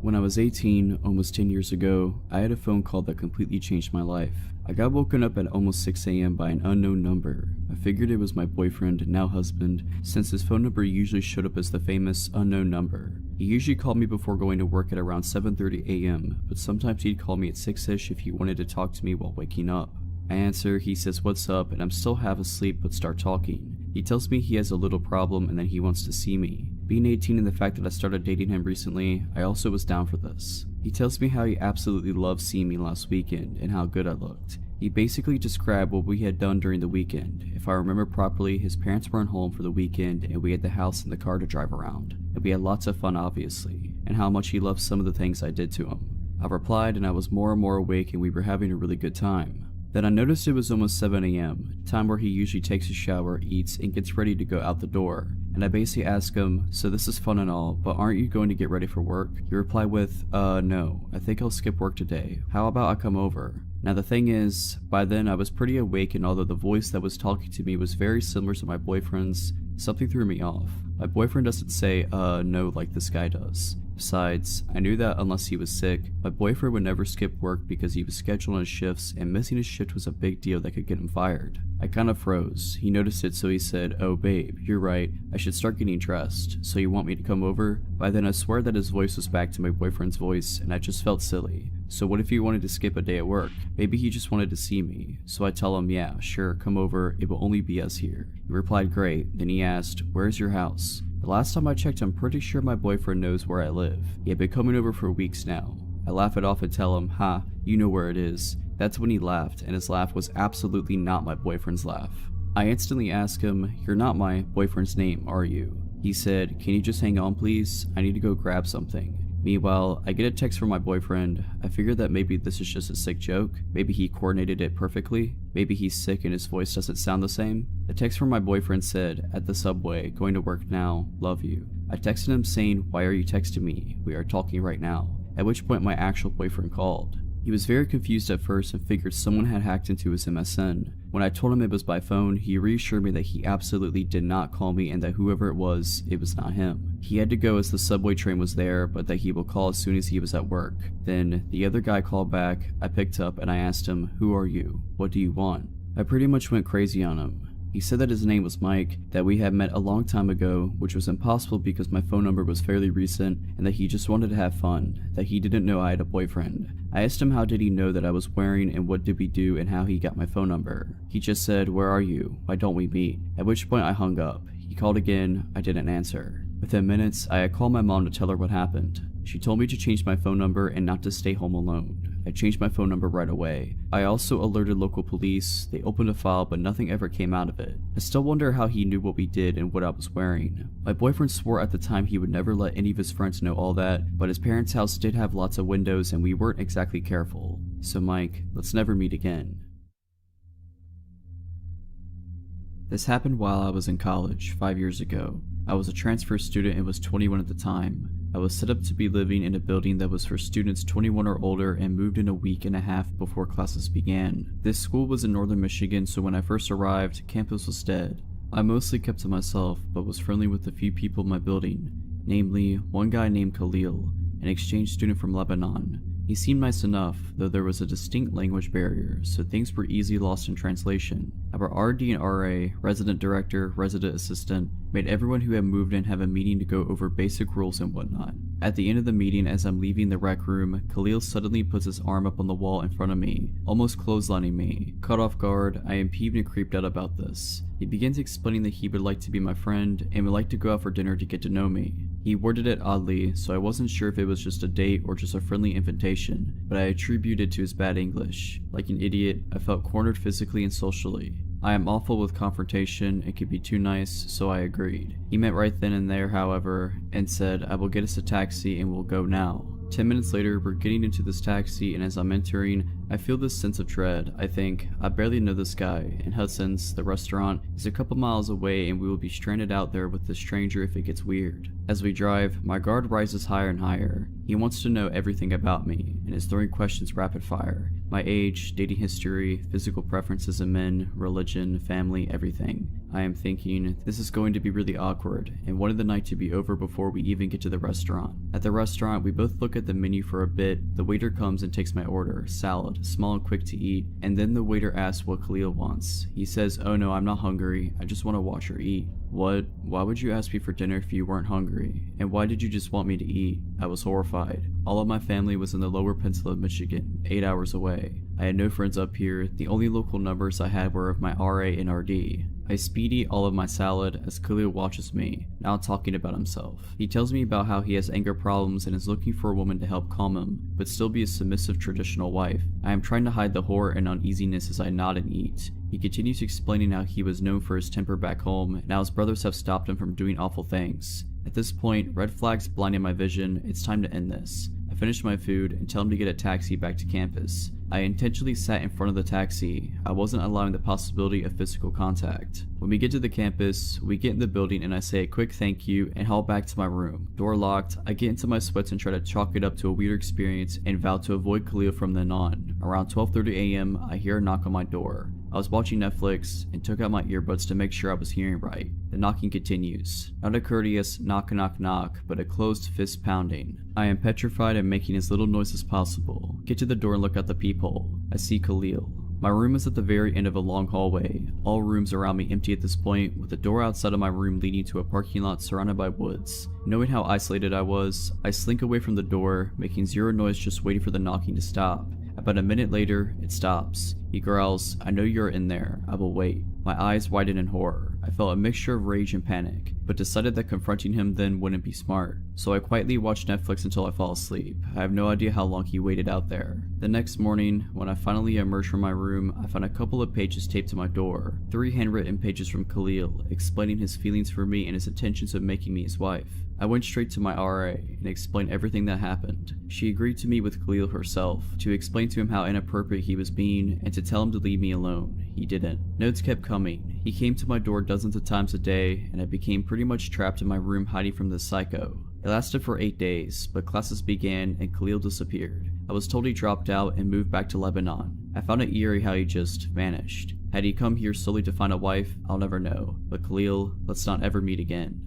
When I was 18, almost 10 years ago, I had a phone call that completely changed my life. I got woken up at almost 6 a.m. by an unknown number. I figured it was my boyfriend, now husband, since his phone number usually showed up as the famous unknown number. He usually called me before going to work at around 7:30 a.m., but sometimes he'd call me at 6ish if he wanted to talk to me while waking up. I answer, he says what's up, and I'm still half asleep but start talking. He tells me he has a little problem and that he wants to see me. Being 18 and the fact that I started dating him recently, I also was down for this. He tells me how he absolutely loved seeing me last weekend and how good I looked. He basically described what we had done during the weekend. If I remember properly, his parents weren't home for the weekend and we had the house and the car to drive around. And we had lots of fun obviously, and how much he loved some of the things I did to him. I replied and I was more and more awake and we were having a really good time. Then I noticed it was almost 7 a.m., time where he usually takes a shower, eats, and gets ready to go out the door. And I basically asked him, so this is fun and all, but aren't you going to get ready for work? He replied with, no, I think I'll skip work today. How about I come over? Now the thing is, by then I was pretty awake, and although the voice that was talking to me was very similar to my boyfriend's, something threw me off. My boyfriend doesn't say, no, like this guy does. Besides, I knew that unless he was sick, my boyfriend would never skip work because he was scheduled on his shifts and missing his shift was a big deal that could get him fired. I kind of froze. He noticed it, so he said, oh babe, you're right, I should start getting dressed. So you want me to come over? By then I swear that his voice was back to my boyfriend's voice and I just felt silly. So what if he wanted to skip a day at work? Maybe he just wanted to see me. So I tell him, yeah, sure, come over, it will only be us here. He replied, great. Then he asked, where's your house? The last time I checked, I'm pretty sure my boyfriend knows where I live. He had been coming over for weeks now. I laugh it off and tell him, ha, you know where it is. That's when he laughed, and his laugh was absolutely not my boyfriend's laugh. I instantly ask him, you're not my boyfriend's name, are you? He said, can you just hang on please? I need to go grab something. Meanwhile, I get a text from my boyfriend. I figured that maybe this is just a sick joke. Maybe he coordinated it perfectly. Maybe he's sick and his voice doesn't sound the same. The text from my boyfriend said, at the subway, going to work now, love you. I texted him saying, why are you texting me? We are talking right now. At which point my actual boyfriend called. He was very confused at first and figured someone had hacked into his MSN. When I told him it was by phone, he reassured me that he absolutely did not call me and that whoever it was not him. He had to go as the subway train was there, but that he will call as soon as he was at work. Then, the other guy called back, I picked up and I asked him, who are you? What do you want? I pretty much went crazy on him. He said that his name was Mike, that we had met a long time ago, which was impossible because my phone number was fairly recent, and that he just wanted to have fun, that he didn't know I had a boyfriend. I asked him how did he know that I was wearing and what did we do and how he got my phone number. He just said, where are you? Why don't we meet? At which point I hung up. He called again, I didn't answer. Within minutes, I had called my mom to tell her what happened. She told me to change my phone number and not to stay home alone. I changed my phone number right away. I also alerted local police. They opened a file but nothing ever came out of it. I still wonder how he knew what we did and what I was wearing. My boyfriend swore at the time he would never let any of his friends know all that, but his parents' house did have lots of windows and we weren't exactly careful. So Mike, let's never meet again. This happened while I was in college 5 years ago. I was a transfer student and was 21 at the time. I was set up to be living in a building that was for students 21 or older and moved in a week and a half before classes began. This school was in northern Michigan, so when I first arrived, campus was dead. I mostly kept to myself, but was friendly with a few people in my building, namely one guy named Khalil, an exchange student from Lebanon. He seemed nice enough, though there was a distinct language barrier, so things were easily lost in translation. Our RD and RA, resident director, resident assistant, made everyone who had moved in have a meeting to go over basic rules and whatnot. At the end of the meeting, as I'm leaving the rec room, Khalil suddenly puts his arm up on the wall in front of me, almost clotheslining me. Caught off guard, I am peeved and creeped out about this. He begins explaining that he would like to be my friend and would like to go out for dinner to get to know me. He worded it oddly, so I wasn't sure if it was just a date or just a friendly invitation, but I attributed to his bad English. Like an idiot, I felt cornered physically and socially. I am awful with confrontation and could be too nice, so I agreed. He meant right then and there, however, and said, I will get us a taxi and we'll go now. 10 minutes later, we're getting into this taxi, and as I'm entering, I feel this sense of dread. I think, I barely know this guy, and Hudson's, the restaurant, is a couple miles away and we will be stranded out there with this stranger if it gets weird. As we drive, my guard rises higher and higher. He wants to know everything about me, and is throwing questions rapid fire. My age, dating history, physical preferences in men, religion, family, everything. I am thinking, this is going to be really awkward, and wanted the night to be over before we even get to the restaurant. At the restaurant, we both look at the menu for a bit. The waiter comes and takes my order, salad, small and quick to eat, and then the waiter asks what Khalil wants. He says, "Oh no, I'm not hungry, I just want to watch her eat." What? Why would you ask me for dinner if you weren't hungry? And why did you just want me to eat? I was horrified. All of my family was in the lower peninsula of Michigan, 8 hours away. I had no friends up here. The only local numbers I had were of my RA and RD. I speed eat all of my salad as Khalil watches me, now talking about himself. He tells me about how he has anger problems and is looking for a woman to help calm him, but still be a submissive traditional wife. I am trying to hide the horror and uneasiness as I nod and eat. He continues explaining how he was known for his temper back home, and how his brothers have stopped him from doing awful things. At this point, red flags blinding my vision. It's time to end this. I finish my food and tell him to get a taxi back to campus. I intentionally sat in front of the taxi. I wasn't allowing the possibility of physical contact. When we get to the campus, we get in the building and I say a quick thank you and haul back to my room. Door locked, I get into my sweats and try to chalk it up to a weird experience and vow to avoid Khalil from then on. Around 12:30 a.m., I hear a knock on my door. I was watching Netflix and took out my earbuds to make sure I was hearing right. The knocking continues. Not a courteous knock knock knock, but a closed fist pounding. I am petrified and making as little noise as possible. Get to the door and look out the peephole. I see Khalil. My room is at the very end of a long hallway. All rooms around me empty at this point, with the door outside of my room leading to a parking lot surrounded by woods. Knowing how isolated I was, I slink away from the door, making zero noise just waiting for the knocking to stop. About a minute later, it stops. He growls, "I know you're in there. I will wait." My eyes widen in horror. I felt a mixture of rage and panic, but decided that confronting him then wouldn't be smart. So I quietly watched Netflix until I fall asleep. I have no idea how long he waited out there. The next morning, when I finally emerged from my room, I found a couple of pages taped to my door. 3 handwritten pages from Khalil, explaining his feelings for me and his intentions of making me his wife. I went straight to my RA and explained everything that happened. She agreed to meet with Khalil herself, to explain to him how inappropriate he was being, and to tell him to leave me alone. He didn't. Notes kept coming. He came to my door dozens of times a day, and I became pretty much trapped in my room hiding from this psycho. It lasted for 8 days, but classes began and Khalil disappeared. I was told he dropped out and moved back to Lebanon. I found it eerie how he just vanished. Had he come here solely to find a wife, I'll never know. But Khalil, let's not ever meet again.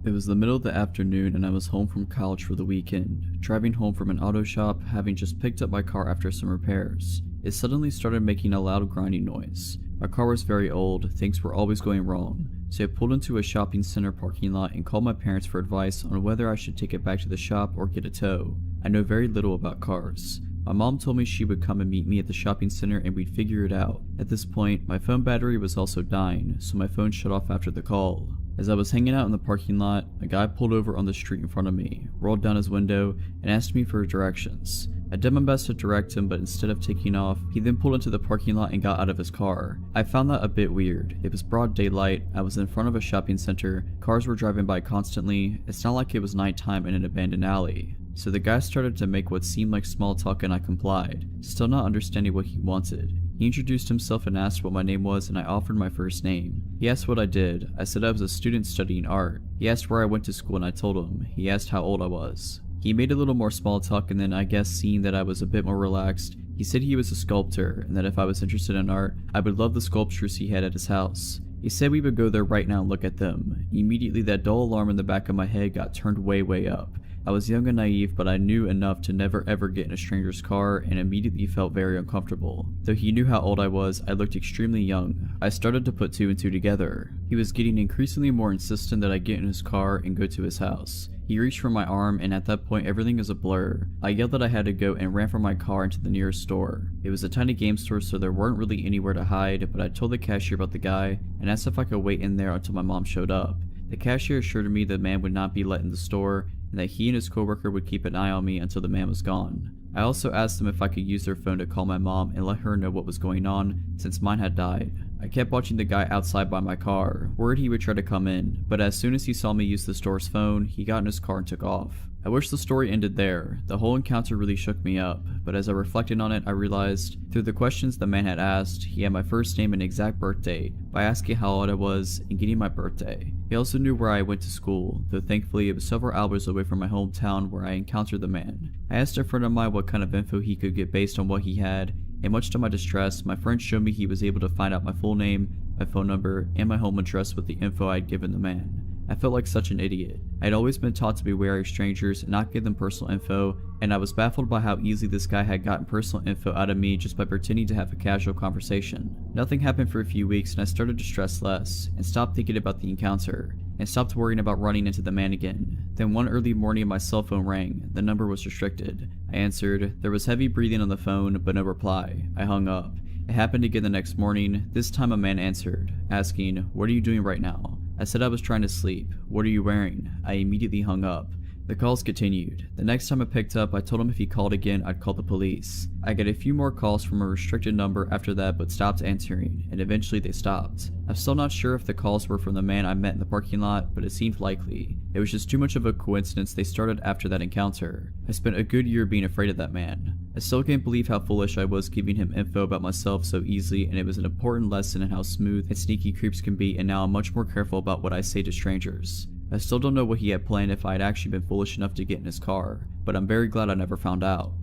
It was the middle of the afternoon and I was home from college for the weekend. Driving home from an auto shop, having just picked up my car after some repairs, it suddenly started making a loud grinding noise. My car was very old, things were always going wrong, so I pulled into a shopping center parking lot and called my parents for advice on whether I should take it back to the shop or get a tow. I know very little about cars. My mom told me she would come and meet me at the shopping center and we'd figure it out. At this point, my phone battery was also dying, so my phone shut off after the call. As I was hanging out in the parking lot, a guy pulled over on the street in front of me, rolled down his window, and asked me for directions. I did my best to direct him, but instead of taking off, he then pulled into the parking lot and got out of his car. I found that a bit weird. It was broad daylight, I was in front of a shopping center, cars were driving by constantly, it's not like it was nighttime in an abandoned alley. So the guy started to make what seemed like small talk and I complied, still not understanding what he wanted. He introduced himself and asked what my name was and I offered my first name. He asked what I did. I said I was a student studying art. He asked where I went to school and I told him. He asked how old I was. He made a little more small talk and then I guess seeing that I was a bit more relaxed, he said he was a sculptor and that if I was interested in art, I would love the sculptures he had at his house. He said we would go there right now and look at them. Immediately that dull alarm in the back of my head got turned way up. I was young and naive, but I knew enough to never ever get in a stranger's car and immediately felt very uncomfortable. Though he knew how old I was, I looked extremely young. I started to put 2 and 2 together. He was getting increasingly more insistent that I get in his car and go to his house. He reached for my arm and at that point everything is a blur. I yelled that I had to go and ran from my car into the nearest store. It was a tiny game store so there weren't really anywhere to hide, but I told the cashier about the guy and asked if I could wait in there until my mom showed up. The cashier assured me the man would not be let in the store and that he and his coworker would keep an eye on me until the man was gone. I also asked them if I could use their phone to call my mom and let her know what was going on since mine had died. I kept watching the guy outside by my car, worried he would try to come in, but as soon as he saw me use the store's phone, he got in his car and took off. I wish the story ended there. The whole encounter really shook me up, but as I reflected on it, I realized, through the questions the man had asked, he had my first name and exact birth date, by asking how old I was and getting my birthday. He also knew where I went to school, though thankfully it was several hours away from my hometown where I encountered the man. I asked a friend of mine what kind of info he could get based on what he had, and much to my distress, my friend showed me he was able to find out my full name, my phone number, and my home address with the info I had given the man. I felt like such an idiot. I had always been taught to be wary of strangers and not give them personal info, and I was baffled by how easily this guy had gotten personal info out of me just by pretending to have a casual conversation. Nothing happened for a few weeks and I started to stress less, and stopped thinking about the encounter, and stopped worrying about running into the man again. Then one early morning my cell phone rang. The number was restricted. I answered. There was heavy breathing on the phone, but no reply. I hung up. It happened again the next morning. This time a man answered, asking, "What are you doing right now?" I said I was trying to sleep. "What are you wearing?" I immediately hung up. The calls continued. The next time I picked up, I told him if he called again, I'd call the police. I got a few more calls from a restricted number after that, but stopped answering, and eventually they stopped. I'm still not sure if the calls were from the man I met in the parking lot, but it seemed likely. It was just too much of a coincidence they started after that encounter. I spent a good year being afraid of that man. I still can't believe how foolish I was giving him info about myself so easily, and it was an important lesson in how smooth and sneaky creeps can be, and now I'm much more careful about what I say to strangers. I still don't know what he had planned if I had actually been foolish enough to get in his car, but I'm very glad I never found out.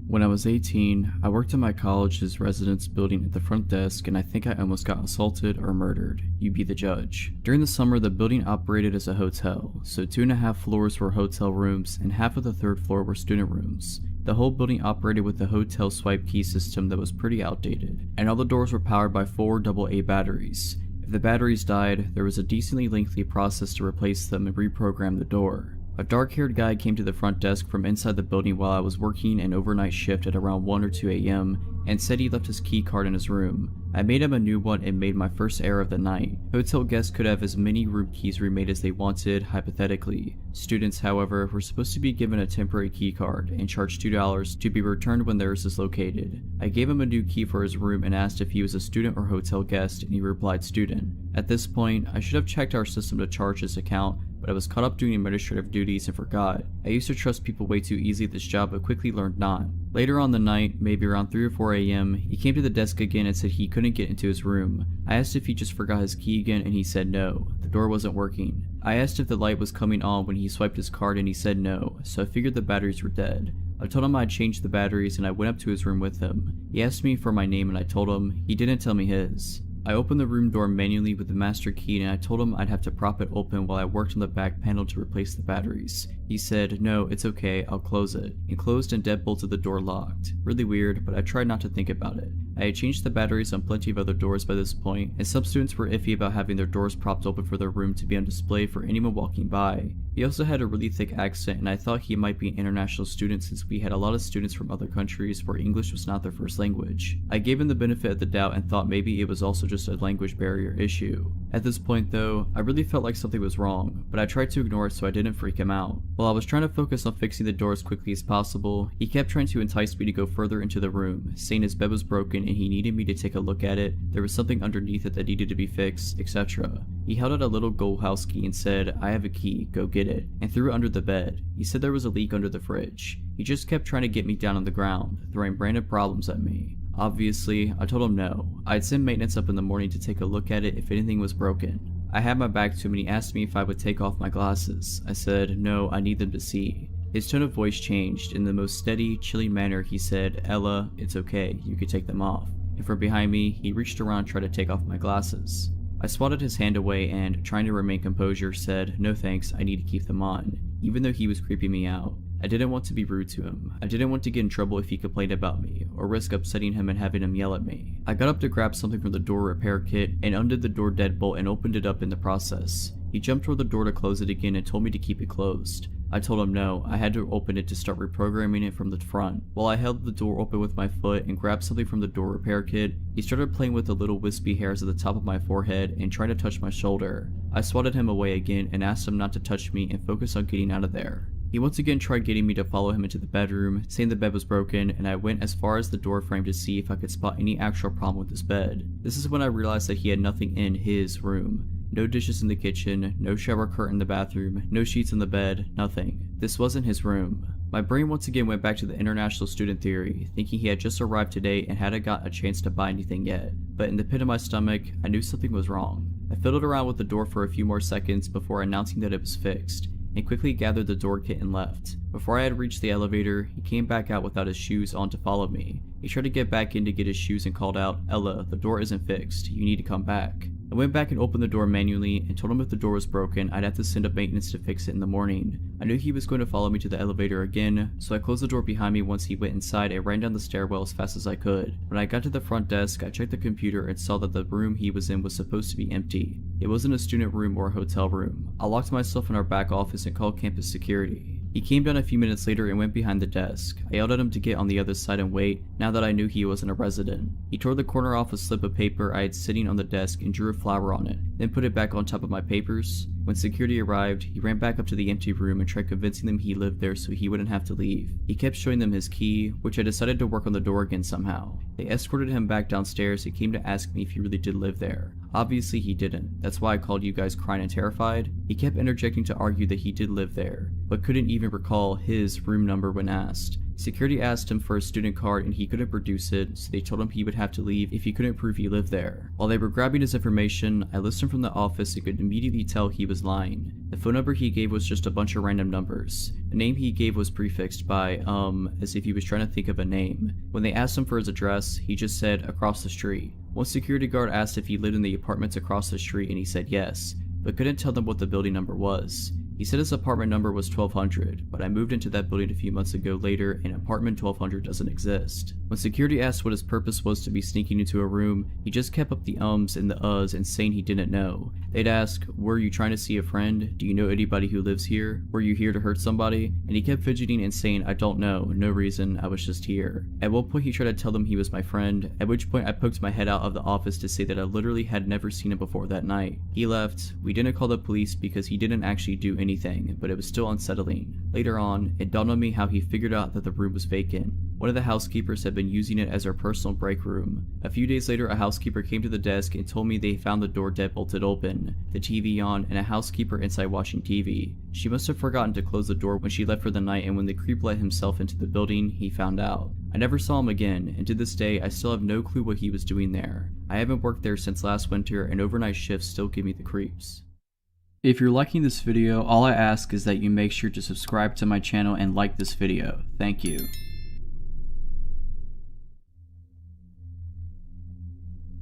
When I was 18, I worked in my college's residence building at the front desk, and I think I almost got assaulted or murdered. You be the judge. During the summer, the building operated as a hotel, so 2.5 floors were hotel rooms and half of the 3rd floor were student rooms. The whole building operated with the hotel swipe key system that was pretty outdated, and all the doors were powered by 4 AA batteries. If the batteries died, there was a decently lengthy process to replace them and reprogram the door. A dark-haired guy came to the front desk from inside the building while I was working an overnight shift at around 1 or 2 a.m. and said he left his key card in his room. I made him a new one and made my first error of the night. Hotel guests could have as many room keys remade as they wanted, hypothetically. Students, however, were supposed to be given a temporary key card and charged $2 to be returned when theirs is located. I gave him a new key for his room and asked if he was a student or hotel guest, and he replied student. At this point, I should have checked our system to charge his account, but I was caught up doing administrative duties and forgot. I used to trust people way too easy at this job, but quickly learned not. Later on the night, maybe around 3 or 4 a.m., he came to the desk again and said he couldn't get into his room. I asked if he just forgot his key again, and he said no. The door wasn't working. I asked if the light was coming on when he swiped his card, and he said no, so I figured the batteries were dead. I told him I'd changed the batteries, and I went up to his room with him. He asked me for my name, and I told him. He didn't tell me his. I opened the room door manually with the master key, and I told him I'd have to prop it open while I worked on the back panel to replace the batteries. He said, "No, it's okay, I'll close it," and closed and deadbolted the door locked. Really weird, but I tried not to think about it. I had changed the batteries on plenty of other doors by this point, and some students were iffy about having their doors propped open for their room to be on display for anyone walking by. He also had a really thick accent, and I thought he might be an international student since we had a lot of students from other countries where English was not their first language. I gave him the benefit of the doubt and thought maybe it was also just a language barrier issue. At this point though, I really felt like something was wrong, but I tried to ignore it so I didn't freak him out. While I was trying to focus on fixing the door as quickly as possible, he kept trying to entice me to go further into the room, saying his bed was broken and he needed me to take a look at it, there was something underneath it that needed to be fixed, etc. He held out a little gold house key and said, "I have a key, go get it," and threw it under the bed. He said there was a leak under the fridge. He just kept trying to get me down on the ground, throwing random problems at me. Obviously, I told him no. I'd send maintenance up in the morning to take a look at it if anything was broken. I had my back to him and he asked me if I would take off my glasses. I said, "No, I need them to see." His tone of voice changed. In the most steady, chilling manner, he said, "Ella, it's okay, you can take them off." And from behind me, he reached around and tried to take off my glasses. I swatted his hand away and, trying to remain composure, said, "No thanks, I need to keep them on," even though he was creeping me out. I didn't want to be rude to him. I didn't want to get in trouble if he complained about me, or risk upsetting him and having him yell at me. I got up to grab something from the door repair kit, and undid the door deadbolt and opened it up in the process. He jumped toward the door to close it again and told me to keep it closed. I told him no, I had to open it to start reprogramming it from the front. While I held the door open with my foot and grabbed something from the door repair kit, he started playing with the little wispy hairs at the top of my forehead and trying to touch my shoulder. I swatted him away again and asked him not to touch me and focus on getting out of there. He once again tried getting me to follow him into the bedroom, saying the bed was broken, and I went as far as the door frame to see if I could spot any actual problem with his bed. This is when I realized that he had nothing in his room. No dishes in the kitchen, no shower curtain in the bathroom, no sheets in the bed, nothing. This wasn't his room. My brain once again went back to the international student theory, thinking he had just arrived today and hadn't got a chance to buy anything yet. But in the pit of my stomach, I knew something was wrong. I fiddled around with the door for a few more seconds before announcing that it was fixed, and quickly gathered the door kit and left. Before I had reached the elevator, he came back out without his shoes on to follow me. He tried to get back in to get his shoes and called out, "Ella, the door isn't fixed. You need to come back." I went back and opened the door manually and told him if the door was broken, I'd have to send up maintenance to fix it in the morning. I knew he was going to follow me to the elevator again, so I closed the door behind me once he went inside and ran down the stairwell as fast as I could. When I got to the front desk, I checked the computer and saw that the room he was in was supposed to be empty. It wasn't a student room or a hotel room. I locked myself in our back office and called campus security. He came down a few minutes later and went behind the desk. I yelled at him to get on the other side and wait, now that I knew he wasn't a resident. He tore the corner off a slip of paper I had sitting on the desk and drew a flower on it, then put it back on top of my papers. When security arrived, he ran back up to the empty room and tried convincing them he lived there so he wouldn't have to leave. He kept showing them his key, which I decided to work on the door again somehow. They escorted him back downstairs and came to ask me if he really did live there. Obviously he didn't. That's why I called you guys crying and terrified. He kept interjecting to argue that he did live there, but couldn't even recall his room number when asked. Security asked him for a student card and he couldn't produce it, so they told him he would have to leave if he couldn't prove he lived there. While they were grabbing his information, I listened from the office and could immediately tell he was lying. The phone number he gave was just a bunch of random numbers. The name he gave was prefixed by, as if he was trying to think of a name. When they asked him for his address, he just said, "across the street." One security guard asked if he lived in the apartments across the street and he said yes, but couldn't tell them what the building number was. He said his apartment number was 1200, but I moved into that building a few months ago later and apartment 1200 doesn't exist. When security asked what his purpose was to be sneaking into a room, he just kept up the ums and the uhs and saying he didn't know. They'd ask, "Were you trying to see a friend? Do you know anybody who lives here? Were you here to hurt somebody?" And he kept fidgeting and saying, "I don't know, no reason, I was just here." At one point he tried to tell them he was my friend, at which point I poked my head out of the office to say that I literally had never seen him before that night. He left. We didn't call the police because he didn't actually do anything, but it was still unsettling. Later on, it dawned on me how he figured out that the room was vacant. One of the housekeepers had been using it as her personal break room. A few days later, a housekeeper came to the desk and told me they found the door deadbolted open, the TV on, and a housekeeper inside watching TV. She must have forgotten to close the door when she left for the night, and when the creep let himself into the building, he found out. I never saw him again, and to this day, I still have no clue what he was doing there. I haven't worked there since last winter, and overnight shifts still give me the creeps. If you're liking this video, all I ask is that you make sure to subscribe to my channel and like this video. Thank you.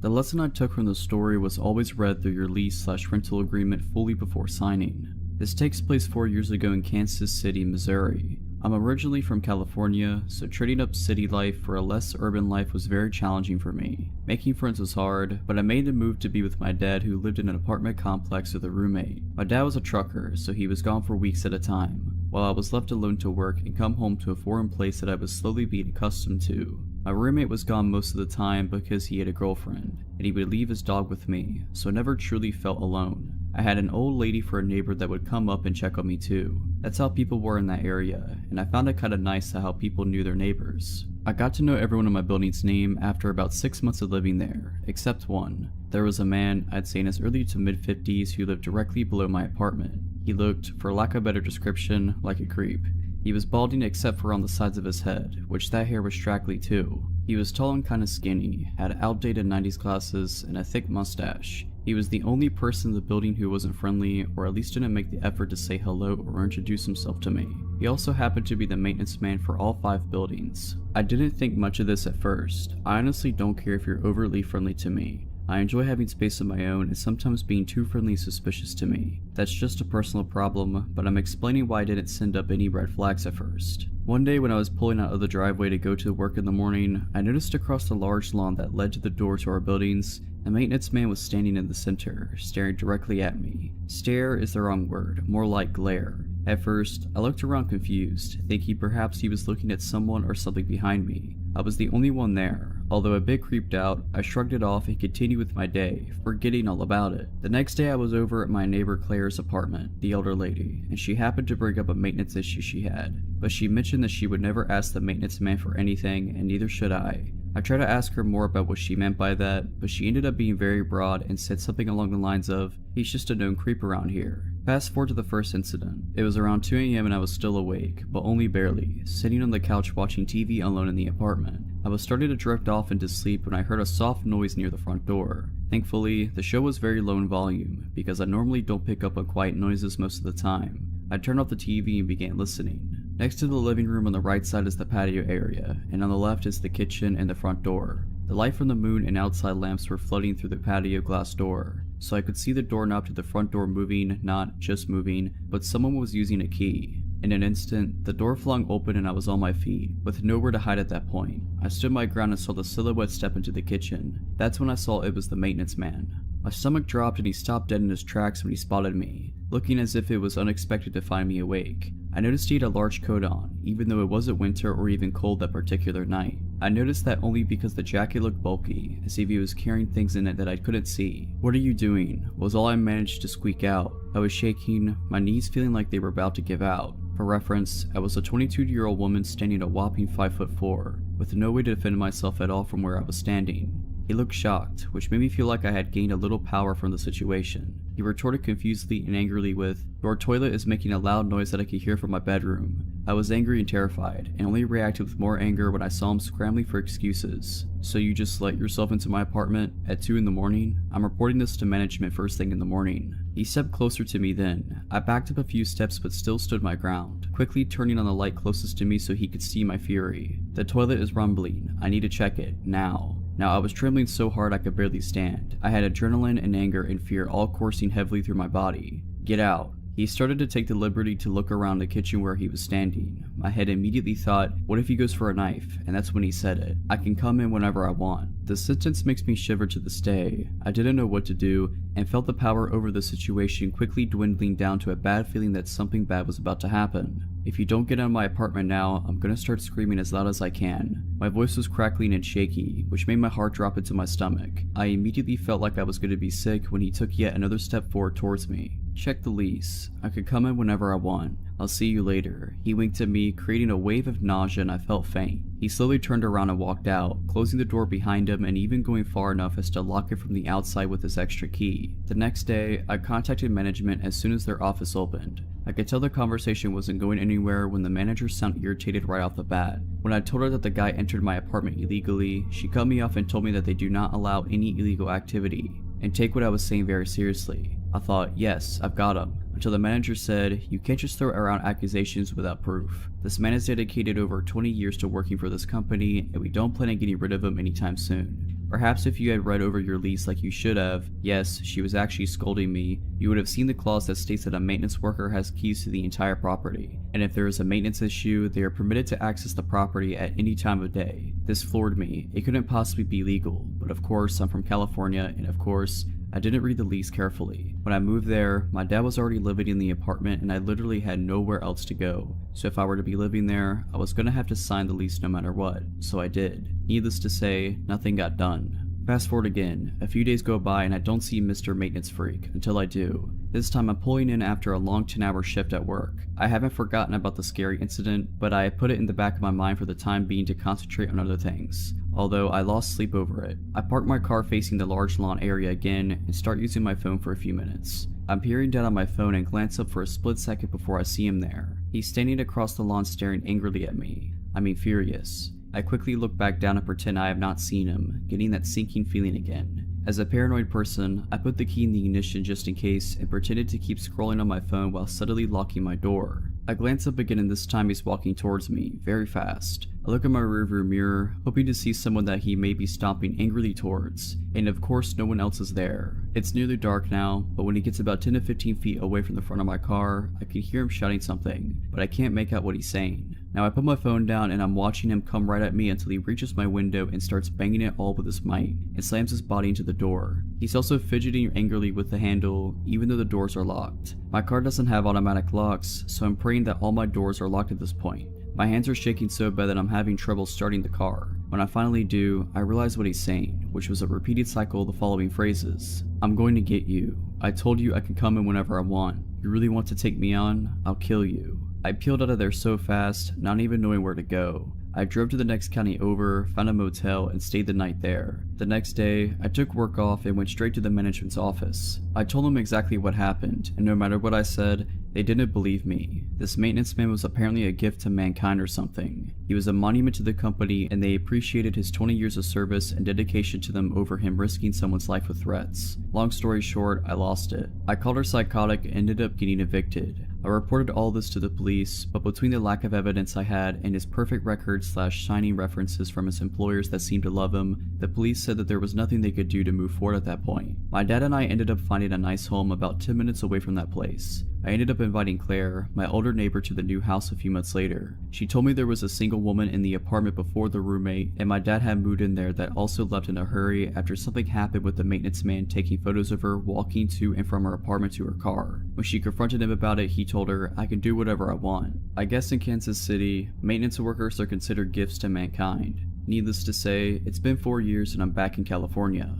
The lesson I took from the story was always read through your lease/rental agreement fully before signing. This takes place 4 years ago in Kansas City, Missouri. I'm originally from California, so trading up city life for a less urban life was very challenging for me. Making friends was hard, but I made the move to be with my dad, who lived in an apartment complex with a roommate. My dad was a trucker, so he was gone for weeks at a time, while I was left alone to work and come home to a foreign place that I was slowly being accustomed to. My roommate was gone most of the time because he had a girlfriend, and he would leave his dog with me, so I never truly felt alone. I had an old lady for a neighbor that would come up and check on me too. That's how people were in that area, and I found it kinda nice how people knew their neighbors. I got to know everyone in my building's name after about 6 months of living there, except one. There was a man, I'd say in his early to mid-50s, who lived directly below my apartment. He looked, for lack of a better description, like a creep. He was balding except for on the sides of his head, which that hair was straggly too. He was tall and kinda skinny, had outdated 90s glasses, and a thick mustache. He was the only person in the building who wasn't friendly, or at least didn't make the effort to say hello or introduce himself to me. He also happened to be the maintenance man for all 5 buildings. I didn't think much of this at first. I honestly don't care if you're overly friendly to me. I enjoy having space of my own, and sometimes being too friendly is suspicious to me. That's just a personal problem, but I'm explaining why I didn't send up any red flags at first. One day when I was pulling out of the driveway to go to work in the morning, I noticed across the large lawn that led to the door to our buildings, the maintenance man was standing in the center, staring directly at me. Stare is the wrong word, more like glare. At first, I looked around confused, thinking perhaps he was looking at someone or something behind me. I was the only one there. Although a bit creeped out, I shrugged it off and continued with my day, forgetting all about it. The next day I was over at my neighbor Claire's apartment, the elder lady, and she happened to bring up a maintenance issue she had, but she mentioned that she would never ask the maintenance man for anything, and neither should I. I tried to ask her more about what she meant by that, but she ended up being very broad and said something along the lines of, "He's just a known creep around here." Fast forward to the first incident. It was around 2 AM and I was still awake, but only barely, sitting on the couch watching TV alone in the apartment. I was starting to drift off into sleep when I heard a soft noise near the front door. Thankfully, the show was very low in volume, because I normally don't pick up on quiet noises most of the time. I turned off the TV and began listening. Next to the living room on the right side is the patio area, and on the left is the kitchen and the front door. The light from the moon and outside lamps were flooding through the patio glass door, so I could see the doorknob to the front door moving, not just moving, but someone was using a key. In an instant, the door flung open and I was on my feet, with nowhere to hide at that point. I stood my ground and saw the silhouette step into the kitchen. That's when I saw it was the maintenance man. My stomach dropped and he stopped dead in his tracks when he spotted me, looking as if it was unexpected to find me awake. I noticed he had a large coat on, even though it wasn't winter or even cold that particular night. I noticed that only because the jacket looked bulky, as if he was carrying things in it that I couldn't see. "What are you doing?" was all I managed to squeak out. I was shaking, my knees feeling like they were about to give out. For reference, I was a 22-year-old woman standing a whopping 5'4", with no way to defend myself at all from where I was standing. He looked shocked, which made me feel like I had gained a little power from the situation. He retorted confusedly and angrily with, "Your toilet is making a loud noise that I could hear from my bedroom." I was angry and terrified, and only reacted with more anger when I saw him scrambling for excuses. "So you just let yourself into my apartment at 2 in the morning? I'm reporting this to management first thing in the morning." He stepped closer to me then. I backed up a few steps but still stood my ground, quickly turning on the light closest to me so he could see my fury. "The toilet is rumbling. I need to check it, now." Now I was trembling so hard I could barely stand. I had adrenaline and anger and fear all coursing heavily through my body. "Get out." He started to take the liberty to look around the kitchen where he was standing. My head immediately thought, what if he goes for a knife? And that's when he said it. "I can come in whenever I want." The sentence makes me shiver to this day. I didn't know what to do, and felt the power over the situation quickly dwindling down to a bad feeling that something bad was about to happen. "If you don't get out of my apartment now, I'm gonna start screaming as loud as I can." My voice was crackling and shaky, which made my heart drop into my stomach. I immediately felt like I was going to be sick when he took yet another step forward towards me. "Check the lease. I could come in whenever I want. I'll see you later." He winked at me, creating a wave of nausea, and I felt faint. He slowly turned around and walked out, closing the door behind him and even going far enough as to lock it from the outside with his extra key. The next day, I contacted management as soon as their office opened. I could tell the conversation wasn't going anywhere when the manager sounded irritated right off the bat. When I told her that the guy entered my apartment illegally, she cut me off and told me that they do not allow any illegal activity, and take what I was saying very seriously. I thought, yes, I've got him, until the manager said, "You can't just throw around accusations without proof. This man has dedicated over 20 years to working for this company, and we don't plan on getting rid of him anytime soon. Perhaps if you had read over your lease like you should have," yes, she was actually scolding me, "you would have seen the clause that states that a maintenance worker has keys to the entire property, and if there is a maintenance issue, they are permitted to access the property at any time of day." This floored me. It couldn't possibly be legal, but of course I'm from California, and of course I didn't read the lease carefully. When I moved there, my dad was already living in the apartment and I literally had nowhere else to go. So if I were to be living there, I was gonna have to sign the lease no matter what. So I did. Needless to say, nothing got done. Fast forward again. A few days go by and I don't see Mr. Maintenance Freak until I do. This time I'm pulling in after a long 10-hour shift at work. I haven't forgotten about the scary incident, but I put it in the back of my mind for the time being to concentrate on other things. Although I lost sleep over it. I park my car facing the large lawn area again and start using my phone for a few minutes. I'm peering down on my phone and glance up for a split second before I see him there. He's standing across the lawn staring angrily at me. I mean furious. I quickly look back down and pretend I have not seen him, getting that sinking feeling again. As a paranoid person, I put the key in the ignition just in case and pretended to keep scrolling on my phone while subtly locking my door. I glance up again and this time he's walking towards me, very fast. I look at my rearview mirror, hoping to see someone that he may be stomping angrily towards, and of course no one else is there. It's nearly dark now, but when he gets about 10 to 15 feet away from the front of my car, I can hear him shouting something, but I can't make out what he's saying. Now I put my phone down and I'm watching him come right at me until he reaches my window and starts banging it all with his might, and slams his body into the door. He's also fidgeting angrily with the handle, even though the doors are locked. My car doesn't have automatic locks, so I'm praying that all my doors are locked at this point. My hands are shaking so bad that I'm having trouble starting the car. When I finally do, I realize what he's saying, which was a repeated cycle of the following phrases. I'm going to get you. I told you I can come in whenever I want. You really want to take me on? I'll kill you. I peeled out of there so fast, not even knowing where to go. I drove to the next county over, found a motel, and stayed the night there. The next day, I took work off and went straight to the management's office. I told them exactly what happened, and no matter what I said, they didn't believe me. This maintenance man was apparently a gift to mankind or something. He was a monument to the company, and they appreciated his 20 years of service and dedication to them over him risking someone's life with threats. Long story short, I lost it. I called her psychotic and ended up getting evicted. I reported all this to the police, but between the lack of evidence I had and his perfect record / shining references from his employers that seemed to love him, the police said that there was nothing they could do to move forward at that point. My dad and I ended up finding a nice home about 10 minutes away from that place. I ended up inviting Claire, my older neighbor, to the new house a few months later. She told me there was a single woman in the apartment before the roommate, and my dad had moved in there that also left in a hurry after something happened with the maintenance man taking photos of her walking to and from her apartment to her car. When she confronted him about it, he told her, I can do whatever I want. I guess in Kansas City, maintenance workers are considered gifts to mankind. Needless to say, it's been 4 years and I'm back in California.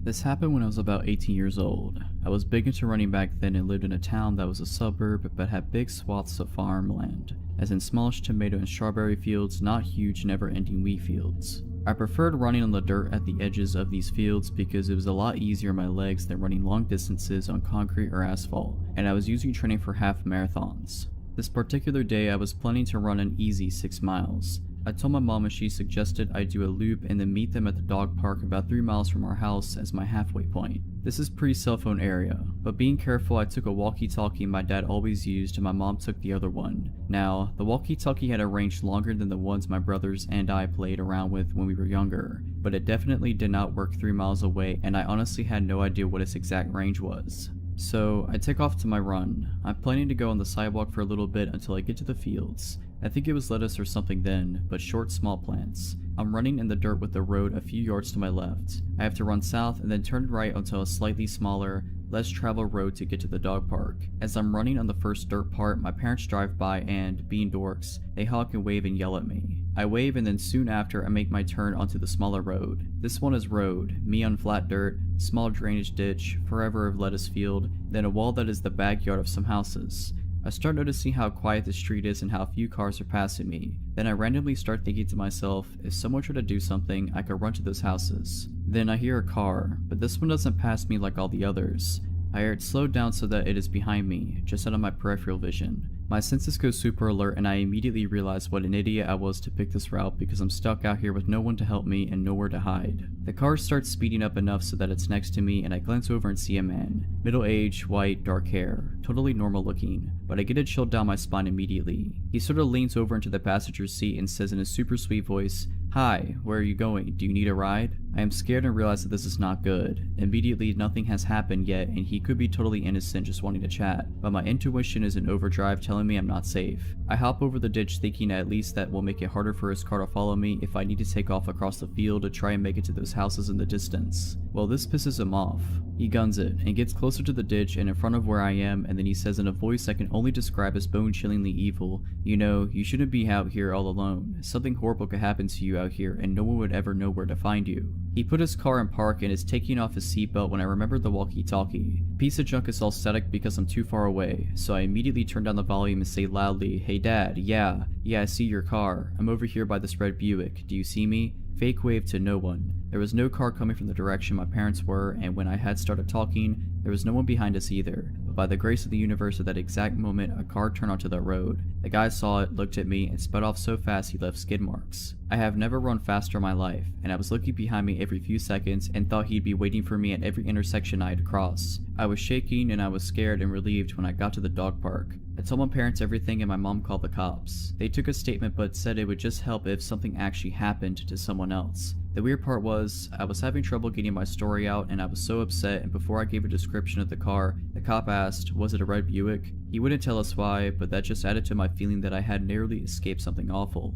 This happened when I was about 18 years old. I was big into running back then and lived in a town that was a suburb but had big swaths of farmland, as in smallish tomato and strawberry fields, not huge never-ending wheat fields. I preferred running on the dirt at the edges of these fields because it was a lot easier on my legs than running long distances on concrete or asphalt, and I was usually training for half marathons. This particular day I was planning to run an easy 6 miles. I told my mom and she suggested I do a loop and then meet them at the dog park about 3 miles from our house as my halfway point. This is pre-cell phone area, but being careful I took a walkie-talkie my dad always used and my mom took the other one. Now, the walkie-talkie had a range longer than the ones my brothers and I played around with when we were younger, but it definitely did not work 3 miles away and I honestly had no idea what its exact range was. So, I take off to my run. I'm planning to go on the sidewalk for a little bit until I get to the fields. I think it was lettuce or something then, but short small plants. I'm running in the dirt with the road a few yards to my left. I have to run south and then turn right onto a slightly smaller, less traveled road to get to the dog park. As I'm running on the first dirt part, my parents drive by and, being dorks, they honk and wave and yell at me. I wave and then soon after I make my turn onto the smaller road. This one is road, me on flat dirt, small drainage ditch, forever of lettuce field, then a wall that is the backyard of some houses. I start noticing how quiet the street is and how few cars are passing me. Then I randomly start thinking to myself, if someone tried to do something, I could run to those houses. Then I hear a car, but this one doesn't pass me like all the others. I hear it slow down so that it is behind me, just out of my peripheral vision. My senses go super alert and I immediately realize what an idiot I was to pick this route because I'm stuck out here with no one to help me and nowhere to hide. The car starts speeding up enough so that it's next to me and I glance over and see a man. Middle-aged, white, dark hair, totally normal looking, but I get a chill down my spine immediately. He sort of leans over into the passenger seat and says in a super sweet voice, "Hi, where are you going? Do you need a ride?" I am scared and realize that this is not good. Immediately, nothing has happened yet and he could be totally innocent just wanting to chat, but my intuition is in overdrive telling me I'm not safe. I hop over the ditch thinking at least that will make it harder for his car to follow me if I need to take off across the field to try and make it to those houses in the distance. Well, this pisses him off. He guns it and gets closer to the ditch and in front of where I am, and then he says in a voice I can only describe as bone-chillingly evil, "You know, you shouldn't be out here all alone. Something horrible could happen to you out here and no one would ever know where to find you." He put his car in park and is taking off his seatbelt when I remember the walkie-talkie. Piece of junk is all static because I'm too far away, so I immediately turn down the volume and say loudly, "Hey Dad, yeah, I see your car. I'm over here by this red Buick. Do you see me?" Fake wave to no one. There was no car coming from the direction my parents were, and when I had started talking, there was no one behind us either. But by the grace of the universe at that exact moment, a car turned onto the road. The guy saw it, looked at me, and sped off so fast he left skid marks. I have never run faster in my life, and I was looking behind me every few seconds and thought he'd be waiting for me at every intersection I had to cross. I was shaking and I was scared and relieved when I got to the dog park. I told my parents everything and my mom called the cops. They took a statement but said it would just help if something actually happened to someone else. The weird part was, I was having trouble getting my story out and I was so upset, and before I gave a description of the car, the cop asked, was it a red Buick? He wouldn't tell us why, but that just added to my feeling that I had narrowly escaped something awful.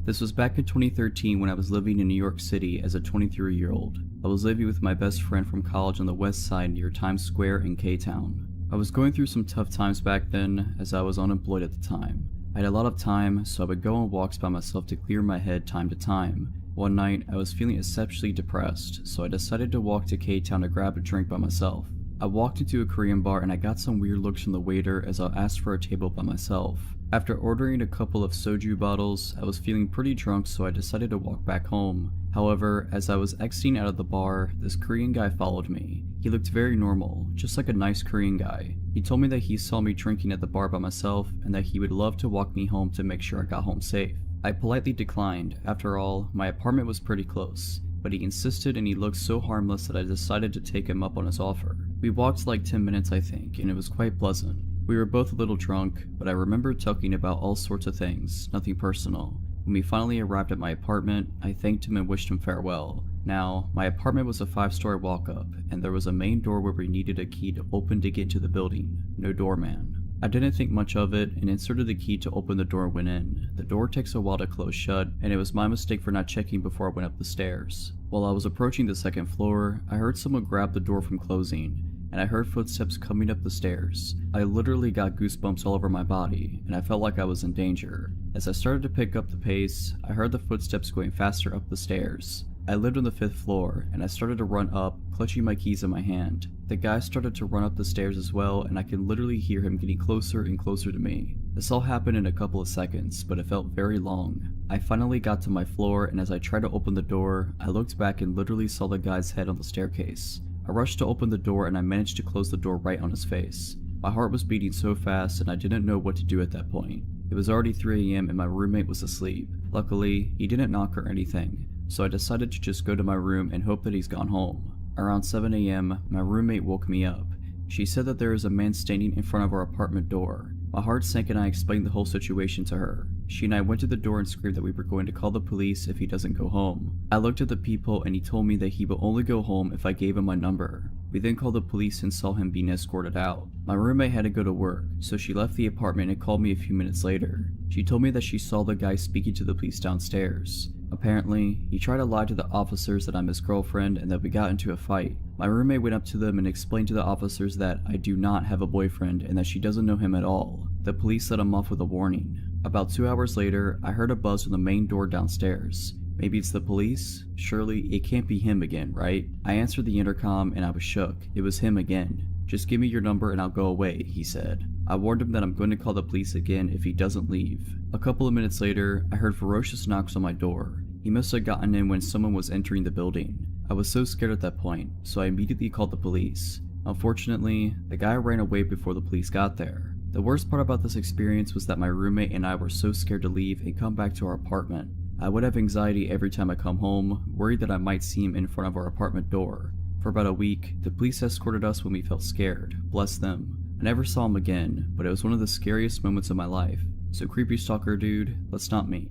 This was back in 2013 when I was living in New York City as a 23-year-old. I was living with my best friend from college on the west side near Times Square in K-Town. I was going through some tough times back then as I was unemployed at the time. I had a lot of time, so I would go on walks by myself to clear my head time to time. One night, I was feeling exceptionally depressed, so I decided to walk to K-Town to grab a drink by myself. I walked into a Korean bar and I got some weird looks from the waiter as I asked for a table by myself. After ordering a couple of soju bottles, I was feeling pretty drunk, so I decided to walk back home. However, as I was exiting out of the bar, this Korean guy followed me. He looked very normal, just like a nice Korean guy. He told me that he saw me drinking at the bar by myself and that he would love to walk me home to make sure I got home safe. I politely declined. After all, my apartment was pretty close, but he insisted and he looked so harmless that I decided to take him up on his offer. We walked like 10 minutes I think, and it was quite pleasant. We were both a little drunk, but I remember talking about all sorts of things, nothing personal. When we finally arrived at my apartment, I thanked him and wished him farewell. Now, my apartment was a 5-story walk-up, and there was a main door where we needed a key to open to get into the building. No doorman. I didn't think much of it and inserted the key to open the door and went in. The door takes a while to close shut, and it was my mistake for not checking before I went up the stairs. While I was approaching the second floor, I heard someone grab the door from closing, and I heard footsteps coming up the stairs. I literally got goosebumps all over my body, and I felt like I was in danger. As I started to pick up the pace, I heard the footsteps going faster up the stairs. I lived on the 5th floor, and I started to run up, clutching my keys in my hand. The guy started to run up the stairs as well, and I can literally hear him getting closer and closer to me. This all happened in a couple of seconds, but it felt very long. I finally got to my floor, and as I tried to open the door, I looked back and literally saw the guy's head on the staircase. I rushed to open the door and I managed to close the door right on his face. My heart was beating so fast and I didn't know what to do at that point. It was already 3 AM and my roommate was asleep. Luckily, he didn't knock or anything, so I decided to just go to my room and hope that he's gone home. Around 7 AM, my roommate woke me up. She said that there is a man standing in front of our apartment door. My heart sank and I explained the whole situation to her. She and I went to the door and screamed that we were going to call the police if he doesn't go home. I looked at the people and he told me that he will only go home if I gave him my number. We then called the police and saw him being escorted out. My roommate had to go to work, so she left the apartment and called me a few minutes later. She told me that she saw the guy speaking to the police downstairs. Apparently, he tried to lie to the officers that I'm his girlfriend and that we got into a fight. My roommate went up to them and explained to the officers that I do not have a boyfriend and that she doesn't know him at all. The police let him off with a warning. About 2 hours later, I heard a buzz from the main door downstairs. Maybe it's the police? Surely it can't be him again, right? I answered the intercom and I was shook. It was him again. "Just give me your number and I'll go away," he said. I warned him that I'm going to call the police again if he doesn't leave. A couple of minutes later, I heard ferocious knocks on my door. He must have gotten in when someone was entering the building. I was so scared at that point, so I immediately called the police. Unfortunately, the guy ran away before the police got there. The worst part about this experience was that my roommate and I were so scared to leave and come back to our apartment. I would have anxiety every time I come home, worried that I might see him in front of our apartment door. For about a week, the police escorted us when we felt scared. Bless them. I never saw him again, but it was one of the scariest moments of my life. So creepy stalker dude, let's not meet.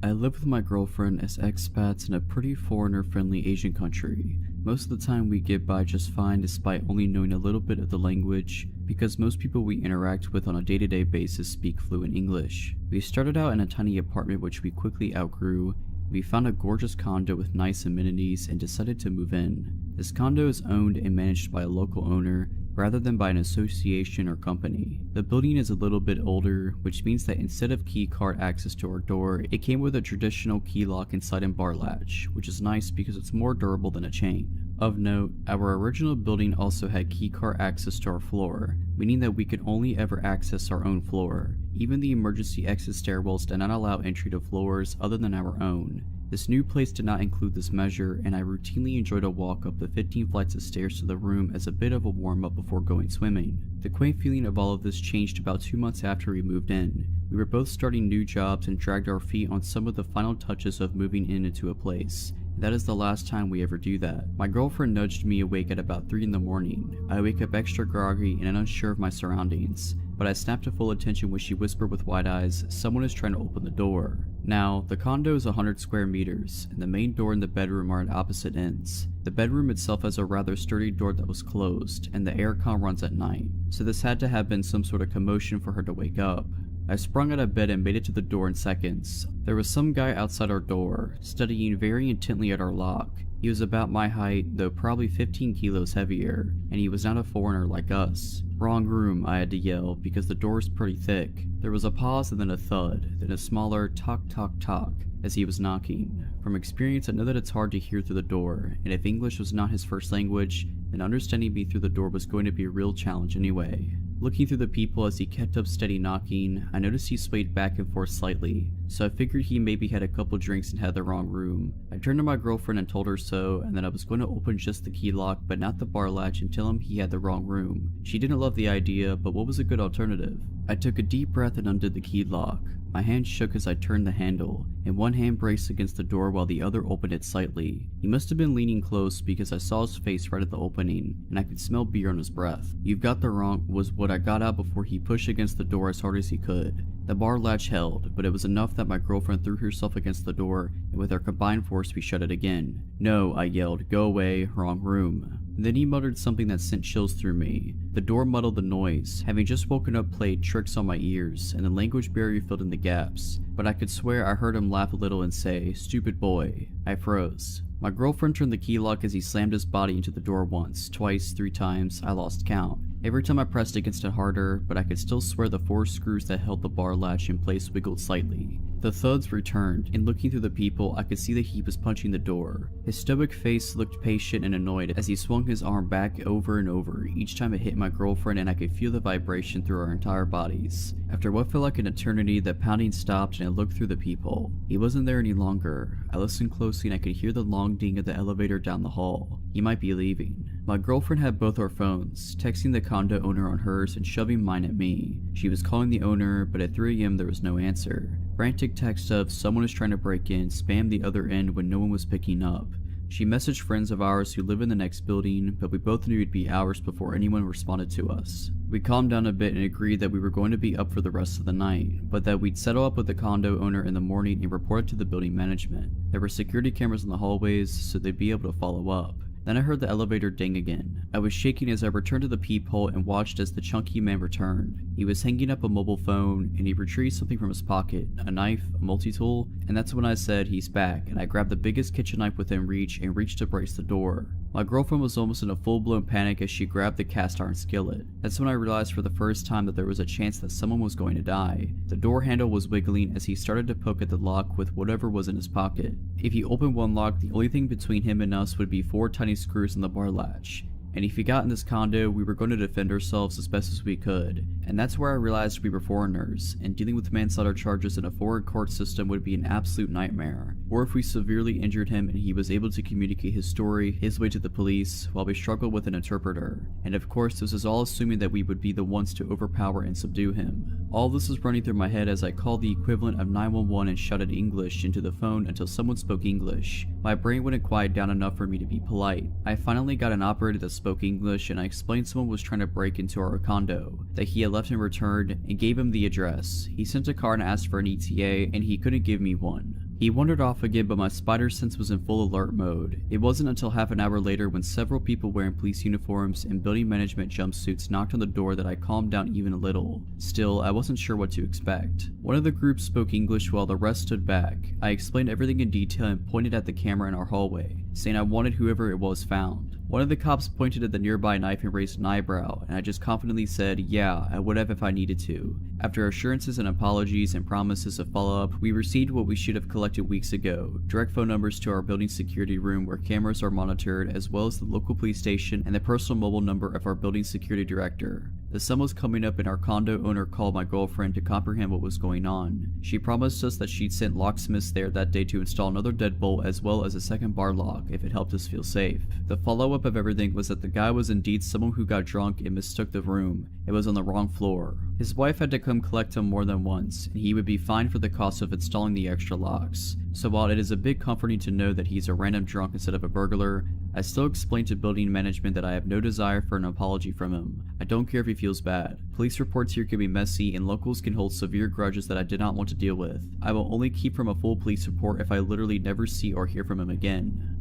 I live with my girlfriend as expats in a pretty foreigner-friendly Asian country. Most of the time we get by just fine despite only knowing a little bit of the language, because most people we interact with on a day-to-day basis speak fluent English. We started out in a tiny apartment which we quickly outgrew. We found a gorgeous condo with nice amenities and decided to move in. This condo is owned and managed by a local owner rather than by an association or company. The building is a little bit older, which means that instead of key card access to our door, it came with a traditional key lock and slide and bar latch, which is nice because it's more durable than a chain. Of note, our original building also had key card access to our floor, meaning that we could only ever access our own floor. Even the emergency exit stairwells did not allow entry to floors other than our own. This new place did not include this measure, and I routinely enjoyed a walk up the 15 flights of stairs to the room as a bit of a warm-up before going swimming. The quaint feeling of all of this changed about 2 months after we moved in. We were both starting new jobs and dragged our feet on some of the final touches of moving into a place. That is the last time we ever do that. My girlfriend nudged me awake at about 3 in the morning. I wake up extra groggy and unsure of my surroundings, but I snapped to full attention when she whispered with wide eyes, "Someone is trying to open the door." Now, the condo is 100 square meters, and the main door and the bedroom are at opposite ends. The bedroom itself has a rather sturdy door that was closed, and the aircon runs at night, so this had to have been some sort of commotion for her to wake up. I sprung out of bed and made it to the door in seconds. There was some guy outside our door, studying very intently at our lock. He was about my height, though probably 15 kilos heavier, and he was not a foreigner like us. "Wrong room," I had to yell, because the door is pretty thick. There was a pause and then a thud, then a smaller tock tock tock as he was knocking. From experience, I know that it's hard to hear through the door, and if English was not his first language, then understanding me through the door was going to be a real challenge anyway. Looking through the people as he kept up steady knocking, I noticed he swayed back and forth slightly, so I figured he maybe had a couple drinks and had the wrong room. I turned to my girlfriend and told her so, and that I was going to open just the key lock but not the bar latch and tell him he had the wrong room. She didn't love the idea, but what was a good alternative? I took a deep breath and undid the key lock. My hand shook as I turned the handle, and one hand braced against the door while the other opened it slightly. He must have been leaning close because I saw his face right at the opening, and I could smell beer on his breath. "You've got the wrong," was what I got out before he pushed against the door as hard as he could. The bar latch held, but it was enough that my girlfriend threw herself against the door, and with our combined force we shut it again. "No," I yelled, "go away, wrong room." Then he muttered something that sent chills through me. The door muddled the noise, having just woken up played tricks on my ears, and the language barrier filled in the gaps. But I could swear I heard him laugh a little and say, "Stupid boy." I froze. My girlfriend turned the key lock as he slammed his body into the door once, twice, 3 times, I lost count. Every time I pressed against it harder, but I could still swear the 4 screws that held the bar latch in place wiggled slightly. The thuds returned, and looking through the people, I could see that he was punching the door. His stoic face looked patient and annoyed as he swung his arm back over and over each time it hit my girlfriend, and I could feel the vibration through our entire bodies. After what felt like an eternity, the pounding stopped and I looked through the people. He wasn't there any longer. I listened closely and I could hear the long ding of the elevator down the hall. He might be leaving. My girlfriend had both our phones, texting the condo owner on hers and shoving mine at me. She was calling the owner, but at 3 AM there was no answer. Frantic text of "someone is trying to break in" spammed the other end when no one was picking up. She messaged friends of ours who live in the next building, but we both knew it'd be hours before anyone responded to us. We calmed down a bit and agreed that we were going to be up for the rest of the night, but that we'd settle up with the condo owner in the morning and report it to the building management. There were security cameras in the hallways, so they'd be able to follow up. Then I heard the elevator ding again. I was shaking as I returned to the peephole and watched as the chunky man returned. He was hanging up a mobile phone, and he retrieved something from his pocket, a knife, a multi-tool, and that's when I said, "He's back," and I grabbed the biggest kitchen knife within reach and reached to brace the door. My girlfriend was almost in a full-blown panic as she grabbed the cast iron skillet. That's when I realized for the first time that there was a chance that someone was going to die. The door handle was wiggling as he started to poke at the lock with whatever was in his pocket. If he opened one lock, the only thing between him and us would be 4 tiny screws in the bar latch. And if he got in this condo, we were going to defend ourselves as best as we could. And that's where I realized we were foreigners, and dealing with manslaughter charges in a foreign court system would be an absolute nightmare. Or if we severely injured him and he was able to communicate his story, his way to the police, while we struggled with an interpreter. And of course, this is all assuming that we would be the ones to overpower and subdue him. All this was running through my head as I called the equivalent of 911 and shouted English into the phone until someone spoke English. My brain wouldn't quiet down enough for me to be polite. I finally got an operator that spoke English, and I explained someone was trying to break into our condo, that he had left and returned, and gave him the address. He sent a car and asked for an ETA, and he couldn't give me one. He wandered off again, but my spider sense was in full alert mode. It wasn't until half an hour later when several people wearing police uniforms and building management jumpsuits knocked on the door that I calmed down even a little. Still, I wasn't sure what to expect. One of the group spoke English while the rest stood back. I explained everything in detail and pointed at the camera in our hallway, saying I wanted whoever it was found. One of the cops pointed at the nearby knife and raised an eyebrow, and I just confidently said, "Yeah, I would have if I needed to." After assurances and apologies and promises of follow-up, we received what we should have collected weeks ago: direct phone numbers to our building security room where cameras are monitored, as well as the local police station and the personal mobile number of our building security director. The sun was coming up and our condo owner called my girlfriend to comprehend what was going on. She promised us that she'd sent locksmiths there that day to install another deadbolt as well as a second bar lock if it helped us feel safe. The follow-up of everything was that the guy was indeed someone who got drunk and mistook the room. It was on the wrong floor. His wife had to come collect him more than once, and he would be fined for the cost of installing the extra locks. So while it is a bit comforting to know that he's a random drunk instead of a burglar, I still explained to building management that I have no desire for an apology from him. I don't care if he feels bad. Police reports here can be messy and locals can hold severe grudges that I did not want to deal with. I will only keep from a full police report if I literally never see or hear from him again.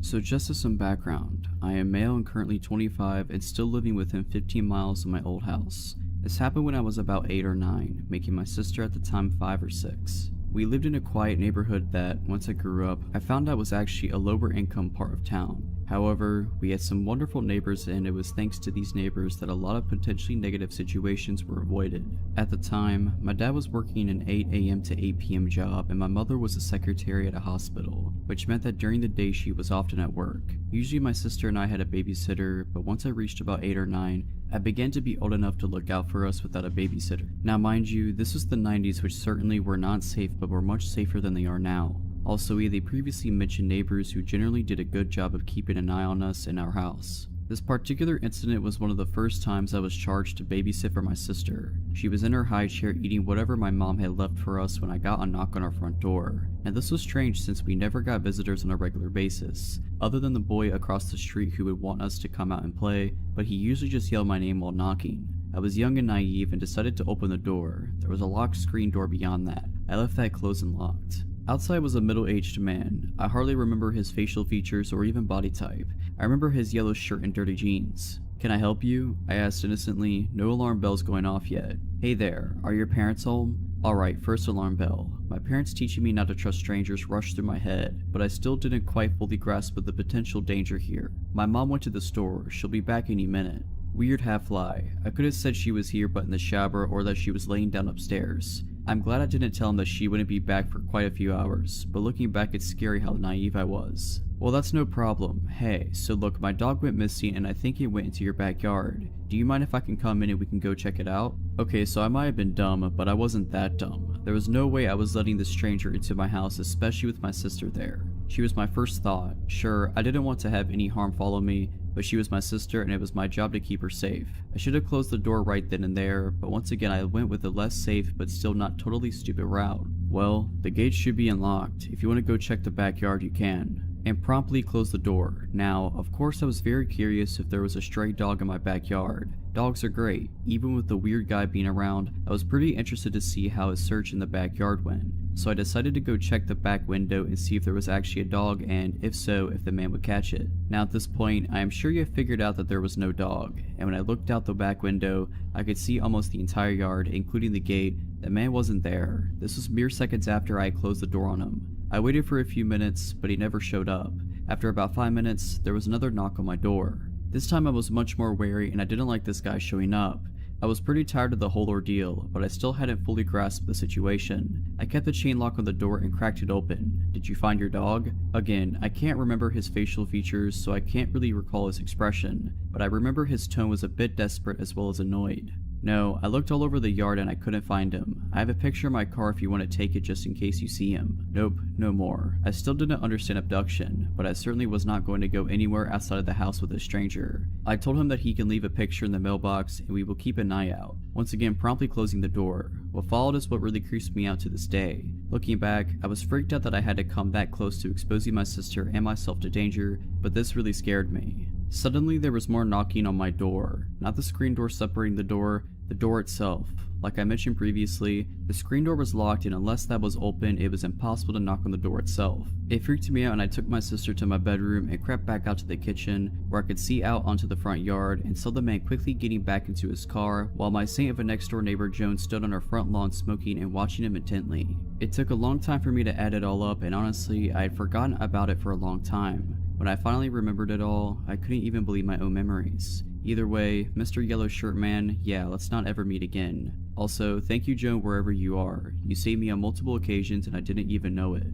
So just as some background, I am male and currently 25 and still living within 15 miles of my old house. This happened when I was about 8 or 9, making my sister at the time 5 or 6. We lived in a quiet neighborhood that, once I grew up, I found out was actually a lower income part of town. However, we had some wonderful neighbors, and it was thanks to these neighbors that a lot of potentially negative situations were avoided. At the time, my dad was working an 8 a.m. to 8 p.m. job, and my mother was a secretary at a hospital, which meant that during the day she was often at work. Usually my sister and I had a babysitter, but once I reached about 8 or 9, I began to be old enough to look out for us without a babysitter. Now mind you, this was the 90s, which certainly were not safe but were much safer than they are now. Also, we had the previously mentioned neighbors who generally did a good job of keeping an eye on us in our house. This particular incident was one of the first times I was charged to babysit for my sister. She was in her high chair eating whatever my mom had left for us when I got a knock on our front door. And this was strange since we never got visitors on a regular basis, other than the boy across the street who would want us to come out and play, but he usually just yelled my name while knocking. I was young and naive and decided to open the door. There was a locked screen door beyond that. I left that closed and locked. Outside was a middle-aged man. I hardly remember his facial features or even body type. I remember his yellow shirt and dirty jeans. "Can I help you?" I asked innocently, no alarm bells going off yet. "Hey there, are your parents home?" Alright, first alarm bell. My parents teaching me not to trust strangers rushed through my head, but I still didn't quite fully grasp the potential danger here. My mom went to the store, she'll be back any minute. Weird half lie. I could have said she was here but in the shower or that she was laying down upstairs. I'm glad I didn't tell him that she wouldn't be back for quite a few hours, but looking back it's scary how naive I was. "Well, that's no problem. Hey, so look, my dog went missing and I think it went into your backyard. Do you mind if I can come in and we can go check it out?" Okay, so I might have been dumb, but I wasn't that dumb. There was no way I was letting this stranger into my house, especially with my sister there. She was my first thought. Sure, I didn't want to have any harm follow me, but she was my sister and it was my job to keep her safe. I should have closed the door right then and there, but once again I went with the less safe but still not totally stupid route. "Well, the gate should be unlocked. If you want to go check the backyard, you can." And promptly closed the door. Now, of course I was very curious if there was a stray dog in my backyard. Dogs are great. Even with the weird guy being around, I was pretty interested to see how his search in the backyard went. So I decided to go check the back window and see if there was actually a dog, and if so, if the man would catch it. Now at this point, I am sure you have figured out that there was no dog, and when I looked out the back window, I could see almost the entire yard, including the gate. The man wasn't there. This was mere seconds after I had closed the door on him. I waited for a few minutes, but he never showed up. After about 5 minutes, there was another knock on my door. This time I was much more wary and I didn't like this guy showing up. I was pretty tired of the whole ordeal, but I still hadn't fully grasped the situation. I kept the chain lock on the door and cracked it open. "Did you find your dog?" Again, I can't remember his facial features, so I can't really recall his expression, but I remember his tone was a bit desperate as well as annoyed. "No, I looked all over the yard and I couldn't find him. I have a picture of my car if you want to take it just in case you see him." Nope, no more. I still didn't understand abduction, but I certainly was not going to go anywhere outside of the house with a stranger. I told him that he can leave a picture in the mailbox and we will keep an eye out. Once again, promptly closing the door. What followed is what really creeps me out to this day. Looking back, I was freaked out that I had to come that close to exposing my sister and myself to danger, but this really scared me. Suddenly there was more knocking on my door. Not the screen door separating the door itself. Like I mentioned previously, the screen door was locked and unless that was open, it was impossible to knock on the door itself. It freaked me out and I took my sister to my bedroom and crept back out to the kitchen where I could see out onto the front yard and saw the man quickly getting back into his car while my saint of a next door neighbor Joan stood on our front lawn smoking and watching him intently. It took a long time for me to add it all up and honestly, I had forgotten about it for a long time. When I finally remembered it all, I couldn't even believe my own memories. Either way, Mr. Yellow Shirt Man, yeah, let's not ever meet again. Also, thank you Joan wherever you are. You saved me on multiple occasions and I didn't even know it.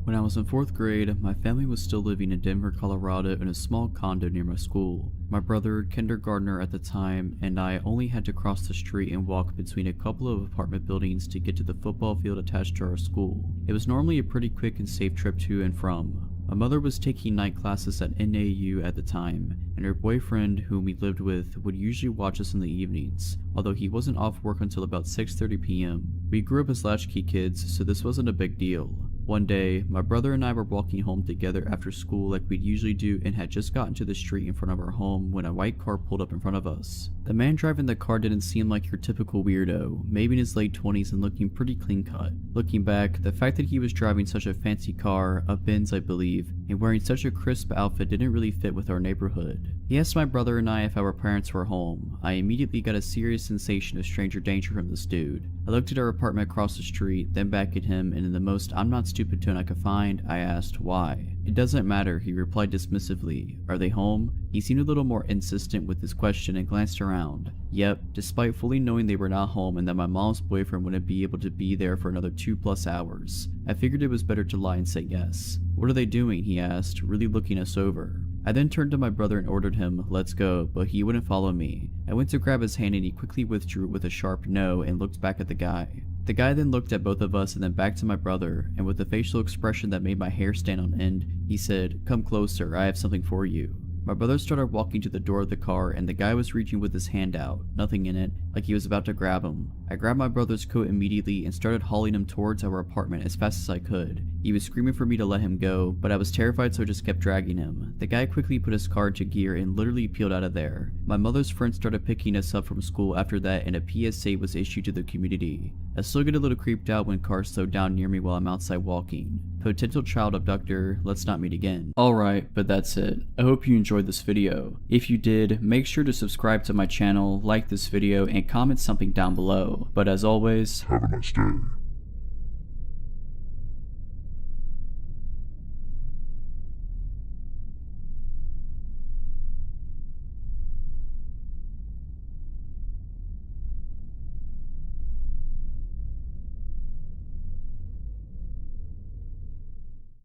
When I was in 4th grade, my family was still living in Denver, Colorado in a small condo near my school. My brother, kindergartner at the time, and I only had to cross the street and walk between a couple of apartment buildings to get to the football field attached to our school. It was normally a pretty quick and safe trip to and from. My mother was taking night classes at NAU at the time, and her boyfriend, whom we lived with, would usually watch us in the evenings, although he wasn't off work until about 6:30 p.m. We grew up as latchkey kids, so this wasn't a big deal. One day, my brother and I were walking home together after school like we'd usually do and had just gotten to the street in front of our home when a white car pulled up in front of us. The man driving the car didn't seem like your typical weirdo, maybe in his late 20s and looking pretty clean cut. Looking back, the fact that he was driving such a fancy car, a Benz I believe, and wearing such a crisp outfit didn't really fit with our neighborhood. He asked my brother and I if our parents were home. I immediately got a serious sensation of stranger danger from this dude. I looked at our apartment across the street, then back at him, and in the most I'm not stupid tone I could find, I asked why. It doesn't matter, he replied dismissively. Are they home? He seemed a little more insistent with his question and glanced around. Yep, despite fully knowing they were not home and that my mom's boyfriend wouldn't be able to be there for another 2+ hours, I figured it was better to lie and say yes. What are they doing? He asked, really looking us over. I then turned to my brother and ordered him, let's go, but he wouldn't follow me. I went to grab his hand and he quickly withdrew with a sharp no and looked back at the guy. The guy then looked at both of us and then back to my brother, and with a facial expression that made my hair stand on end, he said, "Come closer, I have something for you." My brother started walking to the door of the car and the guy was reaching with his hand out, nothing in it, like he was about to grab him. I grabbed my brother's coat immediately and started hauling him towards our apartment as fast as I could. He was screaming for me to let him go, but I was terrified so I just kept dragging him. The guy quickly put his car into gear and literally peeled out of there. My mother's friends started picking us up from school after that and a PSA was issued to the community. I still get a little creeped out when cars slow down near me while I'm outside walking. Potential child abductor, let's not meet again. Alright, but that's it. I hope you enjoyed this video. If you did, make sure to subscribe to my channel, like this video, and comment something down below. But as always, Have a nice day.